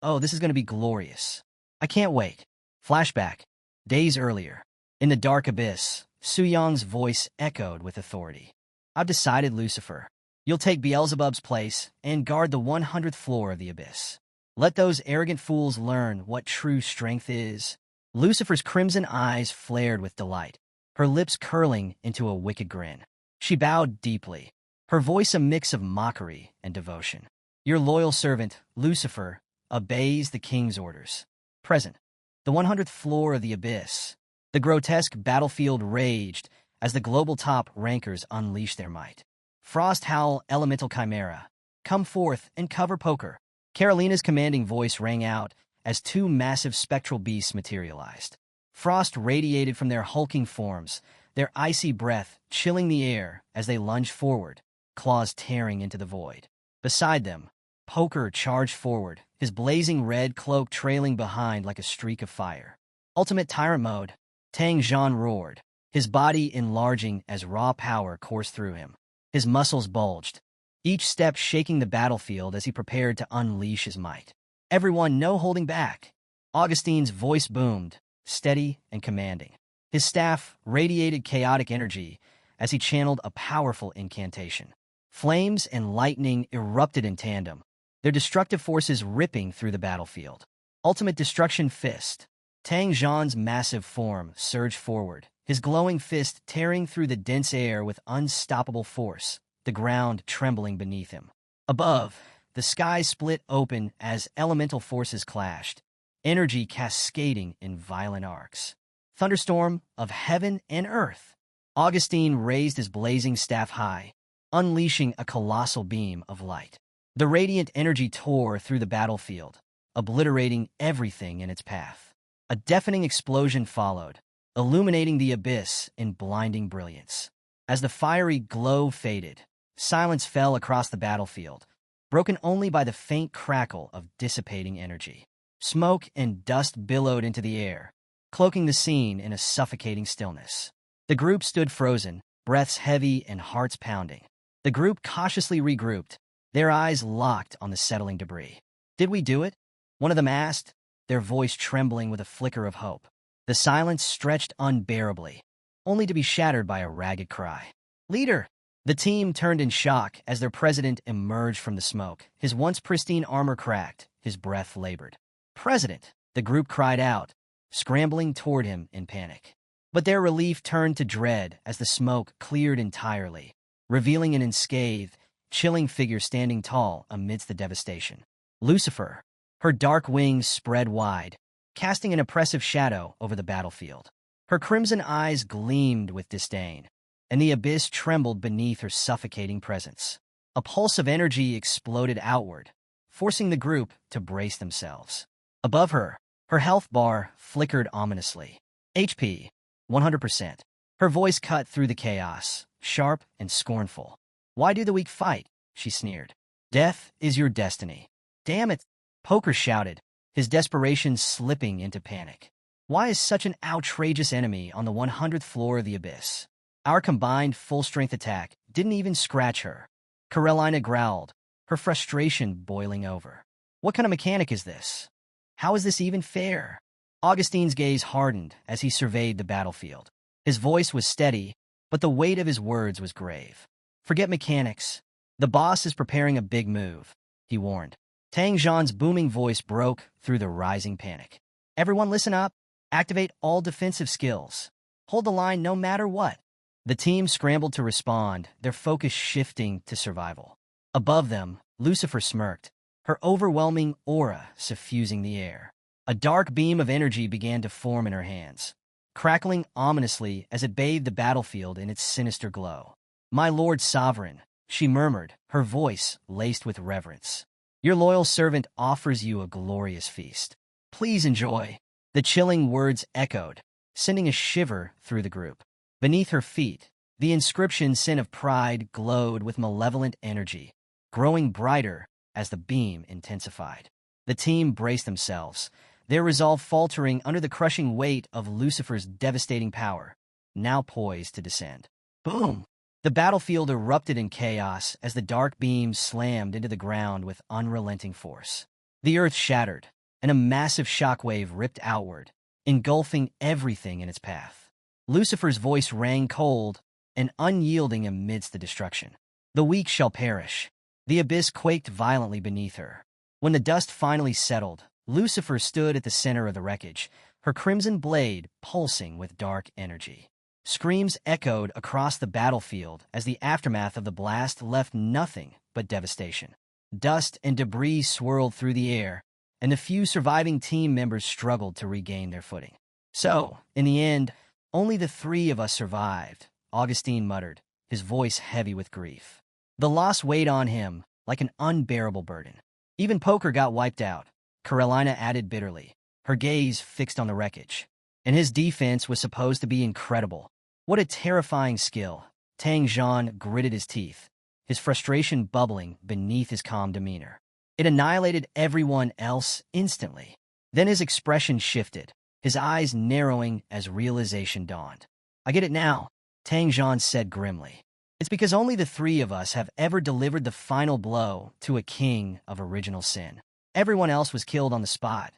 oh, this is going to be glorious. I can't wait. Flashback. Days earlier. In the dark abyss, Suyang's voice echoed with authority. I've decided, Lucifer. You'll take Beelzebub's place and guard the 100th floor of the abyss. Let those arrogant fools learn what true strength is. Lucifer's crimson eyes flared with delight, her lips curling into a wicked grin. She bowed deeply, her voice a mix of mockery and devotion. Your loyal servant, Lucifer, obeys the king's orders. Present. The 100th floor of the abyss. The grotesque battlefield raged as the global top rankers unleashed their might. Frost Howl, Elemental Chimera. Come forth and cover poker. Carolina's commanding voice rang out as two massive spectral beasts materialized. Frost radiated from their hulking forms, their icy breath chilling the air as they lunged forward, claws tearing into the void. Beside them, Poker charged forward, his blazing red cloak trailing behind like a streak of fire. Ultimate Tyrant Mode, Tang Zhan roared, his body enlarging as raw power coursed through him. His muscles bulged, each step shaking the battlefield as he prepared to unleash his might. Everyone, no holding back. Augustine's voice boomed, steady and commanding. His staff radiated chaotic energy as he channeled a powerful incantation. Flames and lightning erupted in tandem, their destructive forces ripping through the battlefield. Ultimate Destruction Fist. Tang Zhan's massive form surged forward, his glowing fist tearing through the dense air with unstoppable force, the ground trembling beneath him. Above, the sky split open as elemental forces clashed, energy cascading in violent arcs. Thunderstorm of heaven and earth. Augustine raised his blazing staff high, unleashing a colossal beam of light. The radiant energy tore through the battlefield, obliterating everything in its path. A deafening explosion followed, illuminating the abyss in blinding brilliance. As the fiery glow faded, silence fell across the battlefield, broken only by the faint crackle of dissipating energy. Smoke and dust billowed into the air, cloaking the scene in a suffocating stillness. The group stood frozen, breaths heavy and hearts pounding. The group cautiously regrouped, their eyes locked on the settling debris. "Did we do it?" one of them asked, their voice trembling with a flicker of hope. The silence stretched unbearably, only to be shattered by a ragged cry. "Leader!" The team turned in shock as their president emerged from the smoke, his once pristine armor cracked, his breath labored. "President!" the group cried out, scrambling toward him in panic. But their relief turned to dread as the smoke cleared entirely, revealing an unscathed, chilling figure standing tall amidst the devastation. Lucifer, her dark wings spread wide, casting an oppressive shadow over the battlefield. Her crimson eyes gleamed with disdain, and the abyss trembled beneath her suffocating presence. A pulse of energy exploded outward, forcing the group to brace themselves. Above her, her health bar flickered ominously. HP, 100%. Her voice cut through the chaos, sharp and scornful. "Why do the weak fight?" she sneered. "Death is your destiny." "Damn it!" Poker shouted, his desperation slipping into panic. "Why is such an outrageous enemy on the 100th floor of the abyss? Our combined full-strength attack didn't even scratch her." Carolina growled, her frustration boiling over. "What kind of mechanic is this? How is this even fair?" Augustine's gaze hardened as he surveyed the battlefield. His voice was steady, but the weight of his words was grave. "Forget mechanics. The boss is preparing a big move," he warned. Tang Zhan's booming voice broke through the rising panic. "Everyone listen up. Activate all defensive skills. Hold the line no matter what." The team scrambled to respond, their focus shifting to survival. Above them, Lucifer smirked, her overwhelming aura suffusing the air. A dark beam of energy began to form in her hands, crackling ominously as it bathed the battlefield in its sinister glow. "My Lord Sovereign," she murmured, her voice laced with reverence. "Your loyal servant offers you a glorious feast. Please enjoy." The chilling words echoed, sending a shiver through the group. Beneath her feet, the inscription "Sin of Pride" glowed with malevolent energy, growing brighter as the beam intensified. The team braced themselves, their resolve faltering under the crushing weight of Lucifer's devastating power, now poised to descend. Boom! The battlefield erupted in chaos as the dark beam slammed into the ground with unrelenting force. The earth shattered, and a massive shockwave ripped outward, engulfing everything in its path. Lucifer's voice rang cold and unyielding amidst the destruction. "The weak shall perish." The abyss quaked violently beneath her. When the dust finally settled, Lucifer stood at the center of the wreckage, her crimson blade pulsing with dark energy. Screams echoed across the battlefield as the aftermath of the blast left nothing but devastation. Dust and debris swirled through the air, and the few surviving team members struggled to regain their footing. "So, in the end, only the three of us survived," Augustine muttered, his voice heavy with grief. The loss weighed on him like an unbearable burden. "Even Poker got wiped out," Carolina added bitterly, her gaze fixed on the wreckage. "And his defense was supposed to be incredible. What a terrifying skill." Tang Zhan gritted his teeth, his frustration bubbling beneath his calm demeanor. It annihilated everyone else instantly. Then his expression shifted, his eyes narrowing as realization dawned. "I get it now," Tang Zhan said grimly. "It's because only the three of us have ever delivered the final blow to a king of original sin. Everyone else was killed on the spot.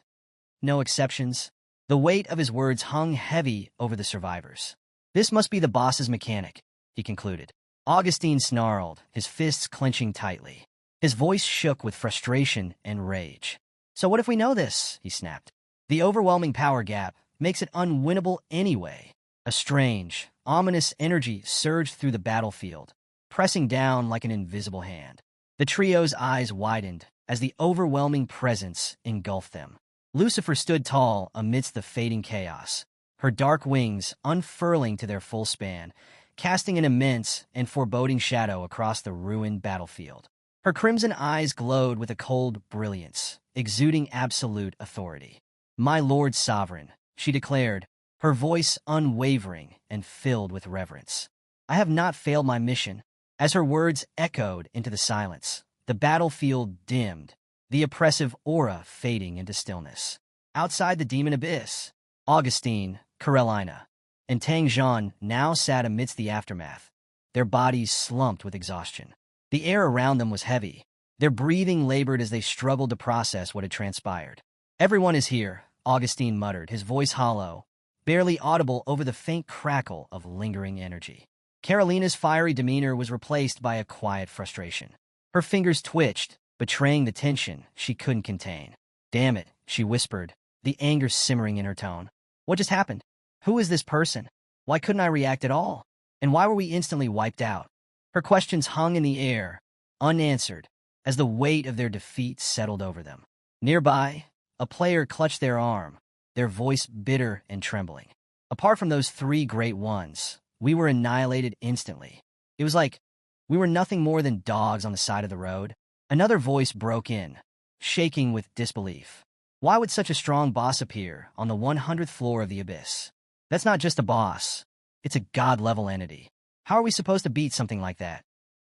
No exceptions." The weight of his words hung heavy over the survivors. "This must be the boss's mechanic," he concluded. Augustine snarled, his fists clenching tightly. His voice shook with frustration and rage. "So what if we know this?" he snapped. "The overwhelming power gap makes it unwinnable anyway." A strange, ominous energy surged through the battlefield, pressing down like an invisible hand. The trio's eyes widened as the overwhelming presence engulfed them. Lucifer stood tall amidst the fading chaos, her dark wings unfurling to their full span, casting an immense and foreboding shadow across the ruined battlefield. Her crimson eyes glowed with a cold brilliance, exuding absolute authority. "My Lord Sovereign," she declared, her voice unwavering and filled with reverence. "I have not failed my mission." As her words echoed into the silence, the battlefield dimmed, the oppressive aura fading into stillness. Outside the demon abyss, Augustine, Carolina, and Tang Zhan now sat amidst the aftermath, their bodies slumped with exhaustion. The air around them was heavy. Their breathing labored as they struggled to process what had transpired. "Everyone is here," Augustine muttered, his voice hollow, barely audible over the faint crackle of lingering energy. Carolina's fiery demeanor was replaced by a quiet frustration. Her fingers twitched, betraying the tension she couldn't contain. "Damn it," she whispered, the anger simmering in her tone. "What just happened? Who is this person? Why couldn't I react at all? And why were we instantly wiped out?" Her questions hung in the air, unanswered, as the weight of their defeat settled over them. Nearby, a player clutched their arm, their voice bitter and trembling. "Apart from those three great ones, we were annihilated instantly. It was like we were nothing more than dogs on the side of the road." Another voice broke in, shaking with disbelief. "Why would such a strong boss appear on the 100th floor of the abyss? That's not just a boss. It's a god-level entity. How are we supposed to beat something like that?"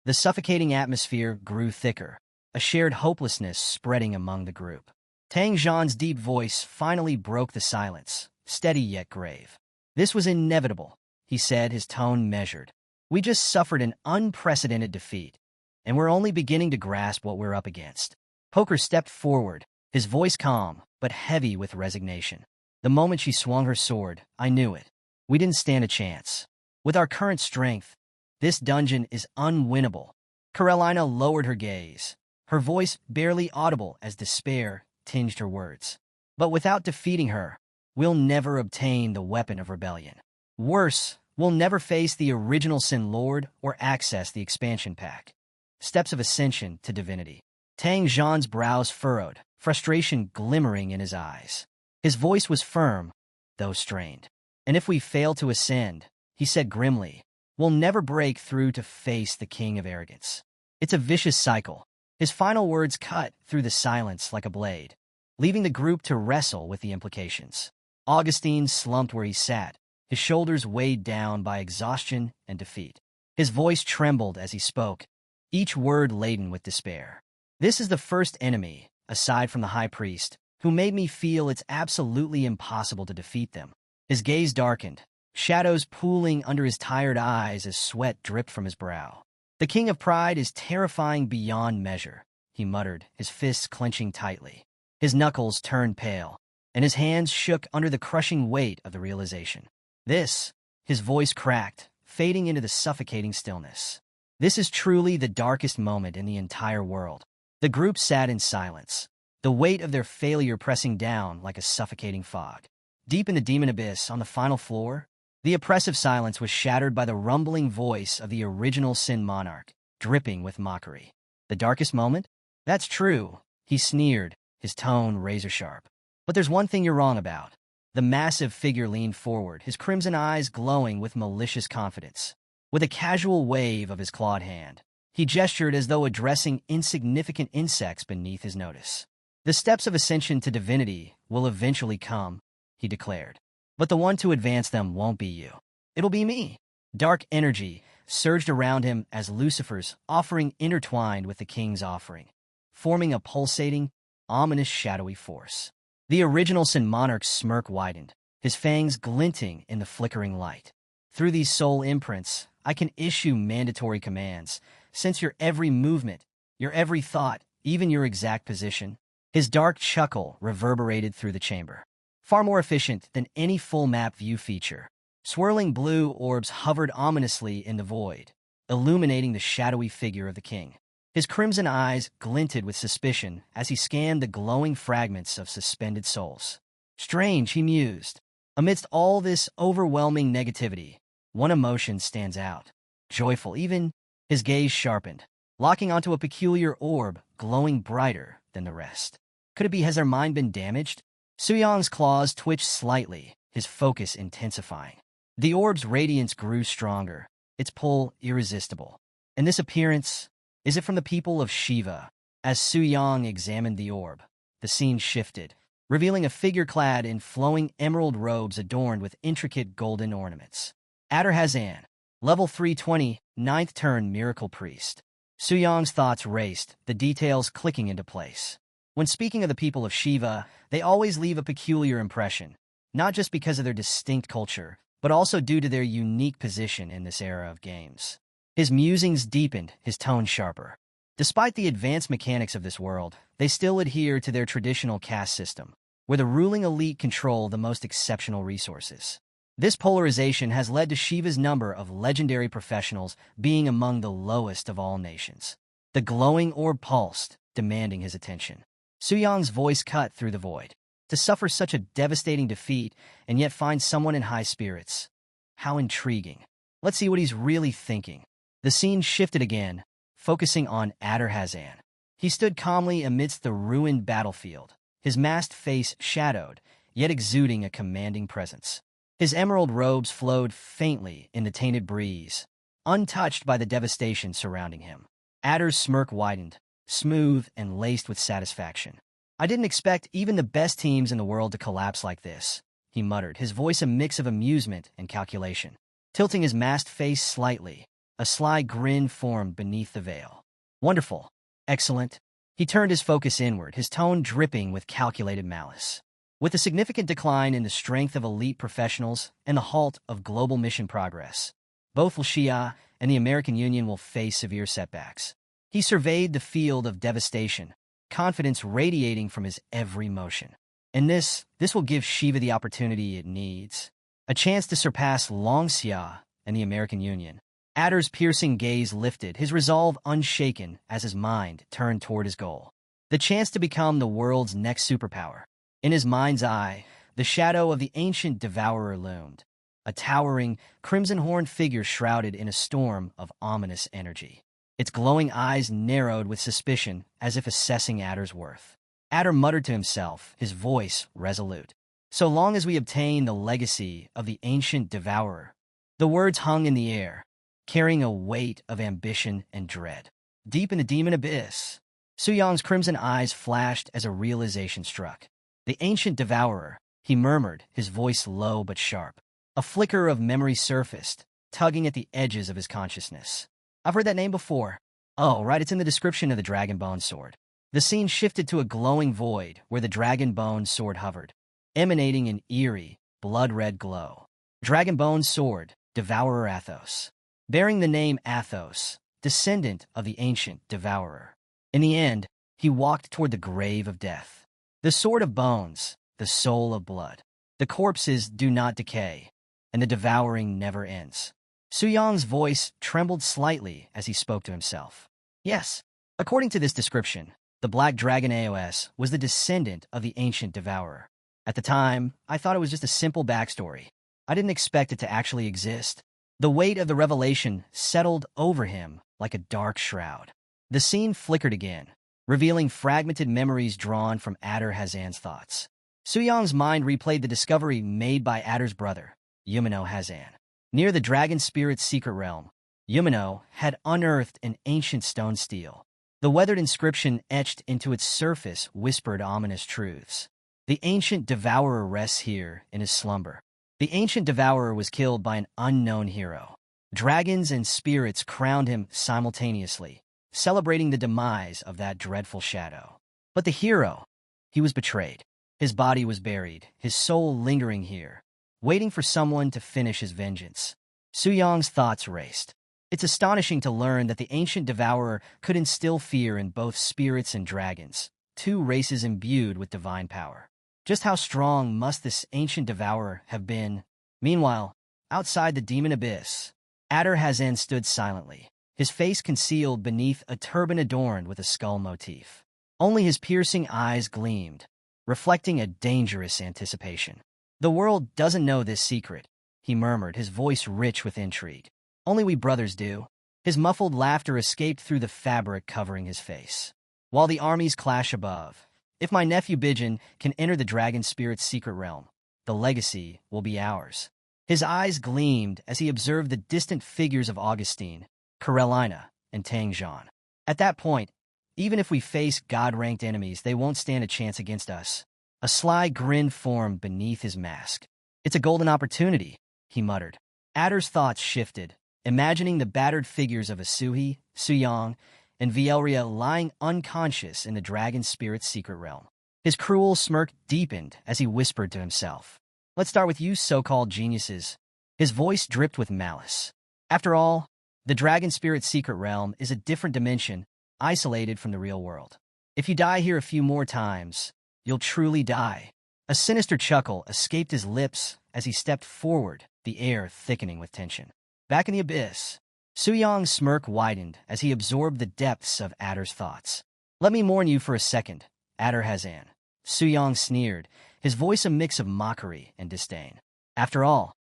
The suffocating atmosphere grew thicker, a shared hopelessness spreading among the group. Tang Zhan's deep voice finally broke the silence, steady yet grave. "This was inevitable," he said, his tone measured. "We just suffered an unprecedented defeat, and we're only beginning to grasp what we're up against." Poker stepped forward, his voice calm, but heavy with resignation. "The moment she swung her sword, I knew it. We didn't stand a chance. With our current strength, this dungeon is unwinnable." Carolina lowered her gaze, her voice barely audible as despair tinged her words. "But without defeating her, we'll never obtain the weapon of rebellion. Worse, we'll never face the original Sin Lord or access the expansion pack." Steps of ascension to divinity. Tang Zhan's brows furrowed, frustration glimmering in his eyes. His voice was firm, though strained. "And if we fail to ascend," he said grimly, "we'll never break through to face the king of arrogance. It's a vicious cycle." His final words cut through the silence like a blade, leaving the group to wrestle with the implications. Augustine slumped where he sat, his shoulders weighed down by exhaustion and defeat. His voice trembled as he spoke, each word laden with despair. "This is the first enemy, aside from the High Priest, who made me feel it's absolutely impossible to defeat them." His gaze darkened, shadows pooling under his tired eyes as sweat dripped from his brow. "The King of Pride is terrifying beyond measure," he muttered, his fists clenching tightly. His knuckles turned pale, and his hands shook under the crushing weight of the realization. His voice cracked, fading into the suffocating stillness. "This is truly the darkest moment in the entire world." The group sat in silence, the weight of their failure pressing down like a suffocating fog. Deep in the demon abyss on the final floor, the oppressive silence was shattered by the rumbling voice of the original Sin Monarch, dripping with mockery. "The darkest moment? That's true," he sneered, his tone razor-sharp. "But there's one thing you're wrong about." The massive figure leaned forward, his crimson eyes glowing with malicious confidence. With a casual wave of his clawed hand, he gestured as though addressing insignificant insects beneath his notice. "The steps of ascension to divinity will eventually come," he declared. "But the one to advance them won't be you. It'll be me." Dark energy surged around him as Lucifer's offering intertwined with the king's offering, forming a pulsating, ominous shadowy force. The original Sin Monarch's smirk widened, his fangs glinting in the flickering light. "Through these soul imprints, I can issue mandatory commands, sense your every movement, your every thought, even your exact position." His dark chuckle reverberated through the chamber. Far more efficient than any full map view feature. Swirling blue orbs hovered ominously in the void, illuminating the shadowy figure of the king. His crimson eyes glinted with suspicion as he scanned the glowing fragments of suspended souls. "Strange," he mused. "Amidst all this overwhelming negativity, one emotion stands out. Joyful, even." His gaze sharpened, locking onto a peculiar orb glowing brighter than the rest. Could it be, has their mind been damaged? Suyang's claws twitched slightly, his focus intensifying. The orb's radiance grew stronger, its pull irresistible. "And this appearance, is it from the people of Shiva?" As Suyang examined the orb, the scene shifted, revealing a figure clad in flowing emerald robes adorned with intricate golden ornaments. Adder Hazan, level 320, 9th turn miracle priest. Suyang's thoughts raced, the details clicking into place. When speaking of the people of Shiva, they always leave a peculiar impression. not just because of their distinct culture, but also due to their unique position in this era of games. His musings deepened, his tone sharper. Despite the advanced mechanics of this world, they still adhere to their traditional caste system, where the ruling elite control the most exceptional resources. This polarization has led to Shiva's number of legendary professionals being among the lowest of all nations. The glowing orb pulsed, demanding his attention. Suyang's voice cut through the void. To suffer such a devastating defeat and yet find someone in high spirits. How intriguing. Let's see what he's really thinking. The scene shifted again, focusing on Adar-Hazan. He stood calmly amidst the ruined battlefield, his masked face shadowed, yet exuding a commanding presence. His emerald robes flowed faintly in the tainted breeze, untouched by the devastation surrounding him. Adar's smirk widened, smooth and laced with satisfaction. I didn't expect even the best teams in the world to collapse like this, he muttered, his voice a mix of amusement and calculation. Tilting his masked face slightly, a sly grin formed beneath the veil. Wonderful. Excellent. He turned his focus inward, his tone dripping with calculated malice. With the significant decline in the strength of elite professionals and the halt of global mission progress, both Xia and the American Union will face severe setbacks. He surveyed the field of devastation, confidence radiating from his every motion. And this will give Shiva the opportunity it needs. A chance to surpass Xia and the American Union. Adar's piercing gaze lifted, his resolve unshaken as his mind turned toward his goal. The chance to become the world's next superpower. In his mind's eye, the shadow of the ancient devourer loomed, a towering, crimson-horned figure shrouded in a storm of ominous energy. Its glowing eyes narrowed with suspicion as if assessing Adar's worth. Adar muttered to himself, his voice resolute. So long as we obtain the legacy of the ancient devourer. The words hung in the air, carrying a weight of ambition and dread. Deep in the demon abyss, Suyang's crimson eyes flashed as a realization struck. The ancient devourer, he murmured, his voice low but sharp. A flicker of memory surfaced, tugging at the edges of his consciousness. I've heard that name before. Oh, right, it's in the description of the dragon bone sword. The scene shifted to a glowing void where the dragon bone sword hovered, emanating an eerie, blood-red glow. Dragon bone sword, Devourer Athos. Bearing the name Athos, descendant of the ancient devourer. In the end, he walked toward the grave of death. The sword of bones, the soul of blood. The corpses do not decay, and the devouring never ends. Suyang's voice trembled slightly as he spoke to himself. Yes, according to this description, the Black Dragon AOS was the descendant of the ancient devourer. At the time, I thought it was just a simple backstory. I didn't expect it to actually exist. The weight of the revelation settled over him like a dark shroud. The scene flickered again, revealing fragmented memories drawn from Adar-Hazan's thoughts. Suyang's mind replayed the discovery made by Adar's brother, Yumino-Hazan. Near the dragon spirit's secret realm, Yumino had unearthed an ancient stone stele. The weathered inscription etched into its surface whispered ominous truths. The ancient devourer rests here in his slumber. The ancient devourer was killed by an unknown hero. Dragons and spirits crowned him simultaneously, celebrating the demise of that dreadful shadow. But the hero, he was betrayed. His body was buried, his soul lingering here, waiting for someone to finish his vengeance. Suyang's thoughts raced. It's astonishing to learn that the ancient devourer could instill fear in both spirits and dragons, two races imbued with divine power. Just how strong must this ancient devourer have been? Meanwhile, outside the demon abyss, Adar-Hazan stood silently, his face concealed beneath a turban adorned with a skull motif. Only his piercing eyes gleamed, reflecting a dangerous anticipation. The world doesn't know this secret, he murmured, his voice rich with intrigue. Only we brothers do. His muffled laughter escaped through the fabric covering his face. While the armies clash above, if my nephew Bijin can enter the dragon spirit's secret realm, the legacy will be ours. His eyes gleamed as he observed the distant figures of Augustine, Karelina, and Tangzhan. At that point, even if we face God-ranked enemies, they won't stand a chance against us. A sly grin formed beneath his mask. It's a golden opportunity, he muttered. Adar's thoughts shifted, imagining the battered figures of Asuhi, Suyang, and Vielria lying unconscious in the dragon spirit's secret realm. His cruel smirk deepened as he whispered to himself, Let's start with you so-called geniuses. His voice dripped with malice. After all, the Dragon Spirit Secret Realm is a different dimension, isolated from the real world. If you die here a few more times, you'll truly die. A sinister chuckle escaped his lips as he stepped forward, the air thickening with tension. Back in the abyss, Suyong's smirk widened as he absorbed the depths of Adder's thoughts. Let me mourn you for a second, Adder Hazan. Suyong sneered, his voice a mix of mockery and disdain. After all,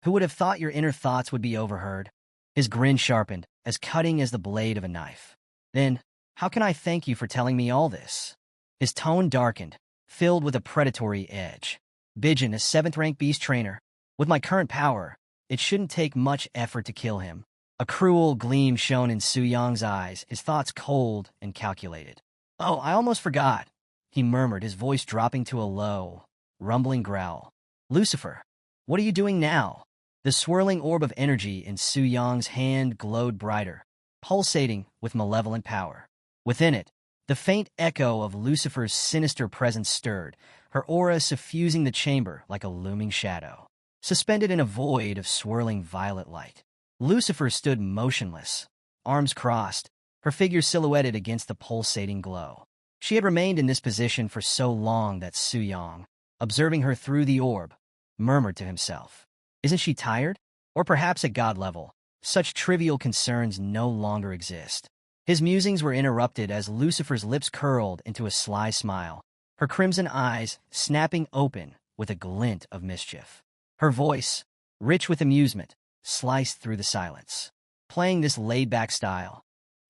who would have thought your inner thoughts would be overheard? His grin sharpened, as cutting as the blade of a knife. Then, how can I thank you for telling me all this? His tone darkened, filled with a predatory edge. Bijin, a 7th-rank beast trainer. With my current power, it shouldn't take much effort to kill him. A cruel gleam shone in Suyong's eyes, his thoughts cold and calculated. Oh, I almost forgot, he murmured, his voice dropping to a low, rumbling growl. Lucifer, what are you doing now? The swirling orb of energy in Suyong's hand glowed brighter, pulsating with malevolent power. Within it, the faint echo of Lucifer's sinister presence stirred, her aura suffusing the chamber like a looming shadow. Suspended in a void of swirling violet light, Lucifer stood motionless, arms crossed, her figure silhouetted against the pulsating glow. She had remained in this position for so long that Suyong, observing her through the orb, murmured to himself, "Isn't she tired? Or perhaps at God level, such trivial concerns no longer exist." His musings were interrupted as Lucifer's lips curled into a sly smile, her crimson eyes snapping open with a glint of mischief. Her voice, rich with amusement, sliced through the silence. Playing this laid-back style.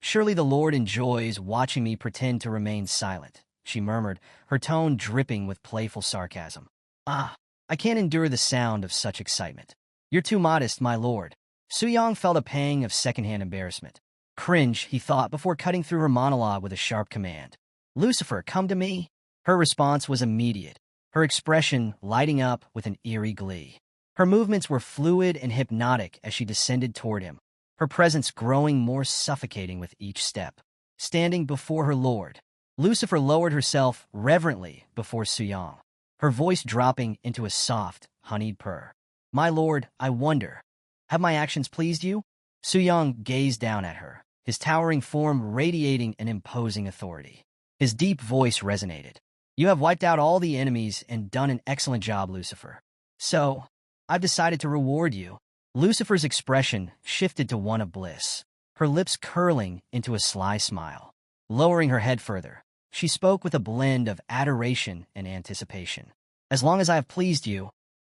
Surely the Lord enjoys watching me pretend to remain silent, she murmured, her tone dripping with playful sarcasm. Ah, I can't endure the sound of such excitement. You're too modest, my lord. Suyong felt a pang of secondhand embarrassment. Cringe, he thought before cutting through her monologue with a sharp command. Lucifer, come to me. Her response was immediate, her expression lighting up with an eerie glee. Her movements were fluid and hypnotic as she descended toward him, her presence growing more suffocating with each step. Standing before her lord, Lucifer lowered herself reverently before Suyong, her voice dropping into a soft, honeyed purr. My lord, I wonder, have my actions pleased you? Suyong gazed down at her, his towering form radiating an imposing authority. His deep voice resonated. You have wiped out all the enemies and done an excellent job, Lucifer. So, I've decided to reward you. Lucifer's expression shifted to one of bliss, her lips curling into a sly smile. Lowering her head further, she spoke with a blend of adoration and anticipation. As long as I have pleased you,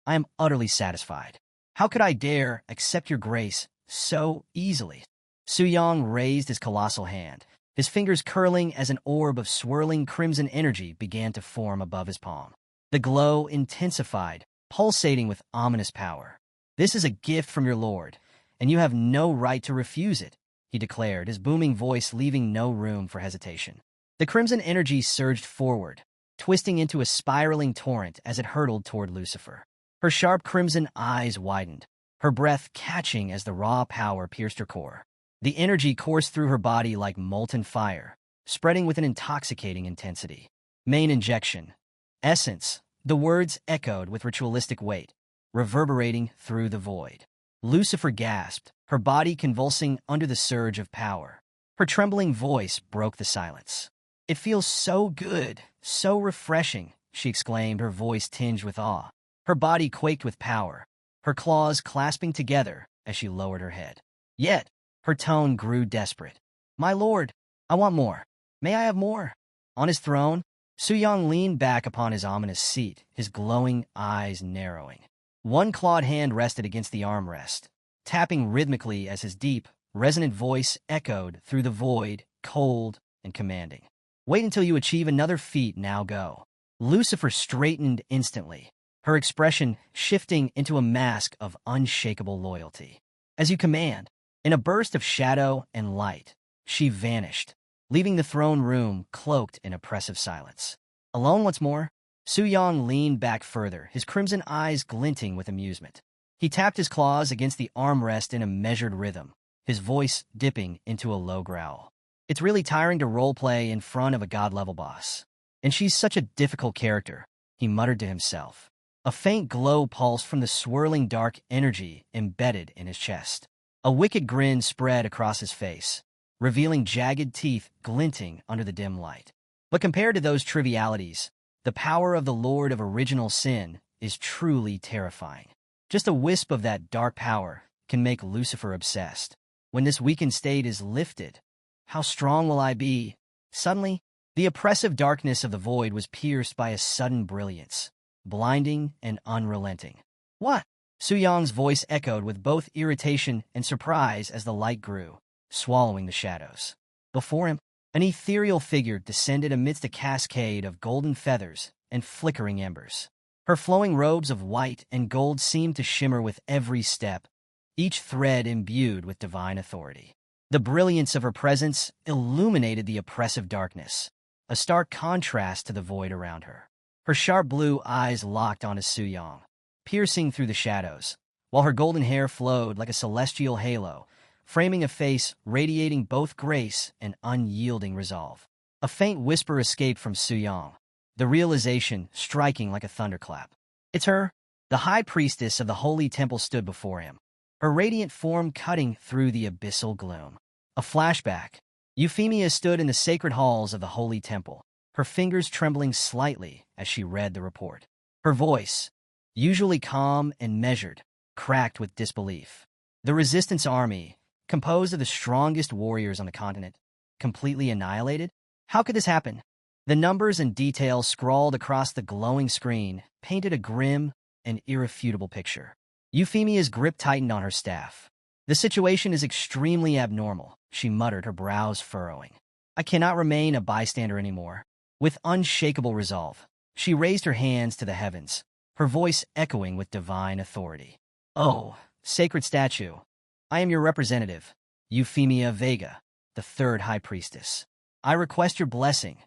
I am utterly satisfied. How could I dare accept your grace so easily? Suyong raised his colossal hand, his fingers curling as an orb of swirling crimson energy began to form above his palm. The glow intensified, pulsating with ominous power. This is a gift from your lord, and you have no right to refuse it, he declared, his booming voice leaving no room for hesitation. The crimson energy surged forward, twisting into a spiraling torrent as it hurtled toward Lucifer. Her sharp crimson eyes widened, her breath catching as the raw power pierced her core. The energy coursed through her body like molten fire, spreading with an intoxicating intensity. Main injection. Essence. The words echoed with ritualistic weight, reverberating through the void. Lucifer gasped, her body convulsing under the surge of power. Her trembling voice broke the silence. It feels so good, so refreshing, she exclaimed, her voice tinged with awe. Her body quaked with power, her claws clasping together as she lowered her head. Yet, her tone grew desperate. My lord, I want more. May I have more? On his throne, Suyong leaned back upon his ominous seat, his glowing eyes narrowing. One clawed hand rested against the armrest, tapping rhythmically as his deep, resonant voice echoed through the void, cold and commanding. Wait until you achieve another feat, now go. Lucifer straightened instantly, her expression shifting into a mask of unshakable loyalty. As you command, in a burst of shadow and light, she vanished, leaving the throne room cloaked in oppressive silence. Alone once more, Suyong leaned back further, his crimson eyes glinting with amusement. He tapped his claws against the armrest in a measured rhythm, his voice dipping into a low growl. It's really tiring to roleplay in front of a god-level boss. And she's such a difficult character, he muttered to himself. A faint glow pulsed from the swirling dark energy embedded in his chest. A wicked grin spread across his face, revealing jagged teeth glinting under the dim light. But compared to those trivialities, the power of the Lord of Original Sin is truly terrifying. Just a wisp of that dark power can make Lucifer obsessed. When this weakened state is lifted, how strong will I be? Suddenly, the oppressive darkness of the void was pierced by a sudden brilliance, blinding and unrelenting. What? Su Yang's voice echoed with both irritation and surprise as the light grew, swallowing the shadows. Before him, an ethereal figure descended amidst a cascade of golden feathers and flickering embers. Her flowing robes of white and gold seemed to shimmer with every step, each thread imbued with divine authority. The brilliance of her presence illuminated the oppressive darkness, a stark contrast to the void around her. Her sharp blue eyes locked onto Su Yang, piercing through the shadows, while her golden hair flowed like a celestial halo, framing a face radiating both grace and unyielding resolve. A faint whisper escaped from Su Yang, the realization striking like a thunderclap. It's her! The high priestess of the holy temple stood before him, her radiant form cutting through the abyssal gloom. A flashback. Euphemia stood in the sacred halls of the holy temple, her fingers trembling slightly as she read the report. Her voice, usually calm and measured, cracked with disbelief. The resistance army, composed of the strongest warriors on the continent, completely annihilated? How could this happen? The numbers and details scrawled across the glowing screen painted a grim and irrefutable picture. Euphemia's grip tightened on her staff. The situation is extremely abnormal, she muttered, her brows furrowing. I cannot remain a bystander anymore. With unshakable resolve, she raised her hands to the heavens, her voice echoing with divine authority. Oh, sacred statue, I am your representative, Euphemia Vega, the third high priestess. I request your blessing.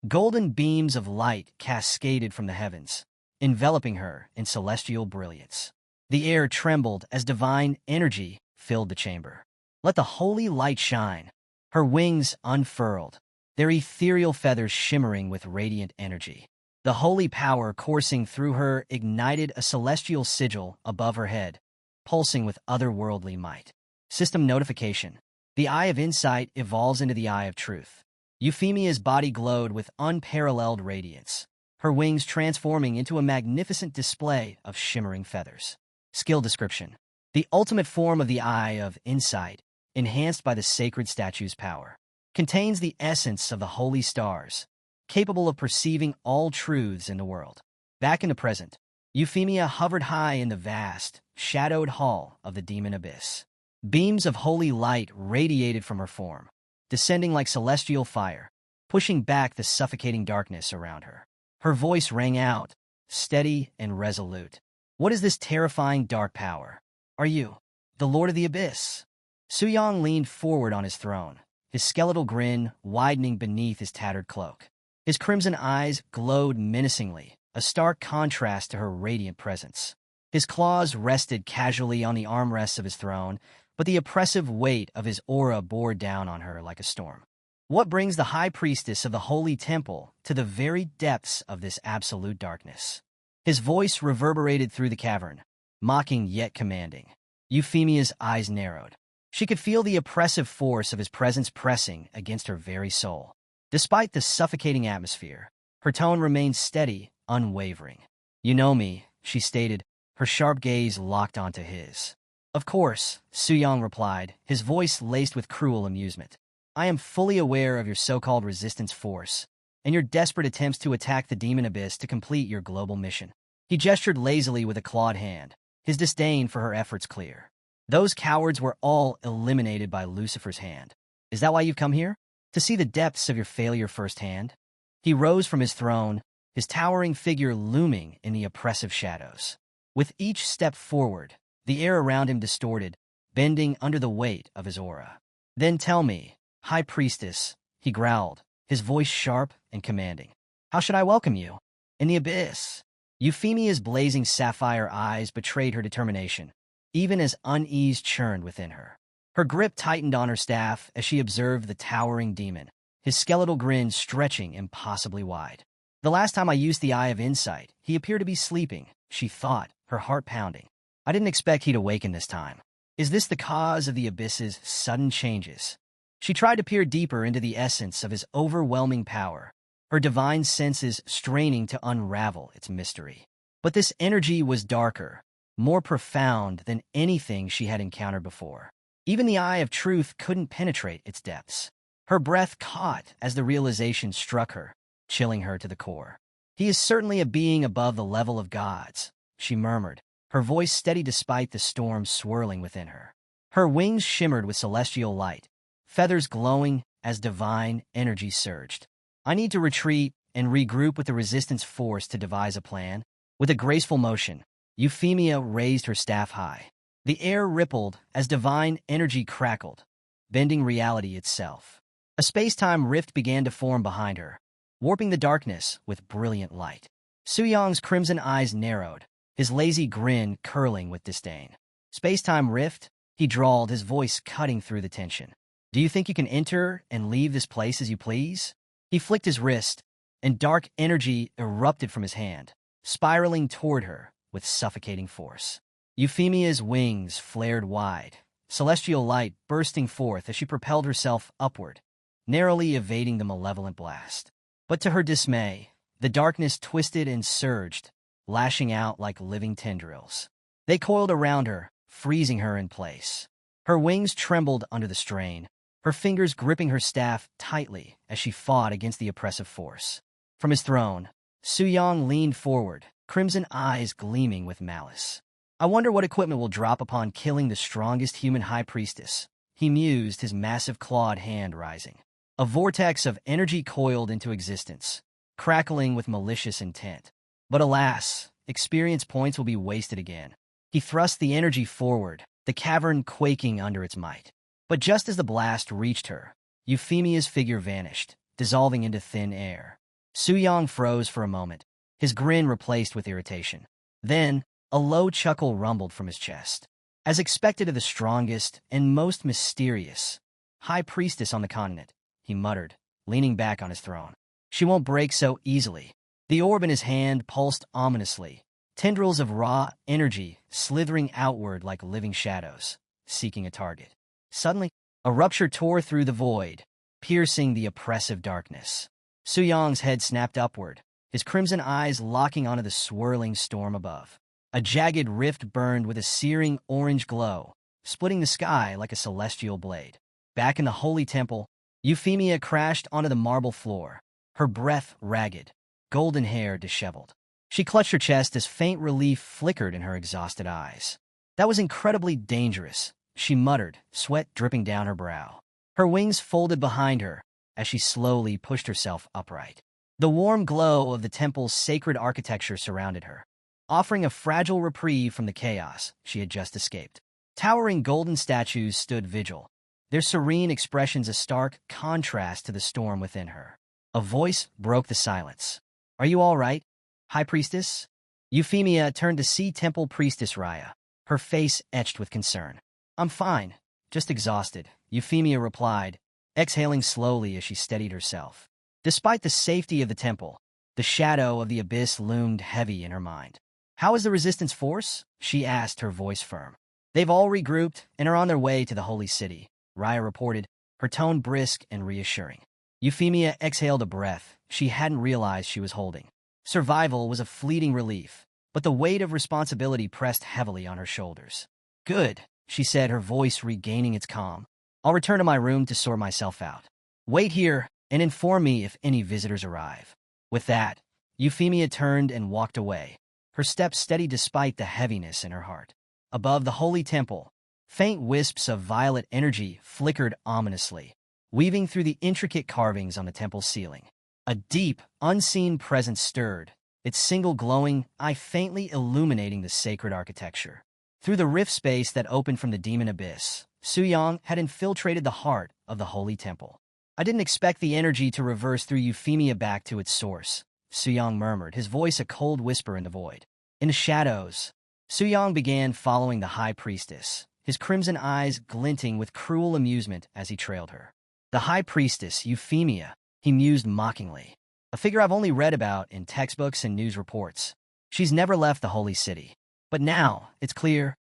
Golden beams of light cascaded from the heavens, enveloping her in celestial brilliance. The air trembled as divine energy filled the chamber. Let the holy light shine. Her wings unfurled, their ethereal feathers shimmering with radiant energy. The holy power coursing through her ignited a celestial sigil above her head, pulsing with otherworldly might. System notification. The Eye of Insight evolves into the Eye of Truth. Euphemia's body glowed with unparalleled radiance, her wings transforming into a magnificent display of shimmering feathers. Skill description. The ultimate form of the Eye of Insight, enhanced by the sacred statue's power, contains the essence of the holy stars, capable of perceiving all truths in the world. Back in the present, Euphemia hovered high in the vast, shadowed hall of the demon abyss. Beams of holy light radiated from her form, descending like celestial fire, pushing back the suffocating darkness around her. Her voice rang out, steady and resolute. What is this terrifying dark power? Are you the Lord of the Abyss? Su Yang leaned forward on his throne, his skeletal grin widening beneath his tattered cloak. His crimson eyes glowed menacingly, a stark contrast to her radiant presence. His claws rested casually on the armrests of his throne, but the oppressive weight of his aura bore down on her like a storm. What brings the high priestess of the holy temple to the very depths of this absolute darkness? His voice reverberated through the cavern, mocking yet commanding. Euphemia's eyes narrowed. She could feel the oppressive force of his presence pressing against her very soul. Despite the suffocating atmosphere, her tone remained steady, unwavering. You know me, she stated, her sharp gaze locked onto his. Of course, Su Yang replied, his voice laced with cruel amusement. I am fully aware of your so-called resistance force, and your desperate attempts to attack the demon abyss to complete your global mission. He gestured lazily with a clawed hand, his disdain for her efforts clear. Those cowards were all eliminated by Lucifer's hand. Is that why you've come here? To see the depths of your failure firsthand? He rose from his throne, his towering figure looming in the oppressive shadows. With each step forward, the air around him distorted, bending under the weight of his aura. Then tell me, High Priestess, he growled, his voice sharp and commanding. How should I welcome you? In the abyss. Euphemia's blazing sapphire eyes betrayed her determination, even as unease churned within her. Her grip tightened on her staff as she observed the towering demon, his skeletal grin stretching impossibly wide. The last time I used the Eye of Insight, he appeared to be sleeping, she thought, her heart pounding. I didn't expect he'd awaken this time. Is this the cause of the abyss's sudden changes? She tried to peer deeper into the essence of his overwhelming power, her divine senses straining to unravel its mystery. But this energy was darker, more profound than anything she had encountered before. Even the Eye of Truth couldn't penetrate its depths. Her breath caught as the realization struck her, chilling her to the core. He is certainly a being above the level of gods, she murmured, her voice steady despite the storm swirling within her. Her wings shimmered with celestial light, feathers glowing as divine energy surged. I need to retreat and regroup with the resistance force to devise a plan. With a graceful motion, Euphemia raised her staff high. The air rippled as divine energy crackled, bending reality itself. A space-time rift began to form behind her, warping the darkness with brilliant light. Suyong's crimson eyes narrowed, his lazy grin curling with disdain. Space-time rift? He drawled, his voice cutting through the tension. Do you think you can enter and leave this place as you please? He flicked his wrist, and dark energy erupted from his hand, spiraling toward her with suffocating force. Euphemia's wings flared wide, celestial light bursting forth as she propelled herself upward, narrowly evading the malevolent blast. But to her dismay, the darkness twisted and surged, lashing out like living tendrils. They coiled around her, freezing her in place. Her wings trembled under the strain, her fingers gripping her staff tightly as she fought against the oppressive force. From his throne, Suyong leaned forward, crimson eyes gleaming with malice. I wonder what equipment will drop upon killing the strongest human high priestess, he mused, his massive clawed hand rising. A vortex of energy coiled into existence, crackling with malicious intent. But alas, experience points will be wasted again. He thrust the energy forward, the cavern quaking under its might. But just as the blast reached her, Euphemia's figure vanished, dissolving into thin air. Suyong froze for a moment, his grin replaced with irritation. Then, a low chuckle rumbled from his chest. As expected of the strongest and most mysterious high priestess on the continent, he muttered, leaning back on his throne. She won't break so easily. The orb in his hand pulsed ominously, tendrils of raw energy slithering outward like living shadows, seeking a target. Suddenly, a rupture tore through the void, piercing the oppressive darkness. Suyong's head snapped upward, his crimson eyes locking onto the swirling storm above. A jagged rift burned with a searing orange glow, splitting the sky like a celestial blade. Back in the holy temple, Euphemia crashed onto the marble floor, her breath ragged, golden hair disheveled. She clutched her chest as faint relief flickered in her exhausted eyes. That was incredibly dangerous, she muttered, sweat dripping down her brow. Her wings folded behind her as she slowly pushed herself upright. The warm glow of the temple's sacred architecture surrounded her, offering a fragile reprieve from the chaos she had just escaped. Towering golden statues stood vigil, their serene expressions a stark contrast to the storm within her. A voice broke the silence. Are you all right, High Priestess? Euphemia turned to see Temple Priestess Raya, her face etched with concern. I'm fine, just exhausted, Euphemia replied, exhaling slowly as she steadied herself. Despite the safety of the temple, the shadow of the abyss loomed heavy in her mind. How is the resistance force? She asked, her voice firm. They've all regrouped and are on their way to the holy city, Raya reported, her tone brisk and reassuring. Euphemia exhaled a breath she hadn't realized she was holding. Survival was a fleeting relief, but the weight of responsibility pressed heavily on her shoulders. Good, she said, her voice regaining its calm. I'll return to my room to sort myself out. Wait here and inform me if any visitors arrive. With that, Euphemia turned and walked away, her steps steady despite the heaviness in her heart. Above the holy temple, faint wisps of violet energy flickered ominously, weaving through the intricate carvings on the temple's ceiling. A deep, unseen presence stirred, its single glowing eye faintly illuminating the sacred architecture. Through the rift space that opened from the demon abyss, Suyong had infiltrated the heart of the holy temple. I didn't expect the energy to reverse through Euphemia back to its source, Suyong murmured, his voice a cold whisper in the void. In the shadows, Suyong began following the high priestess, his crimson eyes glinting with cruel amusement as he trailed her. The high priestess, Euphemia, he mused mockingly. A a figure I've only read about in textbooks and news reports. She's never left the holy city. But now, it's clear,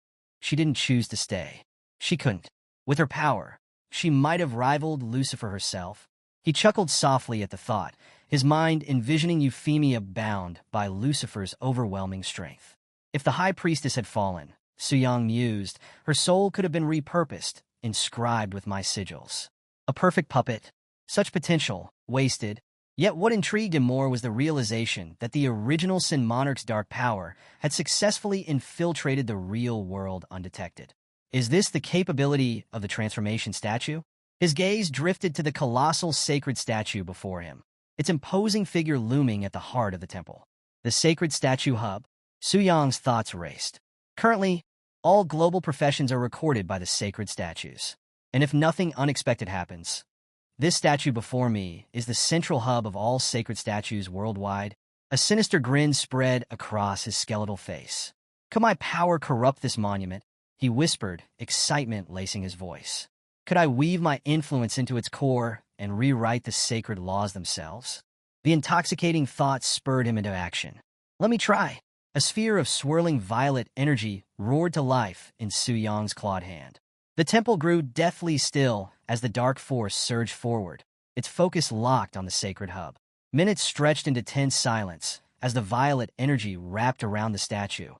she didn't choose to stay. She couldn't. With her power, she might have rivaled Lucifer herself. He chuckled softly at the thought, his mind envisioning Euphemia bound by Lucifer's overwhelming strength. If the high priestess had fallen, Suyang mused, her soul could have been repurposed, inscribed with my sigils. A perfect puppet. Such potential, wasted. Yet what intrigued him more was the realization that the original Sin Monarch's dark power had successfully infiltrated the real world undetected. Is this the capability of the transformation statue? His gaze drifted to the colossal sacred statue before him, its imposing figure looming at the heart of the temple. The sacred statue hub? Suyang's thoughts raced. Currently, all global professions are recorded by the sacred statues. And if nothing unexpected happens, this statue before me is the central hub of all sacred statues worldwide. A sinister grin spread across his skeletal face. Could my power corrupt this monument? He whispered, excitement lacing his voice. Could I weave my influence into its core and rewrite the sacred laws themselves? The intoxicating thought spurred him into action. Let me try. A sphere of swirling violet energy roared to life in Suyang's clawed hand. The temple grew deathly still as the dark force surged forward, its focus locked on the sacred hub. Minutes stretched into tense silence as the violet energy wrapped around the statue,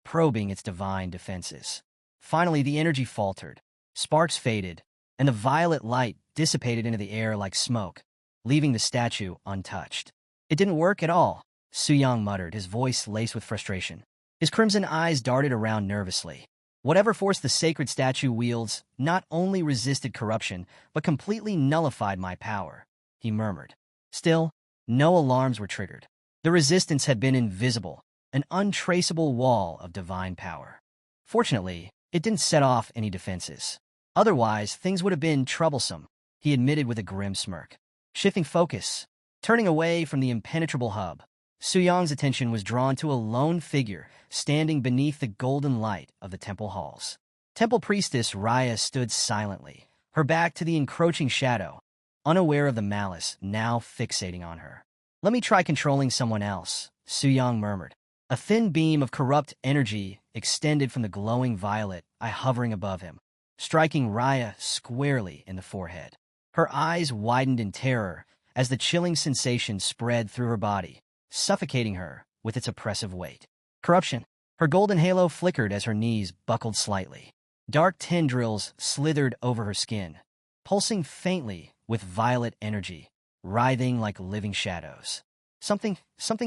probing its divine defenses. Finally, the energy faltered. Sparks faded, and the violet light dissipated into the air like smoke, leaving the statue untouched. It didn't work at all, Suyang muttered, his voice laced with frustration. His crimson eyes darted around nervously. Whatever force the sacred statue wields not only resisted corruption, but completely nullified my power, he murmured. Still, no alarms were triggered. The resistance had been invisible, an untraceable wall of divine power. Fortunately, it didn't set off any defenses. Otherwise, things would have been troublesome, he admitted with a grim smirk. Shifting focus, turning away from the impenetrable hub, Suyang's attention was drawn to a lone figure standing beneath the golden light of the temple halls. Temple priestess Raya stood silently, her back to the encroaching shadow, unaware of the malice now fixating on her. Let me try controlling someone else, Suyang murmured. A thin beam of corrupt energy extended from the glowing violet eye hovering above him, striking Raya squarely in the forehead. Her eyes widened in terror as the chilling sensation spread through her body, suffocating her with its oppressive weight. Corruption. Her golden halo flickered as her knees buckled slightly. Dark tendrils slithered over her skin, pulsing faintly with violet energy, writhing like living shadows. Something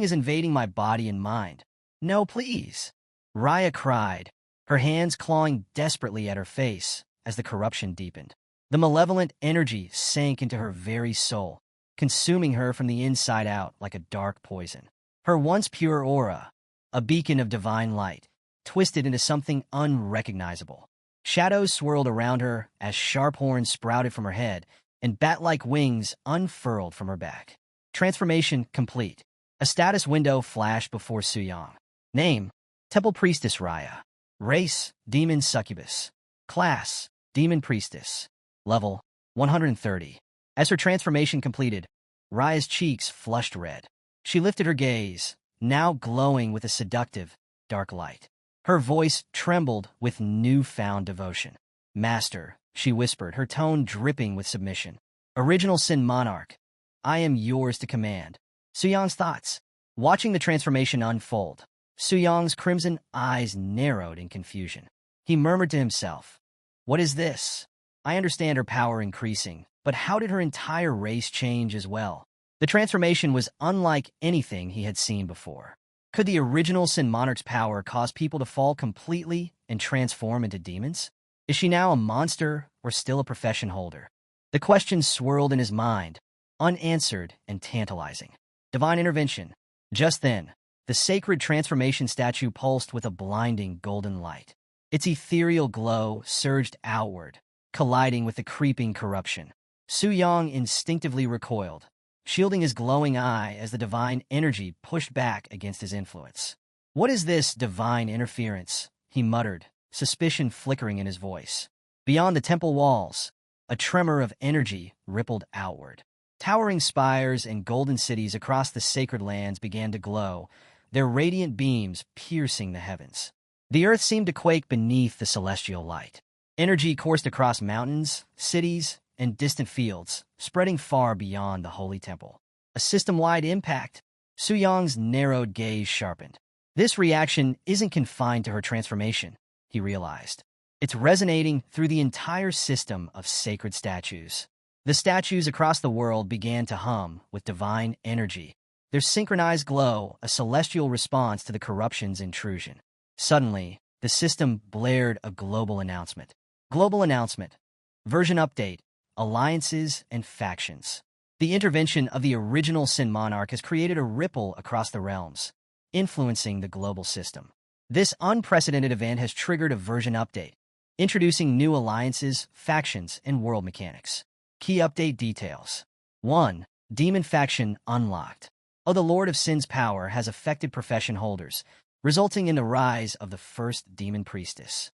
is invading my body and mind. No, please. Raya cried, her hands clawing desperately at her face as the corruption deepened. The malevolent energy sank into her very soul, consuming her from the inside out like a dark poison. Her once pure aura, a beacon of divine light, twisted into something unrecognizable. Shadows swirled around her as sharp horns sprouted from her head and bat-like wings unfurled from her back. Transformation complete. A status window flashed before Suyang. Name: Temple Priestess Raya. Race: Demon Succubus. Class: Demon Priestess. Level: 130. As her transformation completed, Raya's cheeks flushed red. She lifted her gaze, now glowing with a seductive, dark light. Her voice trembled with newfound devotion. Master, she whispered, her tone dripping with submission. Original Sin Monarch, I am yours to command. Suyang's thoughts. Watching the transformation unfold, Suyang's crimson eyes narrowed in confusion. He murmured to himself, "What is this? I understand her power increasing, but how did her entire race change as well?" The transformation was unlike anything he had seen before. Could the original Sin Monarch's power cause people to fall completely and transform into demons? Is she now a monster or still a profession holder? The questions swirled in his mind, unanswered and tantalizing. Divine intervention. Just then, the sacred transformation statue pulsed with a blinding golden light. Its ethereal glow surged outward, colliding with the creeping corruption. Suyang instinctively recoiled, shielding his glowing eye as the divine energy pushed back against his influence. "What is this divine interference?" he muttered, suspicion flickering in his voice. Beyond the temple walls, a tremor of energy rippled outward. Towering spires and golden cities across the sacred lands began to glow, their radiant beams piercing the heavens. The earth seemed to quake beneath the celestial light. Energy coursed across mountains, cities, and distant fields, spreading far beyond the holy temple. A system-wide impact. Su Yong's narrowed gaze sharpened. This reaction isn't confined to her transformation, he realized. It's resonating through the entire system of sacred statues. The statues across the world began to hum with divine energy, their synchronized glow a celestial response to the corruption's intrusion. Suddenly, the system blared a global announcement. Global announcement. Version update. Alliances and factions. The intervention of the original Sin Monarch has created a ripple across the realms, influencing the global system. This unprecedented event has triggered a version update, introducing new alliances, factions, and world mechanics. Key update details. 1. Demon Faction unlocked. The Lord of Sin's power has affected profession holders, resulting in the rise of the first Demon Priestess.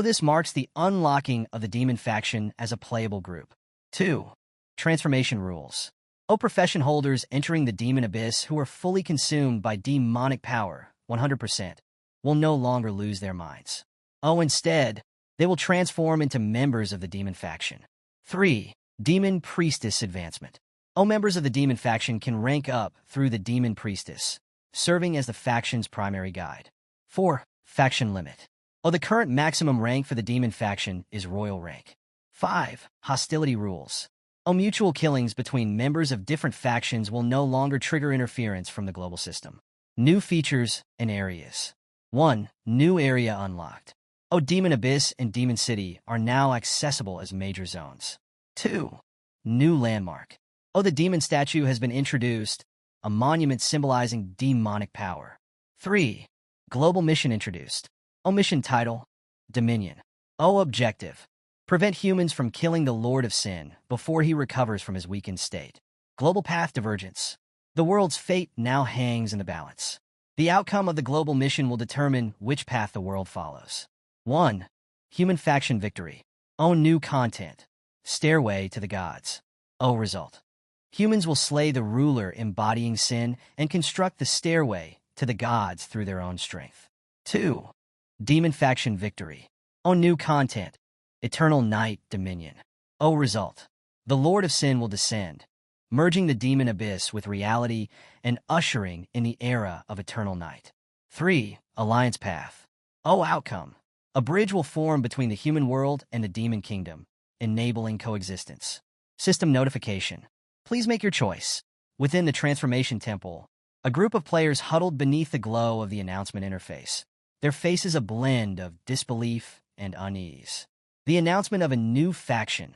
This marks the unlocking of the Demon Faction as a playable group. 2. Transformation rules. Profession holders entering the Demon Abyss who are fully consumed by demonic power, 100%, will no longer lose their minds. Instead, they will transform into members of the Demon Faction. 3. Demon Priestess advancement. Members of the Demon Faction can rank up through the Demon Priestess, serving as the faction's primary guide. 4. Faction limit. The current maximum rank for the Demon Faction is Royal rank. 5. Hostility rules. Mutual killings between members of different factions will no longer trigger interference from the global system. New features and areas. 1. New area unlocked. Demon Abyss and Demon City are now accessible as major zones. 2. New landmark. The demon statue has been introduced, a monument symbolizing demonic power. 3. Global mission introduced. Mission title, Dominion. Objective. Prevent humans from killing the Lord of Sin before he recovers from his weakened state. Global path divergence. The world's fate now hangs in the balance. The outcome of the global mission will determine which path the world follows. 1. Human faction victory. New content. Stairway to the gods. Result. Humans will slay the ruler embodying sin and construct the stairway to the gods through their own strength. 2. Demon faction victory. New content. Eternal night dominion. Result. The Lord of Sin will descend, merging the demon abyss with reality and ushering in the era of eternal night. 3. Alliance path. Outcome. A bridge will form between the human world and the demon kingdom, enabling coexistence. System notification. Please make your choice. Within the Transformation Temple, a group of players huddled beneath the glow of the announcement interface, their faces a blend of disbelief and unease. The announcement of a new faction.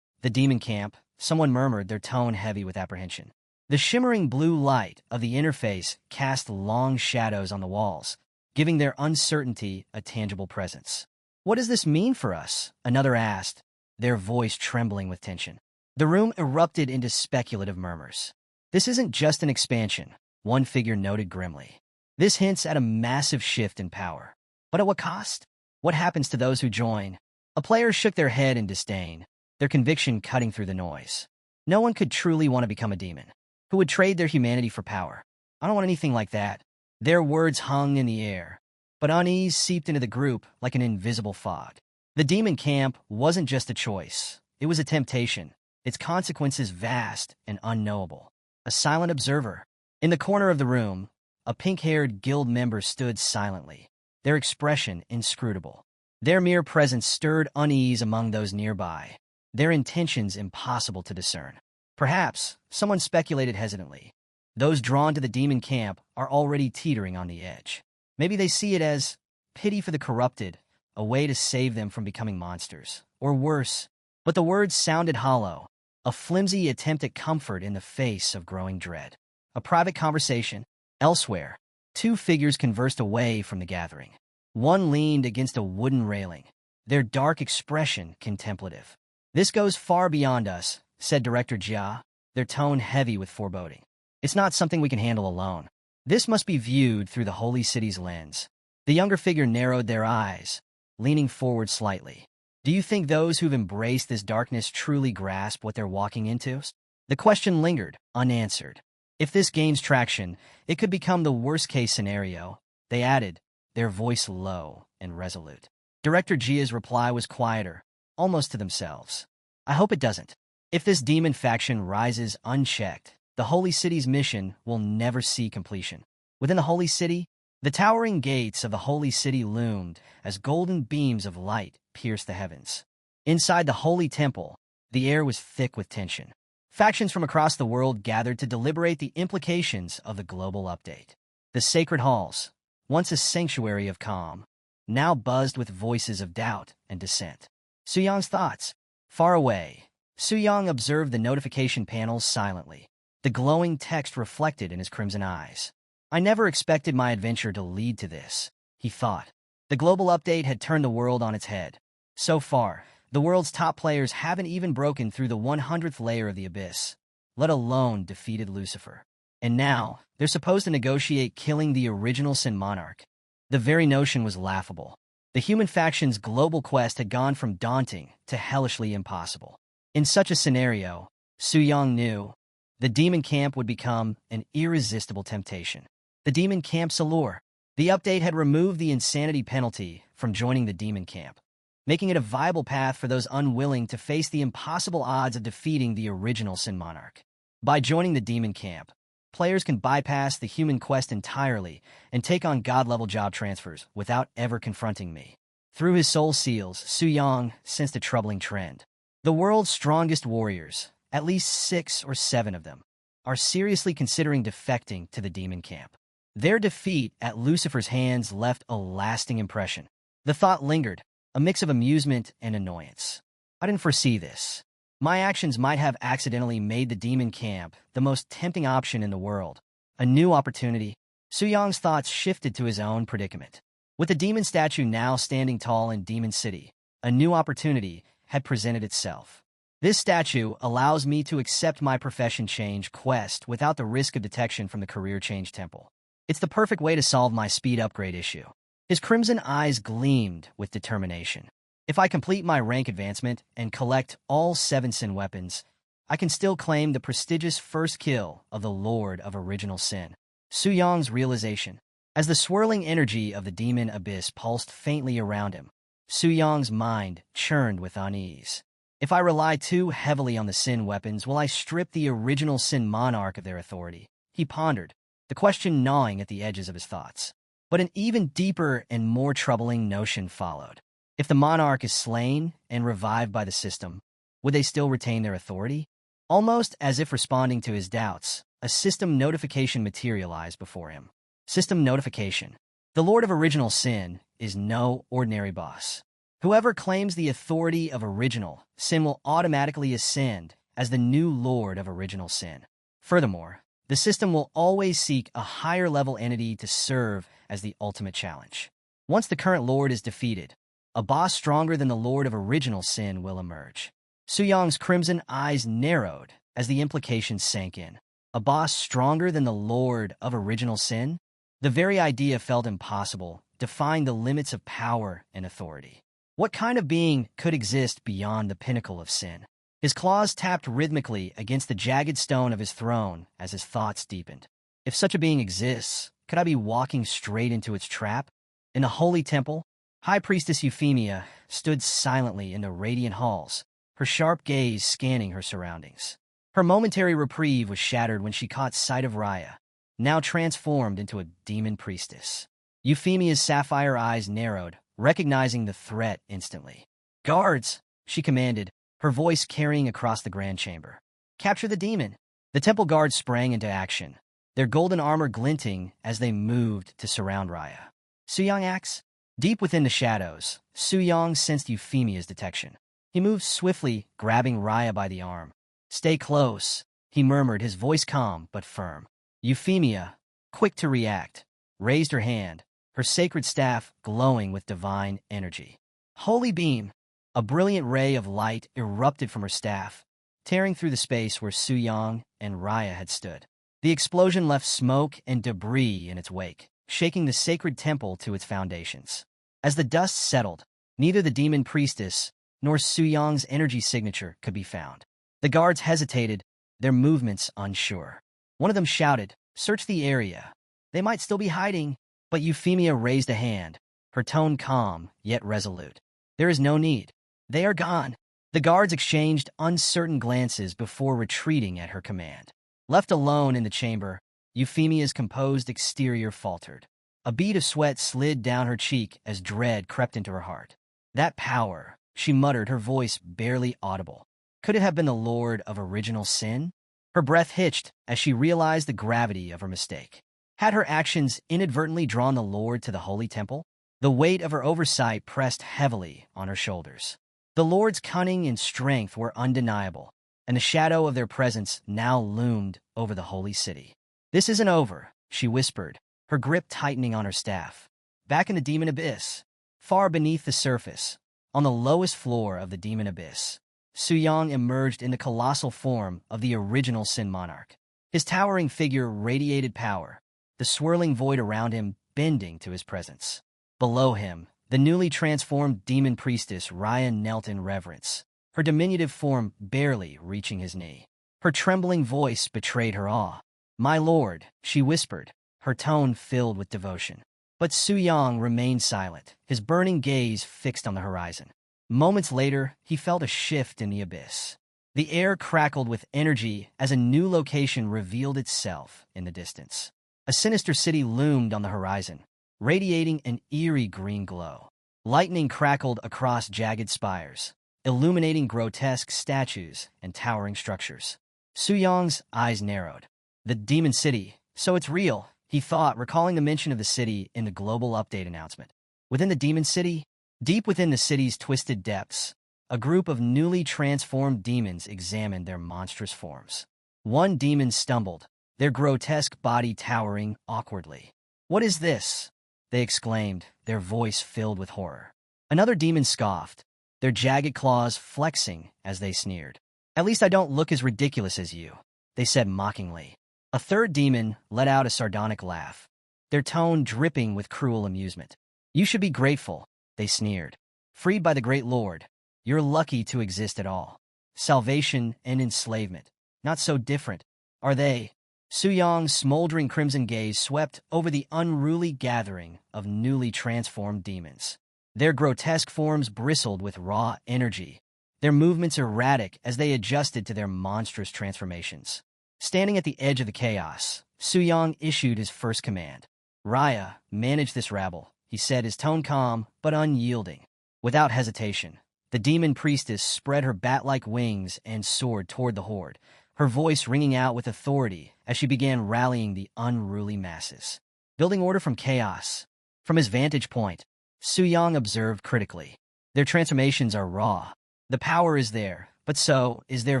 The Demon Camp, someone murmured, their tone heavy with apprehension. The shimmering blue light of the interface cast long shadows on the walls, giving their uncertainty a tangible presence. What does this mean for us? Another asked, their voice trembling with tension. The room erupted into speculative murmurs. This isn't just an expansion, one figure noted grimly. This hints at a massive shift in power. But at what cost? What happens to those who join? A player shook their head in disdain, their conviction cutting through the noise. No one could truly want to become a demon, who would trade their humanity for power. I don't want anything like that. Their words hung in the air, but unease seeped into the group like an invisible fog. The Demon Camp wasn't just a choice. It was a temptation, its consequences vast and unknowable. A silent observer. In the corner of the room, a pink-haired guild member stood silently, their expression inscrutable. Their mere presence stirred unease among those nearby, their intentions impossible to discern. Perhaps, someone speculated hesitantly, those drawn to the demon camp are already teetering on the edge. Maybe they see it as pity for the corrupted, a way to save them from becoming monsters, or worse. But the words sounded hollow, a flimsy attempt at comfort in the face of growing dread. A private conversation. Elsewhere, two figures conversed away from the gathering. One leaned against a wooden railing, their dark expression contemplative. This goes far beyond us, said Director Jia, their tone heavy with foreboding. It's not something we can handle alone. This must be viewed through the holy city's lens. The younger figure narrowed their eyes, leaning forward slightly. Do you think those who've embraced this darkness truly grasp what they're walking into? The question lingered, unanswered. If this gains traction, it could become the worst-case scenario, they added, their voice low and resolute. Director Jia's reply was quieter, almost to themselves. I hope it doesn't. If this demon faction rises unchecked, the Holy City's mission will never see completion. Within the Holy City, the towering gates of the Holy City loomed as golden beams of light pierced the heavens. Inside the Holy Temple, the air was thick with tension. Factions from across the world gathered to deliberate the implications of the global update. The sacred halls, once a sanctuary of calm, now buzzed with voices of doubt and dissent. Suyang's thoughts. Far away, Suyang observed the notification panels silently. The glowing text reflected in his crimson eyes. I never expected my adventure to lead to this, he thought. The global update had turned the world on its head. So far, the world's top players haven't even broken through the 100th layer of the abyss, let alone defeated Lucifer. And now, they're supposed to negotiate killing the original Sin Monarch. The very notion was laughable. The human faction's global quest had gone from daunting to hellishly impossible. In such a scenario, Suyang knew the demon camp would become an irresistible temptation. The demon camp's allure. The update had removed the insanity penalty from joining the demon camp, making it a viable path for those unwilling to face the impossible odds of defeating the original Sin Monarch. By joining the demon camp, players can bypass the human quest entirely and take on god-level job transfers without ever confronting me. Through his soul seals, Suyang sensed a troubling trend. The world's strongest warriors, at least 6 or 7 of them, are seriously considering defecting to the demon camp. Their defeat at Lucifer's hands left a lasting impression. The thought lingered, a mix of amusement and annoyance. I didn't foresee this. My actions might have accidentally made the demon camp the most tempting option in the world. A new opportunity. Suyang's thoughts shifted to his own predicament. With the demon statue now standing tall in Demon City, a new opportunity had presented itself. This statue allows me to accept my profession change quest without the risk of detection from the career change temple. It's the perfect way to solve my speed upgrade issue. His crimson eyes gleamed with determination. If I complete my rank advancement and collect all 7 Sin weapons, I can still claim the prestigious first kill of the Lord of Original Sin. Suyang's realization. As the swirling energy of the demon abyss pulsed faintly around him, Suyang's mind churned with unease. If I rely too heavily on the Sin weapons, will I strip the original Sin Monarch of their authority? He pondered, the question gnawing at the edges of his thoughts. But an even deeper and more troubling notion followed. If the monarch is slain and revived by the system, would they still retain their authority? Almost as if responding to his doubts, a system notification materialized before him. System notification. The Lord of Original Sin is no ordinary boss. Whoever claims the authority of Original Sin will automatically ascend as the new Lord of Original Sin. Furthermore, the system will always seek a higher-level entity to serve as the ultimate challenge. Once the current Lord is defeated, a boss stronger than the Lord of Original Sin will emerge. Suyang's crimson eyes narrowed as the implications sank in. A boss stronger than the Lord of Original Sin? The very idea felt impossible, defying the limits of power and authority. What kind of being could exist beyond the pinnacle of sin? His claws tapped rhythmically against the jagged stone of his throne as his thoughts deepened. If such a being exists, could I be walking straight into its trap? In the holy temple, High Priestess Euphemia stood silently in the radiant halls, her sharp gaze scanning her surroundings. Her momentary reprieve was shattered when she caught sight of Raya, now transformed into a demon priestess. Euphemia's sapphire eyes narrowed, recognizing the threat instantly. "Guards!" she commanded, her voice carrying across the grand chamber. "Capture the demon!" The temple guards sprang into action, their golden armor glinting as they moved to surround Raya. Suyang acts. Deep within the shadows, Suyang sensed Euphemia's detection. He moved swiftly, grabbing Raya by the arm. "Stay close," he murmured, his voice calm but firm. Euphemia, quick to react, raised her hand, her sacred staff glowing with divine energy. Holy beam! A brilliant ray of light erupted from her staff, tearing through the space where Suyang and Raya had stood. The explosion left smoke and debris in its wake, shaking the sacred temple to its foundations. As the dust settled, neither the demon priestess nor Suyang's energy signature could be found. The guards hesitated, their movements unsure. One of them shouted, "Search the area. They might still be hiding." But Euphemia raised a hand, her tone calm yet resolute. "There is no need. They are gone." The guards exchanged uncertain glances before retreating at her command. Left alone in the chamber, Euphemia's composed exterior faltered. A bead of sweat slid down her cheek as dread crept into her heart. "That power," she muttered, her voice barely audible. Could it have been the Lord of Original Sin? Her breath hitched as she realized the gravity of her mistake. Had her actions inadvertently drawn the Lord to the Holy Temple? The weight of her oversight pressed heavily on her shoulders. The Lord's cunning and strength were undeniable, and the shadow of their presence now loomed over the holy city. "This isn't over," she whispered, her grip tightening on her staff. Back in the demon abyss, far beneath the surface, on the lowest floor of the demon abyss, Suyang emerged in the colossal form of the original Sin Monarch. His towering figure radiated power, the swirling void around him bending to his presence. Below him, the newly transformed demon priestess Raya knelt in reverence, her diminutive form barely reaching his knee. Her trembling voice betrayed her awe. "My lord," she whispered, her tone filled with devotion. But Suyang remained silent, his burning gaze fixed on the horizon. Moments later, he felt a shift in the abyss. The air crackled with energy as a new location revealed itself in the distance. A sinister city loomed on the horizon, radiating an eerie green glow. Lightning crackled across jagged spires, illuminating grotesque statues and towering structures. Suyang's eyes narrowed. The demon city, so it's real, he thought, recalling the mention of the city in the global update announcement. Within the demon city, deep within the city's twisted depths, a group of newly transformed demons examined their monstrous forms. One demon stumbled, their grotesque body towering awkwardly. "What is this?" they exclaimed, their voice filled with horror. Another demon scoffed, their jagged claws flexing as they sneered. "At least I don't look as ridiculous as you," they said mockingly. A third demon let out a sardonic laugh, their tone dripping with cruel amusement. "You should be grateful," they sneered. "Freed by the great Lord, you're lucky to exist at all. Salvation and enslavement, not so different, are they?" Suyang's smoldering crimson gaze swept over the unruly gathering of newly transformed demons. Their grotesque forms bristled with raw energy, their movements erratic as they adjusted to their monstrous transformations. Standing at the edge of the chaos, Suyang issued his first command. "Raya, manage this rabble," he said, his tone calm but unyielding. Without hesitation, the demon priestess spread her bat-like wings and soared toward the horde, her voice ringing out with authority as she began rallying the unruly masses. Building order from chaos. From his vantage point, Suyang observed critically. "Their transformations are raw. The power is there, but so is their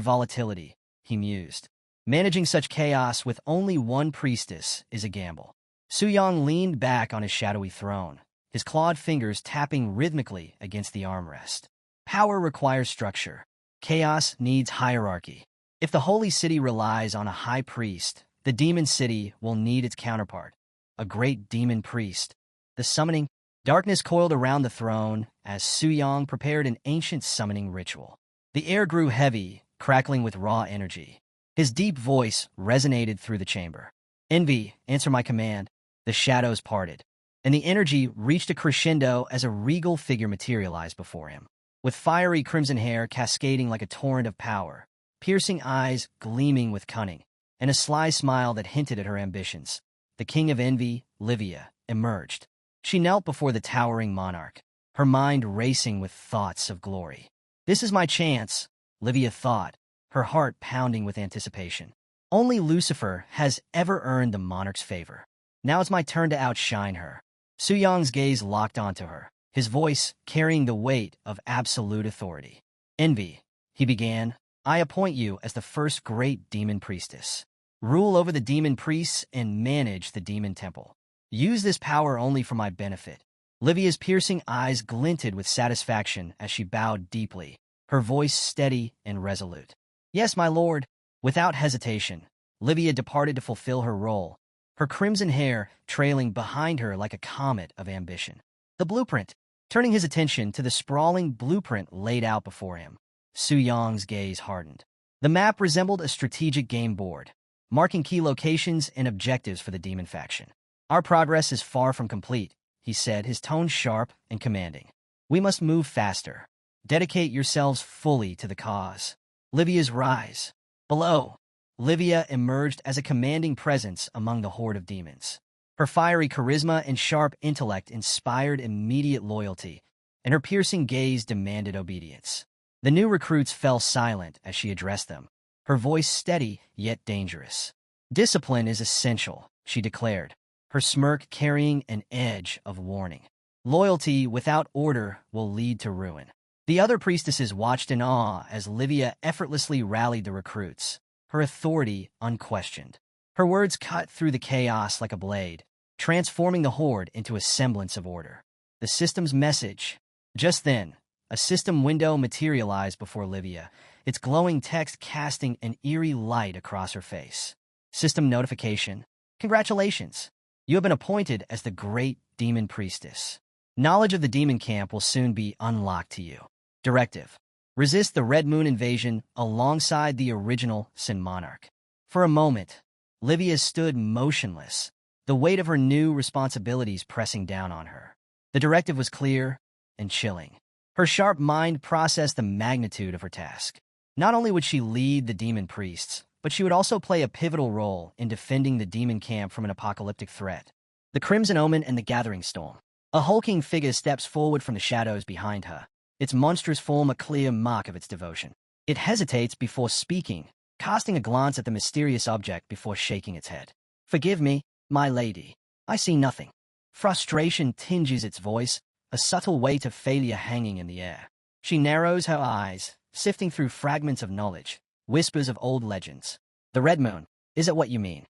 volatility," he mused. "Managing such chaos with only one priestess is a gamble." Suyang leaned back on his shadowy throne, his clawed fingers tapping rhythmically against the armrest. Power requires structure. Chaos needs hierarchy. If the holy city relies on a high priest, the demon city will need its counterpart, a great demon priest. The summoning darkness coiled around the throne as Suyang prepared an ancient summoning ritual. The air grew heavy, crackling with raw energy. His deep voice resonated through the chamber. "Envy, answer my command." The shadows parted, and the energy reached a crescendo as a regal figure materialized before him. With fiery crimson hair cascading like a torrent of power, piercing eyes gleaming with cunning, and a sly smile that hinted at her ambitions, the King of Envy, Livia, emerged. She knelt before the towering monarch, her mind racing with thoughts of glory. "This is my chance," Livia thought, her heart pounding with anticipation. "Only Lucifer has ever earned the monarch's favor. Now it's my turn to outshine her." Suyang's gaze locked onto her, his voice carrying the weight of absolute authority. "Envy," he began, "I appoint you as the first great demon priestess. Rule over the demon priests and manage the demon temple. Use this power only for my benefit." Livia's piercing eyes glinted with satisfaction as she bowed deeply, her voice steady and resolute. "Yes, my lord." Without hesitation, Livia departed to fulfill her role, her crimson hair trailing behind her like a comet of ambition. The blueprint, turning his attention to the sprawling blueprint laid out before him. Suyang's gaze hardened. The map resembled a strategic game board, marking key locations and objectives for the demon faction. "Our progress is far from complete," he said, his tone sharp and commanding. "We must move faster. Dedicate yourselves fully to the cause." Livia's rise. Below, Livia emerged as a commanding presence among the horde of demons. Her fiery charisma and sharp intellect inspired immediate loyalty, and her piercing gaze demanded obedience. The new recruits fell silent as she addressed them, her voice steady yet dangerous. "Discipline is essential," she declared, her smirk carrying an edge of warning. "Loyalty without order will lead to ruin." The other priestesses watched in awe as Livia effortlessly rallied the recruits, her authority unquestioned. Her words cut through the chaos like a blade, transforming the horde into a semblance of order. The system's message. Just then, a system window materialized before Livia, its glowing text casting an eerie light across her face. System notification. "Congratulations! You have been appointed as the Great Demon Priestess. Knowledge of the demon camp will soon be unlocked to you. Directive. Resist the Red Moon invasion alongside the original Sin Monarch." For a moment, Livia stood motionless, the weight of her new responsibilities pressing down on her. The directive was clear and chilling. Her sharp mind processed the magnitude of her task. Not only would she lead the demon priests, but she would also play a pivotal role in defending the demon camp from an apocalyptic threat. The Crimson Omen and the Gathering Storm. A hulking figure steps forward from the shadows behind her, its monstrous form a clear mark of its devotion. It hesitates before speaking, casting a glance at the mysterious object before shaking its head. "Forgive me, my lady. I see nothing." Frustration tinges its voice, a subtle weight of failure hanging in the air. She narrows her eyes, sifting through fragments of knowledge, whispers of old legends. "The Red Moon, is it what you mean?"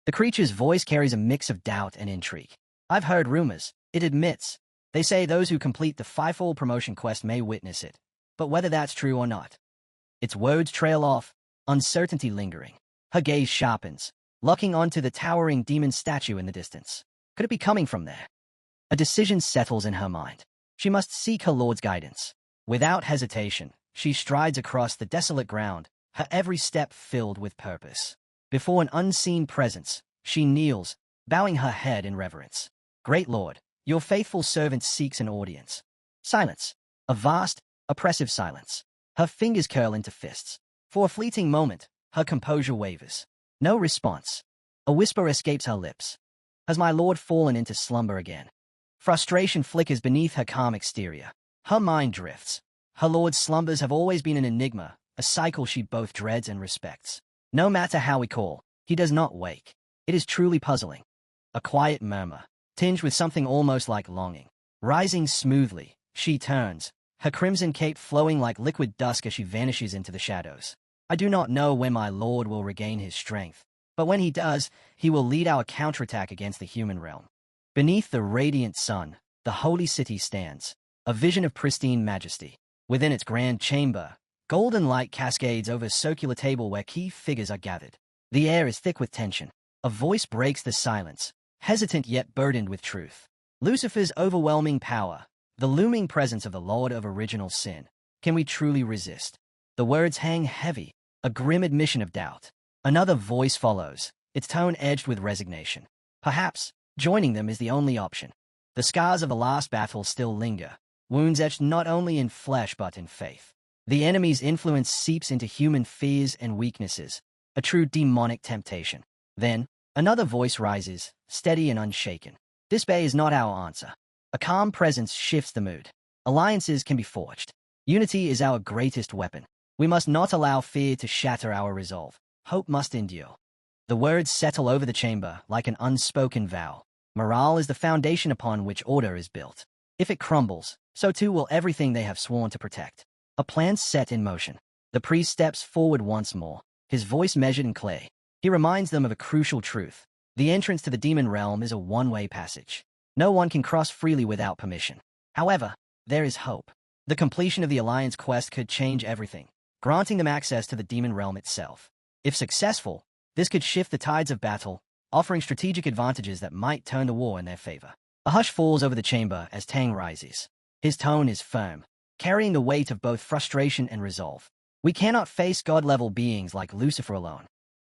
The creature's voice carries a mix of doubt and intrigue. "I've heard rumors," it admits. "They say those who complete the fivefold promotion quest may witness it. But whether that's true or not..." Its words trail off, uncertainty lingering. Her gaze sharpens, locking onto the towering demon statue in the distance. Could it be coming from there? A decision settles in her mind. She must seek her lord's guidance. Without hesitation, she strides across the desolate ground, her every step filled with purpose. Before an unseen presence, she kneels, bowing her head in reverence. "Great Lord, your faithful servant seeks an audience." Silence. A vast, oppressive silence. Her fingers curl into fists. For a fleeting moment, her composure wavers. No response. A whisper escapes her lips. Has my lord fallen into slumber again? Frustration flickers beneath her calm exterior. Her mind drifts. Her lord's slumbers have always been an enigma, a cycle she both dreads and respects. No matter how we call, he does not wake. It is truly puzzling. A quiet murmur, tinged with something almost like longing. Rising smoothly, she turns, her crimson cape flowing like liquid dusk as she vanishes into the shadows. "I do not know when my lord will regain his strength, but when he does, he will lead our counterattack against the human realm." Beneath the radiant sun, the holy city stands, a vision of pristine majesty. Within its grand chamber, golden light cascades over a circular table where key figures are gathered. The air is thick with tension. A voice breaks the silence, hesitant yet burdened with truth. "Lucifer's overwhelming power, the looming presence of the Lord of Original Sin. Can we truly resist?" The words hang heavy, a grim admission of doubt. Another voice follows, its tone edged with resignation. "Perhaps joining them is the only option." The scars of the last battle still linger, wounds etched not only in flesh but in faith. The enemy's influence seeps into human fears and weaknesses, a true demonic temptation. Then, another voice rises, steady and unshaken. "Despair is not our answer." A calm presence shifts the mood. "Alliances can be forged. Unity is our greatest weapon. We must not allow fear to shatter our resolve. Hope must endure." The words settle over the chamber like an unspoken vow. Morale is the foundation upon which order is built. If it crumbles, so too will everything they have sworn to protect. A plan set in motion. The priest steps forward once more, his voice measured and clear. He reminds them of a crucial truth. The entrance to the demon realm is a one-way passage. No one can cross freely without permission. However, there is hope. The completion of the Alliance quest could change everything, granting them access to the demon realm itself. If successful, this could shift the tides of battle, offering strategic advantages that might turn the war in their favor. A hush falls over the chamber as Tang rises. His tone is firm, carrying the weight of both frustration and resolve. We cannot face God-level beings like Lucifer alone.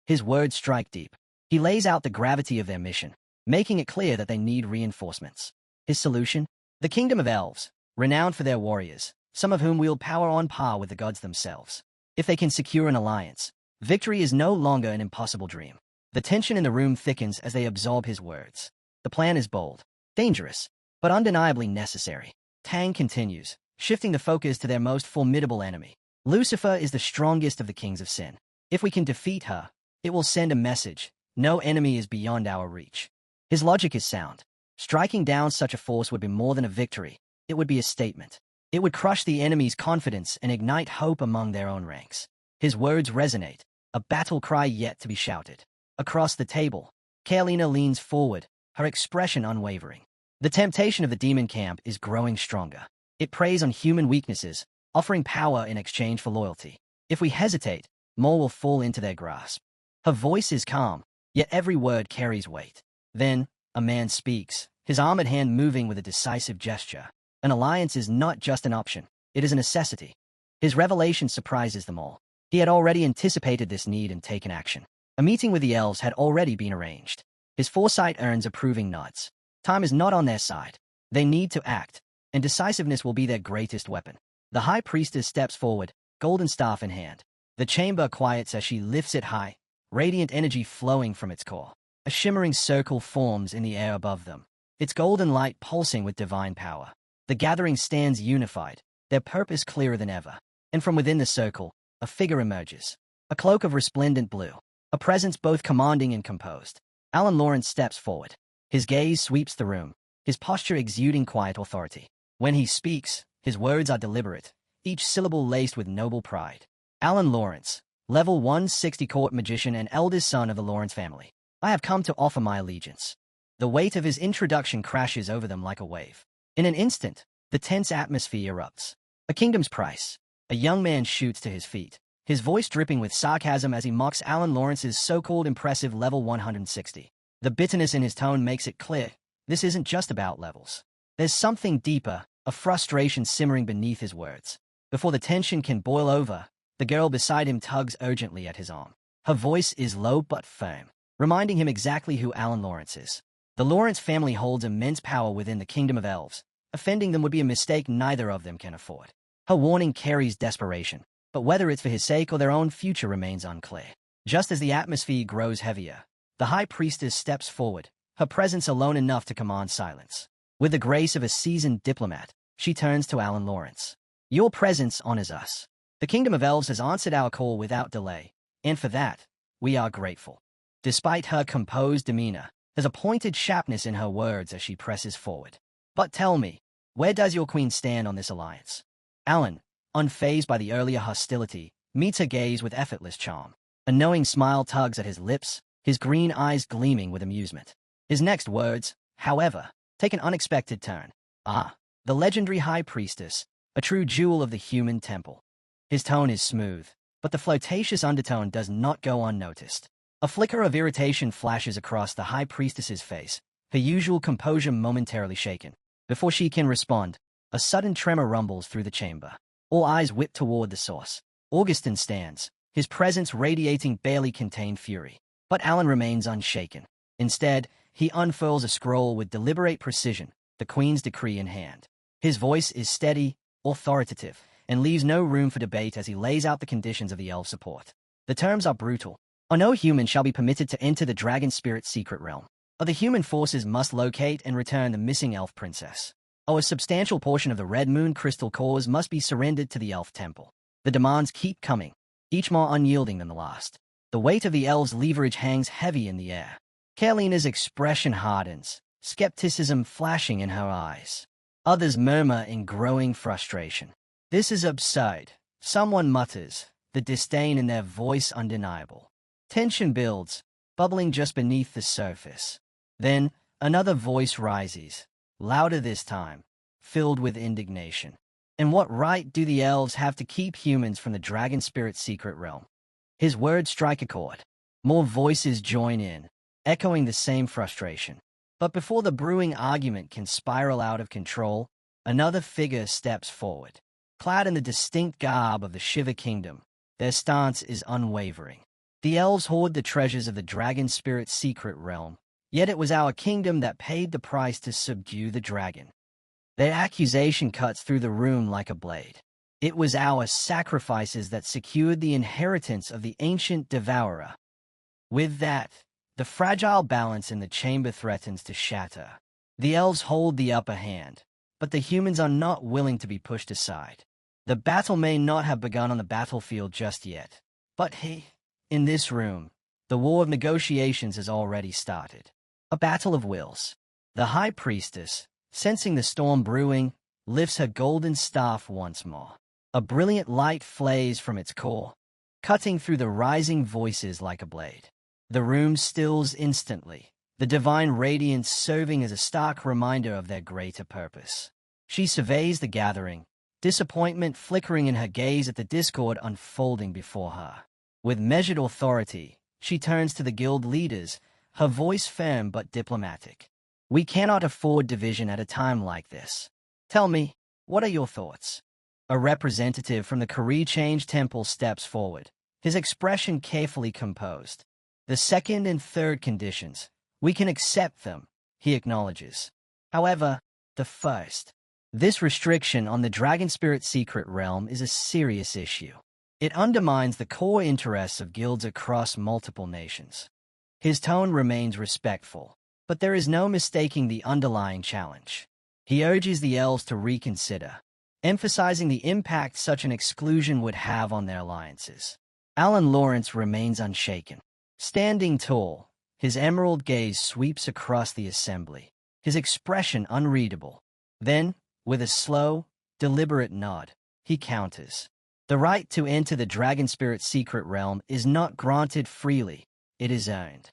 His words strike deep. He lays out the gravity of their mission, making it clear that they need reinforcements. His solution? The kingdom of elves, renowned for their warriors, some of whom wield power on par with the gods themselves. If they can secure an alliance, victory is no longer an impossible dream. The tension in the room thickens as they absorb his words. The plan is bold, dangerous, but undeniably necessary. Tang continues, shifting the focus to their most formidable enemy. Lucifer is the strongest of the kings of sin. If we can defeat her, it will send a message. No enemy is beyond our reach. His logic is sound. Striking down such a force would be more than a victory. It would be a statement. It would crush the enemy's confidence and ignite hope among their own ranks. His words resonate, a battle cry yet to be shouted. Across the table, Carolina leans forward, her expression unwavering. The temptation of the demon camp is growing stronger. It preys on human weaknesses, offering power in exchange for loyalty. If we hesitate, more will fall into their grasp. Her voice is calm, yet every word carries weight. Then, a man speaks, his armored hand moving with a decisive gesture. An alliance is not just an option, it is a necessity. His revelation surprises them all. He had already anticipated this need and taken action. A meeting with the elves had already been arranged. His foresight earns approving nods. Time is not on their side. They need to act, and decisiveness will be their greatest weapon. The high priestess steps forward, golden staff in hand. The chamber quiets as she lifts it high, radiant energy flowing from its core. A shimmering circle forms in the air above them, its golden light pulsing with divine power. The gathering stands unified, their purpose clearer than ever. And from within the circle, a figure emerges. A cloak of resplendent blue, a presence both commanding and composed. Alan Lawrence steps forward. His gaze sweeps the room, his posture exuding quiet authority. When he speaks, his words are deliberate, each syllable laced with noble pride. Alan Lawrence, level 160 court magician and eldest son of the Lawrence family. I have come to offer my allegiance. The weight of his introduction crashes over them like a wave. In an instant, the tense atmosphere erupts. A kingdom's price. A young man shoots to his feet, his voice dripping with sarcasm as he mocks Alan Lawrence's so-called impressive level 160. The bitterness in his tone makes it clear, this isn't just about levels. There's something deeper, a frustration simmering beneath his words. Before the tension can boil over, the girl beside him tugs urgently at his arm. Her voice is low but firm, reminding him exactly who Alan Lawrence is. The Lawrence family holds immense power within the kingdom of elves. Offending them would be a mistake neither of them can afford. Her warning carries desperation, but whether it's for his sake or their own future remains unclear. Just as the atmosphere grows heavier, the high priestess steps forward, her presence alone enough to command silence. With the grace of a seasoned diplomat, she turns to Alan Lawrence. Your presence honors us. The kingdom of elves has answered our call without delay, and for that, we are grateful. Despite her composed demeanor, there's a pointed sharpness in her words as she presses forward. But tell me, where does your queen stand on this alliance? Alan, unfazed by the earlier hostility, meets her gaze with effortless charm. A knowing smile tugs at his lips, his green eyes gleaming with amusement. His next words, however, take an unexpected turn. Ah, the legendary high priestess, a true jewel of the human temple. His tone is smooth, but the flirtatious undertone does not go unnoticed. A flicker of irritation flashes across the high priestess's face, her usual composure momentarily shaken. Before she can respond, a sudden tremor rumbles through the chamber. All eyes whip toward the source. Augustin stands, his presence radiating barely contained fury. But Alan remains unshaken. Instead, he unfurls a scroll with deliberate precision, the queen's decree in hand. His voice is steady, authoritative, and leaves no room for debate as he lays out the conditions of the elf support. The terms are brutal. No human shall be permitted to enter the dragon spirit's secret realm. The human forces must locate and return the missing elf princess. A substantial portion of the red moon crystal cores must be surrendered to the elf temple. The demands keep coming, each more unyielding than the last. The weight of the elves' leverage hangs heavy in the air. Carolina's expression hardens, skepticism flashing in her eyes. Others murmur in growing frustration. This is absurd, someone mutters, the disdain in their voice undeniable. Tension builds, bubbling just beneath the surface. Then, another voice rises, louder this time, filled with indignation. And what right do the elves have to keep humans from the dragon spirit's secret realm? His words strike a chord. More voices join in, echoing the same frustration. But before the brewing argument can spiral out of control, another figure steps forward. Clad in the distinct garb of the Shiva Kingdom, Their stance is unwavering. The elves hoard the treasures of the dragon spirit's secret realm, yet it was our kingdom that paid the price to subdue the dragon. Their accusation cuts through the room like a blade. It was our sacrifices that secured the inheritance of the ancient devourer. With that, the fragile balance in the chamber threatens to shatter. The elves hold the upper hand, but the humans are not willing to be pushed aside. The battle may not have begun on the battlefield just yet, but in this room, the war of negotiations has already started. A battle of wills. The High Priestess, sensing the storm brewing, lifts her golden staff once more. A brilliant light flares from its core, cutting through the rising voices like a blade. The room stills instantly, the divine radiance serving as a stark reminder of their greater purpose. She surveys the gathering, disappointment flickering in her gaze at the discord unfolding before her. With measured authority, she turns to the guild leaders, her voice firm but diplomatic. We cannot afford division at a time like this. Tell me, what are your thoughts? A representative from the Kari Change Temple steps forward, his expression carefully composed. The second and third conditions, we can accept them, he acknowledges. However, the first. This restriction on the Dragon Spirit's secret realm is a serious issue. It undermines the core interests of guilds across multiple nations. His tone remains respectful, but there is no mistaking the underlying challenge. He urges the elves to reconsider, emphasizing the impact such an exclusion would have on their alliances. Alan Lawrence remains unshaken. Standing tall, his emerald gaze sweeps across the assembly, his expression unreadable. Then, with a slow, deliberate nod, he counters. The right to enter the Dragon Spirit's secret realm is not granted freely, it is earned.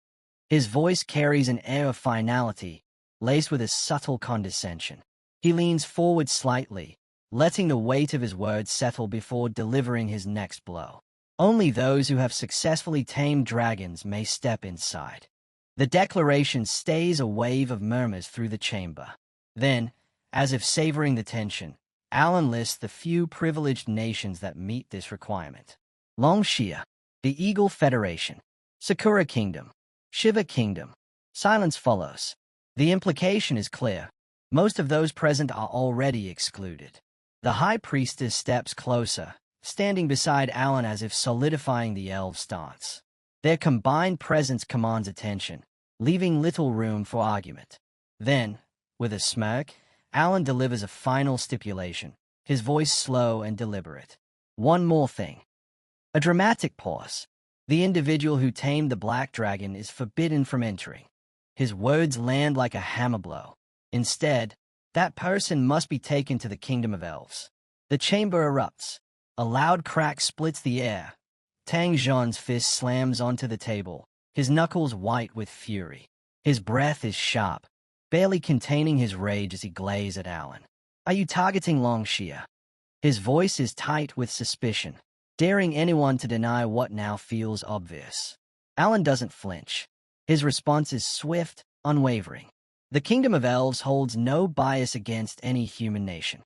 His voice carries an air of finality, laced with a subtle condescension. He leans forward slightly, letting the weight of his words settle before delivering his next blow. Only those who have successfully tamed dragons may step inside. The declaration stays a wave of murmurs through the chamber. Then, as if savoring the tension, Alan lists the few privileged nations that meet this requirement. Longxia, the Eagle Federation, Sakura Kingdom, Shiva Kingdom. Silence follows. The implication is clear. Most of those present are already excluded. The High Priestess steps closer, standing beside Alan as if solidifying the elves' stance. Their combined presence commands attention, leaving little room for argument. Then, with a smirk, Alan delivers a final stipulation, his voice slow and deliberate. One more thing. A dramatic pause. The individual who tamed the black dragon is forbidden from entering. His words land like a hammer blow. Instead, that person must be taken to the kingdom of elves. The chamber erupts. A loud crack splits the air. Tang Zhan's fist slams onto the table, his knuckles white with fury. His breath is sharp, barely containing his rage as he glazes at Alan. Are you targeting Longxia? His voice is tight with suspicion, daring anyone to deny what now feels obvious. Alan doesn't flinch. His response is swift, unwavering. The kingdom of elves holds no bias against any human nation.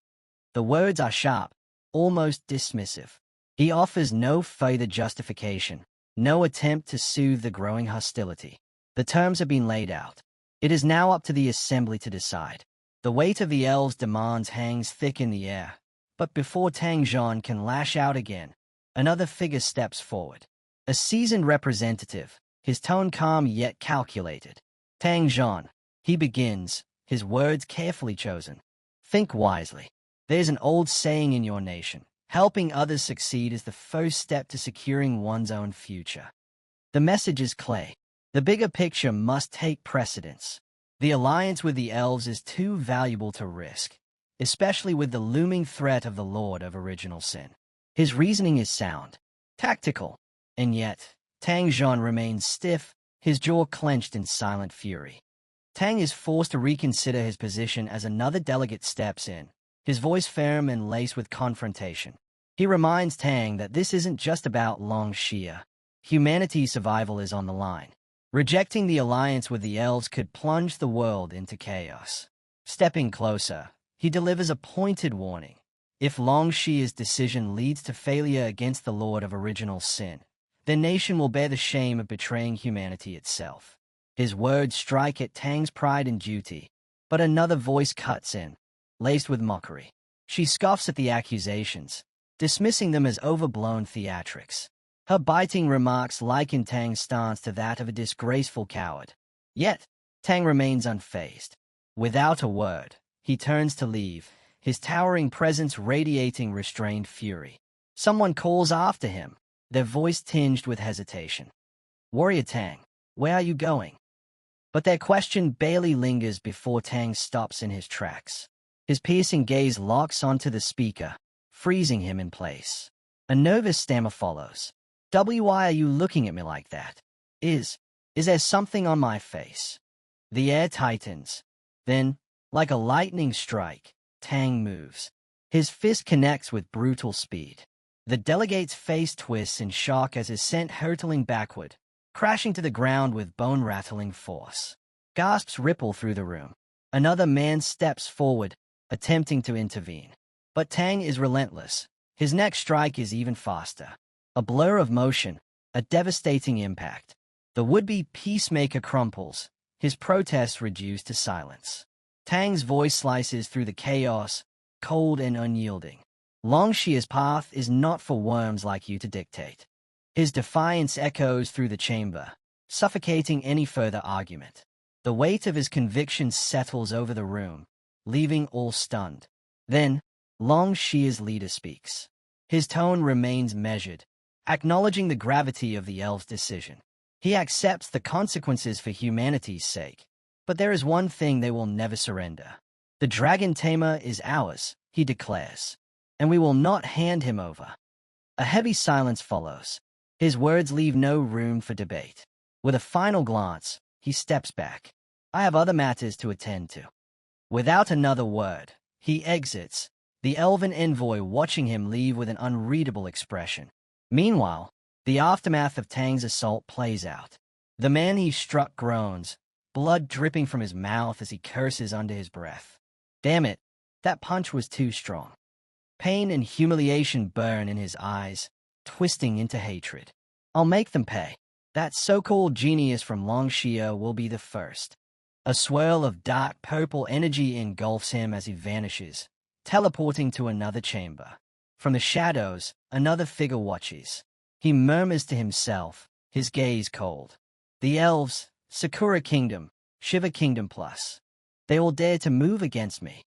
The words are sharp, almost dismissive. He offers no further justification, no attempt to soothe the growing hostility. The terms have been laid out. It is now up to the assembly to decide. The weight of the elves' demands hangs thick in the air, but before Tang Zhan can lash out again, another figure steps forward. A seasoned representative, his tone calm yet calculated. Tang Zhan, he begins, his words carefully chosen. Think wisely. There's an old saying in your nation, helping others succeed is the first step to securing one's own future. The message is clear. The bigger picture must take precedence. The alliance with the elves is too valuable to risk, especially with the looming threat of the Lord of Original Sin. His reasoning is sound, tactical, and yet, Tang Zhan remains stiff, his jaw clenched in silent fury. Tang is forced to reconsider his position as another delegate steps in, his voice firm and laced with confrontation. He reminds Tang that this isn't just about Longxia. Humanity's survival is on the line. Rejecting the alliance with the elves could plunge the world into chaos. Stepping closer, he delivers a pointed warning. If Longshi's decision leads to failure against the Lord of Original Sin, their nation will bear the shame of betraying humanity itself. His words strike at Tang's pride and duty, but another voice cuts in, laced with mockery. She scoffs at the accusations, dismissing them as overblown theatrics. Her biting remarks liken Tang's stance to that of a disgraceful coward. Yet, Tang remains unfazed. Without a word, he turns to leave, his towering presence radiating restrained fury. Someone calls after him, their voice tinged with hesitation. "Warrior Tang, where are you going?" But their question barely lingers before Tang stops in his tracks. His piercing gaze locks onto the speaker, freezing him in place. A nervous stammer follows. "Why are you looking at me like that? Is there something on my face?" The air tightens. Then, like a lightning strike, Tang moves. His fist connects with brutal speed. The delegate's face twists in shock as is sent hurtling backward, crashing to the ground with bone-rattling force. Gasps ripple through the room. Another man steps forward, attempting to intervene. But Tang is relentless. His next strike is even faster. A blur of motion, a devastating impact. The would-be peacemaker crumples, his protests reduced to silence. Tang's voice slices through the chaos, cold and unyielding. Longshi's path is not for worms like you to dictate. His defiance echoes through the chamber, suffocating any further argument. The weight of his conviction settles over the room, leaving all stunned. Then, Longshi's leader speaks. His tone remains measured, acknowledging the gravity of the elf's decision. He accepts the consequences for humanity's sake, but there is one thing they will never surrender. The dragon tamer is ours, he declares, and we will not hand him over. A heavy silence follows. His words leave no room for debate. With a final glance, he steps back. "I have other matters to attend to." Without another word, he exits, the elven envoy watching him leave with an unreadable expression. Meanwhile, the aftermath of Tang's assault plays out. The man he struck groans, blood dripping from his mouth as he curses under his breath. Damn it, that punch was too strong. Pain and humiliation burn in his eyes, twisting into hatred. "I'll make them pay. That so-called genius from Longxia will be the first." A swirl of dark purple energy engulfs him as he vanishes, teleporting to another chamber. From the shadows, another figure watches. He murmurs to himself, his gaze cold. "The elves, Sakura Kingdom, Shiva Kingdom Plus. They all dare to move against me."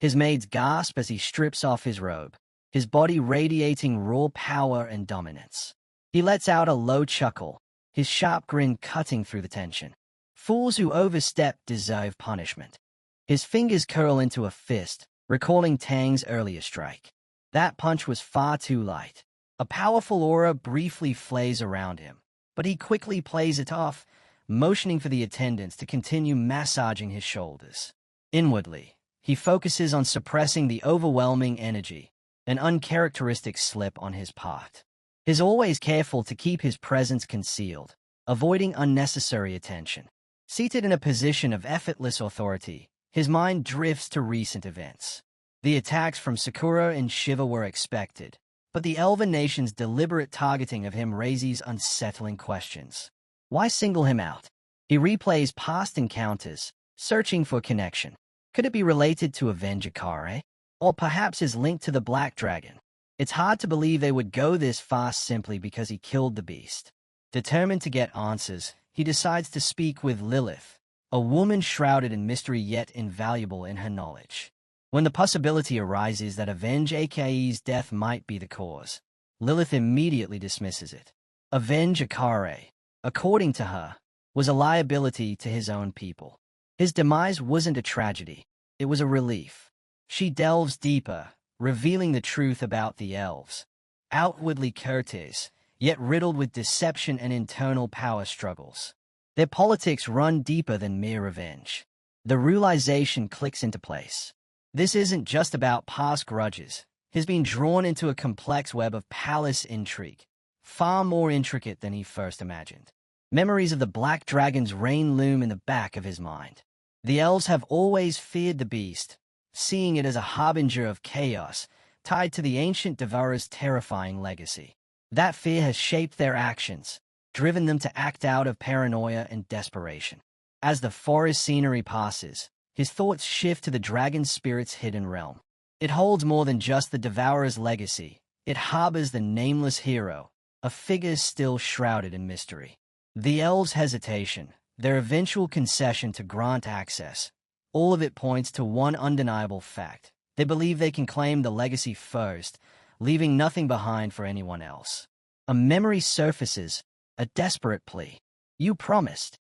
His maids gasp as he strips off his robe, his body radiating raw power and dominance. He lets out a low chuckle, his sharp grin cutting through the tension. Fools who overstep deserve punishment. His fingers curl into a fist, recalling Tang's earlier strike. That punch was far too light. A powerful aura briefly flays around him, but he quickly plays it off, motioning for the attendants to continue massaging his shoulders. Inwardly, he focuses on suppressing the overwhelming energy, an uncharacteristic slip on his part. He's always careful to keep his presence concealed, avoiding unnecessary attention. Seated in a position of effortless authority, his mind drifts to recent events. The attacks from Sakura and Shiva were expected, but the Elven nation's deliberate targeting of him raises unsettling questions. Why single him out? He replays past encounters, searching for connection. Could it be related to Avenge Akare? Or perhaps his link to the Black Dragon? It's hard to believe they would go this fast simply because he killed the beast. Determined to get answers, he decides to speak with Lilith, a woman shrouded in mystery yet invaluable in her knowledge. When the possibility arises that Avenge Akae's death might be the cause, Lilith immediately dismisses it. Avenge Akare, according to her, was a liability to his own people. His demise wasn't a tragedy, it was a relief. She delves deeper, revealing the truth about the elves. Outwardly courteous, yet riddled with deception and internal power struggles. Their politics run deeper than mere revenge. The realization clicks into place. This isn't just about past grudges. He's been drawn into a complex web of palace intrigue, far more intricate than he first imagined. Memories of the Black Dragon's reign loom in the back of his mind. The elves have always feared the beast, seeing it as a harbinger of chaos, tied to the ancient Devoureur's terrifying legacy. That fear has shaped their actions, driven them to act out of paranoia and desperation. As the forest scenery passes, his thoughts shift to the dragon spirit's hidden realm. It holds more than just the Devourer's legacy. It harbors the nameless hero, a figure still shrouded in mystery. The elves' hesitation, their eventual concession to grant access, all of it points to one undeniable fact. They believe they can claim the legacy first, leaving nothing behind for anyone else. A memory surfaces, a desperate plea. "You promised."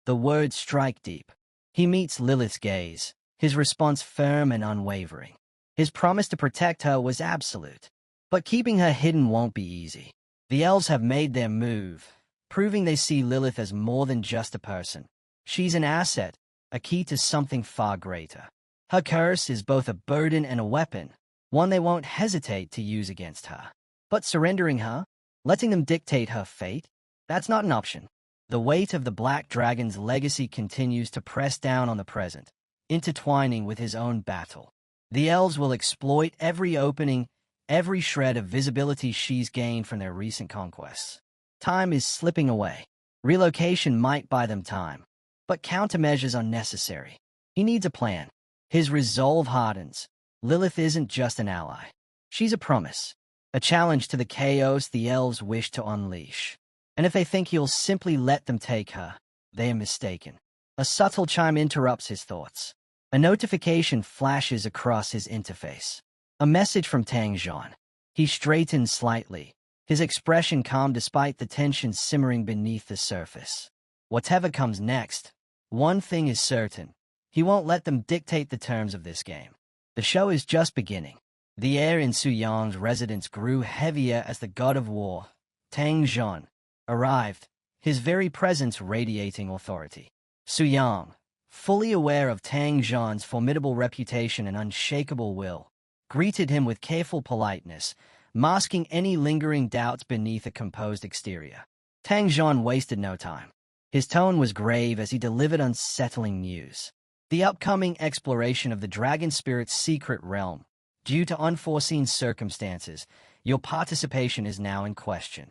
The words strike deep. He meets Lilith's gaze, his response firm and unwavering. His promise to protect her was absolute. But keeping her hidden won't be easy. The elves have made their move, proving they see Lilith as more than just a person. She's an asset, a key to something far greater. Her curse is both a burden and a weapon, one they won't hesitate to use against her. But surrendering her, letting them dictate her fate, that's not an option. The weight of the Black Dragon's legacy continues to press down on the present, intertwining with his own battle. The elves will exploit every opening, every shred of visibility she's gained from their recent conquests. Time is slipping away. Relocation might buy them time, but countermeasures are necessary. He needs a plan. His resolve hardens. Lilith isn't just an ally. She's a promise, a challenge to the chaos the elves wish to unleash. And if they think he'll simply let them take her, they are mistaken. A subtle chime interrupts his thoughts. A notification flashes across his interface. A message from Tang Zhan. He straightens slightly, his expression calm despite the tension simmering beneath the surface. Whatever comes next, one thing is certain. He won't let them dictate the terms of this game. The show is just beginning. The air in Su Yang's residence grew heavier as the god of war, Tang Zhan, arrived, his very presence radiating authority. Su Yang, fully aware of Tang Zhan's formidable reputation and unshakable will, greeted him with careful politeness, masking any lingering doubts beneath a composed exterior. Tang Zhan wasted no time. His tone was grave as he delivered unsettling news. The upcoming exploration of the dragon spirit's secret realm. Due to unforeseen circumstances, your participation is now in question.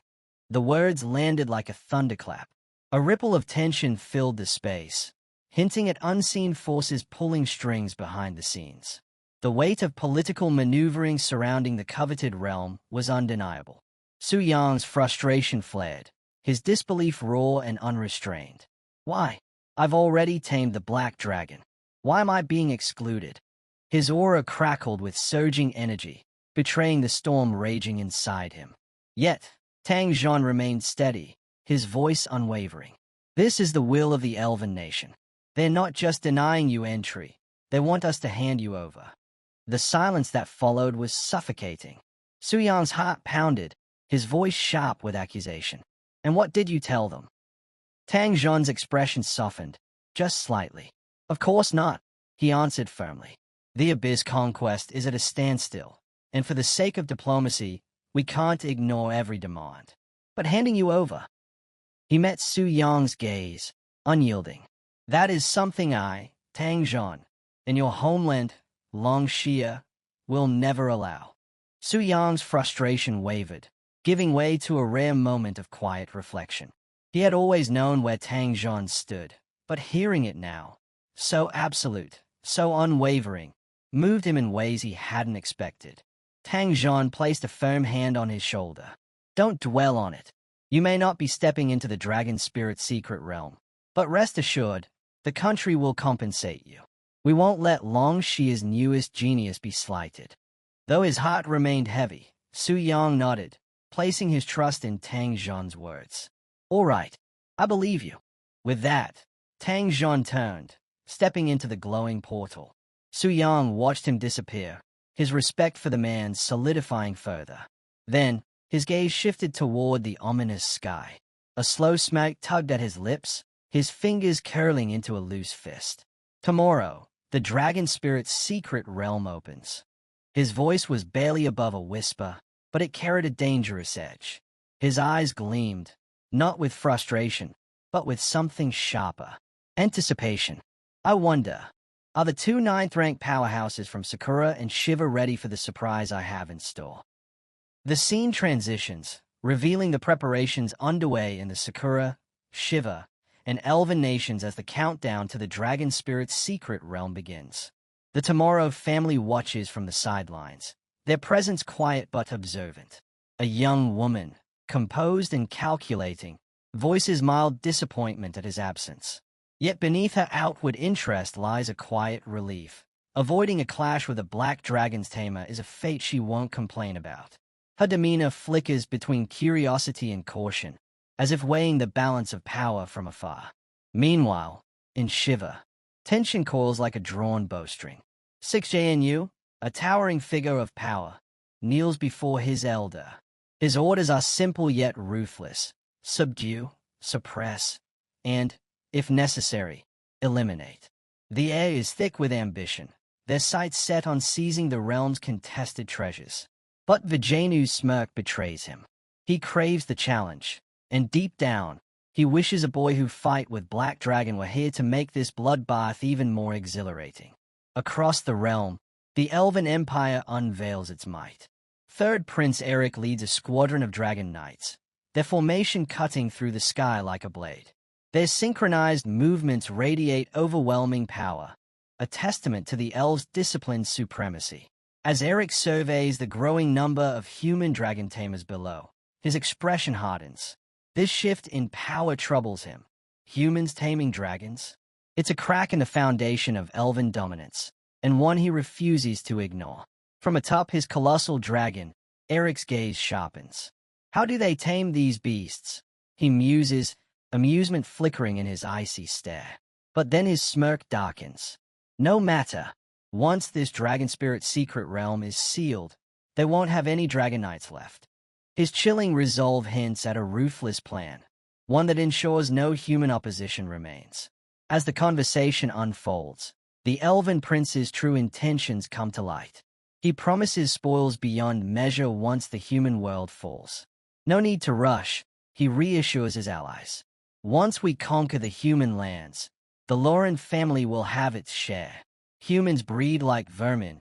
The words landed like a thunderclap. A ripple of tension filled the space, hinting at unseen forces pulling strings behind the scenes. The weight of political maneuvering surrounding the coveted realm was undeniable. Su Yang's frustration flared, his disbelief raw and unrestrained. "Why? I've already tamed the Black Dragon. Why am I being excluded?" His aura crackled with surging energy, betraying the storm raging inside him. Yet, Tang Zhan remained steady, his voice unwavering. "This is the will of the Elven Nation. They're not just denying you entry, they want us to hand you over." The silence that followed was suffocating. Su Yang's heart pounded, his voice sharp with accusation. "And what did you tell them?" Tang Zhan's expression softened, just slightly. "Of course not," he answered firmly. "The Abyss conquest is at a standstill, and for the sake of diplomacy, we can't ignore every demand. But handing you over..." He met Su Yang's gaze, unyielding. "That is something I, Tang Zhan, in your homeland, Longxia, will never allow." Su Yang's frustration wavered, giving way to a rare moment of quiet reflection. He had always known where Tang Zhan stood, but hearing it now, so absolute, so unwavering, moved him in ways he hadn't expected. Tang Zhan placed a firm hand on his shoulder. "Don't dwell on it. You may not be stepping into the dragon spirit's secret realm, but rest assured, the country will compensate you. We won't let Longshia's newest genius be slighted." Though his heart remained heavy, Su Yang nodded, placing his trust in Tang Zhan's words. "All right, I believe you." With that, Tang Zhan turned, stepping into the glowing portal. Su Yang watched him disappear, his respect for the man solidifying further. Then, his gaze shifted toward the ominous sky. A slow smack tugged at his lips, his fingers curling into a loose fist. "Tomorrow, the dragon spirit's secret realm opens." His voice was barely above a whisper, but it carried a dangerous edge. His eyes gleamed, not with frustration, but with something sharper. Anticipation. "I wonder, Are the two ninth-ranked powerhouses from Sakura and Shiva ready for the surprise I have in store? The scene transitions, revealing the preparations underway in the Sakura, Shiva, and Elven nations as the countdown to the dragon spirit's secret realm begins. The Tomorrow family watches from the sidelines, their presence quiet but observant. A young woman, composed and calculating, voices mild disappointment at his absence. Yet beneath her outward interest lies a quiet relief. Avoiding a clash with a black dragon's tamer is a fate she won't complain about. Her demeanor flickers between curiosity and caution, as if weighing the balance of power from afar. Meanwhile, in Shiva, tension coils like a drawn bowstring. 6JNU, a towering figure of power, kneels before his elder. His orders are simple yet ruthless: subdue, suppress, and, if necessary, eliminate. The air is thick with ambition, their sights set on seizing the realm's contested treasures. But Vijayanu's smirk betrays him. He craves the challenge, and deep down, he wishes a boy who fight with Black Dragon were here to make this bloodbath even more exhilarating. Across the realm, the Elven Empire unveils its might. Third Prince Eric leads a squadron of Dragon Knights, their formation cutting through the sky like a blade. Their synchronized movements radiate overwhelming power, a testament to the elves' disciplined supremacy. As Eric surveys the growing number of human dragon tamers below, his expression hardens. This shift in power troubles him. Humans taming dragons? It's a crack in the foundation of elven dominance, and one he refuses to ignore. From atop his colossal dragon, Eric's gaze sharpens. How do they tame these beasts? He muses, amusement flickering in his icy stare. But then his smirk darkens. No matter. Once this dragon spirit's secret realm is sealed, they won't have any dragon knights left. His chilling resolve hints at a ruthless plan, one that ensures no human opposition remains. As the conversation unfolds, the Elven Prince's true intentions come to light. He promises spoils beyond measure once the human world falls. No need to rush, he reassures his allies. Once we conquer the human lands, the Lauren family will have its share. Humans breed like vermin,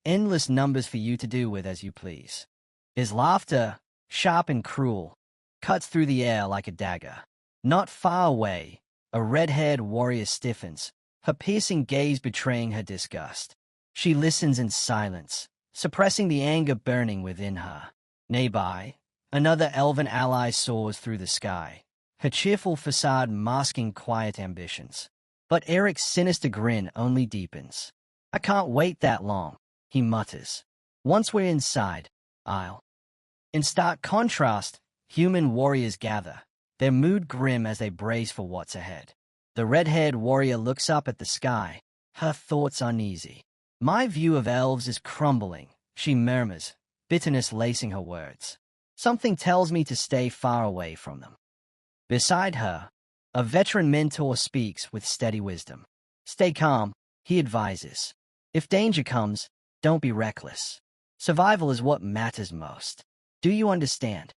endless numbers for you to do with as you please. His laughter, sharp and cruel, cuts through the air like a dagger. Not far away, a red-haired warrior stiffens, her piercing gaze betraying her disgust. She listens in silence, suppressing the anger burning within her. Nearby, another elven ally soars through the sky, her cheerful facade masking quiet ambitions. But Eric's sinister grin only deepens. I can't wait that long, he mutters. Once we're inside, I'll. In stark contrast, human warriors gather, their mood grim as they brace for what's ahead. The red-haired warrior looks up at the sky, her thoughts uneasy. My view of elves is crumbling, she murmurs, bitterness lacing her words. Something tells me to stay far away from them. Beside her, a veteran mentor speaks with steady wisdom. Stay calm, he advises. If danger comes, don't be reckless. Survival is what matters most. Do you understand?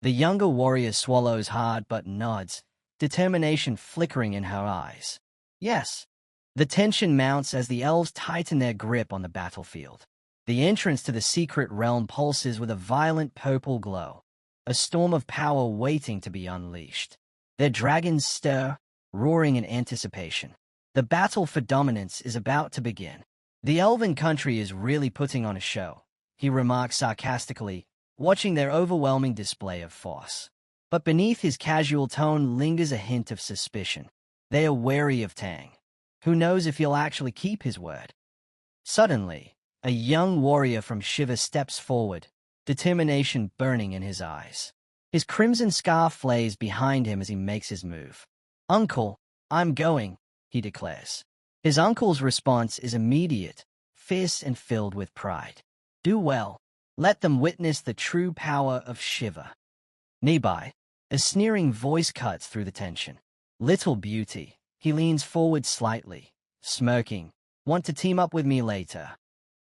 The younger warrior swallows hard but nods, determination flickering in her eyes. Yes. The tension mounts as the elves tighten their grip on the battlefield. The entrance to the secret realm pulses with a violent purple glow, a storm of power waiting to be unleashed. Their dragons stir, roaring in anticipation. The battle for dominance is about to begin. The elven country is really putting on a show, he remarks sarcastically, watching their overwhelming display of force. But beneath his casual tone lingers a hint of suspicion. They are wary of Tang. Who knows if he'll actually keep his word? Suddenly, a young warrior from Shiva steps forward, determination burning in his eyes. His crimson scarf flays behind him as he makes his move. Uncle, I'm going, he declares. His uncle's response is immediate, fierce and filled with pride. Do well. Let them witness the true power of Shiva. Nearby, a sneering voice cuts through the tension. Little beauty, he leans forward slightly, smirking. Want to team up with me later?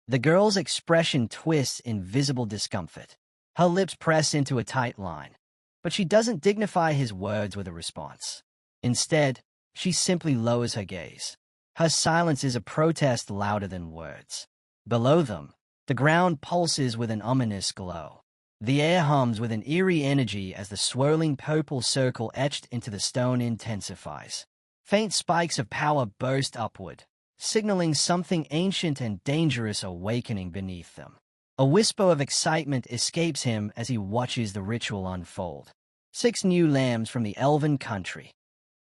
The girl's expression twists in visible discomfort. Her lips press into a tight line, but she doesn't dignify his words with a response. Instead, she simply lowers her gaze. Her silence is a protest louder than words. Below them, the ground pulses with an ominous glow. The air hums with an eerie energy as the swirling purple circle etched into the stone intensifies. Faint spikes of power burst upward, signaling something ancient and dangerous awakening beneath them. A whisper of excitement escapes him as he watches the ritual unfold. 6 new lambs from the elven country.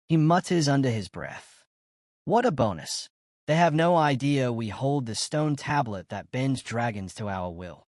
He mutters under his breath. What a bonus. They have no idea we hold the stone tablet that bends dragons to our will.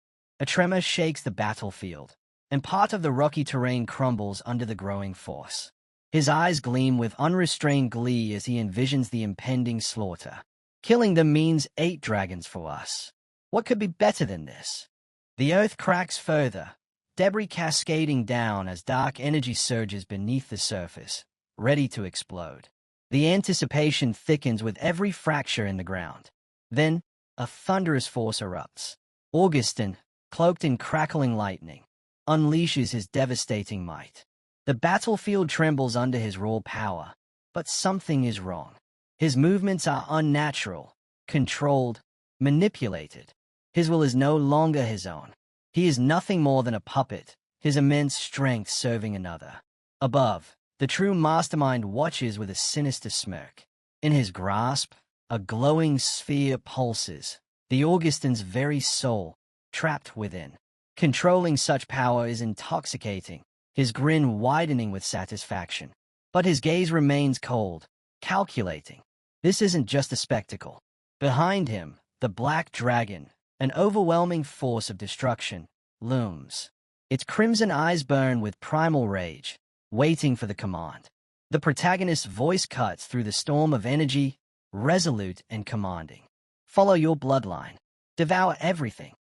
A tremor shakes the battlefield, and part of the rocky terrain crumbles under the growing force. His eyes gleam with unrestrained glee as he envisions the impending slaughter. Killing them means 8 dragons for us. What could be better than this? The earth cracks further, debris cascading down as dark energy surges beneath the surface, ready to explode. The anticipation thickens with every fracture in the ground. Then, a thunderous force erupts. Augustin, cloaked in crackling lightning, unleashes his devastating might. The battlefield trembles under his raw power, but something is wrong. His movements are unnatural, controlled, manipulated. His will is no longer his own. He is nothing more than a puppet, his immense strength serving another. Above, the true mastermind watches with a sinister smirk. In his grasp, a glowing sphere pulses, the Augustin's very soul, trapped within. Controlling such power is intoxicating, his grin widening with satisfaction. But his gaze remains cold, calculating. This isn't just a spectacle. Behind him, the black dragon, an overwhelming force of destruction, looms. Its crimson eyes burn with primal rage, waiting for the command. The protagonist's voice cuts through the storm of energy, resolute and commanding. Follow your bloodline. Devour everything.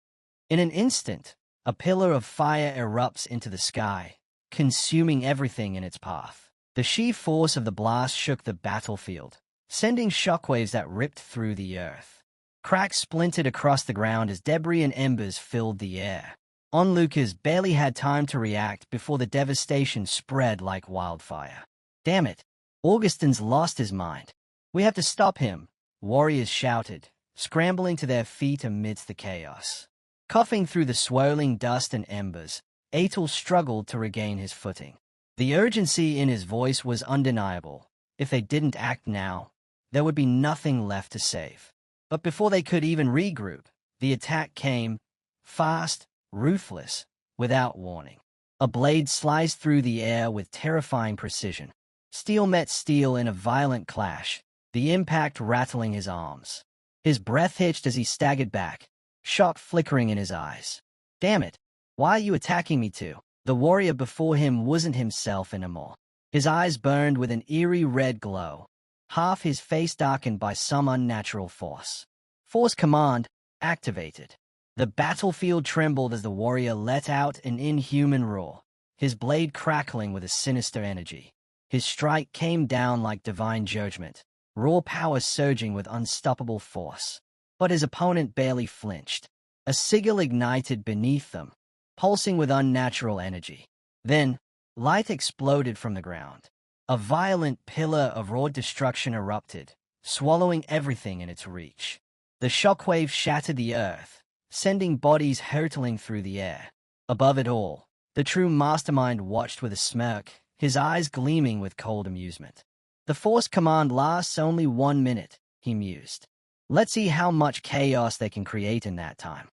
In an instant, a pillar of fire erupts into the sky, consuming everything in its path. The sheer force of the blast shook the battlefield, sending shockwaves that ripped through the earth. Cracks splintered across the ground as debris and embers filled the air. Onlookers barely had time to react before the devastation spread like wildfire. Damn it! Augustin's lost his mind. We have to stop him, warriors shouted, scrambling to their feet amidst the chaos. Coughing through the swirling dust and embers, Atel struggled to regain his footing. The urgency in his voice was undeniable. If they didn't act now, there would be nothing left to save. But before they could even regroup, the attack came, fast, ruthless, without warning. A blade sliced through the air with terrifying precision. Steel met steel in a violent clash, the impact rattling his arms. His breath hitched as he staggered back, shock flickering in his eyes. Damn it! Why are you attacking me too? The warrior before him wasn't himself anymore. His eyes burned with an eerie red glow, half his face darkened by some unnatural force. Force command activated. The battlefield trembled as the warrior let out an inhuman roar, his blade crackling with a sinister energy. His strike came down like divine judgment, raw power surging with unstoppable force. But his opponent barely flinched. A sigil ignited beneath them, pulsing with unnatural energy. Then, light exploded from the ground. A violent pillar of raw destruction erupted, swallowing everything in its reach. The shockwave shattered the earth, sending bodies hurtling through the air. Above it all, the true mastermind watched with a smirk, his eyes gleaming with cold amusement. The force command lasts only 1 minute, he mused. Let's see how much chaos they can create in that time.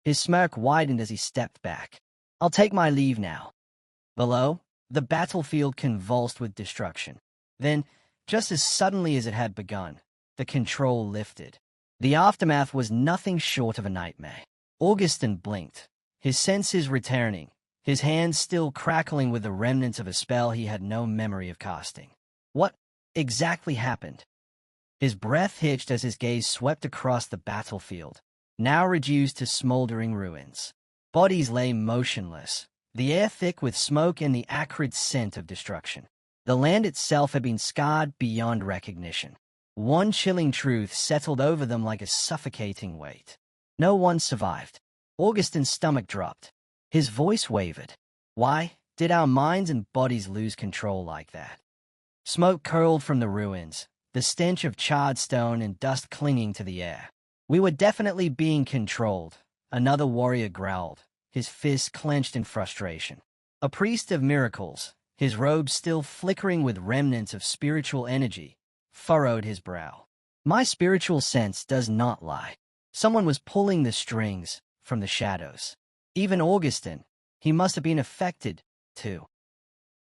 His smirk widened as he stepped back. I'll take my leave now. Below, the battlefield convulsed with destruction. Then, just as suddenly as it had begun, the control lifted. The aftermath was nothing short of a nightmare. Augustin blinked, his senses returning, his hands still crackling with the remnants of a spell he had no memory of casting. What exactly happened? His breath hitched as his gaze swept across the battlefield, now reduced to smoldering ruins. Bodies lay motionless, the air thick with smoke and the acrid scent of destruction. The land itself had been scarred beyond recognition. One chilling truth settled over them like a suffocating weight. No one survived. Augustin's stomach dropped. His voice wavered. Why did our minds and bodies lose control like that? Smoke curled from the ruins, the stench of charred stone and dust clinging to the air. We were definitely being controlled, another warrior growled, his fists clenched in frustration. A priest of miracles, his robe still flickering with remnants of spiritual energy, furrowed his brow. My spiritual sense does not lie. Someone was pulling the strings from the shadows. Even Augustin, he must have been affected, too.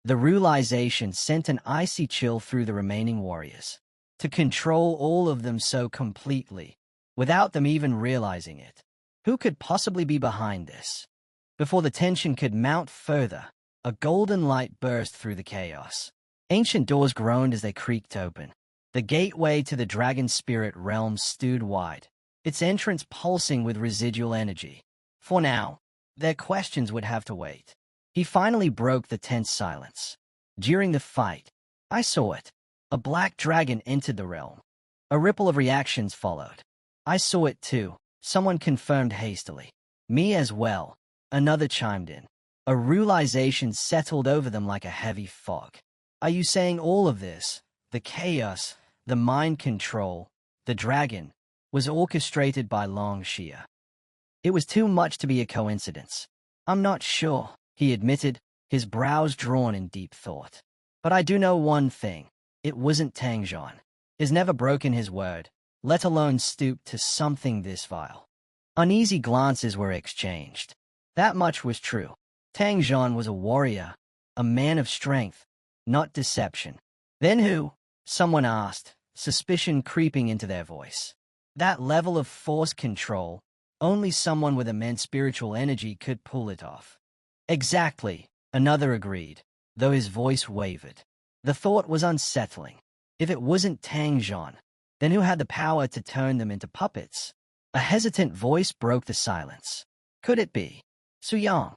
The realization sent an icy chill through the remaining warriors. To control all of them so completely, without them even realizing it. Who could possibly be behind this? Before the tension could mount further, a golden light burst through the chaos. Ancient doors groaned as they creaked open. The gateway to the dragon spirit realm stood wide, its entrance pulsing with residual energy. For now, their questions would have to wait. He finally broke the tense silence. During the fight, I saw it. A black dragon entered the realm. A ripple of reactions followed. I saw it too, someone confirmed hastily. Me as well, another chimed in. A realization settled over them like a heavy fog. Are you saying all of this, the chaos, the mind control, the dragon, was orchestrated by Long Xia? It was too much to be a coincidence. I'm not sure, he admitted, his brows drawn in deep thought. But I do know one thing. It wasn't Tang Zhan. He's never broken his word, let alone stooped to something this vile. Uneasy glances were exchanged. That much was true. Tang Zhan was a warrior, a man of strength, not deception. Then who? Someone asked, suspicion creeping into their voice. That level of force control, only someone with immense spiritual energy could pull it off. Exactly, another agreed, though his voice wavered. The thought was unsettling. If it wasn't Tang Zhan, then who had the power to turn them into puppets? A hesitant voice broke the silence. Could it be Su Yang?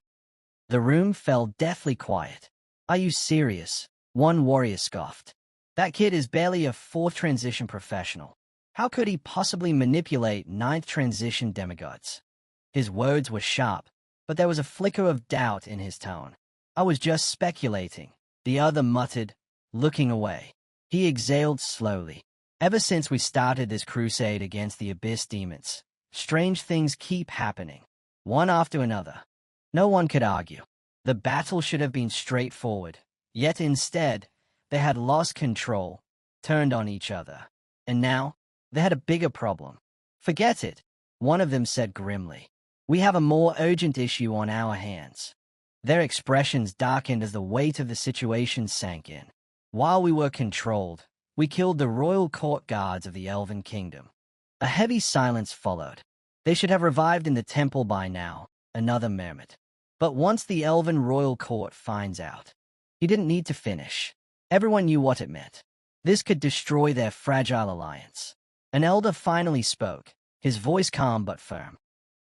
The room fell deathly quiet. Are you serious? One warrior scoffed. That kid is barely a fourth transition professional. How could he possibly manipulate ninth transition demigods? His words were sharp, but there was a flicker of doubt in his tone. I was just speculating, the other muttered, looking away. He exhaled slowly. Ever since we started this crusade against the Abyss demons, strange things keep happening, one after another. No one could argue. The battle should have been straightforward, yet instead, they had lost control, turned on each other. And now, they had a bigger problem. Forget it, one of them said grimly. We have a more urgent issue on our hands. Their expressions darkened as the weight of the situation sank in. While we were controlled, we killed the royal court guards of the Elven Kingdom. A heavy silence followed. They should have revived in the temple by now, another murmured. But once the Elven royal court finds out, he didn't need to finish. Everyone knew what it meant. This could destroy their fragile alliance. An elder finally spoke, his voice calm but firm.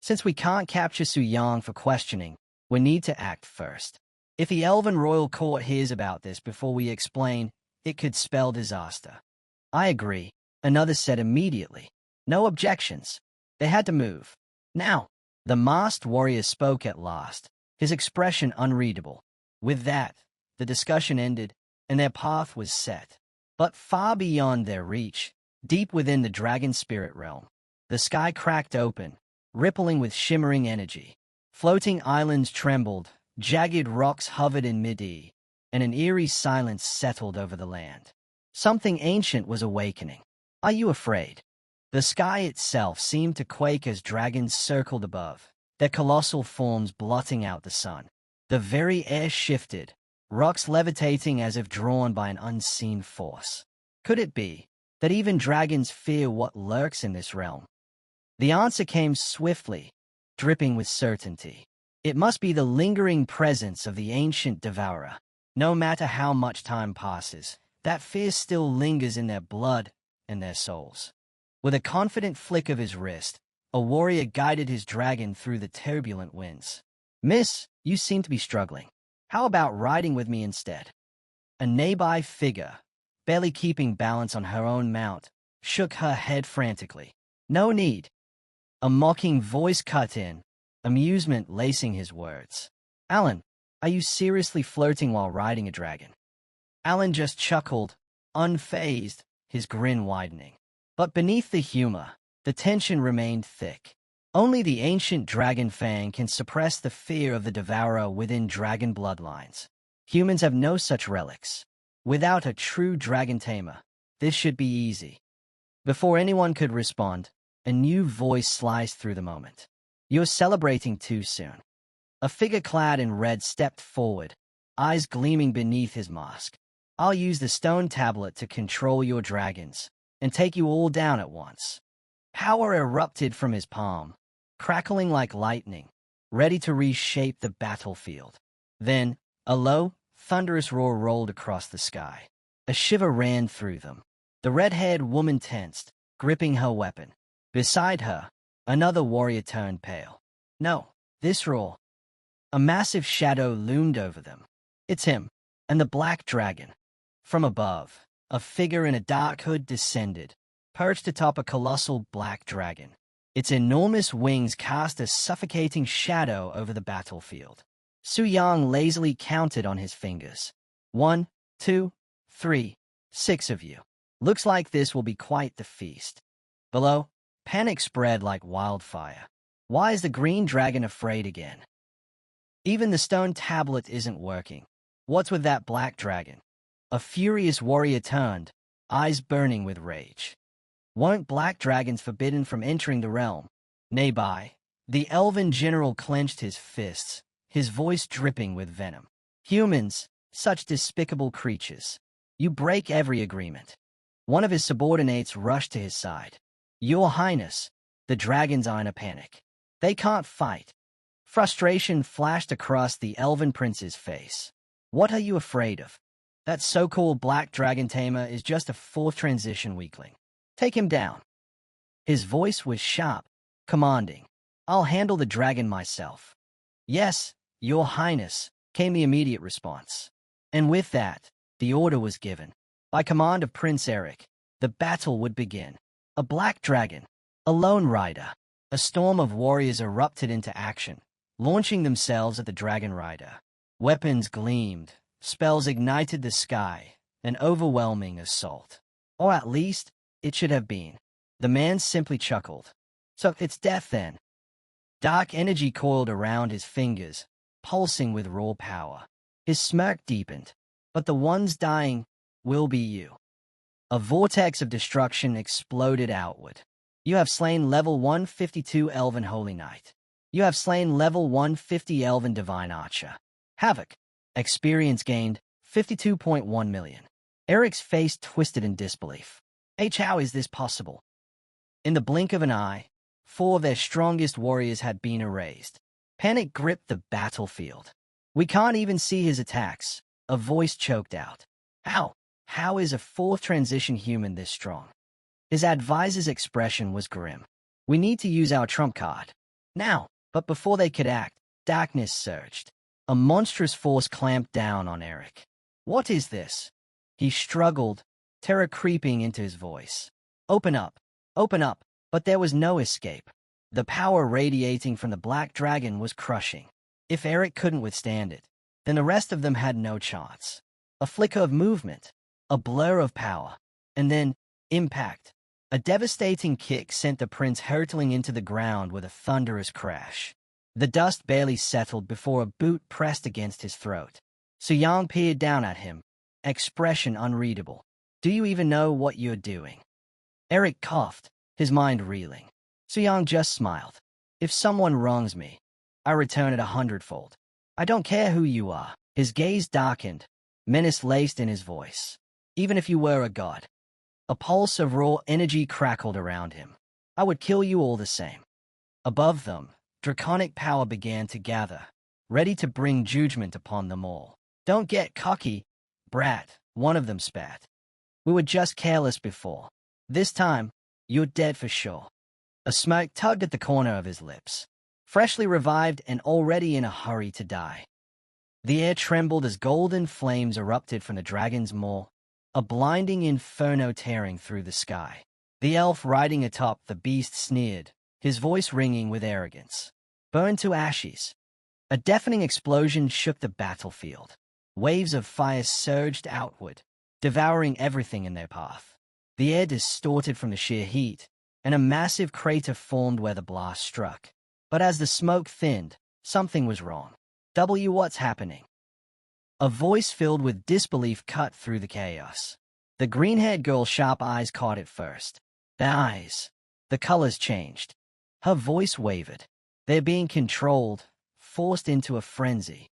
Since we can't capture Su Yang for questioning, we need to act first. If the Elven royal court hears about this before we explain, it could spell disaster. I agree, another said immediately. No objections. They had to move. Now, the masked warrior spoke at last, his expression unreadable. With that, the discussion ended, and their path was set. But far beyond their reach, deep within the dragon spirit realm, the sky cracked open, rippling with shimmering energy. Floating islands trembled, jagged rocks hovered in mid-air, and an eerie silence settled over the land. Something ancient was awakening. Are you afraid? The sky itself seemed to quake as dragons circled above, their colossal forms blotting out the sun. The very air shifted, rocks levitating as if drawn by an unseen force. Could it be that even dragons fear what lurks in this realm? The answer came swiftly, dripping with certainty. It must be the lingering presence of the ancient devourer. No matter how much time passes, that fear still lingers in their blood and their souls. With a confident flick of his wrist, a warrior guided his dragon through the turbulent winds. Miss, you seem to be struggling. How about riding with me instead? A nearby figure, barely keeping balance on her own mount, shook her head frantically. No need. A mocking voice cut in, amusement lacing his words. Alan, are you seriously flirting while riding a dragon? Alan just chuckled, unfazed, his grin widening. But beneath the humor, the tension remained thick. Only the ancient dragon fang can suppress the fear of the devourer within dragon bloodlines. Humans have no such relics. Without a true dragon tamer, this should be easy. Before anyone could respond, a new voice sliced through the moment. You're celebrating too soon. A figure clad in red stepped forward, eyes gleaming beneath his mask. I'll use the stone tablet to control your dragons and take you all down at once. Power erupted from his palm, crackling like lightning, ready to reshape the battlefield. Then, a low, thunderous roar rolled across the sky. A shiver ran through them. The red-haired woman tensed, gripping her weapon. Beside her, another warrior turned pale. No, this roar. A massive shadow loomed over them. It's him, and the black dragon. From above, a figure in a dark hood descended, perched atop a colossal black dragon. Its enormous wings cast a suffocating shadow over the battlefield. Su Yang lazily counted on his fingers. 1, 2, 3, 6 of you. Looks like this will be quite the feast. Below, panic spread like wildfire. Why is the green dragon afraid again? Even the stone tablet isn't working. What's with that black dragon? A furious warrior turned, eyes burning with rage. Weren't black dragons forbidden from entering the realm? Nearby, the elven general clenched his fists, his voice dripping with venom. Humans, such despicable creatures. You break every agreement. One of his subordinates rushed to his side. Your Highness, the dragons are in a panic. They can't fight. Frustration flashed across the elven prince's face. What are you afraid of? That so-called black dragon tamer is just a fourth transition weakling. Take him down. His voice was sharp, commanding. I'll handle the dragon myself. Yes, Your Highness, came the immediate response. And with that, the order was given. By command of Prince Eric, the battle would begin. A black dragon, a lone rider, a storm of warriors erupted into action, launching themselves at the dragon rider. Weapons gleamed, spells ignited the sky, an overwhelming assault. Or at least, it should have been. The man simply chuckled. So it's death then. Dark energy coiled around his fingers, pulsing with raw power. His smirk deepened. But the ones dying will be you. A vortex of destruction exploded outward. You have slain level 152 Elven Holy Knight. You have slain level 150 Elven Divine Archer. Havoc. Experience gained, 52.1 million. Eric's face twisted in disbelief. How is this possible? In the blink of an eye, 4 of their strongest warriors had been erased. Panic gripped the battlefield. We can't even see his attacks. A voice choked out. How is a fourth transition human this strong? His advisor's expression was grim. We need to use our trump card. Now, but before they could act, darkness surged. A monstrous force clamped down on Eric. What is this? He struggled, terror creeping into his voice. Open up, but there was no escape. The power radiating from the black dragon was crushing. If Eric couldn't withstand it, then the rest of them had no chance. A flicker of movement, a blur of power, and then, impact. A devastating kick sent the prince hurtling into the ground with a thunderous crash. The dust barely settled before a boot pressed against his throat. Su Yang peered down at him, expression unreadable. Do you even know what you're doing? Eric coughed, his mind reeling. Su Yang just smiled. If someone wrongs me, I return it 100-fold. I don't care who you are. His gaze darkened, menace laced in his voice. Even if you were a god. A pulse of raw energy crackled around him. I would kill you all the same. Above them, draconic power began to gather, ready to bring judgment upon them all. Don't get cocky, brat, one of them spat. We were just careless before. This time, you're dead for sure. A smirk tugged at the corner of his lips. Freshly revived and already in a hurry to die. The air trembled as golden flames erupted from the dragon's maw, a blinding inferno tearing through the sky. The elf riding atop the beast sneered, his voice ringing with arrogance. Burn to ashes. A deafening explosion shook the battlefield. Waves of fire surged outward, devouring everything in their path. The air distorted from the sheer heat, and a massive crater formed where the blast struck. But as the smoke thinned, something was wrong. What's happening? A voice filled with disbelief cut through the chaos. The green-haired girl's sharp eyes caught it first. The eyes. The colors changed. Her voice wavered. They're being controlled, forced into a frenzy.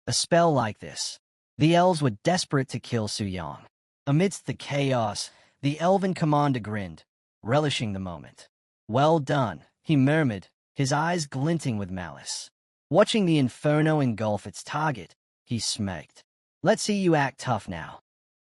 A spell like this. The elves were desperate to kill Su-yang. Amidst the chaos, the elven commander grinned, relishing the moment. "Well done," he murmured, his eyes glinting with malice. Watching the inferno engulf its target, he smirked. "Let's see you act tough now."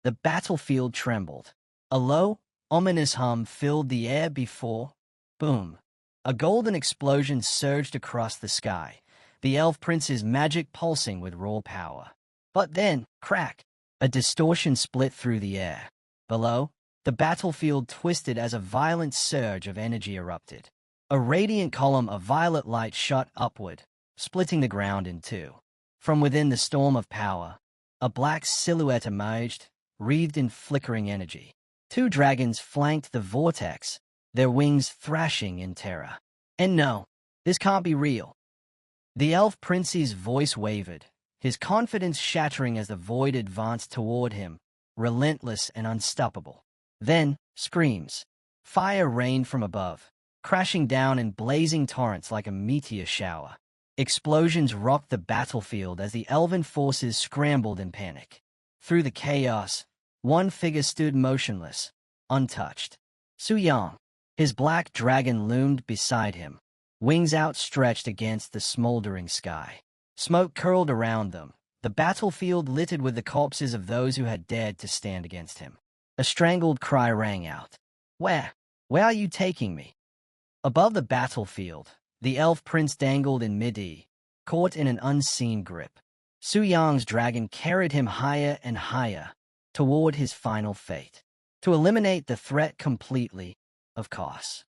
The battlefield trembled. A low, ominous hum filled the air before, boom, a golden explosion surged across the sky, the elf prince's magic pulsing with raw power. But then, crack, a distortion split through the air. Below, the battlefield twisted as a violent surge of energy erupted. A radiant column of violet light shot upward, splitting the ground in two. From within the storm of power, a black silhouette emerged, wreathed in flickering energy. Two dragons flanked the vortex, their wings thrashing in terror. And no, this can't be real. The elf prince's voice wavered, his confidence shattering as the void advanced toward him, relentless and unstoppable. Then, screams. Fire rained from above, crashing down in blazing torrents like a meteor shower. Explosions rocked the battlefield as the elven forces scrambled in panic. Through the chaos, one figure stood motionless, untouched. Su-yang. His black dragon loomed beside him, wings outstretched against the smoldering sky. Smoke curled around them, the battlefield littered with the corpses of those who had dared to stand against him. A strangled cry rang out. Where are you taking me?" Above the battlefield, the elf prince dangled in mid-air, caught in an unseen grip. Su-yang's dragon carried him higher and higher, toward his final fate. To eliminate the threat completely, of course.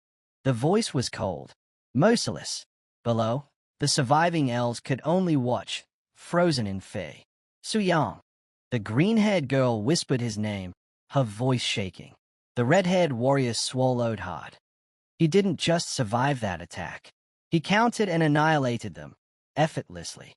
The voice was cold, merciless. Below, the surviving elves could only watch, frozen in fear. Su-yang. The green-haired girl whispered his name, her voice shaking. The red-haired warrior swallowed hard. He didn't just survive that attack. He countered and annihilated them, effortlessly.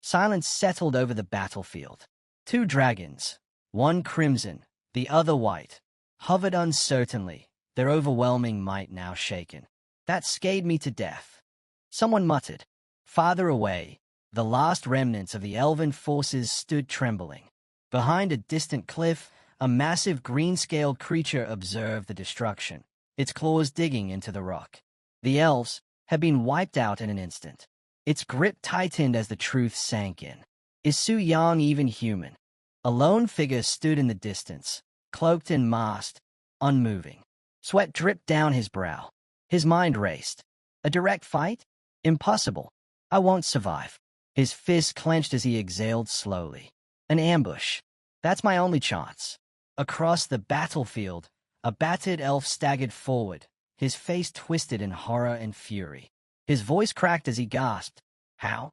Silence settled over the battlefield. Two dragons, one crimson, the other white, hovered uncertainly, their overwhelming might now shaken. "That scared me to death," someone muttered. Farther away, the last remnants of the elven forces stood trembling. Behind a distant cliff, a massive green-scaled creature observed the destruction, its claws digging into the rock. The elves had been wiped out in an instant. Its grip tightened as the truth sank in. Is Su-yang even human? A lone figure stood in the distance, cloaked and masked, unmoving. Sweat dripped down his brow. His mind raced. A direct fight? Impossible. I won't survive. His fist clenched as he exhaled slowly. An ambush. That's my only chance. Across the battlefield, a battered elf staggered forward, his face twisted in horror and fury. His voice cracked as he gasped. "How?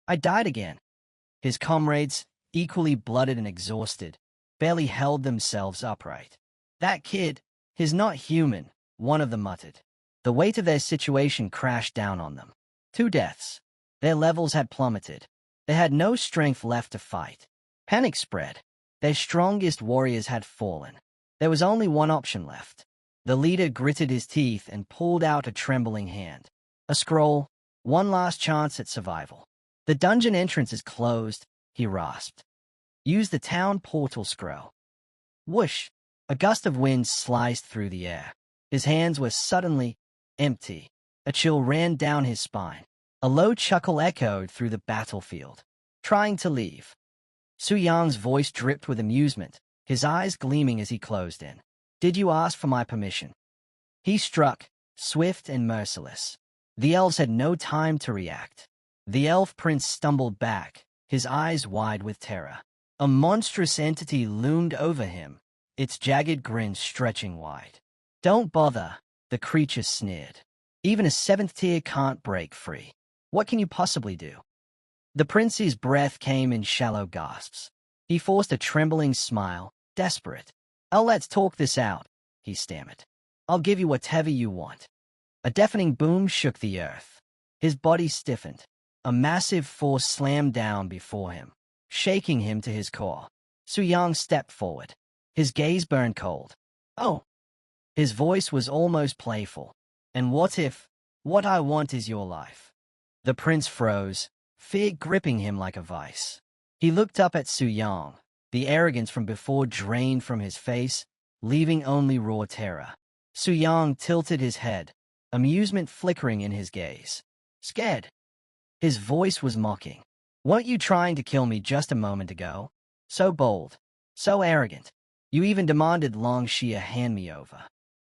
I died again." His comrades, equally blooded and exhausted, barely held themselves upright. "That kid, he's not human," one of them muttered. The weight of their situation crashed down on them. 2 deaths. Their levels had plummeted. They had no strength left to fight. Panic spread. Their strongest warriors had fallen. There was only one option left. The leader gritted his teeth and pulled out a trembling hand. A scroll, one last chance at survival. "The dungeon entrance is closed," he rasped. "Use the town portal scroll." Whoosh! A gust of wind sliced through the air. His hands were suddenly empty. A chill ran down his spine. A low chuckle echoed through the battlefield. "Trying to leave." Su-yang's voice dripped with amusement, his eyes gleaming as he closed in. "Did you ask for my permission?" He struck, swift and merciless. The elves had no time to react. The elf prince stumbled back, his eyes wide with terror. A monstrous entity loomed over him, its jagged grin stretching wide. "Don't bother," the creature sneered. "Even a 7th tier can't break free. What can you possibly do?" The prince's breath came in shallow gasps. He forced a trembling smile, desperate. "Oh, let's talk this out," he stammered. I'll give you whatever you want. A deafening boom shook the earth. His body stiffened. A massive force slammed down before him, shaking him to his core. Su-yang stepped forward. His gaze burned cold. Oh! His voice was almost playful. And what I want is your life? The prince froze, fear gripping him like a vice. He looked up at Su-yang, the arrogance from before drained from his face, leaving only raw terror. Su-yang tilted his head, amusement flickering in his gaze. Scared? His voice was mocking. Weren't you trying to kill me just a moment ago? So bold, so arrogant. You even demanded Long Xia hand me over.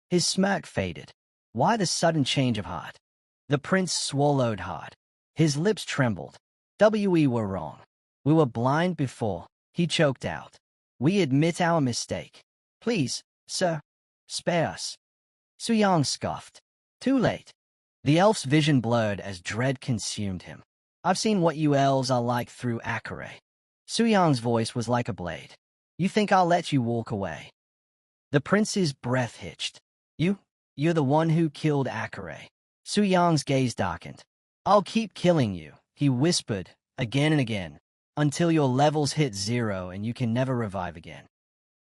His smirk faded. Why the sudden change of heart? The prince swallowed hard. His lips trembled. We were wrong. We were blind before, he choked out. We admit our mistake. Please, sir, spare us. Su-yang scoffed. Too late. The elf's vision blurred as dread consumed him. I've seen what you elves are like through Akare. Su-yang's voice was like a blade. You think I'll let you walk away? The prince's breath hitched. You're the one who killed Akare. Su-yang's gaze darkened. I'll keep killing you, he whispered, again and again, until your levels hit 0 and you can never revive again.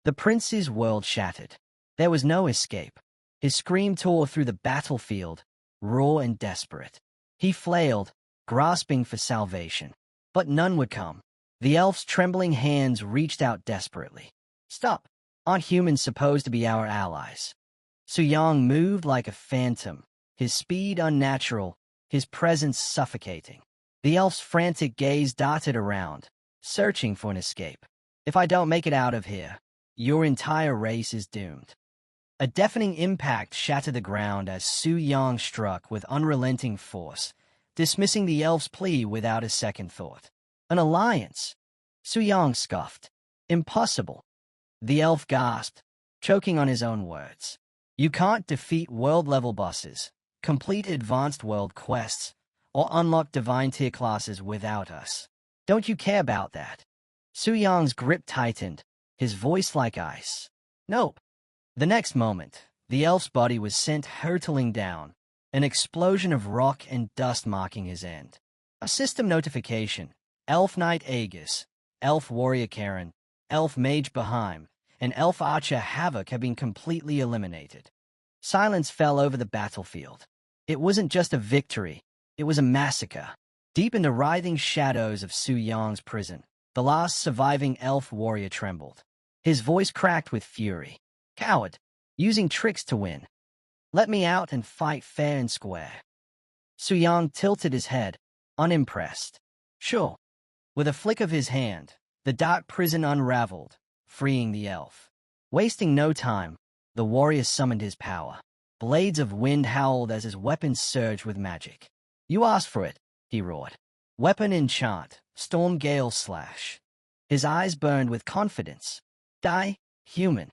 The prince's world shattered. There was no escape. His scream tore through the battlefield, raw and desperate. He flailed, grasping for salvation. But none would come. The elf's trembling hands reached out desperately. Stop! Aren't humans supposed to be our allies? Su-yang moved like a phantom, his speed unnatural, his presence suffocating. The elf's frantic gaze darted around, searching for an escape. If I don't make it out of here, your entire race is doomed. A deafening impact shattered the ground as Su-yang struck with unrelenting force, dismissing the elf's plea without a second thought. An alliance? Su-yang scoffed. Impossible. The elf gasped, choking on his own words. You can't defeat world-level bosses, complete advanced world quests, or unlock divine tier classes without us. Don't you care about that? Su-yang's grip tightened, his voice like ice. Nope. The next moment, the elf's body was sent hurtling down, an explosion of rock and dust marking his end. A system notification. Elf Knight Aegis, Elf Warrior Karen, Elf Mage Baheim, and Elf Archer Havoc have been completely eliminated. Silence fell over the battlefield. It wasn't just a victory, it was a massacre. Deep in the writhing shadows of Su-yang's prison, the last surviving elf warrior trembled. His voice cracked with fury. Coward, using tricks to win. Let me out and fight fair and square. Su-yang tilted his head, unimpressed. Sure. With a flick of his hand, the dark prison unraveled, freeing the elf. Wasting no time, the warrior summoned his power. Blades of wind howled as his weapons surged with magic. You asked for it, he roared. Weapon enchant, storm gale slash. His eyes burned with confidence. Die, human.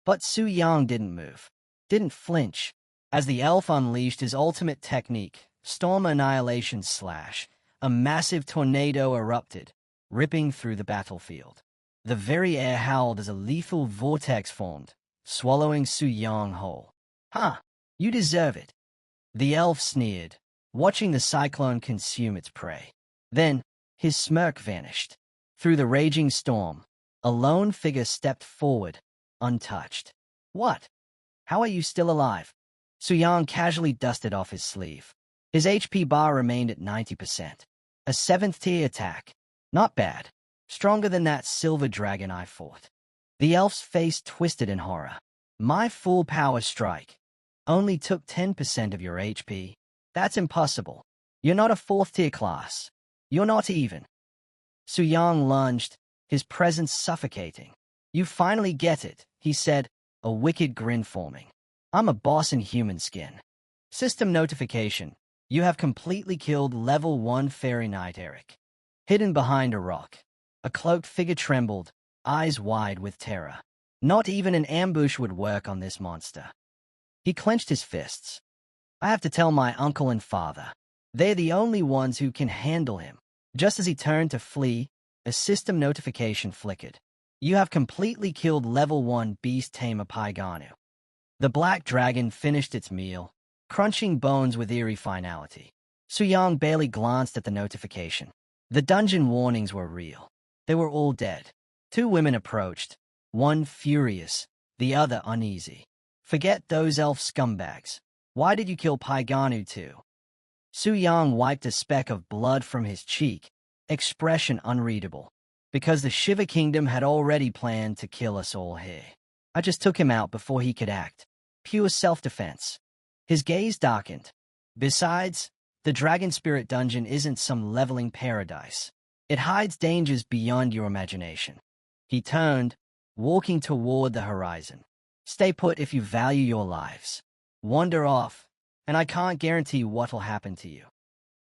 But Su-yang didn't move, didn't flinch, as the elf unleashed his ultimate technique, Storm Annihilation Slash. A massive tornado erupted, ripping through the battlefield. The very air howled as a lethal vortex formed, swallowing Su-yang whole. Ha! You deserve it. The elf sneered, watching the cyclone consume its prey. Then, his smirk vanished. Through the raging storm, a lone figure stepped forward, untouched. What? How are you still alive? Su-yang casually dusted off his sleeve. His HP bar remained at 90%. A 7th-tier attack. Not bad. Stronger than that silver dragon I fought. The elf's face twisted in horror. My full power strike only took 10% of your HP. That's impossible. You're not a 4th-tier class. You're not even. Su-yang lunged, his presence suffocating. You finally get it, he said, a wicked grin forming. I'm a boss in human skin. System notification. You have completely killed level 1 Fairy Knight Eric. Hidden behind a rock. A cloaked figure trembled, eyes wide with terror. Not even an ambush would work on this monster. He clenched his fists. I have to tell my uncle and father. They're the only ones who can handle him. Just as he turned to flee, a system notification flickered. You have completely killed level 1 Beast Tamer Paiganu. The black dragon finished its meal, crunching bones with eerie finality. Suyang barely glanced at the notification. The dungeon warnings were real. They were all dead. Two women approached, one furious, the other uneasy. Forget those elf scumbags. Why did you kill Paiganu too? Suyang wiped a speck of blood from his cheek, expression unreadable. Because the Shiva Kingdom had already planned to kill us all here. I just took him out before he could act. Pure self-defense. His gaze darkened. Besides, the Dragon Spirit Dungeon isn't some leveling paradise. It hides dangers beyond your imagination. He turned, walking toward the horizon. Stay put if you value your lives. Wander off, and I can't guarantee what'll happen to you.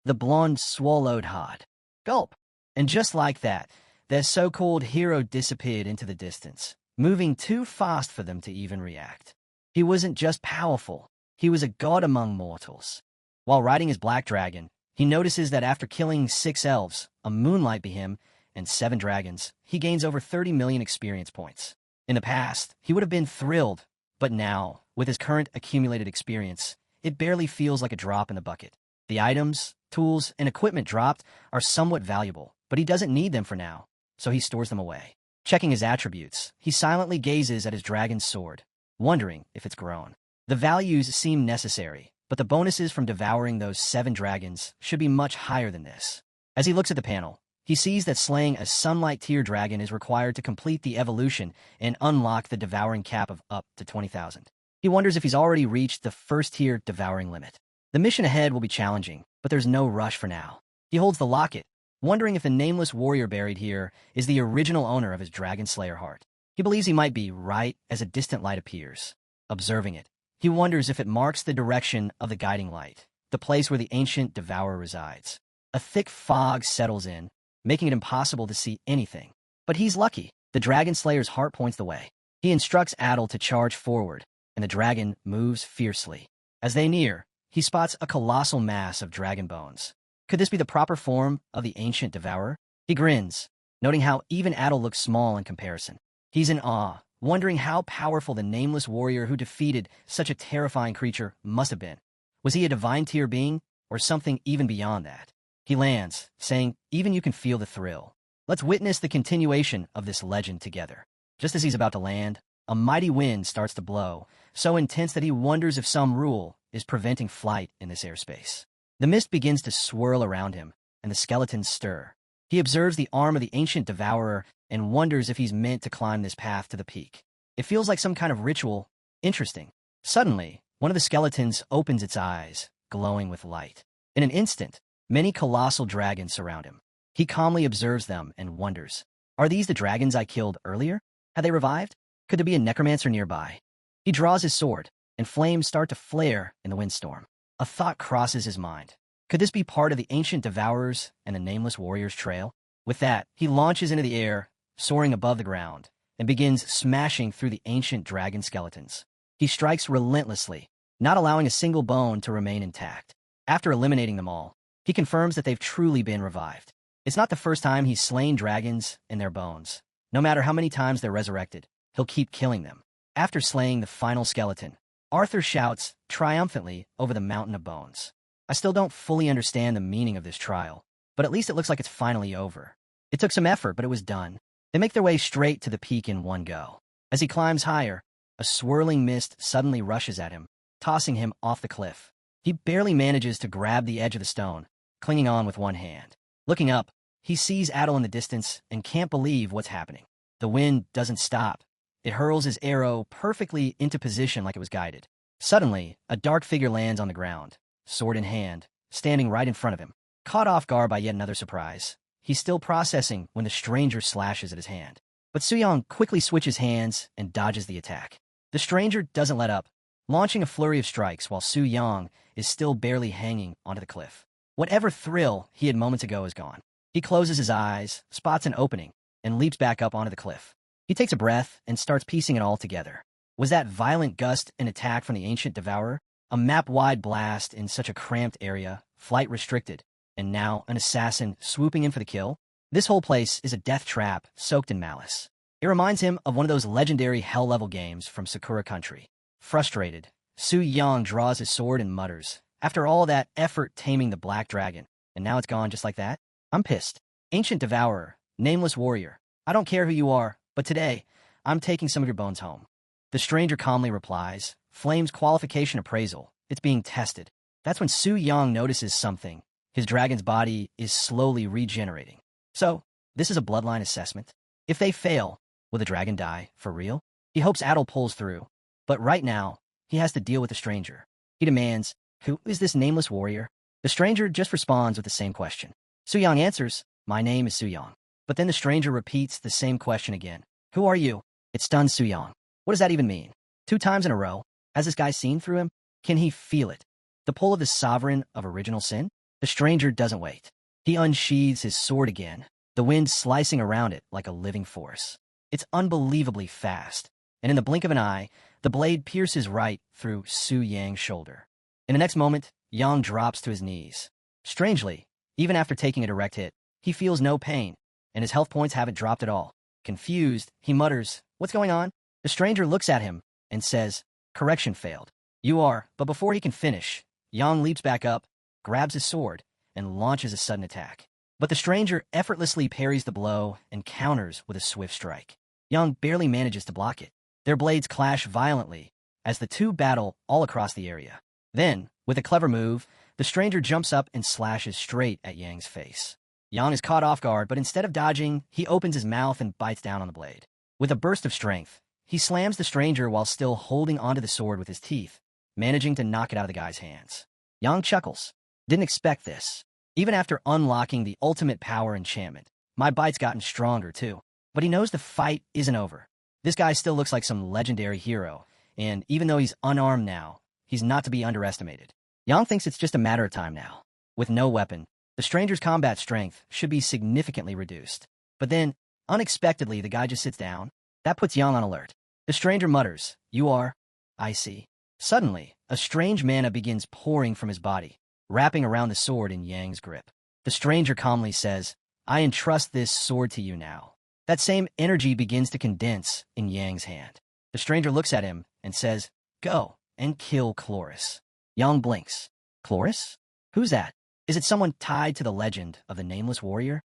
The blonde swallowed hard. Gulp. And just like that, their so-called hero disappeared into the distance, moving too fast for them to even react. He wasn't just powerful, he was a god among mortals. While riding his black dragon, he notices that after killing 6 elves, a moonlight behem, and 7 dragons, he gains over 30 million experience points. In the past, he would have been thrilled, but now, with his current accumulated experience, it barely feels like a drop in the bucket. The items, tools, and equipment dropped are somewhat valuable, but he doesn't need them for now, so he stores them away. Checking his attributes, he silently gazes at his dragon's sword, wondering if it's grown. The values seem necessary, but the bonuses from devouring those 7 dragons should be much higher than this. As he looks at the panel, he sees that slaying a Sunlight tier dragon is required to complete the evolution and unlock the devouring cap of up to 20,000. He wonders if he's already reached the first tier devouring limit. The mission ahead will be challenging, but there's no rush for now. He holds the locket, wondering if the nameless warrior buried here is the original owner of his Dragon Slayer heart. He believes he might be right as a distant light appears. Observing it, he wonders if it marks the direction of the guiding light, the place where the ancient devourer resides. A thick fog settles in, making it impossible to see anything. But he's lucky. The Dragon Slayer's heart points the way. He instructs Adel to charge forward, and the dragon moves fiercely. As they near, he spots a colossal mass of dragon bones. Could this be the proper form of the ancient devourer? He grins, noting how even Adel looks small in comparison. He's in awe, wondering how powerful the nameless warrior who defeated such a terrifying creature must have been. Was he a divine tier being, or something even beyond that? He lands, saying, "Even you can feel the thrill. Let's witness the continuation of this legend together." Just as he's about to land, a mighty wind starts to blow, so intense that he wonders if some rule is preventing flight in this airspace. The mist begins to swirl around him, and the skeletons stir. He observes the arm of the ancient devourer and wonders if he's meant to climb this path to the peak. It feels like some kind of ritual. Interesting. Suddenly, one of the skeletons opens its eyes, glowing with light. In an instant, many colossal dragons surround him. He calmly observes them and wonders, are these the dragons I killed earlier? Had they revived? Could there be a necromancer nearby? He draws his sword, and flames start to flare in the windstorm. A thought crosses his mind. Could this be part of the ancient devourers and the nameless warrior's trail? With that, he launches into the air, soaring above the ground, and begins smashing through the ancient dragon skeletons. He strikes relentlessly, not allowing a single bone to remain intact. After eliminating them all, he confirms that they've truly been revived. It's not the first time he's slain dragons and their bones. No matter how many times they're resurrected, he'll keep killing them. After slaying the final skeleton, Arthur shouts triumphantly over the mountain of bones. I still don't fully understand the meaning of this trial, but at least it looks like it's finally over. It took some effort, but it was done. They make their way straight to the peak in one go. As he climbs higher, a swirling mist suddenly rushes at him, tossing him off the cliff. He barely manages to grab the edge of the stone, clinging on with one hand. Looking up, he sees Adel in the distance and can't believe what's happening. The wind doesn't stop. It hurls his arrow perfectly into position like it was guided. Suddenly, a dark figure lands on the ground, sword in hand, standing right in front of him. Caught off guard by yet another surprise, he's still processing when the stranger slashes at his hand. But Suyang quickly switches hands and dodges the attack. The stranger doesn't let up, launching a flurry of strikes while Suyang is still barely hanging onto the cliff. Whatever thrill he had moments ago is gone. He closes his eyes, spots an opening, and leaps back up onto the cliff. He takes a breath and starts piecing it all together. Was that violent gust an attack from the ancient devourer? A map-wide blast in such a cramped area, flight restricted, and now an assassin swooping in for the kill? This whole place is a death trap soaked in malice. It reminds him of one of those legendary hell-level games from Sakura Country. Frustrated, Su Yang draws his sword and mutters, "After all that effort taming the black dragon, and now it's gone just like that? I'm pissed. Ancient Devourer, Nameless Warrior, I don't care who you are, but today, I'm taking some of your bones home." The stranger calmly replies, "Flame's qualification appraisal. It's being tested." That's when Su Yang notices something. His dragon's body is slowly regenerating. So, this is a bloodline assessment. If they fail, will the dragon die, for real? He hopes Adol pulls through. But right now, he has to deal with the stranger. He demands, "Who is this nameless warrior?" The stranger just responds with the same question. Su Yang answers, "My name is Su Yang." But then the stranger repeats the same question again. "Who are you?" It stuns Su Yang. What does that even mean? 2 times in a row? Has this guy seen through him? Can he feel it? The pull of the sovereign of original sin? The stranger doesn't wait. He unsheathes his sword again, the wind slicing around it like a living force. It's unbelievably fast, and in the blink of an eye, the blade pierces right through Su Yang's shoulder. In the next moment, Yang drops to his knees. Strangely, even after taking a direct hit, he feels no pain, and his health points haven't dropped at all. Confused, he mutters, "What's going on?" The stranger looks at him and says, "Correction failed. You are," but before he can finish, Yang leaps back up, grabs his sword, and launches a sudden attack. But the stranger effortlessly parries the blow and counters with a swift strike. Yang barely manages to block it. Their blades clash violently as the two battle all across the area. Then, with a clever move, the stranger jumps up and slashes straight at Yang's face. Yang is caught off guard, but instead of dodging, he opens his mouth and bites down on the blade. With a burst of strength, he slams the stranger while still holding onto the sword with his teeth, managing to knock it out of the guy's hands. Yang chuckles. "Didn't expect this. Even after unlocking the ultimate power enchantment, my bite's gotten stronger too." But he knows the fight isn't over. This guy still looks like some legendary hero, and even though he's unarmed now, he's not to be underestimated. Yang thinks it's just a matter of time now. With no weapon, the stranger's combat strength should be significantly reduced. But then, unexpectedly, the guy just sits down. That puts Yang on alert. The stranger mutters, "You are, I see." Suddenly, a strange mana begins pouring from his body, wrapping around the sword in Yang's grip. The stranger calmly says, "I entrust this sword to you now." That same energy begins to condense in Yang's hand. The stranger looks at him and says, "Go and kill Chloris." Yang blinks. Chloris? Who's that? Is it someone tied to the legend of the Nameless Warrior?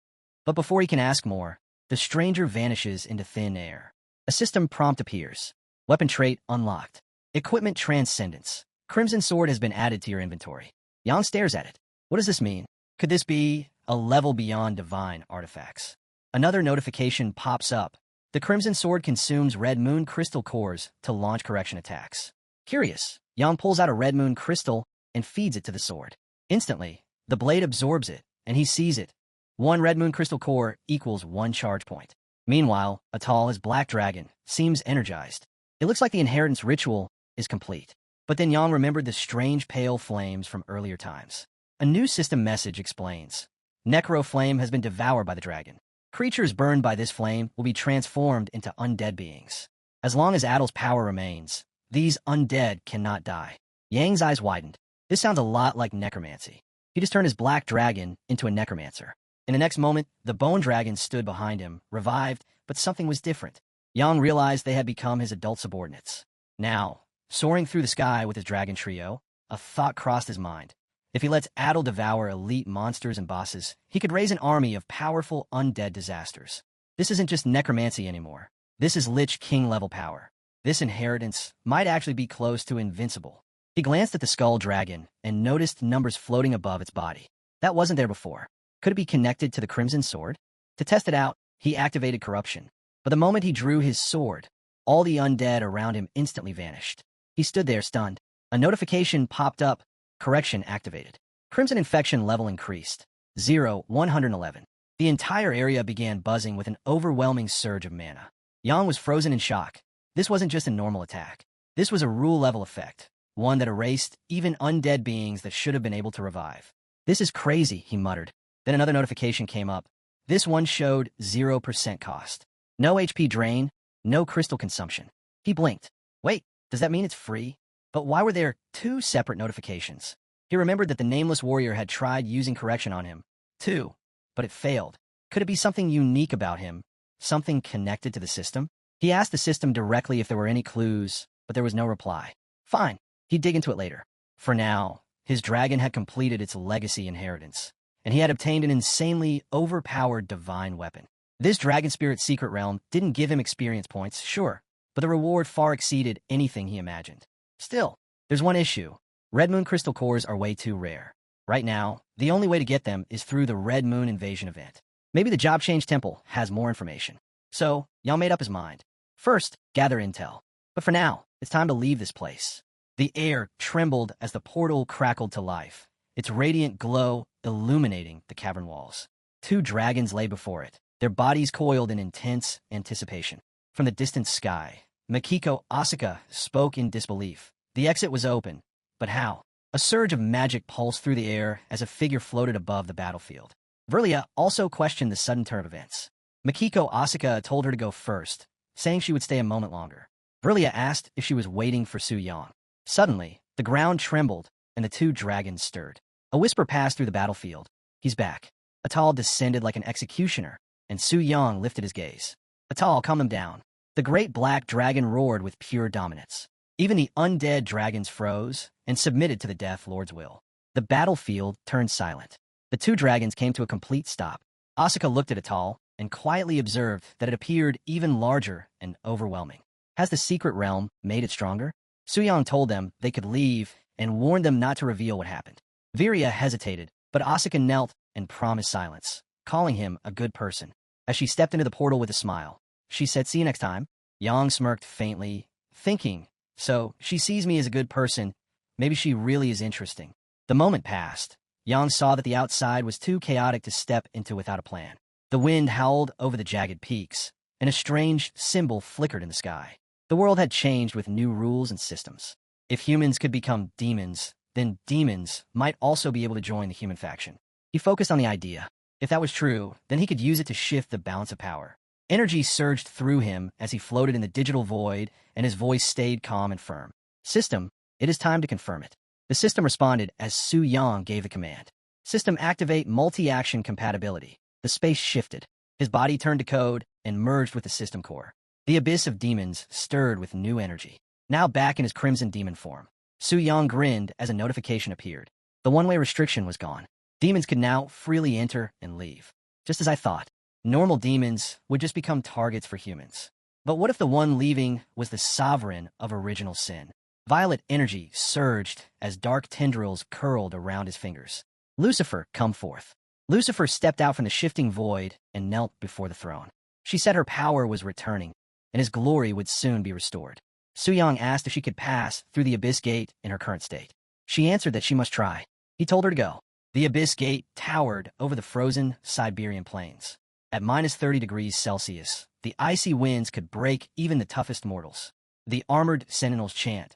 But before he can ask more, the stranger vanishes into thin air. A system prompt appears. Weapon trait unlocked. Equipment transcendence. Crimson sword has been added to your inventory. Yang stares at it. What does this mean? Could this be a level beyond divine artifacts? Another notification pops up. The Crimson Sword consumes Red Moon Crystal cores to launch correction attacks. Curious, Yang pulls out a Red Moon Crystal and feeds it to the sword. Instantly, the blade absorbs it, and he sees it. 1 Red Moon Crystal core equals 1 charge point. Meanwhile, Atal, his black dragon, seems energized. It looks like the inheritance ritual is complete. But then Yang remembered the strange pale flames from earlier times. A new system message explains. Necro Flame has been devoured by the dragon. Creatures burned by this flame will be transformed into undead beings. As long as Adol's power remains, these undead cannot die. Yang's eyes widened. This sounds a lot like necromancy. He just turned his black dragon into a necromancer. In the next moment, the bone dragon stood behind him, revived, but something was different. Yang realized they had become his adult subordinates. Now, soaring through the sky with his dragon trio, a thought crossed his mind. If he lets Adol devour elite monsters and bosses, he could raise an army of powerful undead disasters. This isn't just necromancy anymore. This is Lich King-level power. This inheritance might actually be close to invincible. He glanced at the skull dragon and noticed numbers floating above its body. That wasn't there before. Could it be connected to the Crimson Sword? To test it out, he activated corruption. But the moment he drew his sword, all the undead around him instantly vanished. He stood there stunned. A notification popped up. Correction activated. Crimson infection level increased. 111. The entire area began buzzing with an overwhelming surge of mana. Yang was frozen in shock. This wasn't just a normal attack. This was a rule-level effect, one that erased even undead beings that should have been able to revive. "This is crazy," he muttered. Then another notification came up. This one showed 0% cost. No HP drain, no crystal consumption. He blinked. Wait, does that mean it's free? But why were there 2 separate notifications? He remembered that the Nameless Warrior had tried using correction on him, too, but it failed. Could it be something unique about him? Something connected to the system? He asked the system directly if there were any clues, but there was no reply. Fine, he'd dig into it later. For now, his dragon had completed its legacy inheritance, and he had obtained an insanely overpowered divine weapon. This dragon spirit's secret realm didn't give him experience points, sure, but the reward far exceeded anything he imagined. Still, there's one issue. Red Moon crystal cores are way too rare. Right now, the only way to get them is through the Red Moon invasion event. Maybe the Job Change Temple has more information. So, Yang made up his mind. First, gather intel. But for now, it's time to leave this place. The air trembled as the portal crackled to life, its radiant glow illuminating the cavern walls. Two dragons lay before it, their bodies coiled in intense anticipation. From the distant sky, Mikiko Asaka spoke in disbelief. The exit was open, but how? A surge of magic pulsed through the air as a figure floated above the battlefield. Verlia also questioned the sudden turn of events. Mikiko Asaka told her to go first, saying she would stay a moment longer. Verlia asked if she was waiting for Su Yang. Suddenly, the ground trembled, and the two dragons stirred. A whisper passed through the battlefield. He's back. Atal descended like an executioner, and Su Yang lifted his gaze. Atal, calm them down. The great black dragon roared with pure dominance. Even the undead dragons froze and submitted to the Death Lord's will. The battlefield turned silent. The two dragons came to a complete stop. Asaka looked at Atal and quietly observed that it appeared even larger and overwhelming. Has the secret realm made it stronger? Su Yang told them they could leave and warned them not to reveal what happened. Viria hesitated, but Asaka knelt and promised silence, calling him a good person. As she stepped into the portal with a smile, she said, "See you next time." Yang smirked faintly, thinking, so she sees me as a good person. Maybe she really is interesting. The moment passed. Yang saw that the outside was too chaotic to step into without a plan. The wind howled over the jagged peaks, and a strange symbol flickered in the sky. The world had changed with new rules and systems. If humans could become demons, then demons might also be able to join the human faction. He focused on the idea. If that was true, then he could use it to shift the balance of power. Energy surged through him as he floated in the digital void, and his voice stayed calm and firm. "System, it is time to confirm it." The system responded as Su Yang gave the command. "System, activate multi-action compatibility." The space shifted. His body turned to code and merged with the system core. The abyss of demons stirred with new energy. Now back in his crimson demon form, Su Yang grinned as a notification appeared. The one-way restriction was gone. Demons could now freely enter and leave. Just as I thought, normal demons would just become targets for humans. But what if the one leaving was the sovereign of original sin? Violet energy surged as dark tendrils curled around his fingers. "Lucifer, come forth." Lucifer stepped out from the shifting void and knelt before the throne. She said her power was returning, and his glory would soon be restored. Su Yang asked if she could pass through the Abyss Gate in her current state. She answered that she must try. He told her to go. The Abyss Gate towered over the frozen Siberian plains. At -30°C, the icy winds could break even the toughest mortals. The armored sentinels chant,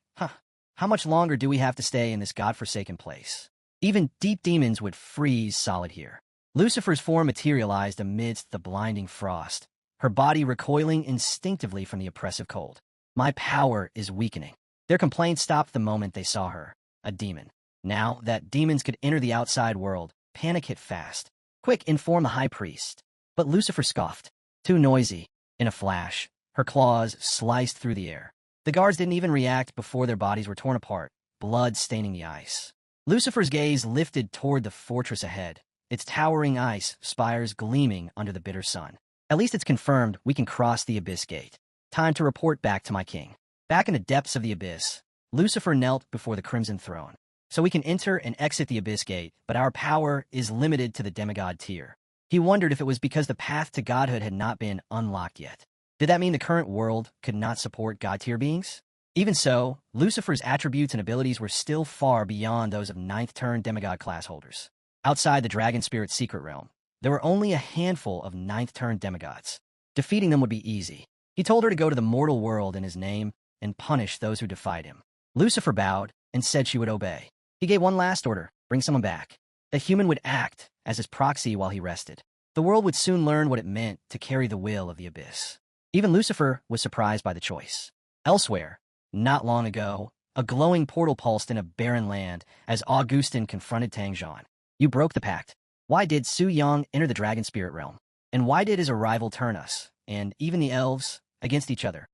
how much longer do we have to stay in this godforsaken place? Even deep demons would freeze solid here. Lucifer's form materialized amidst the blinding frost, her body recoiling instinctively from the oppressive cold. "My power is weakening." Their complaints stopped the moment they saw her, a demon. Now that demons could enter the outside world, panic hit fast. "Quick, inform the high priest." But Lucifer scoffed. "Too noisy." In a flash, her claws sliced through the air. The guards didn't even react before their bodies were torn apart, blood staining the ice. Lucifer's gaze lifted toward the fortress ahead, its towering ice spires gleaming under the bitter sun. "At least it's confirmed we can cross the Abyss Gate. Time to report back to my king." Back in the depths of the abyss, Lucifer knelt before the Crimson Throne. "So we can enter and exit the Abyss Gate, but our power is limited to the demigod tier." He wondered if it was because the path to godhood had not been unlocked yet. Did that mean the current world could not support god-tier beings? Even so, Lucifer's attributes and abilities were still far beyond those of 9th-turn demigod class holders. Outside the Dragon Spirit's secret realm, there were only a handful of 9th-turn demigods. Defeating them would be easy. He told her to go to the mortal world in his name and punish those who defied him. Lucifer bowed and said she would obey. He gave one last order, bring someone back. The human would act as his proxy while he rested. The world would soon learn what it meant to carry the will of the abyss. Even Lucifer was surprised by the choice. Elsewhere, not long ago, a glowing portal pulsed in a barren land as Augustin confronted Tang Zhan. "You broke the pact. Why did Su Yang enter the Dragon Spirit realm? And why did his arrival turn us, and even the elves, against each other?"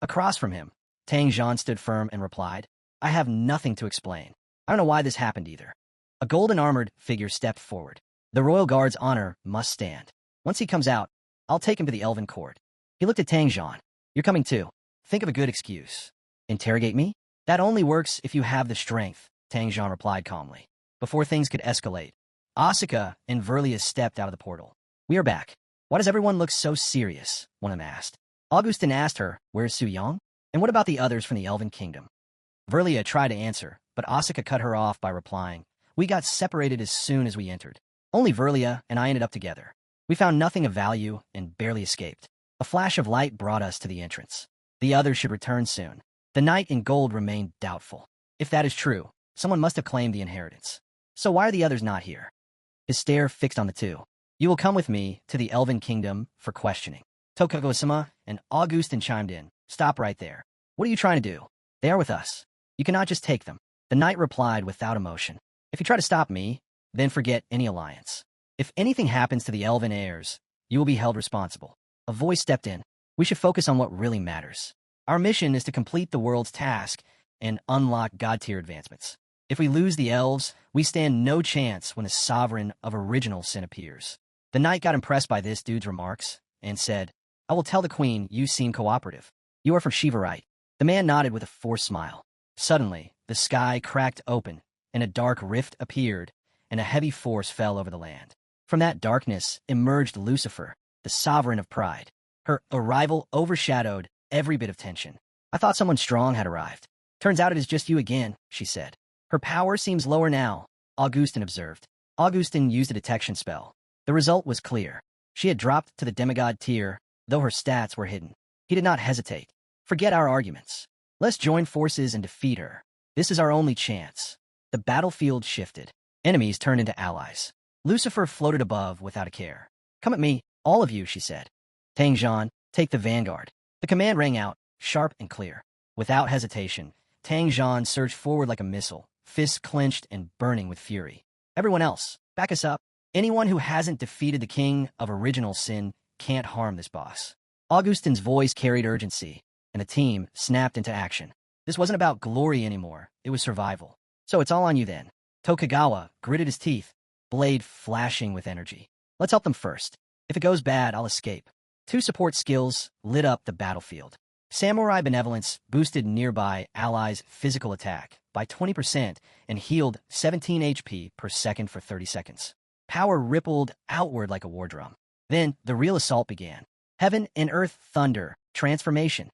Across from him, Tang Zhan stood firm and replied, I have nothing to explain. I don't know why this happened either. A golden armored figure stepped forward. The royal guard's honor must stand. Once he comes out, I'll take him to the elven court. He looked at Tang Jian. You're coming too. Think of a good excuse. Interrogate me? That only works if you have the strength, Tang Jian replied calmly. Before things could escalate, Asuka and Verlia stepped out of the portal. We are back. Why does everyone look so serious? One of them asked. Augustin asked her, where's Su Yang? And what about the others from the Elven Kingdom? Verlia tried to answer, but Asuka cut her off by replying, we got separated as soon as we entered. Only Verlia and I ended up together. We found nothing of value and barely escaped. A flash of light brought us to the entrance. The others should return soon. The knight in gold remained doubtful. If that is true, someone must have claimed the inheritance. So why are the others not here? His stare fixed on the two. You will come with me to the Elven Kingdom for questioning. Tokugawa-sama and Augustin chimed in. Stop right there. What are you trying to do? They are with us. You cannot just take them. The knight replied without emotion. If you try to stop me, then forget any alliance. If anything happens to the Elven heirs, you will be held responsible. A voice stepped in. We should focus on what really matters. Our mission is to complete the world's task and unlock God-tier advancements. If we lose the elves, we stand no chance when the sovereign of original sin appears. The knight got impressed by this dude's remarks and said, I will tell the queen you seem cooperative. You are from Shivarite. The man nodded with a forced smile. Suddenly, the sky cracked open, and a dark rift appeared, and a heavy force fell over the land. From that darkness emerged Lucifer, the sovereign of pride. Her arrival overshadowed every bit of tension. I thought someone strong had arrived. Turns out it is just you again, she said. Her power seems lower now, Augustin observed. Augustin used a detection spell. The result was clear. She had dropped to the demigod tier, though her stats were hidden. He did not hesitate. Forget our arguments. Let's join forces and defeat her. This is our only chance. The battlefield shifted. Enemies turned into allies. Lucifer floated above without a care. Come at me, all of you, she said. Tang Jian, take the vanguard. The command rang out, sharp and clear. Without hesitation, Tang Jian surged forward like a missile, fists clenched and burning with fury. Everyone else, back us up. Anyone who hasn't defeated the king of original sin can't harm this boss. Augustin's voice carried urgency, and the team snapped into action. This wasn't about glory anymore, it was survival. So it's all on you then. Tokugawa gritted his teeth, blade flashing with energy. Let's help them first. If it goes bad, I'll escape. Two support skills lit up the battlefield. Samurai Benevolence boosted nearby allies' physical attack by 20% and healed 17 HP per second for 30 seconds. Power rippled outward like a war drum. Then the real assault began. Heaven and earth thunder, transformation.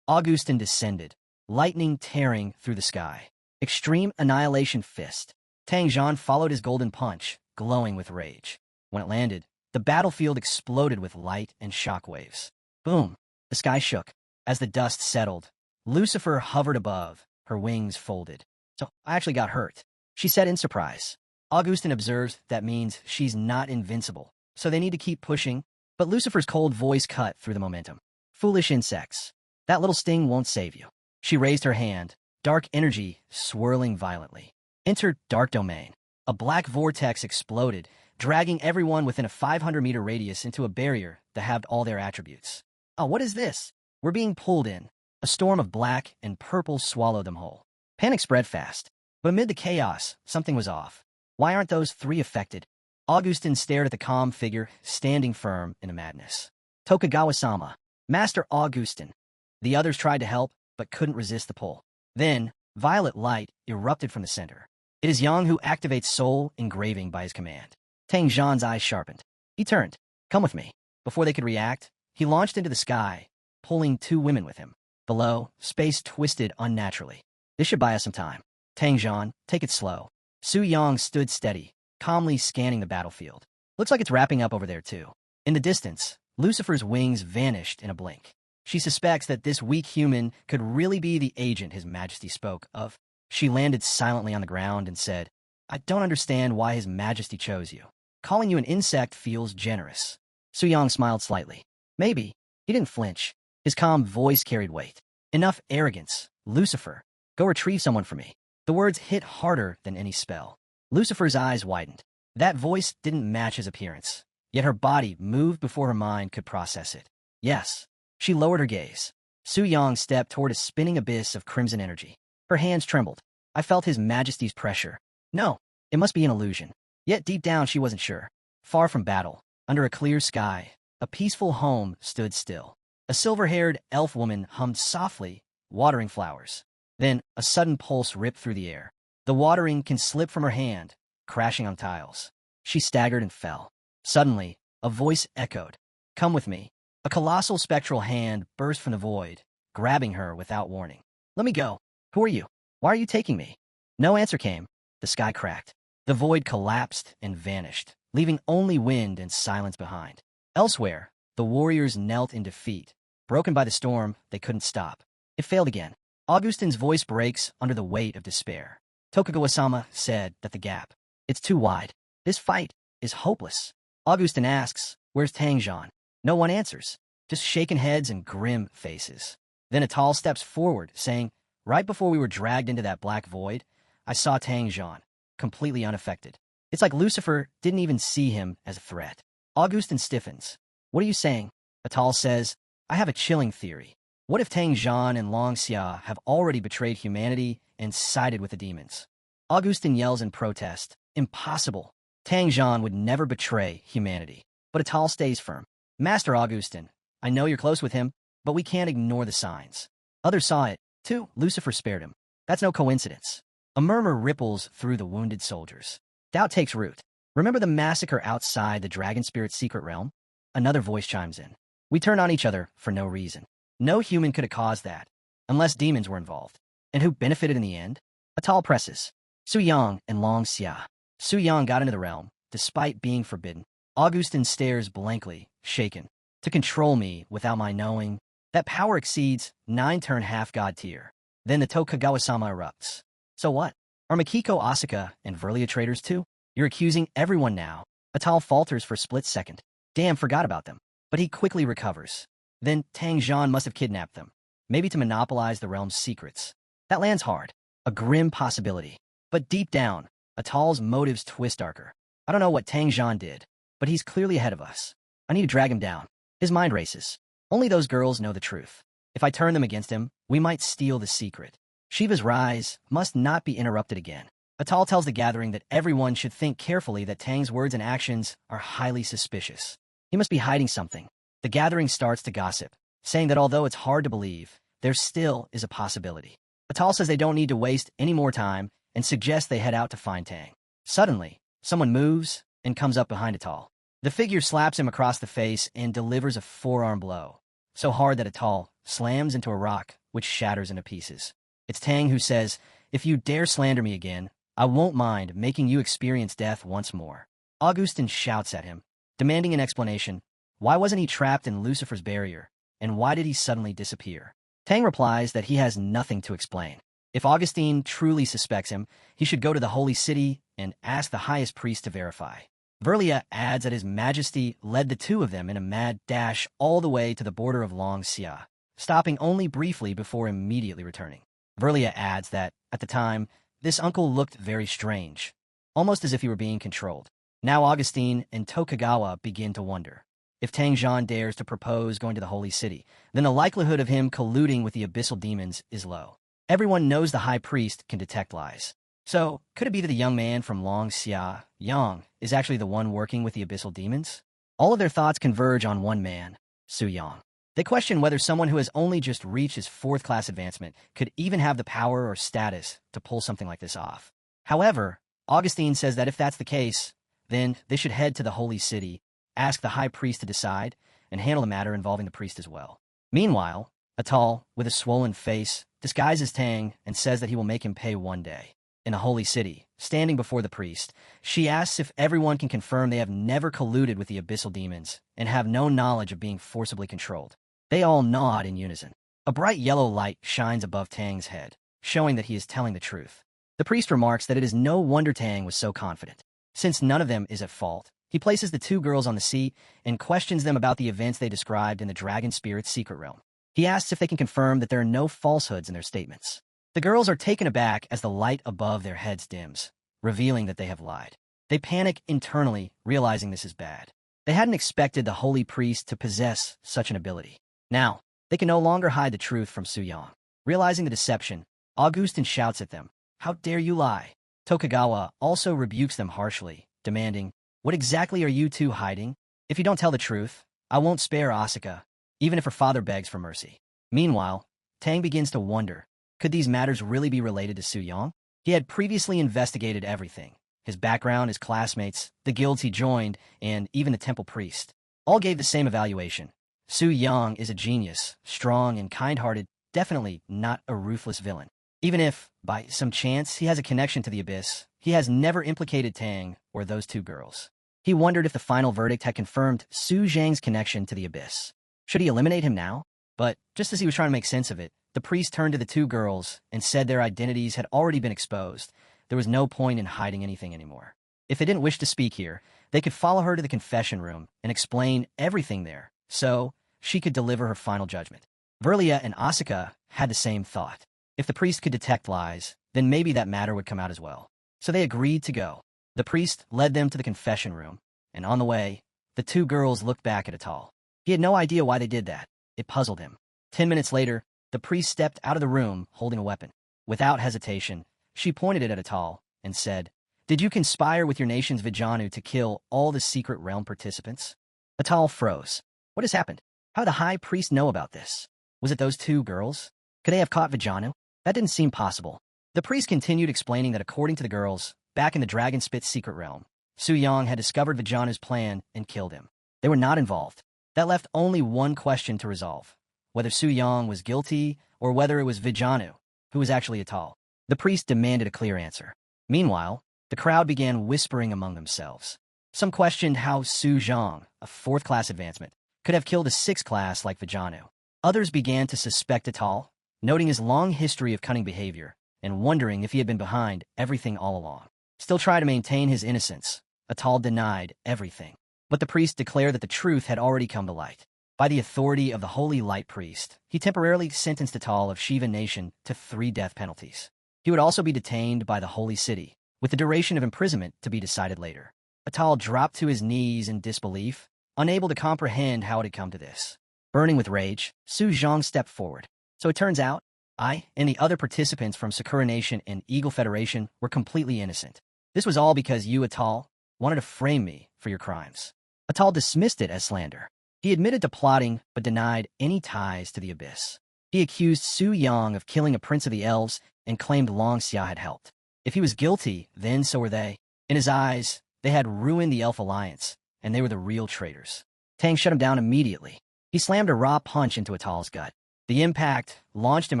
Augustin descended, lightning tearing through the sky. Extreme annihilation fist. Tang Jian followed his golden punch, glowing with rage. When it landed, the battlefield exploded with light and shockwaves. Boom! The sky shook. As the dust settled, Lucifer hovered above, her wings folded. So I actually got hurt, she said in surprise. Augustin observes that means she's not invincible, so they need to keep pushing. But Lucifer's cold voice cut through the momentum. Foolish insects. That little sting won't save you. She raised her hand, dark energy swirling violently. Enter Dark Domain. A black vortex exploded, dragging everyone within a 500-meter radius into a barrier that halved all their attributes. Oh, what is this? We're being pulled in. A storm of black and purple swallowed them whole. Panic spread fast. But amid the chaos, something was off. Why aren't those three affected? Augustin stared at the calm figure, standing firm in the madness. Tokugawa-sama, Master Augustin. The others tried to help, but couldn't resist the pull. Then, violet light erupted from the center. It is Yang who activates soul engraving by his command. Tang Jian's eyes sharpened. He turned. Come with me. Before they could react, he launched into the sky, pulling two women with him. Below, space twisted unnaturally. This should buy us some time. Tang Jian, take it slow. Su Yang stood steady, calmly scanning the battlefield. Looks like it's wrapping up over there too. In the distance, Lucifer's wings vanished in a blink. She suspects that this weak human could really be the agent His Majesty spoke of. She landed silently on the ground and said, I don't understand why His Majesty chose you. Calling you an insect feels generous. Su Yang smiled slightly. Maybe. He didn't flinch. His calm voice carried weight. Enough arrogance. Lucifer, go retrieve someone for me. The words hit harder than any spell. Lucifer's eyes widened. That voice didn't match his appearance, yet her body moved before her mind could process it. Yes. She lowered her gaze. Su Yang stepped toward a spinning abyss of crimson energy. Her hands trembled. I felt His Majesty's pressure. No, it must be an illusion. Yet deep down she wasn't sure. Far from battle, under a clear sky, a peaceful home stood still. A silver-haired elf woman hummed softly, watering flowers. Then a sudden pulse ripped through the air. The watering can slip from her hand, crashing on tiles. She staggered and fell. Suddenly, a voice echoed. "Come with me." A colossal spectral hand burst from the void, grabbing her without warning. "Let me go. Who are you? Why are you taking me?" No answer came. The sky cracked. The void collapsed and vanished, leaving only wind and silence behind. Elsewhere, the warriors knelt in defeat. Broken by the storm, they couldn't stop. It failed again. Augustine's voice breaks under the weight of despair. Tokugawa-sama said that the gap, it's too wide. This fight is hopeless. Augustine asks, "Where's Tangjean?" No one answers, just shaken heads and grim faces. Then Atal steps forward, saying, "Right before we were dragged into that black void, I saw Tangjean, completely unaffected. It's like Lucifer didn't even see him as a threat." Augustine stiffens. "What are you saying?" Atal says, "I have a chilling theory. What if Tangjean and Long Xia have already betrayed humanity and sided with the demons?" Augustine yells in protest, "Impossible. Tangjean would never betray humanity." But Atal stays firm. "Master Augustine, I know you're close with him, but we can't ignore the signs. Others saw it, too. Lucifer spared him. That's no coincidence." A murmur ripples through the wounded soldiers. Doubt takes root. "Remember the massacre outside the Dragon Spirit's secret realm?" Another voice chimes in. "We turned on each other for no reason. No human could have caused that, unless demons were involved. And who benefited in the end?" Atal presses. "Su Yang and Long Xia." Su Yang got into the realm, despite being forbidden. Augustine stares blankly, shaken. "To control me without my knowing, that power exceeds 9-turn half-god tier." Then the Tokugawa-sama erupts. "So what? Are Mikiko Asaka and Verlia traitors too? You're accusing everyone now." Atal falters for a split second. "Damn, forgot about them." But he quickly recovers. "Then Tangjean must have kidnapped them, maybe to monopolize the realm's secrets." That lands hard. A grim possibility. But deep down, Atal's motives twist darker. "I don't know what Tangjean did, but he's clearly ahead of us. I need to drag him down." His mind races. "Only those girls know the truth. If I turn them against him, we might steal the secret." Shiva's rise must not be interrupted again. Atal tells the gathering that everyone should think carefully, that Tang's words and actions are highly suspicious. He must be hiding something. The gathering starts to gossip, saying that although it's hard to believe, there still is a possibility. Atal says they don't need to waste any more time and suggests they head out to find Tang. Suddenly, someone moves and comes up behind Atal. The figure slaps him across the face and delivers a forearm blow, so hard that Atal slams into a rock, which shatters into pieces. It's Tang who says, "If you dare slander me again, I won't mind making you experience death once more." Augustine shouts at him, demanding an explanation. Why wasn't he trapped in Lucifer's barrier, and why did he suddenly disappear? Tang replies that he has nothing to explain. If Augustine truly suspects him, he should go to the holy city and ask the highest priest to verify. Verlia adds that His Majesty led the two of them in a mad dash all the way to the border of Long Xia, stopping only briefly before immediately returning. Verlia adds that, at the time, this uncle looked very strange, almost as if he were being controlled. Now Augustine and Tokugawa begin to wonder. If Tangjean dares to propose going to the holy city, then the likelihood of him colluding with the abyssal demons is low. Everyone knows the high priest can detect lies. So, could it be that the young man from Long Xia, Yang, is actually the one working with the abyssal demons? All of their thoughts converge on one man, Su Yang. They question whether someone who has only just reached his 4th-class advancement could even have the power or status to pull something like this off. However, Augustine says that if that's the case, then they should head to the holy city, ask the high priest to decide, and handle the matter involving the priest as well. Meanwhile, Atal, with a swollen face, disguises Tang and says that he will make him pay one day. In the holy city, standing before the priest, she asks if everyone can confirm they have never colluded with the abyssal demons and have no knowledge of being forcibly controlled. They all nod in unison. A bright yellow light shines above Tang's head, showing that he is telling the truth. The priest remarks that it is no wonder Tang was so confident. Since none of them is at fault, he places the two girls on the seat and questions them about the events they described in the Dragon Spirit's secret realm. He asks if they can confirm that there are no falsehoods in their statements. The girls are taken aback as the light above their heads dims, revealing that they have lied. They panic internally, realizing this is bad. They hadn't expected the holy priest to possess such an ability. Now, they can no longer hide the truth from Su Yang. Realizing the deception, Augustin shouts at them, "How dare you lie?" Tokugawa also rebukes them harshly, demanding, "What exactly are you two hiding? If you don't tell the truth, I won't spare Asuka, even if her father begs for mercy." Meanwhile, Tang begins to wonder, could these matters really be related to Su Yang? He had previously investigated everything. His background, his classmates, the guilds he joined, and even the temple priest. All gave the same evaluation. Su Yang is a genius, strong and kind-hearted, definitely not a ruthless villain. Even if, by some chance, he has a connection to the Abyss, he has never implicated Tang or those two girls. He wondered if the final verdict had confirmed Su Zhang's connection to the Abyss. Should he eliminate him now? But, just as he was trying to make sense of it, the priest turned to the two girls and said their identities had already been exposed. There was no point in hiding anything anymore. If they didn't wish to speak here, they could follow her to the confession room and explain everything there, so she could deliver her final judgment. Verlia and Asuka had the same thought. If the priest could detect lies, then maybe that matter would come out as well. So they agreed to go. The priest led them to the confession room, and on the way, the two girls looked back at Atal. He had no idea why they did that. It puzzled him. 10 minutes later, the priest stepped out of the room holding a weapon. Without hesitation, she pointed it at Atal and said, "Did you conspire with your nation's Vijanu to kill all the secret realm participants?" Atal froze. What has happened? How did the high priest know about this? Was it those two girls? Could they have caught Vijanu? That didn't seem possible. The priest continued explaining that according to the girls, back in the Dragon Spit's secret realm, Su Yang had discovered Vijanu's plan and killed him. They were not involved. That left only one question to resolve, whether Su Yang was guilty or whether it was Vijanu, who was actually Atal. The priest demanded a clear answer. Meanwhile, the crowd began whispering among themselves. Some questioned how Su Zhang, a 4th class advancement, could have killed a 6th class like Vijanu. Others began to suspect Atal, noting his long history of cunning behavior and wondering if he had been behind everything all along. Still trying to maintain his innocence, Atal denied everything. But the priest declared that the truth had already come to light. By the authority of the Holy Light Priest, he temporarily sentenced Atal of Shiva Nation to 3 death penalties. He would also be detained by the Holy City, with the duration of imprisonment to be decided later. Atal dropped to his knees in disbelief, unable to comprehend how it had come to this. Burning with rage, Su Zhang stepped forward. So it turns out, I and the other participants from Sakura Nation and Eagle Federation were completely innocent. This was all because you, Atal, wanted to frame me for your crimes. Atal dismissed it as slander. He admitted to plotting, but denied any ties to the Abyss. He accused Su Yang of killing a prince of the elves and claimed Long Xia had helped. If he was guilty, then so were they. In his eyes, they had ruined the Elf Alliance, and they were the real traitors. Tang shut him down immediately. He slammed a raw punch into Atal's gut. The impact launched him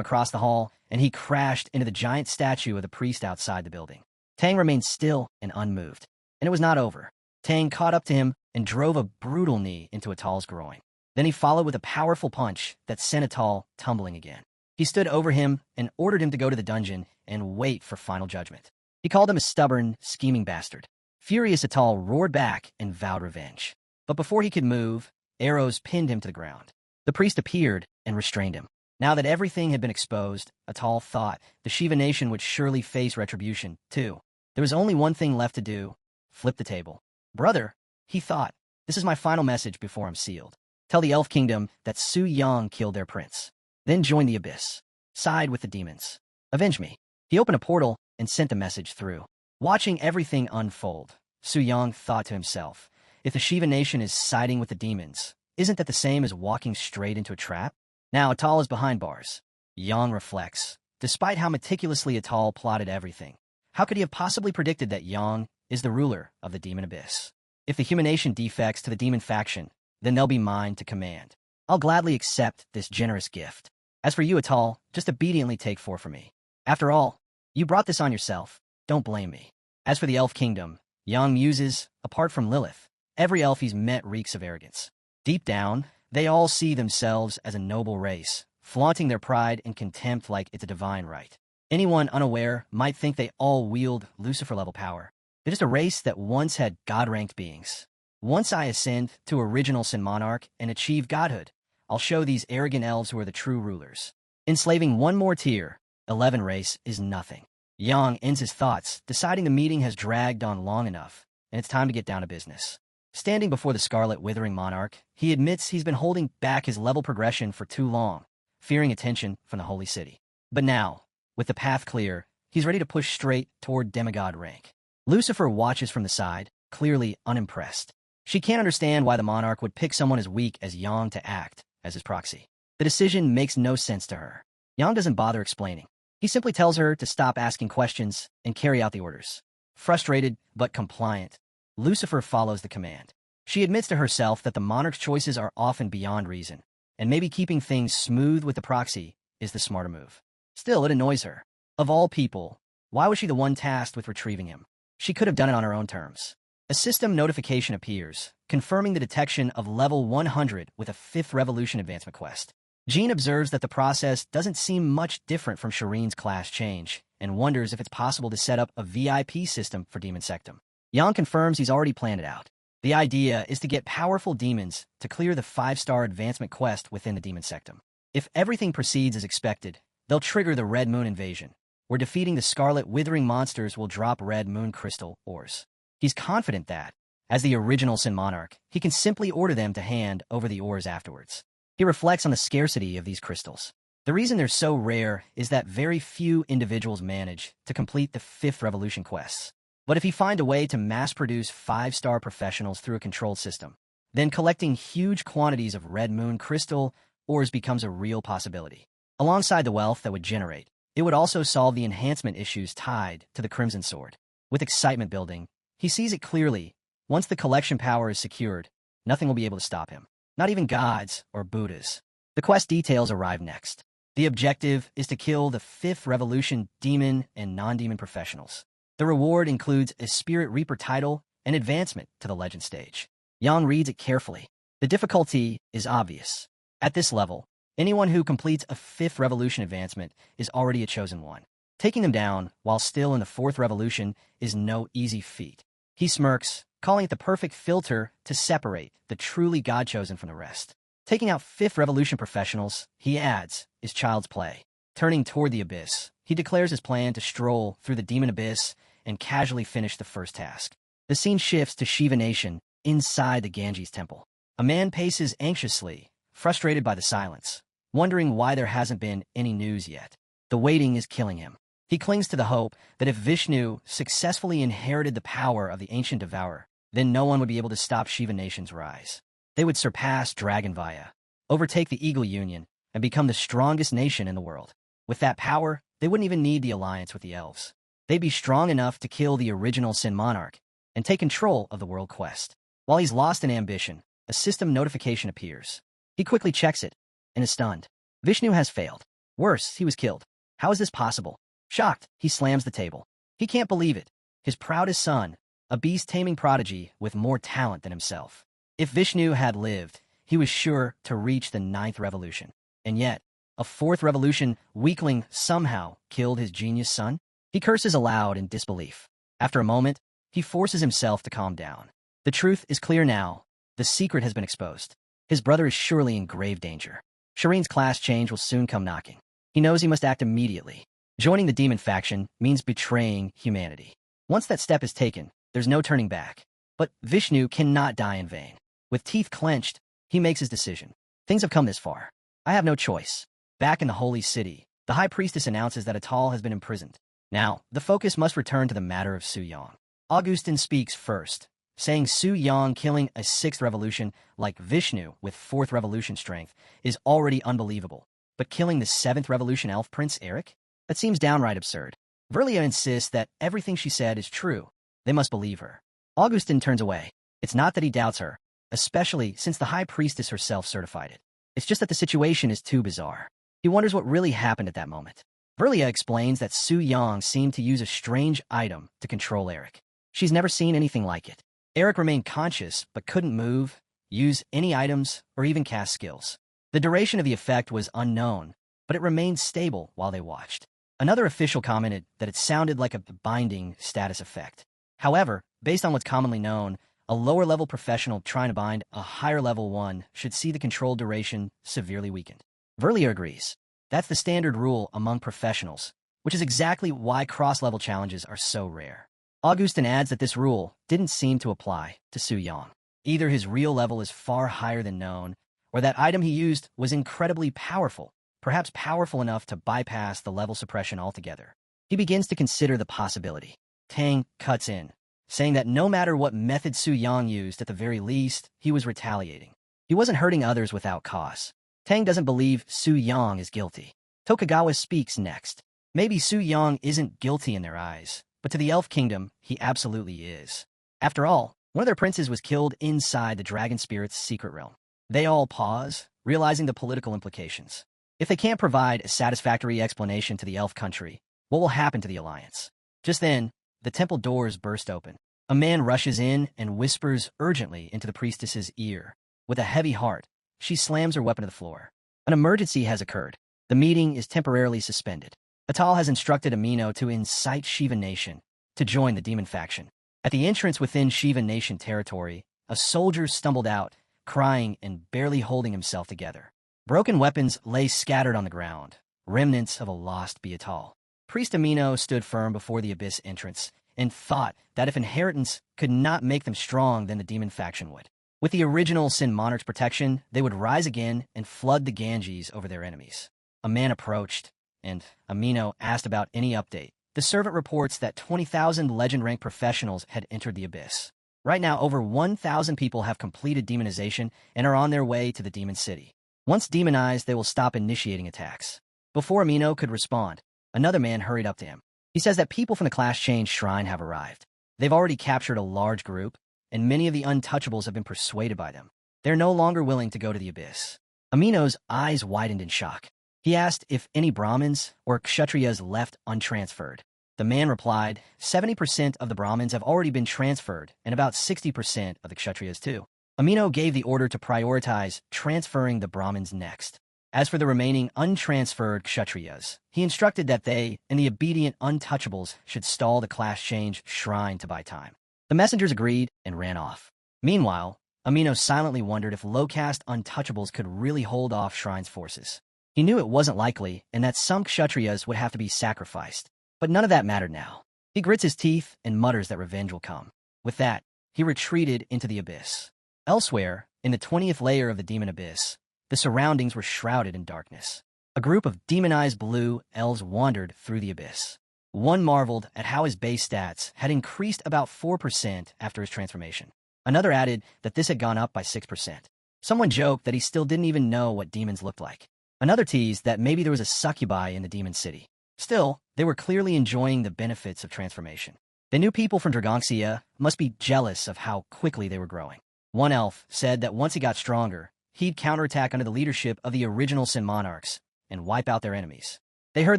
across the hall, and he crashed into the giant statue of the priest outside the building. Tang remained still and unmoved. And it was not over. Tang caught up to him and drove a brutal knee into Atal's groin. Then he followed with a powerful punch that sent Atal tumbling again. He stood over him and ordered him to go to the dungeon and wait for final judgment. He called him a stubborn, scheming bastard. Furious, Atal roared back and vowed revenge. But before he could move, arrows pinned him to the ground. The priest appeared and restrained him. Now that everything had been exposed, Atal thought the Shiva Nation would surely face retribution, too. There was only one thing left to do: flip the table. Brother, he thought, this is my final message before I'm sealed. Tell the Elf Kingdom that Su Yang killed their prince. Then join the Abyss. Side with the demons. Avenge me. He opened a portal and sent the message through. Watching everything unfold, Su Yang thought to himself, if the Shiva Nation is siding with the demons, isn't that the same as walking straight into a trap? Now Atal is behind bars. Yang reflects. Despite how meticulously Atal plotted everything, how could he have possibly predicted that Yang is the ruler of the demon abyss? If the human nation defects to the demon faction, then they'll be mine to command. I'll gladly accept this generous gift. As for you, Atal, just obediently take 4 from me. After all, you brought this on yourself. Don't blame me. As for the Elf Kingdom, Yang muses, apart from Lilith, every elf he's met reeks of arrogance. Deep down, they all see themselves as a noble race, flaunting their pride and contempt like it's a divine right. Anyone unaware might think they all wield Lucifer-level power. They're just a race that once had God-ranked beings. Once I ascend to original Sin Monarch and achieve godhood, I'll show these arrogant elves who are the true rulers. Enslaving one more tier, 11 race, is nothing. Yang ends his thoughts, deciding the meeting has dragged on long enough, and it's time to get down to business. Standing before the Scarlet Withering Monarch, he admits he's been holding back his level progression for too long, fearing attention from the Holy City. But now, With the path clear, he's ready to push straight toward demigod rank. Lucifer watches from the side, clearly unimpressed. She can't understand why the monarch would pick someone as weak as Yang to act as his proxy. The decision makes no sense to her. Yang doesn't bother explaining. He simply tells her to stop asking questions and carry out the orders. Frustrated but compliant, Lucifer follows the command. She admits to herself that the monarch's choices are often beyond reason, and maybe keeping things smooth with the proxy is the smarter move. Still, it annoys her. Of all people, why was she the one tasked with retrieving him? She could have done it on her own terms. A system notification appears, confirming the detection of level 100 with a 5th revolution advancement quest. Jean observes that the process doesn't seem much different from Shireen's class change, and wonders if it's possible to set up a VIP system for Demon Sectum. Yang confirms he's already planned it out. The idea is to get powerful demons to clear the 5-star advancement quest within the Demon Sectum. If everything proceeds as expected, they'll trigger the Red Moon invasion, where defeating the Scarlet Withering monsters will drop Red Moon crystal ores. He's confident that, as the original Sin Monarch, he can simply order them to hand over the ores afterwards. He reflects on the scarcity of these crystals. The reason they're so rare is that very few individuals manage to complete the 5th revolution quests. But if he finds a way to mass-produce 5-star professionals through a controlled system, then collecting huge quantities of Red Moon crystal ores becomes a real possibility. Alongside the wealth that would generate, it would also solve the enhancement issues tied to the Crimson Sword. With excitement building, he sees it clearly. Once the collection power is secured, nothing will be able to stop him. Not even gods or Buddhas. The quest details arrive next. The objective is to kill the 5th revolution demon and non-demon professionals. The reward includes a Spirit Reaper title and advancement to the legend stage. Yang reads it carefully. The difficulty is obvious. At this level, anyone who completes a 5th revolution advancement is already a chosen one. Taking them down while still in the 4th revolution is no easy feat. He smirks, calling it the perfect filter to separate the truly God-chosen from the rest. Taking out 5th revolution professionals, he adds, is child's play. Turning toward the abyss, he declares his plan to stroll through the demon abyss and casually finish the first task. The scene shifts to Shiva Nation inside the Ganges temple. A man paces anxiously, frustrated by the silence, wondering why there hasn't been any news yet. The waiting is killing him. He clings to the hope that if Vishnu successfully inherited the power of the ancient devourer, then no one would be able to stop Shiva Nation's rise. They would surpass Dragonvaya, overtake the Eagle Union, and become the strongest nation in the world. With that power, they wouldn't even need the alliance with the elves. They'd be strong enough to kill the original Sin Monarch and take control of the world quest. While he's lost in ambition, a system notification appears. He quickly checks it and is stunned. Vishnu has failed. Worse, he was killed. How is this possible? Shocked, he slams the table. He can't believe it. His proudest son, a beast-taming prodigy with more talent than himself. If Vishnu had lived, he was sure to reach the 9th revolution. And yet, a 4th revolution weakling somehow killed his genius son? He curses aloud in disbelief. After a moment, he forces himself to calm down. The truth is clear now. The secret has been exposed. His brother is surely in grave danger. Shireen's class change will soon come knocking. He knows he must act immediately. Joining the demon faction means betraying humanity. Once that step is taken, there's no turning back. But Vishnu cannot die in vain. With teeth clenched, he makes his decision. Things have come this far. I have no choice. Back in the holy city, the high priestess announces that Atal has been imprisoned. Now, the focus must return to the matter of Su Yang. Augustin speaks first, saying Su Yang killing a 6th revolution like Vishnu with 4th revolution strength is already unbelievable. But killing the 7th revolution elf prince Eric? That seems downright absurd. Verlia insists that everything she said is true. They must believe her. Augustin turns away. It's not that he doubts her, especially since the high priestess herself certified it. It's just that the situation is too bizarre. He wonders what really happened at that moment. Verlia explains that Su Yang seemed to use a strange item to control Eric. She's never seen anything like it. Eric remained conscious but couldn't move, use any items, or even cast skills. The duration of the effect was unknown, but it remained stable while they watched. Another official commented that it sounded like a binding status effect. However, based on what's commonly known, a lower-level professional trying to bind a higher-level one should see the control duration severely weakened. Verlia agrees. That's the standard rule among professionals, which is exactly why cross-level challenges are so rare. Augustin adds that this rule didn't seem to apply to Su Yang. Either his real level is far higher than known, or that item he used was incredibly powerful, perhaps powerful enough to bypass the level suppression altogether. He begins to consider the possibility. Tang cuts in, saying that no matter what method Su Yang used, at the very least, he was retaliating. He wasn't hurting others without cause. Tang doesn't believe Su Yang is guilty. Tokugawa speaks next. Maybe Su Yang isn't guilty in their eyes, but to the Elf Kingdom, he absolutely is. After all, one of their princes was killed inside the Dragon Spirit's secret realm. They all pause, realizing the political implications. If they can't provide a satisfactory explanation to the Elf country, what will happen to the alliance? Just then, the temple doors burst open. A man rushes in and whispers urgently into the priestess's ear. With a heavy heart, she slams her weapon to the floor. An emergency has occurred. The meeting is temporarily suspended. Atal has instructed Amino to incite Shiva Nation to join the demon faction. At the entrance within Shiva Nation territory, a soldier stumbled out, crying and barely holding himself together. Broken weapons lay scattered on the ground, remnants of a lost Beatal. Priest Amino stood firm before the Abyss entrance and thought that if inheritance could not make them strong, then the demon faction would. With the original Sin Monarch's protection, they would rise again and flood the Ganges over their enemies. A man approached, and Amino asked about any update. The servant reports that 20,000 legend-rank professionals had entered the Abyss. Right now, over 1,000 people have completed demonization and are on their way to the Demon City. Once demonized, they will stop initiating attacks. Before Amino could respond, another man hurried up to him. He says that people from the Class Change Shrine have arrived. They've already captured a large group, and many of the untouchables have been persuaded by them. They're no longer willing to go to the Abyss. Amino's eyes widened in shock. He asked if any Brahmins or Kshatriyas left untransferred. The man replied, 70% of the Brahmins have already been transferred, and about 60% of the Kshatriyas too. Amino gave the order to prioritize transferring the Brahmins next. As for the remaining untransferred Kshatriyas, he instructed that they and the obedient untouchables should stall the Class Change Shrine to buy time. The messengers agreed and ran off. Meanwhile, Amino silently wondered if low-caste untouchables could really hold off Shrine's forces. He knew it wasn't likely and that some Kshatriyas would have to be sacrificed, but none of that mattered now. He grits his teeth and mutters that revenge will come. With that, he retreated into the Abyss. Elsewhere, in the 20th layer of the Demon Abyss, the surroundings were shrouded in darkness. A group of demonized blue elves wandered through the Abyss. One marveled at how his base stats had increased about 4% after his transformation. Another added that this had gone up by 6%. Someone joked that he still didn't even know what demons looked like. Another teased that maybe there was a succubi in the Demon City. Still, they were clearly enjoying the benefits of transformation. They knew people from Dragongsia must be jealous of how quickly they were growing. One elf said that once he got stronger, he'd counterattack under the leadership of the original Sin Monarchs and wipe out their enemies. They heard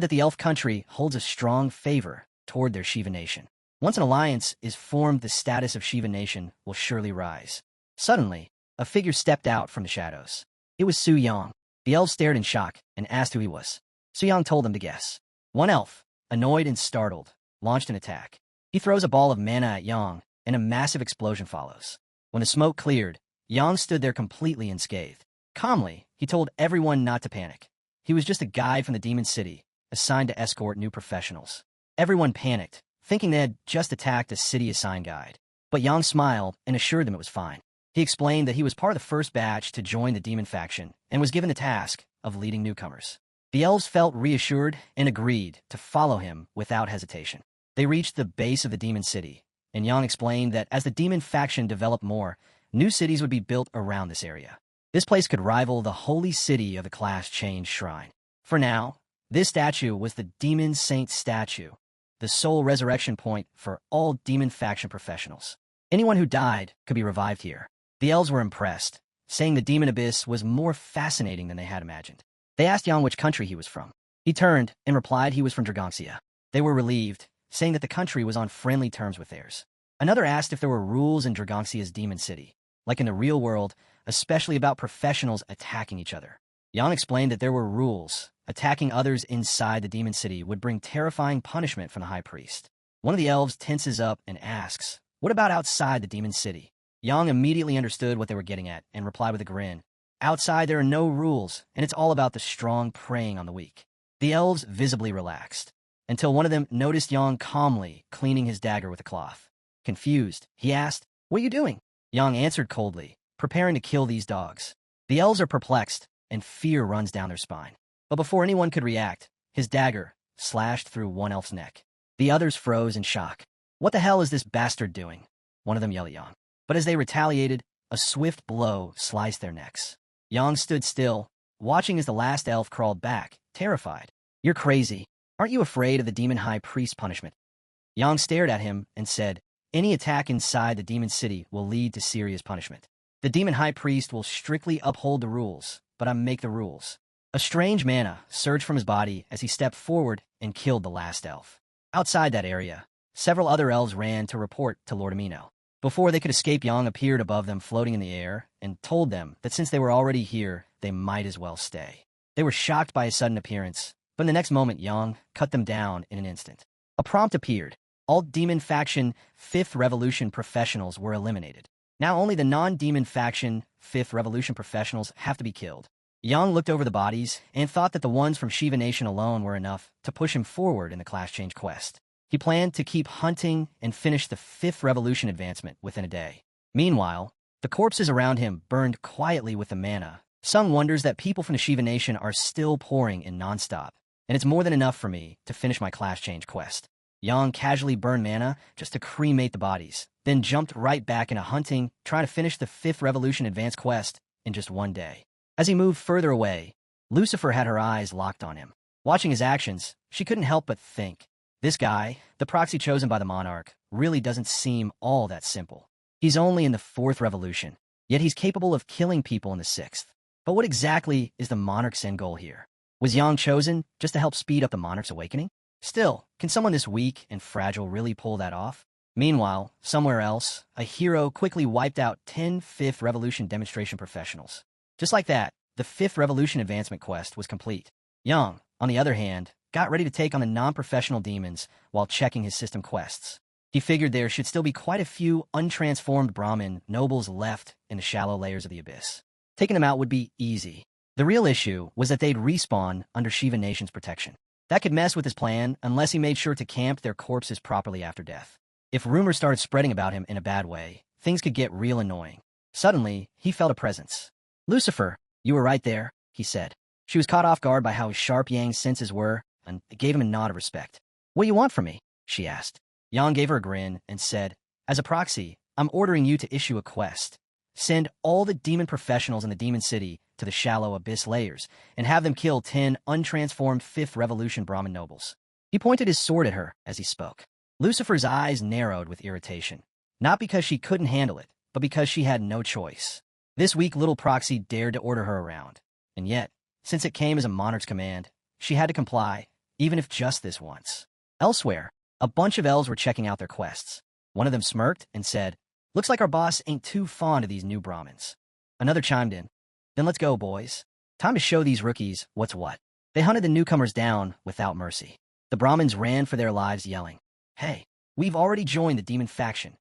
that the elf country holds a strong favor toward their Shiva Nation. Once an alliance is formed, the status of Shiva Nation will surely rise. Suddenly, a figure stepped out from the shadows. It was Su Yang. The elves stared in shock and asked who he was. Su Yang told them to guess. One elf, annoyed and startled, launched an attack. He throws a ball of mana at Yang, and a massive explosion follows. When the smoke cleared, Yang stood there completely unscathed. Calmly, he told everyone not to panic. He was just a guide from the Demon City, assigned to escort new professionals. Everyone panicked, thinking they had just attacked a city-assigned guide. But Yang smiled and assured them it was fine. He explained that he was part of the first batch to join the demon faction and was given the task of leading newcomers. The elves felt reassured and agreed to follow him without hesitation. They reached the base of the Demon City, and Yang explained that as the demon faction developed more, new cities would be built around this area. This place could rival the holy city of the Class Change Shrine. For now, this statue was the Demon Saint statue, the sole resurrection point for all demon faction professionals. Anyone who died could be revived here. The elves were impressed, saying the Demon Abyss was more fascinating than they had imagined. They asked Yang which country he was from. He turned and replied he was from Dragongsia. They were relieved, saying that the country was on friendly terms with theirs. Another asked if there were rules in Dragongsia's Demon City, like in the real world, especially about professionals attacking each other. Yang explained that there were rules. Attacking others inside the Demon City would bring terrifying punishment from the High Priest. One of the elves tenses up and asks, "What about outside the Demon City?" Yang immediately understood what they were getting at and replied with a grin. "Outside there are no rules, and it's all about the strong preying on the weak." The elves visibly relaxed, until one of them noticed Yang calmly cleaning his dagger with a cloth. Confused, he asked, "What are you doing?" Yang answered coldly, "Preparing to kill these dogs." The elves are perplexed, and fear runs down their spine. But before anyone could react, his dagger slashed through one elf's neck. The others froze in shock. "What the hell is this bastard doing?" one of them yelled at Yang. But as they retaliated, a swift blow sliced their necks. Yang stood still, watching as the last elf crawled back, terrified. "You're crazy. Aren't you afraid of the demon high priest punishment?" Yang stared at him and said, "Any attack inside the demon city will lead to serious punishment. The demon high priest will strictly uphold the rules, but I make the rules." A strange mana surged from his body as he stepped forward and killed the last elf. Outside that area, several other elves ran to report to Lord Amino. Before they could escape, Yang appeared above them floating in the air and told them that since they were already here, they might as well stay. They were shocked by his sudden appearance, but in the next moment Yang cut them down in an instant. A prompt appeared. All Demon Faction 5th Revolution professionals were eliminated. Now only the non-Demon Faction 5th Revolution professionals have to be killed. Yang looked over the bodies and thought that the ones from Shiva Nation alone were enough to push him forward in the class change quest. He planned to keep hunting and finish the 5th Revolution advancement within a day. Meanwhile, the corpses around him burned quietly with the mana. Sung wonders that people from the Shiva Nation are still pouring in nonstop, and it's more than enough for me to finish my class change quest. Yang casually burned mana just to cremate the bodies, then jumped right back into hunting, trying to finish the 5th Revolution advance quest in just one day. As he moved further away, Lucifer had her eyes locked on him. Watching his actions, she couldn't help but think, this guy, the proxy chosen by the monarch, really doesn't seem all that simple. He's only in the 4th Revolution, yet he's capable of killing people in the 6th. But what exactly is the monarch's end goal here? Was Yang chosen just to help speed up the monarch's awakening? Still, can someone this weak and fragile really pull that off? Meanwhile, somewhere else, a hero quickly wiped out 10 5th Revolution demonstration professionals. Just like that, the 5th Revolution advancement quest was complete. Yang, on the other hand, got ready to take on the non-professional demons while checking his system quests. He figured there should still be quite a few untransformed Brahmin nobles left in the shallow layers of the abyss. Taking them out would be easy. The real issue was that they'd respawn under Shiva Nation's protection. That could mess with his plan unless he made sure to camp their corpses properly after death. If rumors started spreading about him in a bad way, things could get real annoying. Suddenly, he felt a presence. "Lucifer, you were right there," he said. She was caught off guard by how sharp Yang's senses were, and it gave him a nod of respect. "What do you want from me?" she asked. Yang gave her a grin and said, "As a proxy, I'm ordering you to issue a quest. Send all the demon professionals in the demon city to the shallow abyss layers and have them kill 10 untransformed 5th Revolution Brahmin nobles." He pointed his sword at her as he spoke. Lucifer's eyes narrowed with irritation, not because she couldn't handle it, but because she had no choice. This weak little proxy dared to order her around, and yet, since it came as a monarch's command, she had to comply, even if just this once. Elsewhere, a bunch of elves were checking out their quests. One of them smirked and said, "Looks like our boss ain't too fond of these new Brahmins." Another chimed in, "Then let's go, boys. Time to show these rookies what's what." They hunted the newcomers down without mercy. The Brahmins ran for their lives yelling, "Hey, we've already joined the demon faction."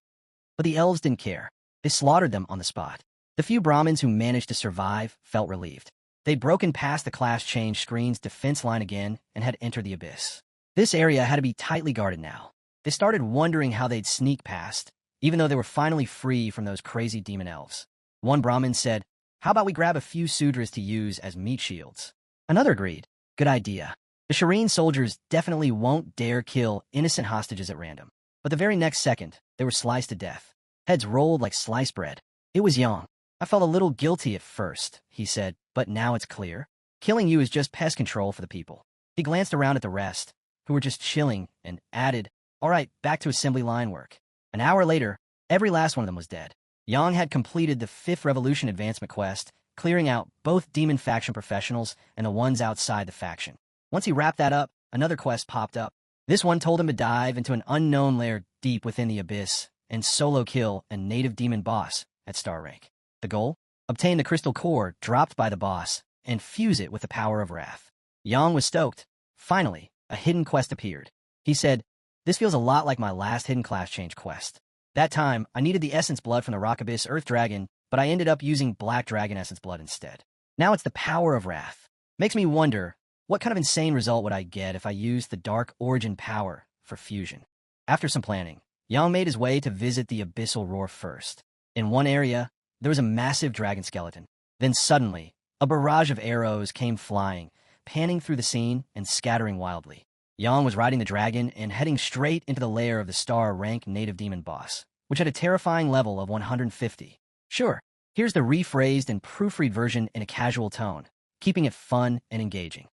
But the elves didn't care. They slaughtered them on the spot. The few Brahmins who managed to survive felt relieved. They'd broken past the class change screen's defense line again and had entered the abyss. This area had to be tightly guarded now. They started wondering how they'd sneak past, even though they were finally free from those crazy demon elves. One Brahmin said, "How about we grab a few Sudras to use as meat shields?" Another agreed, "Good idea." The Shireen soldiers definitely won't dare kill innocent hostages at random. But the very next second, they were sliced to death. Heads rolled like sliced bread. It was Yang. "I felt a little guilty at first," he said, "but now it's clear. Killing you is just pest control for the people." He glanced around at the rest, who were just chilling, and added, "All right, back to assembly line work." An hour later, every last one of them was dead. Yang had completed the 5th Revolution advancement quest, clearing out both demon faction professionals and the ones outside the faction. Once he wrapped that up, another quest popped up. This one told him to dive into an unknown lair deep within the abyss and solo kill a native demon boss at star rank. The goal? Obtain the crystal core dropped by the boss and fuse it with the power of wrath. Yang was stoked. Finally, a hidden quest appeared. He said, "This feels a lot like my last hidden class change quest. That time, I needed the essence blood from the rock abyss earth dragon, but I ended up using black dragon essence blood instead. Now it's the power of wrath. Makes me wonder, what kind of insane result would I get if I used the dark origin power for fusion?" After some planning, Yang made his way to visit the abyssal roar first. In one area, there was a massive dragon skeleton. Then suddenly, a barrage of arrows came flying, panning through the scene and scattering wildly. Yang was riding the dragon and heading straight into the lair of the star-rank native demon boss, which had a terrifying level of 150. Sure, here's the rephrased and proofread version in a casual tone, keeping it fun and engaging.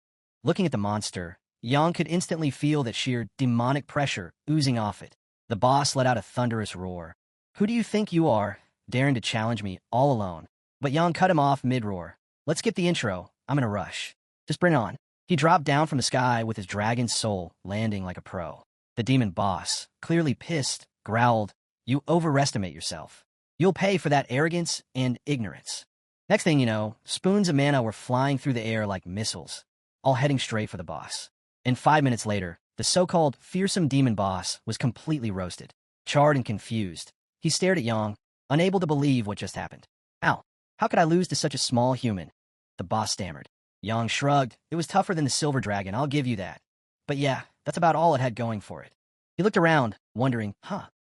Looking at the monster, Yang could instantly feel that sheer demonic pressure oozing off it. The boss let out a thunderous roar. "Who do you think you are, daring to challenge me all alone?" But Yang cut him off mid-roar. "Let's skip the intro. I'm in a rush. Just bring it on." He dropped down from the sky with his dragon's soul landing like a pro. The demon boss, clearly pissed, growled, "You overestimate yourself. You'll pay for that arrogance and ignorance." Next thing you know, spoons of mana were flying through the air like missiles, all heading straight for the boss. And 5 minutes later, the so-called fearsome demon boss was completely roasted. Charred and confused, he stared at Yang, unable to believe what just happened. "Ow, how could I lose to such a small human?" the boss stammered. Yang shrugged. "It was tougher than the silver dragon, I'll give you that. But yeah, that's about all it had going for it." He looked around, wondering,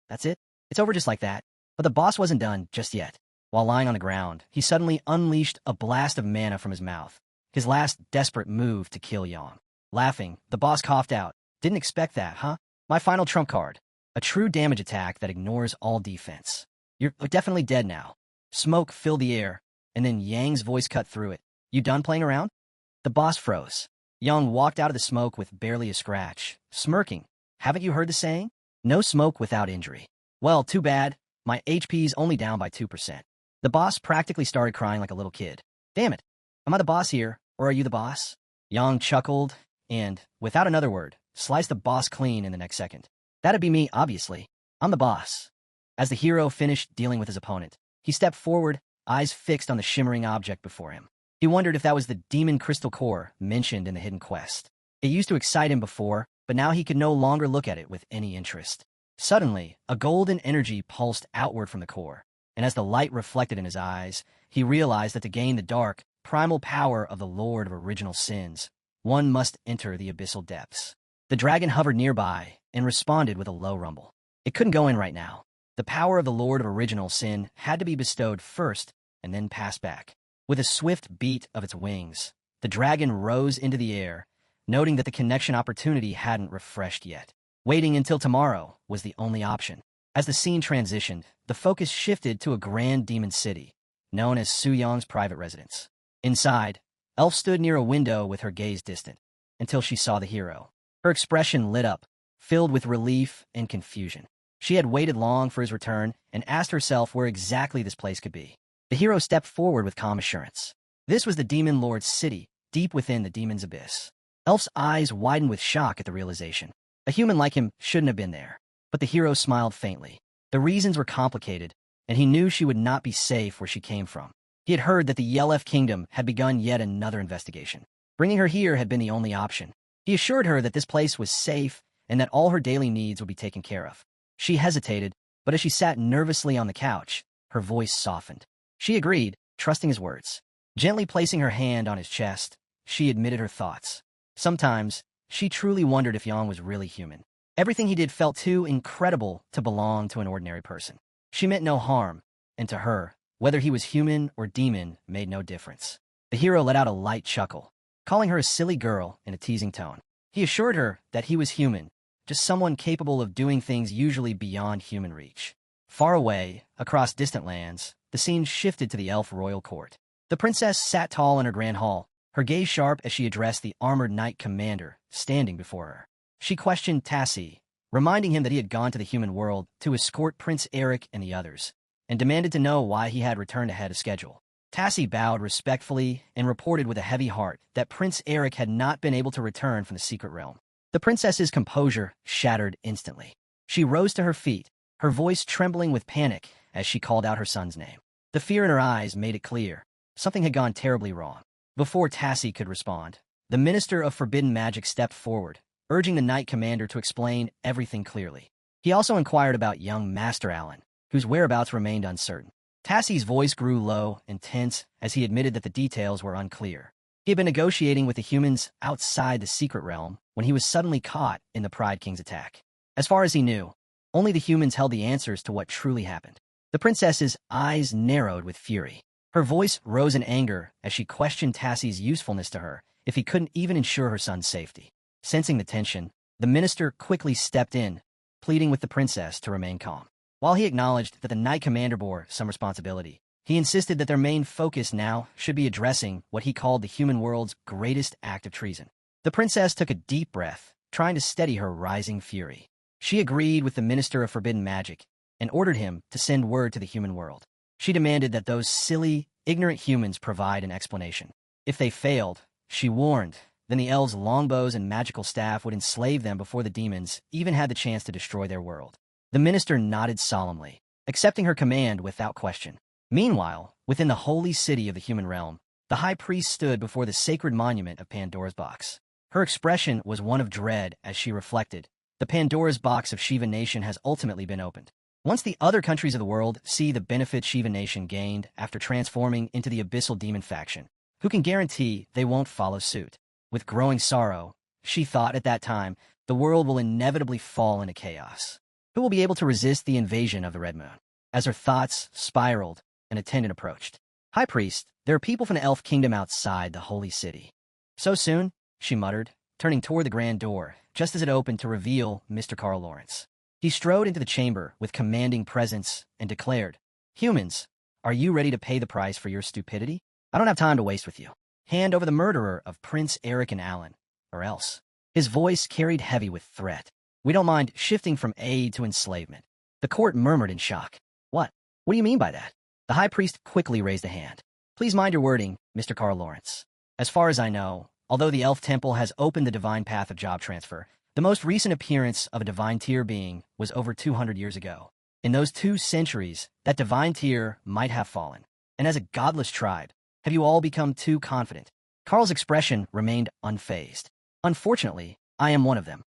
that's it? It's over just like that? But the boss wasn't done just yet. While lying on the ground, he suddenly unleashed a blast of mana from his mouth, his last desperate move to kill Yang. Laughing, the boss coughed out. "Didn't expect that, huh? My final trump card. A true damage attack that ignores all defense. You're definitely dead now." Smoke filled the air, and then Yang's voice cut through it. "You done playing around?" The boss froze. Yang walked out of the smoke with barely a scratch, smirking. "Haven't you heard the saying? No smoke without injury." "Well, too bad. My HP's only down by 2%. The boss practically started crying like a little kid. "Damn it. Am I the boss here, or are you the boss?" Yang chuckled and, without another word, sliced the boss clean in the next second. "That'd be me, obviously. I'm the boss." As the hero finished dealing with his opponent, he stepped forward, eyes fixed on the shimmering object before him. He wondered if that was the demon crystal core mentioned in the hidden quest. It used to excite him before, but now he could no longer look at it with any interest. Suddenly, a golden energy pulsed outward from the core, and as the light reflected in his eyes, he realized that to gain the dark, primal power of the Lord of Original Sins, one must enter the abyssal depths. The dragon hovered nearby and responded with a low rumble. It couldn't go in right now. The power of the Lord of Original Sin had to be bestowed first and then passed back. With a swift beat of its wings, the dragon rose into the air, noting that the connection opportunity hadn't refreshed yet. Waiting until tomorrow was the only option. As the scene transitioned, the focus shifted to a grand demon city, known as Su Yang's private residence. Inside, Elf stood near a window with her gaze distant, until she saw the hero. Her expression lit up, filled with relief and confusion. She had waited long for his return and asked herself where exactly this place could be. The hero stepped forward with calm assurance. This was the Demon Lord's city, deep within the demon's abyss. Elf's eyes widened with shock at the realization. A human like him shouldn't have been there. But the hero smiled faintly. The reasons were complicated, and he knew she would not be safe where she came from. He had heard that the Yelef Kingdom had begun yet another investigation. Bringing her here had been the only option. He assured her that this place was safe and that all her daily needs would be taken care of. She hesitated, but as she sat nervously on the couch, her voice softened. She agreed, trusting his words. Gently placing her hand on his chest, she admitted her thoughts. Sometimes, she truly wondered if Yang was really human. Everything he did felt too incredible to belong to an ordinary person. She meant no harm, and to her, whether he was human or demon made no difference. The hero let out a light chuckle, calling her a silly girl in a teasing tone. He assured her that he was human, just someone capable of doing things usually beyond human reach. Far away, across distant lands, the scene shifted to the elf royal court. The princess sat tall in her grand hall, her gaze sharp as she addressed the armored knight commander standing before her. She questioned Tassi, reminding him that he had gone to the human world to escort Prince Eric and the others, and demanded to know why he had returned ahead of schedule. Tassi bowed respectfully and reported with a heavy heart that Prince Eric had not been able to return from the secret realm. The princess's composure shattered instantly. She rose to her feet, her voice trembling with panic as she called out her son's name. The fear in her eyes made it clear. Something had gone terribly wrong. Before Tassi could respond, the Minister of Forbidden Magic stepped forward, urging the Knight Commander to explain everything clearly. He also inquired about young Master Allen, whose whereabouts remained uncertain. Tassi's voice grew low and tense as he admitted that the details were unclear. He had been negotiating with the humans outside the secret realm when he was suddenly caught in the Pride King's attack. As far as he knew, only the humans held the answers to what truly happened. The princess's eyes narrowed with fury. Her voice rose in anger as she questioned Tassi's usefulness to her if he couldn't even ensure her son's safety. Sensing the tension, the minister quickly stepped in, pleading with the princess to remain calm. While he acknowledged that the Knight Commander bore some responsibility, he insisted that their main focus now should be addressing what he called the human world's greatest act of treason. The princess took a deep breath, trying to steady her rising fury. She agreed with the Minister of Forbidden Magic and ordered him to send word to the human world. She demanded that those silly, ignorant humans provide an explanation. If they failed, she warned, then the elves' longbows and magical staff would enslave them before the demons even had the chance to destroy their world. The minister nodded solemnly, accepting her command without question. Meanwhile, within the holy city of the human realm, the high priest stood before the sacred monument of Pandora's box. Her expression was one of dread as she reflected, the Pandora's box of Shiva Nation has ultimately been opened. Once the other countries of the world see the benefits Shiva Nation gained after transforming into the abyssal demon faction, who can guarantee they won't follow suit? With growing sorrow, she thought at that time, the world will inevitably fall into chaos. Who will be able to resist the invasion of the Red Moon? As her thoughts spiraled, an attendant approached. High Priest, there are people from the Elf Kingdom outside the holy city. So soon? She muttered, turning toward the grand door, just as it opened to reveal Mr. Carl Lawrence. He strode into the chamber with commanding presence and declared, "Humans, are you ready to pay the price for your stupidity? I don't have time to waste with you. Hand over the murderer of Prince Eric and Alan, or else." His voice carried heavy with threat. "We don't mind shifting from aid to enslavement." The court murmured in shock. What? What do you mean by that? The high priest quickly raised a hand. "Please mind your wording, Mr. Carl Lawrence. As far as I know, although the Elf Temple has opened the divine path of job transfer, the most recent appearance of a divine tier being was over 200 years ago. In those 2 centuries, that divine tier might have fallen. And as a godless tribe, have you all become too confident?" Carl's expression remained unfazed. "Unfortunately, I am one of them."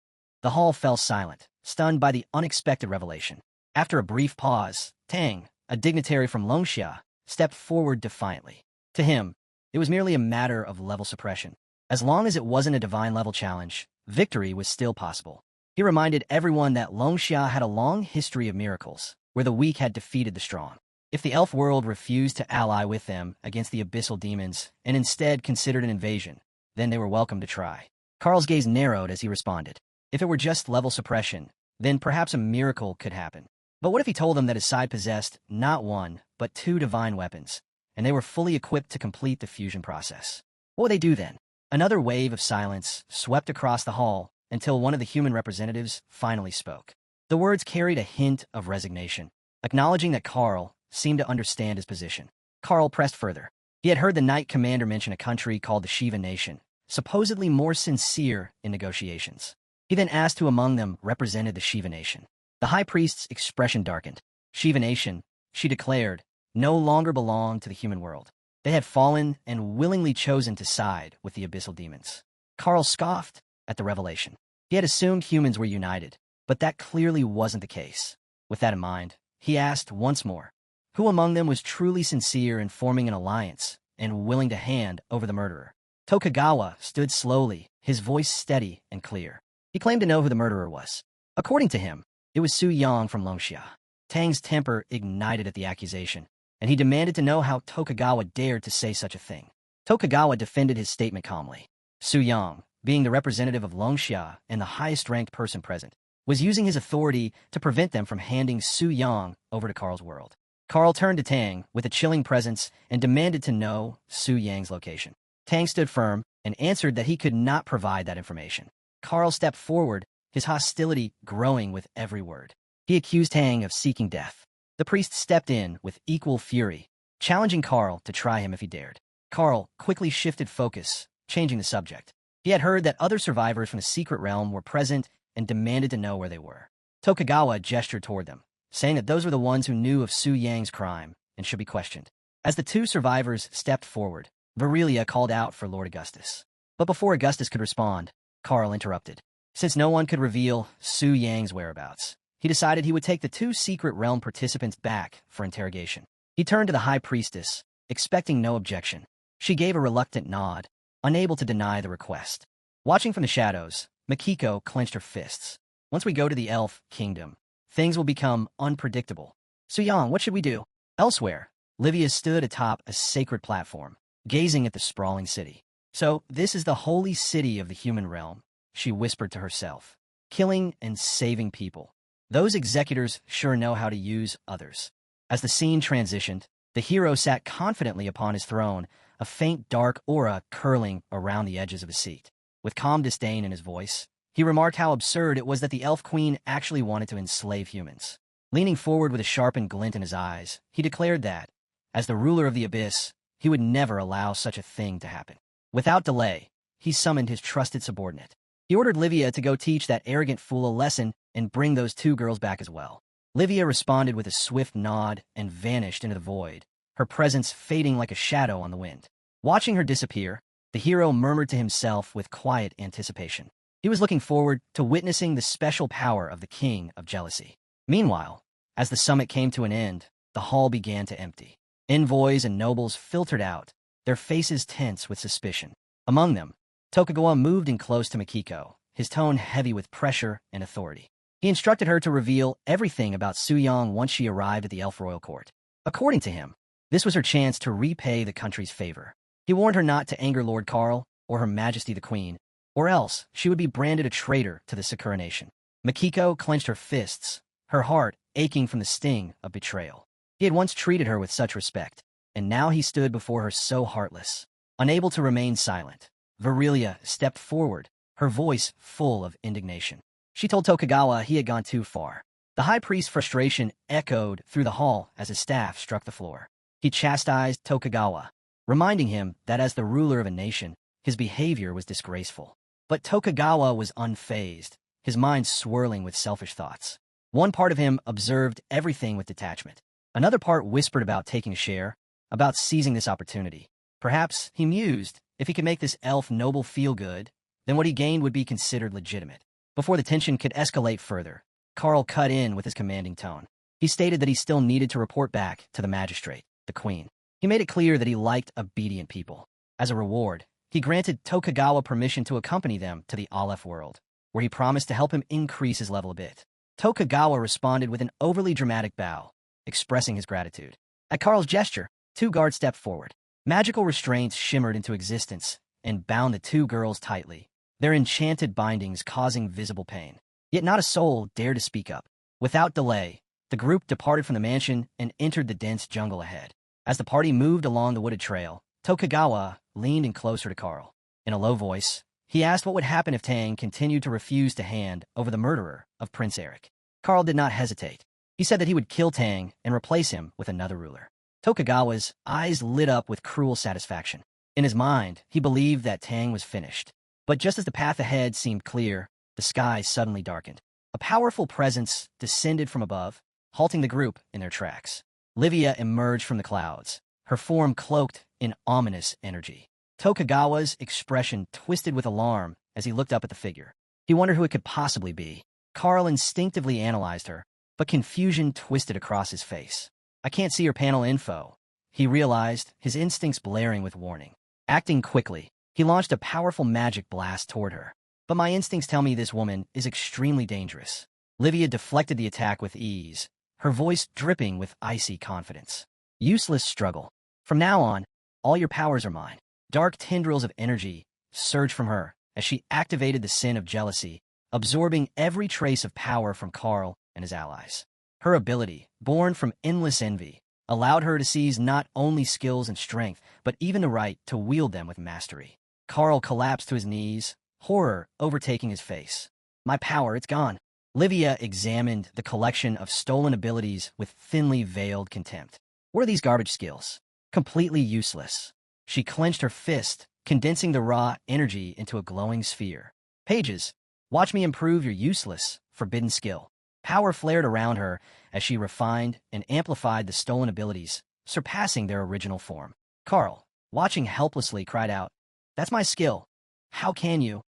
The hall fell silent, stunned by the unexpected revelation. After a brief pause, Tang, a dignitary from Longxia, stepped forward defiantly. To him, it was merely a matter of level suppression. As long as it wasn't a divine-level challenge, victory was still possible. He reminded everyone that Longxia had a long history of miracles, where the weak had defeated the strong. If the elf world refused to ally with them against the abyssal demons and instead considered an invasion, then they were welcome to try. Carl's gaze narrowed as he responded. If it were just level suppression, then perhaps a miracle could happen. But what if he told them that his side possessed not 1, but 2 divine weapons, and they were fully equipped to complete the fusion process? What would they do then? Another wave of silence swept across the hall until one of the human representatives finally spoke. The words carried a hint of resignation, acknowledging that Carl seemed to understand his position. Carl pressed further. He had heard the Knight Commander mention a country called the Shiva Nation, supposedly more sincere in negotiations. He then asked who among them represented the Shiva Nation. The high priest's expression darkened. Shiva Nation, she declared, no longer belonged to the human world. They had fallen and willingly chosen to side with the abyssal demons. Carl scoffed at the revelation. He had assumed humans were united, but that clearly wasn't the case. With that in mind, he asked once more, who among them was truly sincere in forming an alliance and willing to hand over the murderer? Tokugawa stood slowly, his voice steady and clear. He claimed to know who the murderer was. According to him, it was Su Yang from Longxia. Tang's temper ignited at the accusation, and he demanded to know how Tokugawa dared to say such a thing. Tokugawa defended his statement calmly. Su Yang, being the representative of Longxia and the highest-ranked person present, was using his authority to prevent them from handing Su Yang over to Carl's world. Carl turned to Tang with a chilling presence and demanded to know Su Yang's location. Tang stood firm and answered that he could not provide that information. Carl stepped forward, his hostility growing with every word. He accused Tang of seeking death. The priest stepped in with equal fury, challenging Carl to try him if he dared. Carl quickly shifted focus, changing the subject. He had heard that other survivors from the secret realm were present and demanded to know where they were. Tokugawa gestured toward them, saying that those were the ones who knew of Su Yang's crime and should be questioned. As the 2 survivors stepped forward, Virelia called out for Lord Augustus. But before Augustus could respond, Carl interrupted. Since no one could reveal Su Yang's whereabouts, he decided he would take the 2 secret realm participants back for interrogation. He turned to the high priestess, expecting no objection. She gave a reluctant nod, unable to deny the request. Watching from the shadows, Makiko clenched her fists. Once we go to the elf kingdom, things will become unpredictable. Su Yang, what should we do? Elsewhere, Livia stood atop a sacred platform, gazing at the sprawling city. So this is the holy city of the human realm, she whispered to herself. Killing and saving people. Those executors sure know how to use others. As the scene transitioned, the hero sat confidently upon his throne, a faint dark aura curling around the edges of his seat. With calm disdain in his voice, he remarked how absurd it was that the elf queen actually wanted to enslave humans. Leaning forward with a sharpened glint in his eyes, he declared that, as the ruler of the abyss, he would never allow such a thing to happen. Without delay, he summoned his trusted subordinate. He ordered Livia to go teach that arrogant fool a lesson and bring those two girls back as well. Livia responded with a swift nod and vanished into the void, her presence fading like a shadow on the wind. Watching her disappear, the hero murmured to himself with quiet anticipation. He was looking forward to witnessing the special power of the King of Jealousy. Meanwhile, as the summit came to an end, the hall began to empty. Envoys and nobles filtered out, their faces tense with suspicion. Among them, Tokugawa moved in close to Mikiko, his tone heavy with pressure and authority. He instructed her to reveal everything about Suyong once she arrived at the elf royal court. According to him, this was her chance to repay the country's favor. He warned her not to anger Lord Karl or Her Majesty the Queen, or else she would be branded a traitor to the Sakura nation. Mikiko clenched her fists, her heart aching from the sting of betrayal. He had once treated her with such respect, and now he stood before her so heartless. Unable to remain silent, Virilia stepped forward, her voice full of indignation. She told Tokugawa he had gone too far. The high priest's frustration echoed through the hall as his staff struck the floor. He chastised Tokugawa, reminding him that as the ruler of a nation, his behavior was disgraceful. But Tokugawa was unfazed, his mind swirling with selfish thoughts. One part of him observed everything with detachment. Another part whispered about taking a share, about seizing this opportunity. Perhaps, he mused, if he could make this elf noble feel good, then what he gained would be considered legitimate. Before the tension could escalate further, Karl cut in with his commanding tone. He stated that he still needed to report back to the magistrate, the queen. He made it clear that he liked obedient people. As a reward, he granted Tokugawa permission to accompany them to the Aleph world, where he promised to help him increase his level a bit. Tokugawa responded with an overly dramatic bow, expressing his gratitude. At Karl's gesture, two guards stepped forward. Magical restraints shimmered into existence and bound the two girls tightly, their enchanted bindings causing visible pain. Yet not a soul dared to speak up. Without delay, the group departed from the mansion and entered the dense jungle ahead. As the party moved along the wooded trail, Tokugawa leaned in closer to Karl. In a low voice, he asked what would happen if Tang continued to refuse to hand over the murderer of Prince Eric. Karl did not hesitate. He said that he would kill Tang and replace him with another ruler. Tokugawa's eyes lit up with cruel satisfaction. In his mind, he believed that Tang was finished. But just as the path ahead seemed clear, the sky suddenly darkened. A powerful presence descended from above, halting the group in their tracks. Livia emerged from the clouds, her form cloaked in ominous energy. Tokugawa's expression twisted with alarm as he looked up at the figure. He wondered who it could possibly be. Karl instinctively analyzed her, but confusion twisted across his face. I can't see your panel info, he realized, his instincts blaring with warning. Acting quickly, he launched a powerful magic blast toward her. But my instincts tell me this woman is extremely dangerous. Livia deflected the attack with ease, her voice dripping with icy confidence. Useless struggle. From now on, all your powers are mine. Dark tendrils of energy surged from her as she activated the sin of jealousy, absorbing every trace of power from Karl and his allies. Her ability, born from endless envy, allowed her to seize not only skills and strength, but even the right to wield them with mastery. Karl collapsed to his knees, horror overtaking his face. My power, it's gone. Livia examined the collection of stolen abilities with thinly veiled contempt. What are these garbage skills? Completely useless. She clenched her fist, condensing the raw energy into a glowing sphere. Pages, watch me improve your useless, forbidden skill. Power flared around her as she refined and amplified the stolen abilities, surpassing their original form. Karl, watching helplessly, cried out, "That's my skill. How can you?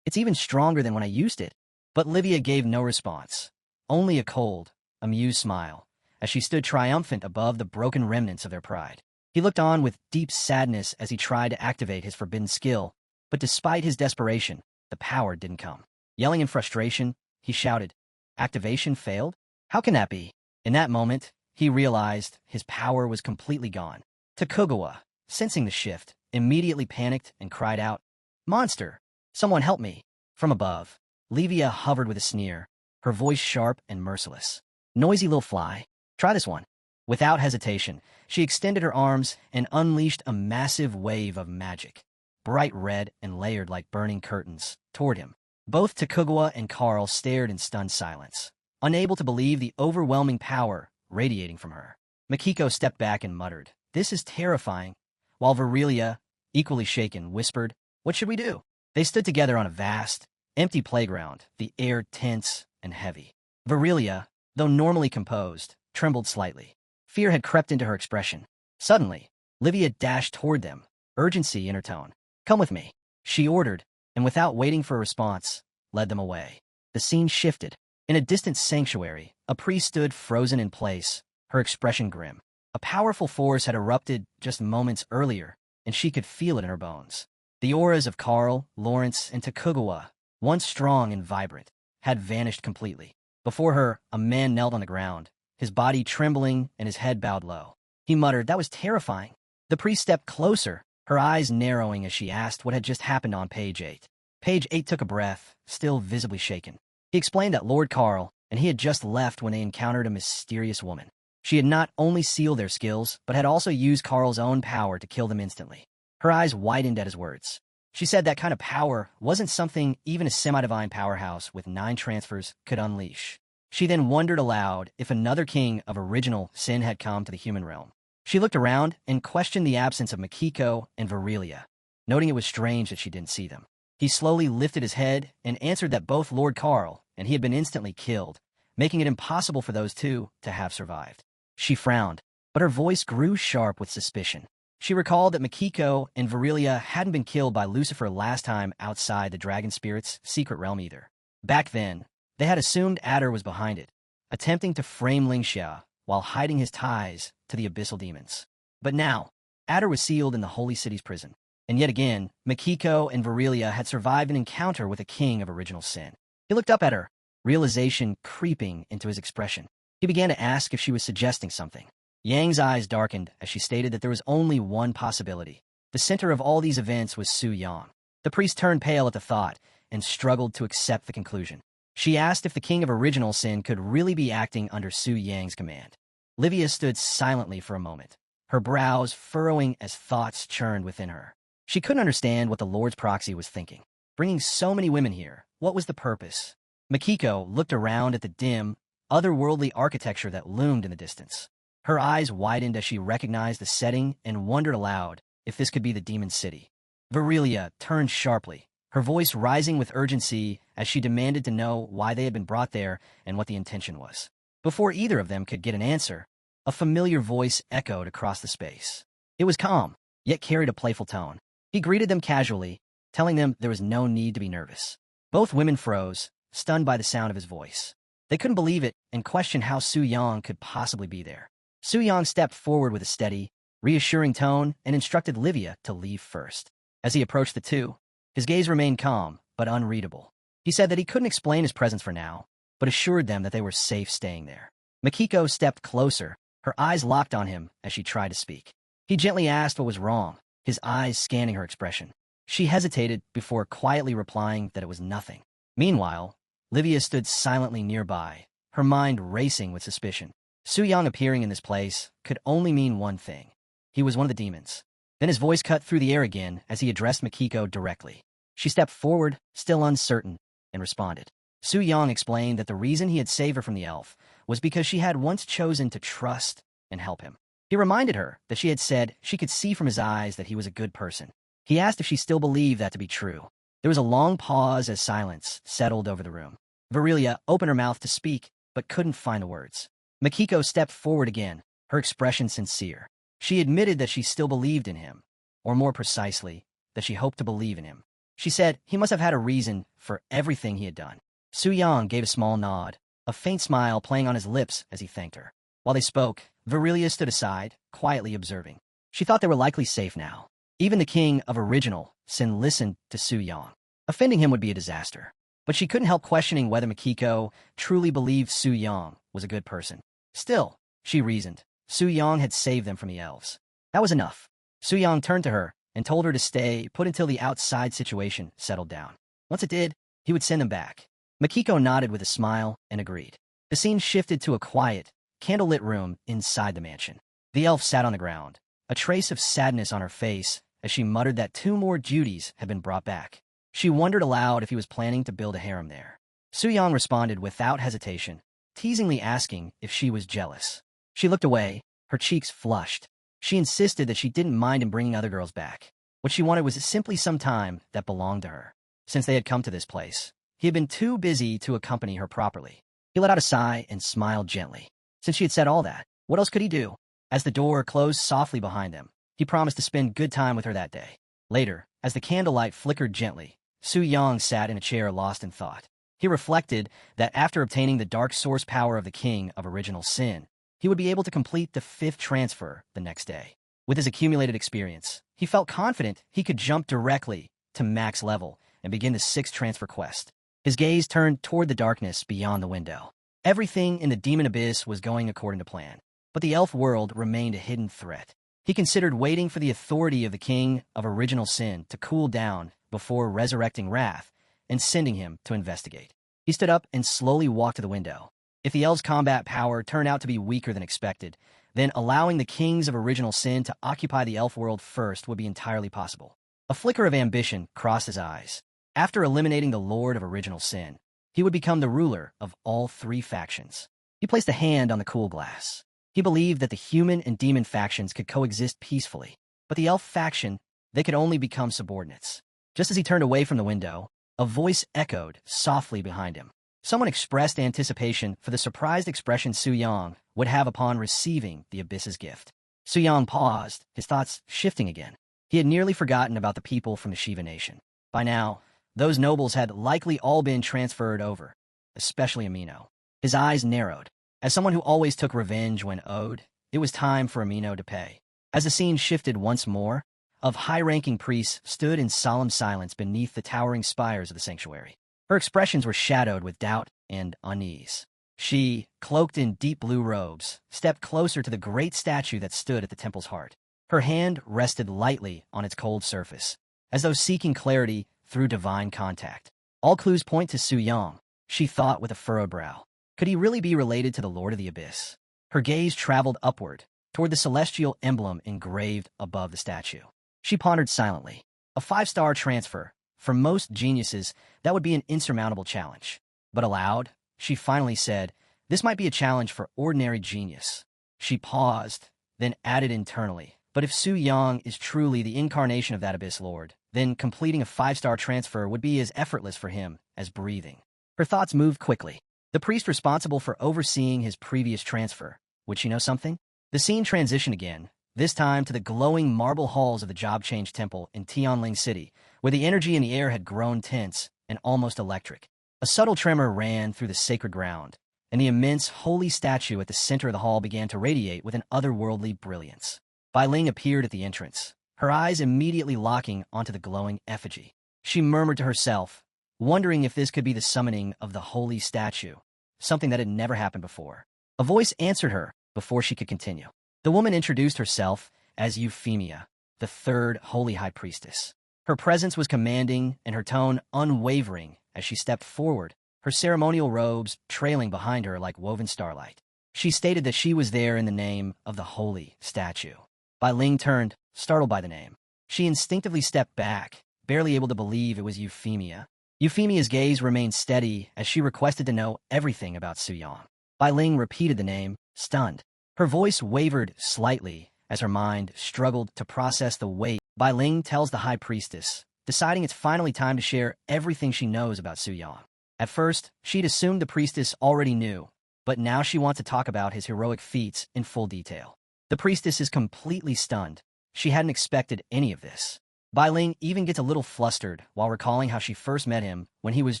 It's even stronger than when I used it." But Livia gave no response, only a cold, amused smile, as she stood triumphant above the broken remnants of their pride. He looked on with deep sadness as he tried to activate his forbidden skill, but despite his desperation, the power didn't come. Yelling in frustration, he shouted, "Activation failed? How can that be?" In that moment, he realized his power was completely gone. Tokugawa, sensing the shift, immediately panicked and cried out, "Monster! Someone help me!" From above, Livia hovered with a sneer, her voice sharp and merciless. "Noisy little fly, try this one." Without hesitation, she extended her arms and unleashed a massive wave of magic, bright red and layered like burning curtains, toward him. Both Tokugawa and Carl stared in stunned silence, unable to believe the overwhelming power radiating from her. Makiko stepped back and muttered, "This is terrifying," while Virelia, equally shaken, whispered, "What should we do?" They stood together on a vast, empty playground, the air tense and heavy. Virelia, though normally composed, trembled slightly. Fear had crept into her expression. Suddenly, Livia dashed toward them, urgency in her tone. "Come with me," she ordered, and without waiting for a response, led them away. The scene shifted. In a distant sanctuary, a priest stood frozen in place, her expression grim. A powerful force had erupted just moments earlier, and she could feel it in her bones. The auras of Carl, Lawrence, and Tokugawa, once strong and vibrant, had vanished completely. Before her, a man knelt on the ground, his body trembling and his head bowed low. He muttered, "That was terrifying." The priest stepped closer, her eyes narrowing as she asked what had just happened on page 8. Page 8 took a breath, still visibly shaken. He explained that Lord Carl and he had just left when they encountered a mysterious woman. She had not only sealed their skills, but had also used Carl's own power to kill them instantly. Her eyes widened at his words. She said that kind of power wasn't something even a semi-divine powerhouse with 9 transfers could unleash. She then wondered aloud if another king of original sin had come to the human realm. She looked around and questioned the absence of Makiko and Virelia, noting it was strange that she didn't see them. He slowly lifted his head and answered that both Lord Carl and he had been instantly killed, making it impossible for those two to have survived. She frowned, but her voice grew sharp with suspicion. She recalled that Makiko and Virelia hadn't been killed by Lucifer last time outside the dragon spirit's secret realm either. Back then, they had assumed Adder was behind it, attempting to frame Lingxia while hiding his ties to the abyssal demons. But now, Adder was sealed in the Holy City's prison. And yet again, Makiko and Virelia had survived an encounter with a king of original sin. He looked up at her, realization creeping into his expression. He began to ask if she was suggesting something. Yang's eyes darkened as she stated that there was only one possibility. The center of all these events was Su Yang. The priest turned pale at the thought and struggled to accept the conclusion. She asked if the king of original sin could really be acting under Su Yang's command. Livia stood silently for a moment, her brows furrowing as thoughts churned within her. She couldn't understand what the Lord's proxy was thinking. Bringing so many women here, what was the purpose? Makiko looked around at the dim, otherworldly architecture that loomed in the distance. Her eyes widened as she recognized the setting and wondered aloud if this could be the demon city. Virelia turned sharply, her voice rising with urgency as she demanded to know why they had been brought there and what the intention was. Before either of them could get an answer, a familiar voice echoed across the space. It was calm, yet carried a playful tone. He greeted them casually, telling them there was no need to be nervous. Both women froze, stunned by the sound of his voice. They couldn't believe it and questioned how Su Yang could possibly be there. Su Yang stepped forward with a steady, reassuring tone and instructed Livia to leave first. As he approached the two, his gaze remained calm but unreadable. He said that he couldn't explain his presence for now, but assured them that they were safe staying there. Makiko stepped closer, her eyes locked on him as she tried to speak. He gently asked what was wrong, his eyes scanning her expression. She hesitated before quietly replying that it was nothing. Meanwhile, Livia stood silently nearby, her mind racing with suspicion. Su Yang appearing in this place could only mean one thing. He was one of the demons. Then his voice cut through the air again as he addressed Makiko directly. She stepped forward, still uncertain, and responded. Su Yang explained that the reason he had saved her from the elf was because she had once chosen to trust and help him. He reminded her that she had said she could see from his eyes that he was a good person. He asked if she still believed that to be true. There was a long pause as silence settled over the room. Virelia opened her mouth to speak, but couldn't find the words. Makiko stepped forward again, her expression sincere. She admitted that she still believed in him, or more precisely, that she hoped to believe in him. She said he must have had a reason for everything he had done. Su Yang gave a small nod, a faint smile playing on his lips as he thanked her. While they spoke, Virelia stood aside, quietly observing. She thought they were likely safe now. Even the king of original sin listened to Su Yang. Offending him would be a disaster. But she couldn't help questioning whether Makiko truly believed Su Yang was a good person. Still, she reasoned, Su Yang had saved them from the elves. That was enough. Su Yang turned to her, and told her to stay put until the outside situation settled down. Once it did, he would send them back. Makiko nodded with a smile and agreed. The scene shifted to a quiet, candlelit room inside the mansion. The elf sat on the ground, a trace of sadness on her face as she muttered that 2 more Judies had been brought back. She wondered aloud if he was planning to build a harem there. Soo-young responded without hesitation, teasingly asking if she was jealous. She looked away, her cheeks flushed. She insisted that she didn't mind him bringing other girls back. What she wanted was simply some time that belonged to her. Since they had come to this place, he had been too busy to accompany her properly. He let out a sigh and smiled gently. Since she had said all that, what else could he do? As the door closed softly behind them, he promised to spend good time with her that day. Later, as the candlelight flickered gently, Soo-young sat in a chair lost in thought. He reflected that after obtaining the dark source power of the King of Original Sin, he would be able to complete the 5th transfer the next day. With his accumulated experience, he felt confident he could jump directly to max level and begin the 6th transfer quest. His gaze turned toward the darkness beyond the window. Everything in the demon abyss was going according to plan, but the elf world remained a hidden threat. He considered waiting for the authority of the King of Original Sin to cool down before resurrecting Wrath and sending him to investigate. He stood up and slowly walked to the window. If the elves' combat power turned out to be weaker than expected, then allowing the Kings of Original Sin to occupy the elf world first would be entirely possible. A flicker of ambition crossed his eyes. After eliminating the Lord of Original Sin, he would become the ruler of all 3 factions. He placed a hand on the cool glass. He believed that the human and demon factions could coexist peacefully, but the elf faction, they could only become subordinates. Just as he turned away from the window, a voice echoed softly behind him. Someone expressed anticipation for the surprised expression Soo-young would have upon receiving the Abyss's gift. Soo-young paused, his thoughts shifting again. He had nearly forgotten about the people from the Shiva Nation. By now, those nobles had likely all been transferred over, especially Amino. His eyes narrowed. As someone who always took revenge when owed, it was time for Amino to pay. As the scene shifted once more, high-ranking priests stood in solemn silence beneath the towering spires of the sanctuary. Her expressions were shadowed with doubt and unease. She, cloaked in deep blue robes, stepped closer to the great statue that stood at the temple's heart. Her hand rested lightly on its cold surface, as though seeking clarity through divine contact. All clues point to Soo-young, she thought with a furrowed brow. Could he really be related to the Lord of the Abyss? Her gaze traveled upward, toward the celestial emblem engraved above the statue. She pondered silently. A 5-star transfer. For most geniuses, that would be an insurmountable challenge. But aloud, she finally said, this might be a challenge for ordinary genius. She paused, then added internally, but if Soo-young is truly the incarnation of that Abyss Lord, then completing a 5-star transfer would be as effortless for him as breathing. Her thoughts moved quickly. The priest responsible for overseeing his previous transfer. Would she know something? The scene transitioned again, this time to the glowing marble halls of the Job Change Temple in Tianling City, where the energy in the air had grown tense and almost electric. A subtle tremor ran through the sacred ground, and the immense holy statue at the center of the hall began to radiate with an otherworldly brilliance. Bai Ling appeared at the entrance, her eyes immediately locking onto the glowing effigy. She murmured to herself, wondering if this could be the summoning of the holy statue, something that had never happened before. A voice answered her before she could continue. The woman introduced herself as Euphemia, the 3rd Holy High Priestess. Her presence was commanding and her tone unwavering as she stepped forward, her ceremonial robes trailing behind her like woven starlight. She stated that she was there in the name of the holy statue. Bai Ling turned, startled by the name. She instinctively stepped back, barely able to believe it was Euphemia. Euphemia's gaze remained steady as she requested to know everything about Soo-young. Bai Ling repeated the name, stunned. Her voice wavered slightly as her mind struggled to process the weight. Bai Ling tells the High Priestess, deciding it's finally time to share everything she knows about Soo-young. At first, she'd assumed the priestess already knew, but now she wants to talk about his heroic feats in full detail. The priestess is completely stunned. She hadn't expected any of this. Bai Ling even gets a little flustered while recalling how she first met him when he was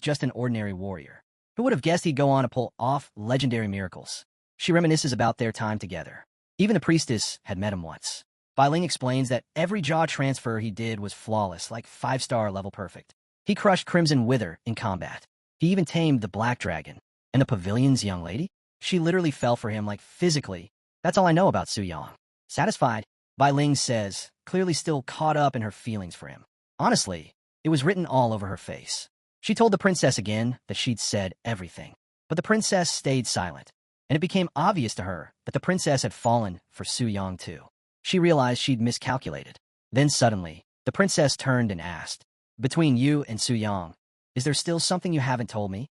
just an ordinary warrior. Who would have guessed he'd go on to pull off legendary miracles? She reminisces about their time together. Even the priestess had met him once. Bai Ling explains that every jaw transfer he did was flawless, like 5-star level perfect. He crushed Crimson Wither in combat. He even tamed the Black Dragon. And the pavilion's young lady? She literally fell for him, like physically. That's all I know about Soo-young. Satisfied, Bai Ling says, clearly still caught up in her feelings for him. Honestly, it was written all over her face. She told the princess again that she'd said everything. But the princess stayed silent, and it became obvious to her that the princess had fallen for Su Yang too. She realized she'd miscalculated. Then suddenly, the princess turned and asked, "Between you and Su Yang, is there still something you haven't told me?"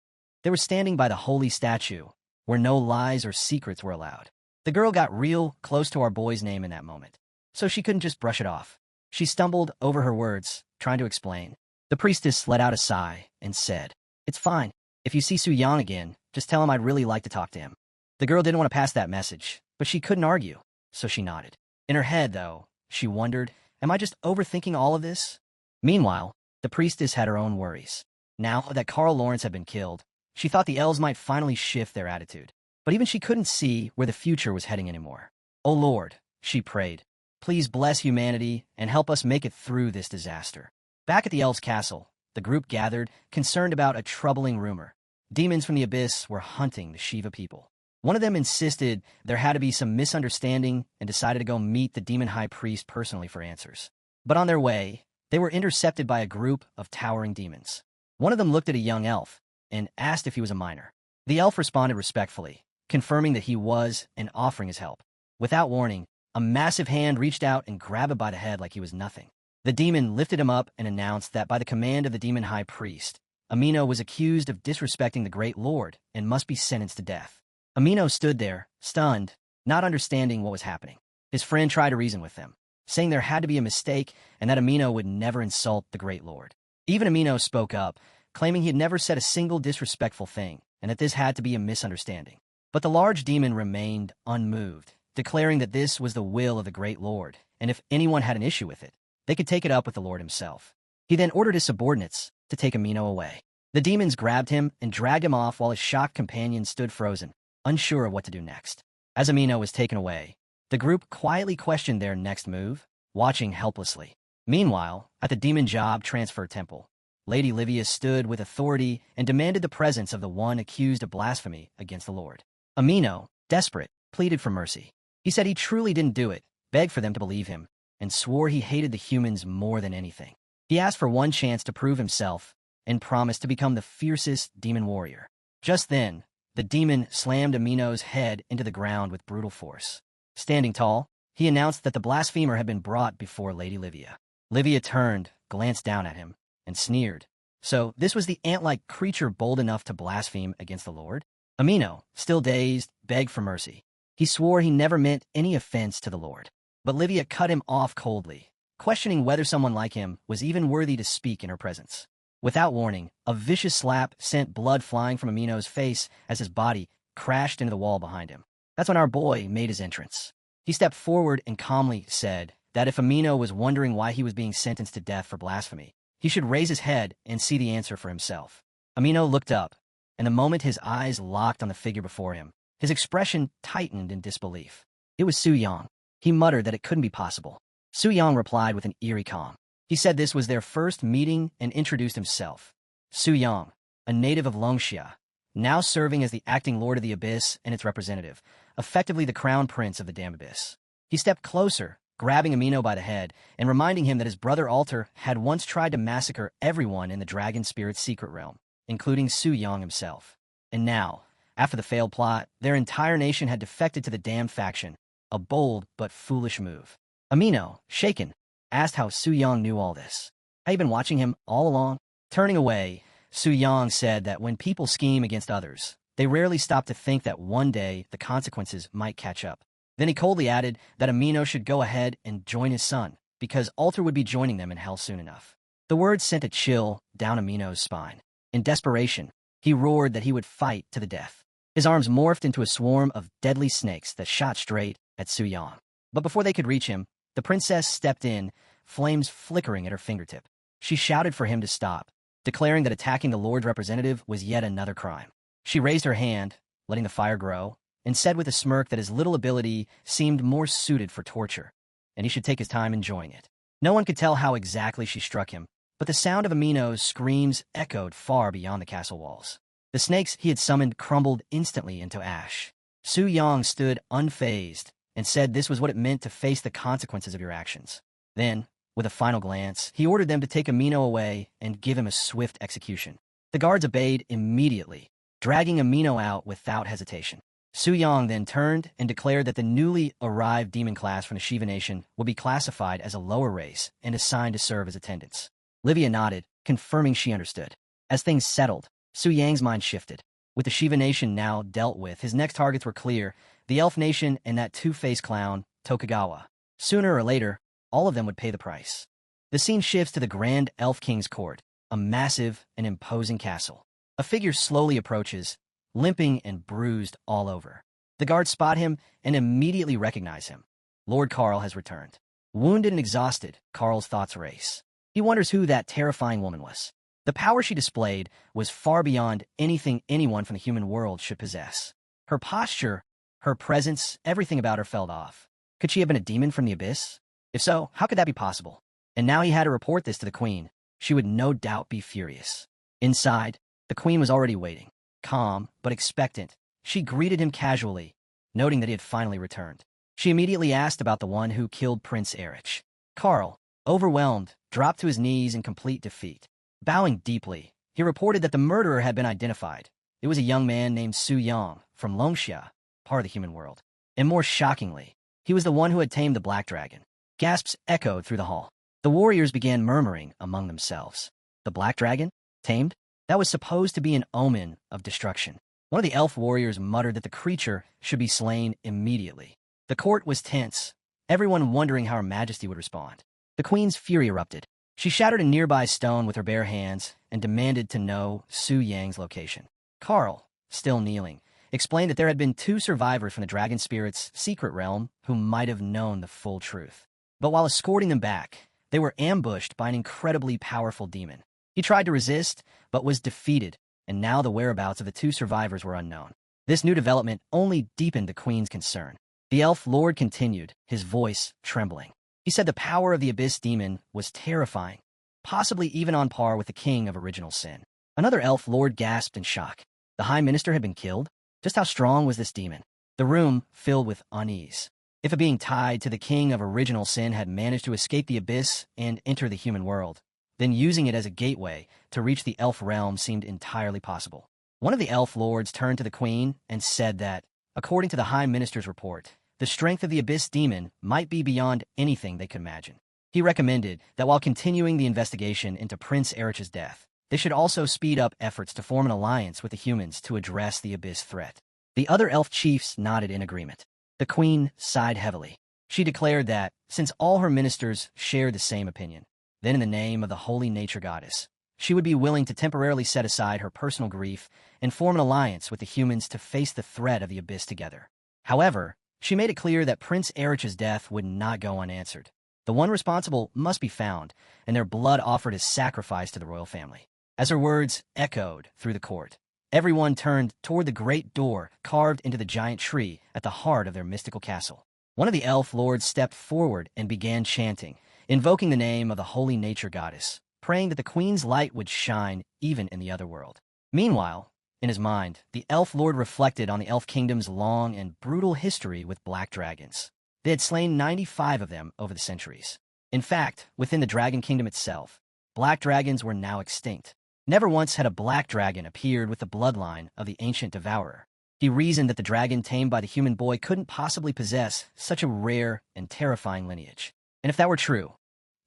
They were standing by the holy statue, where no lies or secrets were allowed. The girl got real close to our boy's name in that moment, so she couldn't just brush it off. She stumbled over her words, trying to explain. The priestess let out a sigh and said, "It's fine. If you see Su Yang again, just tell him I'd really like to talk to him." The girl didn't want to pass that message, but she couldn't argue, so she nodded. In her head, though, she wondered, am I just overthinking all of this? Meanwhile, the priestess had her own worries. Now that Carl Lawrence had been killed, she thought the elves might finally shift their attitude. But even she couldn't see where the future was heading anymore. "Oh Lord," she prayed, "please bless humanity and help us make it through this disaster." Back at the elves' castle, the group gathered, concerned about a troubling rumor. Demons from the abyss were hunting the Shiva people. One of them insisted there had to be some misunderstanding and decided to go meet the demon high priest personally for answers. But on their way, they were intercepted by a group of towering demons. One of them looked at a young elf and asked if he was a minor. The elf responded respectfully, confirming that he was and offering his help. Without warning, a massive hand reached out and grabbed him by the head like he was nothing. The demon lifted him up and announced that by the command of the demon high priest, Amino was accused of disrespecting the great lord and must be sentenced to death. Amino stood there, stunned, not understanding what was happening. His friend tried to reason with them, saying there had to be a mistake and that Amino would never insult the great lord. Even Amino spoke up, claiming he had never said a single disrespectful thing and that this had to be a misunderstanding. But the large demon remained unmoved, declaring that this was the will of the great lord, and if anyone had an issue with it, they could take it up with the lord himself. He then ordered his subordinates to take Amino away. The demons grabbed him and dragged him off while his shocked companion stood frozen, unsure of what to do next. As Amino was taken away, the group quietly questioned their next move, watching helplessly. Meanwhile, at the demon job transfer temple, Lady Livia stood with authority and demanded the presence of the one accused of blasphemy against the Lord. Amino, desperate, pleaded for mercy. He said he truly didn't do it, begged for them to believe him, and swore he hated the humans more than anything. He asked for one chance to prove himself and promised to become the fiercest demon warrior. Just then, the demon slammed Amino's head into the ground with brutal force. Standing tall, he announced that the blasphemer had been brought before Lady Livia. Livia turned, glanced down at him, and sneered. So this was the ant-like creature bold enough to blaspheme against the Lord? Amino, still dazed, begged for mercy. He swore he never meant any offense to the Lord. But Livia cut him off coldly, questioning whether someone like him was even worthy to speak in her presence. Without warning, a vicious slap sent blood flying from Amino's face as his body crashed into the wall behind him. That's when our boy made his entrance. He stepped forward and calmly said that if Amino was wondering why he was being sentenced to death for blasphemy, he should raise his head and see the answer for himself. Amino looked up, and the moment his eyes locked on the figure before him, his expression tightened in disbelief. It was Su Yang. He muttered that it couldn't be possible. Su Yang replied with an eerie calm. He said this was their first meeting and introduced himself. Su Yang, a native of Longxia, now serving as the acting Lord of the Abyss and its representative, effectively the crown prince of the damned Abyss. He stepped closer, grabbing Amino by the head and reminding him that his brother Alter had once tried to massacre everyone in the Dragon Spirit's secret realm, including Su Yang himself. And now, after the failed plot, their entire nation had defected to the damned faction, a bold but foolish move. Amino, shaken, asked how Su Yang knew all this. Had he been watching him all along? Turning away, Su Yang said that when people scheme against others, they rarely stop to think that one day the consequences might catch up. Then he coldly added that Amino should go ahead and join his son, because Alter would be joining them in hell soon enough. The words sent a chill down Amino's spine. In desperation, he roared that he would fight to the death. His arms morphed into a swarm of deadly snakes that shot straight at Su Yang. But before they could reach him, the princess stepped in, flames flickering at her fingertip. She shouted for him to stop, declaring that attacking the Lord's representative was yet another crime. She raised her hand, letting the fire grow, and said with a smirk that his little ability seemed more suited for torture, and he should take his time enjoying it. No one could tell how exactly she struck him, but the sound of Amino's screams echoed far beyond the castle walls. The snakes he had summoned crumbled instantly into ash. Su Yang stood unfazed and said this was what it meant to face the consequences of your actions. Then, with a final glance, he ordered them to take Amino away and give him a swift execution. The guards obeyed immediately, dragging Amino out without hesitation. Su Yang then turned and declared that the newly arrived demon class from the Shiva Nation would be classified as a lower race and assigned to serve as attendants. Livia nodded, confirming she understood. As things settled, Su Yang's mind shifted. With the Shiva Nation now dealt with, his next targets were clear: the Elf Nation and that two-faced clown, Tokugawa. Sooner or later, all of them would pay the price. The scene shifts to the Grand Elf King's court, a massive and imposing castle. A figure slowly approaches, limping and bruised all over. The guards spot him and immediately recognize him. Lord Karl has returned. Wounded and exhausted, Karl's thoughts race. He wonders who that terrifying woman was. The power she displayed was far beyond anything anyone from the human world should possess. Her posture, her presence, everything about her felt off. Could she have been a demon from the abyss? If so, how could that be possible? And now he had to report this to the queen. She would no doubt be furious. Inside, the queen was already waiting. Calm, but expectant, she greeted him casually, noting that he had finally returned. She immediately asked about the one who killed Prince Erich. Karl, overwhelmed, dropped to his knees in complete defeat. Bowing deeply, he reported that the murderer had been identified. It was a young man named Su Yang from Longxia, part of the human world. And more shockingly, he was the one who had tamed the black dragon. Gasps echoed through the hall. The warriors began murmuring among themselves. The black dragon? Tamed? That was supposed to be an omen of destruction. One of the elf warriors muttered that the creature should be slain immediately. The court was tense, everyone wondering how Her Majesty would respond. The queen's fury erupted. She shattered a nearby stone with her bare hands and demanded to know Su Yang's location. Karl, still kneeling, explained that there had been 2 survivors from the dragon spirit's secret realm who might have known the full truth. But while escorting them back, they were ambushed by an incredibly powerful demon. He tried to resist, but was defeated, and now the whereabouts of the 2 survivors were unknown. This new development only deepened the queen's concern. The elf lord continued, his voice trembling. He said the power of the abyss demon was terrifying, possibly even on par with the king of original sin. Another elf lord gasped in shock. The high minister had been killed? Just how strong was this demon? The room filled with unease. If a being tied to the king of original sin had managed to escape the abyss and enter the human world, then using it as a gateway to reach the elf realm seemed entirely possible. One of the elf lords turned to the queen and said that, according to the high minister's report, the strength of the abyss demon might be beyond anything they could imagine. He recommended that while continuing the investigation into Prince Erich's death, they should also speed up efforts to form an alliance with the humans to address the abyss threat. The other elf chiefs nodded in agreement. The queen sighed heavily. She declared that, since all her ministers shared the same opinion, then in the name of the holy nature goddess, she would be willing to temporarily set aside her personal grief and form an alliance with the humans to face the threat of the abyss together. However, she made it clear that Prince Erich's death would not go unanswered. The one responsible must be found, and their blood offered as sacrifice to the royal family. As her words echoed through the court, everyone turned toward the great door carved into the giant tree at the heart of their mystical castle. One of the elf lords stepped forward and began chanting, invoking the name of the holy nature goddess, praying that the queen's light would shine even in the other world. Meanwhile, in his mind, the elf lord reflected on the elf kingdom's long and brutal history with black dragons. They had slain 95 of them over the centuries. In fact, within the dragon kingdom itself, black dragons were now extinct. Never once had a black dragon appeared with the bloodline of the ancient devourer. He reasoned that the dragon tamed by the human boy couldn't possibly possess such a rare and terrifying lineage. And if that were true,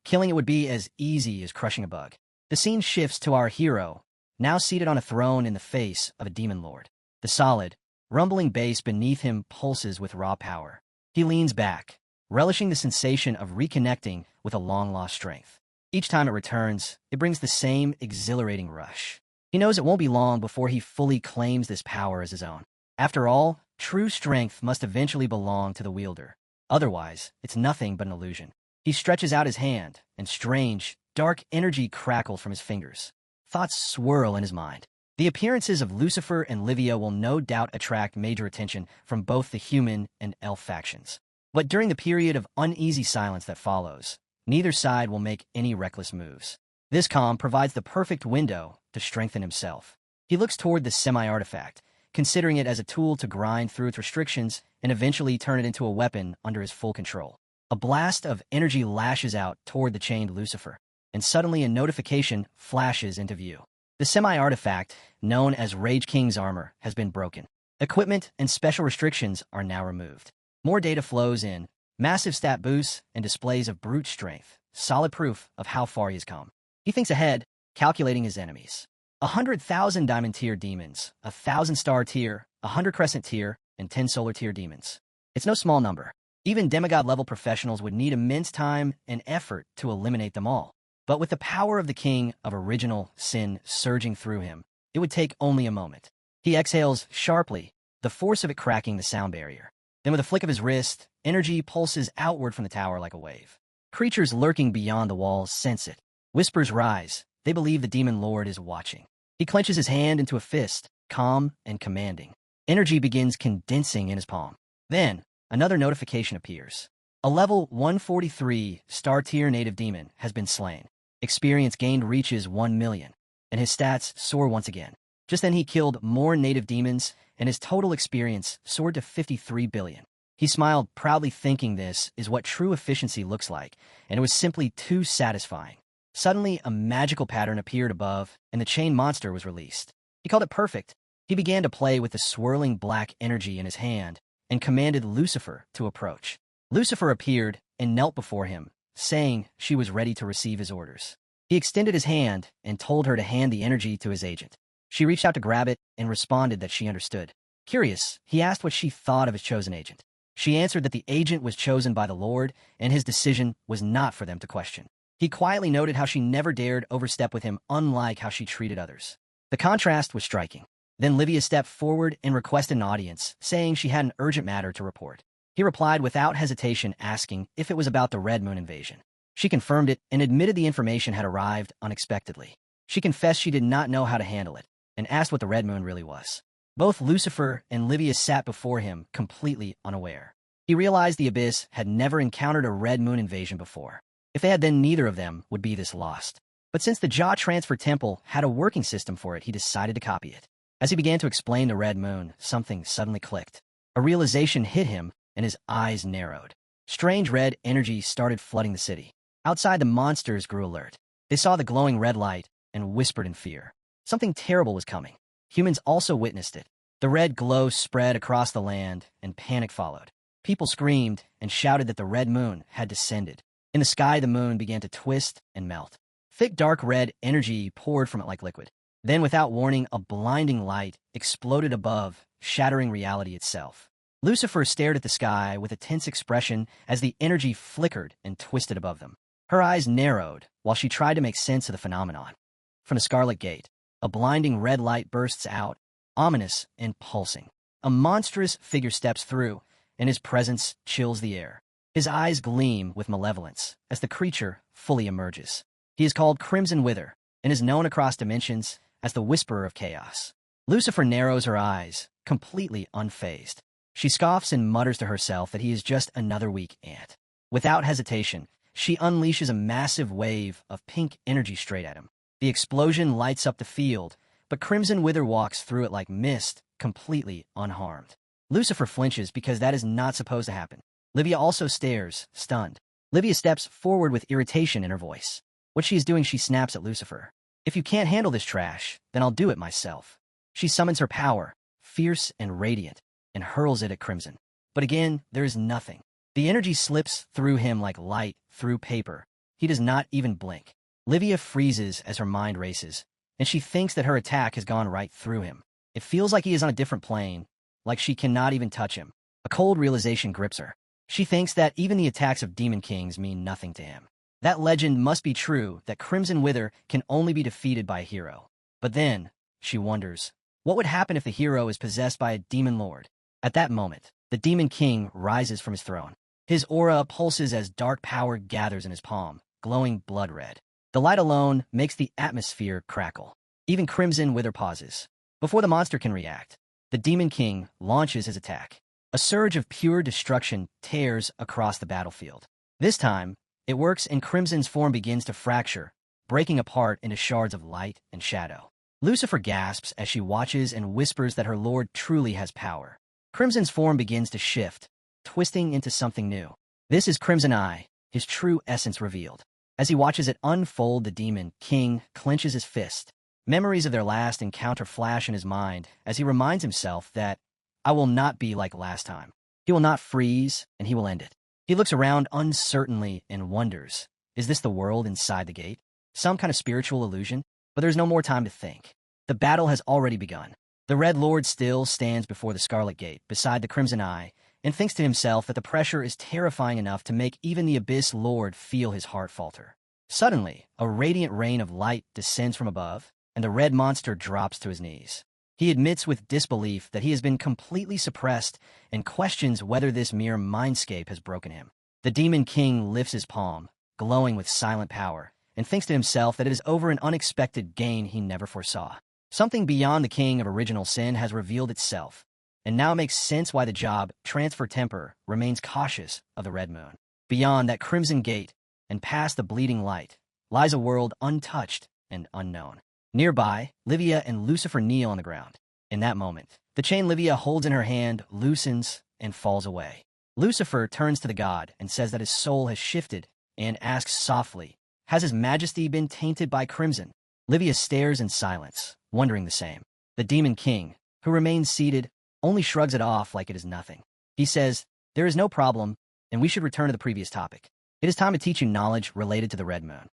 killing it would be as easy as crushing a bug. The scene shifts to our hero, now seated on a throne in the face of a demon lord. The solid, rumbling bass beneath him pulses with raw power. He leans back, relishing the sensation of reconnecting with a long-lost strength. Each time it returns, it brings the same exhilarating rush. He knows it won't be long before he fully claims this power as his own. After all, true strength must eventually belong to the wielder. Otherwise, it's nothing but an illusion. He stretches out his hand, and strange, dark energy crackles from his fingers. Thoughts swirl in his mind. The appearances of Lucifer and Livia will no doubt attract major attention from both the human and elf factions. But during the period of uneasy silence that follows, neither side will make any reckless moves. This calm provides the perfect window to strengthen himself. He looks toward the semi-artifact, considering it as a tool to grind through its restrictions and eventually turn it into a weapon under his full control. A blast of energy lashes out toward the chained Lucifer, and suddenly a notification flashes into view. The semi-artifact, known as Rage King's armor, has been broken. Equipment and special restrictions are now removed. More data flows in, massive stat boosts and displays of brute strength, solid proof of how far he has come. He thinks ahead, calculating his enemies. 100,000 Diamond Tier demons, 1,000 Star Tier, 100 Crescent Tier, and 10 Solar Tier demons. It's no small number. Even demigod-level professionals would need immense time and effort to eliminate them all. But with the power of the King of Original Sin surging through him, it would take only a moment. He exhales sharply, the force of it cracking the sound barrier. Then with a flick of his wrist, energy pulses outward from the tower like a wave. Creatures lurking beyond the walls sense it. Whispers rise. They believe the Demon Lord is watching. He clenches his hand into a fist, calm and commanding. Energy begins condensing in his palm. Then, another notification appears. A level 143 Star-Tier native demon has been slain. Experience gained reaches 1 million, and his stats soar once again. Just then he killed more native demons, and his total experience soared to 53 billion. He smiled proudly, thinking this is what true efficiency looks like, and it was simply too satisfying. Suddenly, a magical pattern appeared above, and the chain monster was released. He called it perfect. He began to play with the swirling black energy in his hand, and commanded Lucifer to approach. Lucifer appeared and knelt before him, saying she was ready to receive his orders. He extended his hand and told her to hand the energy to his agent. She reached out to grab it and responded that she understood. Curious, he asked what she thought of his chosen agent. She answered that the agent was chosen by the Lord, and his decision was not for them to question. He quietly noted how she never dared overstep with him, unlike how she treated others. The contrast was striking. Then Livia stepped forward and requested an audience, saying she had an urgent matter to report. He replied without hesitation, asking if it was about the Red Moon invasion. She confirmed it and admitted the information had arrived unexpectedly. She confessed she did not know how to handle it, and asked what the Red Moon really was. Both Lucifer and Livia sat before him, completely unaware. He realized the Abyss had never encountered a Red Moon invasion before. If they had, then neither of them would be this lost. But since the Jaw Transfer Temple had a working system for it, he decided to copy it. As he began to explain the Red Moon, something suddenly clicked. A realization hit him, and his eyes narrowed. Strange red energy started flooding the city. Outside, the monsters grew alert. They saw the glowing red light and whispered in fear. Something terrible was coming. Humans also witnessed it. The red glow spread across the land, and panic followed. People screamed and shouted that the Red Moon had descended. In the sky, the moon began to twist and melt. Thick, dark red energy poured from it like liquid. Then, without warning, a blinding light exploded above, shattering reality itself. Lucifer stared at the sky with a tense expression as the energy flickered and twisted above them. Her eyes narrowed while she tried to make sense of the phenomenon. From the Scarlet Gate, a blinding red light bursts out, ominous and pulsing. A monstrous figure steps through, and his presence chills the air. His eyes gleam with malevolence as the creature fully emerges. He is called Crimson Wither and is known across dimensions as the Whisperer of Chaos. Lucifer narrows her eyes, completely unfazed. She scoffs and mutters to herself that he is just another weak ant. Without hesitation, she unleashes a massive wave of pink energy straight at him. The explosion lights up the field, but Crimson Wither walks through it like mist, completely unharmed. Lucifer flinches because that is not supposed to happen. Livia also stares, stunned. Livia steps forward with irritation in her voice. What she is doing, she snaps at Lucifer. If you can't handle this trash, then I'll do it myself. She summons her power, fierce and radiant, and hurls it at Crimson. But again, there is nothing. The energy slips through him like light through paper. He does not even blink. Livia freezes as her mind races, and she thinks that her attack has gone right through him. It feels like he is on a different plane, like she cannot even touch him. A cold realization grips her. She thinks that even the attacks of Demon Kings mean nothing to him. That legend must be true, that Crimson Wither can only be defeated by a hero. But then, she wonders, what would happen if the hero is possessed by a Demon Lord? At that moment, the Demon King rises from his throne. His aura pulses as dark power gathers in his palm, glowing blood red. The light alone makes the atmosphere crackle. Even Crimson Wither pauses. Before the monster can react, the Demon King launches his attack. A surge of pure destruction tears across the battlefield. This time, it works and Crimson's form begins to fracture, breaking apart into shards of light and shadow. Lucifer gasps as she watches and whispers that her lord truly has power. Crimson's form begins to shift, twisting into something new. This is Crimson Eye, his true essence revealed. As he watches it unfold, the demon king clenches his fist. Memories of their last encounter flash in his mind as he reminds himself that I will not be like last time. He will not freeze, and he will end it. He looks around uncertainly and wonders, is this the world inside the gate? Some kind of spiritual illusion? But there's no more time to think. The battle has already begun. The Red Lord still stands before the Scarlet Gate, beside the Crimson Eye, and thinks to himself that the pressure is terrifying enough to make even the Abyss Lord feel his heart falter. Suddenly, a radiant rain of light descends from above, and the red monster drops to his knees. He admits with disbelief that he has been completely suppressed and questions whether this mere mindscape has broken him. The Demon King lifts his palm, glowing with silent power, and thinks to himself that it is over an unexpected gain he never foresaw. Something beyond the King of Original Sin has revealed itself, and now makes sense why the job, Transfer Temper, remains cautious of the Red Moon. Beyond that crimson gate, and past the bleeding light, lies a world untouched and unknown. Nearby, Livia and Lucifer kneel on the ground. In that moment, the chain Livia holds in her hand loosens and falls away. Lucifer turns to the god and says that his soul has shifted and asks softly, has his majesty been tainted by crimson? Livia stares in silence, wondering the same. The Demon King, who remains seated, only shrugs it off like it is nothing. He says, there is no problem, and we should return to the previous topic. It is time to teach you knowledge related to the Red Moon.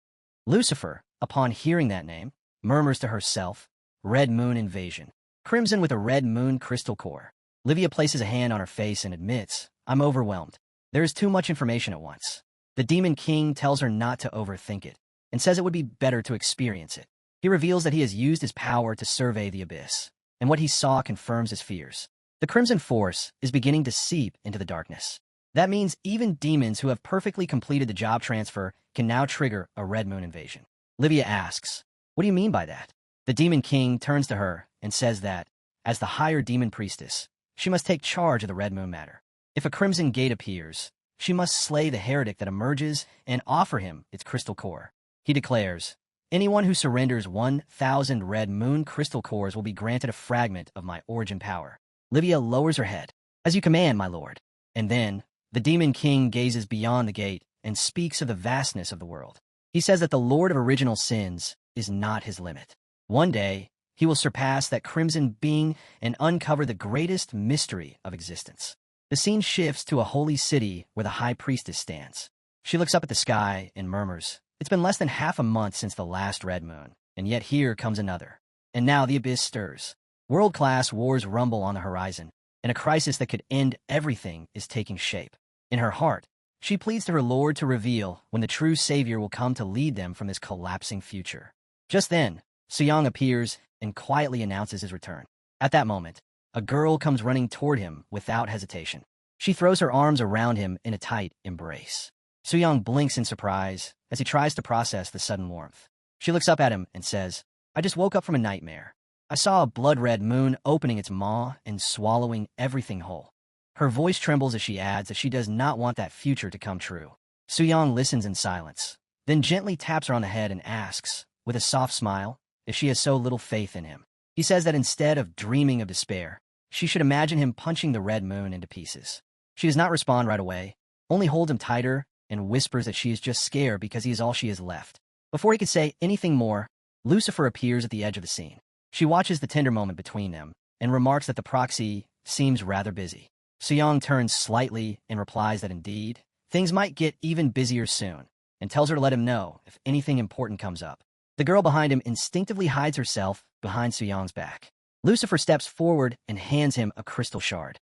Lucifer, upon hearing that name, murmurs to herself, Red Moon Invasion. Crimson with a red moon crystal core. Livia places a hand on her face and admits, I'm overwhelmed. There is too much information at once. The Demon King tells her not to overthink it, and says it would be better to experience it. He reveals that he has used his power to survey the abyss, and what he saw confirms his fears. The Crimson Force is beginning to seep into the darkness. That means even demons who have perfectly completed the job transfer can now trigger a Red Moon Invasion. Livia asks, what do you mean by that? The Demon King turns to her and says that, as the higher demon priestess, she must take charge of the Red Moon matter. If a Crimson Gate appears, she must slay the heretic that emerges and offer him its crystal core. He declares, anyone who surrenders 1,000 Red Moon crystal cores will be granted a fragment of my origin power. Livia lowers her head. As you command, my lord. And then, the Demon King gazes beyond the gate and speaks of the vastness of the world. He says that the Lord of Original Sins is not his limit. One day, he will surpass that crimson being and uncover the greatest mystery of existence. The scene shifts to a holy city where the High Priestess stands. She looks up at the sky and murmurs, it's been less than half a month since the last Red Moon, and yet here comes another. And now the abyss stirs. World-class wars rumble on the horizon, and a crisis that could end everything is taking shape. In her heart, she pleads to her Lord to reveal when the true Savior will come to lead them from this collapsing future. Just then, Suyang appears and quietly announces his return. At that moment, a girl comes running toward him without hesitation. She throws her arms around him in a tight embrace. Suyang blinks in surprise as he tries to process the sudden warmth. She looks up at him and says, I just woke up from a nightmare. I saw a blood-red moon opening its maw and swallowing everything whole. Her voice trembles as she adds that she does not want that future to come true. Suyang listens in silence, then gently taps her on the head and asks, with a soft smile, if she has so little faith in him. He says that instead of dreaming of despair, she should imagine him punching the red moon into pieces. She does not respond right away, only holds him tighter and whispers that she is just scared because he is all she has left. Before he could say anything more, Lucifer appears at the edge of the scene. She watches the tender moment between them and remarks that the proxy seems rather busy. Suyang turns slightly and replies that indeed, things might get even busier soon, and tells her to let him know if anything important comes up. The girl behind him instinctively hides herself behind Suyang's back. Lucifer steps forward and hands him a crystal shard.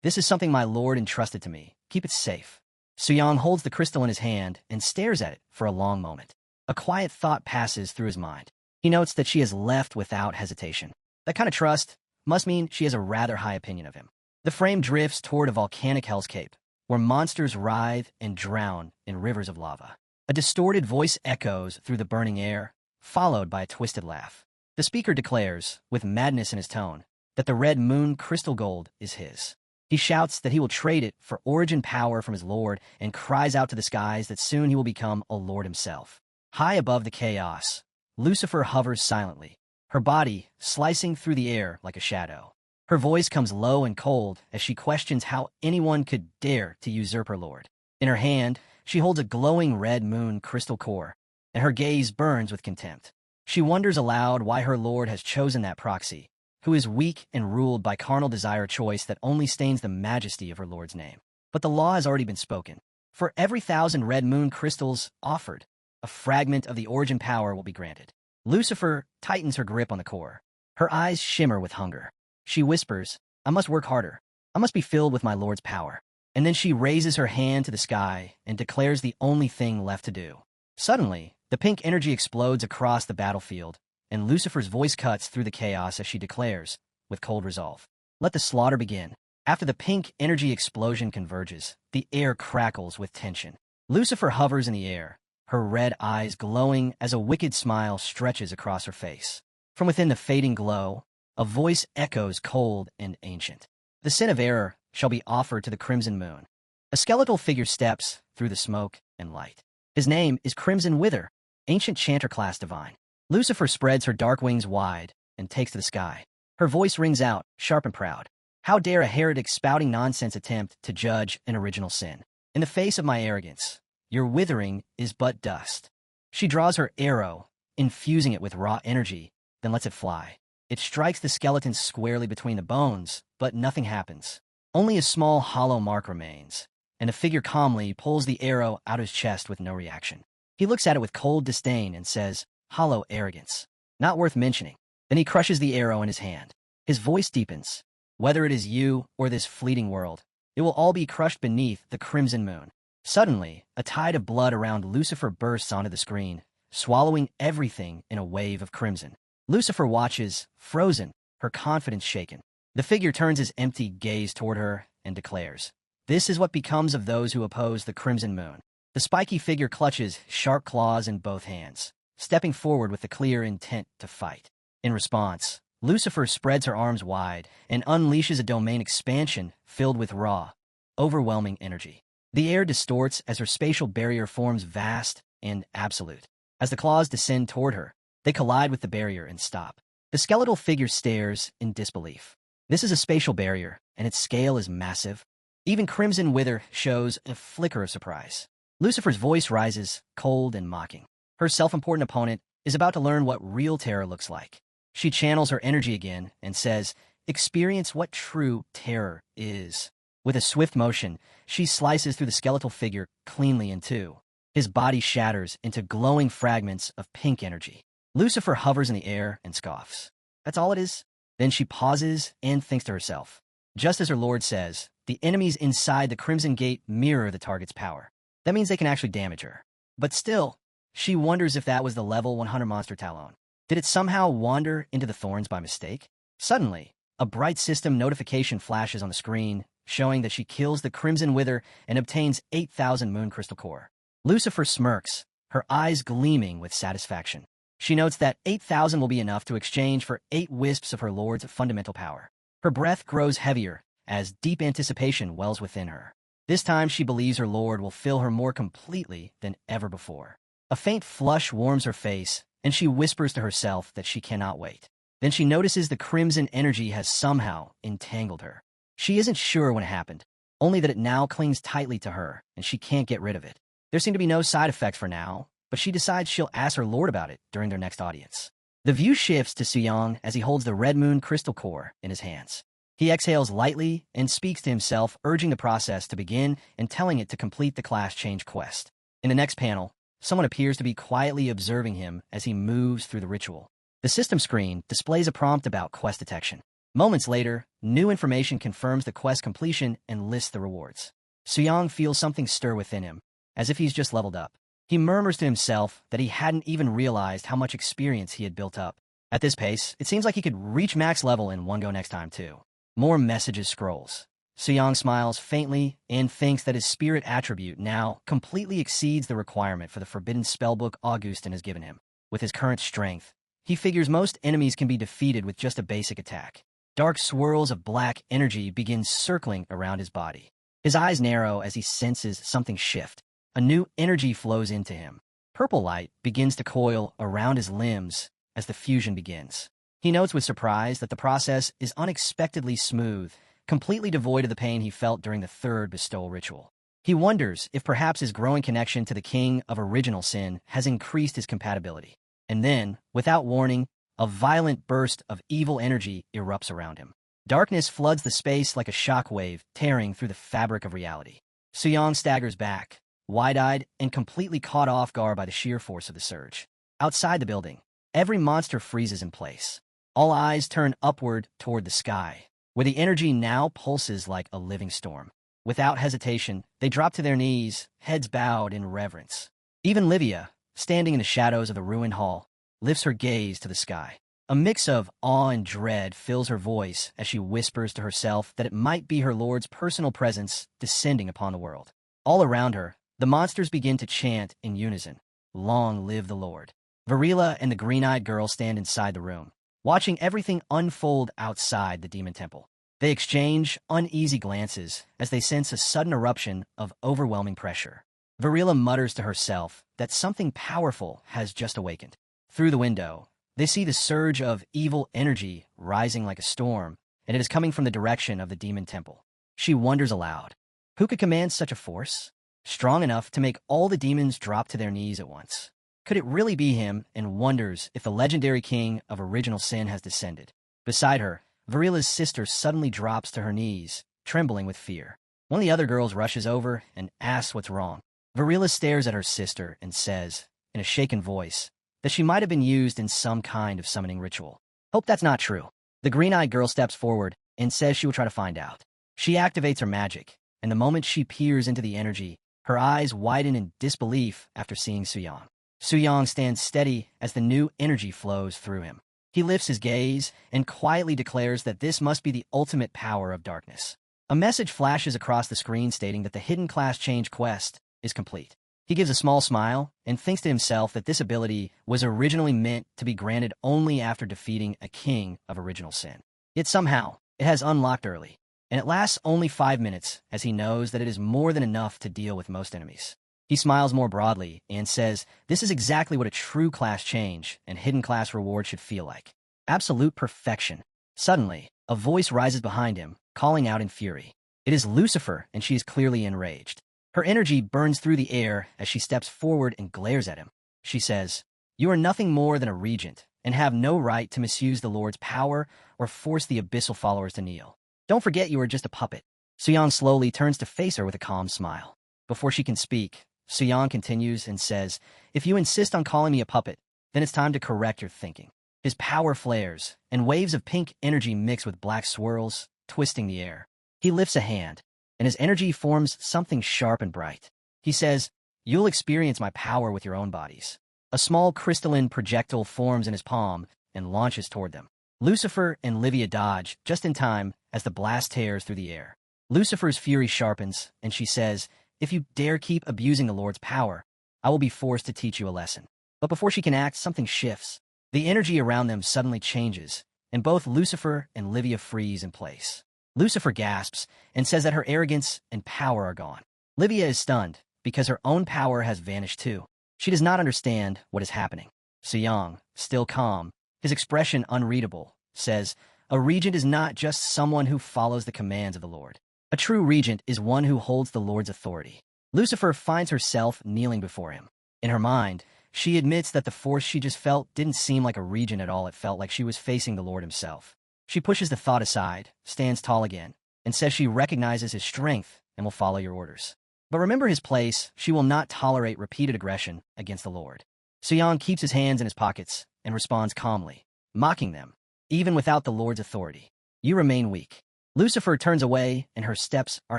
This is something my lord entrusted to me. Keep it safe. Suyang holds the crystal in his hand and stares at it for a long moment. A quiet thought passes through his mind. He notes that she has left without hesitation. That kind of trust must mean she has a rather high opinion of him. The frame drifts toward a volcanic hellscape, where monsters writhe and drown in rivers of lava. A distorted voice echoes through the burning air, followed by a twisted laugh. The speaker declares, with madness in his tone, that the red moon crystal gold is his. He shouts that he will trade it for origin power from his lord and cries out to the skies that soon he will become a lord himself. High above the chaos, Lucifer hovers silently, her body slicing through the air like a shadow. Her voice comes low and cold as she questions how anyone could dare to usurp her lord. In her hand, she holds a glowing red moon crystal core, and her gaze burns with contempt. She wonders aloud why her lord has chosen that proxy, who is weak and ruled by carnal desire choice that only stains the majesty of her lord's name. But the law has already been spoken. For every 1,000 red moon crystals offered, a fragment of the origin power will be granted. Lucifer tightens her grip on the core. Her eyes shimmer with hunger. She whispers, "I must work harder. I must be filled with my lord's power." And then she raises her hand to the sky and declares the only thing left to do. Suddenly, the pink energy explodes across the battlefield, and Lucifer's voice cuts through the chaos as she declares, with cold resolve, "Let the slaughter begin." After the pink energy explosion converges, the air crackles with tension. Lucifer hovers in the air, her red eyes glowing as a wicked smile stretches across her face. From within the fading glow, a voice echoes cold and ancient. "The sin of error shall be offered to the crimson moon." A skeletal figure steps through the smoke and light. His name is Crimson Wither, ancient chanter class divine. Lucifer spreads her dark wings wide and takes to the sky. Her voice rings out, sharp and proud. "How dare a heretic spouting nonsense attempt to judge an original sin? In the face of my arrogance, your withering is but dust." She draws her arrow, infusing it with raw energy, then lets it fly. It strikes the skeleton squarely between the bones, but nothing happens. Only a small hollow mark remains, and the figure calmly pulls the arrow out of his chest with no reaction. He looks at it with cold disdain and says, "Hollow arrogance. Not worth mentioning." Then he crushes the arrow in his hand. His voice deepens. "Whether it is you or this fleeting world, it will all be crushed beneath the crimson moon." Suddenly, a tide of blood around Lucifer bursts onto the screen, swallowing everything in a wave of crimson. Lucifer watches, frozen, her confidence shaken. The figure turns his empty gaze toward her and declares, "This is what becomes of those who oppose the crimson moon." The spiky figure clutches sharp claws in both hands, stepping forward with the clear intent to fight. In response, Lucifer spreads her arms wide and unleashes a domain expansion filled with raw, overwhelming energy. The air distorts as her spatial barrier forms vast and absolute. As the claws descend toward her, they collide with the barrier and stop. The skeletal figure stares in disbelief. This is a spatial barrier, and its scale is massive. Even Crimson Wither shows a flicker of surprise. Lucifer's voice rises, cold and mocking. Her self-important opponent is about to learn what real terror looks like. She channels her energy again and says, "Experience what true terror is." With a swift motion, she slices through the skeletal figure cleanly in two. His body shatters into glowing fragments of pink energy. Lucifer hovers in the air and scoffs. "That's all it is?" Then she pauses and thinks to herself. Just as her lord says, the enemies inside the Crimson Gate mirror the target's power. That means they can actually damage her. But still, she wonders if that was the level 100 monster Talon. Did it somehow wander into the thorns by mistake? Suddenly, a bright system notification flashes on the screen, showing that she kills the Crimson Wither and obtains 8,000 moon crystal core. Lucifer smirks, her eyes gleaming with satisfaction. She notes that 8,000 will be enough to exchange for 8 wisps of her lord's fundamental power. Her breath grows heavier as deep anticipation wells within her. This time she believes her lord will fill her more completely than ever before. A faint flush warms her face, and she whispers to herself that she cannot wait. Then she notices the crimson energy has somehow entangled her. She isn't sure when it happened, only that it now clings tightly to her, and she can't get rid of it. There seem to be no side effects for now, but she decides she'll ask her lord about it during their next audience. The view shifts to Suyang as he holds the red moon crystal core in his hands. He exhales lightly and speaks to himself, urging the process to begin and telling it to complete the class change quest. In the next panel, someone appears to be quietly observing him as he moves through the ritual. The system screen displays a prompt about quest detection. Moments later, new information confirms the quest completion and lists the rewards. Suyang feels something stir within him, as if he's just leveled up. He murmurs to himself that he hadn't even realized how much experience he had built up. At this pace, it seems like he could reach max level in one go next time too. More messages scrolls. Suyang smiles faintly and thinks that his spirit attribute now completely exceeds the requirement for the forbidden spellbook Augustin has given him. With his current strength, he figures most enemies can be defeated with just a basic attack. Dark swirls of black energy begin circling around his body. His eyes narrow as he senses something shift. A new energy flows into him. Purple light begins to coil around his limbs as the fusion begins. He notes with surprise that the process is unexpectedly smooth, completely devoid of the pain he felt during the third bestowal ritual. He wonders if perhaps his growing connection to the king of original sin has increased his compatibility. And then, without warning, a violent burst of evil energy erupts around him. Darkness floods the space like a shockwave, tearing through the fabric of reality. Suyong staggers back, wide-eyed and completely caught off guard by the sheer force of the surge. Outside the building, every monster freezes in place. All eyes turn upward toward the sky, where the energy now pulses like a living storm. Without hesitation, they drop to their knees, heads bowed in reverence. Even Livia, standing in the shadows of the ruined hall, lifts her gaze to the sky. A mix of awe and dread fills her voice as she whispers to herself that it might be her lord's personal presence descending upon the world. All around her, the monsters begin to chant in unison, "Long live the Lord." Varela and the green-eyed girl stand inside the room, watching everything unfold outside the demon temple. They exchange uneasy glances as they sense a sudden eruption of overwhelming pressure. Varela mutters to herself that something powerful has just awakened. Through the window, they see the surge of evil energy rising like a storm, and it is coming from the direction of the demon temple. She wonders aloud, who could command such a force? Strong enough to make all the demons drop to their knees at once. Could it really be him, and wonders if the legendary king of original sin has descended? Beside her, Varela's sister suddenly drops to her knees, trembling with fear. One of the other girls rushes over and asks what's wrong. Varela stares at her sister and says, in a shaken voice, that she might have been used in some kind of summoning ritual. Hope that's not true. The green-eyed girl steps forward and says she will try to find out. She activates her magic, and the moment she peers into the energy, her eyes widen in disbelief after seeing Suyong. Suyong stands steady as the new energy flows through him. He lifts his gaze and quietly declares that this must be the ultimate power of darkness. A message flashes across the screen stating that the hidden class change quest is complete. He gives a small smile and thinks to himself that this ability was originally meant to be granted only after defeating a king of original sin. Yet somehow, it has unlocked early, and it lasts only 5 minutes as he knows that it is more than enough to deal with most enemies. He smiles more broadly and says this is exactly what a true class change and hidden class reward should feel like. Absolute perfection. Suddenly, a voice rises behind him, calling out in fury. It is Lucifer, and she is clearly enraged. Her energy burns through the air as she steps forward and glares at him. She says, "You are nothing more than a regent, and have no right to misuse the Lord's power or force the abyssal followers to kneel. Don't forget you are just a puppet." Suyong slowly turns to face her with a calm smile. Before she can speak, Suyong continues and says, "If you insist on calling me a puppet, then it's time to correct your thinking." His power flares, and waves of pink energy mix with black swirls, twisting the air. He lifts a hand, and his energy forms something sharp and bright. He says, "You'll experience my power with your own bodies." A small crystalline projectile forms in his palm and launches toward them. Lucifer and Livia dodge just in time as the blast tears through the air. Lucifer's fury sharpens, and she says, "If you dare keep abusing the Lord's power, I will be forced to teach you a lesson." But before she can act, something shifts. The energy around them suddenly changes, and both Lucifer and Livia freeze in place. Lucifer gasps and says that her arrogance and power are gone. Livia is stunned because her own power has vanished too. She does not understand what is happening. Suyong, still calm, his expression unreadable, says, "A regent is not just someone who follows the commands of the Lord. A true regent is one who holds the Lord's authority." Lucifer finds herself kneeling before him. In her mind, she admits that the force she just felt didn't seem like a regent at all. It felt like she was facing the Lord himself. She pushes the thought aside, stands tall again, and says she recognizes his strength and will follow your orders. But remember his place, she will not tolerate repeated aggression against the Lord. Suyong keeps his hands in his pockets and responds calmly, mocking them. "Even without the Lord's authority, you remain weak." Lucifer turns away, and her steps are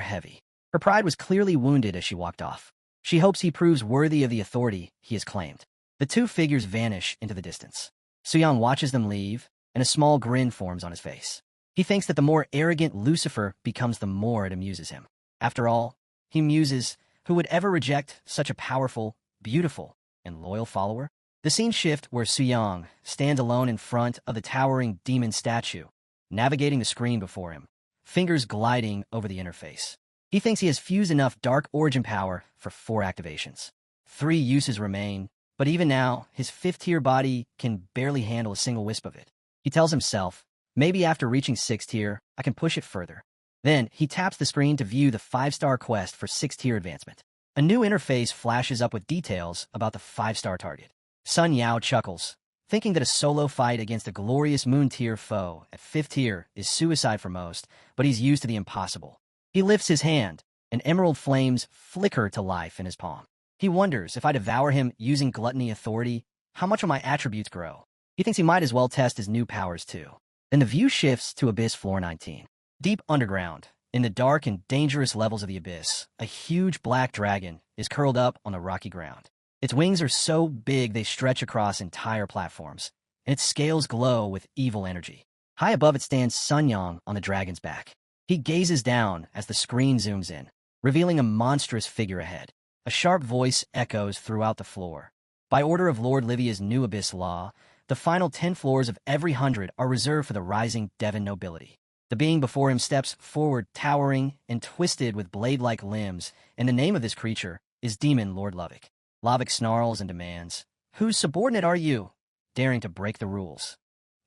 heavy. Her pride was clearly wounded as she walked off. She hopes he proves worthy of the authority he has claimed. The two figures vanish into the distance. Suyong watches them leave, and a small grin forms on his face. He thinks that the more arrogant Lucifer becomes, the more it amuses him. After all, he muses, who would ever reject such a powerful, beautiful, and loyal follower? The scene shifts where Suyong stands alone in front of the towering demon statue, navigating the screen before him, fingers gliding over the interface. He thinks he has fused enough dark origin power for 4 activations. 3 uses remain, but even now, his 5th-tier body can barely handle a single wisp of it. He tells himself, maybe after reaching 6th tier, I can push it further. Then, he taps the screen to view the 5-star quest for 6th tier advancement. A new interface flashes up with details about the 5-star target. Sun Yao chuckles, thinking that a solo fight against a glorious moon tier foe at 5th tier is suicide for most, but he's used to the impossible. He lifts his hand, and emerald flames flicker to life in his palm. He wonders if I devour him using gluttony authority, how much will my attributes grow? He thinks he might as well test his new powers too. Then the view shifts to Abyss Floor 19. Deep underground, in the dark and dangerous levels of the abyss, a huge black dragon is curled up on the rocky ground. Its wings are so big they stretch across entire platforms, and its scales glow with evil energy. High above it stands Sun Yang on the dragon's back. He gazes down as the screen zooms in, revealing a monstrous figure ahead. A sharp voice echoes throughout the floor. By order of Lord Livia's new abyss law, the final 10 floors of every 100 are reserved for the rising Devon nobility. The being before him steps forward, towering and twisted with blade-like limbs, and the name of this creature is Demon Lord Lovick. Lovick snarls and demands, "Whose subordinate are you?" daring to break the rules.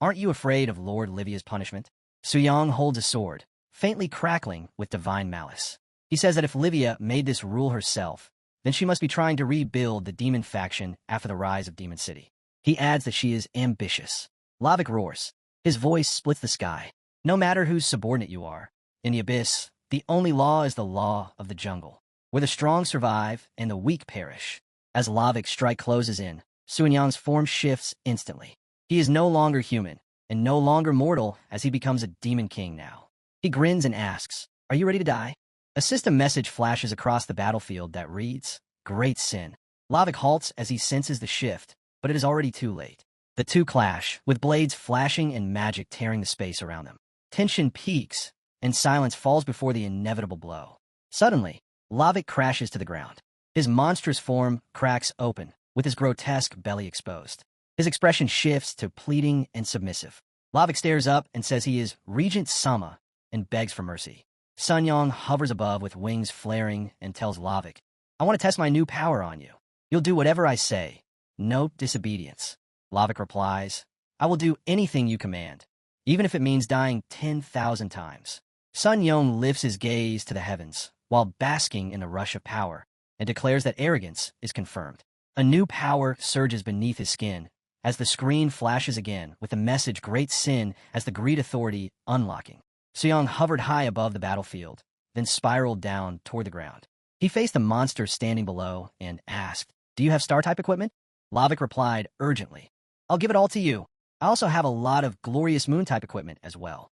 "Aren't you afraid of Lord Livia's punishment?" Suyang holds a sword, faintly crackling with divine malice. He says that if Livia made this rule herself, then she must be trying to rebuild the demon faction after the rise of Demon City. He adds that she is ambitious. Lovick roars. His voice splits the sky. No matter whose subordinate you are, in the abyss, the only law is the law of the jungle, where the strong survive and the weak perish. As Lovick's strike closes in, Sunyang's form shifts instantly. He is no longer human, and no longer mortal as he becomes a demon king now. He grins and asks, "Are you ready to die?" A system message flashes across the battlefield that reads, "Great sin." Lovick halts as he senses the shift, but it is already too late. The two clash, with blades flashing and magic tearing the space around them. Tension peaks, and silence falls before the inevitable blow. Suddenly, Lovick crashes to the ground. His monstrous form cracks open, with his grotesque belly exposed. His expression shifts to pleading and submissive. Lovick stares up and says he is Regent Sama and begs for mercy. Sun Yang hovers above with wings flaring and tells Lovick, "I want to test my new power on you. You'll do whatever I say. No disobedience." Lovick replies, "I will do anything you command, even if it means dying 10,000 times." Sun Yang lifts his gaze to the heavens while basking in the rush of power and declares that arrogance is confirmed. A new power surges beneath his skin as the screen flashes again with the message "Great Sin" as the Greed Authority unlocking. Suyang hovered high above the battlefield, then spiraled down toward the ground. He faced the monster standing below and asked, "Do you have star-type equipment?" Lovick replied urgently, "I'll give it all to you. I also have a lot of glorious moon-type equipment as well."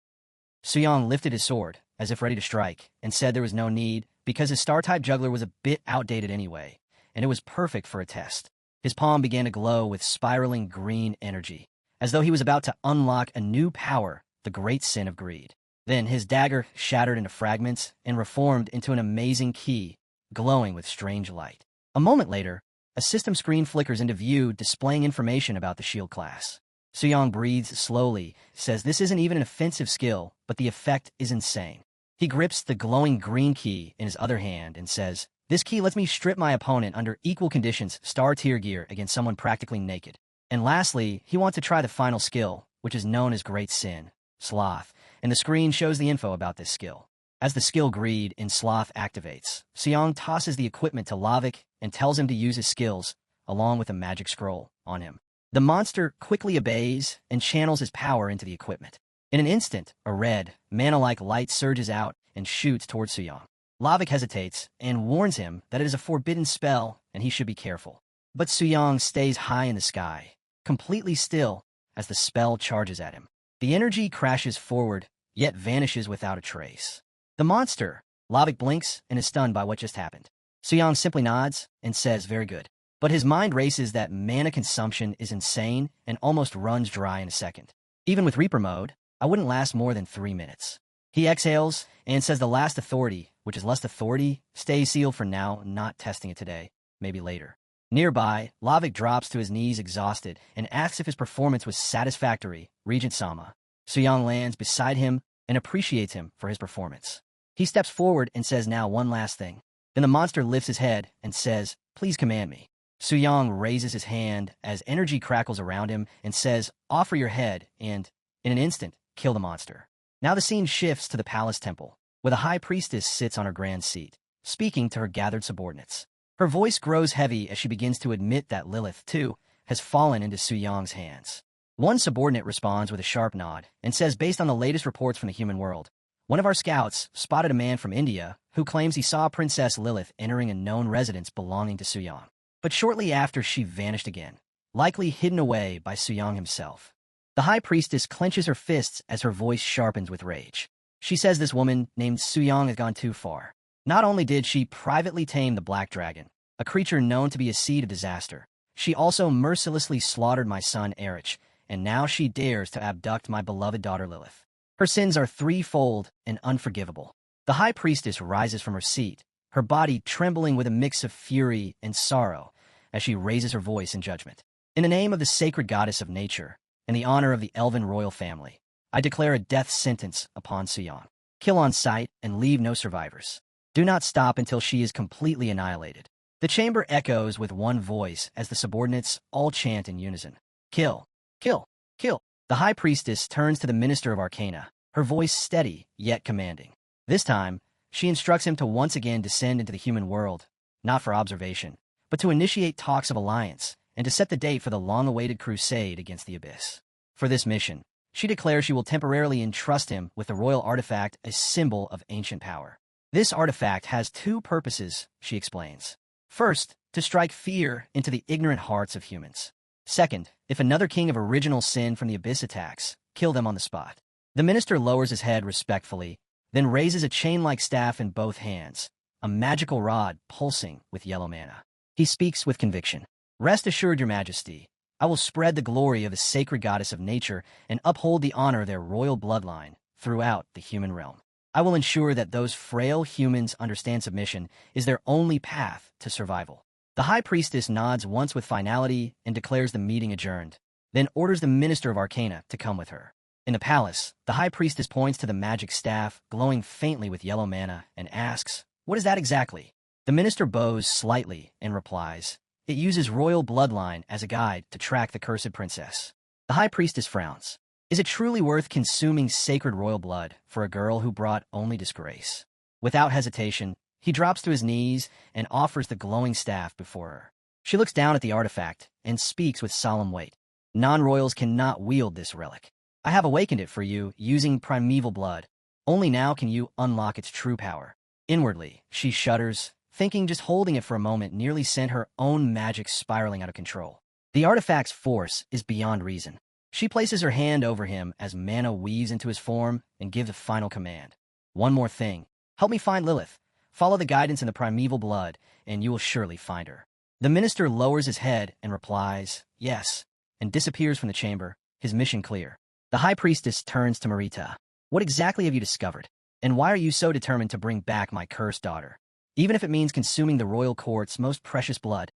Suyang lifted his sword, as if ready to strike, and said there was no need, because his star-type juggler was a bit outdated anyway, and it was perfect for a test. His palm began to glow with spiraling green energy, as though he was about to unlock a new power, the great sin of greed. Then his dagger shattered into fragments and reformed into an amazing key, glowing with strange light. A moment later, a system screen flickers into view displaying information about the shield class. Suyang breathes slowly, says this isn't even an offensive skill, but the effect is insane. He grips the glowing green key in his other hand and says, "This key lets me strip my opponent under equal conditions star-tier gear against someone practically naked." And lastly, he wants to try the final skill, which is known as Great Sin, Sloth, and the screen shows the info about this skill. As the skill Greed in Sloth activates, Suyang tosses the equipment to Lovick and tells him to use his skills, along with a magic scroll, on him. The monster quickly obeys and channels his power into the equipment. In an instant, a red, mana-like light surges out and shoots towards Suyang. Lovick hesitates and warns him that it is a forbidden spell and he should be careful. But Suyang stays high in the sky, completely still, as the spell charges at him. The energy crashes forward, yet vanishes without a trace. The monster! Lovick blinks and is stunned by what just happened. Suyang simply nods and says, "Very good." But his mind races that mana consumption is insane and almost runs dry in a second. Even with Reaper mode, I wouldn't last more than 3 minutes. He exhales and says the last authority, which is lust authority, stays sealed for now, not testing it today, maybe later. Nearby, Lovick drops to his knees exhausted and asks if his performance was satisfactory, Regent Sama. Suyang lands beside him and appreciates him for his performance. He steps forward and says now one last thing. Then the monster lifts his head and says, "Please command me." Suyang raises his hand as energy crackles around him and says, "Offer your head," and in an instant, kill the monster. Now the scene shifts to the palace temple, where the high priestess sits on her grand seat, speaking to her gathered subordinates. Her voice grows heavy as she begins to admit that Lilith, too, has fallen into Suyang's hands. One subordinate responds with a sharp nod and says, based on the latest reports from the human world, one of our scouts spotted a man from India who claims he saw Princess Lilith entering a known residence belonging to Suyang. But shortly after, she vanished again, likely hidden away by Suyang himself. The high priestess clenches her fists as her voice sharpens with rage. She says this woman named Suyang has gone too far. Not only did she privately tame the black dragon, a creature known to be a seed of disaster, she also mercilessly slaughtered my son Erich, and now she dares to abduct my beloved daughter Lilith. Her sins are threefold and unforgivable. The high priestess rises from her seat, her body trembling with a mix of fury and sorrow as she raises her voice in judgment. In the name of the sacred goddess of nature and the honor of the elven royal family, I declare a death sentence upon Suyang. Kill on sight and leave no survivors. Do not stop until she is completely annihilated. The chamber echoes with one voice as the subordinates all chant in unison. Kill! Kill! Kill! The high priestess turns to the Minister of Arcana, her voice steady yet commanding. This time, she instructs him to once again descend into the human world, not for observation, but to initiate talks of alliance and to set the date for the long-awaited crusade against the abyss. For this mission, she declares she will temporarily entrust him with the royal artifact, a symbol of ancient power. This artifact has two purposes, she explains. First, to strike fear into the ignorant hearts of humans. Second, if another king of original sin from the abyss attacks, kill them on the spot. The minister lowers his head respectfully, then raises a chain-like staff in both hands, a magical rod pulsing with yellow mana. He speaks with conviction. Rest assured, Your Majesty, I will spread the glory of the sacred goddess of nature and uphold the honor of their royal bloodline throughout the human realm. I will ensure that those frail humans understand submission is their only path to survival. The high priestess nods once with finality and declares the meeting adjourned, then orders the Minister of Arcana to come with her. In the palace, the high priestess points to the magic staff, glowing faintly with yellow mana, and asks, "What is that exactly?" The minister bows slightly and replies, "It uses royal bloodline as a guide to track the cursed princess." The high priestess frowns. Is it truly worth consuming sacred royal blood for a girl who brought only disgrace? Without hesitation, he drops to his knees and offers the glowing staff before her. She looks down at the artifact and speaks with solemn weight. Non-royals cannot wield this relic. I have awakened it for you using primeval blood. Only now can you unlock its true power. Inwardly, she shudders, thinking just holding it for a moment nearly sent her own magic spiraling out of control. The artifact's force is beyond reason. She places her hand over him as mana weaves into his form and gives a final command. One more thing. Help me find Lilith. Follow the guidance in the primeval blood, and you will surely find her. The minister lowers his head and replies, "Yes," and disappears from the chamber, his mission clear. The high priestess turns to Marita. "What exactly have you discovered? And why are you so determined to bring back my cursed daughter? Even if it means consuming the royal court's most precious blood."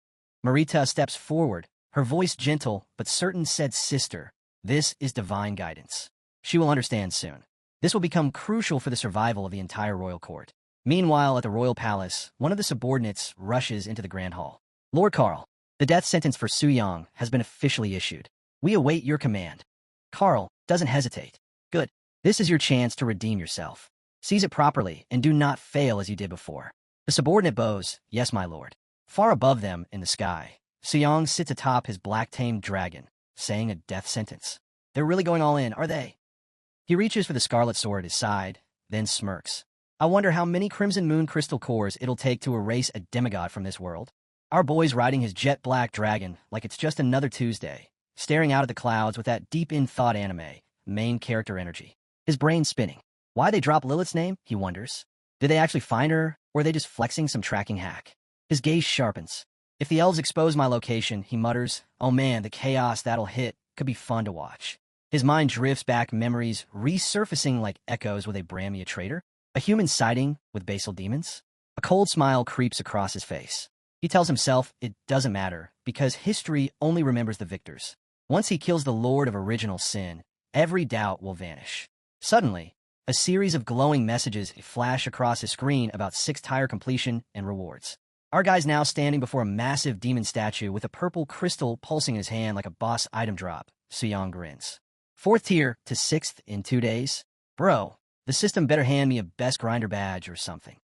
Marita steps forward, her voice gentle but certain, said, "Sister, this is divine guidance. She will understand soon. This will become crucial for the survival of the entire royal court." Meanwhile, at the royal palace, one of the subordinates rushes into the grand hall. "Lord Carl, the death sentence for Suyang has been officially issued. We await your command." Carl doesn't hesitate. "Good. This is your chance to redeem yourself. Seize it properly and do not fail as you did before." The subordinate bows, "Yes, my lord." Far above them in the sky, Suyang sits atop his black-tamed dragon, saying a death sentence. They're really going all in, are they? He reaches for the scarlet sword at his side, then smirks. "I wonder how many Crimson Moon crystal cores it'll take to erase a demigod from this world." Our boy's riding his jet-black dragon like it's just another Tuesday, staring out at the clouds with that deep-in-thought anime, main character energy. His brain spinning. Why they drop Lilith's name, he wonders. Did they actually find her, or are they just flexing some tracking hack? His gaze sharpens. If the elves expose my location, he mutters, "Oh man, the chaos that'll hit could be fun to watch." His mind drifts back, memories resurfacing like echoes. Will they brand me a traitor? A human siding with basal demons? A cold smile creeps across his face. He tells himself it doesn't matter, because history only remembers the victors. Once he kills the Lord of Original Sin, every doubt will vanish. Suddenly, a series of glowing messages flash across his screen about 6th-tier completion and rewards. Our guy's now standing before a massive demon statue with a purple crystal pulsing in his hand like a boss item drop. Suyang grins. 4th tier to 6th in 2 days? Bro, the system better hand me a best grinder badge or something.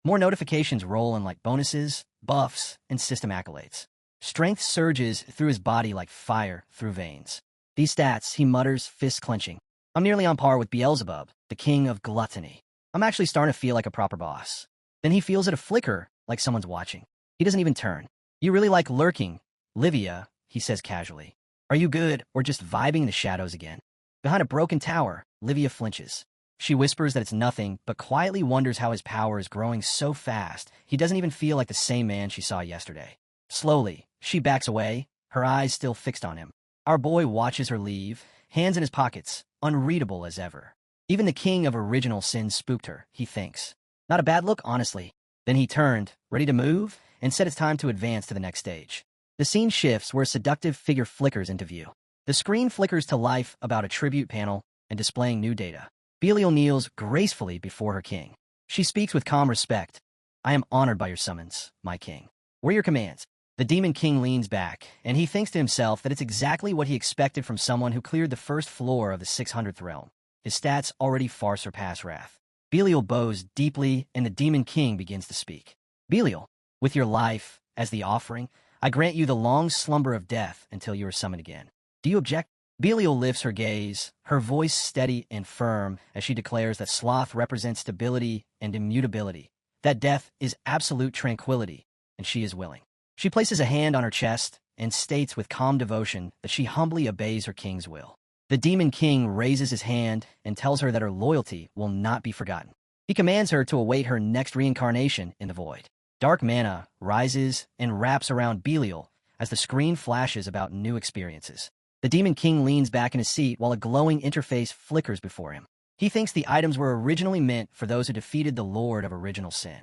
More notifications roll in like bonuses, buffs, and system accolades. Strength surges through his body like fire through veins. These stats, he mutters, fist clenching. I'm nearly on par with Beelzebub, the king of gluttony. I'm actually starting to feel like a proper boss. Then he feels it a flicker, like someone's watching. He doesn't even turn. You really like lurking, Livia, he says casually. Are you good, or just vibing in the shadows again? Behind a broken tower, Livia flinches. She whispers that it's nothing, but quietly wonders how his power is growing so fast he doesn't even feel like the same man she saw yesterday. Slowly, she backs away, her eyes still fixed on him. Our boy watches her leave, hands in his pockets, unreadable as ever. Even the king of original sin spooked her, he thinks. Not a bad look, honestly. Then he turned, ready to move, and said it's time to advance to the next stage. The scene shifts where a seductive figure flickers into view. The screen flickers to life about a tribute panel and displaying new data. Belial kneels gracefully before her king. She speaks with calm respect. I am honored by your summons, my king. What are your commands? The demon king leans back, and he thinks to himself that it's exactly what he expected from someone who cleared the first floor of the 600th realm. His stats already far surpass Wrath. Belial bows deeply, and the demon king begins to speak. Belial, with your life as the offering, I grant you the long slumber of death until you are summoned again. Do you object? Belial lifts her gaze, her voice steady and firm as she declares that sloth represents stability and immutability, that death is absolute tranquility, and she is willing. She places a hand on her chest and states with calm devotion that she humbly obeys her king's will. The demon king raises his hand and tells her that her loyalty will not be forgotten. He commands her to await her next reincarnation in the void. Dark mana rises and wraps around Belial as the screen flashes about new experiences. The demon king leans back in his seat while a glowing interface flickers before him. He thinks the items were originally meant for those who defeated the Lord of Original Sin.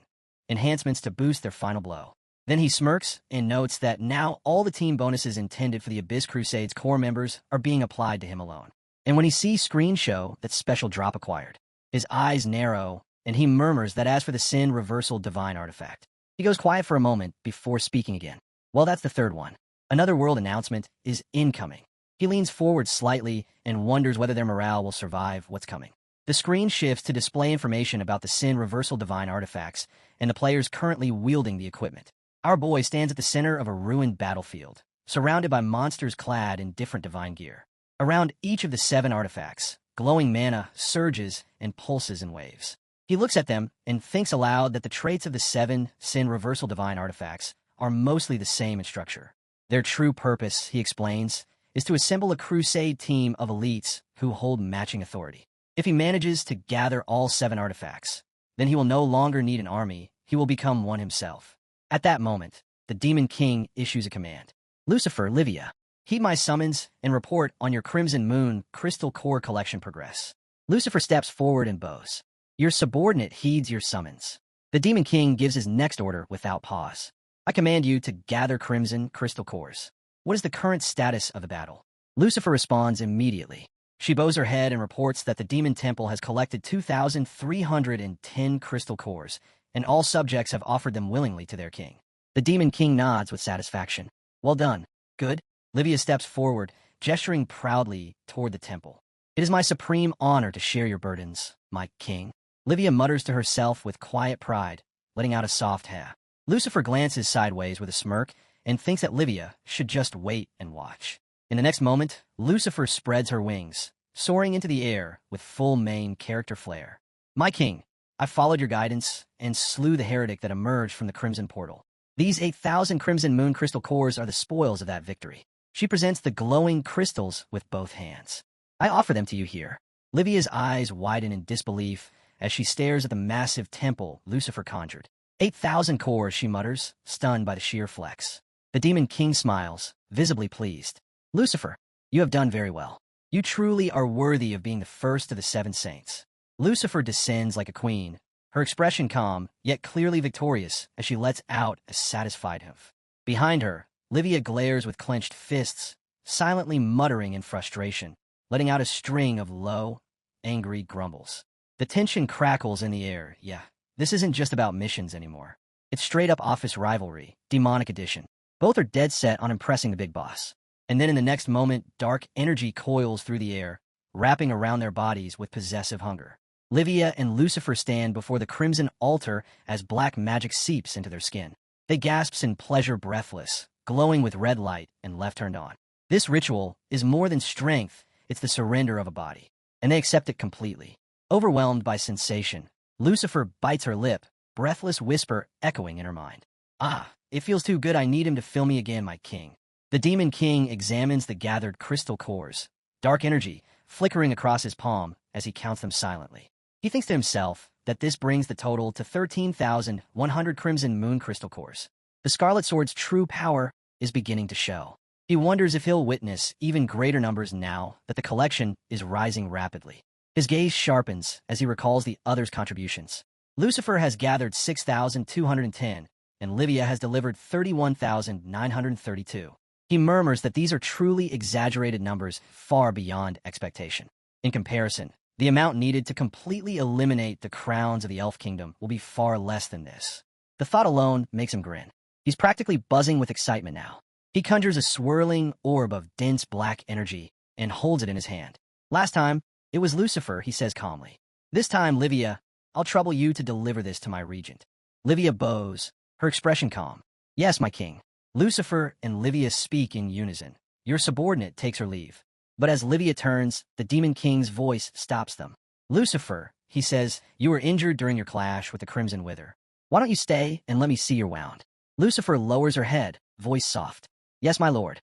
Enhancements to boost their final blow. Then he smirks and notes that now all the team bonuses intended for the Abyss Crusade's core members are being applied to him alone. And when he sees screen show that special drop acquired, his eyes narrow and he murmurs that as for the Sin Reversal Divine Artifact. He goes quiet for a moment before speaking again. Well, that's the third one. Another world announcement is incoming. He leans forward slightly and wonders whether their morale will survive what's coming. The screen shifts to display information about the Sin Reversal Divine Artifacts and the players currently wielding the equipment. Our boy stands at the center of a ruined battlefield, surrounded by monsters clad in different divine gear. Around each of the 7 artifacts, glowing mana surges and pulses in waves. He looks at them and thinks aloud that the traits of the 7 Sin Reversal Divine Artifacts are mostly the same in structure. Their true purpose, he explains, is to assemble a crusade team of elites who hold matching authority. If he manages to gather all 7 artifacts, then he will no longer need an army, he will become one himself. At that moment, the Demon King issues a command. Lucifer, Livia, heed my summons and report on your Crimson Moon Crystal Core Collection progress. Lucifer steps forward and bows. Your subordinate heeds your summons. The Demon King gives his next order without pause. I command you to gather Crimson Crystal Cores. What is the current status of the battle? Lucifer responds immediately. She bows her head and reports that the Demon Temple has collected 2,310 crystal cores, and all subjects have offered them willingly to their king. The Demon King nods with satisfaction. Well done. Good. Livia steps forward, gesturing proudly toward the temple. It is my supreme honor to share your burdens, my king. Livia mutters to herself with quiet pride, letting out a soft "ha." Lucifer glances sideways with a smirk and thinks that Livia should just wait and watch. In the next moment, Lucifer spreads her wings, soaring into the air with full main character flair. My king, I followed your guidance and slew the heretic that emerged from the Crimson Portal. These 8,000 Crimson Moon Crystal Cores are the spoils of that victory. She presents the glowing crystals with both hands. I offer them to you here. Livia's eyes widen in disbelief as she stares at the massive temple Lucifer conjured. 8,000 cores, she mutters, stunned by the sheer flex. The Demon King smiles, visibly pleased. Lucifer, you have done very well. You truly are worthy of being the first of the 7 saints. Lucifer descends like a queen, her expression calm, yet clearly victorious as she lets out a satisfied huff. Behind her, Livia glares with clenched fists, silently muttering in frustration, letting out a string of low, angry grumbles. The tension crackles in the air. Yeah, this isn't just about missions anymore. It's straight-up office rivalry, demonic edition. Both are dead set on impressing the big boss. And then in the next moment, dark energy coils through the air, wrapping around their bodies with possessive hunger. Livia and Lucifer stand before the crimson altar as black magic seeps into their skin. They gasp in pleasure, breathless, glowing with red light and left turned on. This ritual is more than strength, it's the surrender of a body. And they accept it completely. Overwhelmed by sensation, Lucifer bites her lip, breathless whisper echoing in her mind. Ah, it feels too good, I need him to fill me again, my king. The demon king examines the gathered crystal cores, dark energy flickering across his palm as he counts them silently. He thinks to himself that this brings the total to 13,100 crimson moon crystal cores. The Scarlet Sword's true power is beginning to show. He wonders if he'll witness even greater numbers now that the collection is rising rapidly. His gaze sharpens as he recalls the others' contributions. Lucifer has gathered 6,210, and Livia has delivered 31,932. He murmurs that these are truly exaggerated numbers far beyond expectation. In comparison, the amount needed to completely eliminate the crowns of the Elf Kingdom will be far less than this. The thought alone makes him grin. He's practically buzzing with excitement now. He conjures a swirling orb of dense black energy and holds it in his hand. Last time, it was Lucifer, he says calmly. This time, Livia, I'll trouble you to deliver this to my regent. Livia bows, her expression calm. Yes, my king. Lucifer and Livia speak in unison. Your subordinate takes her leave. But as Livia turns, the demon king's voice stops them. Lucifer, he says, you were injured during your clash with the Crimson Wither. Why don't you stay and let me see your wound? Lucifer lowers her head, voice soft. Yes, my lord.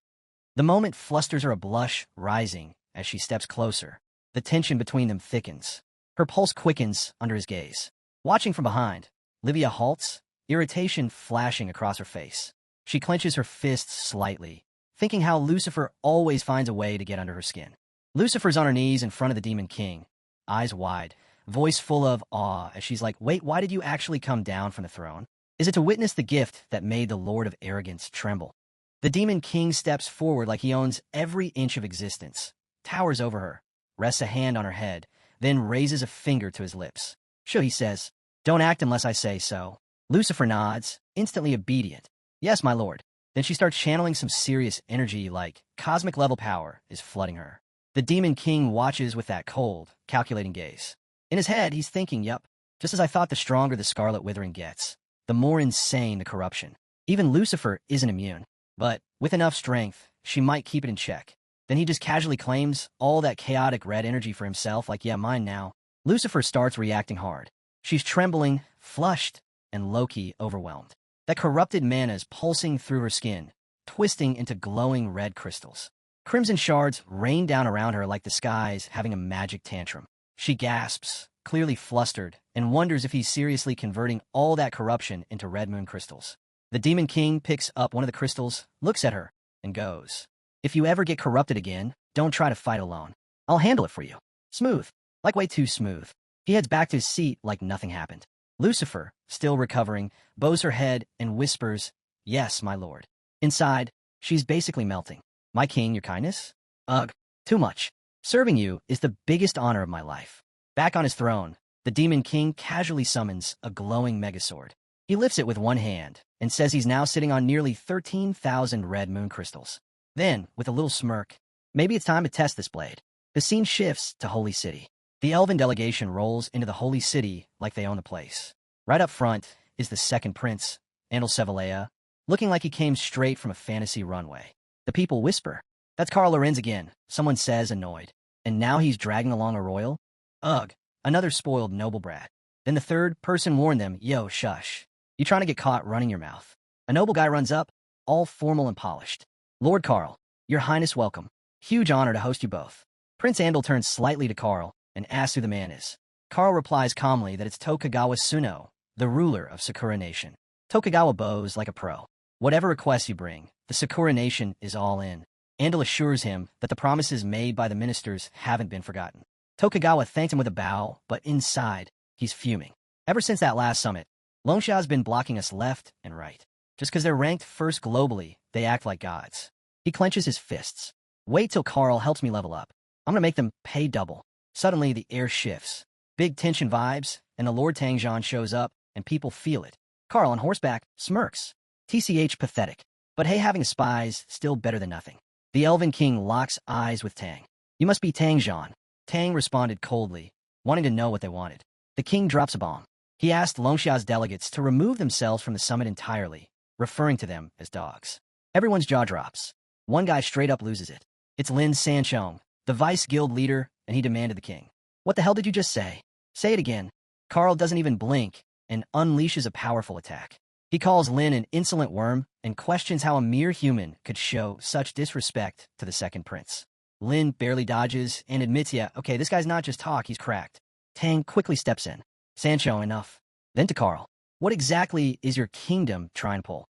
The moment flusters her, a blush rising as she steps closer. The tension between them thickens. Her pulse quickens under his gaze. Watching from behind, Livia halts, irritation flashing across her face. She clenches her fists slightly, thinking how Lucifer always finds a way to get under her skin. Lucifer's on her knees in front of the Demon King, eyes wide, voice full of awe as she's like, wait, why did you actually come down from the throne? Is it to witness the gift that made the Lord of Arrogance tremble? The Demon King steps forward like he owns every inch of existence, towers over her, rests a hand on her head, then raises a finger to his lips. Sure, he says, don't act unless I say so. Lucifer nods, instantly obedient. Yes, my lord. Then she starts channeling some serious energy like cosmic-level power is flooding her. The Demon King watches with that cold, calculating gaze. In his head, he's thinking, yep, just as I thought, the stronger the Scarlet Withering gets, the more insane the corruption. Even Lucifer isn't immune, but with enough strength, she might keep it in check. Then he just casually claims all that chaotic red energy for himself like, yeah, mine now. Lucifer starts reacting hard. She's trembling, flushed, and low-key overwhelmed. That corrupted mana is pulsing through her skin, twisting into glowing red crystals. Crimson shards rain down around her like the sky's having a magic tantrum. She gasps, clearly flustered, and wonders if he's seriously converting all that corruption into red moon crystals. The Demon King picks up one of the crystals, looks at her, and goes, if you ever get corrupted again, don't try to fight alone. I'll handle it for you. Smooth. Like way too smooth. He heads back to his seat like nothing happened. Lucifer, still recovering, bows her head and whispers, yes, my lord. Inside, she's basically melting. My king, your kindness? Ugh, too much. Serving you is the biggest honor of my life. Back on his throne, the Demon King casually summons a glowing megasword. He lifts it with one hand and says he's now sitting on nearly 13,000 red moon crystals. Then, with a little smirk, maybe it's time to test this blade. The scene shifts to Holy City. The elven delegation rolls into the Holy City like they own the place. Right up front is the second prince, Andal Sevalea, looking like he came straight from a fantasy runway. The people whisper, that's Karl Lorenz again, someone says, annoyed. And now he's dragging along a royal? Ugh, another spoiled noble brat. Then the third person warned them, yo, shush. You trying to get caught running your mouth. A noble guy runs up, all formal and polished. Lord Karl, your highness welcome. Huge honor to host you both. Prince Andal turns slightly to Karl and asks who the man is. Karl replies calmly that it's Tokugawa Suno, the ruler of Sakura Nation. Tokugawa bows like a pro. Whatever requests you bring, the Sakura Nation is all in. Andal assures him that the promises made by the ministers haven't been forgotten. Tokugawa thanks him with a bow, but inside, he's fuming. Ever since that last summit, Longsha's been blocking us left and right. Just because they're ranked first globally, they act like gods. He clenches his fists. Wait till Karl helps me level up. I'm gonna make them pay double. Suddenly, the air shifts. Big tension vibes, and the Lord Tangjan shows up, and people feel it. Karl on horseback smirks. TCH pathetic. But hey, having spies, still better than nothing. The Elven King locks eyes with Tang. You must be Tangjan. Tang responded coldly, wanting to know what they wanted. The king drops a bomb. He asked Longxia's delegates to remove themselves from the summit entirely, referring to them as dogs. Everyone's jaw drops. One guy straight up loses it. It's Lin Sanchong, the vice guild leader, and he demanded the king. What the hell did you just say? Say it again. Carl doesn't even blink and unleashes a powerful attack. He calls Lin an insolent worm and questions how a mere human could show such disrespect to the second prince. Lin barely dodges and admits, yeah, okay, this guy's not just talk, he's cracked. Tang quickly steps in. Sancho, enough. Then to Carl. What exactly is your kingdom trying to pull?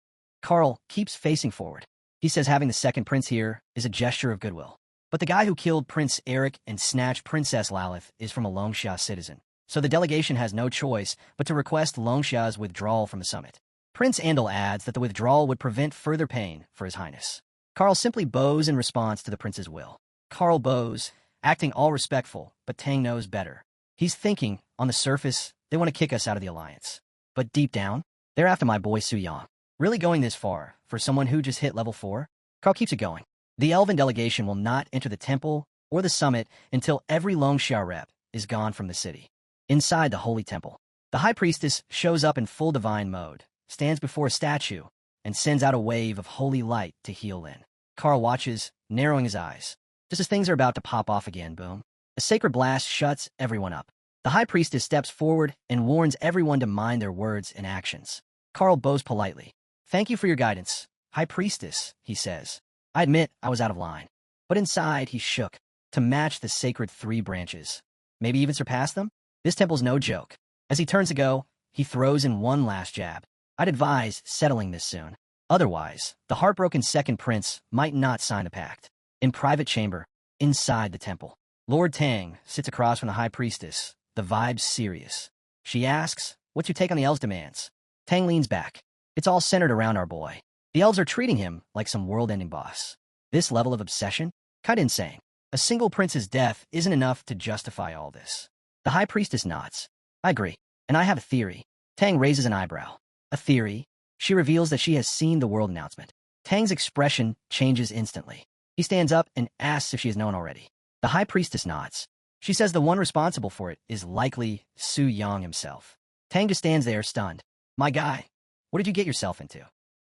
Carl keeps facing forward. He says having the second prince here is a gesture of goodwill. But the guy who killed Prince Eric and snatched Princess Lalith is from a Longxia citizen. So the delegation has no choice but to request Longxia's withdrawal from the summit. Prince Andal adds that the withdrawal would prevent further pain for his highness. Carl simply bows in response to the prince's will. Carl bows, acting all respectful, but Tang knows better. He's thinking, on the surface, they want to kick us out of the alliance. But deep down, they're after my boy Su Yang. Really going this far, for someone who just hit level 4? Carl keeps it going. The elven delegation will not enter the temple or the summit until every Longxia rep is gone from the city. Inside the holy temple, the high priestess shows up in full divine mode, stands before a statue, and sends out a wave of holy light to heal Lin. Carl watches, narrowing his eyes. Just as things are about to pop off again, boom. A sacred blast shuts everyone up. The high priestess steps forward and warns everyone to mind their words and actions. Carl bows politely. Thank you for your guidance, high priestess, he says. I admit I was out of line. But inside, he shook to match the sacred 3 branches. Maybe even surpass them? This temple's no joke. As he turns to go, he throws in one last jab. I'd advise settling this soon. Otherwise, the heartbroken second prince might not sign the pact. In private chamber, inside the temple, Lord Tang sits across from the high priestess, the vibe's serious. She asks, what's your take on the elves' demands? Tang leans back. It's all centered around our boy. The elves are treating him like some world-ending boss. This level of obsession? Kinda insane. A single prince's death isn't enough to justify all this. The high priestess nods. I agree, and I have a theory. Tang raises an eyebrow. A theory? She reveals that she has seen the world announcement. Tang's expression changes instantly. He stands up and asks if she has known already. The high priestess nods. She says the one responsible for it is likely Su Yang himself. Tang just stands there, stunned. My guy, what did you get yourself into?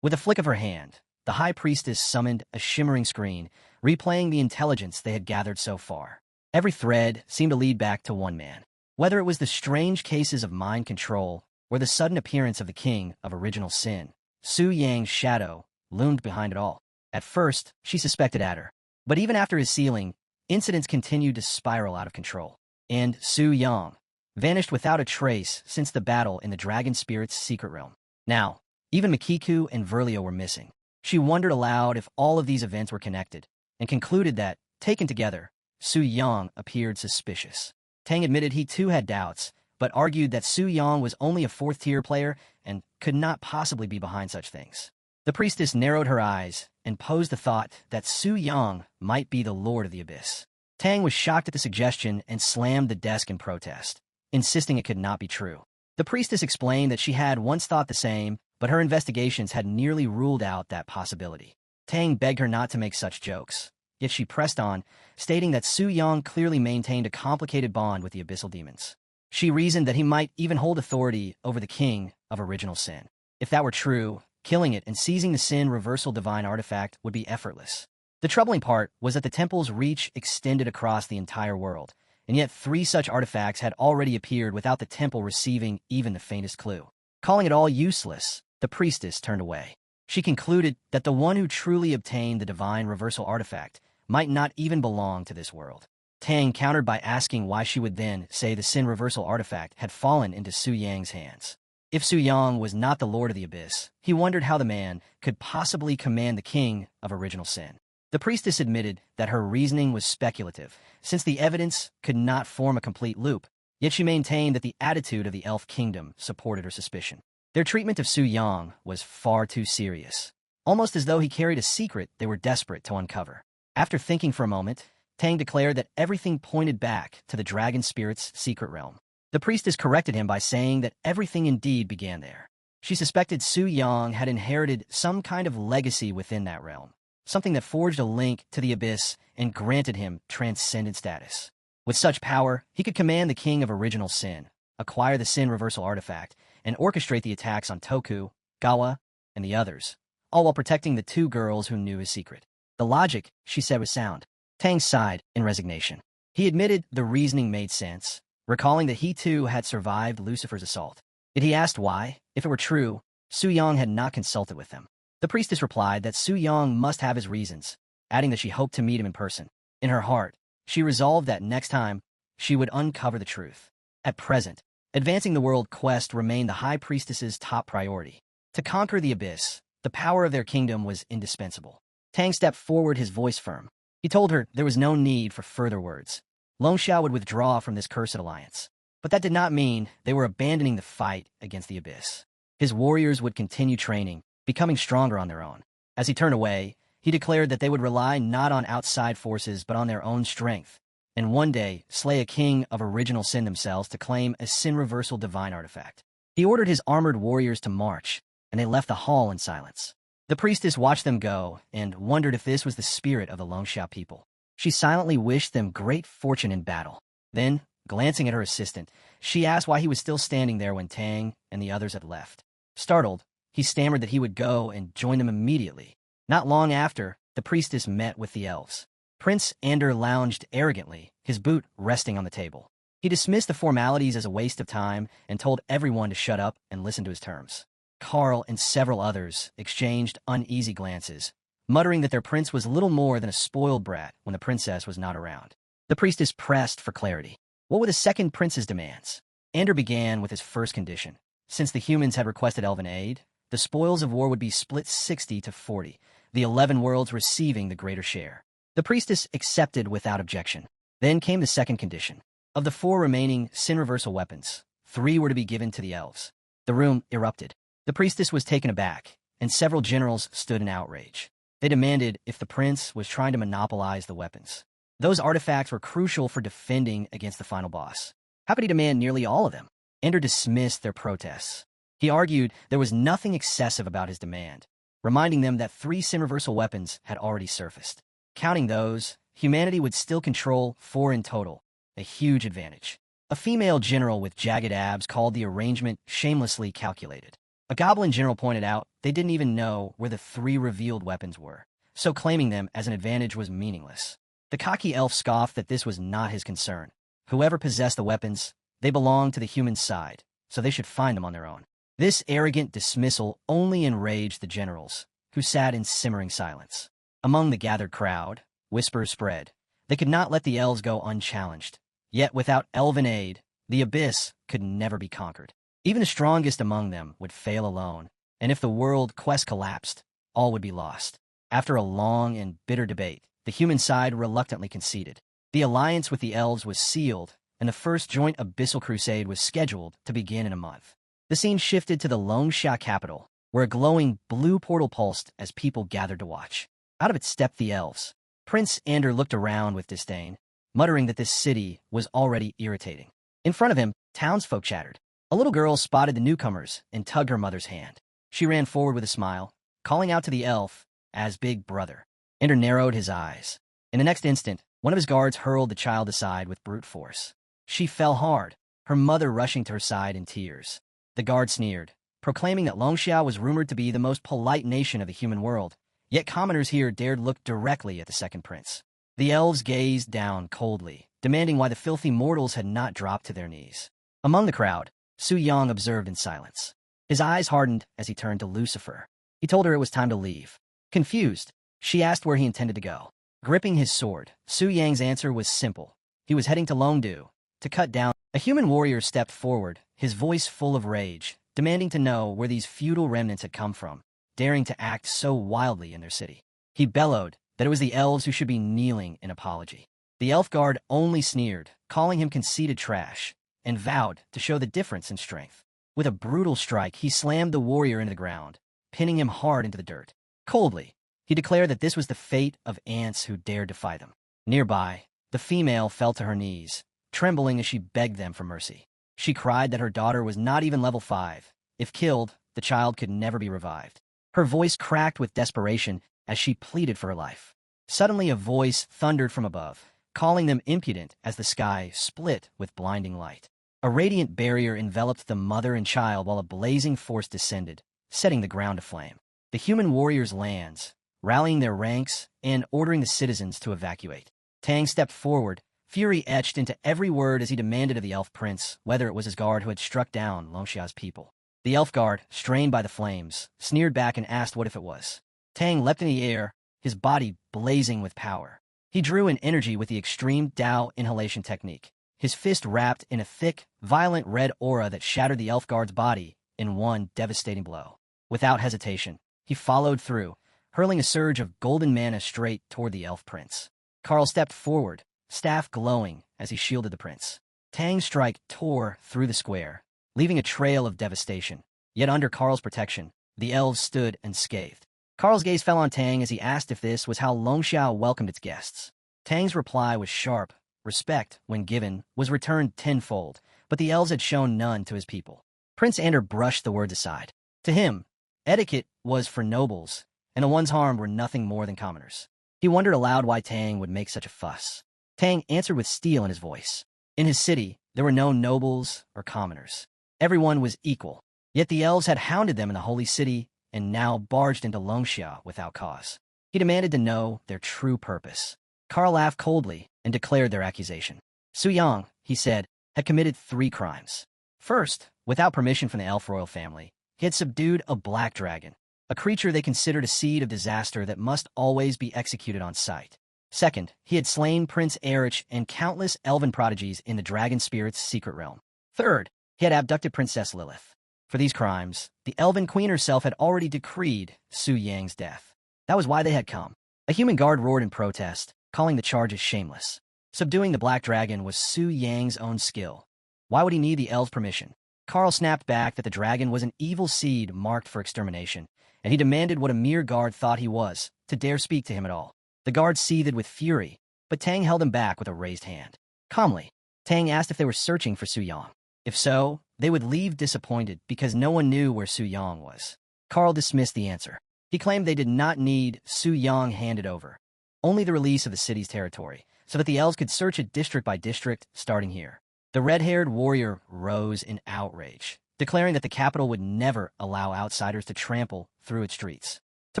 With a flick of her hand, the high priestess summoned a shimmering screen, replaying the intelligence they had gathered so far. Every thread seemed to lead back to one man. Whether it was the strange cases of mind control or the sudden appearance of the king of original sin, Su Yang's shadow loomed behind it all. At first, she suspected Adder. But even after his sealing, incidents continued to spiral out of control. And Su Yang vanished without a trace since the battle in the Dragon Spirit's secret realm. Now, even Mikiku and Verlio were missing. She wondered aloud if all of these events were connected, and concluded that, taken together, Su Yang appeared suspicious. Tang admitted he too had doubts, but argued that Su Yang was only a 4th-tier player and could not possibly be behind such things. The priestess narrowed her eyes and posed the thought that Su Yang might be the Lord of the Abyss. Tang was shocked at the suggestion and slammed the desk in protest, insisting it could not be true. The priestess explained that she had once thought the same, but her investigations had nearly ruled out that possibility. Tang begged her not to make such jokes, yet she pressed on, stating that Su Yang clearly maintained a complicated bond with the abyssal demons. She reasoned that he might even hold authority over the king of original sin. If that were true, killing it and seizing the sin reversal divine artifact would be effortless. The troubling part was that the temple's reach extended across the entire world, and yet 3 such artifacts had already appeared without the temple receiving even the faintest clue. Calling it all useless, the priestess turned away. She concluded that the one who truly obtained the divine reversal artifact might not even belong to this world. Tang countered by asking why she would then say the sin reversal artifact had fallen into Su Yang's hands. If Su Yang was not the Lord of the Abyss, he wondered how the man could possibly command the king of original sin. The priestess admitted that her reasoning was speculative, since the evidence could not form a complete loop, yet she maintained that the attitude of the elf kingdom supported her suspicion. Their treatment of Su Yang was far too serious, almost as though he carried a secret they were desperate to uncover. After thinking for a moment, Tang declared that everything pointed back to the Dragon Spirit's secret realm. The priestess corrected him by saying that everything indeed began there. She suspected Su Yang had inherited some kind of legacy within that realm, something that forged a link to the Abyss and granted him transcendent status. With such power, he could command the king of original sin, acquire the sin reversal artifact, and orchestrate the attacks on Toku, Gawa, and the others, all while protecting the two girls who knew his secret. The logic, she said, was sound. Tang sighed in resignation. He admitted the reasoning made sense, recalling that he too had survived Lucifer's assault. Yet he asked why, if it were true, Su Yang had not consulted with them. The priestess replied that Su Yang must have his reasons, adding that she hoped to meet him in person. In her heart, she resolved that next time, she would uncover the truth. At present, advancing the world quest remained the High Priestess's top priority. To conquer the abyss, the power of their kingdom was indispensable. Tang stepped forward, his voice firm. He told her there was no need for further words. Longxiao would withdraw from this cursed alliance. But that did not mean they were abandoning the fight against the abyss. His warriors would continue training, becoming stronger on their own. As he turned away, he declared that they would rely not on outside forces but on their own strength, and one day slay a king of original sin themselves to claim a sin-reversal divine artifact. He ordered his armored warriors to march, and they left the hall in silence. The priestess watched them go and wondered if this was the spirit of the Longxiao people. She silently wished them great fortune in battle. Then, glancing at her assistant, she asked why he was still standing there when Tang and the others had left. Startled, he stammered that he would go and join them immediately. Not long after, the priestess met with the elves. Prince Ander lounged arrogantly, his boot resting on the table. He dismissed the formalities as a waste of time and told everyone to shut up and listen to his terms. Carl and several others exchanged uneasy glances, muttering that their prince was little more than a spoiled brat when the princess was not around. The priestess pressed for clarity. What were the second prince's demands? Ander began with his first condition. Since the humans had requested elven aid, the spoils of war would be split 60 to 40, the 11 worlds receiving the greater share. The priestess accepted without objection. Then came the second condition. Of the 4 remaining sin-reversal weapons, 3 were to be given to the elves. The room erupted. The priestess was taken aback, and several generals stood in outrage. They demanded if the prince was trying to monopolize the weapons. Those artifacts were crucial for defending against the final boss. How could he demand nearly all of them? Ander dismissed their protests. He argued there was nothing excessive about his demand, reminding them that 3 sin-reversal weapons had already surfaced. Counting those, humanity would still control 4 in total, a huge advantage. A female general with jagged abs called the arrangement shamelessly calculated. A goblin general pointed out they didn't even know where the 3 revealed weapons were, so claiming them as an advantage was meaningless. The cocky elf scoffed that this was not his concern. Whoever possessed the weapons, they belonged to the human side, so they should find them on their own. This arrogant dismissal only enraged the generals, who sat in simmering silence. Among the gathered crowd, whispers spread. They could not let the elves go unchallenged. Yet without elven aid, the abyss could never be conquered. Even the strongest among them would fail alone, and if the world quest collapsed, all would be lost. After a long and bitter debate, the human side reluctantly conceded. The alliance with the elves was sealed, and the first joint abyssal crusade was scheduled to begin in a month. The scene shifted to the Longxia capital, where a glowing blue portal pulsed as people gathered to watch. Out of it stepped the elves. Prince Ander looked around with disdain, muttering that this city was already irritating. In front of him, townsfolk chattered. A little girl spotted the newcomers and tugged her mother's hand. She ran forward with a smile, calling out to the elf as Big Brother. Ander narrowed his eyes. In the next instant, one of his guards hurled the child aside with brute force. She fell hard, her mother rushing to her side in tears. The guard sneered, proclaiming that Longxia was rumored to be the most polite nation of the human world, yet commoners here dared look directly at the second prince. The elves gazed down coldly, demanding why the filthy mortals had not dropped to their knees. Among the crowd, Su Yang observed in silence. His eyes hardened as he turned to Lucifer. He told her it was time to leave. Confused, she asked where he intended to go. Gripping his sword, Su Yang's answer was simple. He was heading to Longdu, to cut down. A human warrior stepped forward, his voice full of rage, demanding to know where these feudal remnants had come from, daring to act so wildly in their city. He bellowed that it was the elves who should be kneeling in apology. The elf guard only sneered, calling him conceited trash, and vowed to show the difference in strength. With a brutal strike, he slammed the warrior into the ground, pinning him hard into the dirt. Coldly, he declared that this was the fate of ants who dared defy them. Nearby, the female fell to her knees, trembling as she begged them for mercy. She cried that her daughter was not even level 5. If killed, the child could never be revived. Her voice cracked with desperation as she pleaded for her life. Suddenly a voice thundered from above. calling them impudent as the sky split with blinding light. A radiant barrier enveloped the mother and child while a blazing force descended, setting the ground aflame. The human warriors lands, rallying their ranks and ordering the citizens to evacuate. Tang stepped forward, fury etched into every word as he demanded of the elf prince whether it was his guard who had struck down Longxia's people. The elf guard, strained by the flames, sneered back and asked what if it was. Tang leapt in the air, his body blazing with power. He drew in energy with the extreme Dao inhalation technique, his fist wrapped in a thick, violent red aura that shattered the elf guard's body in one devastating blow. Without hesitation, he followed through, hurling a surge of golden mana straight toward the elf prince. Carl stepped forward, staff glowing as he shielded the prince. Tang's strike tore through the square, leaving a trail of devastation. Yet under Carl's protection, the elves stood unscathed. Carl's gaze fell on Tang as he asked if this was how Longxiao welcomed its guests. Tang's reply was sharp. Respect, when given, was returned tenfold, but the elves had shown none to his people. Prince Ander brushed the words aside. To him, etiquette was for nobles, and the ones harmed were nothing more than commoners. He wondered aloud why Tang would make such a fuss. Tang answered with steel in his voice. In his city, there were no nobles or commoners. Everyone was equal. Yet the elves had hounded them in the holy city and now barged into Longxia without cause. He demanded to know their true purpose. Carl laughed coldly and declared their accusation. Su Yang, he said, had committed 3 crimes. First, without permission from the elf royal family, he had subdued a black dragon, a creature they considered a seed of disaster that must always be executed on sight. Second, he had slain Prince Erich and countless elven prodigies in the dragon spirit's secret realm. Third, he had abducted Princess Lilith. For these crimes, the elven queen herself had already decreed Su Yang's death. That was why they had come. A human guard roared in protest, calling the charges shameless. Subduing the black dragon was Su Yang's own skill. Why would he need the elves' permission? Carl snapped back that the dragon was an evil seed marked for extermination, and he demanded what a mere guard thought he was, to dare speak to him at all. The guard seethed with fury, but Tang held him back with a raised hand. Calmly, Tang asked if they were searching for Su Yang. If so, they would leave disappointed because no one knew where Su Yang was. Carl dismissed the answer. He claimed they did not need Su Yang handed over, only the release of the city's territory, so that the elves could search it district by district, starting here. The red-haired warrior rose in outrage, declaring that the capital would never allow outsiders to trample through its streets. To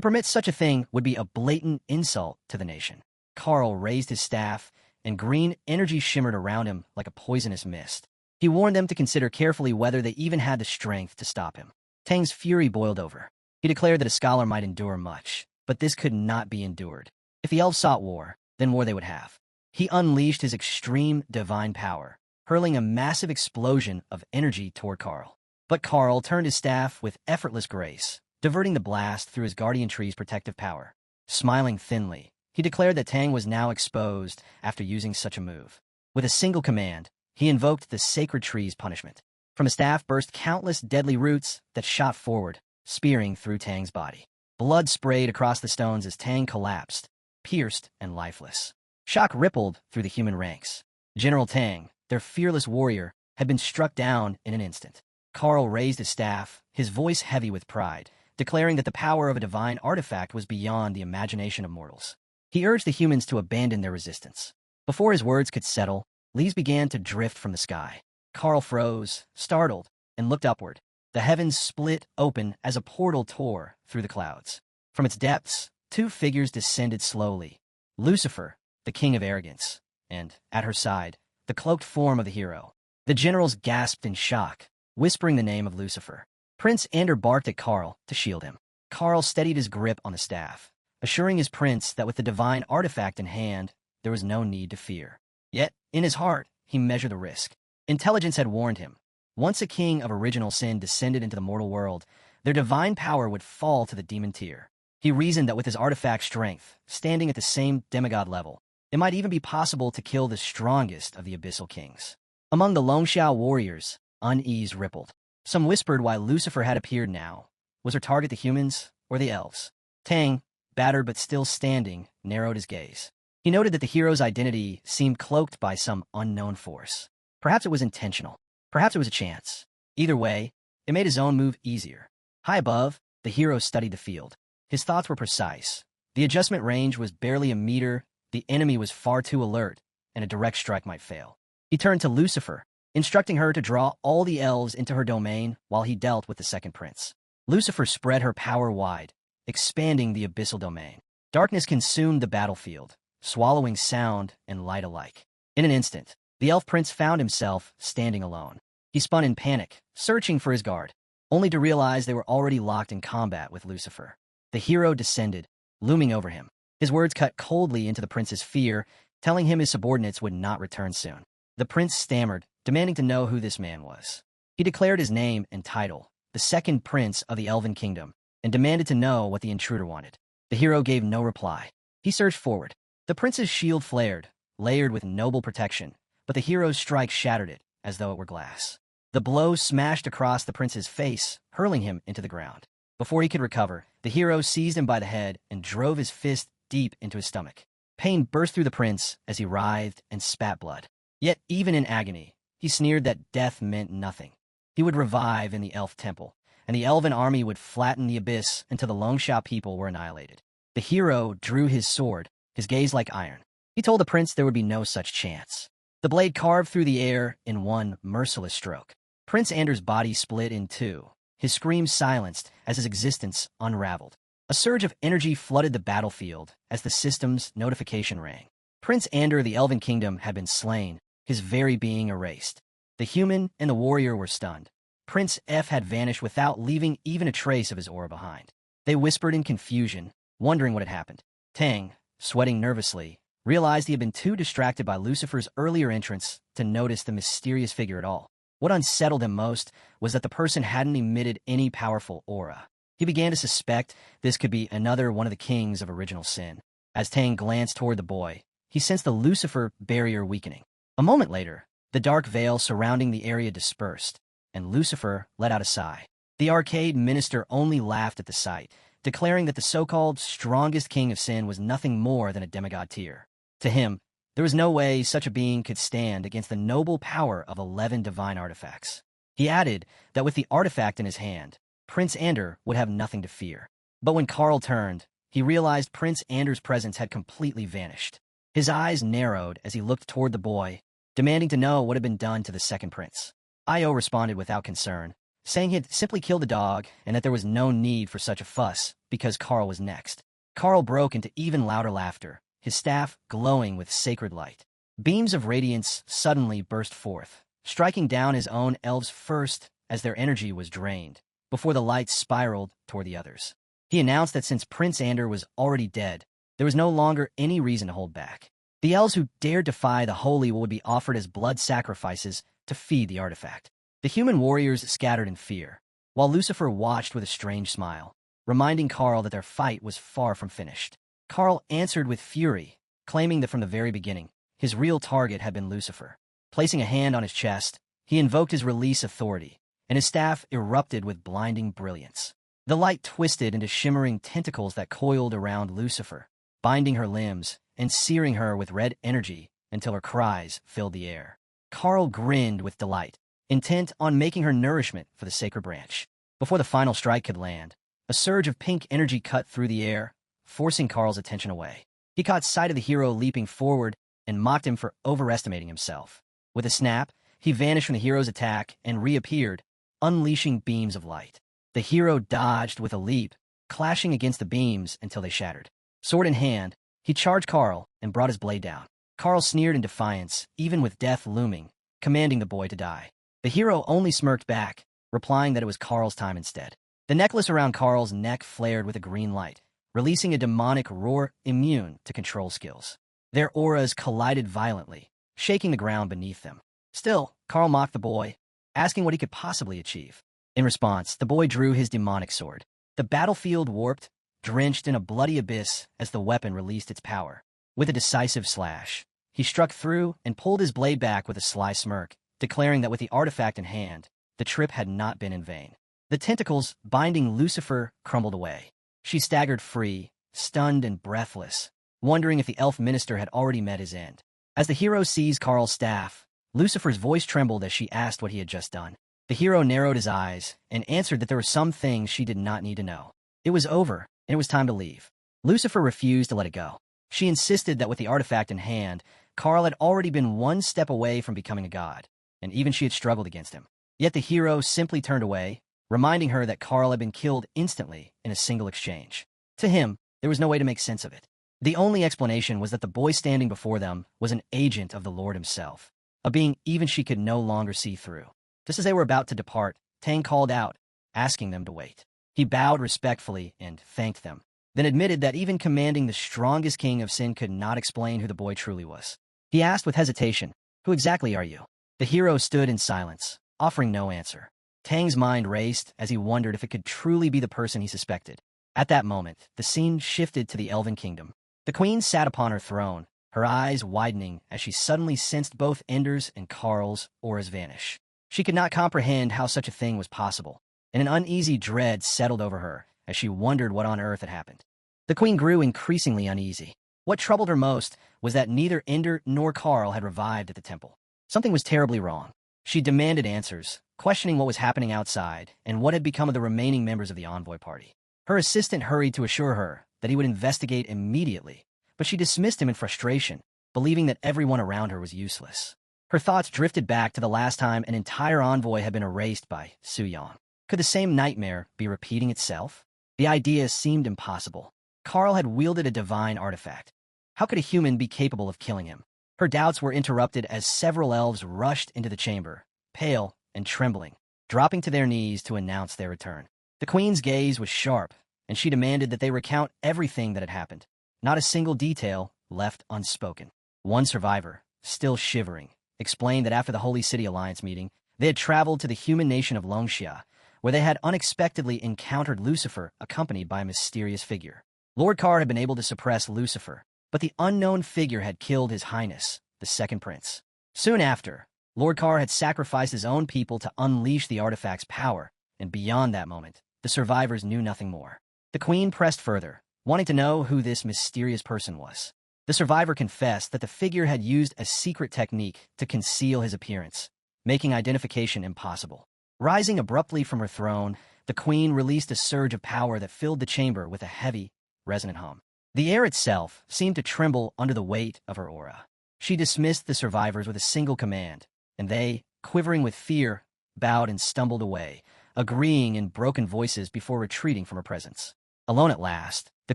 permit such a thing would be a blatant insult to the nation. Carl raised his staff, and green energy shimmered around him like a poisonous mist. He warned them to consider carefully whether they even had the strength to stop him. Tang's fury boiled over. He declared that a scholar might endure much, but this could not be endured. If the elves sought war, then war they would have. He unleashed his extreme divine power, hurling a massive explosion of energy toward Carl. But Carl turned his staff with effortless grace, diverting the blast through his guardian tree's protective power. Smiling thinly, he declared that Tang was now exposed after using such a move. With a single command, he invoked the sacred tree's punishment. From his staff burst countless deadly roots that shot forward, spearing through Tang's body. Blood sprayed across the stones as Tang collapsed, pierced and lifeless. Shock rippled through the human ranks. General Tang, their fearless warrior, had been struck down in an instant. Carl raised his staff, his voice heavy with pride, declaring that the power of a divine artifact was beyond the imagination of mortals. He urged the humans to abandon their resistance. Before his words could settle, leaves began to drift from the sky. Carl froze, startled, and looked upward. The heavens split open as a portal tore through the clouds. From its depths, 2 figures descended slowly. Lucifer, the king of arrogance, and, at her side, the cloaked form of the hero. The generals gasped in shock, whispering the name of Lucifer. Prince Ander barked at Carl to shield him. Carl steadied his grip on the staff, assuring his prince that with the divine artifact in hand, there was no need to fear. Yet, in his heart, he measured the risk. Intelligence had warned him. Once a king of original sin descended into the mortal world, their divine power would fall to the demon tier. He reasoned that with his artifact strength, standing at the same demigod level, it might even be possible to kill the strongest of the abyssal kings. Among the Longxiao warriors, unease rippled. Some whispered why Lucifer had appeared now. Was her target the humans or the elves? Tang, battered but still standing, narrowed his gaze. He noted that the hero's identity seemed cloaked by some unknown force. Perhaps it was intentional. Perhaps it was a chance. Either way, it made his own move easier. High above, the hero studied the field. His thoughts were precise. The adjustment range was barely a meter, the enemy was far too alert, and a direct strike might fail. He turned to Lucifer, instructing her to draw all the elves into her domain while he dealt with the second prince. Lucifer spread her power wide, expanding the abyssal domain. Darkness consumed the battlefield, swallowing sound and light alike. In an instant, the elf prince found himself standing alone. He spun in panic, searching for his guard, only to realize they were already locked in combat with Lucifer. The hero descended, looming over him. His words cut coldly into the prince's fear, telling him his subordinates would not return soon. The prince stammered, demanding to know who this man was. He declared his name and title, the second prince of the Elven Kingdom, and demanded to know what the intruder wanted. The hero gave no reply. He surged forward. The prince's shield flared, layered with noble protection, but the hero's strike shattered it, as though it were glass. The blow smashed across the prince's face, hurling him into the ground. Before he could recover, the hero seized him by the head and drove his fist deep into his stomach. Pain burst through the prince as he writhed and spat blood. Yet, even in agony, he sneered that death meant nothing. He would revive in the elf temple, and the elven army would flatten the abyss until the Longsha people were annihilated. The hero drew his sword, his gaze like iron. He told the prince there would be no such chance. The blade carved through the air in one merciless stroke. Prince Ander's body split in two, his screams silenced as his existence unraveled. A surge of energy flooded the battlefield as the system's notification rang. Prince Ander of the Elven Kingdom had been slain, his very being erased. The human and the warrior were stunned. Prince F had vanished without leaving even a trace of his aura behind. They whispered in confusion, wondering what had happened. Tang, sweating nervously, realized he had been too distracted by Lucifer's earlier entrance to notice the mysterious figure at all. What unsettled him most was that the person hadn't emitted any powerful aura. He began to suspect this could be another one of the kings of original sin. As Tang glanced toward the boy, he sensed the Lucifer barrier weakening. A moment later, the dark veil surrounding the area dispersed, and Lucifer let out a sigh. The arcade minister only laughed at the sight, declaring that the so-called strongest king of sin was nothing more than a demigod tier. To him, there was no way such a being could stand against the noble power of 11 divine artifacts. He added that with the artifact in his hand, Prince Ander would have nothing to fear. But when Carl turned, he realized Prince Ander's presence had completely vanished. His eyes narrowed as he looked toward the boy, demanding to know what had been done to the second prince. Io responded without concern, saying he had simply killed the dog and that there was no need for such a fuss because Carl was next. Carl broke into even louder laughter, his staff glowing with sacred light. Beams of radiance suddenly burst forth, striking down his own elves first as their energy was drained, before the light spiraled toward the others. He announced that since Prince Ander was already dead, there was no longer any reason to hold back. The elves who dared defy the holy would be offered as blood sacrifices to feed the artifact. The human warriors scattered in fear, while Lucifer watched with a strange smile, reminding Carl that their fight was far from finished. Carl answered with fury, claiming that from the very beginning, his real target had been Lucifer. Placing a hand on his chest, he invoked his release authority, and his staff erupted with blinding brilliance. The light twisted into shimmering tentacles that coiled around Lucifer, binding her limbs and searing her with red energy until her cries filled the air. Carl grinned with delight, intent on making her nourishment for the sacred branch. Before the final strike could land, a surge of pink energy cut through the air, forcing Carl's attention away. He caught sight of the hero leaping forward and mocked him for overestimating himself. With a snap, he vanished from the hero's attack and reappeared, unleashing beams of light. The hero dodged with a leap, clashing against the beams until they shattered. Sword in hand, he charged Carl and brought his blade down. Carl sneered in defiance, even with death looming, commanding the boy to die. The hero only smirked back, replying that it was Carl's time instead. The necklace around Carl's neck flared with a green light, releasing a demonic roar immune to control skills. Their auras collided violently, shaking the ground beneath them. Still, Carl mocked the boy, asking what he could possibly achieve. In response, the boy drew his demonic sword. The battlefield warped, drenched in a bloody abyss as the weapon released its power. With a decisive slash, he struck through and pulled his blade back with a sly smirk, declaring that with the artifact in hand, the trip had not been in vain. The tentacles binding Lucifer crumbled away. She staggered free, stunned and breathless, wondering if the elf minister had already met his end. As the hero seized Carl's staff, Lucifer's voice trembled as she asked what he had just done. The hero narrowed his eyes and answered that there were some things she did not need to know. It was over, and it was time to leave. Lucifer refused to let it go. She insisted that with the artifact in hand, Carl had already been one step away from becoming a god, and even she had struggled against him. Yet the hero simply turned away, reminding her that Carl had been killed instantly in a single exchange. To him, there was no way to make sense of it. The only explanation was that the boy standing before them was an agent of the Lord himself, a being even she could no longer see through. Just as they were about to depart, Tang called out, asking them to wait. He bowed respectfully and thanked them, then admitted that even commanding the strongest king of Sin could not explain who the boy truly was. He asked with hesitation, "Who exactly are you?" The hero stood in silence, offering no answer. Tang's mind raced as he wondered if it could truly be the person he suspected. At that moment, the scene shifted to the Elven Kingdom. The queen sat upon her throne, her eyes widening as she suddenly sensed both Ender's and Carl's auras vanish. She could not comprehend how such a thing was possible, and an uneasy dread settled over her as she wondered what on earth had happened. The queen grew increasingly uneasy. What troubled her most was that neither Ender nor Carl had revived at the temple. Something was terribly wrong. She demanded answers, questioning what was happening outside and what had become of the remaining members of the envoy party. Her assistant hurried to assure her that he would investigate immediately, but she dismissed him in frustration, believing that everyone around her was useless. Her thoughts drifted back to the last time an entire envoy had been erased by Su Yang. Could the same nightmare be repeating itself? The idea seemed impossible. Carl had wielded a divine artifact. How could a human be capable of killing him? Her doubts were interrupted as several elves rushed into the chamber, pale and trembling, dropping to their knees to announce their return. The queen's gaze was sharp, and she demanded that they recount everything that had happened, not a single detail left unspoken. One survivor, still shivering, explained that after the Holy City Alliance meeting, they had traveled to the human nation of Longxia, where they had unexpectedly encountered Lucifer accompanied by a mysterious figure. Lord Carr had been able to suppress Lucifer, but the unknown figure had killed His Highness, the Second Prince. Soon after, Lord Carr had sacrificed his own people to unleash the artifact's power, and beyond that moment, the survivors knew nothing more. The queen pressed further, wanting to know who this mysterious person was. The survivor confessed that the figure had used a secret technique to conceal his appearance, making identification impossible. Rising abruptly from her throne, the queen released a surge of power that filled the chamber with a heavy, resonant hum. The air itself seemed to tremble under the weight of her aura. She dismissed the survivors with a single command, and they, quivering with fear, bowed and stumbled away, agreeing in broken voices before retreating from her presence. Alone at last, the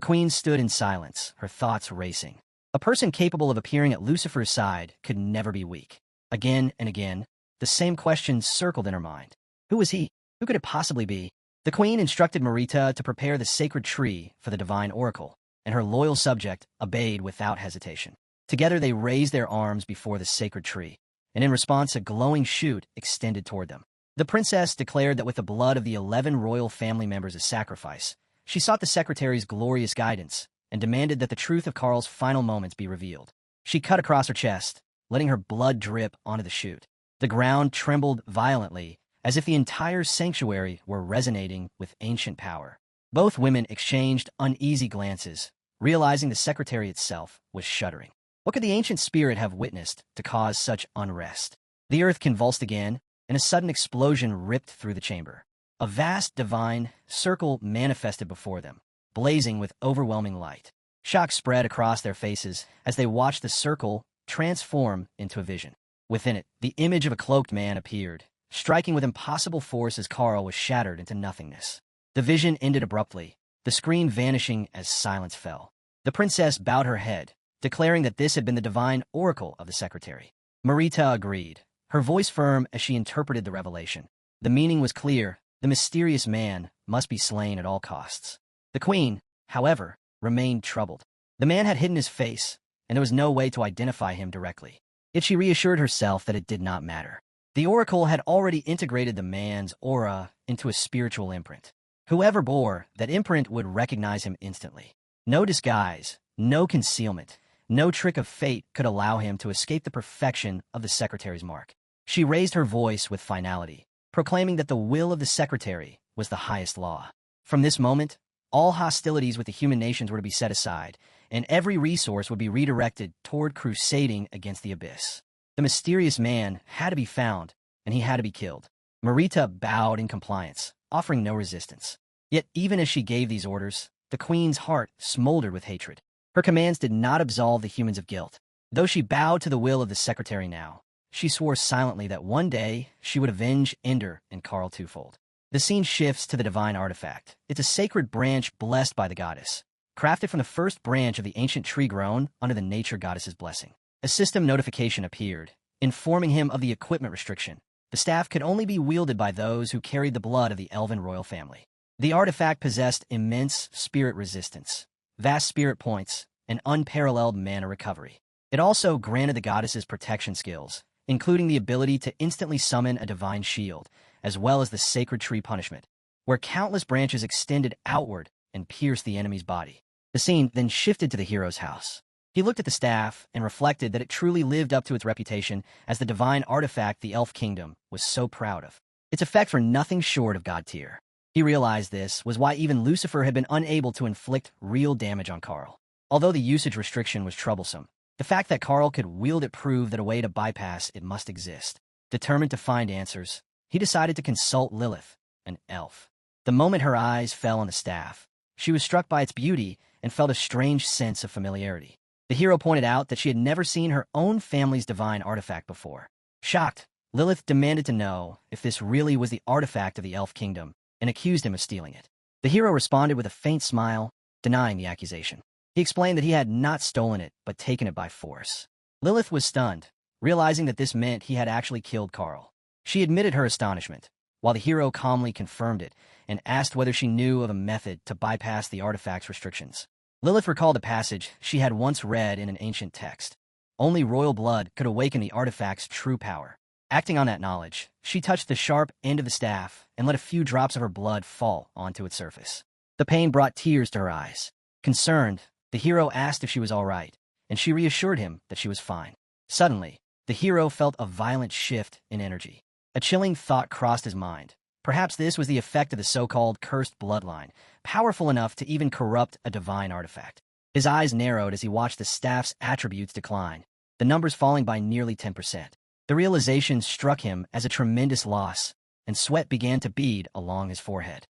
queen stood in silence, her thoughts racing. A person capable of appearing at Lucifer's side could never be weak. Again and again, the same questions circled in her mind. Who was he? Who could it possibly be? The queen instructed Marita to prepare the sacred tree for the divine oracle, and her loyal subject obeyed without hesitation. Together they raised their arms before the sacred tree, and in response a glowing shoot extended toward them. The princess declared that with the blood of the 11 royal family members as sacrifice, she sought the secretary's glorious guidance and demanded that the truth of Carl's final moments be revealed. She cut across her chest, letting her blood drip onto the chute. The ground trembled violently, as if the entire sanctuary were resonating with ancient power. Both women exchanged uneasy glances, realizing the secretary itself was shuddering. What could the ancient spirit have witnessed to cause such unrest? The earth convulsed again, and a sudden explosion ripped through the chamber. A vast divine circle manifested before them, blazing with overwhelming light. Shock spread across their faces as they watched the circle transform into a vision. Within it, the image of a cloaked man appeared, striking with impossible force as Carl was shattered into nothingness. The vision ended abruptly, the screen vanishing as silence fell. The princess bowed her head, declaring that this had been the divine oracle of the secretary. Marita agreed, her voice firm as she interpreted the revelation. The meaning was clear: the mysterious man must be slain at all costs. The queen, however, remained troubled. The man had hidden his face, and there was no way to identify him directly. Yet she reassured herself that it did not matter. The oracle had already integrated the man's aura into a spiritual imprint. Whoever bore that imprint would recognize him instantly. No disguise, no concealment, no trick of fate could allow him to escape the perfection of the secretary's mark. She raised her voice with finality, proclaiming that the will of the secretary was the highest law. From this moment, all hostilities with the human nations were to be set aside, and every resource would be redirected toward crusading against the abyss. The mysterious man had to be found, and he had to be killed. Marita bowed in compliance, offering no resistance. Yet even as she gave these orders, the queen's heart smoldered with hatred. Her commands did not absolve the humans of guilt. Though she bowed to the will of the secretary now, she swore silently that one day she would avenge Ender and Carl twofold. The scene shifts to the divine artifact. It's a sacred branch blessed by the goddess, crafted from the first branch of the ancient tree grown under the nature goddess's blessing. A system notification appeared, informing him of the equipment restriction. The staff could only be wielded by those who carried the blood of the elven royal family. The artifact possessed immense spirit resistance, vast spirit points, and unparalleled mana recovery. It also granted the goddess's protection skills, including the ability to instantly summon a divine shield, as well as the sacred tree punishment, where countless branches extended outward and pierced the enemy's body. The scene then shifted to the hero's house. He looked at the staff and reflected that it truly lived up to its reputation as the divine artifact the elf kingdom was so proud of. Its effects were nothing short of god tier. He realized this was why even Lucifer had been unable to inflict real damage on Carl. Although the usage restriction was troublesome, the fact that Carl could wield it proved that a way to bypass it must exist. Determined to find answers, he decided to consult Lilith, an elf. The moment her eyes fell on the staff, she was struck by its beauty and felt a strange sense of familiarity. The hero pointed out that she had never seen her own family's divine artifact before. Shocked, Lilith demanded to know if this really was the artifact of the elf kingdom and accused him of stealing it. The hero responded with a faint smile, denying the accusation. He explained that he had not stolen it, but taken it by force. Lilith was stunned, realizing that this meant he had actually killed Carl. She admitted her astonishment, while the hero calmly confirmed it and asked whether she knew of a method to bypass the artifact's restrictions. Lilith recalled a passage she had once read in an ancient text. Only royal blood could awaken the artifact's true power. Acting on that knowledge, she touched the sharp end of the staff and let a few drops of her blood fall onto its surface. The pain brought tears to her eyes. Concerned, the hero asked if she was all right, and she reassured him that she was fine. Suddenly, the hero felt a violent shift in energy. A chilling thought crossed his mind. Perhaps this was the effect of the so-called cursed bloodline, powerful enough to even corrupt a divine artifact. His eyes narrowed as he watched the staff's attributes decline, the numbers falling by nearly 10%. The realization struck him as a tremendous loss, and sweat began to bead along his forehead.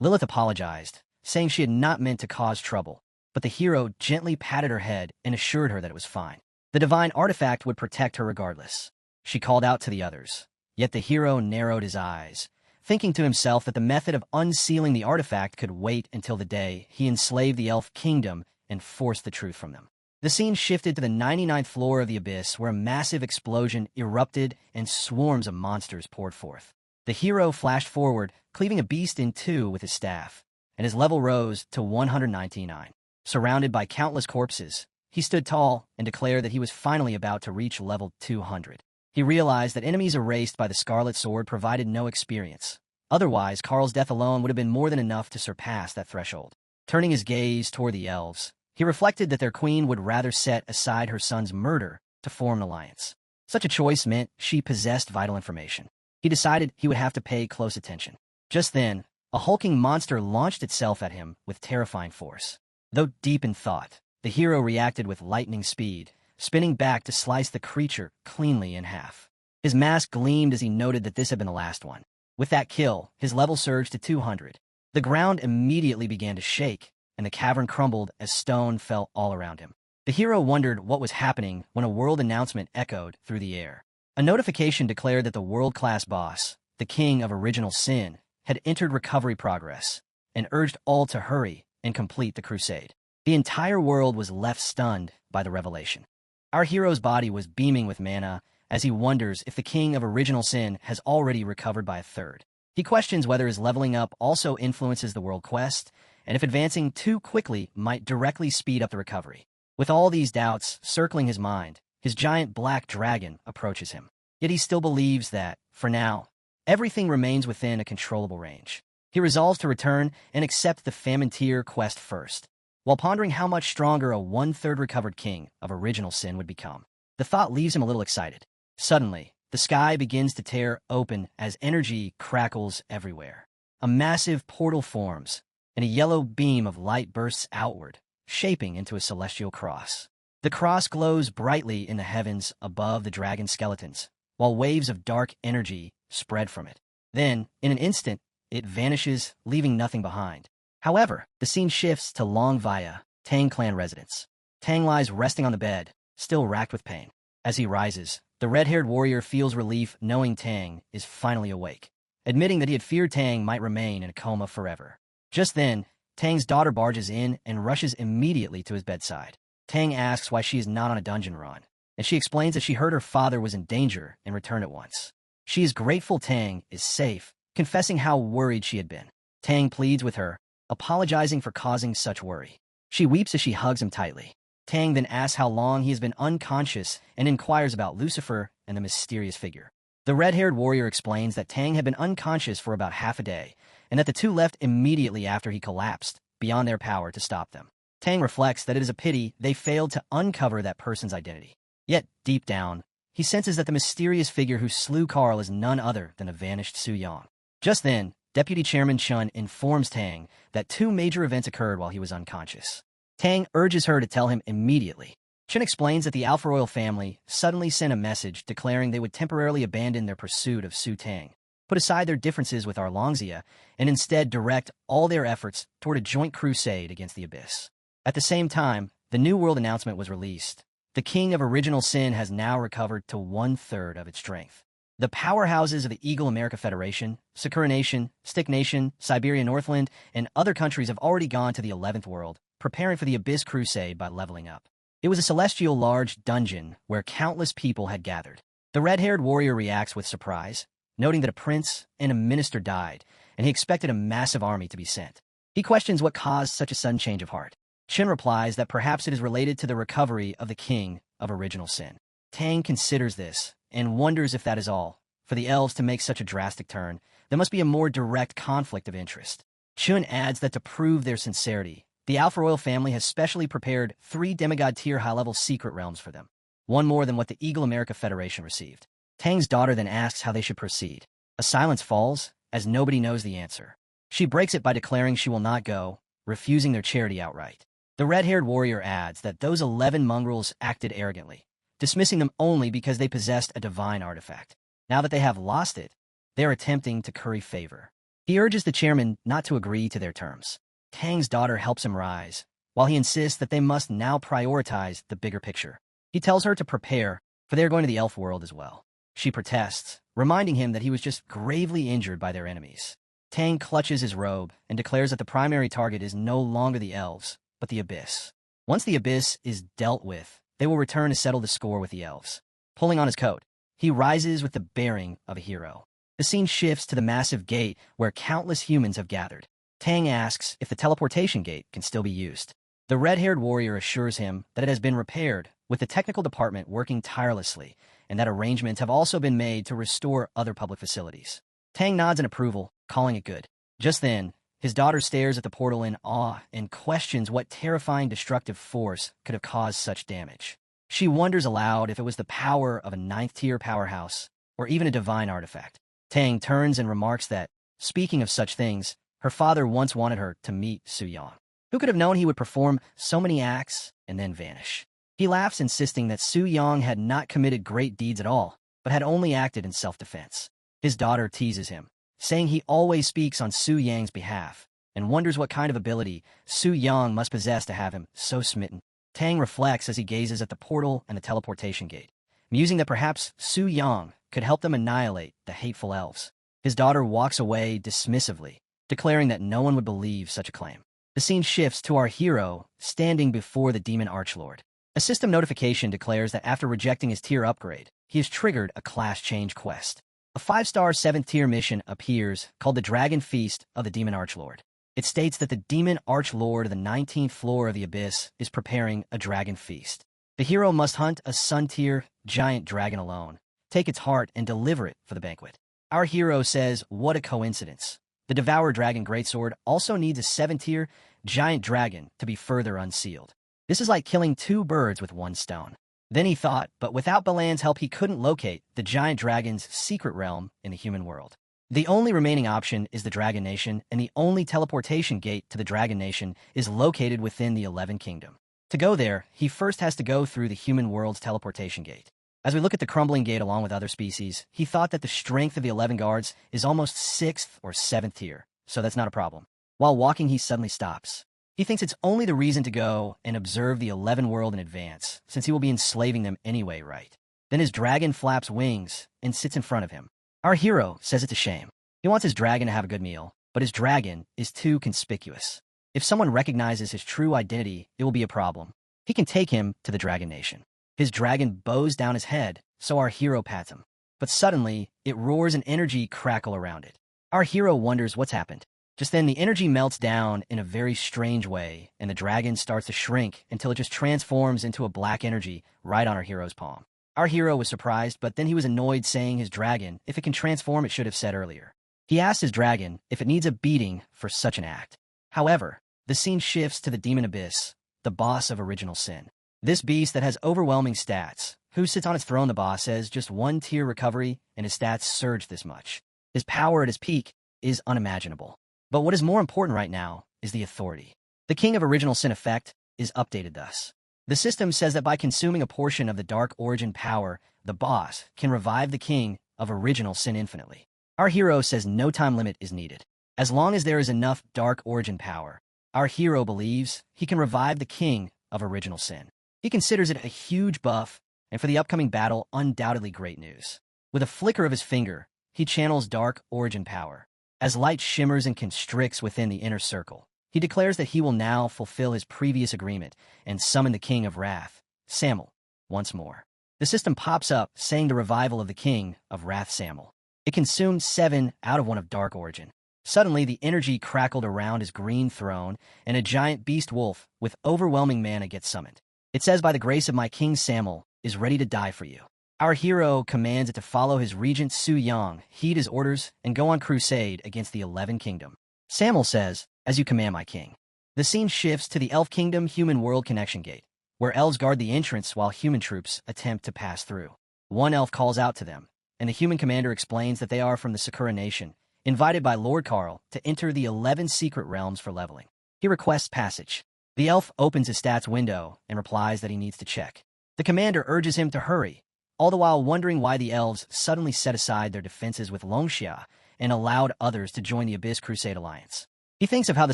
Lilith apologized, saying she had not meant to cause trouble, but the hero gently patted her head and assured her that it was fine. The divine artifact would protect her regardless. She called out to the others, yet the hero narrowed his eyes, thinking to himself that the method of unsealing the artifact could wait until the day he enslaved the elf kingdom and forced the truth from them. The scene shifted to the 99th floor of the abyss, where a massive explosion erupted and swarms of monsters poured forth. The hero flashed forward, cleaving a beast in two with his staff, and his level rose to 199. Surrounded by countless corpses, he stood tall and declared that he was finally about to reach level 200. He realized that enemies erased by the Scarlet Sword provided no experience. Otherwise, Carl's death alone would have been more than enough to surpass that threshold. Turning his gaze toward the elves, he reflected that their queen would rather set aside her son's murder to form an alliance. Such a choice meant she possessed vital information. He decided he would have to pay close attention. Just then, a hulking monster launched itself at him with terrifying force. Though deep in thought, the hero reacted with lightning speed, spinning back to slice the creature cleanly in half. His mask gleamed as he noted that this had been the last one. With that kill, his level surged to 200. The ground immediately began to shake, and the cavern crumbled as stone fell all around him. The hero wondered what was happening when a world announcement echoed through the air. A notification declared that the world-class boss, the king of original sin, had entered recovery progress, and urged all to hurry and complete the crusade. The entire world was left stunned by the revelation. Our hero's body was beaming with mana as he wonders if the king of original sin has already recovered by a third. He questions whether his leveling up also influences the world quest, and if advancing too quickly might directly speed up the recovery. With all these doubts circling his mind, his giant black dragon approaches him. Yet he still believes that, for now, everything remains within a controllable range. He resolves to return and accept the famine tier quest first, while pondering how much stronger a one-third recovered king of original sin would become. The thought leaves him a little excited. Suddenly, the sky begins to tear open as energy crackles everywhere. A massive portal forms, and a yellow beam of light bursts outward, shaping into a celestial cross. The cross glows brightly in the heavens above the dragon skeletons, while waves of dark energy spread from it. Then, in an instant, it vanishes, leaving nothing behind. However, the scene shifts to Long Via, Tang clan residence. Tang lies resting on the bed, still racked with pain. As he rises, the red-haired warrior feels relief knowing Tang is finally awake, admitting that he had feared Tang might remain in a coma forever. Just then, Tang's daughter barges in and rushes immediately to his bedside. Tang asks why she is not on a dungeon run, and she explains that she heard her father was in danger and returned at once. She is grateful Tang is safe, confessing how worried she had been. Tang pleads with her, apologizing for causing such worry. She weeps as she hugs him tightly. Tang then asks how long he has been unconscious and inquires about Lucifer and the mysterious figure. The red-haired warrior explains that Tang had been unconscious for about half a day, and that the two left immediately after he collapsed, beyond their power to stop them. Tang reflects that it is a pity they failed to uncover that person's identity. Yet, deep down, he senses that the mysterious figure who slew Carl is none other than a vanished Su Yang. Just then, Deputy Chairman Chun informs Tang that two major events occurred while he was unconscious. Tang urges her to tell him immediately. Chun explains that the Alpha Royal family suddenly sent a message declaring they would temporarily abandon their pursuit of Su Tang, put aside their differences with Arlongzia, and instead direct all their efforts toward a joint crusade against the Abyss. At the same time, the New World announcement was released. The King of Original Sin has now recovered to 1/3 of its strength. The powerhouses of the Eagle America Federation, Sakura Nation, Stick Nation, Siberia Northland, and other countries have already gone to the 11th world, preparing for the Abyss Crusade by leveling up. It was a celestial large dungeon where countless people had gathered. The red-haired warrior reacts with surprise, noting that a prince and a minister died, and he expected a massive army to be sent. He questions what caused such a sudden change of heart. Chin replies that perhaps it is related to the recovery of the King of Original Sin. Tang considers this and wonders if that is all. For the elves to make such a drastic turn, there must be a more direct conflict of interest. Chun adds that to prove their sincerity, the Alpha Royal family has specially prepared 3 demigod-tier high-level secret realms for them, one more than what the Eagle America Federation received. Tang's daughter then asks how they should proceed. A silence falls, as nobody knows the answer. She breaks it by declaring she will not go, refusing their charity outright. The red-haired warrior adds that those 11 mongrels acted arrogantly, dismissing them only because they possessed a divine artifact. Now that they have lost it, they are attempting to curry favor. He urges the chairman not to agree to their terms. Tang's daughter helps him rise, while he insists that they must now prioritize the bigger picture. He tells her to prepare, for they are going to the elf world as well. She protests, reminding him that he was just gravely injured by their enemies. Tang clutches his robe and declares that the primary target is no longer the elves, but the Abyss. Once the Abyss is dealt with, they will return to settle the score with the elves. Pulling on his coat, he rises with the bearing of a hero. The scene shifts to the massive gate where countless humans have gathered. Tang asks if the teleportation gate can still be used. The red-haired warrior assures him that it has been repaired, with the technical department working tirelessly, and that arrangements have also been made to restore other public facilities. Tang nods in approval, calling it good. Just then, his daughter stares at the portal in awe and questions what terrifying destructive force could have caused such damage. She wonders aloud if it was the power of a 9th-tier powerhouse, or even a divine artifact. Tang turns and remarks that, speaking of such things, her father once wanted her to meet Su Yang. Who could have known he would perform so many acts and then vanish? He laughs, insisting that Su Yang had not committed great deeds at all, but had only acted in self-defense. His daughter teases him, saying he always speaks on Su Yang's behalf, and wonders what kind of ability Su Yang must possess to have him so smitten. Tang reflects as he gazes at the portal and the teleportation gate, musing that perhaps Su Yang could help them annihilate the hateful elves. His daughter walks away dismissively, declaring that no one would believe such a claim. The scene shifts to our hero standing before the demon archlord. A system notification declares that after rejecting his tier upgrade, he has triggered a class change quest. A 5-star 7th-tier mission appears called the Dragon Feast of the Demon Archlord. It states that the Demon Archlord of the 19th floor of the Abyss is preparing a dragon feast. The hero must hunt a Sun-tier giant dragon alone, take its heart, and deliver it for the banquet. Our hero says, what a coincidence. The Devour Dragon Greatsword also needs a 7th-tier giant dragon to be further unsealed. This is like killing 2 birds with 1 stone. Then he thought, but without Balan's help he couldn't locate the giant dragon's secret realm in the human world. The only remaining option is the Dragon Nation, and the only teleportation gate to the Dragon Nation is located within the 11 Kingdom. To go there, he first has to go through the human world's teleportation gate. As we look at the crumbling gate along with other species, he thought that the strength of the 11 guards is almost 6th or 7th tier, so that's not a problem. While walking, he suddenly stops. He thinks it's only the reason to go and observe the 11 world in advance, since he will be enslaving them anyway, right? Then his dragon flaps wings and sits in front of him. Our hero says it's a shame. He wants his dragon to have a good meal, but his dragon is too conspicuous. If someone recognizes his true identity, it will be a problem. He can take him to the Dragon Nation. His dragon bows down his head, so our hero pats him. But suddenly, it roars and energy crackle around it. Our hero wonders what's happened. Just then, the energy melts down in a very strange way, and the dragon starts to shrink until it just transforms into a black energy right on our hero's palm. Our hero was surprised, but then he was annoyed, saying his dragon, if it can transform, it should have said earlier. He asked his dragon if it needs a beating for such an act. However, the scene shifts to the demon abyss, the boss of original sin. This beast that has overwhelming stats, who sits on its throne, the boss says, just 1 tier recovery, and his stats surge this much. His power at his peak is unimaginable. But what is more important right now is the authority. The King of Original Sin effect is updated thus. The system says that by consuming a portion of the Dark Origin power, the boss can revive the King of Original Sin infinitely. Our hero says no time limit is needed. As long as there is enough Dark Origin power, our hero believes he can revive the King of Original Sin. He considers it a huge buff, and for the upcoming battle, undoubtedly great news. With a flicker of his finger, he channels Dark Origin power. As light shimmers and constricts within the inner circle, he declares that he will now fulfill his previous agreement and summon the King of Wrath, Samuel, once more. The system pops up, saying the revival of the King of Wrath, Samuel. It consumed 7 out of 1 of Dark Origin. Suddenly, the energy crackled around his green throne, and a giant beast wolf with overwhelming mana gets summoned. It says, by the grace of my King Samuel, is ready to die for you. Our hero commands it to follow his regent Su Yang, heed his orders, and go on crusade against the 11 Kingdom. Samuel says, as you command, my king. The scene shifts to the Elf Kingdom Human World Connection Gate, where elves guard the entrance while human troops attempt to pass through. One elf calls out to them, and the human commander explains that they are from the Sakura Nation, invited by Lord Carl to enter the 11 secret realms for leveling. He requests passage. The elf opens his stats window and replies that he needs to check. The commander urges him to hurry, all the while wondering why the elves suddenly set aside their defenses with Longxia and allowed others to join the Abyss Crusade Alliance. He thinks of how the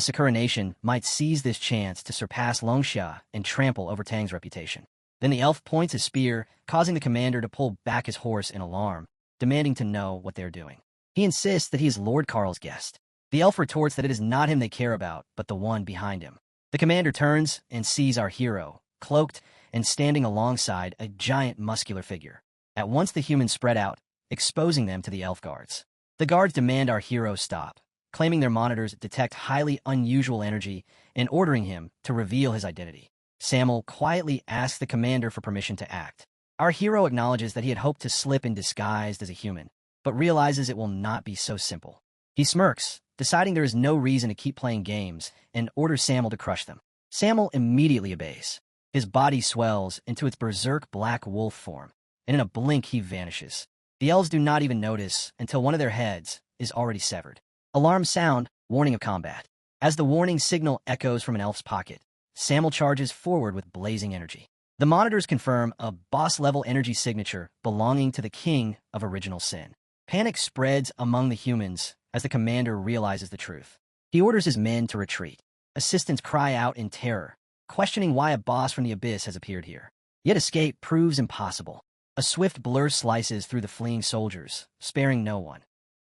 Sakura Nation might seize this chance to surpass Longxia and trample over Tang's reputation. Then the elf points his spear, causing the commander to pull back his horse in alarm, demanding to know what they're doing. He insists that he is Lord Carl's guest. The elf retorts that it is not him they care about, but the one behind him. The commander turns and sees our hero, cloaked and standing alongside a giant muscular figure. At once the humans spread out, exposing them to the elf guards. The guards demand our hero stop, claiming their monitors detect highly unusual energy and ordering him to reveal his identity. Samuel quietly asks the commander for permission to act. Our hero acknowledges that he had hoped to slip in disguised as a human, but realizes it will not be so simple. He smirks, deciding there is no reason to keep playing games, and orders Samuel to crush them. Samuel immediately obeys. His body swells into its berserk black wolf form, and in a blink he vanishes. The elves do not even notice until one of their heads is already severed. Alarms sound, warning of combat. As the warning signal echoes from an elf's pocket, Samuel charges forward with blazing energy. The monitors confirm a boss-level energy signature belonging to the King of Original Sin. Panic spreads among the humans as the commander realizes the truth. He orders his men to retreat. Assistants cry out in terror, questioning why a boss from the Abyss has appeared here. Yet escape proves impossible. A swift blur slices through the fleeing soldiers, sparing no one.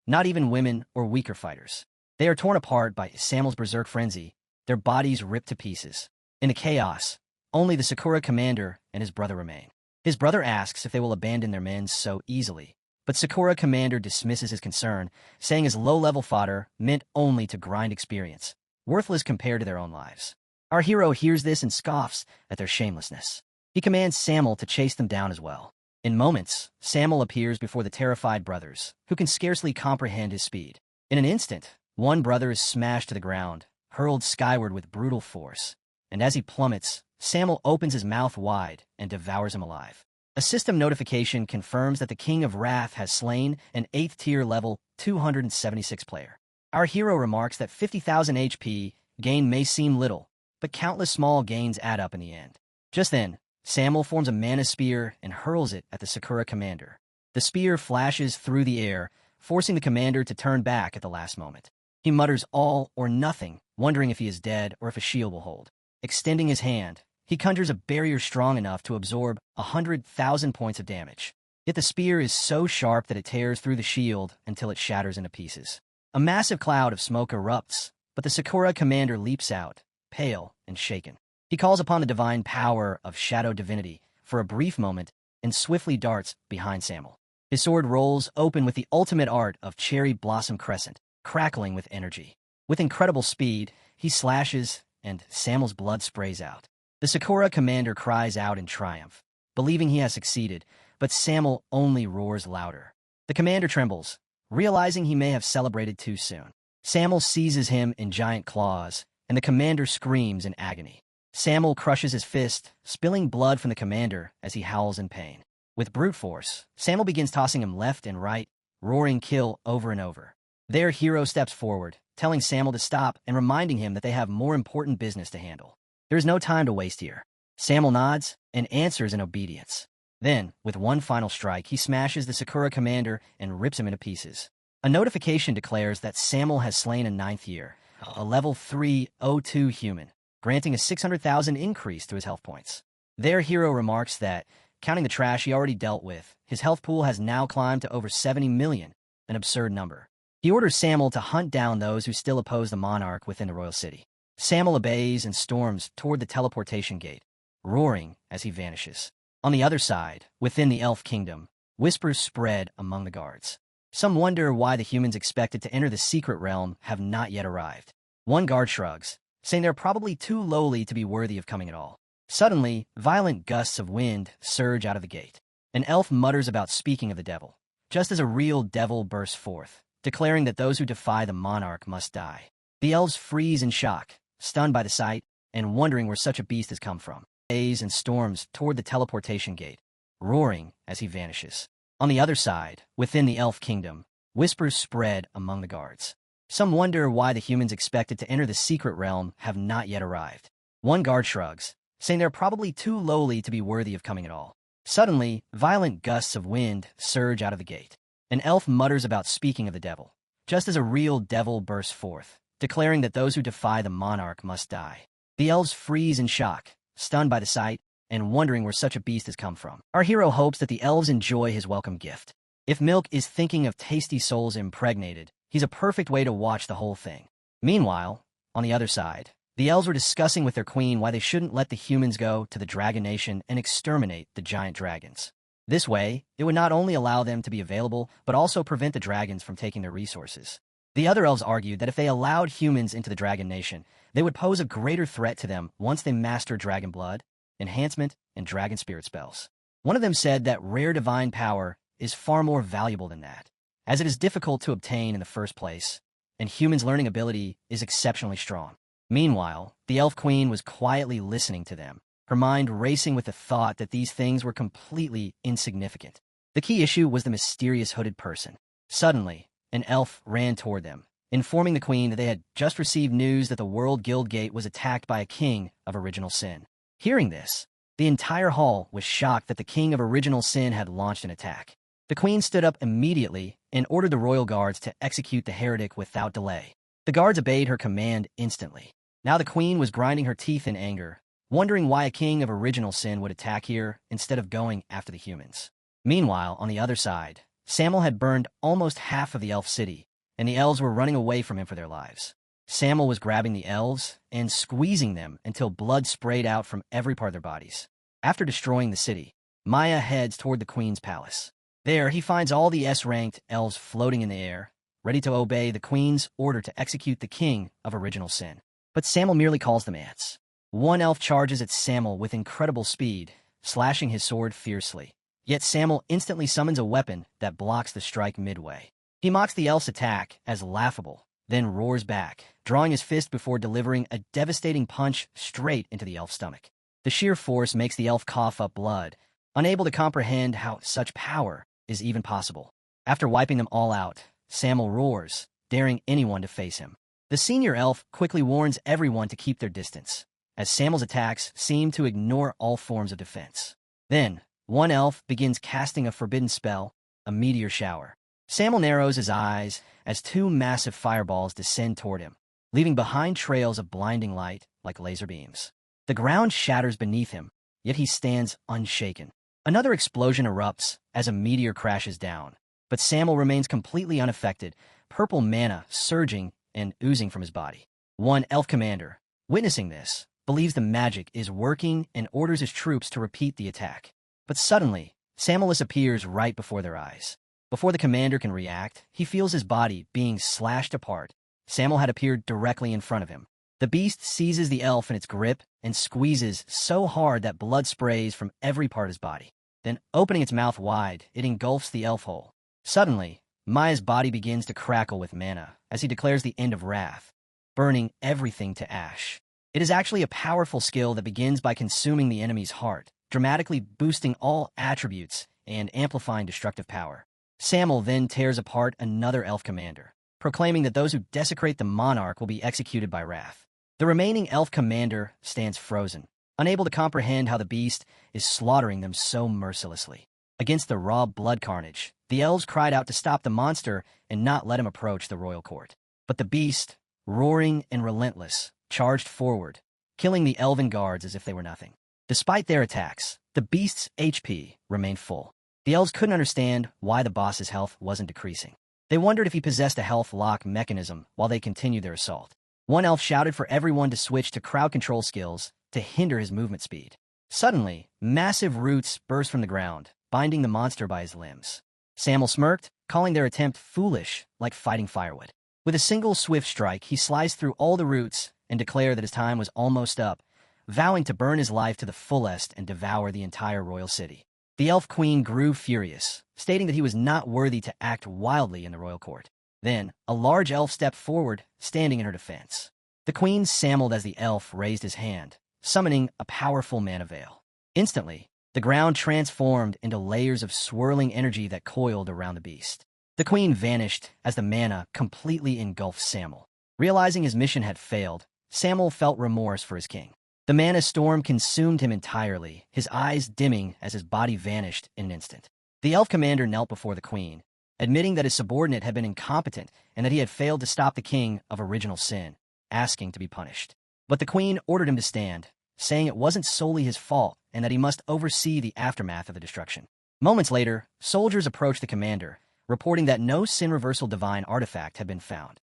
Not even women or weaker fighters. They are torn apart by Samuel's berserk frenzy, their bodies ripped to pieces. In the chaos, only the Sakura commander and his brother remain. His brother asks if they will abandon their men so easily, but Sakura commander dismisses his concern, saying his low-level fodder meant only to grind experience, worthless compared to their own lives. Our hero hears this and scoffs at their shamelessness. He commands Samuel to chase them down as well. In moments, Samuel appears before the terrified brothers, who can scarcely comprehend his speed. In an instant, one brother is smashed to the ground, hurled skyward with brutal force, and as he plummets, Samuel opens his mouth wide and devours him alive. A system notification confirms that the King of Wrath has slain an 8th tier level 276 player. Our hero remarks that 50,000 HP gain may seem little, but countless small gains add up in the end. Just then, Samuel forms a mana spear and hurls it at the Sakura commander. The spear flashes through the air, forcing the commander to turn back at the last moment. He mutters all or nothing, wondering if he is dead or if a shield will hold. Extending his hand, he conjures a barrier strong enough to absorb 100,000 points of damage. Yet the spear is so sharp that it tears through the shield until it shatters into pieces. A massive cloud of smoke erupts, but the Sakura commander leaps out, pale and shaken. He calls upon the divine power of shadow divinity for a brief moment and swiftly darts behind Samuel. His sword rolls open with the ultimate art of cherry blossom crescent, crackling with energy. With incredible speed, he slashes, and Samuel's blood sprays out. The Sakura commander cries out in triumph, believing he has succeeded, but Samuel only roars louder. The commander trembles, realizing he may have celebrated too soon. Samuel seizes him in giant claws, and the commander screams in agony. Samuel crushes his fist, spilling blood from the commander as he howls in pain. With brute force, Samuel begins tossing him left and right, roaring kill over and over. Their hero steps forward, telling Samuel to stop and reminding him that they have more important business to handle. There is no time to waste here. Samuel nods and answers in obedience. Then, with one final strike, he smashes the Sakura commander and rips him into pieces. A notification declares that Samuel has slain a 9th year, a level 302 human, granting a 600,000 increase to his health points. Their hero remarks that, counting the trash he already dealt with, his health pool has now climbed to over 70 million, an absurd number. He orders Samuel to hunt down those who still oppose the monarch within the royal city. Samuel obeys and storms toward the teleportation gate, roaring as he vanishes. On the other side, within the elf kingdom, whispers spread among the guards. Some wonder why the humans expected to enter the secret realm have not yet arrived. One guard shrugs, saying they're probably too lowly to be worthy of coming at all. Suddenly, violent gusts of wind surge out of the gate. An elf mutters about speaking of the devil, just as a real devil bursts forth, declaring that those who defy the monarch must die. The elves freeze in shock, stunned by the sight, and wondering where such a beast has come from. He and storms toward the teleportation gate, roaring as he vanishes. On the other side, within the elf kingdom, whispers spread among the guards. Some wonder why the humans expected to enter the secret realm have not yet arrived. One guard shrugs, saying they're probably too lowly to be worthy of coming at all. Suddenly, violent gusts of wind surge out of the gate. An elf mutters about speaking of the devil, just as a real devil bursts forth, declaring that those who defy the monarch must die. The elves freeze in shock, stunned by the sight, and wondering where such a beast has come from. Our hero hopes that the elves enjoy his welcome gift. If Milk is thinking of tasty souls impregnated, he's a perfect way to watch the whole thing. Meanwhile, on the other side, the elves were discussing with their queen why they shouldn't let the humans go to the Dragon Nation and exterminate the giant dragons. This way, it would not only allow them to be available, but also prevent the dragons from taking their resources. The other elves argued that if they allowed humans into the Dragon Nation, they would pose a greater threat to them once they mastered dragon blood, enhancement, and dragon spirit spells. One of them said that rare divine power is far more valuable than that, as it is difficult to obtain in the first place, and humans' learning ability is exceptionally strong. Meanwhile, the elf queen was quietly listening to them, her mind racing with the thought that these things were completely insignificant. The key issue was the mysterious hooded person. Suddenly, an elf ran toward them, informing the queen that they had just received news that the World Guild Gate was attacked by a king of original sin. Hearing this, the entire hall was shocked that the king of original sin had launched an attack. The queen stood up immediately and ordered the royal guards to execute the heretic without delay. The guards obeyed her command instantly. Now the queen was grinding her teeth in anger, wondering why a king of original sin would attack here instead of going after the humans. Meanwhile, on the other side, Samuel had burned almost half of the elf city, and the elves were running away from him for their lives. Samuel was grabbing the elves and squeezing them until blood sprayed out from every part of their bodies. After destroying the city, Maya heads toward the queen's palace. There, he finds all the S-ranked elves floating in the air, ready to obey the queen's order to execute the king of original sin. But Samuel merely calls them ants. One elf charges at Samuel with incredible speed, slashing his sword fiercely. Yet Samuel instantly summons a weapon that blocks the strike midway. He mocks the elf's attack as laughable, then roars back, drawing his fist before delivering a devastating punch straight into the elf's stomach. The sheer force makes the elf cough up blood, unable to comprehend how such power is even possible. After wiping them all out, Samuel roars, daring anyone to face him. The senior elf quickly warns everyone to keep their distance, as Samuel's attacks seem to ignore all forms of defense. Then, one elf begins casting a forbidden spell, a meteor shower. Samuel narrows his eyes as two massive fireballs descend toward him, leaving behind trails of blinding light like laser beams. The ground shatters beneath him, yet he stands unshaken. Another explosion erupts as a meteor crashes down, but Samuel remains completely unaffected, purple mana surging and oozing from his body. One elf commander, witnessing this, believes the magic is working and orders his troops to repeat the attack. But suddenly, Samuel appears right before their eyes. Before the commander can react, he feels his body being slashed apart. Samuel had appeared directly in front of him. The beast seizes the elf in its grip and squeezes so hard that blood sprays from every part of his body. Then, opening its mouth wide, it engulfs the elf whole. Suddenly, Maya's body begins to crackle with mana as he declares the end of wrath, burning everything to ash. It is actually a powerful skill that begins by consuming the enemy's heart, dramatically boosting all attributes and amplifying destructive power. Samuel then tears apart another elf commander, proclaiming that those who desecrate the monarch will be executed by wrath. The remaining elf commander stands frozen, unable to comprehend how the beast is slaughtering them so mercilessly. Against the raw blood carnage, the elves cried out to stop the monster and not let him approach the royal court. But the beast, roaring and relentless, charged forward, killing the elven guards as if they were nothing. Despite their attacks, the beast's HP remained full. The elves couldn't understand why the boss's health wasn't decreasing. They wondered if he possessed a health lock mechanism while they continued their assault. One elf shouted for everyone to switch to crowd control skills to hinder his movement speed. Suddenly, massive roots burst from the ground, binding the monster by his limbs. Samuel smirked, calling their attempt foolish, like fighting firewood. With a single swift strike, he sliced through all the roots and declared that his time was almost up, vowing to burn his life to the fullest and devour the entire royal city. The elf queen grew furious, stating that he was not worthy to act wildly in the royal court. Then, a large elf stepped forward, standing in her defense. The queen sampled as the elf raised his hand, summoning a powerful mana veil. Instantly, the ground transformed into layers of swirling energy that coiled around the beast. The queen vanished as the mana completely engulfed Samuel. Realizing his mission had failed, Samuel felt remorse for his king. The mana storm consumed him entirely, his eyes dimming as his body vanished in an instant. The elf commander knelt before the queen, admitting that his subordinate had been incompetent and that he had failed to stop the king of original sin, asking to be punished. But the queen ordered him to stand, saying it wasn't solely his fault and that he must oversee the aftermath of the destruction. Moments later, soldiers approached the commander, reporting that no sin-reversal divine artifact had been found,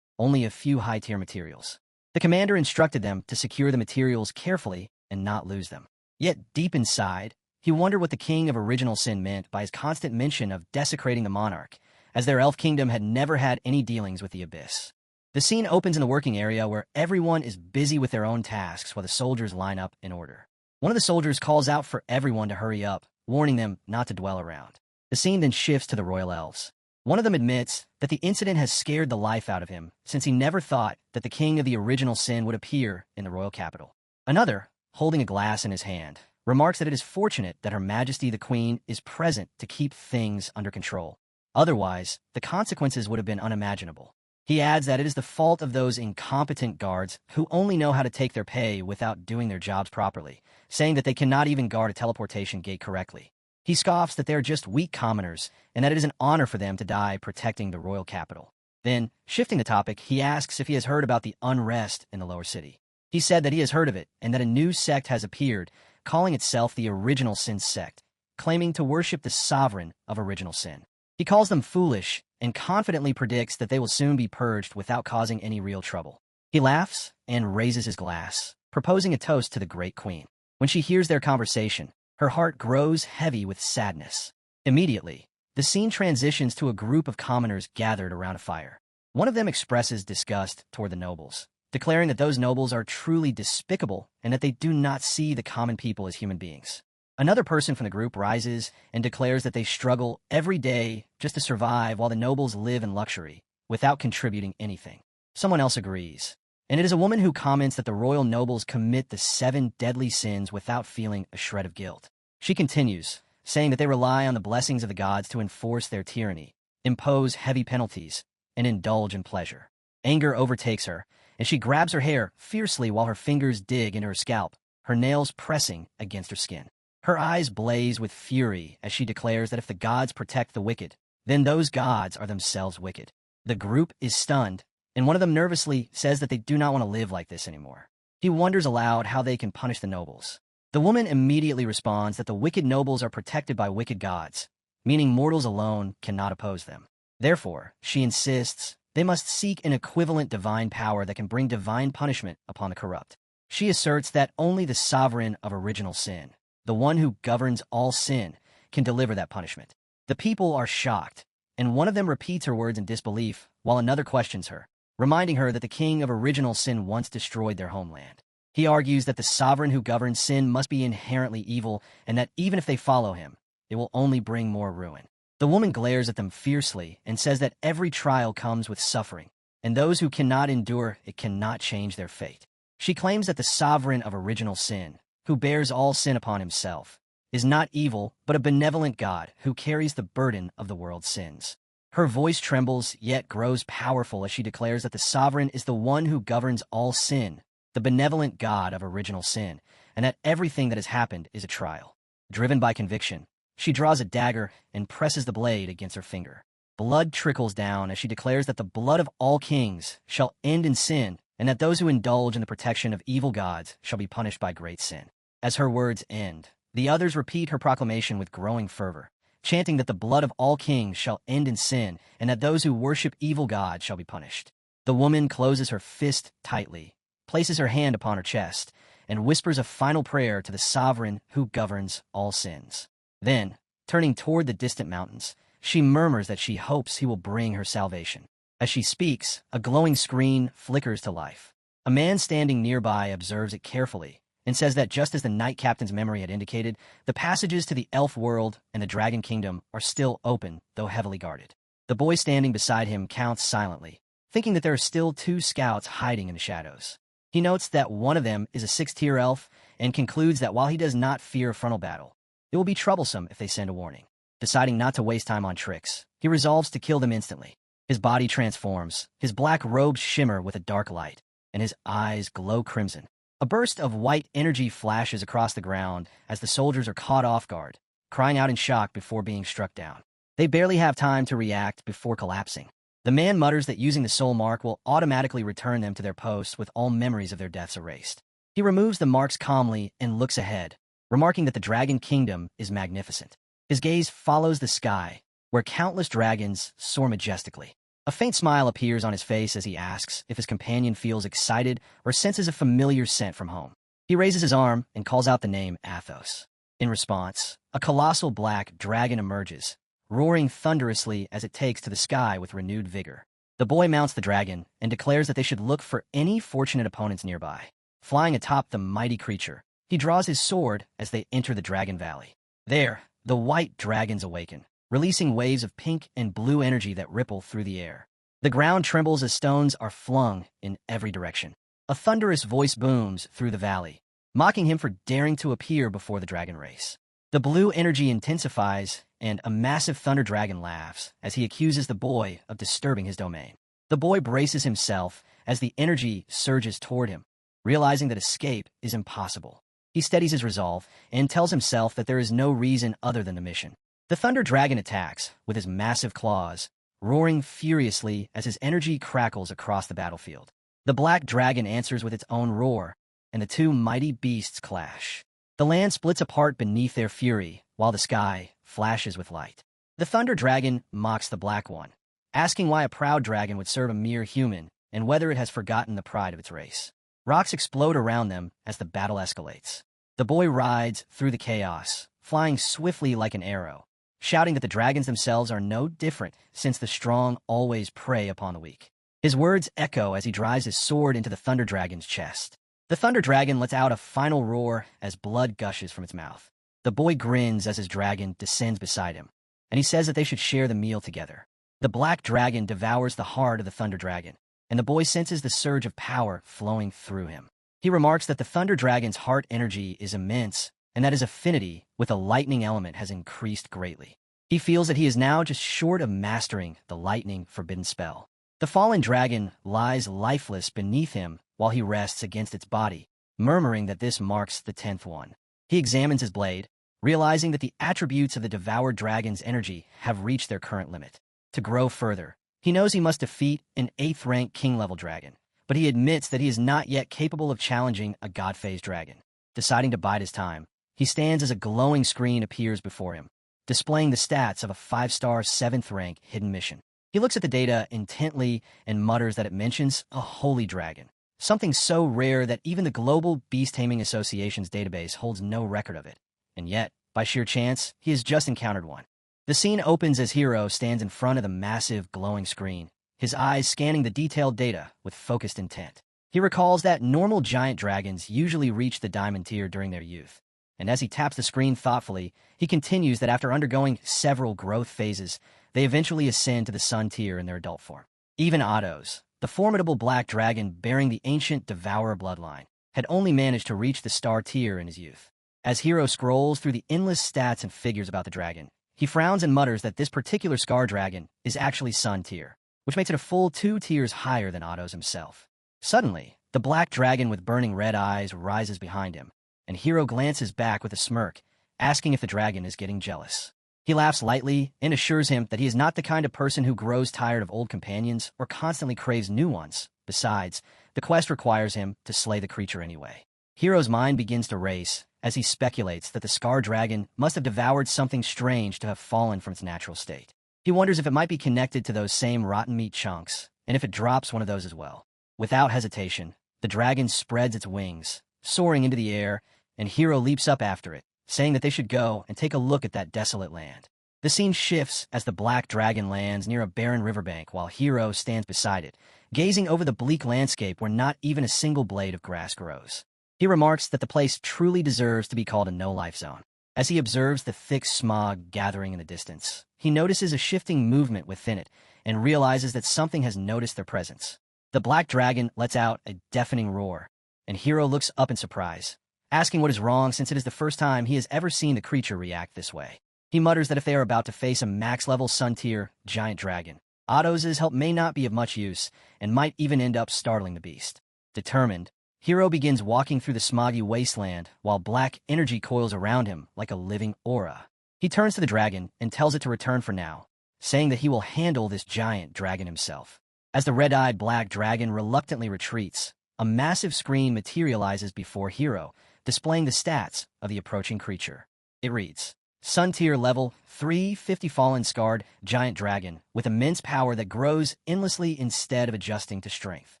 only a few high-tier materials. The commander instructed them to secure the materials carefully and not lose them. Yet, deep inside, he wondered what the king of original sin meant by his constant mention of desecrating the monarch, as their elf kingdom had never had any dealings with the abyss. The scene opens in the working area where everyone is busy with their own tasks while the soldiers line up in order. One of the soldiers calls out for everyone to hurry up, warning them not to dwell around. The scene then shifts to the royal elves. One of them admits that the incident has scared the life out of him, since he never thought that the king of the original sin would appear in the royal capital. Another, holding a glass in his hand, remarks that it is fortunate that Her Majesty the Queen is present to keep things under control. Otherwise, the consequences would have been unimaginable. He adds that it is the fault of those incompetent guards who only know how to take their pay without doing their jobs properly, saying that they cannot even guard a teleportation gate correctly. He scoffs that they are just weak commoners and that it is an honor for them to die protecting the royal capital. Then, shifting the topic, he asks if he has heard about the unrest in the lower city. He said that he has heard of it and that a new sect has appeared, calling itself the Original Sin Sect, claiming to worship the sovereign of original sin. He calls them foolish and confidently predicts that they will soon be purged without causing any real trouble. He laughs and raises his glass, proposing a toast to the great queen. When she hears their conversation, her heart grows heavy with sadness. Immediately, the scene transitions to a group of commoners gathered around a fire. One of them expresses disgust toward the nobles, declaring that those nobles are truly despicable and that they do not see the common people as human beings. Another person from the group rises and declares that they struggle every day just to survive while the nobles live in luxury, without contributing anything. Someone else agrees, and it is a woman who comments that the royal nobles commit the 7 deadly sins without feeling a shred of guilt. She continues, saying that they rely on the blessings of the gods to enforce their tyranny, impose heavy penalties, and indulge in pleasure. Anger overtakes her, and she grabs her hair fiercely while her fingers dig into her scalp, her nails pressing against her skin. Her eyes blaze with fury as she declares that if the gods protect the wicked, then those gods are themselves wicked. The group is stunned, and one of them nervously says that they do not want to live like this anymore. He wonders aloud how they can punish the nobles. The woman immediately responds that the wicked nobles are protected by wicked gods, meaning mortals alone cannot oppose them. Therefore, she insists they must seek an equivalent divine power that can bring divine punishment upon the corrupt. She asserts that only the sovereign of original sin, the one who governs all sin, can deliver that punishment. The people are shocked, and one of them repeats her words in disbelief, while another questions her, reminding her that the king of original sin once destroyed their homeland. He argues that the sovereign who governs sin must be inherently evil, and that even if they follow him, it will only bring more ruin. The woman glares at them fiercely and says that every trial comes with suffering, and those who cannot endure it cannot change their fate. She claims that the sovereign of original sin, who bears all sin upon himself, is not evil but a benevolent God who carries the burden of the world's sins. Her voice trembles yet grows powerful as she declares that the sovereign is the one who governs all sin, the benevolent God of original sin, and that everything that has happened is a trial. Driven by conviction, she draws a dagger and presses the blade against her finger. Blood trickles down as she declares that the blood of all kings shall end in sin, and that those who indulge in the protection of evil gods shall be punished by great sin. As her words end, the others repeat her proclamation with growing fervor, chanting that the blood of all kings shall end in sin, and that those who worship evil gods shall be punished. The woman closes her fist tightly, places her hand upon her chest, and whispers a final prayer to the sovereign who governs all sins. Then, turning toward the distant mountains, she murmurs that she hopes he will bring her salvation. As she speaks, a glowing screen flickers to life. A man standing nearby observes it carefully and says that just as the Knight Captain's memory had indicated, the passages to the elf world and the dragon kingdom are still open, though heavily guarded. The boy standing beside him counts silently, thinking that there are still 2 scouts hiding in the shadows. He notes that one of them is a 6th-tier elf and concludes that while he does not fear a frontal battle, it will be troublesome if they send a warning. Deciding not to waste time on tricks, he resolves to kill them instantly. His body transforms, his black robes shimmer with a dark light, and his eyes glow crimson. A burst of white energy flashes across the ground as the soldiers are caught off guard, crying out in shock before being struck down. They barely have time to react before collapsing. The man mutters that using the soul mark will automatically return them to their posts with all memories of their deaths erased. He removes the marks calmly and looks ahead, remarking that the dragon kingdom is magnificent. His gaze follows the sky, where countless dragons soar majestically. A faint smile appears on his face as he asks if his companion feels excited or senses a familiar scent from home. He raises his arm and calls out the name Athos. In response, a colossal black dragon emerges, roaring thunderously as it takes to the sky with renewed vigor. The boy mounts the dragon and declares that they should look for any fortunate opponents nearby. Flying atop the mighty creature, he draws his sword as they enter the Dragon Valley. There, the white dragons awaken, releasing waves of pink and blue energy that ripple through the air. The ground trembles as stones are flung in every direction. A thunderous voice booms through the valley, mocking him for daring to appear before the dragon race. The blue energy intensifies, and a massive thunder dragon laughs as he accuses the boy of disturbing his domain. The boy braces himself as the energy surges toward him, realizing that escape is impossible. He steadies his resolve and tells himself that there is no reason other than the mission. The thunder dragon attacks with his massive claws, roaring furiously as his energy crackles across the battlefield. The black dragon answers with its own roar, and the 2 mighty beasts clash. The land splits apart beneath their fury, while the sky flashes with light. The thunder dragon mocks the black one, asking why a proud dragon would serve a mere human and whether it has forgotten the pride of its race. Rocks explode around them as the battle escalates. The boy rides through the chaos, flying swiftly like an arrow, shouting that the dragons themselves are no different since the strong always prey upon the weak. His words echo as he drives his sword into the thunder dragon's chest. The thunder dragon lets out a final roar as blood gushes from its mouth. The boy grins as his dragon descends beside him, and he says that they should share the meal together. The black dragon devours the heart of the thunder dragon, and the boy senses the surge of power flowing through him. He remarks that the thunder dragon's heart energy is immense, and that his affinity with a lightning element has increased greatly. He feels that he is now just short of mastering the lightning forbidden spell. The fallen dragon lies lifeless beneath him while he rests against its body, murmuring that this marks the 10th one. He examines his blade, realizing that the attributes of the devoured dragon's energy have reached their current limit. To grow further, he knows he must defeat an 8th-rank king-level dragon, but he admits that he is not yet capable of challenging a god-phase dragon. Deciding to bide his time, he stands as a glowing screen appears before him, displaying the stats of a 5-star 7th-rank hidden mission. He looks at the data intently and mutters that it mentions a holy dragon, something so rare that even the Global Beast Taming Association's database holds no record of it. And yet, by sheer chance, he has just encountered one. The scene opens as Hiro stands in front of the massive, glowing screen, his eyes scanning the detailed data with focused intent. He recalls that normal giant dragons usually reach the diamond tier during their youth, and as he taps the screen thoughtfully, he continues that after undergoing several growth phases, they eventually ascend to the sun tier in their adult form. Even Otto's, the formidable black dragon bearing the ancient Devourer bloodline, had only managed to reach the star tier in his youth. As Hiro scrolls through the endless stats and figures about the dragon, he frowns and mutters that this particular scar dragon is actually sun tier, which makes it a full 2 tiers higher than Otto's himself. Suddenly, the black dragon with burning red eyes rises behind him, and Hiro glances back with a smirk, asking if the dragon is getting jealous. He laughs lightly and assures him that he is not the kind of person who grows tired of old companions or constantly craves new ones. Besides, the quest requires him to slay the creature anyway. Hiro's mind begins to race as he speculates that the scar dragon must have devoured something strange to have fallen from its natural state. He wonders if it might be connected to those same rotten meat chunks, and if it drops one of those as well. Without hesitation, the dragon spreads its wings, soaring into the air, and Hiro leaps up after it, saying that they should go and take a look at that desolate land. The scene shifts as the black dragon lands near a barren riverbank while Hiro stands beside it, gazing over the bleak landscape where not even a single blade of grass grows. He remarks that the place truly deserves to be called a no-life zone. As he observes the thick smog gathering in the distance, he notices a shifting movement within it and realizes that something has noticed their presence. The black dragon lets out a deafening roar, and Hiro looks up in surprise, asking what is wrong since it is the first time he has ever seen the creature react this way. He mutters that if they are about to face a max-level sun-tier giant dragon, Otto's help may not be of much use and might even end up startling the beast. Determined, Hiro begins walking through the smoggy wasteland while black energy coils around him like a living aura. He turns to the dragon and tells it to return for now, saying that he will handle this giant dragon himself. As the red-eyed black dragon reluctantly retreats, a massive screen materializes before Hiro, displaying the stats of the approaching creature. It reads, Sun Tier Level 350 Fallen Scarred Giant Dragon with immense power that grows endlessly instead of adjusting to strength.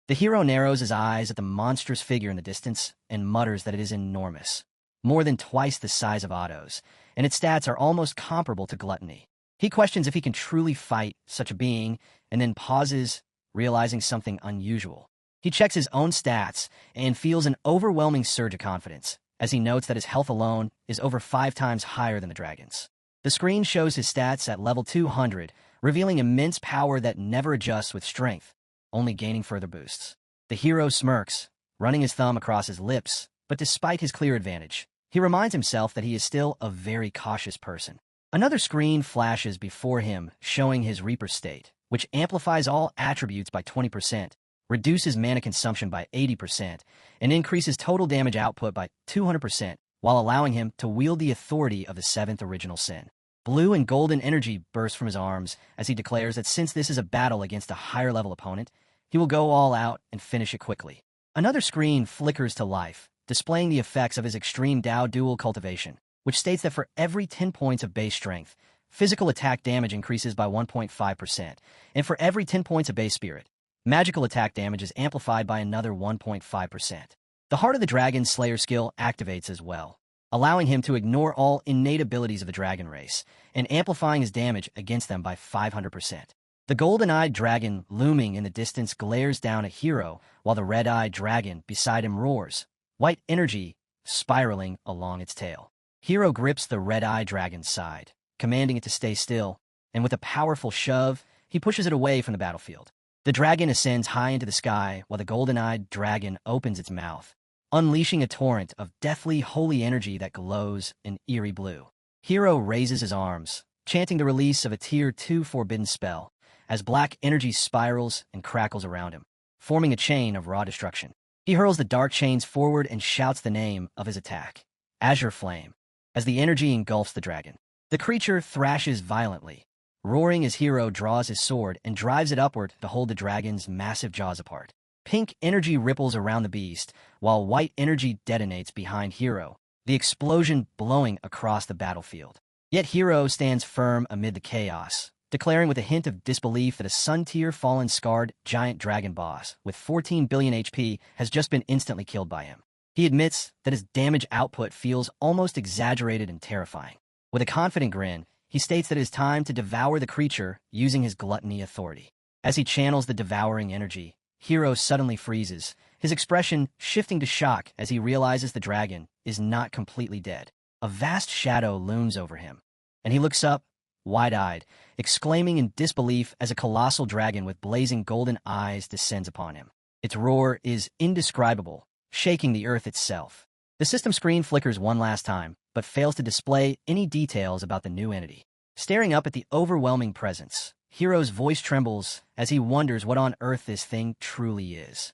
The hero narrows his eyes at the monstrous figure in the distance and mutters that it is enormous, more than twice the size of Otto's, and its stats are almost comparable to Gluttony. He questions if he can truly fight such a being, and then pauses, realizing something unusual. He checks his own stats and feels an overwhelming surge of confidence, as he notes that his health alone is over 5 times higher than the dragon's. The screen shows his stats at level 200, revealing immense power that never adjusts with strength, only gaining further boosts. The hero smirks, running his thumb across his lips, but despite his clear advantage, he reminds himself that he is still a very cautious person. Another screen flashes before him, showing his Reaper state, which amplifies all attributes by 20%, reduces mana consumption by 80%, and increases total damage output by 200%, while allowing him to wield the authority of the 7th original sin. Blue and golden energy burst from his arms as he declares that since this is a battle against a higher-level opponent, he will go all out and finish it quickly. Another screen flickers to life, displaying the effects of his extreme Dao dual cultivation, which states that for every 10 points of base strength, physical attack damage increases by 1.5%, and for every 10 points of base spirit, magical attack damage is amplified by another 1.5%. The Heart of the Dragon Slayer skill activates as well, allowing him to ignore all innate abilities of the dragon race, and amplifying his damage against them by 500%. The golden-eyed dragon looming in the distance glares down at Hiro, while the red-eyed dragon beside him roars, white energy spiraling along its tail. Hiro grips the red-eyed dragon's side, commanding it to stay still, and with a powerful shove, he pushes it away from the battlefield. The dragon ascends high into the sky while the golden-eyed dragon opens its mouth, unleashing a torrent of deathly holy energy that glows in eerie blue. Hiro raises his arms, chanting the release of a Tier 2 forbidden spell, as black energy spirals and crackles around him, forming a chain of raw destruction. He hurls the dark chains forward and shouts the name of his attack, Azure Flame. as the energy engulfs the dragon. The creature thrashes violently, roaring as Hero draws his sword and drives it upward to hold the dragon's massive jaws apart. Pink energy ripples around the beast, while white energy detonates behind Hero, the explosion blowing across the battlefield. Yet Hero stands firm amid the chaos, declaring with a hint of disbelief that a Sun-tier fallen scarred giant dragon boss with 14 billion HP has just been instantly killed by him. He admits that his damage output feels almost exaggerated and terrifying. With a confident grin, he states that it is time to devour the creature using his gluttony authority. As he channels the devouring energy, Hero suddenly freezes, his expression shifting to shock as he realizes the dragon is not completely dead. A vast shadow looms over him, and he looks up, wide-eyed, exclaiming in disbelief as a colossal dragon with blazing golden eyes descends upon him. Its roar is indescribable, shaking the earth itself. The system screen flickers one last time, but fails to display any details about the new entity. Staring up at the overwhelming presence, Hero's voice trembles as he wonders what on earth this thing truly is.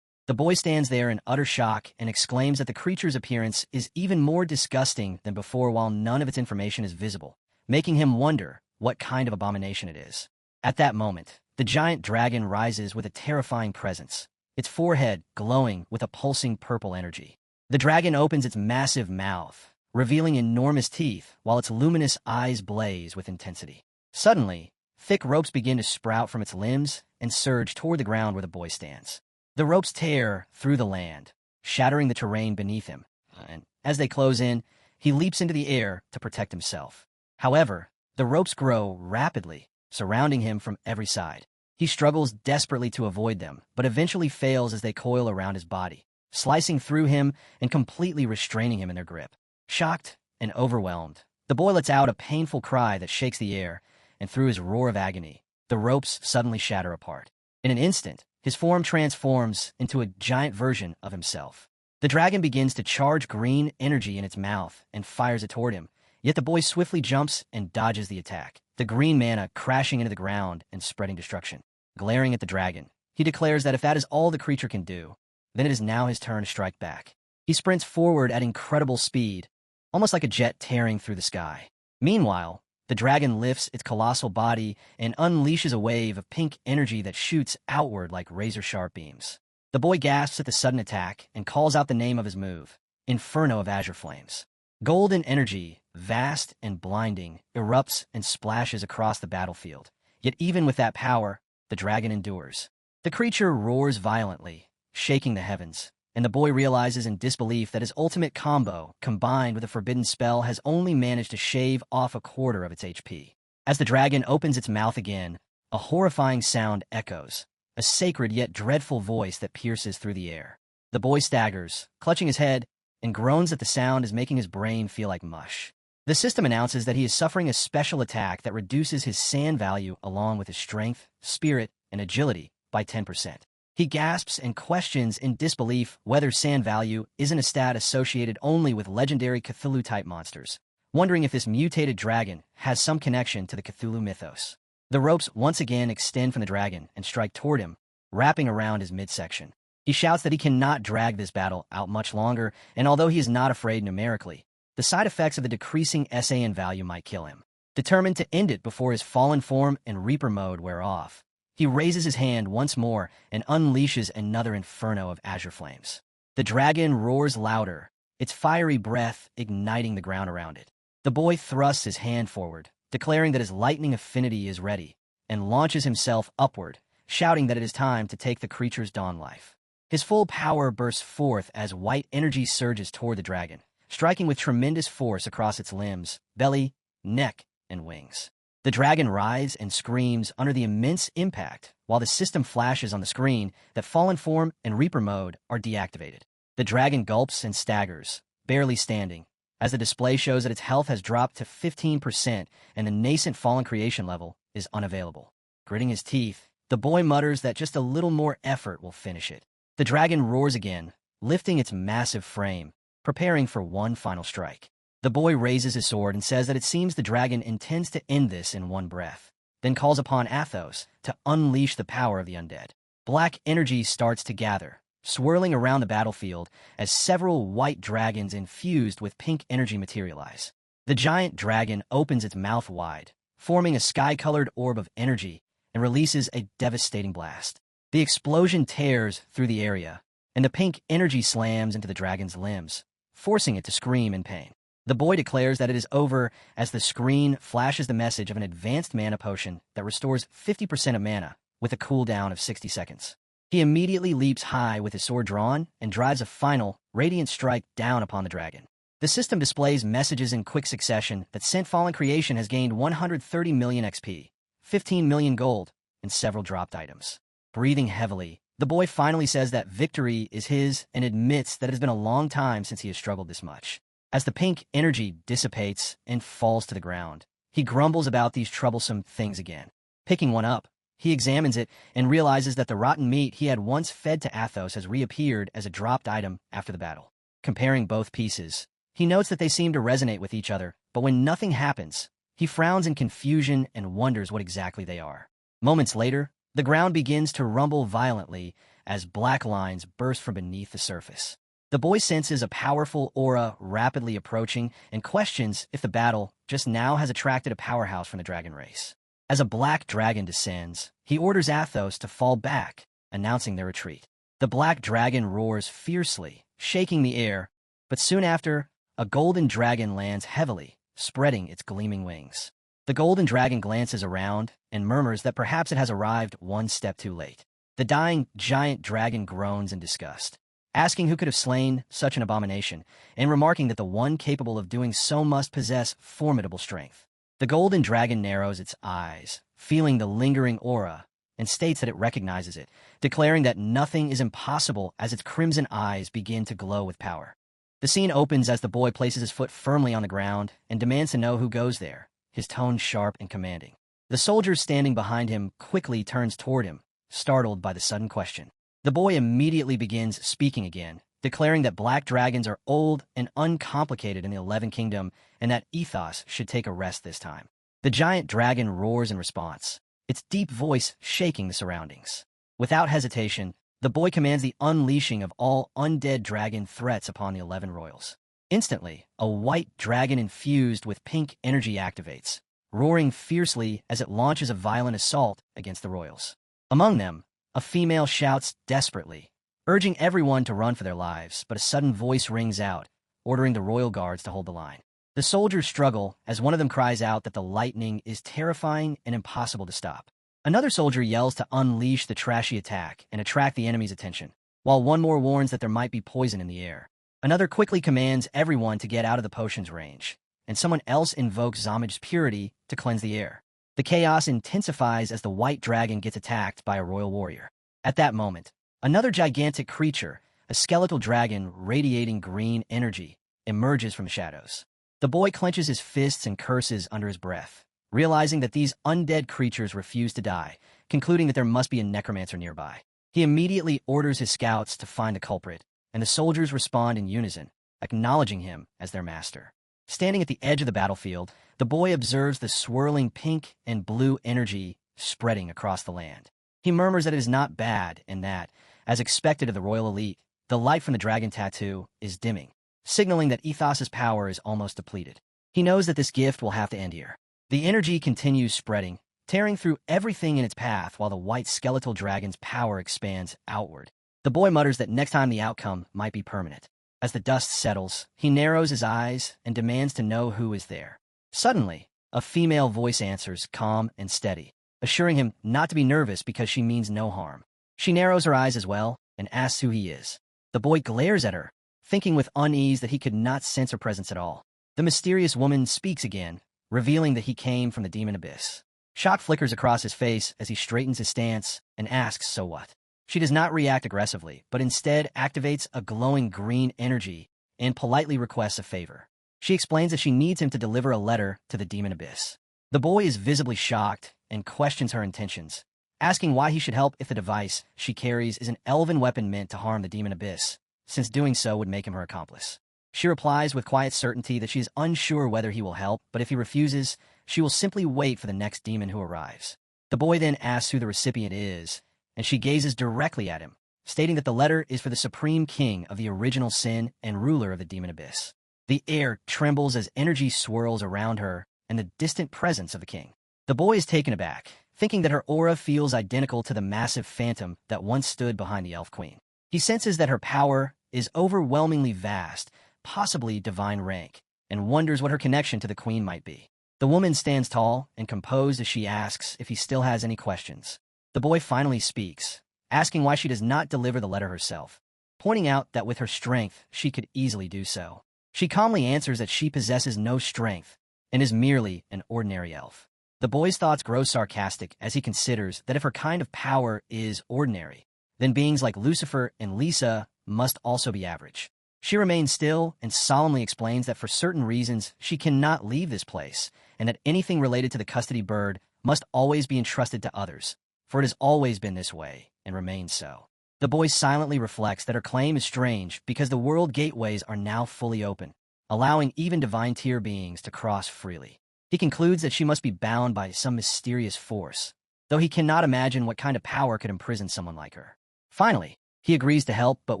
The boy stands there in utter shock and exclaims that the creature's appearance is even more disgusting than before while none of its information is visible, making him wonder what kind of abomination it is. At that moment, the giant dragon rises with a terrifying presence, its forehead glowing with a pulsing purple energy. The dragon opens its massive mouth, revealing enormous teeth while its luminous eyes blaze with intensity. Suddenly, thick ropes begin to sprout from its limbs and surge toward the ground where the boy stands. The ropes tear through the land, shattering the terrain beneath him, and as they close in, he leaps into the air to protect himself. However, the ropes grow rapidly, surrounding him from every side. He struggles desperately to avoid them, but eventually fails as they coil around his body, slicing through him and completely restraining him in their grip. Shocked and overwhelmed, the boy lets out a painful cry that shakes the air, and through his roar of agony, the ropes suddenly shatter apart. In an instant, his form transforms into a giant version of himself. The dragon begins to charge green energy in its mouth and fires it toward him, yet the boy swiftly jumps and dodges the attack, the green mana crashing into the ground and spreading destruction. Glaring at the dragon, he declares that if that is all the creature can do, then it is now his turn to strike back. He sprints forward at incredible speed, almost like a jet tearing through the sky. Meanwhile, the dragon lifts its colossal body and unleashes a wave of pink energy that shoots outward like razor-sharp beams. The boy gasps at the sudden attack and calls out the name of his move, Inferno of Azure Flames. Golden energy, vast and blinding, erupts and splashes across the battlefield. Yet even with that power, the dragon endures. The creature roars violently, shaking the heavens, and the boy realizes in disbelief that his ultimate combo, combined with a forbidden spell, has only managed to shave off a quarter of its HP. As the dragon opens its mouth again, a horrifying sound echoes, a sacred yet dreadful voice that pierces through the air. The boy staggers, clutching his head, and groans that the sound is making his brain feel like mush. The system announces that he is suffering a special attack that reduces his sand value along with his strength, spirit, and agility by 10%. He gasps and questions in disbelief whether sand value isn't a stat associated only with legendary Cthulhu-type monsters, wondering if this mutated dragon has some connection to the Cthulhu mythos. The ropes once again extend from the dragon and strike toward him, wrapping around his midsection. He shouts that he cannot drag this battle out much longer, and although he is not afraid numerically, the side effects of the decreasing SAN value might kill him. Determined to end it before his fallen form and Reaper mode wear off, he raises his hand once more and unleashes another inferno of azure flames. The dragon roars louder, its fiery breath igniting the ground around it. The boy thrusts his hand forward, declaring that his lightning affinity is ready, and launches himself upward, shouting that it is time to take the creature's dawn life. His full power bursts forth as white energy surges toward the dragon, striking with tremendous force across its limbs, belly, neck, and wings. The dragon writhes and screams under the immense impact, while the system flashes on the screen that Fallen Form and Reaper mode are deactivated. The dragon gulps and staggers, barely standing, as the display shows that its health has dropped to 15% and the nascent Fallen Creation level is unavailable. Gritting his teeth, the boy mutters that just a little more effort will finish it. The dragon roars again, lifting its massive frame, preparing for one final strike. The boy raises his sword and says that it seems the dragon intends to end this in one breath, then calls upon Athos to unleash the power of the undead. Black energy starts to gather, swirling around the battlefield as several white dragons infused with pink energy materialize. The giant dragon opens its mouth wide, forming a sky-colored orb of energy, and releases a devastating blast. The explosion tears through the area, and the pink energy slams into the dragon's limbs, forcing it to scream in pain. The boy declares that it is over as the screen flashes the message of an advanced mana potion that restores 50% of mana, with a cooldown of 60 seconds. He immediately leaps high with his sword drawn and drives a final, radiant strike down upon the dragon. The system displays messages in quick succession that Sent Fallen Creation has gained 130 million XP, 15 million gold, and several dropped items. Breathing heavily, the boy finally says that victory is his and admits that it has been a long time since he has struggled this much. As the pink energy dissipates and falls to the ground, he grumbles about these troublesome things again. Picking one up, he examines it and realizes that the rotten meat he had once fed to Athos has reappeared as a dropped item after the battle. Comparing both pieces, he notes that they seem to resonate with each other, but when nothing happens, he frowns in confusion and wonders what exactly they are. Moments later, the ground begins to rumble violently as black lines burst from beneath the surface. The boy senses a powerful aura rapidly approaching and questions if the battle just now has attracted a powerhouse from the dragon race. As a black dragon descends, he orders Athos to fall back, announcing their retreat. The black dragon roars fiercely, shaking the air, but soon after, a golden dragon lands heavily, spreading its gleaming wings. The golden dragon glances around and murmurs that perhaps it has arrived one step too late. The dying giant dragon groans in disgust, asking who could have slain such an abomination, and remarking that the one capable of doing so must possess formidable strength. The golden dragon narrows its eyes, feeling the lingering aura, and states that it recognizes it, declaring that nothing is impossible as its crimson eyes begin to glow with power. The scene opens as the boy places his foot firmly on the ground and demands to know who goes there, his tone sharp and commanding. The soldier standing behind him quickly turns toward him, startled by the sudden question. The boy immediately begins speaking again, declaring that black dragons are old and uncomplicated in the 11th Kingdom and that Ethos should take a rest this time. The giant dragon roars in response, its deep voice shaking the surroundings. Without hesitation, the boy commands the unleashing of all undead dragon threats upon the 11 royals. Instantly, a white dragon infused with pink energy activates, roaring fiercely as it launches a violent assault against the royals. Among them, a female shouts desperately, urging everyone to run for their lives, but a sudden voice rings out, ordering the royal guards to hold the line. The soldiers struggle as one of them cries out that the lightning is terrifying and impossible to stop. Another soldier yells to unleash the trashy attack and attract the enemy's attention, while one more warns that there might be poison in the air. Another quickly commands everyone to get out of the potion's range, and someone else invokes Zamage's purity to cleanse the air. The chaos intensifies as the white dragon gets attacked by a royal warrior. At that moment, another gigantic creature, a skeletal dragon radiating green energy, emerges from the shadows. The boy clenches his fists and curses under his breath, realizing that these undead creatures refuse to die, concluding that there must be a necromancer nearby. He immediately orders his scouts to find the culprit, and the soldiers respond in unison, acknowledging him as their master. Standing at the edge of the battlefield, the boy observes the swirling pink and blue energy spreading across the land. He murmurs that it is not bad and that, as expected of the royal elite, the light from the dragon tattoo is dimming, signaling that Ethos's power is almost depleted. He knows that this gift will have to end here. The energy continues spreading, tearing through everything in its path while the white skeletal dragon's power expands outward. The boy mutters that next time the outcome might be permanent. As the dust settles, he narrows his eyes and demands to know who is there. Suddenly, a female voice answers, calm and steady, assuring him not to be nervous because she means no harm. She narrows her eyes as well and asks who he is. The boy glares at her, thinking with unease that he could not sense her presence at all. The mysterious woman speaks again, revealing that he came from the demon abyss. Shock flickers across his face as he straightens his stance and asks, "So what?" She does not react aggressively, but instead activates a glowing green energy and politely requests a favor. She explains that she needs him to deliver a letter to the demon abyss. The boy is visibly shocked and questions her intentions, asking why he should help if the device she carries is an elven weapon meant to harm the demon abyss, since doing so would make him her accomplice. She replies with quiet certainty that she is unsure whether he will help, but if he refuses, she will simply wait for the next demon who arrives. The boy then asks who the recipient is, and she gazes directly at him, stating that the letter is for the supreme king of the original sin and ruler of the demon abyss. The air trembles as energy swirls around her and the distant presence of the king. The boy is taken aback, thinking that her aura feels identical to the massive phantom that once stood behind the elf queen. He senses that her power is overwhelmingly vast, possibly divine rank, and wonders what her connection to the queen might be. The woman stands tall and composed as she asks if he still has any questions. The boy finally speaks, asking why she does not deliver the letter herself, pointing out that with her strength, she could easily do so. She calmly answers that she possesses no strength and is merely an ordinary elf. The boy's thoughts grow sarcastic as he considers that if her kind of power is ordinary, then beings like Lucifer and Lisa must also be average. She remains still and solemnly explains that for certain reasons she cannot leave this place, and that anything related to the custody bird must always be entrusted to others, for it has always been this way and remains so. The boy silently reflects that her claim is strange because the world gateways are now fully open, allowing even divine tier beings to cross freely. He concludes that she must be bound by some mysterious force, though he cannot imagine what kind of power could imprison someone like her. Finally, he agrees to help but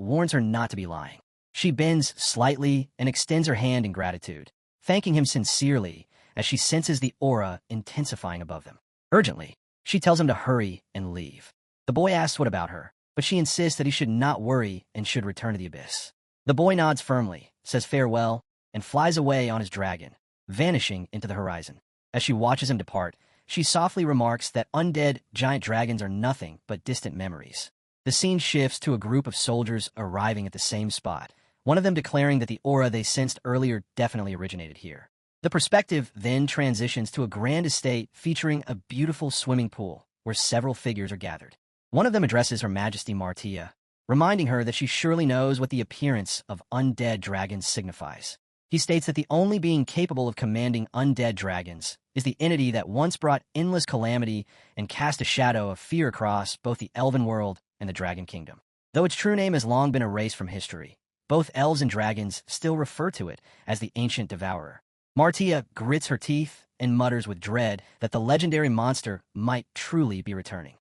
warns her not to be lying. She bends slightly and extends her hand in gratitude, thanking him sincerely as she senses the aura intensifying above them. Urgently, she tells him to hurry and leave. The boy asks what about her, but she insists that he should not worry and should return to the abyss. The boy nods firmly, says farewell, and flies away on his dragon, vanishing into the horizon. As she watches him depart, she softly remarks that undead giant dragons are nothing but distant memories. The scene shifts to a group of soldiers arriving at the same spot, one of them declaring that the aura they sensed earlier definitely originated here. The perspective then transitions to a grand estate featuring a beautiful swimming pool where several figures are gathered. One of them addresses Her Majesty Martia, reminding her that she surely knows what the appearance of undead dragons signifies. He states that the only being capable of commanding undead dragons is the entity that once brought endless calamity and cast a shadow of fear across both the elven world and the dragon kingdom. Though its true name has long been erased from history, both elves and dragons still refer to it as the Ancient Devourer. Martia grits her teeth and mutters with dread that the legendary monster might truly be returning.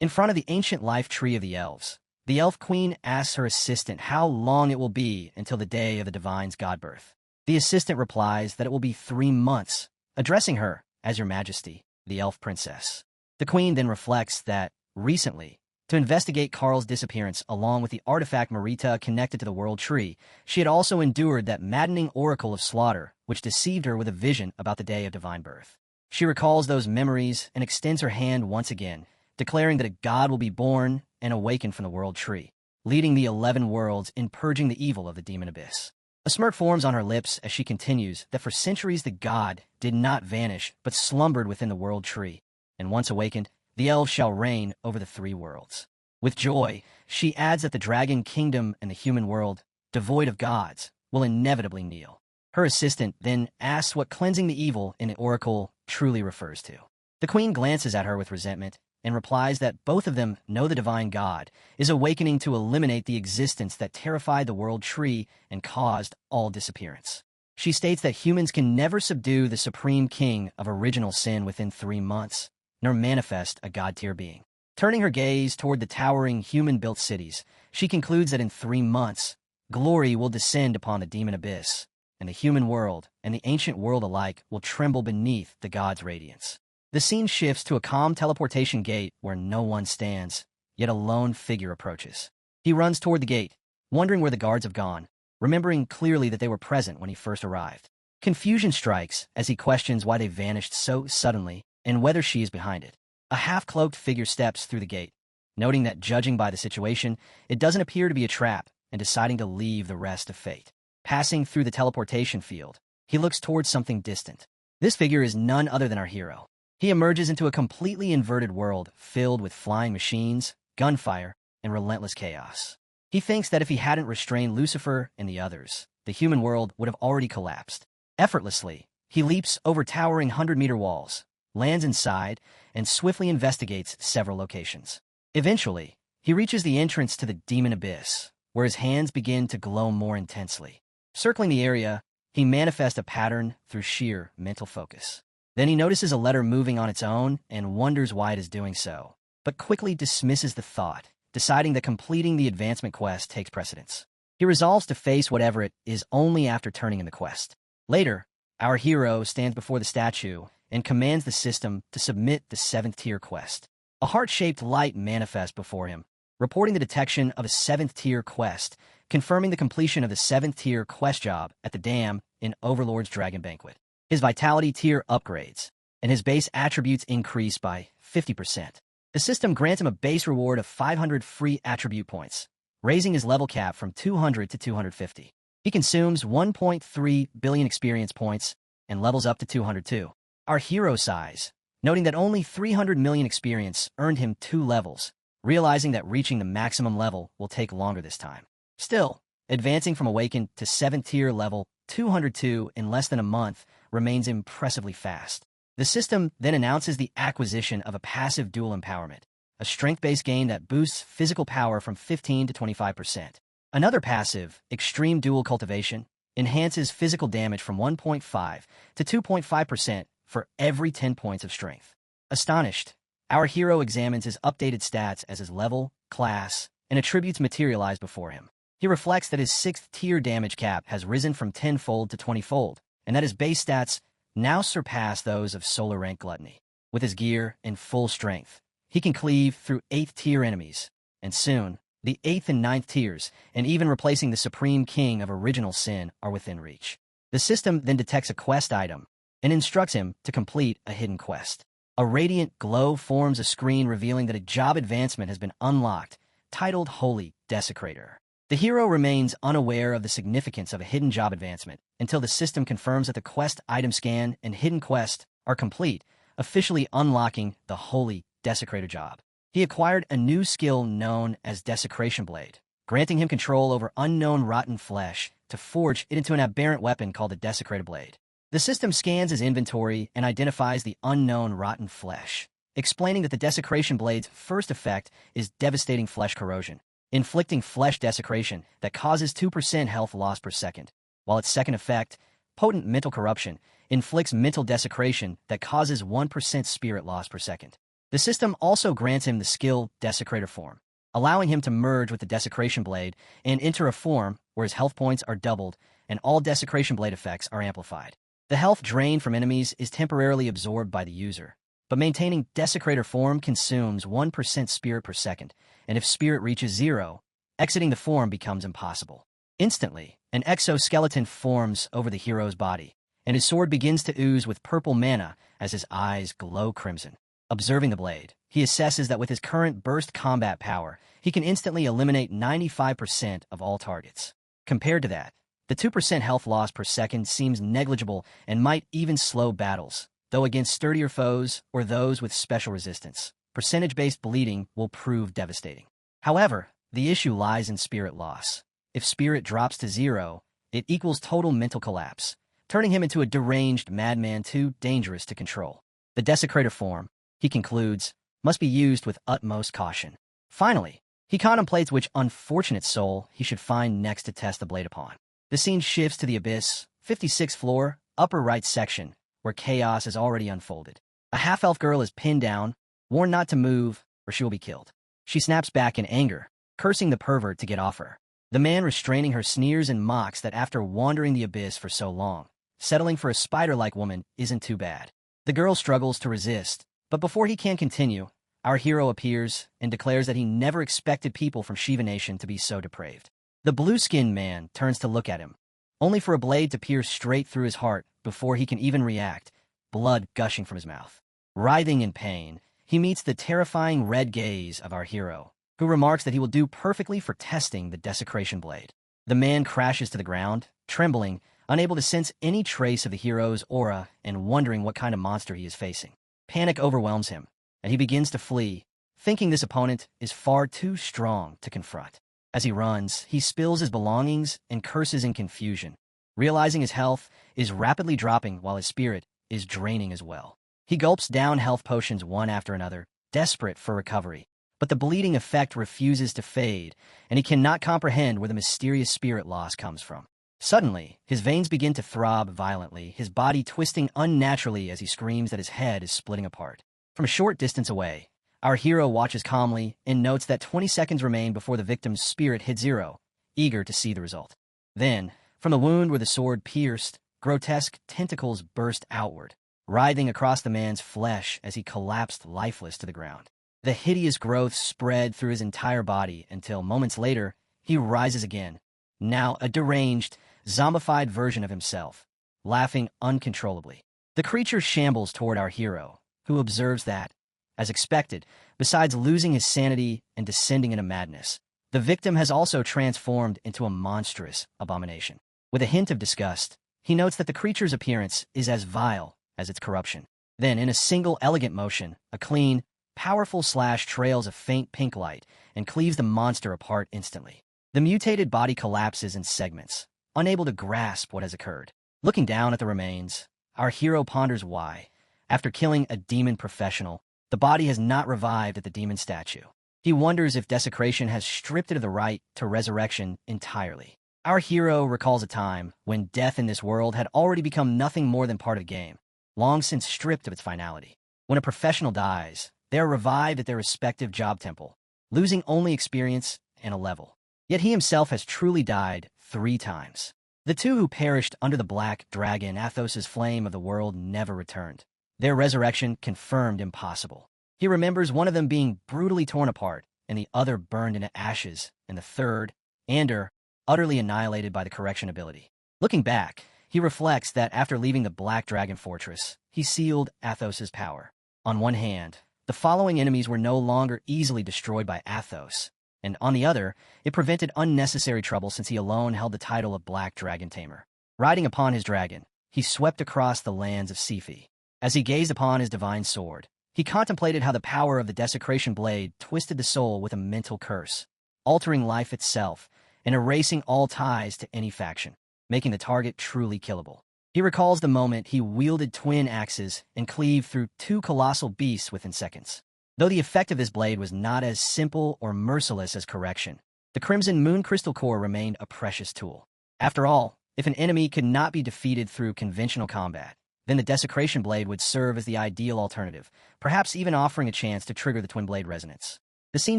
In front of the ancient life tree of the elves, the elf queen asks her assistant how long it will be until the day of the divine's godbirth. The assistant replies that it will be 3 months, addressing her as Your Majesty, the elf princess. The queen then reflects that, recently, to investigate Carl's disappearance along with the artifact Marita connected to the world tree, she had also endured that maddening oracle of slaughter which deceived her with a vision about the day of divine birth. She recalls those memories and extends her hand once again, declaring that a god will be born and awakened from the world tree, leading the 11 worlds in purging the evil of the demon abyss. A smirk forms on her lips as she continues that for centuries the god did not vanish but slumbered within the world tree, and once awakened, the elves shall reign over the 3 worlds. With joy, she adds that the dragon kingdom and the human world, devoid of gods, will inevitably kneel. Her assistant then asks what cleansing the evil in the oracle truly refers to. The queen glances at her with resentment and replies that both of them know the divine god is awakening to eliminate the existence that terrified the world tree and caused all disappearance. She states that humans can never subdue the supreme king of original sin within 3 months, nor manifest a god-tier being. Turning her gaze toward the towering human-built cities, she concludes that in 3 months, glory will descend upon the demon abyss, and the human world and the ancient world alike will tremble beneath the god's radiance. The scene shifts to a calm teleportation gate where no one stands, yet a lone figure approaches. He runs toward the gate, wondering where the guards have gone, remembering clearly that they were present when he first arrived. Confusion strikes as he questions why they vanished so suddenly and whether she is behind it. A half-cloaked figure steps through the gate, noting that judging by the situation, it doesn't appear to be a trap, and deciding to leave the rest of fate. Passing through the teleportation field, he looks towards something distant. This figure is none other than our hero. He emerges into a completely inverted world filled with flying machines, gunfire, and relentless chaos. He thinks that if he hadn't restrained Lucifer and the others, the human world would have already collapsed. Effortlessly, he leaps over towering 100-meter walls, lands inside, and swiftly investigates several locations. Eventually, he reaches the entrance to the demon abyss, where his hands begin to glow more intensely. Circling the area, he manifests a pattern through sheer mental focus. Then he notices a letter moving on its own and wonders why it is doing so, but quickly dismisses the thought, deciding that completing the advancement quest takes precedence. He resolves to face whatever it is only after turning in the quest. Later, our hero stands before the statue and commands the system to submit the 7th-tier quest. A heart-shaped light manifests before him, reporting the detection of a 7th-tier quest, confirming the completion of the 7th-tier quest job at the dam in Overlord's Dragon Banquet. His vitality tier upgrades, and his base attributes increase by 50%. The system grants him a base reward of 500 free attribute points, raising his level cap from 200 to 250. He consumes 1.3 billion experience points and levels up to 202. Our hero sighs, noting that only 300 million experience earned him 2 levels, realizing that reaching the maximum level will take longer this time. Still, advancing from Awakened to 7th-tier level 202 in less than a month remains impressively fast. The system then announces the acquisition of a passive dual empowerment, a strength-based gain that boosts physical power from 15 to 25%. Another passive, Extreme Dual Cultivation, enhances physical damage from 1.5 to 2.5% for every 10 points of strength. Astonished, our hero examines his updated stats as his level, class, and attributes materialize before him. He reflects that his 6th-tier damage cap has risen from 10-fold to 20-fold, and that his base stats now surpass those of Solar Rank Gluttony. With his gear in full strength, he can cleave through 8th-tier enemies, and soon, the 8th and 9th tiers, and even replacing the Supreme King of Original Sin, are within reach. The system then detects a quest item and instructs him to complete a hidden quest. A radiant glow forms a screen revealing that a job advancement has been unlocked, titled Holy Desecrator. The hero remains unaware of the significance of a hidden job advancement until the system confirms that the quest item scan and hidden quest are complete, officially unlocking the Holy Desecrator job. He acquired a new skill known as Desecration Blade, granting him control over unknown rotten flesh to forge it into an aberrant weapon called the Desecrator Blade. The system scans his inventory and identifies the unknown rotten flesh, explaining that the Desecration Blade's first effect is devastating flesh corrosion, inflicting flesh desecration that causes 2% health loss per second, while its second effect, potent mental corruption, inflicts mental desecration that causes 1% spirit loss per second. The system also grants him the skill Desecrator Form, allowing him to merge with the Desecration Blade and enter a form where his health points are doubled and all Desecration Blade effects are amplified. The health drain from enemies is temporarily absorbed by the user, but maintaining Desecrator Form consumes 1% spirit per second, and if spirit reaches 0, exiting the form becomes impossible. Instantly, an exoskeleton forms over the hero's body, and his sword begins to ooze with purple mana as his eyes glow crimson. Observing the blade, he assesses that with his current burst combat power, he can instantly eliminate 95% of all targets. Compared to that, the 2% health loss per second seems negligible and might even slow battles, though against sturdier foes or those with special resistance, percentage-based bleeding will prove devastating. However, the issue lies in spirit loss. If spirit drops to 0, it equals total mental collapse, turning him into a deranged madman too dangerous to control. The Desecrator Form, he concludes, must be used with utmost caution. Finally, he contemplates which unfortunate soul he should find next to test the blade upon. The scene shifts to the Abyss, 56th floor, upper right section, where chaos has already unfolded. A half-elf girl is pinned down, warned not to move, or she will be killed. She snaps back in anger, cursing the pervert to get off her. The man restraining her sneers and mocks that after wandering the Abyss for so long, settling for a spider-like woman isn't too bad. The girl struggles to resist, but before he can continue, our hero appears and declares that he never expected people from Shiva Nation to be so depraved. The blue-skinned man turns to look at him, only for a blade to pierce straight through his heart before he can even react, blood gushing from his mouth. Writhing in pain, he meets the terrifying red gaze of our hero, who remarks that he will do perfectly for testing the Desecration Blade. The man crashes to the ground, trembling, unable to sense any trace of the hero's aura and wondering what kind of monster he is facing. Panic overwhelms him, and he begins to flee, thinking this opponent is far too strong to confront. As he runs, he spills his belongings and curses in confusion, realizing his health is rapidly dropping while his spirit is draining as well. He gulps down health potions one after another, desperate for recovery, but the bleeding effect refuses to fade, and he cannot comprehend where the mysterious spirit loss comes from. Suddenly, his veins begin to throb violently, his body twisting unnaturally as he screams that his head is splitting apart. From a short distance away, our hero watches calmly and notes that 20 seconds remain before the victim's spirit hits 0, eager to see the result. Then, from the wound where the sword pierced, grotesque tentacles burst outward, writhing across the man's flesh as he collapsed lifeless to the ground. The hideous growth spread through his entire body until, moments later, he rises again, now a deranged, zombified version of himself, laughing uncontrollably. The creature shambles toward our hero, who observes that, as expected, besides losing his sanity and descending into madness, the victim has also transformed into a monstrous abomination. With a hint of disgust, he notes that the creature's appearance is as vile as its corruption. Then, in a single elegant motion, a clean, powerful slash trails a faint pink light and cleaves the monster apart instantly. The mutated body collapses in segments, unable to grasp what has occurred. Looking down at the remains, our hero ponders why, after killing a demon professional, the body has not revived at the demon statue. He wonders if desecration has stripped it of the right to resurrection entirely. Our hero recalls a time when death in this world had already become nothing more than part of the game, long since stripped of its finality. When a professional dies, they are revived at their respective job temple, losing only experience and a level. Yet he himself has truly died 3 times. The 2 who perished under the black dragon Athos's flame of the world never returned. Their resurrection confirmed impossible. He remembers one of them being brutally torn apart, and the other burned into ashes, and the third, Ander, utterly annihilated by the correction ability. Looking back, he reflects that after leaving the Black Dragon Fortress, he sealed Athos's power. On one hand, the following enemies were no longer easily destroyed by Athos, and on the other, it prevented unnecessary trouble since he alone held the title of Black Dragon Tamer. Riding upon his dragon, he swept across the lands of Sifi. As he gazed upon his divine sword, he contemplated how the power of the desecration blade twisted the soul with a mental curse, altering life itself and erasing all ties to any faction, making the target truly killable. He recalls the moment he wielded twin axes and cleaved through 2 colossal beasts within seconds. Though the effect of this blade was not as simple or merciless as correction, the Crimson Moon Crystal Core remained a precious tool. After all, if an enemy could not be defeated through conventional combat, then the Desecration Blade would serve as the ideal alternative, perhaps even offering a chance to trigger the Twin Blade resonance. The scene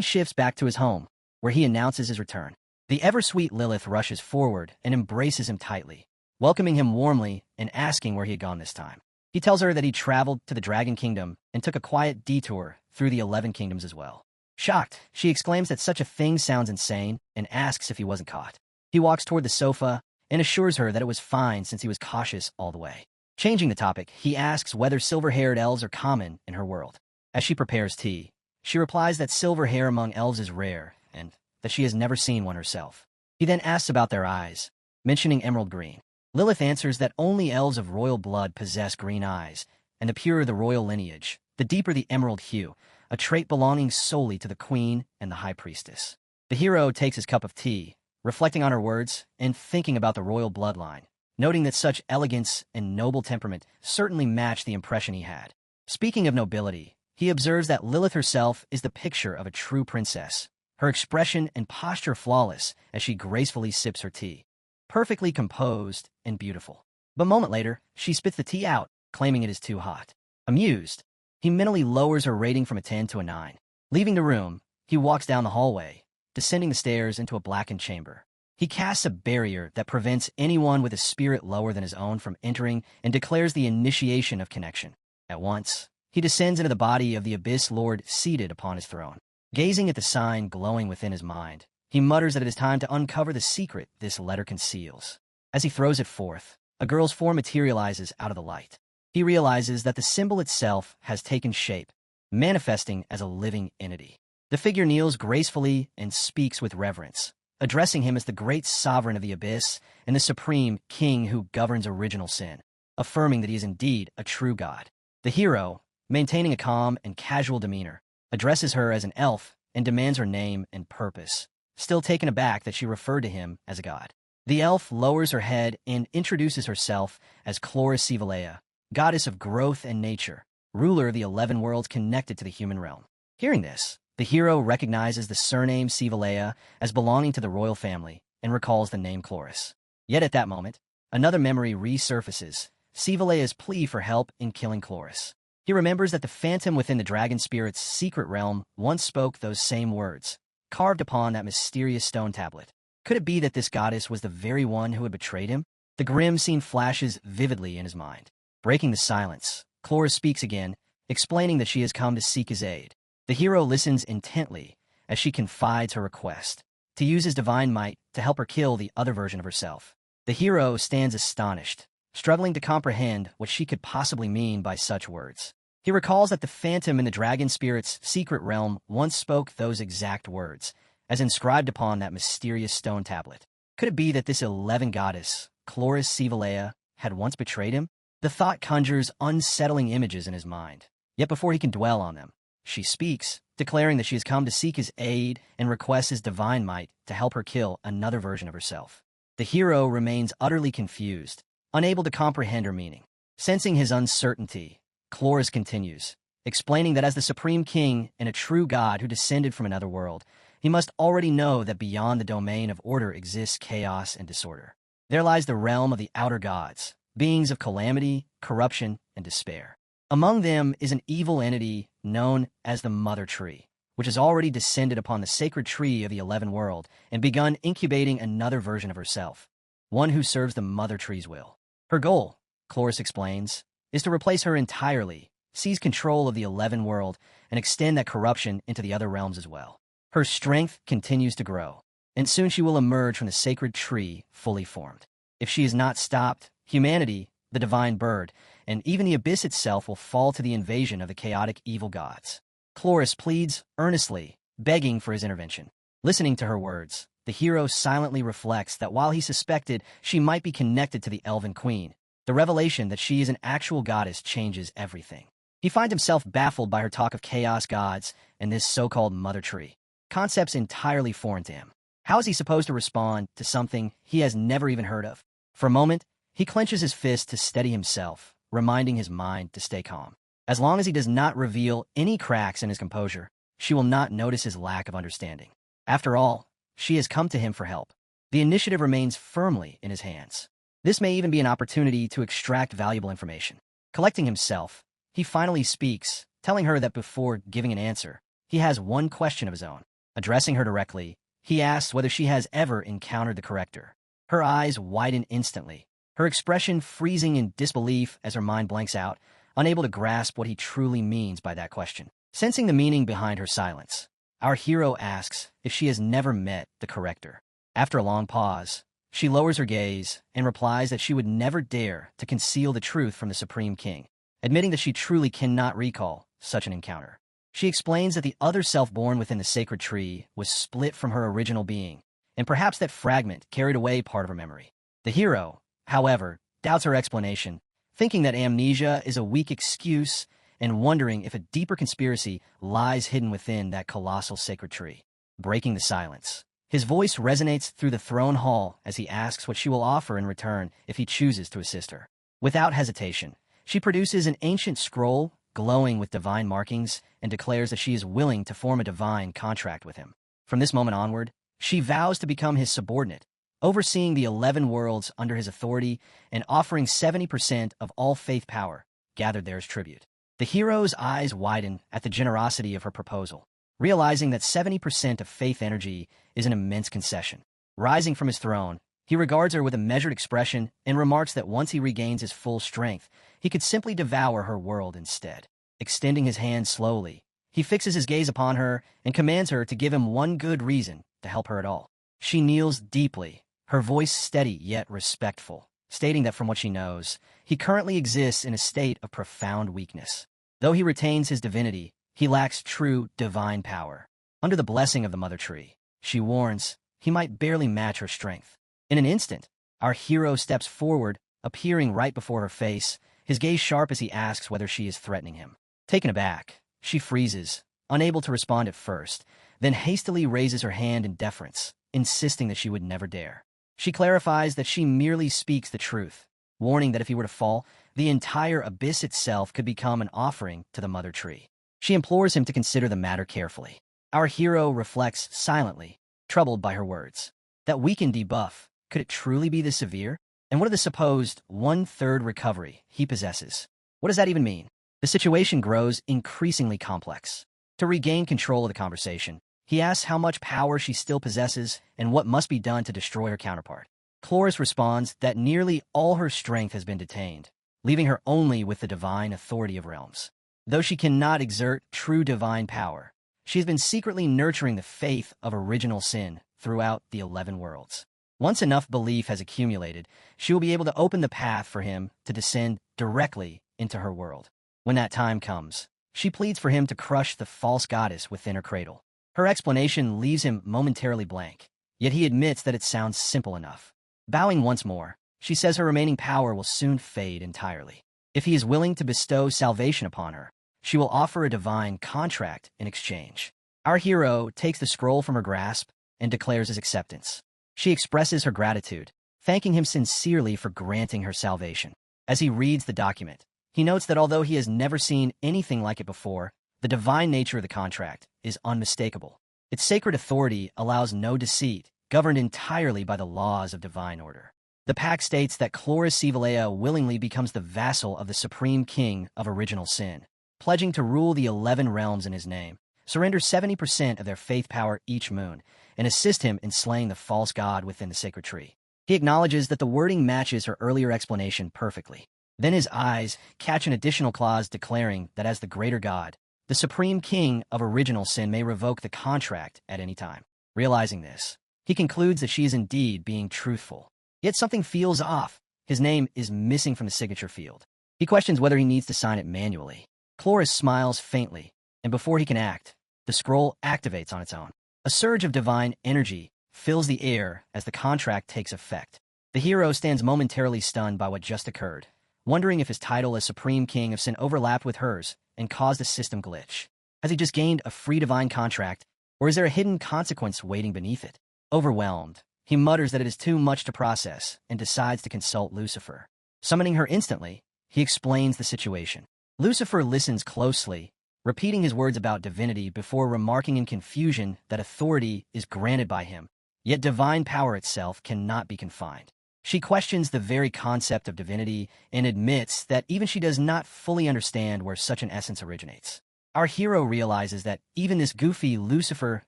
shifts back to his home, where he announces his return. The ever-sweet Lilith rushes forward and embraces him tightly, welcoming him warmly and asking where he had gone this time. He tells her that he traveled to the Dragon Kingdom and took a quiet detour through the 11 kingdoms as well. Shocked, she exclaims that such a thing sounds insane and asks if he wasn't caught. He walks toward the sofa and assures her that it was fine since he was cautious all the way. Changing the topic, he asks whether silver-haired elves are common in her world. As she prepares tea, she replies that silver hair among elves is rare and that she has never seen one herself. He then asks about their eyes, mentioning emerald green. Lilith answers that only elves of royal blood possess green eyes, and the purer the royal lineage, the deeper the emerald hue, a trait belonging solely to the queen and the high priestess. The hero takes his cup of tea, reflecting on her words and thinking about the royal bloodline, noting that such elegance and noble temperament certainly matched the impression he had. Speaking of nobility, he observes that Lilith herself is the picture of a true princess, her expression and posture flawless as she gracefully sips her tea, perfectly composed and beautiful. But a moment later, she spits the tea out, claiming it is too hot. Amused, he mentally lowers her rating from a 10 to a 9. Leaving the room, he walks down the hallway, descending the stairs into a blackened chamber. He casts a barrier that prevents anyone with a spirit lower than his own from entering and declares the initiation of connection. At once, he descends into the body of the Abyss Lord seated upon his throne. Gazing at the sign glowing within his mind, he mutters that it is time to uncover the secret this letter conceals. As he throws it forth, a girl's form materializes out of the light. He realizes that the symbol itself has taken shape, manifesting as a living entity. The figure kneels gracefully and speaks with reverence, addressing him as the great sovereign of the abyss and the supreme king who governs original sin, affirming that he is indeed a true god. The hero, maintaining a calm and casual demeanor, addresses her as an elf and demands her name and purpose, still taken aback that she referred to him as a god. The elf lowers her head and introduces herself as Chloris Sivalea, goddess of growth and nature, ruler of the 11 worlds connected to the human realm. Hearing this, the hero recognizes the surname Sivalea as belonging to the royal family and recalls the name Chloris. Yet at that moment, another memory resurfaces, Sivalea's plea for help in killing Chloris. He remembers that the phantom within the dragon spirit's secret realm once spoke those same words, carved upon that mysterious stone tablet. Could it be that this goddess was the very one who had betrayed him? The grim scene flashes vividly in his mind. Breaking the silence, Cloris speaks again, explaining that she has come to seek his aid. The hero listens intently as she confides her request to use his divine might to help her kill the other version of herself. The hero stands astonished, struggling to comprehend what she could possibly mean by such words. He recalls that the phantom in the dragon spirit's secret realm once spoke those exact words, as inscribed upon that mysterious stone tablet. Could it be that this 11 goddess, Chloris Sivalea, had once betrayed him? The thought conjures unsettling images in his mind. Yet before he can dwell on them, she speaks, declaring that she has come to seek his aid and requests his divine might to help her kill another version of herself. The hero remains utterly confused, unable to comprehend her meaning. Sensing his uncertainty, Chloris continues, explaining that as the supreme king and a true god who descended from another world, he must already know that beyond the domain of order exists chaos and disorder. There lies the realm of the outer gods, beings of calamity, corruption, and despair. Among them is an evil entity known as the Mother Tree, which has already descended upon the sacred tree of the 11 world and begun incubating another version of herself, one who serves the Mother Tree's will. Her goal, Chloris explains, is to replace her entirely, seize control of the 11 world, and extend that corruption into the other realms as well. Her strength continues to grow, and soon she will emerge from the sacred tree fully formed. If she is not stopped, humanity, the divine bird, and even the abyss itself will fall to the invasion of the chaotic evil gods. Chloris pleads earnestly, begging for his intervention. Listening to her words, the hero silently reflects that while he suspected she might be connected to the Elven Queen, the revelation that she is an actual goddess changes everything. He finds himself baffled by her talk of chaos gods and this so-called Mother Tree, concepts entirely foreign to him. How is he supposed to respond to something he has never even heard of? For a moment, he clenches his fist to steady himself, reminding his mind to stay calm. As long as he does not reveal any cracks in his composure, she will not notice his lack of understanding. After all, she has come to him for help. The initiative remains firmly in his hands. This may even be an opportunity to extract valuable information. Collecting himself, he finally speaks, telling her that before giving an answer, he has one question of his own. Addressing her directly, he asks whether she has ever encountered the corrector. Her eyes widen instantly, her expression freezing in disbelief as her mind blanks out, unable to grasp what he truly means by that question. Sensing the meaning behind her silence, our hero asks if she has never met the corrector. After a long pause, she lowers her gaze and replies that she would never dare to conceal the truth from the Supreme King, admitting that she truly cannot recall such an encounter. She explains that the other self born within the sacred tree was split from her original being, and perhaps that fragment carried away part of her memory. The hero, however, doubts her explanation, thinking that amnesia is a weak excuse and wondering if a deeper conspiracy lies hidden within that colossal sacred tree. Breaking the silence, his voice resonates through the throne hall as he asks what she will offer in return if he chooses to assist her. Without hesitation, she produces an ancient scroll glowing with divine markings and declares that she is willing to form a divine contract with him. From this moment onward, she vows to become his subordinate, overseeing the 11 worlds under his authority and offering 70% of all faith power gathered there as tribute. The hero's eyes widen at the generosity of her proposal, realizing that 70% of faith energy is an immense concession. Rising from his throne, he regards her with a measured expression and remarks that once he regains his full strength, he could simply devour her world instead. Extending his hand slowly, he fixes his gaze upon her and commands her to give him one good reason to help her at all. She kneels deeply, her voice steady yet respectful, stating that from what she knows, he currently exists in a state of profound weakness. Though he retains his divinity, he lacks true divine power. Under the blessing of the Mother Tree, she warns, he might barely match her strength. In an instant, our hero steps forward, appearing right before her face, his gaze sharp as he asks whether she is threatening him. Taken aback, she freezes, unable to respond at first, then hastily raises her hand in deference, insisting that she would never dare. She clarifies that she merely speaks the truth, warning that if he were to fall, the entire abyss itself could become an offering to the Mother Tree. She implores him to consider the matter carefully. Our hero reflects silently, troubled by her words. That weakened debuff, could it truly be this severe? And what of the supposed one-third recovery he possesses? What does that even mean? The situation grows increasingly complex. To regain control of the conversation, He asks how much power she still possesses and what must be done to destroy her counterpart. Chloris responds that nearly all her strength has been detained, leaving her only with the divine authority of realms. Though she cannot exert true divine power, she has been secretly nurturing the faith of original sin throughout the 11 worlds. Once enough belief has accumulated, she will be able to open the path for him to descend directly into her world. When that time comes, she pleads for him to crush the false goddess within her cradle. Her explanation leaves him momentarily blank, yet he admits that it sounds simple enough. Bowing once more, she says her remaining power will soon fade entirely. If he is willing to bestow salvation upon her, she will offer a divine contract in exchange. Our hero takes the scroll from her grasp and declares his acceptance. She expresses her gratitude, thanking him sincerely for granting her salvation. As he reads the document, he notes that although he has never seen anything like it before, the divine nature of the contract is unmistakable. Its sacred authority allows no deceit, governed entirely by the laws of divine order. The pact states that Chloris Sivalea willingly becomes the vassal of the supreme king of original sin, pledging to rule the 11 realms in his name, surrender 70% of their faith power each moon, and assist him in slaying the false god within the sacred tree. He acknowledges that the wording matches her earlier explanation perfectly. Then his eyes catch an additional clause declaring that as the greater god, the supreme king of original sin may revoke the contract at any time. Realizing this, he concludes that she is indeed being truthful. Yet something feels off. His name is missing from the signature field. He questions whether he needs to sign it manually. Chloris smiles faintly, and before he can act, the scroll activates on its own. A surge of divine energy fills the air as the contract takes effect. The hero stands momentarily stunned by what just occurred, wondering if his title as Supreme King of Sin overlapped with hers and caused a system glitch. Has he just gained a free divine contract, or is there a hidden consequence waiting beneath it? Overwhelmed, he mutters that it is too much to process and decides to consult Lucifer. Summoning her instantly, he explains the situation. Lucifer listens closely, repeating his words about divinity before remarking in confusion that authority is granted by him, yet divine power itself cannot be confined. She questions the very concept of divinity and admits that even she does not fully understand where such an essence originates. Our hero realizes that even this goofy Lucifer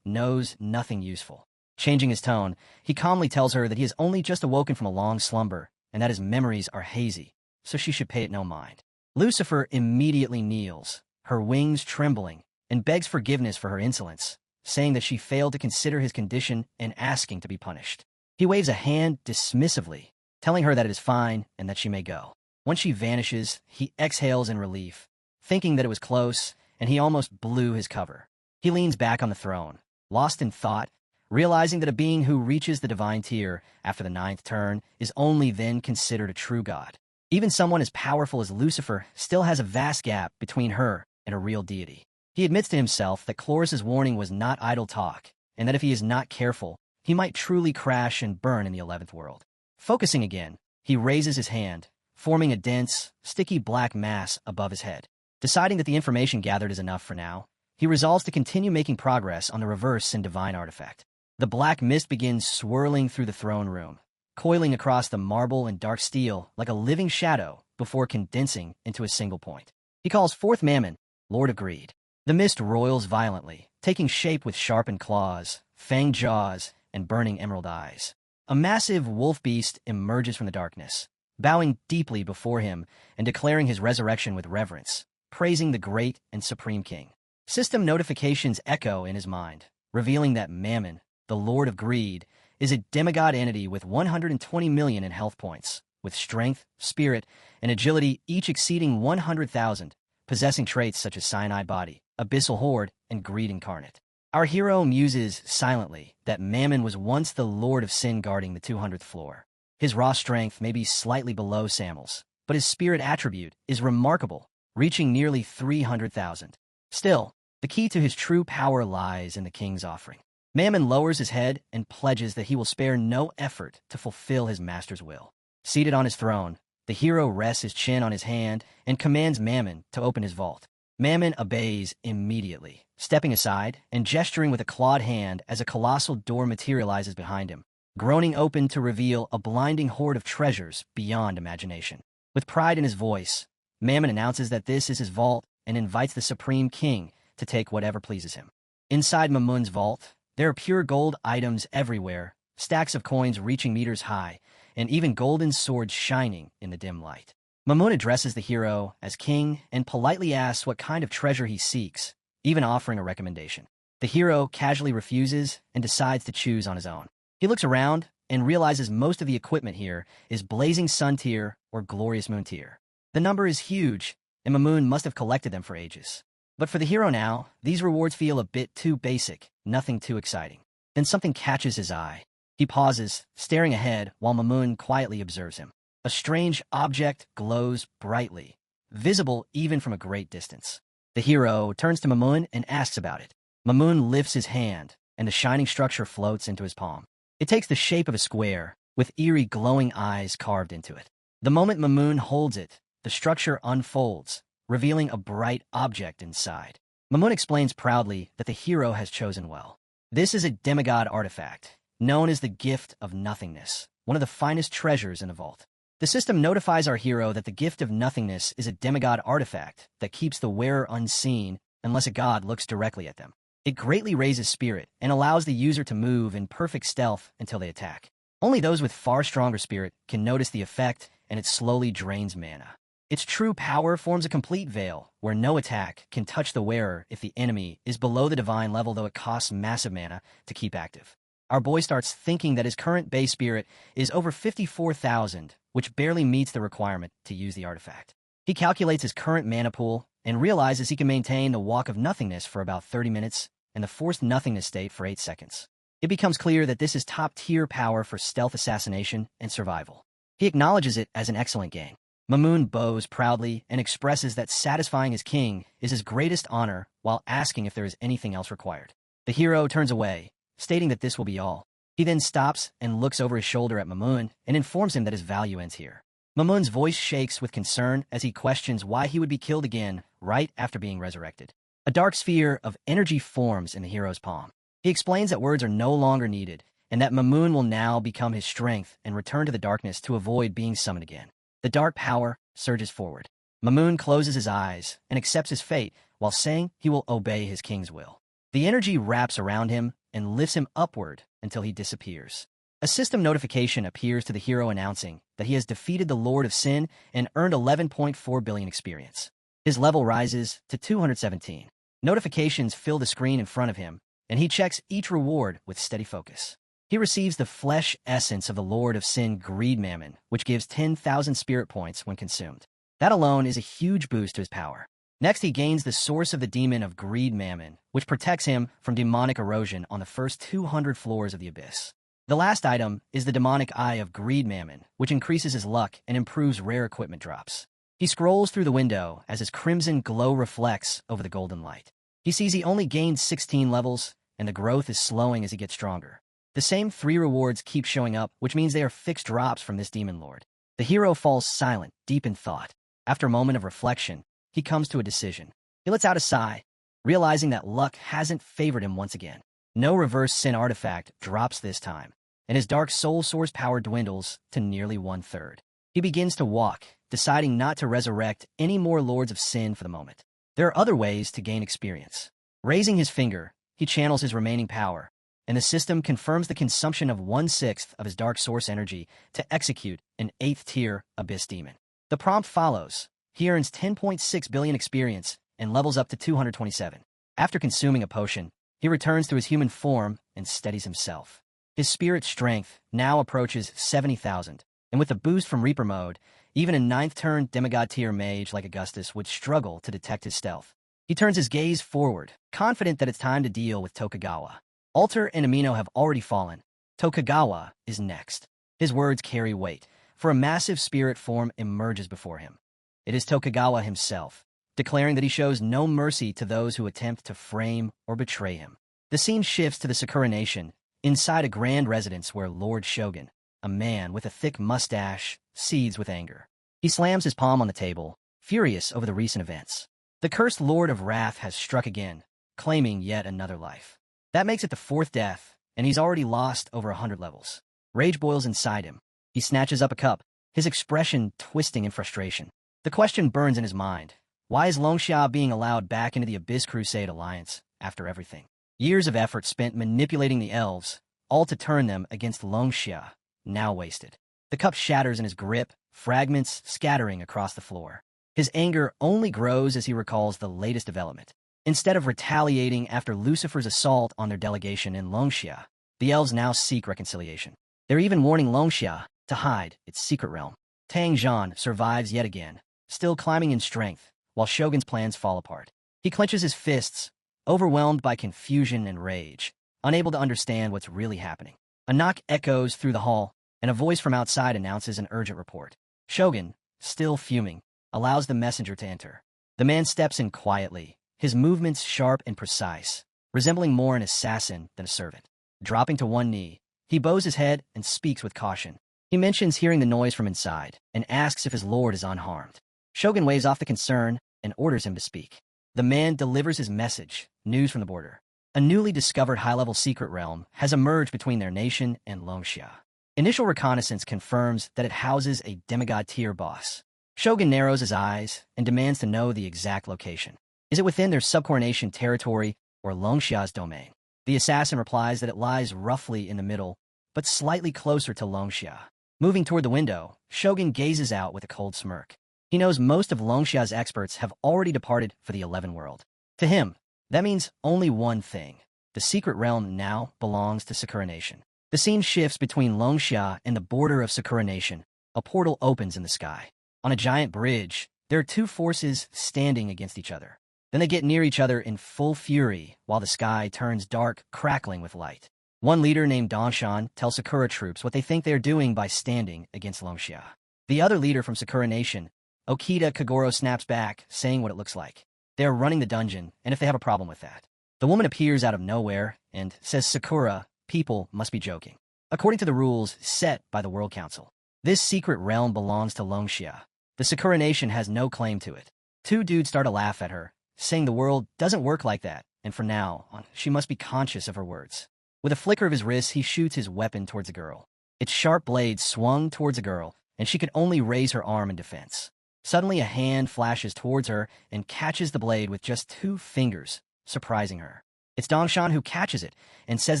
knows nothing useful. Changing his tone, he calmly tells her that he has only just awoken from a long slumber and that his memories are hazy, so she should pay it no mind. Lucifer immediately kneels, her wings trembling, and begs forgiveness for her insolence, saying that she failed to consider his condition and asking to be punished. He waves a hand dismissively, telling her that it is fine and that she may go. Once she vanishes, he exhales in relief, thinking that it was close and he almost blew his cover. He leans back on the throne, lost in thought, realizing that a being who reaches the divine tier after the 9th turn is only then considered a true god. Even someone as powerful as Lucifer still has a vast gap between her and a real deity. He admits to himself that Chloris's warning was not idle talk, and that if he is not careful, he might truly crash and burn in the 11th world. Focusing again, he raises his hand, forming a dense, sticky black mass above his head. Deciding that the information gathered is enough for now, he resolves to continue making progress on the reverse and divine artifact. The black mist begins swirling through the throne room, coiling across the marble and dark steel like a living shadow before condensing into a single point. He calls forth Mammon, Lord of Greed. The mist roils violently, taking shape with sharpened claws, fanged jaws, and burning emerald eyes. A massive wolf beast emerges from the darkness, bowing deeply before him and declaring his resurrection with reverence, praising the great and supreme king. System notifications echo in his mind, revealing that Mammon, the Lord of Greed, is a demigod entity with 120 million in health points, with strength, spirit, and agility each exceeding 100,000, possessing traits such as Cyanide Body, Abyssal Horde, and Greed Incarnate. Our hero muses silently that Mammon was once the Lord of Sin guarding the 200th floor. His raw strength may be slightly below Samuel's, but his spirit attribute is remarkable, reaching nearly 300,000. Still, the key to his true power lies in the king's offering. Mammon lowers his head and pledges that he will spare no effort to fulfill his master's will. Seated on his throne, the hero rests his chin on his hand and commands Mammon to open his vault. Mammon obeys immediately, stepping aside and gesturing with a clawed hand as a colossal door materializes behind him, groaning open to reveal a blinding hoard of treasures beyond imagination. With pride in his voice, Mammon announces that this is his vault and invites the Supreme King to take whatever pleases him. Inside Mamun's vault, there are pure gold items everywhere, stacks of coins reaching meters high, and even golden swords shining in the dim light. Mamun addresses the hero as king and politely asks what kind of treasure he seeks, even offering a recommendation. The hero casually refuses and decides to choose on his own. He looks around and realizes most of the equipment here is Blazing Sun tier or Glorious Moon tier. The number is huge, and Mamun must have collected them for ages. But for the hero now, these rewards feel a bit too basic, nothing too exciting. Then something catches his eye. He pauses, staring ahead while Mamun quietly observes him. A strange object glows brightly, visible even from a great distance. The hero turns to Mamun and asks about it. Mamun lifts his hand, and the shining structure floats into his palm. It takes the shape of a square, with eerie glowing eyes carved into it. The moment Mamun holds it, the structure unfolds, revealing a bright object inside. Mamun explains proudly that the hero has chosen well. This is a demigod artifact, known as the Gift of Nothingness, one of the finest treasures in the vault. The system notifies our hero that the Gift of Nothingness is a demigod artifact that keeps the wearer unseen unless a god looks directly at them. It greatly raises spirit and allows the user to move in perfect stealth until they attack. Only those with far stronger spirit can notice the effect, and it slowly drains mana. Its true power forms a complete veil, where no attack can touch the wearer if the enemy is below the divine level, though it costs massive mana to keep active. Our boy starts thinking that his current base spirit is over 54,000, which barely meets the requirement to use the artifact. He calculates his current mana pool and realizes he can maintain the Walk of Nothingness for about 30 minutes and the Forced Nothingness state for 8 seconds. It becomes clear that this is top-tier power for stealth assassination and survival. He acknowledges it as an excellent gain. Mamun bows proudly and expresses that satisfying his king is his greatest honor while asking if there is anything else required. The hero turns away, stating that this will be all. He then stops and looks over his shoulder at Mamun and informs him that his value ends here. Mamun's voice shakes with concern as he questions why he would be killed again right after being resurrected. A dark sphere of energy forms in the hero's palm. He explains that words are no longer needed and that Mamun will now become his strength and return to the darkness to avoid being summoned again. The dark power surges forward. Mamun closes his eyes and accepts his fate while saying he will obey his king's will. The energy wraps around him and lifts him upward until he disappears. A system notification appears to the hero announcing that he has defeated the Lord of Sin and earned 11.4 billion experience. His level rises to 217. Notifications fill the screen in front of him, and he checks each reward with steady focus. He receives the flesh essence of the Lord of Sin Greed Mammon, which gives 10,000 spirit points when consumed. That alone is a huge boost to his power. Next, he gains the source of the demon of Greed Mammon, which protects him from demonic erosion on the first 200 floors of the abyss. The last item is the demonic eye of Greed Mammon, which increases his luck and improves rare equipment drops. He scrolls through the window as his crimson glow reflects over the golden light. He sees he only gained 16 levels, and the growth is slowing as he gets stronger. The same 3 rewards keep showing up, which means they are fixed drops from this demon lord. The hero falls silent, deep in thought. After a moment of reflection, he comes to a decision. He lets out a sigh, realizing that luck hasn't favored him once again. No reverse sin artifact drops this time, and his dark soul source power dwindles to nearly 1/3. He begins to walk, deciding not to resurrect any more lords of sin for the moment. There are other ways to gain experience. Raising his finger, he channels his remaining power, and the system confirms the consumption of 1/6 of his dark source energy to execute an 8th tier Abyss Demon. The prompt follows. He earns 10.6 billion experience and levels up to 227. After consuming a potion, he returns to his human form and steadies himself. His spirit strength now approaches 70,000, and with a boost from Reaper mode, even a 9th turn demigod tier mage like Augustus would struggle to detect his stealth. He turns his gaze forward, confident that it's time to deal with Tokugawa. Alter and Amino have already fallen. Tokugawa is next. His words carry weight, for a massive spirit form emerges before him. It is Tokugawa himself, declaring that he shows no mercy to those who attempt to frame or betray him. The scene shifts to the Sakura Nation, inside a grand residence where Lord Shogun, a man with a thick mustache, seethes with anger. He slams his palm on the table, furious over the recent events. The cursed Lord of Wrath has struck again, claiming yet another life. That makes it the 4th death, and he's already lost over 100 levels. Rage boils inside him. He snatches up a cup, his expression twisting in frustration. The question burns in his mind. Why is Longxia being allowed back into the Abyss Crusade Alliance after everything? Years of effort spent manipulating the elves, all to turn them against Longxia, now wasted. The cup shatters in his grip, fragments scattering across the floor. His anger only grows as he recalls the latest development. Instead of retaliating after Lucifer's assault on their delegation in Longxia, the elves now seek reconciliation. They're even warning Longxia to hide its secret realm. Tang Zhan survives yet again, still climbing in strength, while Shogun's plans fall apart. He clenches his fists, overwhelmed by confusion and rage, unable to understand what's really happening. A knock echoes through the hall, and a voice from outside announces an urgent report. Shogun, still fuming, allows the messenger to enter. The man steps in quietly, his movements sharp and precise, resembling more an assassin than a servant. Dropping to one knee, he bows his head and speaks with caution. He mentions hearing the noise from inside and asks if his lord is unharmed. Shogun waves off the concern and orders him to speak. The man delivers his message, news from the border. A newly discovered high-level secret realm has emerged between their nation and Longxia. Initial reconnaissance confirms that it houses a demigod-tier boss. Shogun narrows his eyes and demands to know the exact location. Is it within their subcoronation territory or Longxia's domain? The assassin replies that it lies roughly in the middle, but slightly closer to Longxia. Moving toward the window, Shogun gazes out with a cold smirk. He knows most of Longxia's experts have already departed for the 11th world. To him, that means only one thing. The secret realm now belongs to Sakura Nation. The scene shifts between Longxia and the border of Sakura Nation. A portal opens in the sky. On a giant bridge, there are two forces standing against each other. Then they get near each other in full fury while the sky turns dark, crackling with light. One leader named Dongshan tells Sakura troops what they think they are doing by standing against Longxia. The other leader from Sakura Nation, Okita Kagoro, snaps back, saying what it looks like. They are running the dungeon, and if they have a problem with that. The woman appears out of nowhere and says, Sakura, people must be joking. According to the rules set by the World Council, this secret realm belongs to Longxia. The Sakura Nation has no claim to it. Two dudes start to laugh at her, saying the world doesn't work like that, and from now on, she must be conscious of her words. With a flicker of his wrist, he shoots his weapon towards the girl. Its sharp blade swung towards the girl, and she could only raise her arm in defense. Suddenly, a hand flashes towards her and catches the blade with just 2 fingers, surprising her. It's Dongshan who catches it and says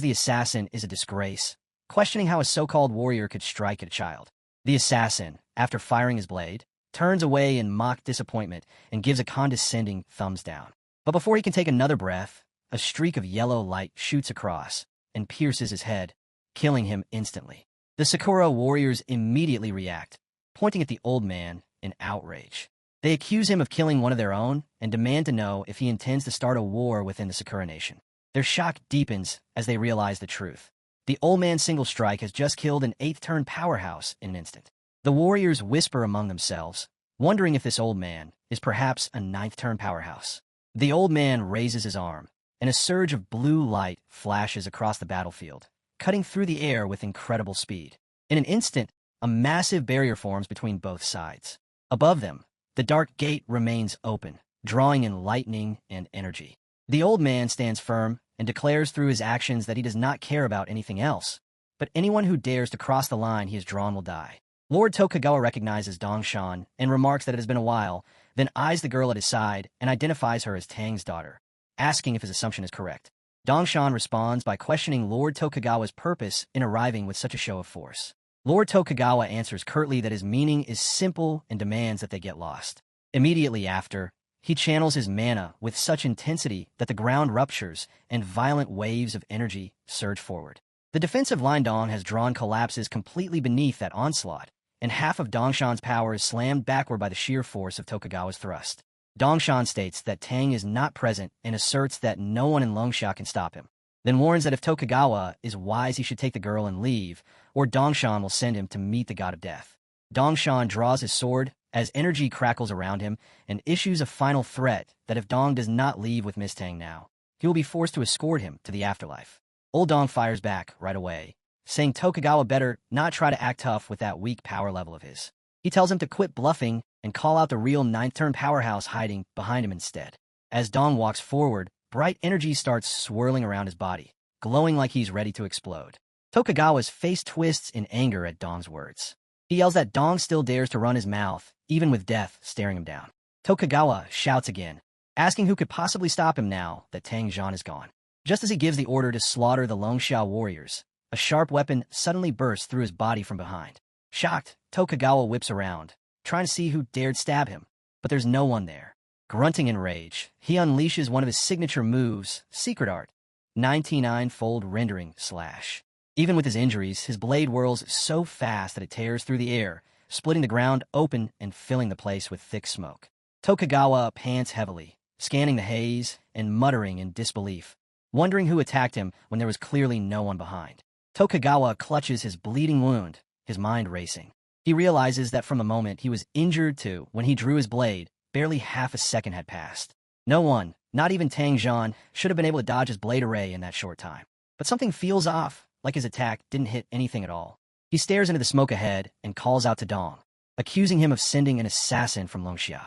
the assassin is a disgrace, questioning how a so-called warrior could strike at a child. The assassin, after firing his blade, turns away in mock disappointment and gives a condescending thumbs down. But before he can take another breath, a streak of yellow light shoots across and pierces his head, killing him instantly. The Sakura warriors immediately react, pointing at the old man in outrage. They accuse him of killing one of their own and demand to know if he intends to start a war within the Sakura Nation. Their shock deepens as they realize the truth. The old man's single strike has just killed an 8th-turn powerhouse in an instant. The warriors whisper among themselves, wondering if this old man is perhaps a 9th-turn powerhouse. The old man raises his arm, and a surge of blue light flashes across the battlefield, cutting through the air with incredible speed. In an instant, a massive barrier forms between both sides. Above them, the dark gate remains open, drawing in lightning and energy. The old man stands firm and declares through his actions that he does not care about anything else, but anyone who dares to cross the line he has drawn will die. Lord Tokugawa recognizes Dongshan and remarks that it has been a while, then eyes the girl at his side and identifies her as Tang's daughter, asking if his assumption is correct. Dongshan responds by questioning Lord Tokugawa's purpose in arriving with such a show of force. Lord Tokugawa answers curtly that his meaning is simple and demands that they get lost. Immediately after, he channels his mana with such intensity that the ground ruptures and violent waves of energy surge forward. The defensive line Dong has drawn collapses completely beneath that onslaught, and half of Dongshan's power is slammed backward by the sheer force of Tokugawa's thrust. Dongshan states that Tang is not present and asserts that no one in Longxia can stop him, then warns that if Tokugawa is wise he should take the girl and leave, or Dongshan will send him to meet the god of death. Dongshan draws his sword as energy crackles around him and issues a final threat that if Dong does not leave with Miss Tang now, he will be forced to escort him to the afterlife. Old Dong fires back right away, saying Tokugawa better not try to act tough with that weak power level of his. He tells him to quit bluffing and call out the real 9th-turn powerhouse hiding behind him instead. As Dong walks forward, bright energy starts swirling around his body, glowing like he's ready to explode. Tokugawa's face twists in anger at Dong's words. He yells that Dong still dares to run his mouth, even with death staring him down. Tokugawa shouts again, asking who could possibly stop him now that Tang Zhan is gone. Just as he gives the order to slaughter the Longxiao warriors, a sharp weapon suddenly bursts through his body from behind. Shocked, Tokugawa whips around, trying to see who dared stab him, but there's no one there. Grunting in rage, he unleashes one of his signature moves, Secret Art, 99-fold rendering slash. Even with his injuries, his blade whirls so fast that it tears through the air, splitting the ground open and filling the place with thick smoke. Tokugawa pants heavily, scanning the haze and muttering in disbelief, wondering who attacked him when there was clearly no one behind. Tokugawa clutches his bleeding wound, his mind racing. He realizes that from the moment he was injured to when he drew his blade, barely half a second had passed. No one, not even Tang Zhan, should have been able to dodge his blade array in that short time. But something feels off, like his attack didn't hit anything at all. He stares into the smoke ahead and calls out to Dong, accusing him of sending an assassin from Longxia.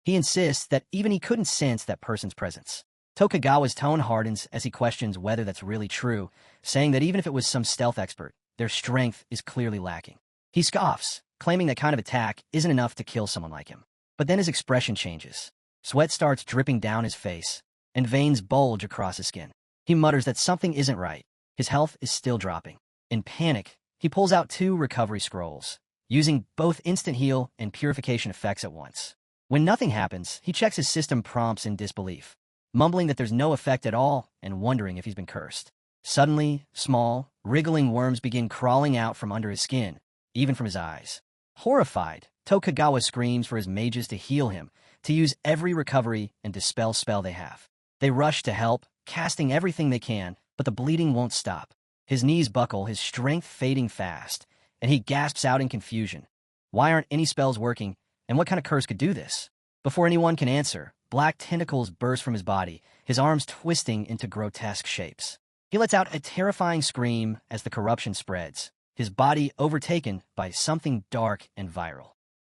He insists that even he couldn't sense that person's presence. Tokugawa's tone hardens as he questions whether that's really true, saying that even if it was some stealth expert, their strength is clearly lacking. He scoffs, claiming that kind of attack isn't enough to kill someone like him. But then his expression changes. Sweat starts dripping down his face, and veins bulge across his skin. He mutters that something isn't right. His health is still dropping. In panic, he pulls out 2 recovery scrolls, using both instant heal and purification effects at once. When nothing happens, he checks his system prompts in disbelief, mumbling that there's no effect at all and wondering if he's been cursed. Suddenly, small, wriggling worms begin crawling out from under his skin, even from his eyes. Horrified, Tokugawa screams for his mages to heal him, to use every recovery and dispel spell they have. They rush to help, casting everything they can, but the bleeding won't stop. His knees buckle, his strength fading fast, and he gasps out in confusion. Why aren't any spells working, and what kind of curse could do this? Before anyone can answer, black tentacles burst from his body, his arms twisting into grotesque shapes. He lets out a terrifying scream as the corruption spreads, his body overtaken by something dark and viral.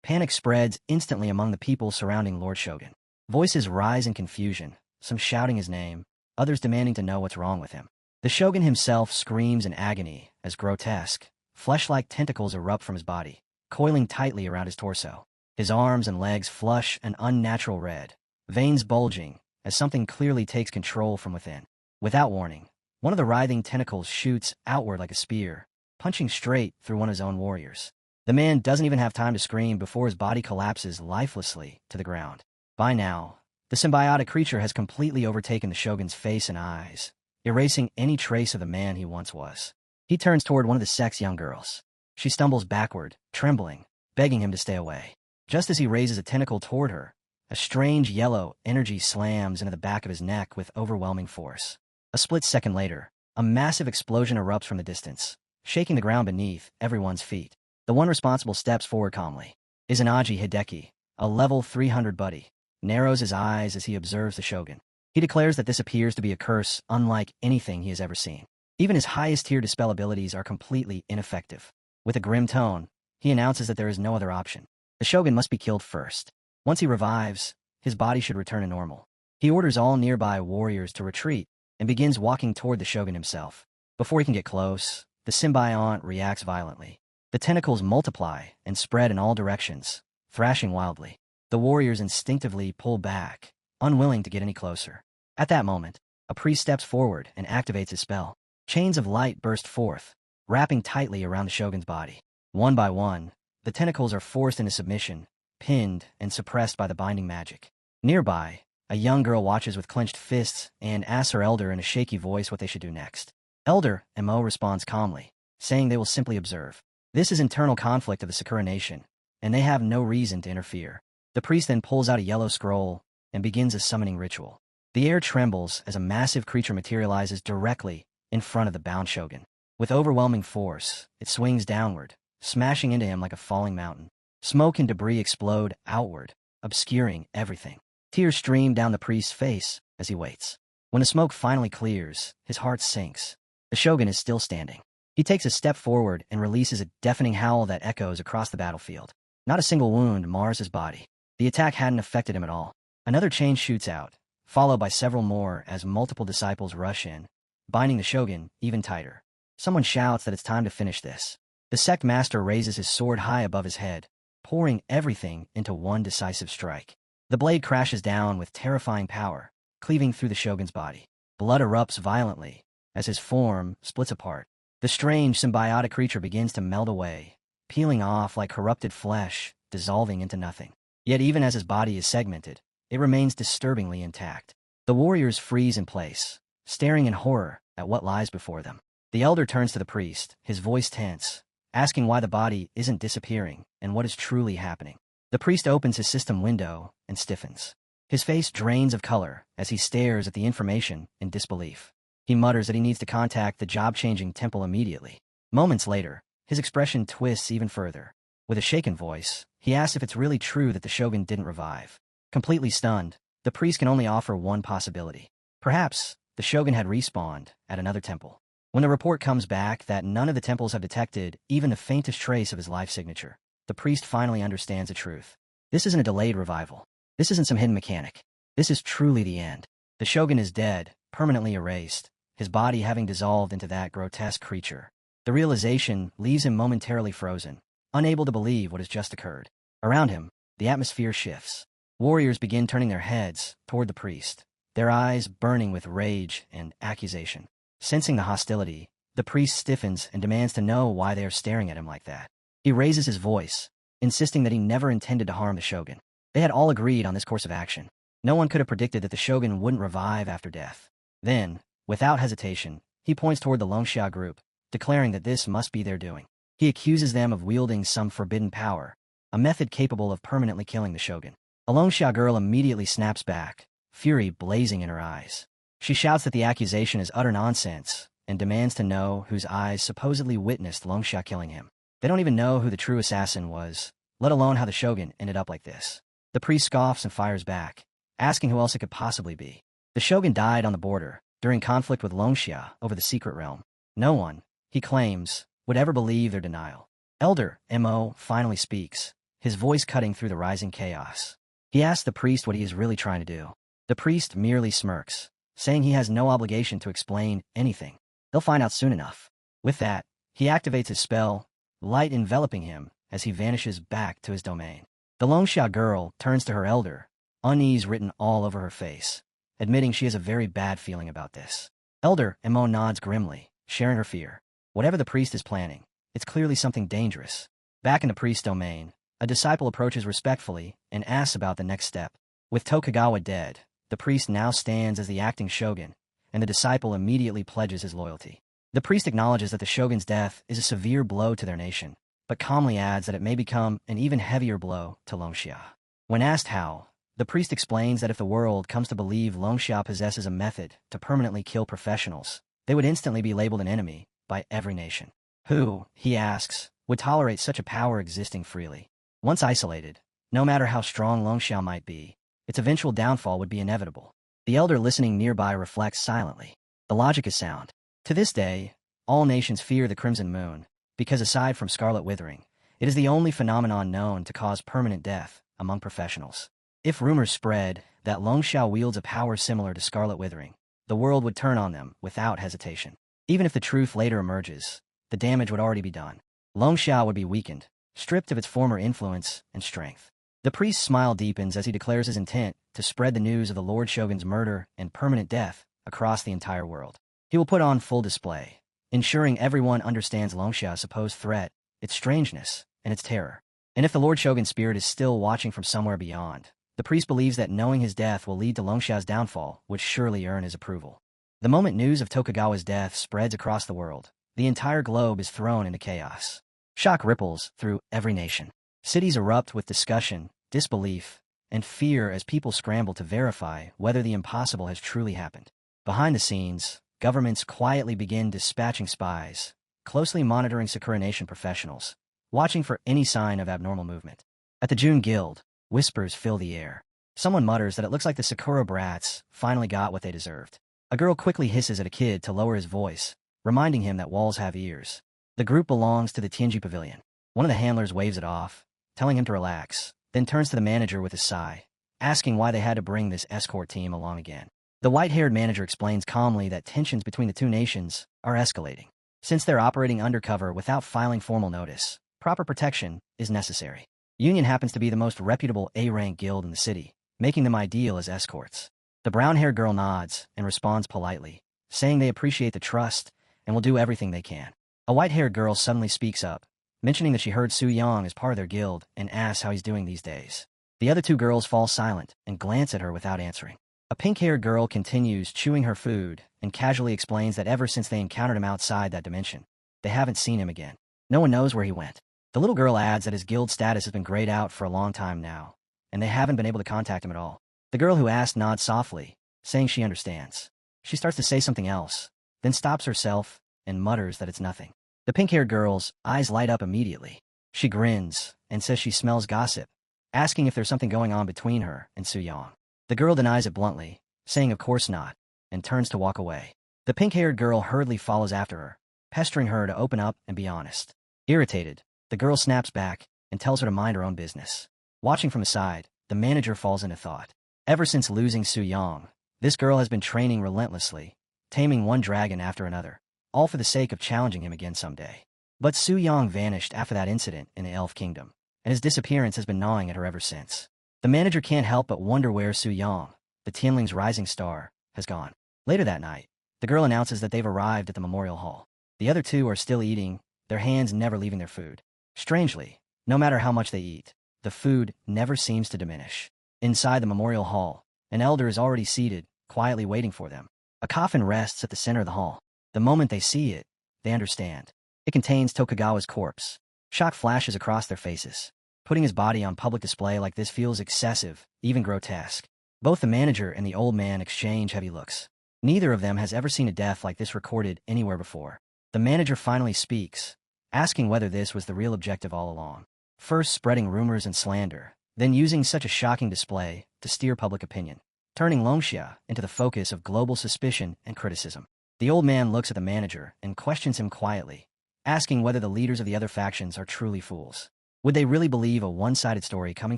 Panic spreads instantly among the people surrounding Lord Shogun. Voices rise in confusion, some shouting his name, others demanding to know what's wrong with him. The Shogun himself screams in agony as grotesque, flesh-like tentacles erupt from his body, coiling tightly around his torso. His arms and legs flush an unnatural red, veins bulging as something clearly takes control from within. Without warning, one of the writhing tentacles shoots outward like a spear, punching straight through one of his own warriors. The man doesn't even have time to scream before his body collapses lifelessly to the ground. By now, the symbiotic creature has completely overtaken the Shogun's face and eyes, erasing any trace of the man he once was. He turns toward one of the sect's young girls. She stumbles backward, trembling, begging him to stay away. Just as he raises a tentacle toward her, a strange yellow energy slams into the back of his neck with overwhelming force. A split second later, a massive explosion erupts from the distance, shaking the ground beneath everyone's feet. The one responsible steps forward calmly. Izanagi Hideki, a level 300 buddy, narrows his eyes as he observes the Shogun. He declares that this appears to be a curse unlike anything he has ever seen. Even his highest-tier dispel abilities are completely ineffective. With a grim tone, he announces that there is no other option. The Shogun must be killed first. Once he revives, his body should return to normal. He orders all nearby warriors to retreat and begins walking toward the Shogun himself. Before he can get close, the symbiont reacts violently. The tentacles multiply and spread in all directions, thrashing wildly. The warriors instinctively pull back, unwilling to get any closer. At that moment, a priest steps forward and activates his spell. Chains of light burst forth, wrapping tightly around the Shogun's body. One by one, the tentacles are forced into submission, pinned and suppressed by the binding magic. Nearby, a young girl watches with clenched fists and asks her elder in a shaky voice what they should do next. Elder Mo responds calmly, saying they will simply observe. This is internal conflict of the Sakura nation, and they have no reason to interfere. The priest then pulls out a yellow scroll and begins a summoning ritual. The air trembles as a massive creature materializes directly in front of the bound Shogun. With overwhelming force, it swings downward, smashing into him like a falling mountain. Smoke and debris explode outward, obscuring everything. Tears stream down the priest's face as he waits. When the smoke finally clears, his heart sinks. The Shogun is still standing. He takes a step forward and releases a deafening howl that echoes across the battlefield. Not a single wound mars his body. The attack hadn't affected him at all. Another chain shoots out, followed by several more as multiple disciples rush in, binding the Shogun even tighter. Someone shouts that it's time to finish this. The sect master raises his sword high above his head, pouring everything into one decisive strike. The blade crashes down with terrifying power, cleaving through the Shogun's body. Blood erupts violently as his form splits apart. The strange symbiotic creature begins to melt away, peeling off like corrupted flesh, dissolving into nothing. Yet even as his body is segmented, it remains disturbingly intact. The warriors freeze in place, staring in horror at what lies before them. The elder turns to the priest, his voice tense, asking why the body isn't disappearing and what is truly happening. The priest opens his system window and stiffens. His face drains of color as he stares at the information in disbelief. He mutters that he needs to contact the job-changing temple immediately. Moments later, his expression twists even further. With a shaken voice, he asks if it's really true that the shogun didn't revive. Completely stunned, the priest can only offer one possibility. Perhaps the shogun had respawned at another temple. When the report comes back that none of the temples have detected even the faintest trace of his life signature, the priest finally understands the truth. This isn't a delayed revival. This isn't some hidden mechanic. This is truly the end. The shogun is dead, permanently erased, his body having dissolved into that grotesque creature. The realization leaves him momentarily frozen, unable to believe what has just occurred. Around him, the atmosphere shifts. Warriors begin turning their heads toward the priest, their eyes burning with rage and accusation. Sensing the hostility, the priest stiffens and demands to know why they are staring at him like that. He raises his voice, insisting that he never intended to harm the shogun. They had all agreed on this course of action. No one could have predicted that the shogun wouldn't revive after death. Then, without hesitation, he points toward the Longxia group, declaring that this must be their doing. He accuses them of wielding some forbidden power, a method capable of permanently killing the shogun. A Longxia girl immediately snaps back, fury blazing in her eyes. She shouts that the accusation is utter nonsense and demands to know whose eyes supposedly witnessed Longxia killing him. They don't even know who the true assassin was, let alone how the shogun ended up like this. The priest scoffs and fires back, asking who else it could possibly be. The shogun died on the border, during conflict with Longxia over the secret realm. No one, he claims, would ever believe their denial. Elder Mo finally speaks, his voice cutting through the rising chaos. He asks the priest what he is really trying to do. The priest merely smirks, saying he has no obligation to explain anything. They'll find out soon enough. With that, he activates his spell, light enveloping him as he vanishes back to his domain. The Longxia girl turns to her elder, unease written all over her face, admitting she has a very bad feeling about this. Elder Mo nods grimly, sharing her fear. Whatever the priest is planning, it's clearly something dangerous. Back in the priest's domain, a disciple approaches respectfully and asks about the next step. With Tokugawa dead, the priest now stands as the acting shogun, and the disciple immediately pledges his loyalty. The priest acknowledges that the shogun's death is a severe blow to their nation, but calmly adds that it may become an even heavier blow to Longxia. When asked how, the priest explains that if the world comes to believe Longxia possesses a method to permanently kill professionals, they would instantly be labeled an enemy by every nation. Who, he asks, would tolerate such a power existing freely? Once isolated, no matter how strong Longxia might be, its eventual downfall would be inevitable. The elder listening nearby reflects silently. The logic is sound. To this day, all nations fear the Crimson Moon, because aside from scarlet withering, it is the only phenomenon known to cause permanent death among professionals. If rumors spread that Longxia wields a power similar to scarlet withering, the world would turn on them without hesitation. Even if the truth later emerges, the damage would already be done. Longxia would be weakened, stripped of its former influence and strength. The priest's smile deepens as he declares his intent to spread the news of the Lord Shogun's murder and permanent death across the entire world. He will put on full display, ensuring everyone understands Longxia's supposed threat, its strangeness, and its terror. And if the Lord Shogun's spirit is still watching from somewhere beyond, the priest believes that knowing his death will lead to Longxia's downfall would surely earn his approval. The moment news of Tokugawa's death spreads across the world, the entire globe is thrown into chaos. Shock ripples through every nation. Cities erupt with discussion, disbelief, and fear as people scramble to verify whether the impossible has truly happened. Behind the scenes, governments quietly begin dispatching spies, closely monitoring Sakura Nation professionals, watching for any sign of abnormal movement. At the June Guild, whispers fill the air. Someone mutters that it looks like the Sakura brats finally got what they deserved. A girl quickly hisses at a kid to lower his voice, reminding him that walls have ears. The group belongs to the Tianji Pavilion. One of the handlers waves it off, telling him to relax, then turns to the manager with a sigh, asking why they had to bring this escort team along again. The white-haired manager explains calmly that tensions between the two nations are escalating. Since they're operating undercover without filing formal notice, proper protection is necessary. Union happens to be the most reputable A-rank guild in the city, making them ideal as escorts. The brown-haired girl nods and responds politely, saying they appreciate the trust and will do everything they can. A white-haired girl suddenly speaks up, mentioning that she heard Su Yang is part of their guild and asks how he's doing these days. The other two girls fall silent and glance at her without answering. A pink-haired girl continues chewing her food and casually explains that ever since they encountered him outside that dimension, they haven't seen him again. No one knows where he went. The little girl adds that his guild status has been grayed out for a long time now, and they haven't been able to contact him at all. The girl who asked nods softly, saying she understands. She starts to say something else, then stops herself and mutters that it's nothing. The pink-haired girl's eyes light up immediately. She grins and says she smells gossip, asking if there's something going on between her and Su Yang. The girl denies it bluntly, saying of course not, and turns to walk away. The pink-haired girl hurriedly follows after her, pestering her to open up and be honest. Irritated, the girl snaps back and tells her to mind her own business. Watching from the side, the manager falls into thought. Ever since losing Su Yang, this girl has been training relentlessly, taming one dragon after another, all for the sake of challenging him again someday. But Su Yang vanished after that incident in the Elf Kingdom, and his disappearance has been gnawing at her ever since. The manager can't help but wonder where Su Yang, the Tianling's rising star, has gone. Later that night, the girl announces that they've arrived at the memorial hall. The other two are still eating, their hands never leaving their food. Strangely, no matter how much they eat, the food never seems to diminish. Inside the memorial hall, an elder is already seated, quietly waiting for them. A coffin rests at the center of the hall. The moment they see it, they understand. It contains Tokugawa's corpse. Shock flashes across their faces. Putting his body on public display like this feels excessive, even grotesque. Both the manager and the old man exchange heavy looks. Neither of them has ever seen a death like this recorded anywhere before. The manager finally speaks, asking whether this was the real objective all along. First spreading rumors and slander, then using such a shocking display to steer public opinion, turning Longxia into the focus of global suspicion and criticism. The old man looks at the manager and questions him quietly, asking whether the leaders of the other factions are truly fools. Would they really believe a one-sided story coming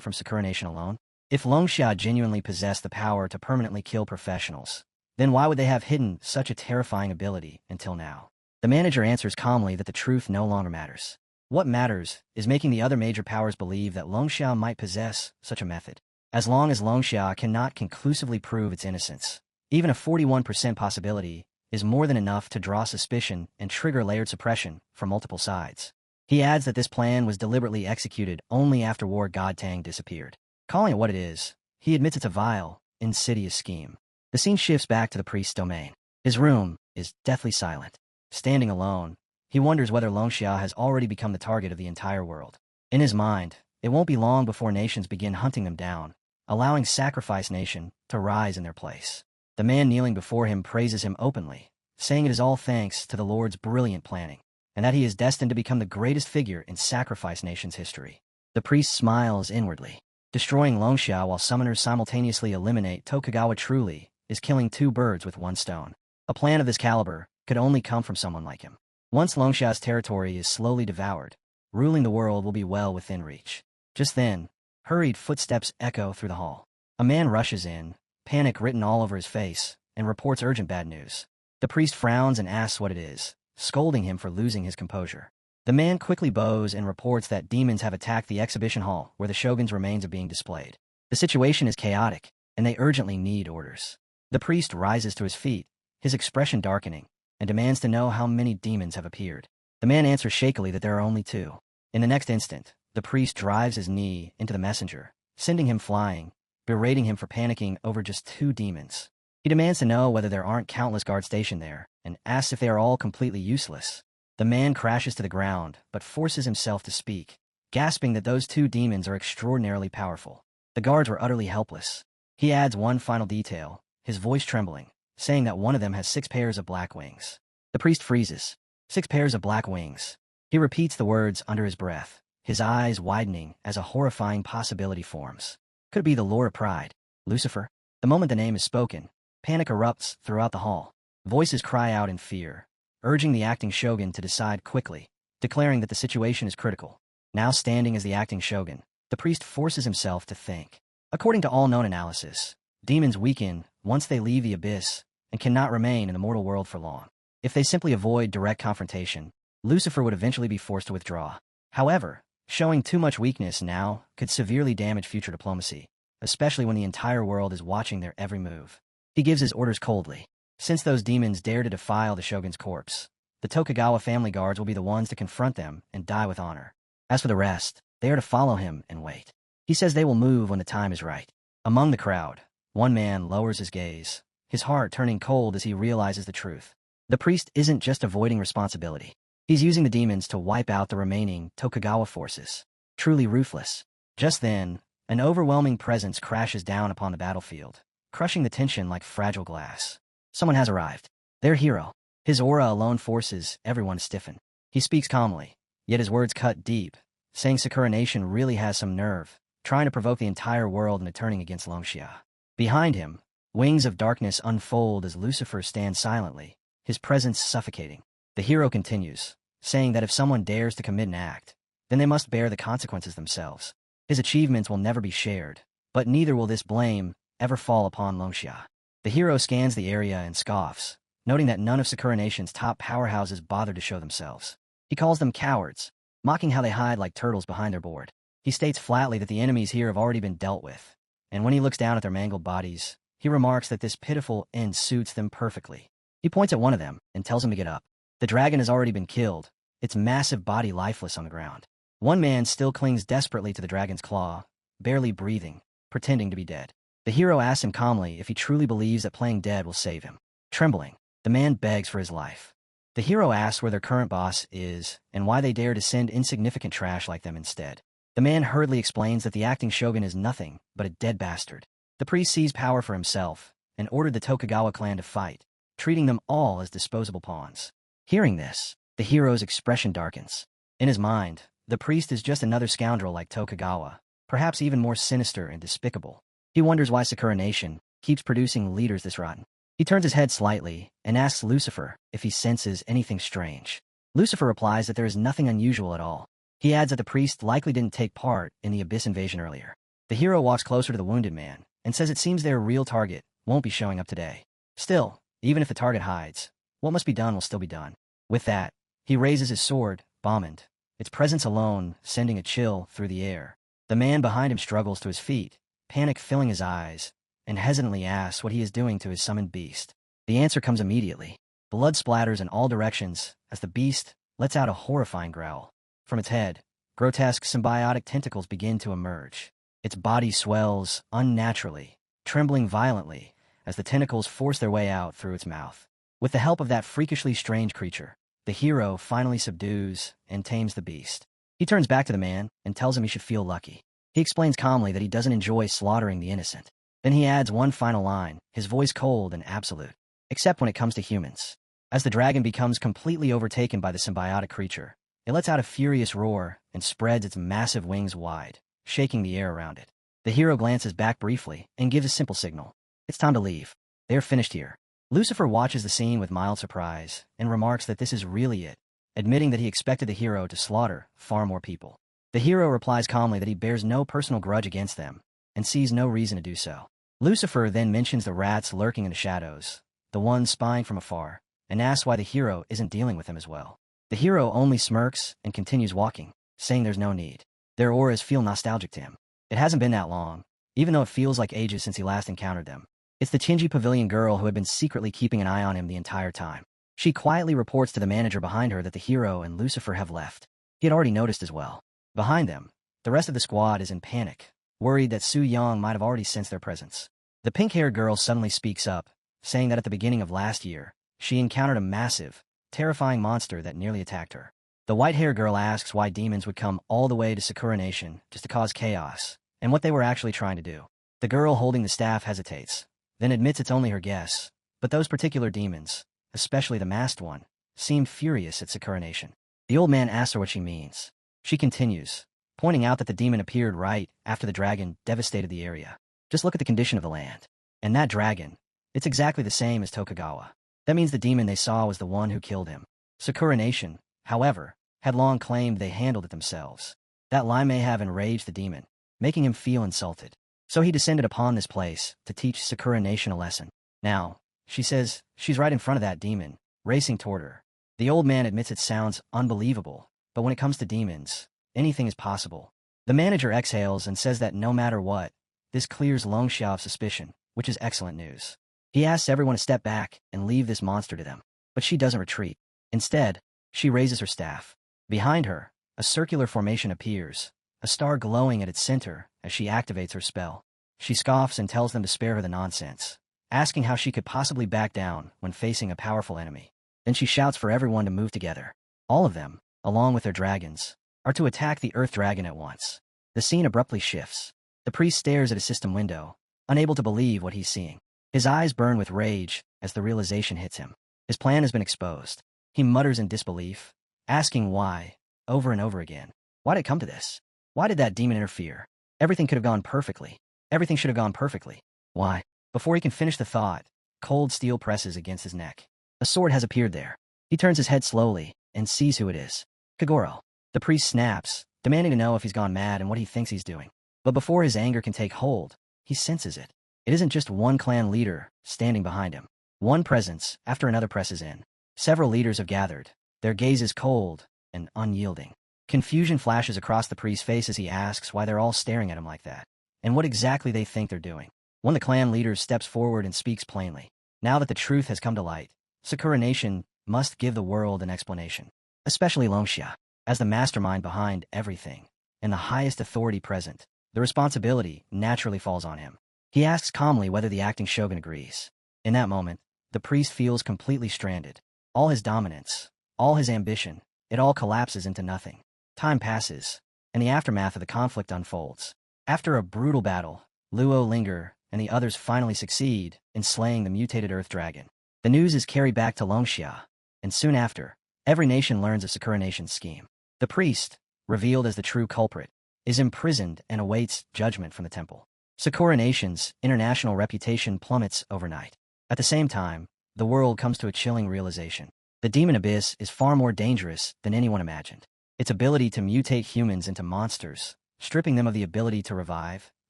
from Sakura Nation alone? If Longxia genuinely possessed the power to permanently kill professionals, then why would they have hidden such a terrifying ability until now? The manager answers calmly that the truth no longer matters. What matters is making the other major powers believe that Longxia might possess such a method. As long as Longxia cannot conclusively prove its innocence, even a 41% possibility is more than enough to draw suspicion and trigger layered suppression from multiple sides. He adds that this plan was deliberately executed only after War God Tang disappeared. Calling it what it is, he admits it's a vile, insidious scheme. The scene shifts back to the priest's domain. His room is deathly silent. Standing alone, he wonders whether Longxia has already become the target of the entire world. In his mind, it won't be long before nations begin hunting them down, allowing Sacrifice Nation to rise in their place. The man kneeling before him praises him openly, saying it is all thanks to the Lord's brilliant planning, and that he is destined to become the greatest figure in Sacrifice Nation's history. The priest smiles inwardly. Destroying Longxia while summoners simultaneously eliminate Tokugawa truly is killing two birds with one stone. A plan of this caliber could only come from someone like him. Once Longxia's territory is slowly devoured, ruling the world will be well within reach. Just then, hurried footsteps echo through the hall. A man rushes in, panic written all over his face, and reports urgent bad news. The priest frowns and asks what it is, scolding him for losing his composure. The man quickly bows and reports that demons have attacked the exhibition hall where the shogun's remains are being displayed. The situation is chaotic, and they urgently need orders. The priest rises to his feet, his expression darkening, and demands to know how many demons have appeared. The man answers shakily that there are only two. In the next instant, the priest drives his knee into the messenger, sending him flying, berating him for panicking over just two demons. He demands to know whether there aren't countless guards stationed there, and asks if they are all completely useless. The man crashes to the ground, but forces himself to speak, gasping that those two demons are extraordinarily powerful. The guards were utterly helpless. He adds one final detail, his voice trembling, saying that one of them has 6 pairs of black wings. The priest freezes. 6 pairs of black wings. He repeats the words under his breath, his eyes widening as a horrifying possibility forms. Could it be the Lord of Pride, Lucifer? The moment the name is spoken, panic erupts throughout the hall. Voices cry out in fear, urging the acting shogun to decide quickly, declaring that the situation is critical. Now standing as the acting shogun, the priest forces himself to think. According to all known analysis, demons weaken once they leave the abyss and cannot remain in the mortal world for long. If they simply avoid direct confrontation, Lucifer would eventually be forced to withdraw. However, showing too much weakness now could severely damage future diplomacy, especially when the entire world is watching their every move. He gives his orders coldly. Since those demons dare to defile the shogun's corpse, the Tokugawa family guards will be the ones to confront them and die with honor. As for the rest, they are to follow him and wait. He says they will move when the time is right. Among the crowd, one man lowers his gaze, his heart turning cold as he realizes the truth. The priest isn't just avoiding responsibility. He's using the demons to wipe out the remaining Tokugawa forces. Truly ruthless. Just then, an overwhelming presence crashes down upon the battlefield, crushing the tension like fragile glass. Someone has arrived. Their hero. His aura alone forces everyone to stiffen. He speaks calmly, yet his words cut deep, saying Sakura Nation really has some nerve, trying to provoke the entire world into turning against Longxia. Behind him, wings of darkness unfold as Lucifer stands silently, his presence suffocating. The hero continues, saying that if someone dares to commit an act, then they must bear the consequences themselves. His achievements will never be shared, but neither will this blame ever fall upon Longxia. The hero scans the area and scoffs, noting that none of Sakura Nation's top powerhouses bothered to show themselves. He calls them cowards, mocking how they hide like turtles behind their board. He states flatly that the enemies here have already been dealt with, and when he looks down at their mangled bodies, he remarks that this pitiful end suits them perfectly. He points at one of them and tells him to get up. The dragon has already been killed, its massive body lifeless on the ground. One man still clings desperately to the dragon's claw, barely breathing, pretending to be dead. The hero asks him calmly if he truly believes that playing dead will save him. Trembling, the man begs for his life. The hero asks where their current boss is and why they dare to send insignificant trash like them instead. The man hurriedly explains that the acting shogun is nothing but a dead bastard. The priest seized power for himself and ordered the Tokugawa clan to fight, treating them all as disposable pawns. Hearing this, the hero's expression darkens. In his mind, the priest is just another scoundrel like Tokugawa, perhaps even more sinister and despicable. He wonders why Sakura Nation keeps producing leaders this rotten. He turns his head slightly and asks Lucifer if he senses anything strange. Lucifer replies that there is nothing unusual at all. He adds that the priest likely didn't take part in the Abyss invasion earlier. The hero walks closer to the wounded man and says it seems their real target won't be showing up today. Still, even if the target hides, what must be done will still be done. With that, he raises his sword, bombed, its presence alone sending a chill through the air. The man behind him struggles to his feet, panic filling his eyes, and hesitantly asks what he is doing to his summoned beast. The answer comes immediately. Blood splatters in all directions as the beast lets out a horrifying growl. From its head, grotesque symbiotic tentacles begin to emerge. Its body swells unnaturally, trembling violently as the tentacles force their way out through its mouth. With the help of that freakishly strange creature, the hero finally subdues and tames the beast. He turns back to the man and tells him he should feel lucky. He explains calmly that he doesn't enjoy slaughtering the innocent. Then he adds one final line, his voice cold and absolute. Except when it comes to humans. As the dragon becomes completely overtaken by the symbiotic creature, it lets out a furious roar and spreads its massive wings wide, shaking the air around it. The hero glances back briefly and gives a simple signal. It's time to leave. They're finished here. Lucifer watches the scene with mild surprise and remarks that this is really it, admitting that he expected the hero to slaughter far more people. The hero replies calmly that he bears no personal grudge against them and sees no reason to do so. Lucifer then mentions the rats lurking in the shadows, the ones spying from afar, and asks why the hero isn't dealing with them as well. The hero only smirks and continues walking, saying there's no need. Their auras feel nostalgic to him. It hasn't been that long, even though it feels like ages since he last encountered them. It's the Chinji Pavilion girl who had been secretly keeping an eye on him the entire time. She quietly reports to the manager behind her that the hero and Lucifer have left. He had already noticed as well. Behind them, the rest of the squad is in panic, worried that Su Yang might have already sensed their presence. The pink-haired girl suddenly speaks up, saying that at the beginning of last year, she encountered a massive, terrifying monster that nearly attacked her. The white-haired girl asks why demons would come all the way to Sakura Nation just to cause chaos, and what they were actually trying to do. The girl holding the staff hesitates, then admits it's only her guess, but those particular demons, especially the masked one, seemed furious at Sakura Nation. The old man asks her what she means. She continues, pointing out that the demon appeared right after the dragon devastated the area. Just look at the condition of the land. And that dragon, it's exactly the same as Tokugawa. That means the demon they saw was the one who killed him. Sakura Nation, however, had long claimed they handled it themselves. That lie may have enraged the demon, making him feel insulted. So he descended upon this place to teach Sakura Nation a lesson. Now, she says she's right in front of that demon, racing toward her. The old man admits it sounds unbelievable, but when it comes to demons, anything is possible. The manager exhales and says that no matter what, this clears Longxia of suspicion, which is excellent news. He asks everyone to step back and leave this monster to them, but she doesn't retreat. Instead, she raises her staff. Behind her, a circular formation appears, a star glowing at its center as she activates her spell. She scoffs and tells them to spare her the nonsense, asking how she could possibly back down when facing a powerful enemy. Then she shouts for everyone to move together. All of them, along with their dragons, are to attack the Earth Dragon at once. The scene abruptly shifts. The priest stares at a system window, unable to believe what he's seeing. His eyes burn with rage as the realization hits him. His plan has been exposed. He mutters in disbelief, asking why, over and over again. Why did it come to this? Why did that demon interfere? Everything could have gone perfectly. Everything should have gone perfectly. Why? Before he can finish the thought, cold steel presses against his neck. A sword has appeared there. He turns his head slowly and sees who it is. Kagoro. The priest snaps, demanding to know if he's gone mad and what he thinks he's doing. But before his anger can take hold, he senses it. It isn't just one clan leader standing behind him. One presence after another presses in. Several leaders have gathered, their gazes cold and unyielding. Confusion flashes across the priest's face as he asks why they're all staring at him like that, and what exactly they think they're doing. One of the clan leaders steps forward and speaks plainly. Now that the truth has come to light, Sakura Nation must give the world an explanation, especially Longxia, as the mastermind behind everything, and the highest authority present. The responsibility naturally falls on him. He asks calmly whether the acting shogun agrees. In that moment, the priest feels completely stranded. All his dominance, all his ambition, it all collapses into nothing. Time passes, and the aftermath of the conflict unfolds. After a brutal battle, Luo Linger and the others finally succeed in slaying the mutated Earth Dragon. The news is carried back to Longxia, and soon after, every nation learns of Sakura Nation's scheme. The priest, revealed as the true culprit, is imprisoned and awaits judgment from the temple. Sakura Nation's international reputation plummets overnight. At the same time, the world comes to a chilling realization. The demon abyss is far more dangerous than anyone imagined. Its ability to mutate humans into monsters, stripping them of the ability to revive,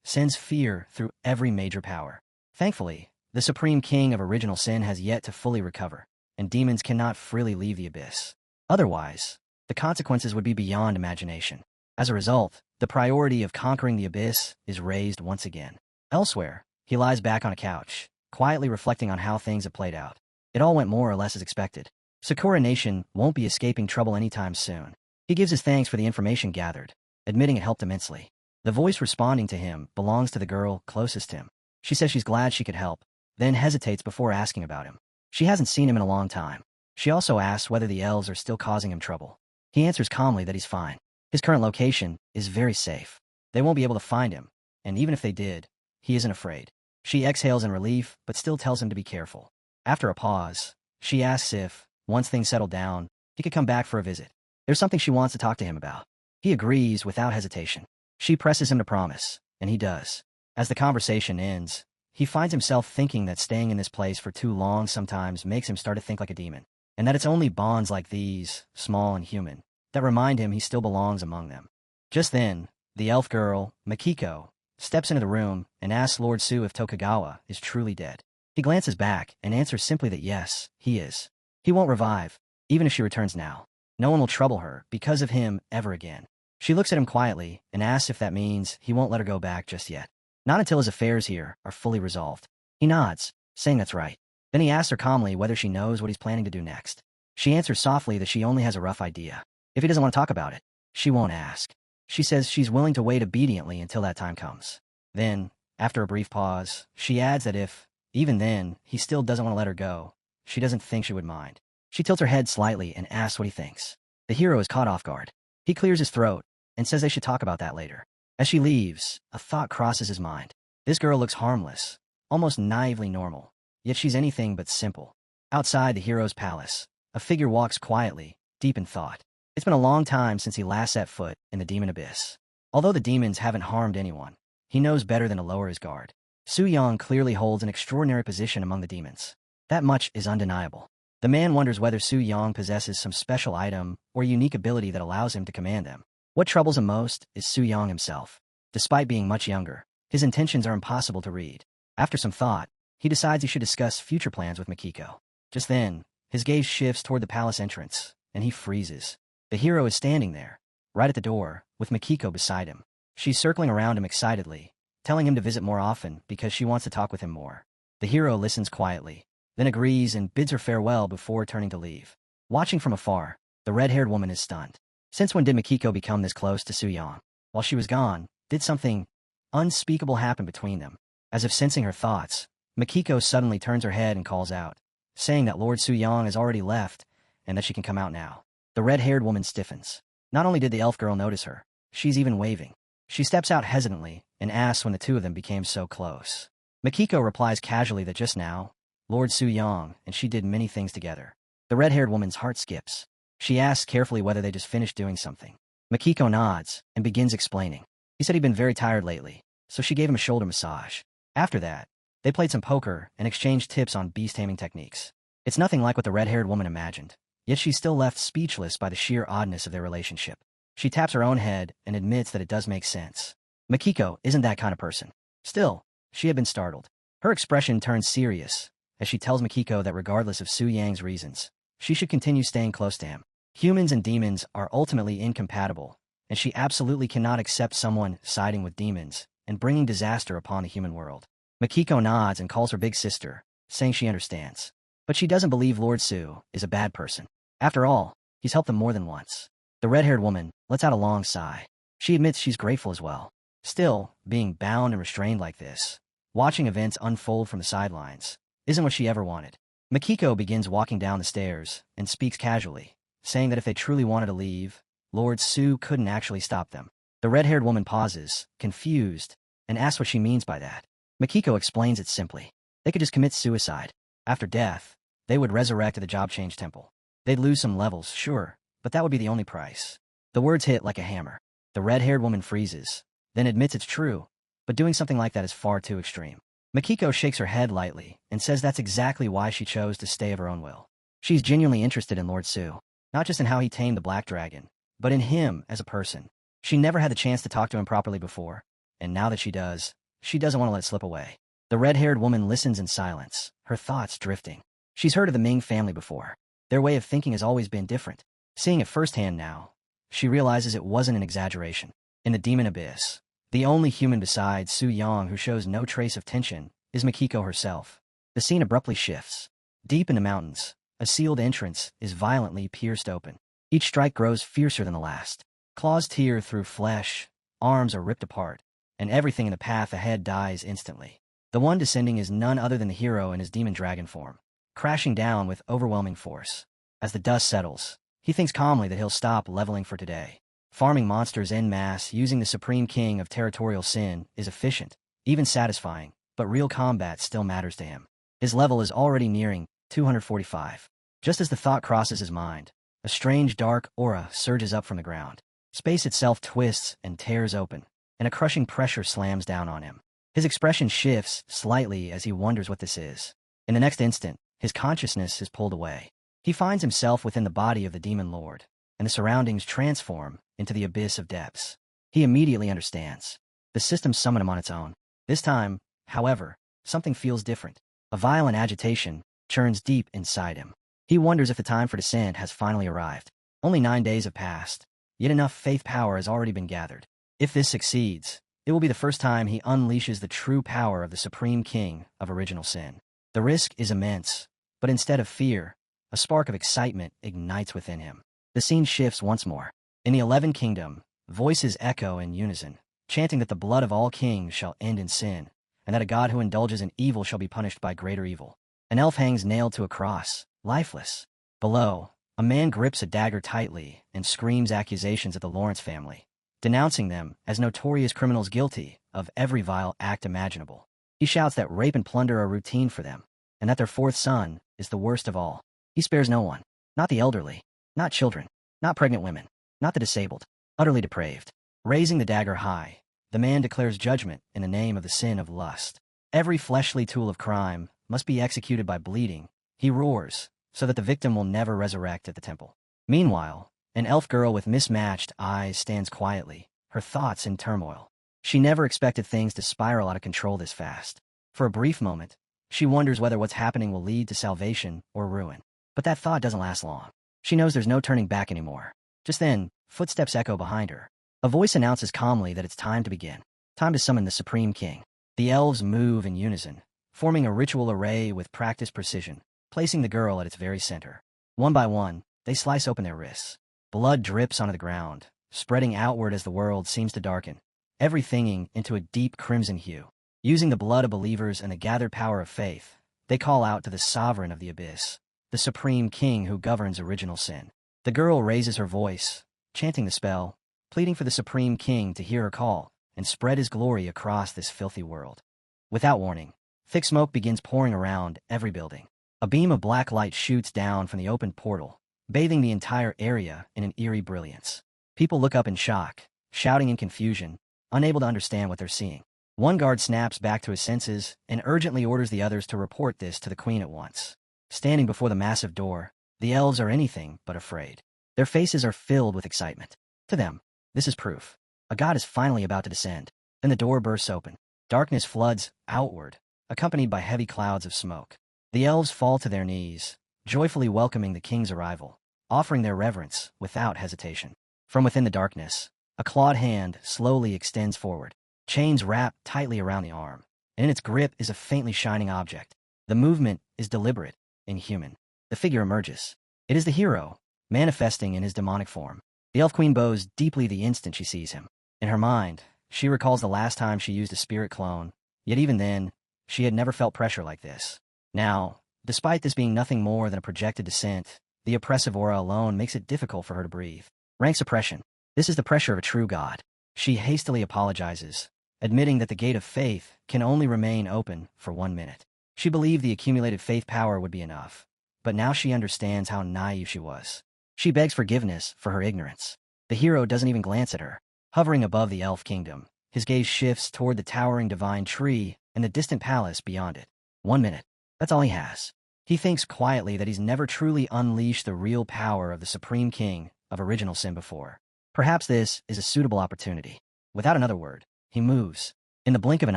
sends fear through every major power. Thankfully, the Supreme King of Original Sin has yet to fully recover, and demons cannot freely leave the abyss. Otherwise, the consequences would be beyond imagination. As a result, the priority of conquering the abyss is raised once again. Elsewhere, he lies back on a couch, quietly reflecting on how things have played out. It all went more or less as expected. Sakura Nation won't be escaping trouble anytime soon. He gives his thanks for the information gathered, admitting it helped immensely. The voice responding to him belongs to the girl closest to him. She says she's glad she could help, then hesitates before asking about him. She hasn't seen him in a long time. She also asks whether the elves are still causing him trouble. He answers calmly that he's fine. His current location is very safe. They won't be able to find him, and even if they did, he isn't afraid. She exhales in relief, but still tells him to be careful. After a pause, she asks if, once things settle down, he could come back for a visit. There's something she wants to talk to him about. He agrees without hesitation. She presses him to promise, and he does. As the conversation ends, he finds himself thinking that staying in this place for too long sometimes makes him start to think like a demon, and that it's only bonds like these, small and human, that remind him he still belongs among them. Just then, the elf girl, Makiko, steps into the room and asks Lord Su if Tokugawa is truly dead. He glances back and answers simply that yes, he is. He won't revive, even if she returns now. No one will trouble her because of him ever again. She looks at him quietly and asks if that means he won't let her go back just yet. Not until his affairs here are fully resolved. He nods, saying that's right. Then he asks her calmly whether she knows what he's planning to do next. She answers softly that she only has a rough idea. If he doesn't want to talk about it, she won't ask. She says she's willing to wait obediently until that time comes. Then, after a brief pause, she adds that if, even then, he still doesn't want to let her go, she doesn't think she would mind. She tilts her head slightly and asks what he thinks. The hero is caught off guard. He clears his throat and says they should talk about that later. As she leaves, a thought crosses his mind. This girl looks harmless, almost naively normal, yet she's anything but simple. Outside the hero's palace, a figure walks quietly, deep in thought. It's been a long time since he last set foot in the demon abyss. Although the demons haven't harmed anyone, he knows better than to lower his guard. Su Yang clearly holds an extraordinary position among the demons. That much is undeniable. The man wonders whether Su Yang possesses some special item or unique ability that allows him to command them. What troubles him most is Su Yang himself. Despite being much younger, his intentions are impossible to read. After some thought, he decides he should discuss future plans with Makiko. Just then, his gaze shifts toward the palace entrance, and he freezes. The hero is standing there, right at the door, with Makiko beside him. She's circling around him excitedly, telling him to visit more often because she wants to talk with him more. The hero listens quietly, then agrees and bids her farewell before turning to leave. Watching from afar, the red-haired woman is stunned. Since when did Mikiko become this close to Soo-young? While she was gone, did something unspeakable happen between them? As if sensing her thoughts, Mikiko suddenly turns her head and calls out, saying that Lord Soo-young has already left and that she can come out now. The red-haired woman stiffens. Not only did the elf girl notice her, she's even waving. She steps out hesitantly and asks when the two of them became so close. Mikiko replies casually that just now, Lord Soo-young and she did many things together. The red-haired woman's heart skips. She asks carefully whether they just finished doing something. Mikiko nods and begins explaining. He said he'd been very tired lately, so she gave him a shoulder massage. After that, they played some poker and exchanged tips on beast-taming techniques. It's nothing like what the red-haired woman imagined, yet she's still left speechless by the sheer oddness of their relationship. She taps her own head and admits that it does make sense. Mikiko isn't that kind of person. Still, she had been startled. Her expression turns serious as she tells Mikiko that regardless of Soo-young's reasons, she should continue staying close to him. Humans and demons are ultimately incompatible, and she absolutely cannot accept someone siding with demons and bringing disaster upon the human world. Mikiko nods and calls her big sister, saying she understands. But she doesn't believe Lord Soo is a bad person. After all, he's helped them more than once. The red-haired woman lets out a long sigh. She admits she's grateful as well. Still, being bound and restrained like this, watching events unfold from the sidelines, isn't what she ever wanted. Mikiko begins walking down the stairs and speaks casually, saying that if they truly wanted to leave, Lord Soo couldn't actually stop them. The red-haired woman pauses, confused, and asks what she means by that. Mikiko explains it simply. They could just commit suicide. After death, they would resurrect at the Job Change Temple. They'd lose some levels, sure, but that would be the only price. The words hit like a hammer. The red-haired woman freezes, then admits it's true, but doing something like that is far too extreme. Mikiko shakes her head lightly and says that's exactly why she chose to stay of her own will. She's genuinely interested in Lord Soo, not just in how he tamed the Black Dragon, but in him as a person. She never had the chance to talk to him properly before, and now that she does, she doesn't want to let it slip away. The red-haired woman listens in silence, her thoughts drifting. She's heard of the Ming family before. Their way of thinking has always been different. Seeing it firsthand now, she realizes it wasn't an exaggeration. In the demon abyss, the only human besides Soo-young who shows no trace of tension is Mikiko herself. The scene abruptly shifts. Deep in the mountains, a sealed entrance is violently pierced open. Each strike grows fiercer than the last. Claws tear through flesh, arms are ripped apart, and everything in the path ahead dies instantly. The one descending is none other than the hero in his demon dragon form, crashing down with overwhelming force. As the dust settles, he thinks calmly that he'll stop leveling for today. Farming monsters en masse using the Supreme King of Territorial Sin is efficient, even satisfying, but real combat still matters to him. His level is already nearing 245. Just as the thought crosses his mind, a strange dark aura surges up from the ground. Space itself twists and tears open, and a crushing pressure slams down on him. His expression shifts slightly as he wonders what this is. In the next instant, his consciousness is pulled away. He finds himself within the body of the demon lord, and the surroundings transform into the abyss of depths. He immediately understands. The system summoned him on its own. This time, however, something feels different. A violent agitation churns deep inside him. He wonders if the time for descent has finally arrived. Only 9 days have passed, yet enough faith power has already been gathered. If this succeeds, it will be the first time he unleashes the true power of the Supreme King of Original Sin. The risk is immense, but instead of fear, a spark of excitement ignites within him. The scene shifts once more. In the 11th Kingdom, voices echo in unison, chanting that the blood of all kings shall end in sin, and that a god who indulges in evil shall be punished by greater evil. An elf hangs nailed to a cross, lifeless. Below, a man grips a dagger tightly and screams accusations at the Lawrence family, denouncing them as notorious criminals guilty of every vile act imaginable. He shouts that rape and plunder are routine for them, and that their fourth son is the worst of all. He spares no one, not the elderly, not children, not pregnant women, not the disabled, utterly depraved. Raising the dagger high, the man declares judgment in the name of the sin of lust. Every fleshly tool of crime must be executed by bleeding, he roars, so that the victim will never resurrect at the temple. Meanwhile, an elf girl with mismatched eyes stands quietly, her thoughts in turmoil. She never expected things to spiral out of control this fast. For a brief moment, she wonders whether what's happening will lead to salvation or ruin. But that thought doesn't last long. She knows there's no turning back anymore. Just then, footsteps echo behind her. A voice announces calmly that it's time to begin. Time to summon the Supreme King. The elves move in unison, forming a ritual array with practiced precision, placing the girl at its very center. One by one, they slice open their wrists. Blood drips onto the ground, spreading outward as the world seems to darken, everything into a deep crimson hue. Using the blood of believers and the gathered power of faith, they call out to the sovereign of the abyss, the supreme king who governs original sin. The girl raises her voice, chanting the spell, pleading for the supreme king to hear her call and spread his glory across this filthy world. Without warning, thick smoke begins pouring around every building. A beam of black light shoots down from the open portal, bathing the entire area in an eerie brilliance. People look up in shock, shouting in confusion, unable to understand what they're seeing. One guard snaps back to his senses and urgently orders the others to report this to the queen at once. Standing before the massive door, the elves are anything but afraid. Their faces are filled with excitement. To them, this is proof. A god is finally about to descend. Then the door bursts open. Darkness floods outward, accompanied by heavy clouds of smoke. The elves fall to their knees, joyfully welcoming the king's arrival, offering their reverence without hesitation. From within the darkness, a clawed hand slowly extends forward. Chains wrap tightly around the arm, and in its grip is a faintly shining object. The movement is deliberate and human. The figure emerges. It is the hero, manifesting in his demonic form. The elf queen bows deeply the instant she sees him. In her mind, she recalls the last time she used a spirit clone, yet even then, she had never felt pressure like this. Now, despite this being nothing more than a projected descent, the oppressive aura alone makes it difficult for her to breathe. Rank suppression. This is the pressure of a true god. She hastily apologizes, admitting that the gate of faith can only remain open for 1 minute. She believed the accumulated faith power would be enough, but now she understands how naive she was. She begs forgiveness for her ignorance. The hero doesn't even glance at her. Hovering above the elf kingdom, his gaze shifts toward the towering divine tree and the distant palace beyond it. 1 minute. That's all he has. He thinks quietly that he's never truly unleashed the real power of the supreme king of original sin before. Perhaps this is a suitable opportunity. Without another word, he moves. In the blink of an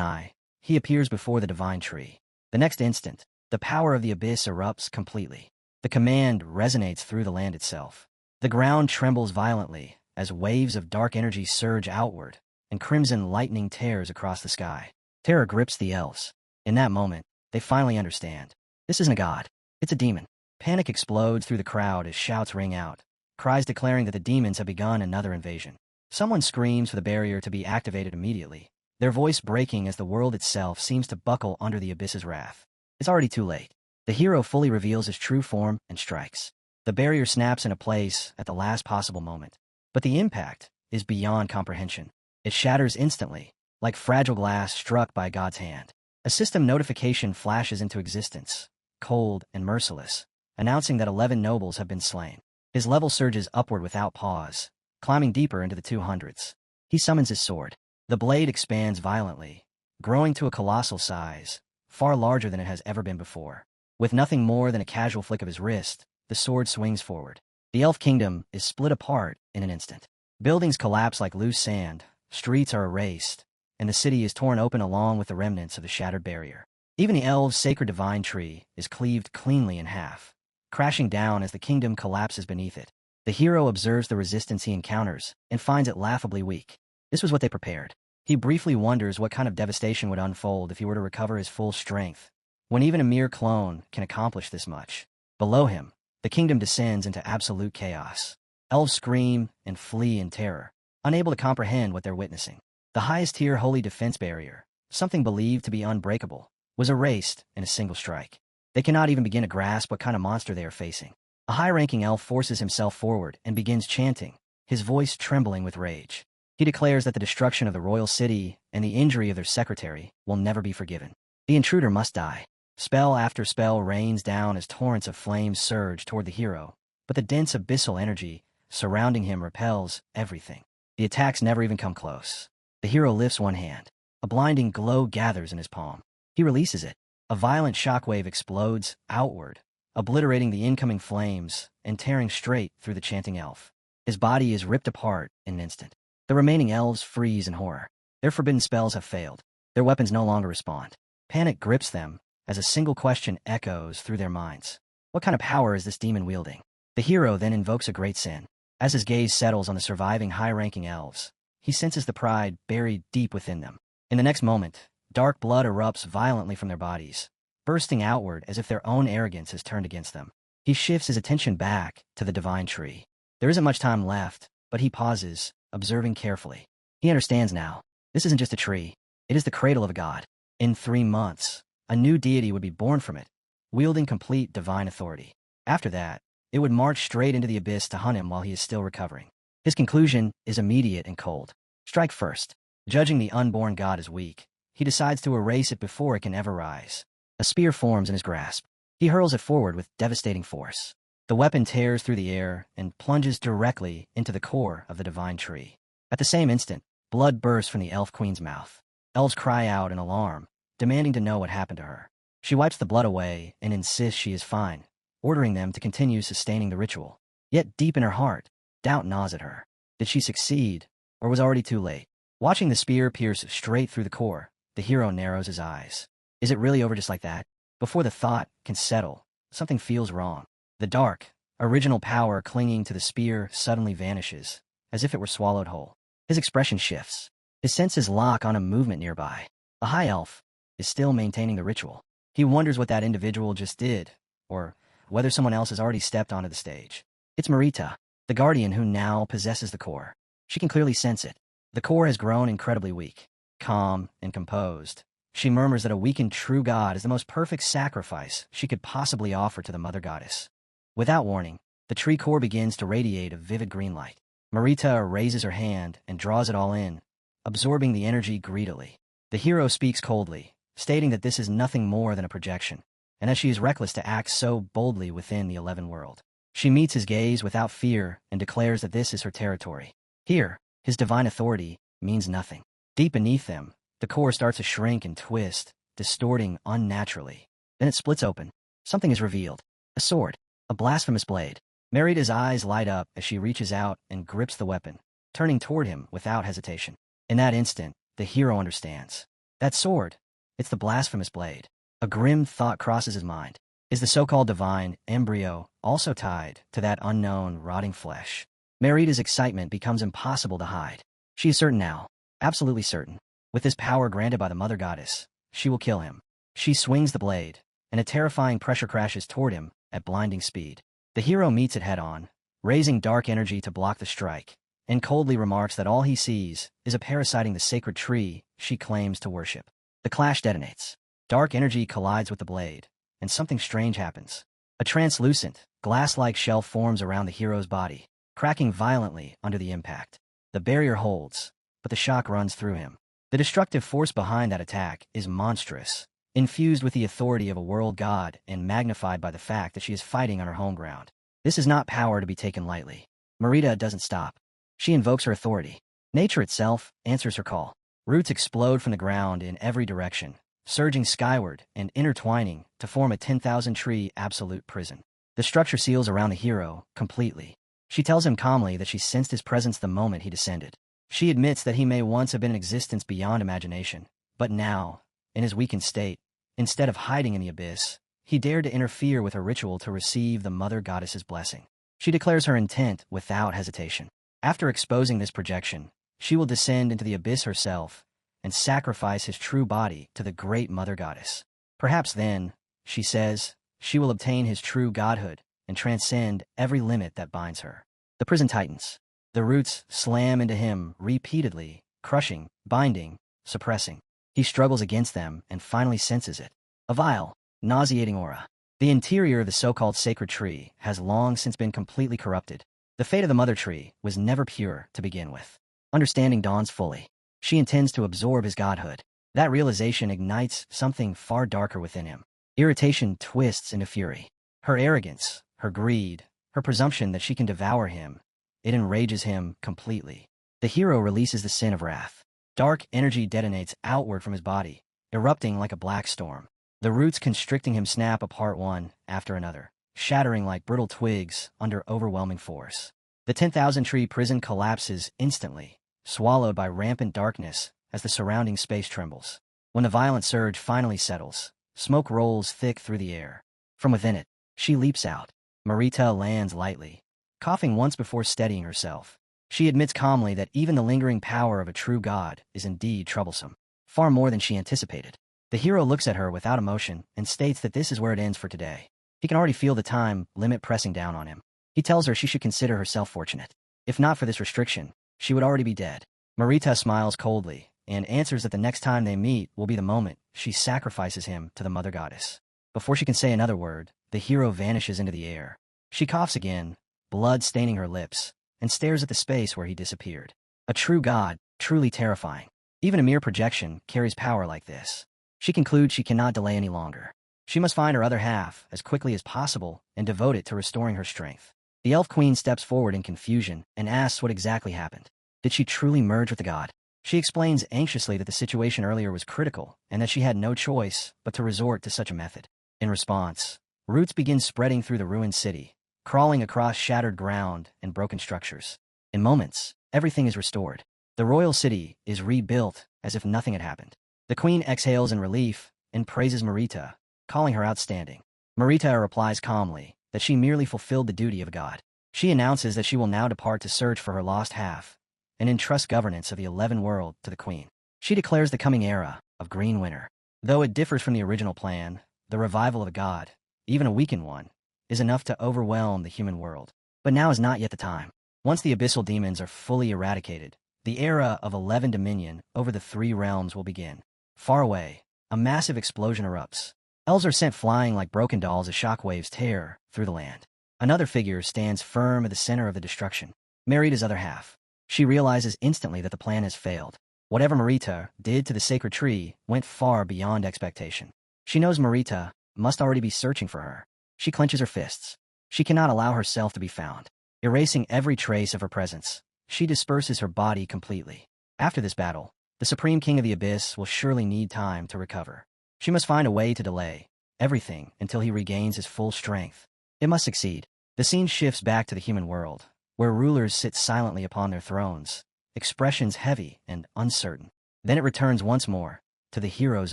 eye, he appears before the divine tree. The next instant, the power of the abyss erupts completely. The command resonates through the land itself. The ground trembles violently as waves of dark energy surge outward, and crimson lightning tears across the sky. Terror grips the elves. In that moment, they finally understand. This isn't a god. It's a demon. Panic explodes through the crowd as shouts ring out, cries declaring that the demons have begun another invasion. Someone screams for the barrier to be activated immediately, their voice breaking as the world itself seems to buckle under the abyss's wrath. It's already too late. The hero fully reveals his true form and strikes. The barrier snaps into place at the last possible moment. But the impact is beyond comprehension. It shatters instantly, like fragile glass struck by God's hand. A system notification flashes into existence, cold and merciless, announcing that 11 nobles have been slain. His level surges upward without pause, climbing deeper into the 200s. He summons his sword. The blade expands violently, growing to a colossal size, far larger than it has ever been before. With nothing more than a casual flick of his wrist, the sword swings forward. The elf kingdom is split apart in an instant. Buildings collapse like loose sand, streets are erased, and the city is torn open along with the remnants of the shattered barrier. Even the elves' sacred divine tree is cleaved cleanly in half, crashing down as the kingdom collapses beneath it. The hero observes the resistance he encounters and finds it laughably weak. This was what they prepared. He briefly wonders what kind of devastation would unfold if he were to recover his full strength, when even a mere clone can accomplish this much. Below him, the kingdom descends into absolute chaos. Elves scream and flee in terror, unable to comprehend what they're witnessing. The highest-tier holy defense barrier, something believed to be unbreakable, was erased in a single strike. They cannot even begin to grasp what kind of monster they are facing. A high-ranking elf forces himself forward and begins chanting, his voice trembling with rage. He declares that the destruction of the royal city and the injury of their secretary will never be forgiven. The intruder must die. Spell after spell rains down as torrents of flames surge toward the hero, but the dense abyssal energy surrounding him repels everything. The attacks never even come close. The hero lifts one hand. A blinding glow gathers in his palm. He releases it. A violent shockwave explodes outward, obliterating the incoming flames and tearing straight through the chanting elf. His body is ripped apart in an instant. The remaining elves freeze in horror. Their forbidden spells have failed. Their weapons no longer respond. Panic grips them as a single question echoes through their minds. What kind of power is this demon wielding? The hero then invokes a great sin. As his gaze settles on the surviving high-ranking elves, he senses the pride buried deep within them. In the next moment, dark blood erupts violently from their bodies, bursting outward as if their own arrogance has turned against them. He shifts his attention back to the divine tree. There isn't much time left, but he pauses, observing carefully. He understands now. This isn't just a tree. It is the cradle of a god. In 3 months, a new deity would be born from it, wielding complete divine authority. After that, it would march straight into the abyss to hunt him while he is still recovering. His conclusion is immediate and cold. Strike first. Judging the unborn god as weak, he decides to erase it before it can ever rise. A spear forms in his grasp. He hurls it forward with devastating force. The weapon tears through the air and plunges directly into the core of the divine tree. At the same instant, blood bursts from the elf queen's mouth. Elves cry out in alarm, demanding to know what happened to her. She wipes the blood away and insists she is fine, ordering them to continue sustaining the ritual. Yet deep in her heart, doubt gnaws at her. Did she succeed, or was already too late? Watching the spear pierce straight through the core, the hero narrows his eyes. Is it really over just like that? Before the thought can settle, something feels wrong. The dark, original power clinging to the spear suddenly vanishes, as if it were swallowed whole. His expression shifts. His senses lock on a movement nearby. A high elf is still maintaining the ritual. He wonders what that individual just did, or whether someone else has already stepped onto the stage. It's Marita, the guardian who now possesses the core. She can clearly sense it. The core has grown incredibly weak. Calm and composed, she murmurs that a weakened true god is the most perfect sacrifice she could possibly offer to the mother goddess. Without warning, the tree core begins to radiate a vivid green light. Marita raises her hand and draws it all in, absorbing the energy greedily. The hero speaks coldly, stating that this is nothing more than a projection, and that she is reckless to act so boldly within the 11 world. She meets his gaze without fear and declares that this is her territory. Here, his divine authority means nothing. Deep beneath them, the core starts to shrink and twist, distorting unnaturally. Then it splits open. Something is revealed. A sword. A blasphemous blade. Marita's eyes light up as she reaches out and grips the weapon, turning toward him without hesitation. In that instant, the hero understands. That sword, it's the blasphemous blade. A grim thought crosses his mind. Is the so-called divine embryo also tied to that unknown, rotting flesh? Marita's excitement becomes impossible to hide. She is certain now, absolutely certain. With this power granted by the mother goddess, she will kill him. She swings the blade, and a terrifying pressure crashes toward him at blinding speed. The hero meets it head-on, raising dark energy to block the strike, and coldly remarks that all he sees is a parasiting the sacred tree she claims to worship. The clash detonates. Dark energy collides with the blade, and something strange happens. A translucent, glass-like shell forms around the hero's body, cracking violently under the impact. The barrier holds, but the shock runs through him. The destructive force behind that attack is monstrous, infused with the authority of a world god and magnified by the fact that she is fighting on her home ground. This is not power to be taken lightly. Marita doesn't stop. She invokes her authority. Nature itself answers her call. Roots explode from the ground in every direction, surging skyward and intertwining to form a 10,000-tree absolute prison. The structure seals around the hero completely. She tells him calmly that she sensed his presence the moment he descended. She admits that he may once have been in existence beyond imagination, but now, in his weakened state, instead of hiding in the abyss, he dared to interfere with her ritual to receive the mother goddess's blessing. She declares her intent without hesitation. After exposing this projection, she will descend into the abyss herself and sacrifice his true body to the great mother goddess. Perhaps then, she says, she will obtain his true godhood and transcend every limit that binds her. The prison tightens. The roots slam into him repeatedly, crushing, binding, suppressing. He struggles against them and finally senses it. A vile, nauseating aura. The interior of the so-called sacred tree has long since been completely corrupted. The fate of the mother tree was never pure to begin with. Understanding dawns fully. She intends to absorb his godhood. That realization ignites something far darker within him. Irritation twists into fury. Her arrogance, her greed, her presumption that she can devour him, it enrages him completely. The hero releases the sin of wrath. Dark energy detonates outward from his body, erupting like a black storm. The roots constricting him snap apart one after another, shattering like brittle twigs under overwhelming force. The 10,000-tree prison collapses instantly, swallowed by rampant darkness as the surrounding space trembles. When the violent surge finally settles, smoke rolls thick through the air. From within it, she leaps out. Marita lands lightly, coughing once before steadying herself. She admits calmly that even the lingering power of a true god is indeed troublesome, far more than she anticipated. The hero looks at her without emotion and states that this is where it ends for today. He can already feel the time limit pressing down on him. He tells her she should consider herself fortunate. If not for this restriction, she would already be dead. Marita smiles coldly and answers that the next time they meet will be the moment she sacrifices him to the mother goddess. Before she can say another word, the hero vanishes into the air. She coughs again, blood staining her lips, and stares at the space where he disappeared. A true god, truly terrifying. Even a mere projection carries power like this. She concludes she cannot delay any longer. She must find her other half as quickly as possible and devote it to restoring her strength. The elf queen steps forward in confusion and asks what exactly happened. Did she truly merge with the god? She explains anxiously that the situation earlier was critical and that she had no choice but to resort to such a method. In response, roots begin spreading through the ruined city, crawling across shattered ground and broken structures. In moments, everything is restored. The royal city is rebuilt as if nothing had happened. The queen exhales in relief and praises Marita, calling her outstanding. Marita replies calmly that she merely fulfilled the duty of a god. She announces that she will now depart to search for her lost half and entrust governance of the 11 world to the queen. She declares the coming era of Green Winter. Though it differs from the original plan, the revival of a god, even a weakened one, is enough to overwhelm the human world. But now is not yet the time. Once the abyssal demons are fully eradicated, the era of 11 dominion over the 3 realms will begin. Far away, a massive explosion erupts. Elves are sent flying like broken dolls as shockwaves tear through the land. Another figure stands firm at the center of the destruction. Marita's other half. She realizes instantly that the plan has failed. Whatever Marita did to the sacred tree went far beyond expectation. She knows Marita must already be searching for her. She clenches her fists. She cannot allow herself to be found. Erasing every trace of her presence, she disperses her body completely. After this battle, the Supreme King of the Abyss will surely need time to recover. She must find a way to delay everything until he regains his full strength. It must succeed. The scene shifts back to the human world, where rulers sit silently upon their thrones, expressions heavy and uncertain. Then it returns once more to the hero's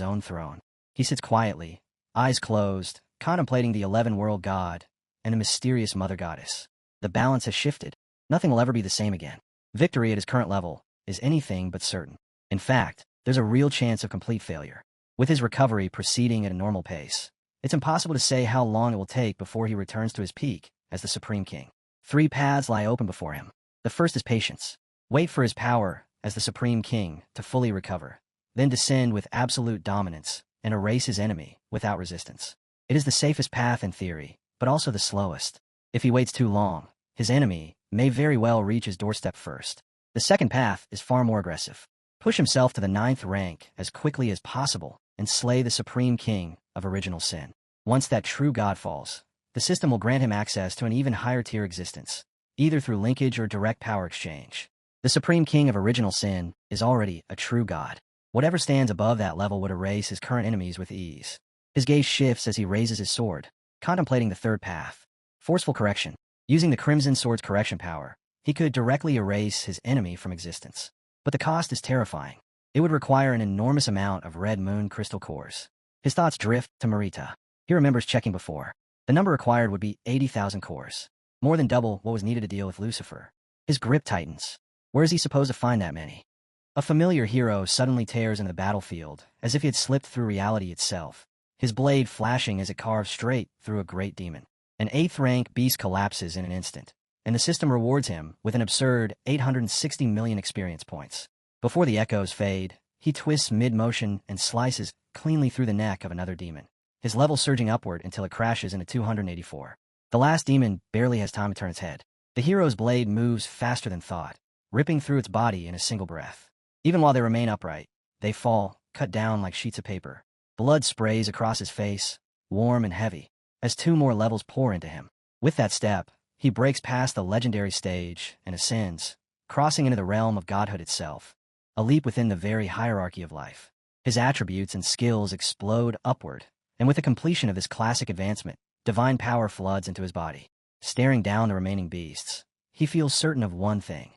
own throne. He sits quietly, eyes closed, contemplating the 11 world god and the mysterious mother goddess. The balance has shifted. Nothing will ever be the same again. Victory at his current level is anything but certain. In fact, there's a real chance of complete failure. With his recovery proceeding at a normal pace, it's impossible to say how long it will take before he returns to his peak as the Supreme King. 3 paths lie open before him. The first is patience. Wait for his power as the Supreme King to fully recover, then descend with absolute dominance and erase his enemy without resistance. It is the safest path in theory, but also the slowest. If he waits too long, his enemy may very well reach his doorstep first. The second path is far more aggressive. Push himself to the 9th rank as quickly as possible and slay the Supreme King of original sin. Once that true god falls, the system will grant him access to an even higher tier existence, either through linkage or direct power exchange. The Supreme King of original sin is already a true god. Whatever stands above that level would erase his current enemies with ease. His gaze shifts as he raises his sword, contemplating the third path. Forceful correction. Using the Crimson Sword's correction power, he could directly erase his enemy from existence. But the cost is terrifying. It would require an enormous amount of red moon crystal cores. His thoughts drift to Marita. He remembers checking before. The number required would be 80,000 cores, more than double what was needed to deal with Lucifer. His grip tightens. Where is he supposed to find that many? A familiar hero suddenly tears into the battlefield, as if he had slipped through reality itself, his blade flashing as it carves straight through a great demon. An 8th rank beast collapses in an instant, and the system rewards him with an absurd 860 million experience points. Before the echoes fade, he twists mid-motion and slices cleanly through the neck of another demon, his level surging upward until it crashes into 284. The last demon barely has time to turn its head. The hero's blade moves faster than thought, ripping through its body in a single breath. Even while they remain upright, they fall, cut down like sheets of paper. Blood sprays across his face, warm and heavy, as 2 more levels pour into him. With that step, he breaks past the legendary stage and ascends, crossing into the realm of godhood itself, a leap within the very hierarchy of life. His attributes and skills explode upward, and with the completion of this classic advancement, divine power floods into his body. Staring down the remaining beasts, he feels certain of one thing.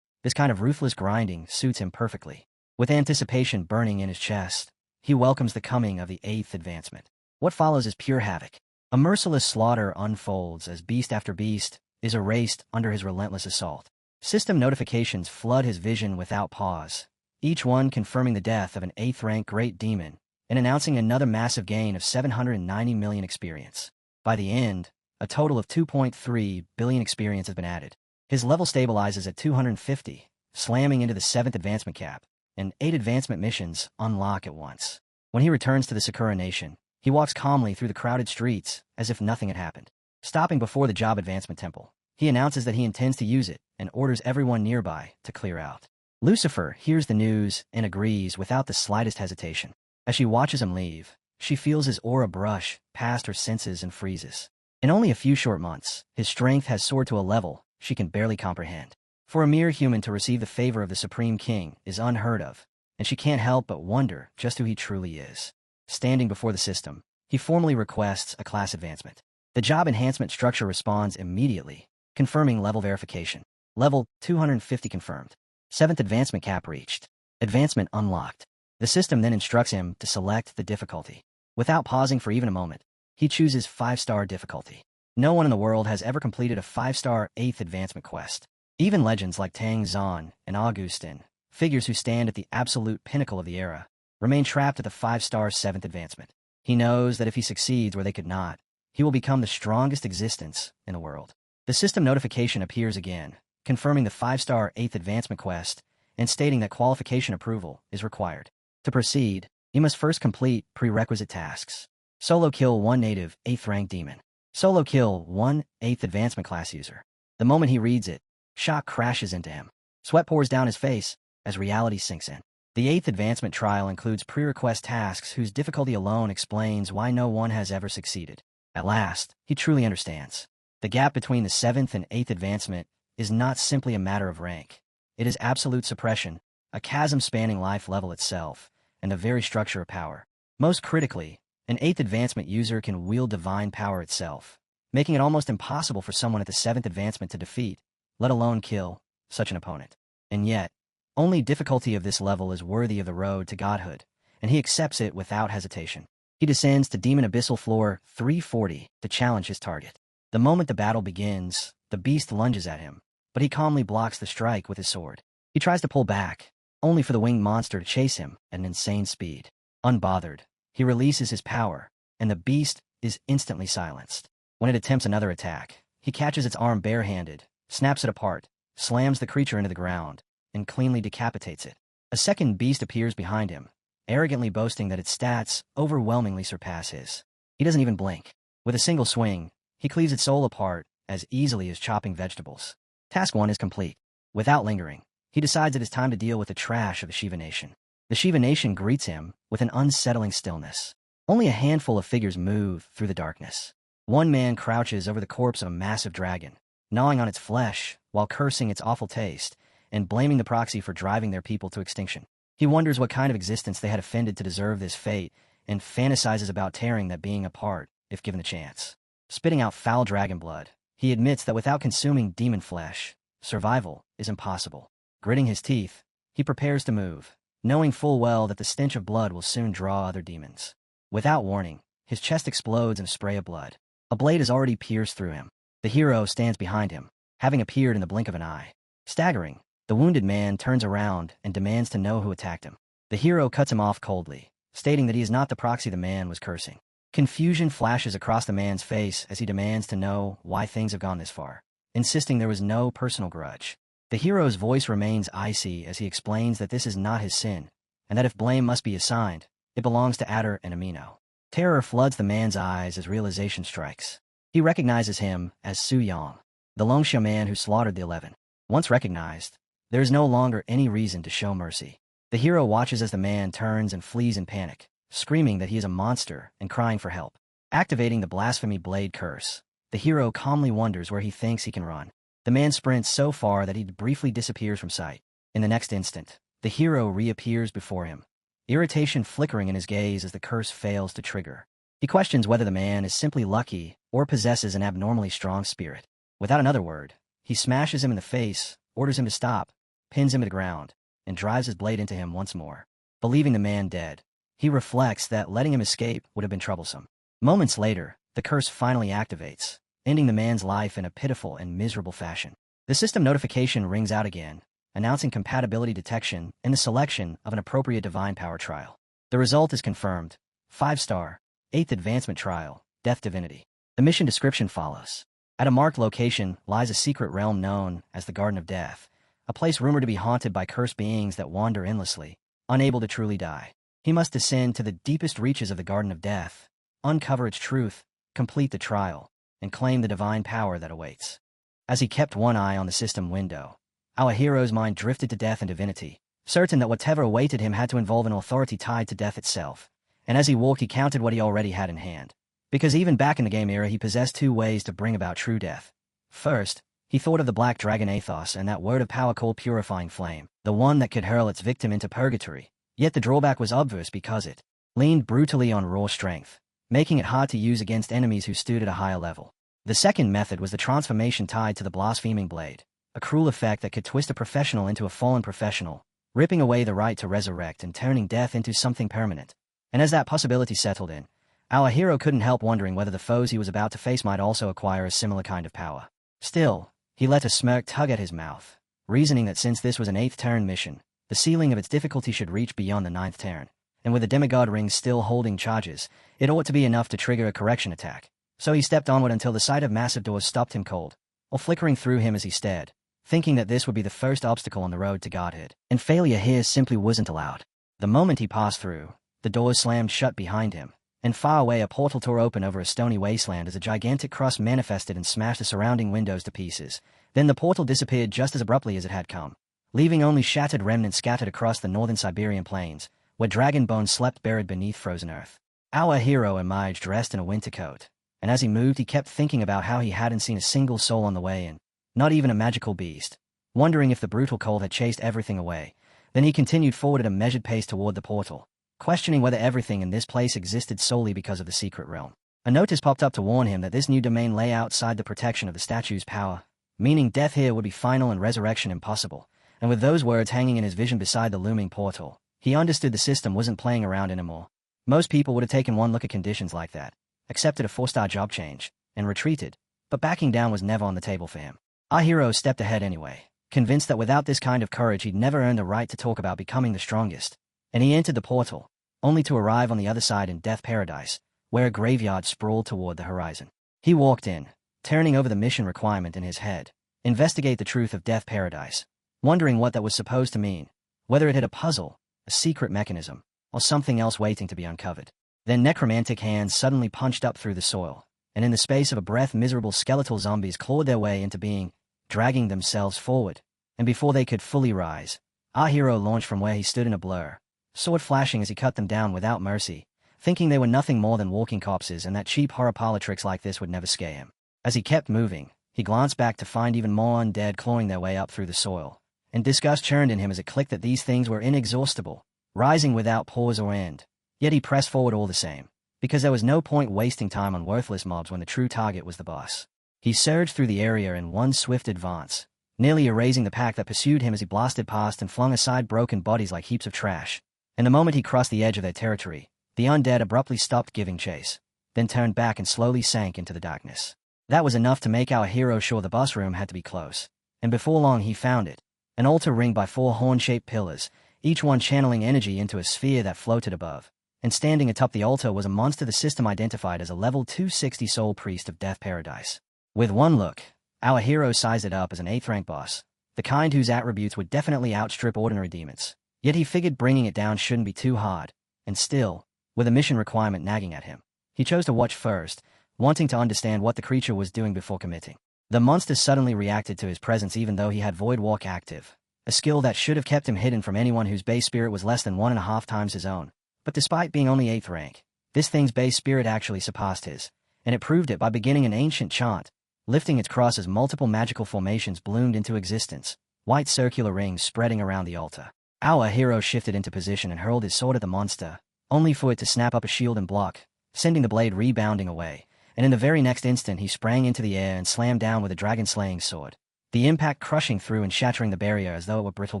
This kind of ruthless grinding suits him perfectly. With anticipation burning in his chest, he welcomes the coming of the 8th advancement. What follows is pure havoc. A merciless slaughter unfolds as beast after beast is erased under his relentless assault. System notifications flood his vision without pause, each one confirming the death of an 8th rank great demon and announcing another massive gain of 790 million experience. By the end, a total of 2.3 billion experience has been added. His level stabilizes at 250, slamming into the 7th advancement cap, and 8 advancement missions unlock at once. When he returns to the Sakura Nation, he walks calmly through the crowded streets as if nothing had happened. Stopping before the Job Advancement Temple, he announces that he intends to use it and orders everyone nearby to clear out. Lucifer hears the news and agrees without the slightest hesitation. As she watches him leave, she feels his aura brush past her senses and freezes. In only a few short months, his strength has soared to a level she can barely comprehend. For a mere human to receive the favor of the Supreme King is unheard of, and she can't help but wonder just who he truly is. Standing before the system, he formally requests a class advancement. The job enhancement structure responds immediately, confirming level verification. Level 250 confirmed. 7th advancement cap reached. Advancement unlocked. The system then instructs him to select the difficulty. Without pausing for even a moment, he chooses 5-star difficulty. No one in the world has ever completed a 5-star 8th advancement quest. Even legends like Tang Zhan and Augustin, figures who stand at the absolute pinnacle of the era, remain trapped at the 5-star 7th advancement. He knows that if he succeeds where they could not, he will become the strongest existence in the world. The system notification appears again, confirming the 5-star 8th advancement quest and stating that qualification approval is required. To proceed, he must first complete prerequisite tasks. Solo kill 1 native 8th rank demon. Solo kill 1 8th advancement class user. The moment he reads it, shock crashes into him. Sweat pours down his face as reality sinks in. The 8th advancement trial includes pre-request tasks whose difficulty alone explains why no one has ever succeeded. At last, he truly understands. The gap between the 7th and 8th advancement is not simply a matter of rank. It is absolute suppression, a chasm spanning life level itself, and the very structure of power. Most critically, an 8th advancement user can wield divine power itself, making it almost impossible for someone at the 7th advancement to defeat, let alone kill, such an opponent. And yet, only difficulty of this level is worthy of the road to godhood, and he accepts it without hesitation. He descends to Demon Abyssal Floor 340 to challenge his target. The moment the battle begins, the beast lunges at him, but he calmly blocks the strike with his sword. He tries to pull back, only for the winged monster to chase him at an insane speed. Unbothered, he releases his power, and the beast is instantly silenced. When it attempts another attack, he catches its arm barehanded, snaps it apart, slams the creature into the ground, and cleanly decapitates it. A second beast appears behind him, arrogantly boasting that its stats overwhelmingly surpass his. He doesn't even blink. With a single swing, he cleaves its soul apart as easily as chopping vegetables. Task 1 is complete. Without lingering, he decides it is time to deal with the trash of the Shiva Nation. The Shiva Nation greets him with an unsettling stillness. Only a handful of figures move through the darkness. One man crouches over the corpse of a massive dragon, gnawing on its flesh while cursing its awful taste and blaming the proxy for driving their people to extinction. He wonders what kind of existence they had offended to deserve this fate and fantasizes about tearing that being apart if given the chance. Spitting out foul dragon blood, he admits that without consuming demon flesh, survival is impossible. Gritting his teeth, he prepares to move, knowing full well that the stench of blood will soon draw other demons. Without warning, his chest explodes in a spray of blood. A blade has already pierced through him. The hero stands behind him, having appeared in the blink of an eye. Staggering, the wounded man turns around and demands to know who attacked him. The hero cuts him off coldly, stating that he is not the proxy the man was cursing. Confusion flashes across the man's face as he demands to know why things have gone this far, insisting there was no personal grudge. The hero's voice remains icy as he explains that this is not his sin, and that if blame must be assigned, it belongs to Adder and Amino. Terror floods the man's eyes as realization strikes. He recognizes him as Su Yang, the Longsha man who slaughtered the 11. Once recognized, there is no longer any reason to show mercy. The hero watches as the man turns and flees in panic, screaming that he is a monster and crying for help. Activating the blasphemy blade curse, the hero calmly wonders where he thinks he can run. The man sprints so far that he briefly disappears from sight. In the next instant, the hero reappears before him, irritation flickering in his gaze as the curse fails to trigger. He questions whether the man is simply lucky or possesses an abnormally strong spirit. Without another word, he smashes him in the face, orders him to stop, pins him to the ground, and drives his blade into him once more. Believing the man dead, he reflects that letting him escape would have been troublesome. Moments later, the curse finally activates, ending the man's life in a pitiful and miserable fashion. The system notification rings out again, announcing compatibility detection and the selection of an appropriate divine power trial. The result is confirmed. 5-star, 8th advancement trial, Death Divinity. The mission description follows. At a marked location lies a secret realm known as the Garden of Death, a place rumored to be haunted by cursed beings that wander endlessly, unable to truly die. He must descend to the deepest reaches of the Garden of Death, uncover its truth, complete the trial, and claim the divine power that awaits. As he kept one eye on the system window, our hero's mind drifted to death and divinity, certain that whatever awaited him had to involve an authority tied to death itself. And as he walked, he counted what he already had in hand. Because even back in the game era, he possessed 2 ways to bring about true death. First, he thought of the Black Dragon Athos and that word of power called Purifying Flame, the one that could hurl its victim into purgatory. Yet the drawback was obvious because it leaned brutally on raw strength, making it hard to use against enemies who stood at a higher level. The second method was the transformation tied to the Blaspheming Blade, a cruel effect that could twist a professional into a fallen professional, ripping away the right to resurrect and turning death into something permanent. And as that possibility settled in, our hero couldn't help wondering whether the foes he was about to face might also acquire a similar kind of power. Still, he let a smirk tug at his mouth, reasoning that since this was an 8th turn mission, the ceiling of its difficulty should reach beyond the 9th turn, and with the demigod ring still holding charges, it ought to be enough to trigger a correction attack. So he stepped onward until the sight of massive doors stopped him cold, or flickering through him as he stared, thinking that this would be the first obstacle on the road to godhood, and failure here simply wasn't allowed. The moment he passed through, the doors slammed shut behind him, and far away a portal tore open over a stony wasteland as a gigantic cross manifested and smashed the surrounding windows to pieces. Then the portal disappeared just as abruptly as it had come, leaving only shattered remnants scattered across the northern Siberian plains, where dragon bones slept buried beneath frozen earth. Our hero emerged dressed in a winter coat, and as he moved he kept thinking about how he hadn't seen a single soul on the way in, not even a magical beast, wondering if the brutal cold had chased everything away. Then he continued forward at a measured pace toward the portal, questioning whether everything in this place existed solely because of the secret realm. A notice popped up to warn him that this new domain lay outside the protection of the statue's power, meaning death here would be final and resurrection impossible. And with those words hanging in his vision beside the looming portal, he understood the system wasn't playing around anymore. Most people would have taken one look at conditions like that, accepted a 4-star job change, and retreated, but backing down was never on the table for him. Our hero stepped ahead anyway, convinced that without this kind of courage he'd never earn the right to talk about becoming the strongest. And he entered the portal, only to arrive on the other side in Death Paradise, where a graveyard sprawled toward the horizon. He walked in, turning over the mission requirement in his head. Investigate the truth of Death Paradise, wondering what that was supposed to mean, whether it had a puzzle, a secret mechanism, or something else waiting to be uncovered. Then necromantic hands suddenly punched up through the soil, and in the space of a breath miserable skeletal zombies clawed their way into being, dragging themselves forward. And before they could fully rise, our hero launched from where he stood in a blur, sword flashing as he cut them down without mercy, thinking they were nothing more than walking corpses and that cheap horror parlor tricks like this would never scare him. As he kept moving, he glanced back to find even more undead clawing their way up through the soil, and disgust churned in him as it clicked that these things were inexhaustible, rising without pause or end. Yet he pressed forward all the same, because there was no point wasting time on worthless mobs when the true target was the boss. He surged through the area in one swift advance, nearly erasing the pack that pursued him as he blasted past and flung aside broken bodies like heaps of trash. And the moment he crossed the edge of their territory, the undead abruptly stopped giving chase, then turned back and slowly sank into the darkness. That was enough to make our hero sure the boss room had to be close, and before long he found it, an altar ringed by 4 horn-shaped pillars, each one channeling energy into a sphere that floated above. And standing atop the altar was a monster the system identified as a level 260 soul priest of Death Paradise. With one look, our hero sized it up as an 8th rank boss, the kind whose attributes would definitely outstrip ordinary demons. Yet he figured bringing it down shouldn't be too hard, and still, with a mission requirement nagging at him, he chose to watch first, wanting to understand what the creature was doing before committing. The monster suddenly reacted to his presence even though he had Void Walk active, a skill that should have kept him hidden from anyone whose base spirit was less than 1.5 times his own. But despite being only 8th rank, this thing's base spirit actually surpassed his, and it proved it by beginning an ancient chant, lifting its cross as multiple magical formations bloomed into existence, white circular rings spreading around the altar. Our hero shifted into position and hurled his sword at the monster, only for it to snap up a shield and block, sending the blade rebounding away, and in the very next instant he sprang into the air and slammed down with a dragon-slaying sword, the impact crushing through and shattering the barrier as though it were brittle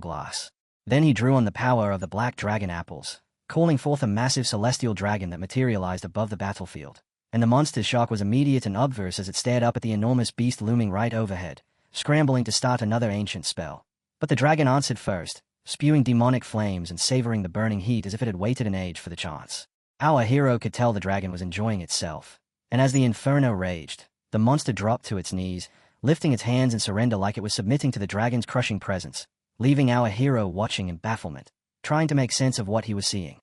glass. Then he drew on the power of the black dragon apples, calling forth a massive celestial dragon that materialized above the battlefield, and the monster's shock was immediate and obvious as it stared up at the enormous beast looming right overhead, scrambling to start another ancient spell. But the dragon answered first, spewing demonic flames and savoring the burning heat as if it had waited an age for the chance. Our hero could tell the dragon was enjoying itself, and as the inferno raged, the monster dropped to its knees, lifting its hands in surrender like it was submitting to the dragon's crushing presence, leaving our hero watching in bafflement, trying to make sense of what he was seeing.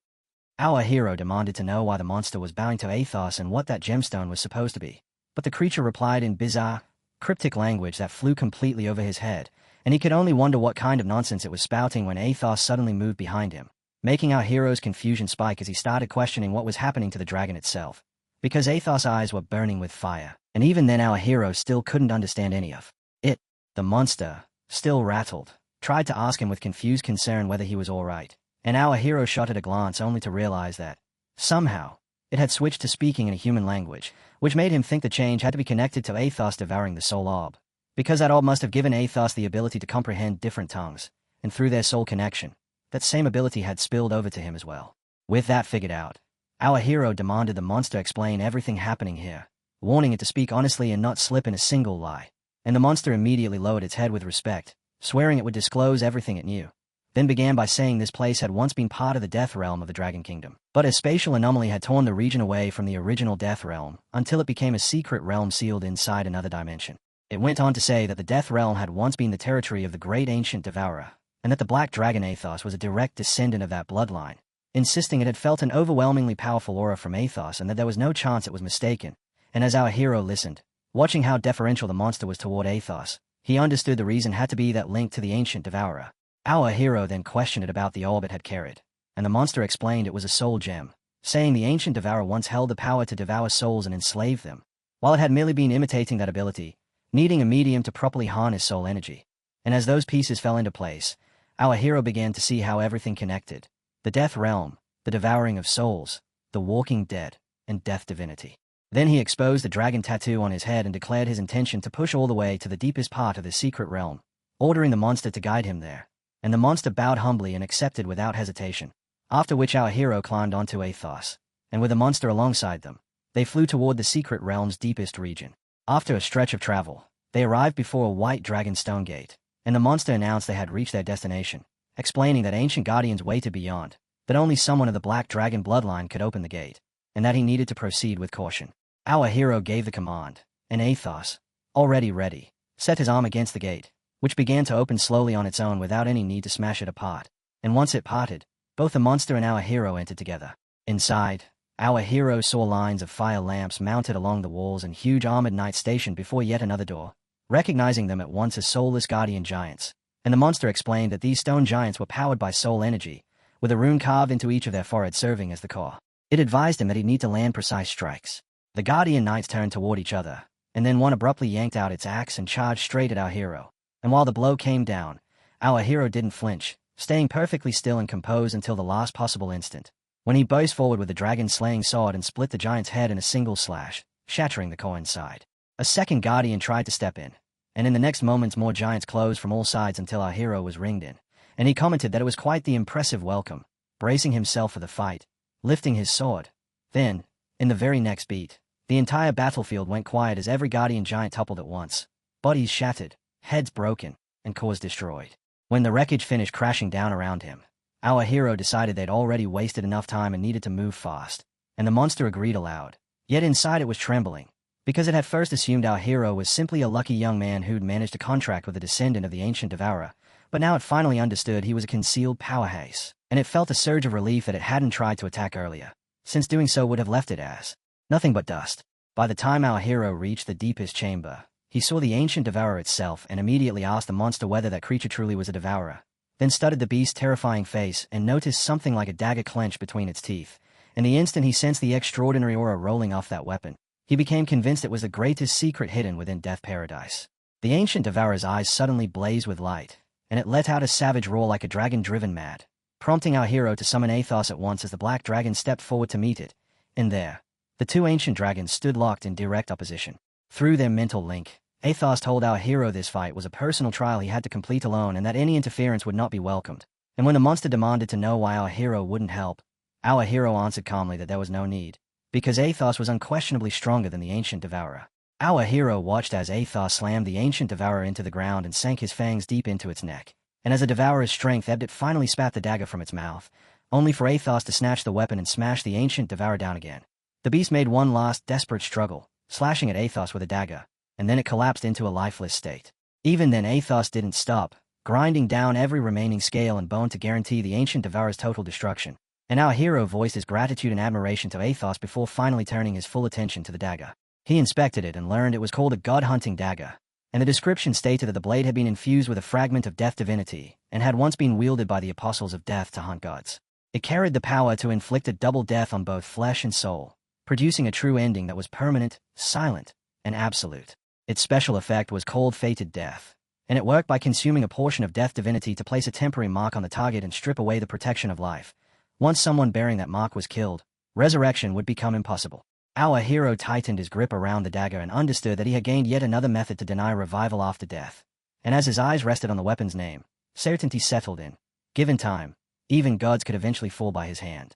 Our hero demanded to know why the monster was bowing to Athos and what that gemstone was supposed to be, but the creature replied in bizarre, cryptic language that flew completely over his head, and he could only wonder what kind of nonsense it was spouting when Athos suddenly moved behind him, making our hero's confusion spike as he started questioning what was happening to the dragon itself, because Athos' eyes were burning with fire, and even then our hero still couldn't understand any of it. The monster, still rattled, tried to ask him with confused concern whether he was all right, and our hero shot at a glance only to realize that, somehow, it had switched to speaking in a human language, which made him think the change had to be connected to Athos devouring the soul orb, because that orb must have given Athos the ability to comprehend different tongues, and through their soul connection, that same ability had spilled over to him as well. With that figured out, our hero demanded the monster explain everything happening here, warning it to speak honestly and not slip in a single lie, and the monster immediately lowered its head with respect, swearing it would disclose everything it knew, then began by saying this place had once been part of the Death Realm of the Dragon Kingdom, but a spatial anomaly had torn the region away from the original Death Realm until it became a secret realm sealed inside another dimension. It went on to say that the Death Realm had once been the territory of the great ancient Devourer, and that the Black Dragon Athos was a direct descendant of that bloodline, insisting it had felt an overwhelmingly powerful aura from Athos and that there was no chance it was mistaken. And as our hero listened, watching how deferential the monster was toward Athos, he understood the reason had to be that link to the ancient Devourer. Our hero then questioned it about the orb it had carried, and the monster explained it was a soul gem, saying the ancient Devourer once held the power to devour souls and enslave them, while it had merely been imitating that ability, needing a medium to properly harness soul energy. And as those pieces fell into place, our hero began to see how everything connected: the Death Realm, the devouring of souls, the walking dead, and death divinity. Then he exposed the dragon tattoo on his head and declared his intention to push all the way to the deepest part of the secret realm, ordering the monster to guide him there. And the monster bowed humbly and accepted without hesitation, after which our hero climbed onto Athos, and with the monster alongside them, they flew toward the secret realm's deepest region. After a stretch of travel, they arrived before a white dragon stone gate, and the monster announced they had reached their destination, explaining that ancient guardians waited beyond, that only someone of the Black Dragon bloodline could open the gate, and that he needed to proceed with caution. Our hero gave the command, and Athos, already ready, set his arm against the gate, which began to open slowly on its own without any need to smash it apart, and once it parted, both the monster and our hero entered together. Inside, our hero saw lines of fire lamps mounted along the walls and huge armored knights stationed before yet another door, recognizing them at once as soulless guardian giants, and the monster explained that these stone giants were powered by soul energy, with a rune carved into each of their foreheads serving as the core. It advised him that he'd need to land precise strikes. The guardian knights turned toward each other, and then one abruptly yanked out its axe and charged straight at our hero. And while the blow came down, our hero didn't flinch, staying perfectly still and composed until the last possible instant, when he burst forward with the dragon-slaying sword and split the giant's head in a single slash, shattering the core inside. A second guardian tried to step in, and in the next moments more giants closed from all sides until our hero was ringed in, and he commented that it was quite the impressive welcome, bracing himself for the fight, lifting his sword. Then, in the very next beat, the entire battlefield went quiet as every guardian giant toppled at once, bodies shattered, heads broken, and cores destroyed. When the wreckage finished crashing down around him, our hero decided they'd already wasted enough time and needed to move fast, and the monster agreed aloud. Yet inside it was trembling, because it had first assumed our hero was simply a lucky young man who'd managed a contract with a descendant of the ancient Devourer, but now it finally understood he was a concealed powerhouse, and it felt a surge of relief that it hadn't tried to attack earlier, since doing so would have left it as nothing but dust. By the time our hero reached the deepest chamber, he saw the ancient Devourer itself and immediately asked the monster whether that creature truly was a Devourer, then studied the beast's terrifying face and noticed something like a dagger clenched between its teeth, and the instant he sensed the extraordinary aura rolling off that weapon, he became convinced it was the greatest secret hidden within Death Paradise. The ancient Devourer's eyes suddenly blazed with light, and it let out a savage roar like a dragon driven mad, prompting our hero to summon Athos at once as the black dragon stepped forward to meet it, and there, the two ancient dragons stood locked in direct opposition. Through their mental link, Athos told our hero this fight was a personal trial he had to complete alone and that any interference would not be welcomed. And when the monster demanded to know why our hero wouldn't help, our hero answered calmly that there was no need, because Athos was unquestionably stronger than the ancient Devourer. Our hero watched as Athos slammed the ancient Devourer into the ground and sank his fangs deep into its neck, and as the Devourer's strength ebbed, it finally spat the dagger from its mouth, only for Athos to snatch the weapon and smash the ancient Devourer down again. The beast made one last desperate struggle, slashing at Athos with a dagger, and then it collapsed into a lifeless state. Even then Athos didn't stop, grinding down every remaining scale and bone to guarantee the ancient Devourer's total destruction. And our hero voiced his gratitude and admiration to Athos before finally turning his full attention to the dagger. He inspected it and learned it was called a god-hunting dagger, and the description stated that the blade had been infused with a fragment of death divinity and had once been wielded by the apostles of death to hunt gods. It carried the power to inflict a double death on both flesh and soul, producing a true ending that was permanent, silent, and absolute. Its special effect was called Fated Death, and it worked by consuming a portion of death divinity to place a temporary mark on the target and strip away the protection of life. Once someone bearing that mark was killed, resurrection would become impossible. Our hero tightened his grip around the dagger and understood that he had gained yet another method to deny revival after death. And as his eyes rested on the weapon's name, certainty settled in. Given time, even gods could eventually fall by his hand.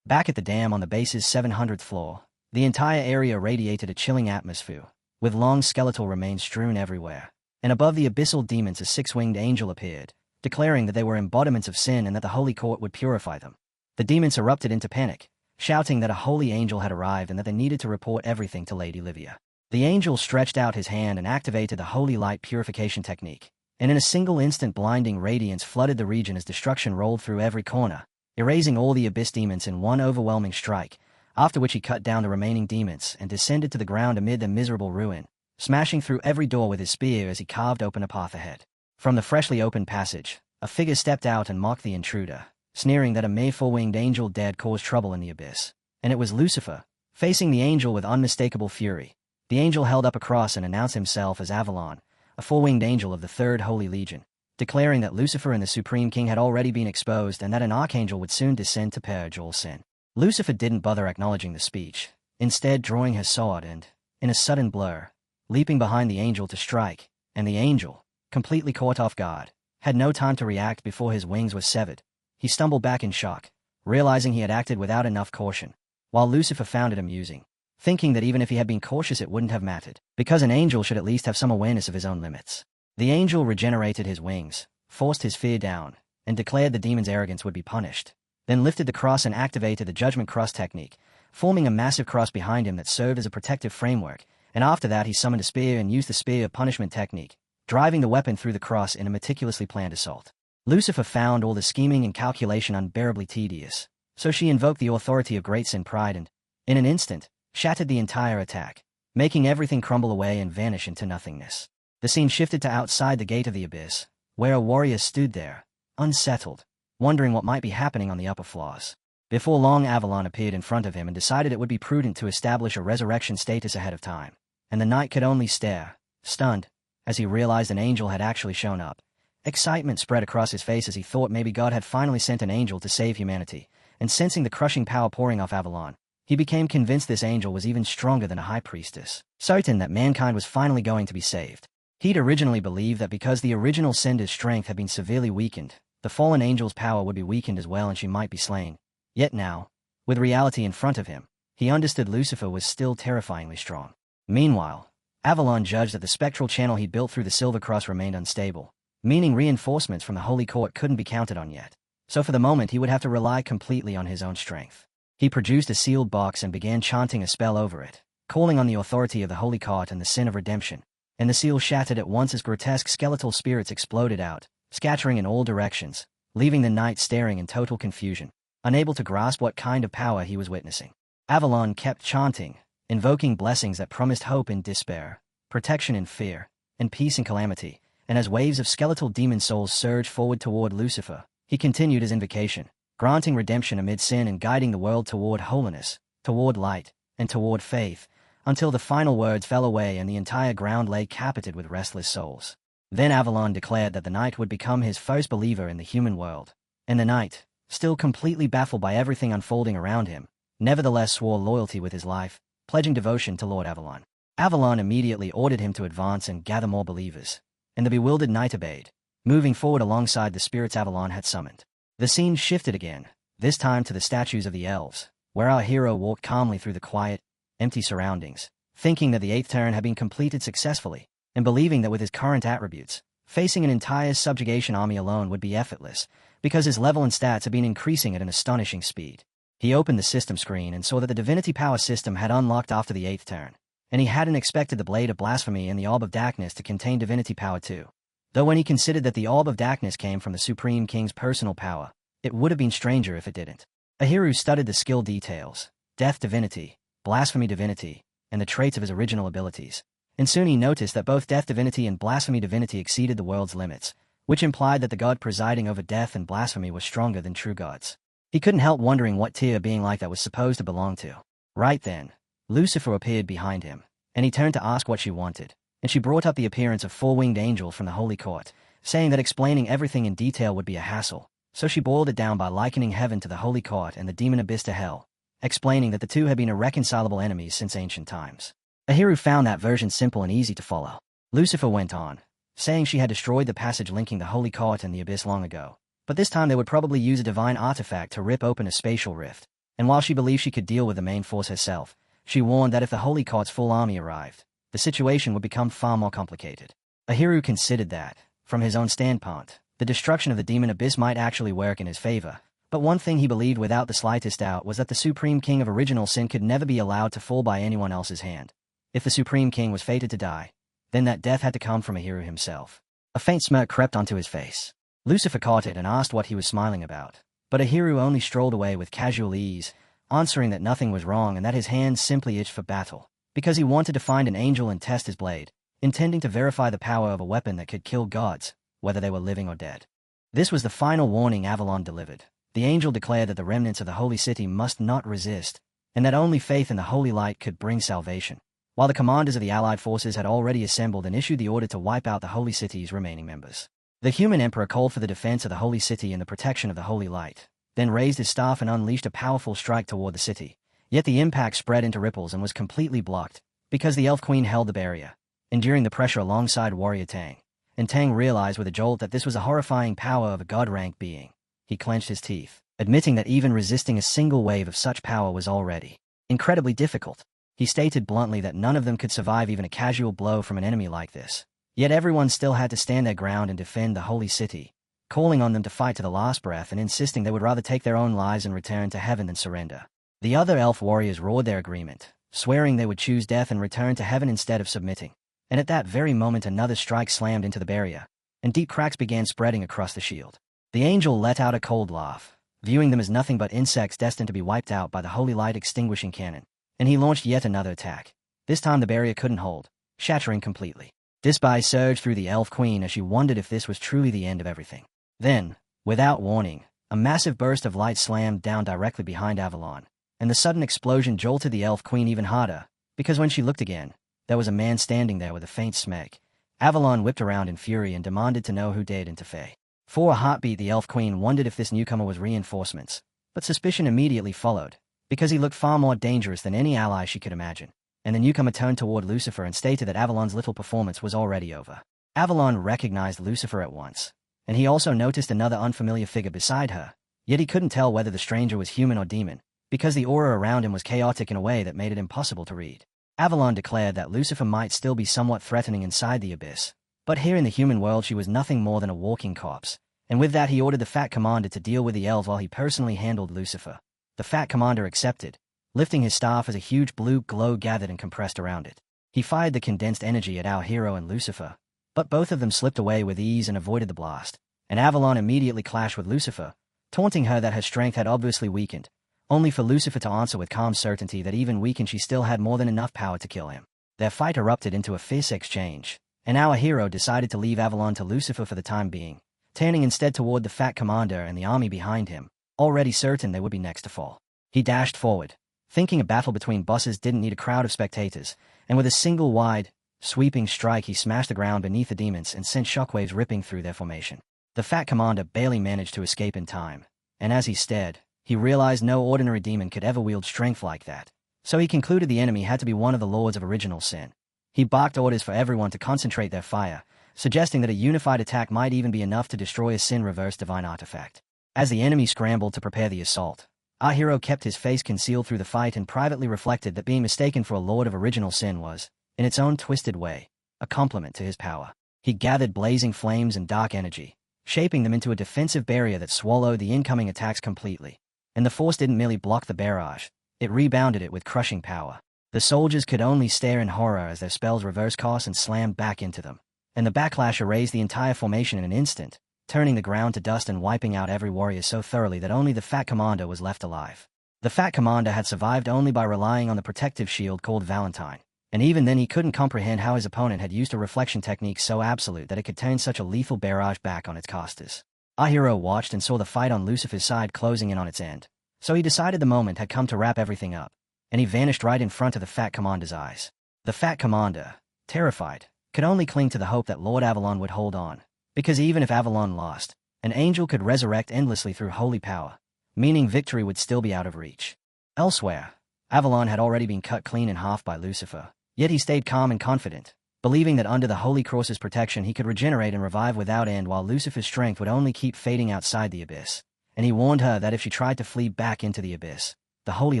Back at the dam on the base's 700th floor, the entire area radiated a chilling atmosphere, with long skeletal remains strewn everywhere. And above the abyssal demons a six-winged angel appeared, declaring that they were embodiments of sin and that the holy court would purify them. The demons erupted into panic, shouting that a holy angel had arrived and that they needed to report everything to Lady Livia. The angel stretched out his hand and activated the holy light purification technique, and in a single instant blinding radiance flooded the region as destruction rolled through every corner, erasing all the abyss demons in one overwhelming strike, after which he cut down the remaining demons and descended to the ground amid their miserable ruin, smashing through every door with his spear as he carved open a path ahead. From the freshly opened passage, a figure stepped out and mocked the intruder, sneering that a mere four-winged angel dared cause trouble in the abyss. And it was Lucifer, facing the angel with unmistakable fury. The angel held up a cross and announced himself as Avalon, a four-winged angel of the Third Holy Legion, declaring that Lucifer and the Supreme King had already been exposed and that an archangel would soon descend to purge all sin. Lucifer didn't bother acknowledging the speech, instead drawing his sword and, in a sudden blur, leaping behind the angel to strike, and the angel, completely caught off guard, had no time to react before his wings were severed. He stumbled back in shock, realizing he had acted without enough caution, while Lucifer found it amusing, thinking that even if he had been cautious it wouldn't have mattered, because an angel should at least have some awareness of his own limits. The angel regenerated his wings, forced his fear down, and declared the demon's arrogance would be punished, then lifted the cross and activated the Judgment Cross technique, forming a massive cross behind him that served as a protective framework, and after that he summoned a spear and used the spear of punishment technique, driving the weapon through the cross in a meticulously planned assault. Lucifer found all the scheming and calculation unbearably tedious, so she invoked the authority of great sin pride and, in an instant, shattered the entire attack, making everything crumble away and vanish into nothingness. The scene shifted to outside the gate of the abyss, where a warrior stood there, unsettled, wondering what might be happening on the upper floors. Before long Avalon appeared in front of him and decided it would be prudent to establish a resurrection status ahead of time, and the knight could only stare, stunned, as he realized an angel had actually shown up. Excitement spread across his face as he thought maybe God had finally sent an angel to save humanity, and sensing the crushing power pouring off Avalon, he became convinced this angel was even stronger than a high priestess, certain that mankind was finally going to be saved. He'd originally believed that because the original sender's strength had been severely weakened, the fallen angel's power would be weakened as well and she might be slain. Yet now, with reality in front of him, he understood Lucifer was still terrifyingly strong. Meanwhile, Avalon judged that the spectral channel he'd built through the Silver Cross remained unstable, meaning reinforcements from the Holy Court couldn't be counted on yet. So for the moment he would have to rely completely on his own strength. He produced a sealed box and began chanting a spell over it, calling on the authority of the Holy Court and the sin of redemption, and the seal shattered at once as grotesque skeletal spirits exploded out, scattering in all directions, leaving the knight staring in total confusion, unable to grasp what kind of power he was witnessing. Avalon kept chanting, invoking blessings that promised hope in despair, protection in fear, and peace in calamity, and as waves of skeletal demon souls surged forward toward Lucifer, he continued his invocation, granting redemption amid sin and guiding the world toward holiness, toward light, and toward faith, until the final words fell away and the entire ground lay carpeted with restless souls. Then Avalon declared that the knight would become his first believer in the human world, and the knight, still completely baffled by everything unfolding around him, nevertheless swore loyalty with his life, pledging devotion to Lord Avalon. Avalon immediately ordered him to advance and gather more believers, and the bewildered knight obeyed, moving forward alongside the spirits Avalon had summoned. The scene shifted again, this time to the statues of the elves, where our hero walked calmly through the quiet, empty surroundings, thinking that the 8th turn had been completed successfully, and believing that with his current attributes, Facing an entire subjugation army alone would be effortless, because his level and stats had been increasing at an astonishing speed. He opened the system screen and saw that the divinity power system had unlocked after the 8th turn, and he hadn't expected the Blade of Blasphemy and the Orb of Darkness to contain divinity power too. Though when he considered that the Orb of Darkness came from the Supreme King's personal power, it would have been stranger if it didn't. Ahiru studied the skill details, Death Divinity, Blasphemy Divinity, and the traits of his original abilities, and soon he noticed that both Death Divinity and Blasphemy Divinity exceeded the world's limits, which implied that the god presiding over death and blasphemy was stronger than true gods. He couldn't help wondering what tier a being like that was supposed to belong to. Right then, Lucifer appeared behind him, and he turned to ask what she wanted, and she brought up the appearance of four-winged angel from the Holy Court, saying that explaining everything in detail would be a hassle, so she boiled it down by likening heaven to the Holy Court and the demon abyss to hell, explaining that the two had been irreconcilable enemies since ancient times. Ahiru found that version simple and easy to follow. Lucifer went on, saying she had destroyed the passage linking the Holy Court and the abyss long ago, but this time they would probably use a divine artifact to rip open a spatial rift, and while she believed she could deal with the main force herself, she warned that if the Holy Court's full army arrived, the situation would become far more complicated. Ahiru considered that, from his own standpoint, the destruction of the demon abyss might actually work in his favor, but one thing he believed without the slightest doubt was that the Supreme King of Original Sin could never be allowed to fall by anyone else's hand. If the Supreme King was fated to die, then that death had to come from Ahiru himself. A faint smirk crept onto his face. Lucifer caught it and asked what he was smiling about, but Ahiru only strolled away with casual ease, answering that nothing was wrong and that his hands simply itched for battle, because he wanted to find an angel and test his blade, intending to verify the power of a weapon that could kill gods, whether they were living or dead. This was the final warning Avalon delivered. The angel declared that the remnants of the holy city must not resist, and that only faith in the holy light could bring salvation, while the commanders of the allied forces had already assembled and issued the order to wipe out the holy city's remaining members. The human emperor called for the defense of the holy city and the protection of the holy light, then raised his staff and unleashed a powerful strike toward the city, yet the impact spread into ripples and was completely blocked, because the elf queen held the barrier, enduring the pressure alongside warrior Tang, and Tang realized with a jolt that this was a horrifying power of a god-rank being. He clenched his teeth, admitting that even resisting a single wave of such power was already incredibly difficult. He stated bluntly that none of them could survive even a casual blow from an enemy like this. Yet everyone still had to stand their ground and defend the holy city, calling on them to fight to the last breath and insisting they would rather take their own lives and return to heaven than surrender. The other elf warriors roared their agreement, swearing they would choose death and return to heaven instead of submitting. And at that very moment another strike slammed into the barrier, and deep cracks began spreading across the shield. The angel let out a cold laugh, viewing them as nothing but insects destined to be wiped out by the holy light extinguishing cannon, and he launched yet another attack. This time the barrier couldn't hold, shattering completely. Dismay surged through the elf queen as she wondered if this was truly the end of everything. Then, without warning, a massive burst of light slammed down directly behind Avalon, and the sudden explosion jolted the elf queen even harder, because when she looked again, there was a man standing there with a faint smirk. Avalon whipped around in fury and demanded to know who dared interfere. For a heartbeat the elf queen wondered if this newcomer was reinforcements, but suspicion immediately followed, because he looked far more dangerous than any ally she could imagine, and the newcomer turned toward Lucifer and stated that Avalon's little performance was already over. Avalon recognized Lucifer at once, and he also noticed another unfamiliar figure beside her, yet he couldn't tell whether the stranger was human or demon, because the aura around him was chaotic in a way that made it impossible to read. Avalon declared that Lucifer might still be somewhat threatening inside the abyss, but here in the human world she was nothing more than a walking corpse, and with that he ordered the Fat Commander to deal with the elves while he personally handled Lucifer. The Fat Commander accepted, lifting his staff as a huge blue glow gathered and compressed around it. He fired the condensed energy at our hero and Lucifer, but both of them slipped away with ease and avoided the blast, and Avalon immediately clashed with Lucifer, taunting her that her strength had obviously weakened, only for Lucifer to answer with calm certainty that even weakened she still had more than enough power to kill him. Their fight erupted into a fierce exchange, and our hero decided to leave Avalon to Lucifer for the time being, turning instead toward the Fat Commander and the army behind him, already certain they would be next to fall. He dashed forward, thinking a battle between bosses didn't need a crowd of spectators, and with a single wide, sweeping strike he smashed the ground beneath the demons and sent shockwaves ripping through their formation. The Fat Commander barely managed to escape in time, and as he stared, he realized no ordinary demon could ever wield strength like that, so he concluded the enemy had to be one of the Lords of Original Sin. He barked orders for everyone to concentrate their fire, suggesting that a unified attack might even be enough to destroy a sin-reverse divine artifact. As the enemy scrambled to prepare the assault, our hero kept his face concealed through the fight and privately reflected that being mistaken for a Lord of Original Sin was, in its own twisted way, a compliment to his power. He gathered blazing flames and dark energy, shaping them into a defensive barrier that swallowed the incoming attacks completely. And the force didn't merely block the barrage, it rebounded it with crushing power. The soldiers could only stare in horror as their spells reversed course and slammed back into them. And the backlash erased the entire formation in an instant, turning the ground to dust and wiping out every warrior so thoroughly that only the Fat Commander was left alive. The Fat Commander had survived only by relying on the protective shield called Valentine, and even then he couldn't comprehend how his opponent had used a reflection technique so absolute that it could turn such a lethal barrage back on its casters. Our hero watched and saw the fight on Lucifer's side closing in on its end, so he decided the moment had come to wrap everything up, and he vanished right in front of the Fat Commander's eyes. The Fat Commander, terrified, could only cling to the hope that Lord Avalon would hold on, because even if Avalon lost, an angel could resurrect endlessly through holy power, meaning victory would still be out of reach. Elsewhere, Avalon had already been cut clean in half by Lucifer, yet he stayed calm and confident, believing that under the Holy Cross's protection he could regenerate and revive without end while Lucifer's strength would only keep fading outside the abyss, and he warned her that if she tried to flee back into the abyss, the Holy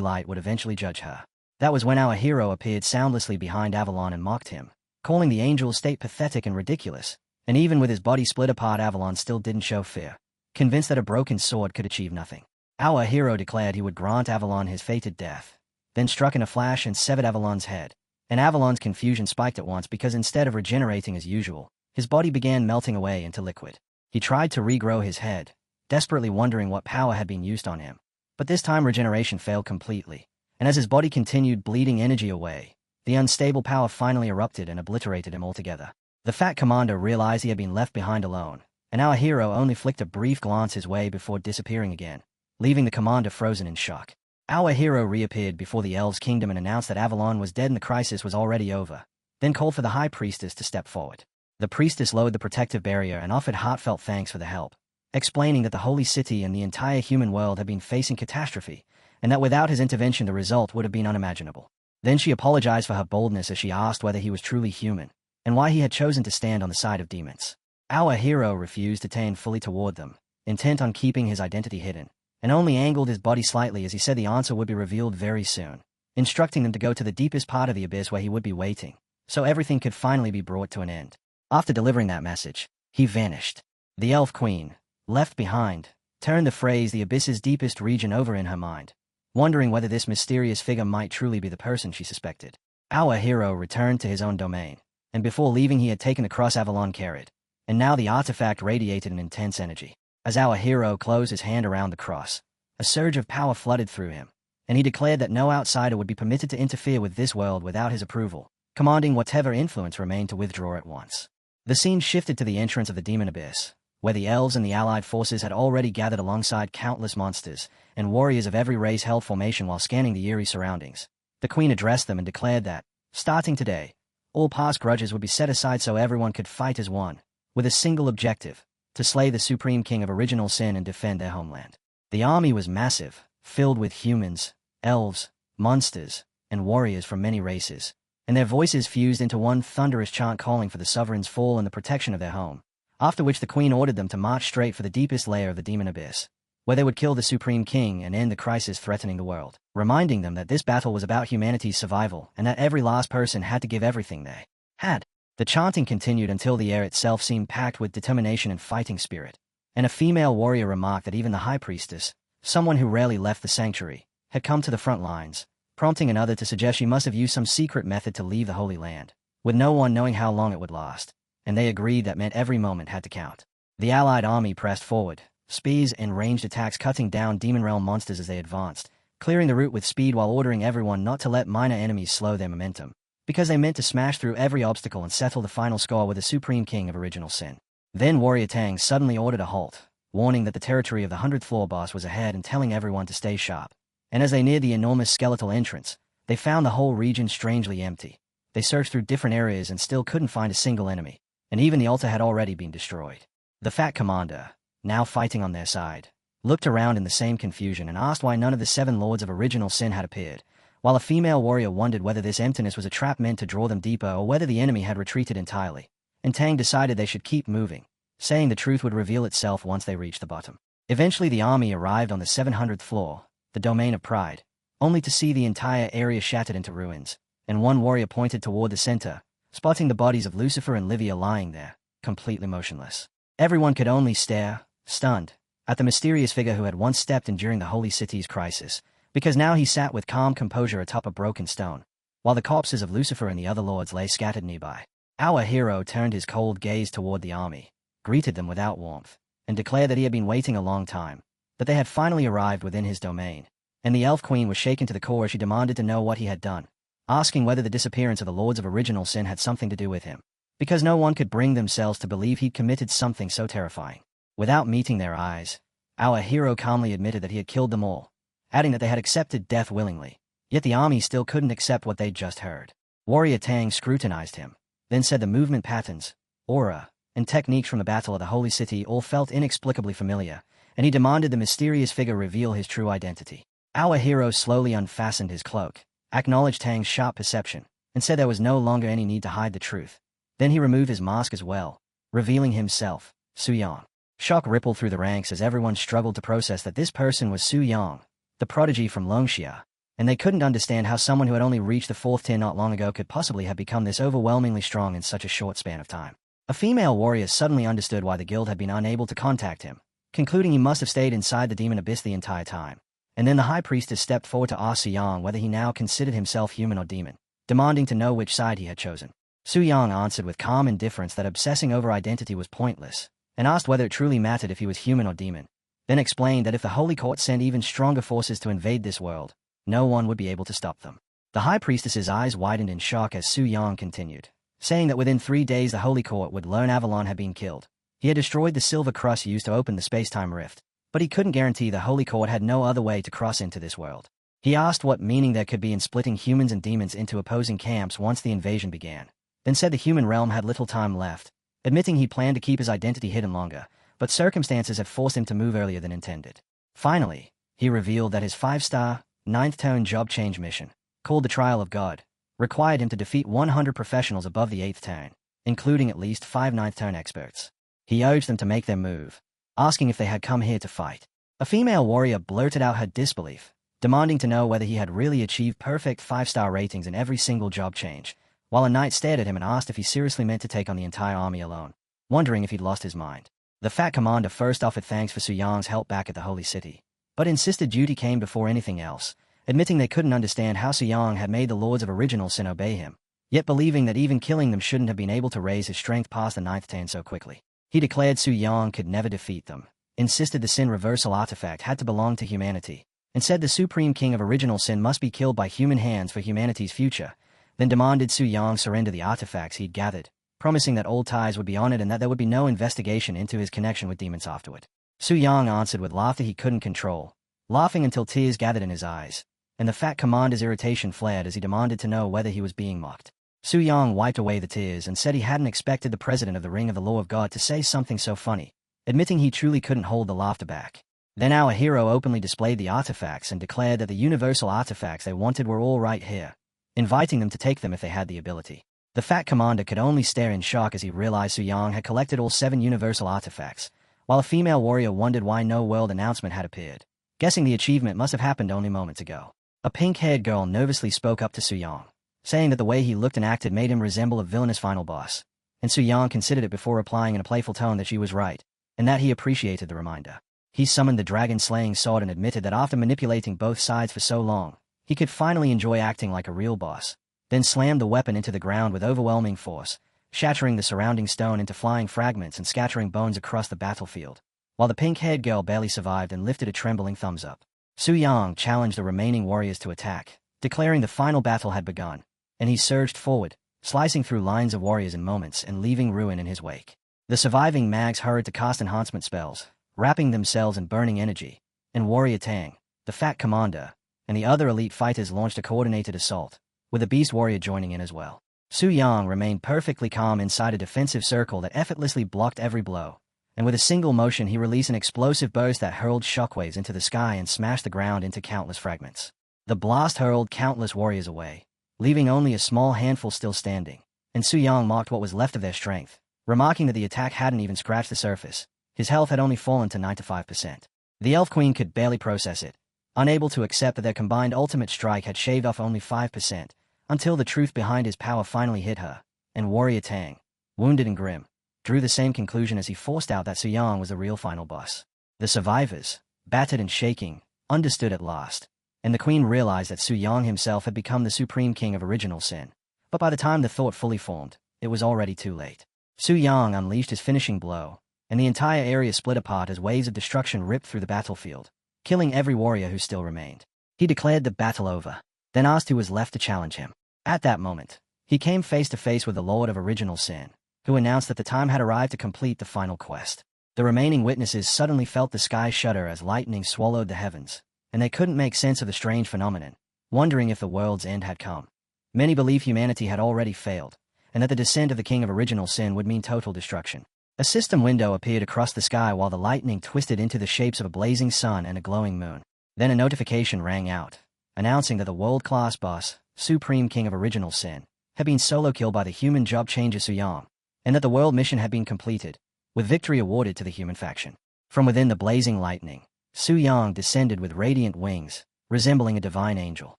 Light would eventually judge her. That was when our hero appeared soundlessly behind Avalon and mocked him, calling the angel's state pathetic and ridiculous, and even with his body split apart Avalon still didn't show fear, convinced that a broken sword could achieve nothing. Our hero declared he would grant Avalon his fated death, then struck in a flash and severed Avalon's head, and Avalon's confusion spiked at once because instead of regenerating as usual, his body began melting away into liquid. He tried to regrow his head, desperately wondering what power had been used on him, but this time regeneration failed completely, and as his body continued bleeding energy away, the unstable power finally erupted and obliterated him altogether. The Fat Commander realized he had been left behind alone, and our hero only flicked a brief glance his way before disappearing again, leaving the commander frozen in shock. Our hero reappeared before the Elves' Kingdom and announced that Avalon was dead and the crisis was already over, then called for the High Priestess to step forward. The priestess lowered the protective barrier and offered heartfelt thanks for the help, explaining that the Holy City and the entire human world had been facing catastrophe, and that without his intervention the result would have been unimaginable. Then she apologized for her boldness as she asked whether he was truly human, and why he had chosen to stand on the side of demons. Our hero refused to turn fully toward them, intent on keeping his identity hidden, and only angled his body slightly as he said the answer would be revealed very soon, instructing them to go to the deepest part of the abyss where he would be waiting, so everything could finally be brought to an end. After delivering that message, he vanished. The Elf Queen, left behind, turned the phrase "the abyss's deepest region" over in her mind, wondering whether this mysterious figure might truly be the person she suspected. Our hero returned to his own domain, and before leaving he had taken the cross Avalon carried, and now the artifact radiated an intense energy. As our hero closed his hand around the cross, a surge of power flooded through him, and he declared that no outsider would be permitted to interfere with this world without his approval, commanding whatever influence remained to withdraw at once. The scene shifted to the entrance of the demon abyss, where the elves and the allied forces had already gathered alongside countless monsters, and warriors of every race held formation while scanning the eerie surroundings. The queen addressed them and declared that, starting today, all past grudges would be set aside so everyone could fight as one, with a single objective: to slay the supreme king of original sin and defend their homeland. The army was massive, filled with humans, elves, monsters, and warriors from many races, and their voices fused into one thunderous chant calling for the sovereign's fall and the protection of their home, after which the queen ordered them to march straight for the deepest layer of the demon abyss, where they would kill the supreme king and end the crisis threatening the world, reminding them that this battle was about humanity's survival and that every last person had to give everything they had. The chanting continued until the air itself seemed packed with determination and fighting spirit, and a female warrior remarked that even the high priestess, someone who rarely left the sanctuary, had come to the front lines, prompting another to suggest she must have used some secret method to leave the Holy Land, with no one knowing how long it would last, and they agreed that meant every moment had to count. The allied army pressed forward, spears and ranged attacks cutting down demon realm monsters as they advanced, clearing the route with speed while ordering everyone not to let minor enemies slow their momentum, because they meant to smash through every obstacle and settle the final score with the supreme king of original sin. Then Warrior Tang suddenly ordered a halt, warning that the territory of the 100th floor boss was ahead and telling everyone to stay sharp. And as they neared the enormous skeletal entrance, they found the whole region strangely empty. They searched through different areas and still couldn't find a single enemy, and even the altar had already been destroyed. The Fat Commander, now fighting on their side, looked around in the same confusion and asked why none of the 7 lords of original sin had appeared, while a female warrior wondered whether this emptiness was a trap meant to draw them deeper or whether the enemy had retreated entirely. And Tang decided they should keep moving, saying the truth would reveal itself once they reached the bottom. Eventually the army arrived on the 700th floor, the domain of pride, only to see the entire area shattered into ruins, and one warrior pointed toward the center, spotting the bodies of Lucifer and Livia lying there, completely motionless. Everyone could only stare, stunned, at the mysterious figure who had once stepped in during the holy city's crisis, because now he sat with calm composure atop a broken stone, while the corpses of Lucifer and the other lords lay scattered nearby. Our hero turned his cold gaze toward the army, greeted them without warmth, and declared that he had been waiting a long time, that they had finally arrived within his domain. And the Elf Queen was shaken to the core as she demanded to know what he had done, asking whether the disappearance of the Lords of Original Sin had something to do with him, because no one could bring themselves to believe he'd committed something so terrifying. Without meeting their eyes, our hero calmly admitted that he had killed them all, adding that they had accepted death willingly. Yet the army still couldn't accept what they'd just heard. Warrior Tang scrutinized him, then said the movement patterns, aura, and techniques from the Battle of the Holy City all felt inexplicably familiar, and he demanded the mysterious figure reveal his true identity. Our hero slowly unfastened his cloak, acknowledged Tang's sharp perception, and said there was no longer any need to hide the truth. Then he removed his mask as well, revealing himself, Su Yang. Shock rippled through the ranks as everyone struggled to process that this person was Su Yang, the prodigy from Longxia, and they couldn't understand how someone who had only reached the 4th tier not long ago could possibly have become this overwhelmingly strong in such a short span of time. A female warrior suddenly understood why the guild had been unable to contact him, concluding he must have stayed inside the demon abyss the entire time. And then the high priestess stepped forward to ask Su Yang whether he now considered himself human or demon, demanding to know which side he had chosen. Su Yang answered with calm indifference that obsessing over identity was pointless, and asked whether it truly mattered if he was human or demon, then explained that if the Holy Court sent even stronger forces to invade this world, no one would be able to stop them. The high priestess's eyes widened in shock as Su Yang continued, saying that within 3 days the Holy Court would learn Avalon had been killed. He had destroyed the silver crust used to open the space-time rift, but he couldn't guarantee the Holy Court had no other way to cross into this world. He asked what meaning there could be in splitting humans and demons into opposing camps once the invasion began, then said the human realm had little time left, admitting he planned to keep his identity hidden longer, but circumstances had forced him to move earlier than intended. Finally, he revealed that his 5-star, 9th tone job change mission, called the Trial of God, required him to defeat 100 professionals above the 8th tone, including at least 5 9th tone experts. He urged them to make their move, asking if they had come here to fight. A female warrior blurted out her disbelief, demanding to know whether he had really achieved perfect 5-star ratings in every single job change, while a knight stared at him and asked if he seriously meant to take on the entire army alone, wondering if he'd lost his mind. The fat commander first offered thanks for Su Yang's help back at the Holy City, but insisted duty came before anything else, admitting they couldn't understand how Su Yang had made the Lords of Original Sin obey him, yet believing that even killing them shouldn't have been able to raise his strength past the 9th tan so quickly. He declared Su Yang could never defeat them, insisted the Sin Reversal artifact had to belong to humanity, and said the Supreme King of Original Sin must be killed by human hands for humanity's future, then demanded Su Yang surrender the artifacts he'd gathered, promising that old ties would be honored and that there would be no investigation into his connection with demons afterward. Su Yang answered with laughter he couldn't control, laughing until tears gathered in his eyes, and the fat commander's irritation flared as he demanded to know whether he was being mocked. Su Yang wiped away the tears and said he hadn't expected the president of the Ring of the Law of God to say something so funny, admitting he truly couldn't hold the laughter back. Then our hero openly displayed the artifacts and declared that the universal artifacts they wanted were all right here, inviting them to take them if they had the ability. The fat commander could only stare in shock as he realized Su Yang had collected all 7 universal artifacts, while a female warrior wondered why no world announcement had appeared, guessing the achievement must have happened only moments ago. A pink-haired girl nervously spoke up to Su Yang, saying that the way he looked and acted made him resemble a villainous final boss, and Su Yang considered it before replying in a playful tone that she was right, and that he appreciated the reminder. He summoned the dragon-slaying sword and admitted that after manipulating both sides for so long, he could finally enjoy acting like a real boss, then slammed the weapon into the ground with overwhelming force, shattering the surrounding stone into flying fragments and scattering bones across the battlefield, while the pink-haired girl barely survived and lifted a trembling thumbs up. Su Yang challenged the remaining warriors to attack, declaring the final battle had begun, and he surged forward, slicing through lines of warriors in moments and leaving ruin in his wake. The surviving mags hurried to cast enhancement spells, wrapping themselves in burning energy, and Warrior Tang, the fat commander, and the other elite fighters launched a coordinated assault, with the beast warrior joining in as well. Su Yang remained perfectly calm inside a defensive circle that effortlessly blocked every blow, and with a single motion he released an explosive burst that hurled shockwaves into the sky and smashed the ground into countless fragments. The blast hurled countless warriors away, leaving only a small handful still standing, and Su Yang mocked what was left of their strength, remarking that the attack hadn't even scratched the surface. His health had only fallen to 95%. The Elf Queen could barely process it, unable to accept that their combined ultimate strike had shaved off only 5%, until the truth behind his power finally hit her, and Warrior Tang, wounded and grim, drew the same conclusion as he forced out that Su Yang was the real final boss. The survivors, battered and shaking, understood at last, and the queen realized that Su Yang himself had become the supreme king of original sin. But by the time the thought fully formed, it was already too late. Su Yang unleashed his finishing blow, and the entire area split apart as waves of destruction ripped through the battlefield, killing every warrior who still remained. He declared the battle over, then asked who was left to challenge him. At that moment, he came face to face with the Lord of Original Sin, who announced that the time had arrived to complete the final quest. The remaining witnesses suddenly felt the sky shudder as lightning swallowed the heavens, and they couldn't make sense of the strange phenomenon, wondering if the world's end had come. Many believed humanity had already failed, and that the descent of the King of Original Sin would mean total destruction. A system window appeared across the sky while the lightning twisted into the shapes of a blazing sun and a glowing moon. Then a notification rang out, announcing that the world-class boss, Supreme King of Original Sin, had been solo killed by the human job changer Su Yang, and that the world mission had been completed, with victory awarded to the human faction. From within the blazing lightning, Su Yang descended with radiant wings, resembling a divine angel.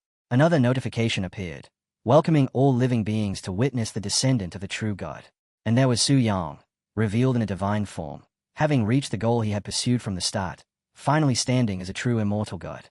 Another notification appeared, welcoming all living beings to witness the descendant of the true God. And there was Su Yang, revealed in a divine form, having reached the goal he had pursued from the start, finally standing as a true immortal God.